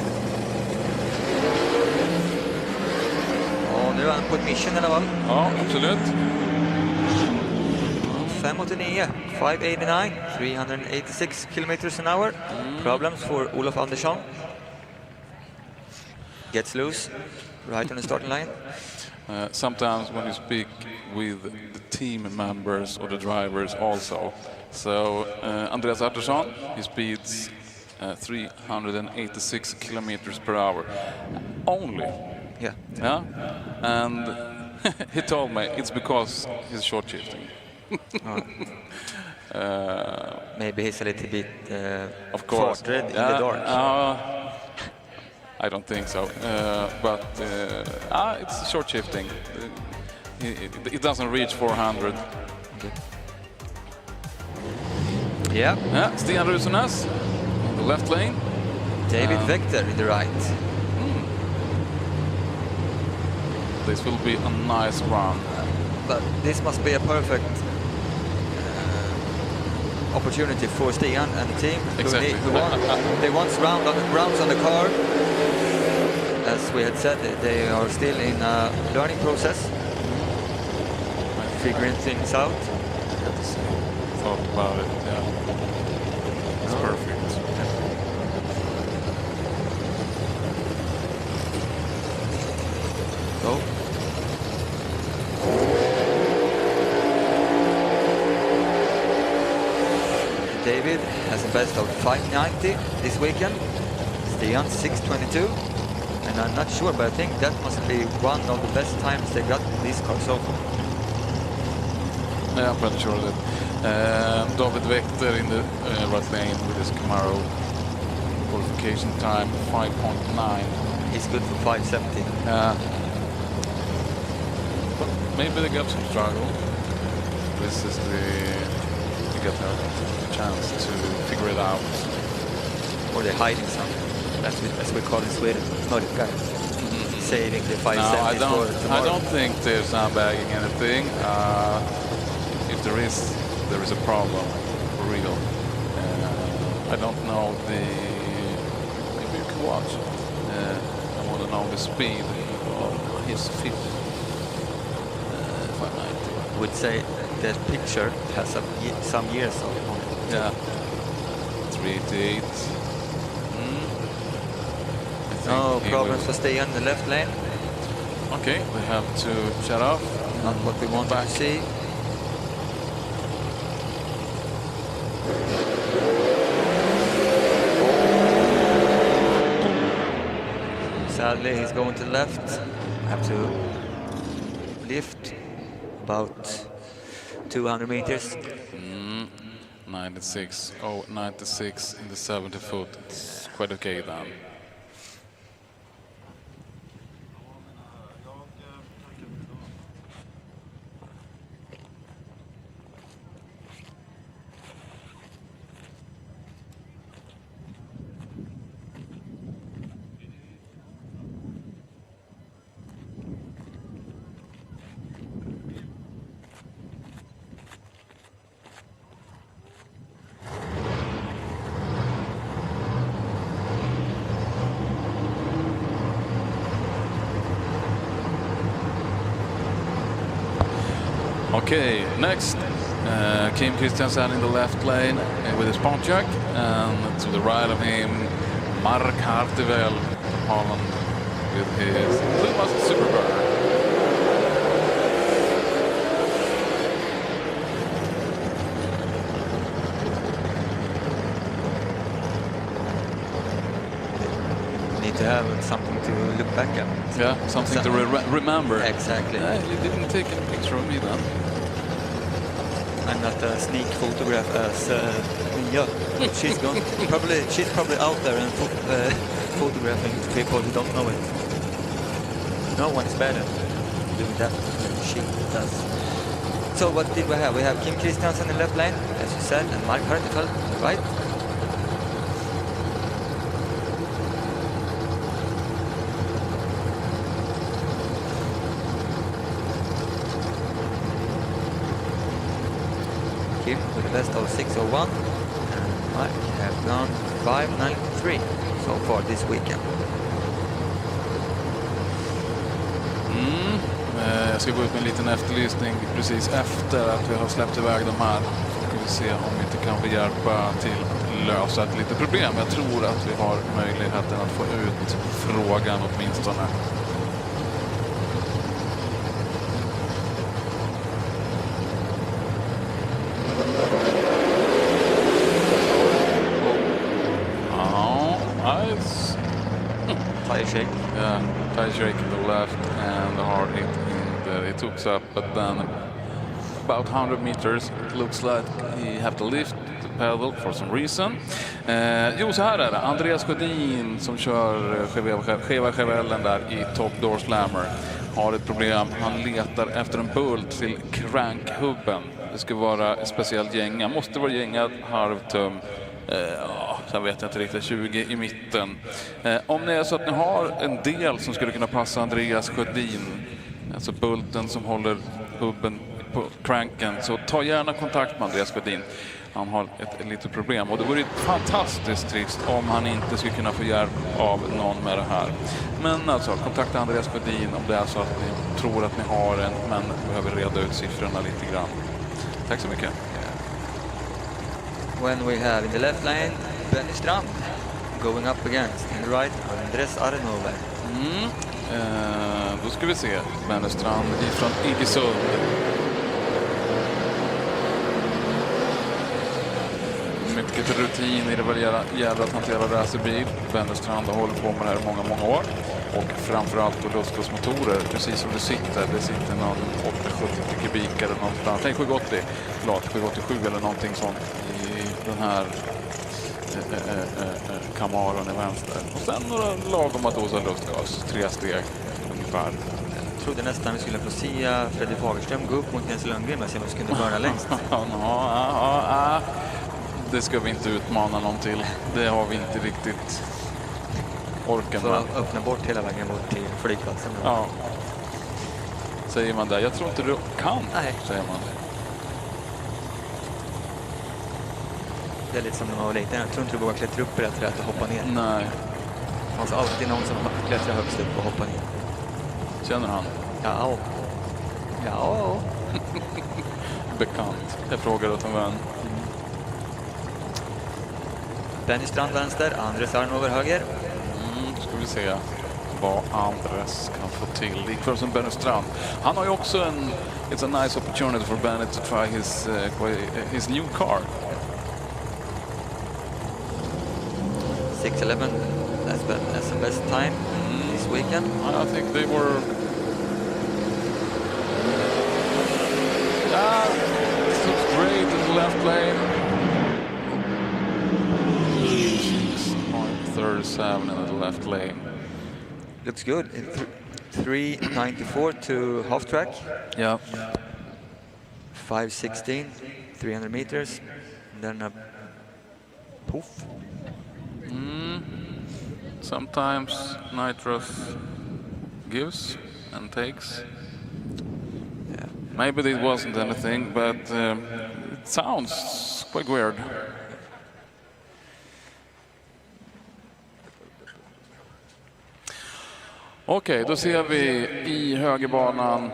Ja, nu är han på ett mission i alla fall. Ja, absolut. 589, 589, 386 kilometers an hour. Problems for Olof Andersson. Gets loose, right on the starting line. Sometimes when you speak with the team members or the drivers also. So Andreas Artursson, he speeds 386 kilometers per hour. Only. Yeah. And he told me it's because he's short shifting. Maybe he's a little bit of course farted in the dark. I don't think so, but it's short shifting. It doesn't reach 400. Okay. Yeah. Stian Rusenas in the left lane. David Vector in the right. This will be a nice run. But this must be a perfect opportunity for Stian and the team. Exactly. They want rounds on the car. As we had said, they are still in a learning process, figuring things out. Thought about it, yeah. It's perfect. best of 590 this weekend. Stian 622. And I'm not sure, but I think that must be one of the best times they got in this car so far. Yeah, I'm pretty sure of it. David Vector in the right lane with his Camaro. Qualification time 5.9. He's good for 570. But maybe they got some struggle. This is you get a chance to figure it out. Or they're hiding something. As we call in Sweden. No, the guys. Saving the 570 for tomorrow. I don't think they're sandbagging anything. If there is a problem for real. I don't know maybe you can watch. I want to know the speed of his 590. Would say that picture has some years on it. Yeah. 388. No problems for stay in the left lane. Okay, we have to shut off. Not what we want to see. Sadly, he's going to the left. Have to lift about 200 meters. 96. Oh, 96 in the 70 foot. It's quite okay then. Okay, next, Kim Christiansen in the left lane with his Pontiac, and to the right of him, Mark Hartevel, Holland, with his Pumas Superbird. Need to have something to look back at. Yeah, something to remember. Exactly. You didn't take a picture of me then. I'm not a sneak photograph as Mia. She's probably out there and photographing people who don't know it. No one is better doing that than she does. So what did we have? We have Kim Christiansen in the left lane, as you said, and Mark Hartefeld on the right. Kim with the best of 601, and Mark have gone 593 so far this weekend. Jag ska gå ut med en liten efterlysning precis efter att vi har släppt iväg de här. Så ska vi se om vi inte kan hjälpa till att lösa ett litet problem. Jag tror att vi har möjligheten att få ut frågan åtminstone. Tire shake. Yeah, tire shake in the left and the hard hit in the, it took up, but then about 100 meters it looks like he have to lift the pedal for some reason. Jo, så här är det. Andreas Sjödin som kör skeva Chevellen där i Top Door Slammer har ett problem. Han letar efter en bult till crankhubben. Det ska vara ett speciellt gänga. Måste vara gängad halvtum. Sen vet jag inte riktigt, 20 i mitten. Om det är så att ni har en del som skulle kunna passa Andreas Sjödin, alltså bulten som håller hubben på cranken, så ta gärna kontakt med Andreas Sjödin. Han har ett litet problem och det vore fantastiskt trist om han inte skulle kunna få hjälp av någon med det här. Men alltså, kontakta Andreas Sjödin om det är så att ni tror att ni har en, men behöver reda ut siffrorna lite grann. Tack så mycket. When we have in the left lane, Benny Strand going up against in the right, Andres Arnover. Då ska vi se Benny Strand ifrån Iggesund. mycket rutin i det vad gäller att hantera racerbil. Wennerstrand har hållit på med det här i många år. Och framförallt då lustgasmotorer, precis som det sitter någon 870 kubik eller någonstans. Nej, 780, förlåt, 787 eller någonting sånt i den här Camaron i vänster. Och sen några lagom att dosa lustgas, 3 steg ungefär. Jag trodde nästan vi skulle få se Fredrik Fagerström gå upp mot Jens Lundgren och se om vi skulle börja längst. Det ska vi inte utmana någon till. Det har vi inte riktigt orken med. Så öppna bort hela vägen bort till flygplatsen. Ja. Säger man det. Jag tror inte du kan, säger man. Det är lite som när man var liten. Jag tror inte du vågar klättra upp i det trädet och hoppa ner. Nej. Det fanns alltid någon som klättrar högst upp och hoppar ner. Känner han? Ja. Ja. Bekant. Jag frågar åt en vän. Benny Strand vänster, Andres Arnöver höger. Ska vi se vad Andres kan få till. Likväl som Benny Strand. Han har ju också it's a nice opportunity for Benny to try his new car. 6:11, that's the best time this weekend. I think they were... This looks great in the left lane. 6.37 in the left lane. Looks good. 394 to half track. Yeah. 516, 300 meters. And then a poof. Sometimes nitros gives and takes. Yeah. Maybe this wasn't anything, but it sounds quite weird. Okej, då ser vi i högerbanan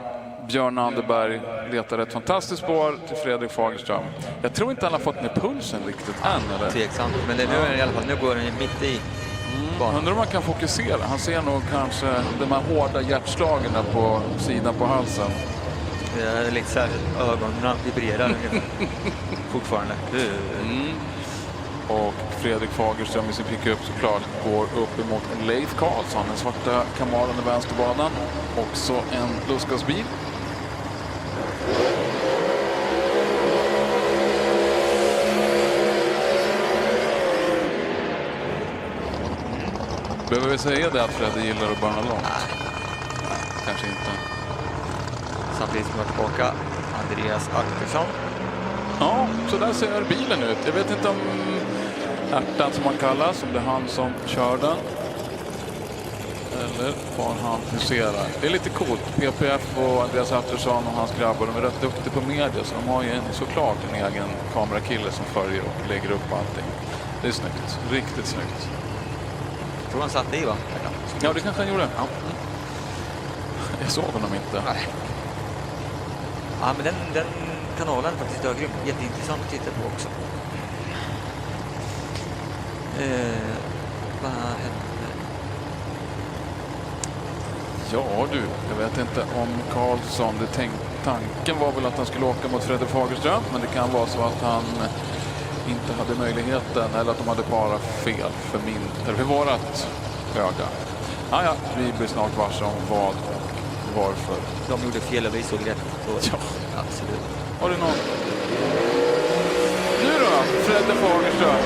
Björn Anderberg letar ett fantastiskt spår till Fredrik Fagerström. Jag tror inte han har fått ner pulsen riktigt än, eller? Tveksamt, men det nu är i alla fall, nu går den mitt i banan. Undrar om man kan fokusera. Han ser nog kanske de här hårda hjärtslagen där på sidan på halsen. Det är lite så här, ögonen vibrerar fortfarande. Och Fredrik Fagerström i sin pickup såklart går upp emot Leif Karlsson, den svarta Camaron i vänsterbanan. Också en lustgasbil. Behöver vi säga det att Fredrik gillar att börna långt? Kanske inte. Samtidigt som vi är tillbaka Andreas Aktersson. Ja, så där ser bilen ut. Jag vet inte om ärtan som man kallas, om det är han som kör den. Eller var han huserar. Det är lite coolt. PPF och Andreas Aktersson och hans grabbar, de är rätt duktiga på media. Så de har ju såklart en egen kamerakille som följer och lägger upp allting. Det är snyggt. Riktigt snyggt. Jag tror han satt i, va? Ja, det kanske han gjorde. Ja. Jag såg honom inte. Nej. Ja, men den kanalen är faktiskt grym. Jätteintressant att titta på också. Vad hände? Ja du, jag vet inte om Karlsson, tanken var väl att han skulle åka mot Fredrik Fagerström, men det kan vara så att han inte hade möjligheten eller att de hade bara fel för vårat öga. Ja, vi blir snart varse om vad och varför. De gjorde fel och vi såg rätt. Ja, absolut. Har du någon? Nu då, Fredrik Fagerström.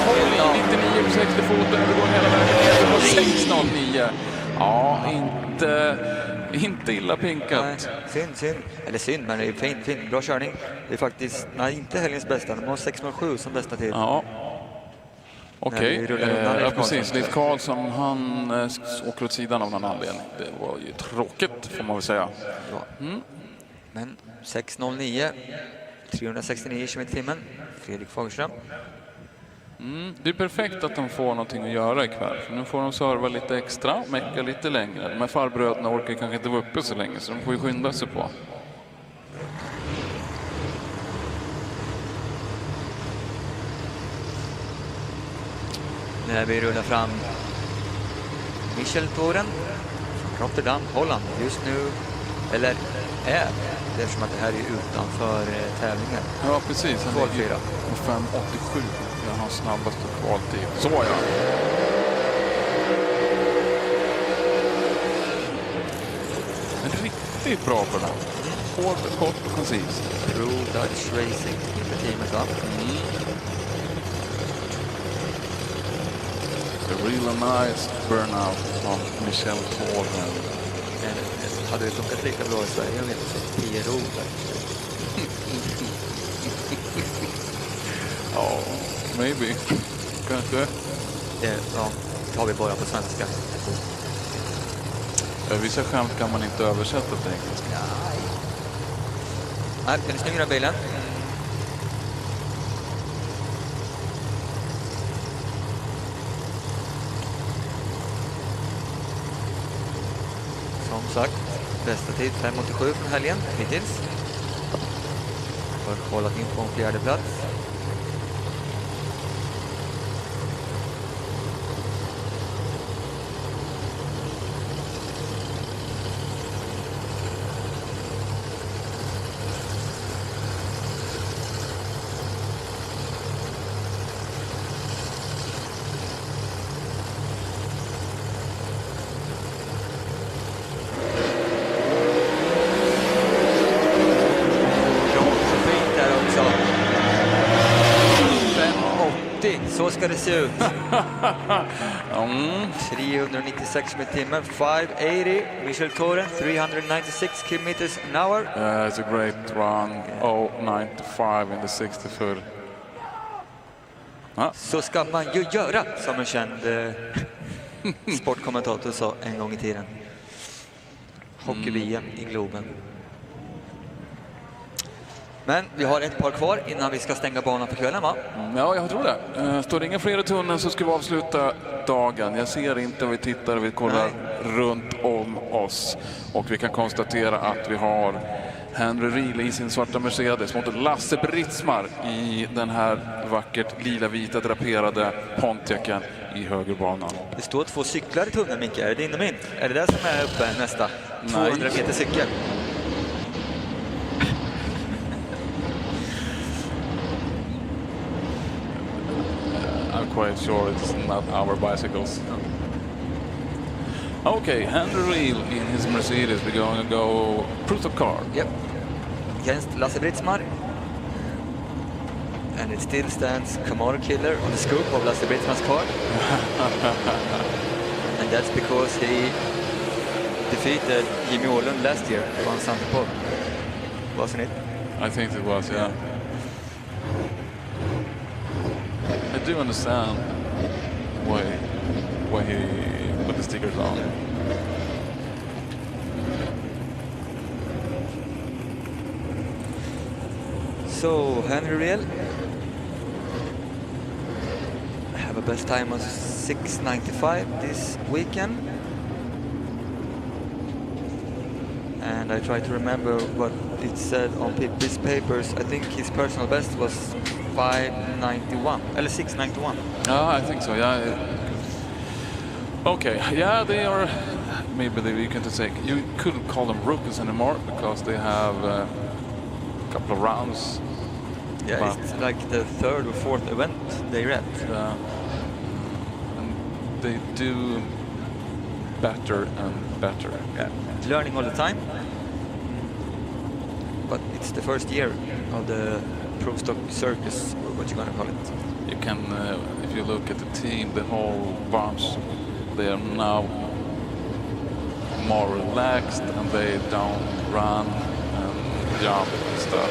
Håll i 99 på 60 foten, det går hela vägen ner på 6.09. Ja, inte illa pinkat. Nej, synd. Eller synd, men det är fint. Bra körning. Det är faktiskt, inte helgens bästa. De har 6.07 som bästa tid. Ja. Okej, precis. Leif Karlsson, han åker åt sidan av någon anledning. Det var ju tråkigt, får man väl säga. Men 6.09, 369 km/h. Fredrik Fagerström. Det är perfekt att de får någonting att göra ikväll. För nu får de serva lite extra, mecka lite längre. De här farbröderna orkar kanske inte vara uppe så länge, så de får ju skynda sig på. När vi rullar fram Micheltoren från Rotterdam, Holland. Just nu, eller det är som att det här är utanför tävlingen. Ja, precis. Han ligger 5.87. hans snabbaste kvaltid. Så ja. Men riktigt bra för den. Hårt, kort och koncis. Pro Dutch Racing heter teamet, va? A real nice burnout från Michel Paul. Hade det funkat lika bra i Sverige? Jag vet inte. PRO där. Ja, maybe. Kanske. Ja, tar vi bara på svenska. Vissa skämt kan man inte översätta till engelska. Nej, den är snygg den bilen. Som sagt, bästa tid 5:87 från helgen hittills. Har kollat in på en fjärde plats. Så ska det se ut. 396 med timmen, 580. Michel Thoren, 396 kilometers an hour. It's a great run. 0.95 in the 60 foot. Så ska man ju göra, som en känd sportkommentator sa en gång i tiden. Hockey-VM i Globen. Men vi har ett par kvar innan vi ska stänga banan för kvällen, va? Ja, jag tror det. Står det inga fler i tunneln så ska vi avsluta dagen. Jag ser inte, vi tittar, vi kollar runt om oss. Och vi kan konstatera att vi har Henry Riel i sin svarta Mercedes mot Lasse Britsmar i den här vackert lila-vita draperade Pontiacen i högerbanan. Det står 2 cyklar i tunneln, Micke. Är det din och min? Är det där som är uppe nästa? 200 meter cykel. I'm quite sure it's not our bicycles. Okay, Henry Riel in his Mercedes. We're going to go proof of car. Yep. Against Lasse Britsmar. And it still stands Camaro Killer on the scoop of Lasse Britsmar's car. And that's because he defeated Jimmy Åhlund last year on Santa Paul. Wasn't it? I think it was, yeah. I do understand why he put the stickers on. So Henry Riel have a best time of 6:95 this weekend. And I try to remember what it said on these papers. I think his personal best was 5:91, or 6:91. I think so, yeah. Okay, yeah, they are, maybe you can say, you couldn't call them rookies anymore because they have a couple of rounds. Yeah, but it's like the 3rd or 4th event they're at. And they do better and better. Yeah, learning all the time. But it's the first year of the Pro Stock Circus, or what you're going to call it. You can, if you look at the team, the whole bunch, they are now more relaxed and they don't run and jump and stuff.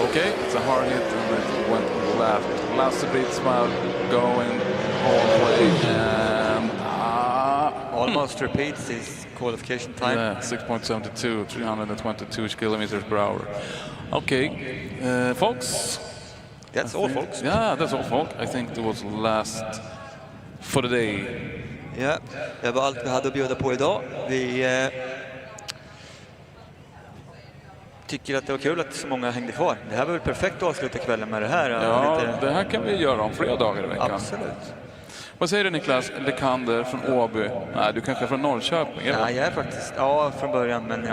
Okay, it's a hard hit and it went left. Lasse Britsmar going all the way and almost repeats his qualification time. Yeah, 6.72, 322 kilometers per hour. Okay, folks. That's all, folks. Yeah, that's all, folks. I think it was last for the day. Ja, det var allt vi hade att bjuda på idag. Vi tycker att det var kul att så många hängde kvar. Det här var väl perfekt att avsluta kvällen med det här. Ja, det här kan vi göra om flera dagar i veckan. Absolut. Vad säger du, Niklas? Lekander från Åby? Nej, du kanske är från Norrköping, eller? Nej, jag är faktiskt, från början, men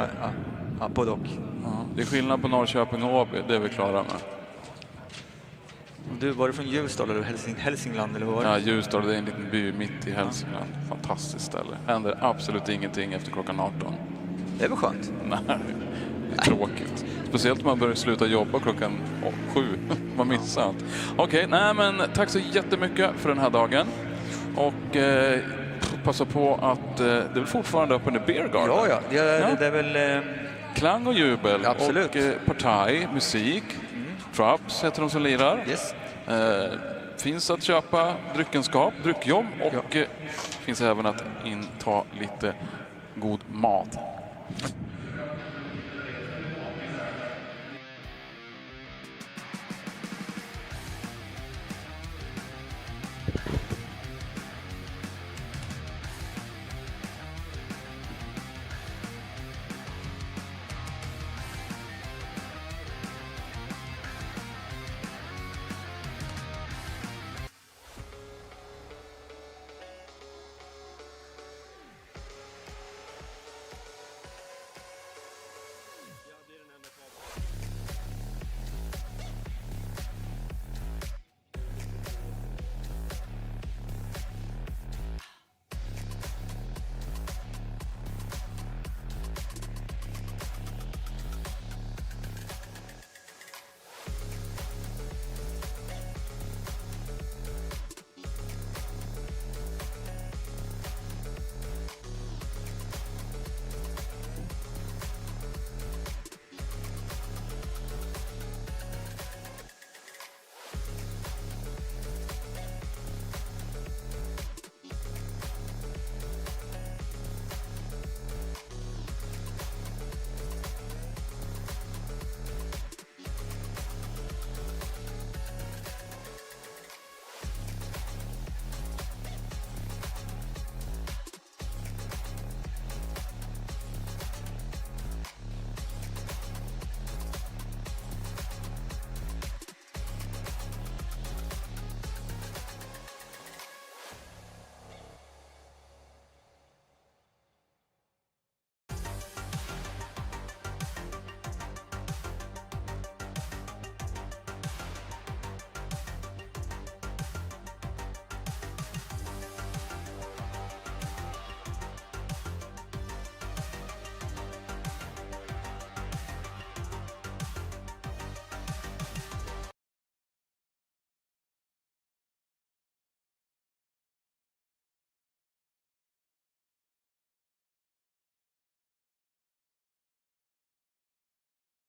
både och. Ja, det är skillnad på Norrköping och Åby, det är vi klara med. Du, var du från Ljusdal eller Hälsingland eller vad var det? Ja, Ljusdal, det är en liten by mitt i Hälsingland. Fantastiskt ställe. Händer absolut ingenting efter klockan 18. Det är väl skönt? Nej, det är tråkigt. Speciellt om man börjar sluta jobba klockan 7. Man missar allt. Okej, nej men tack så jättemycket för den här dagen. Och passa på att det är väl fortfarande öppen i Beer Garden. Ja, det är väl... Klang och jubel. Absolut. Och partaj, musik. Traps heter de som lirar. Yes. Finns att köpa dryckenskap, dryckjobb och finns även att inta lite god mat.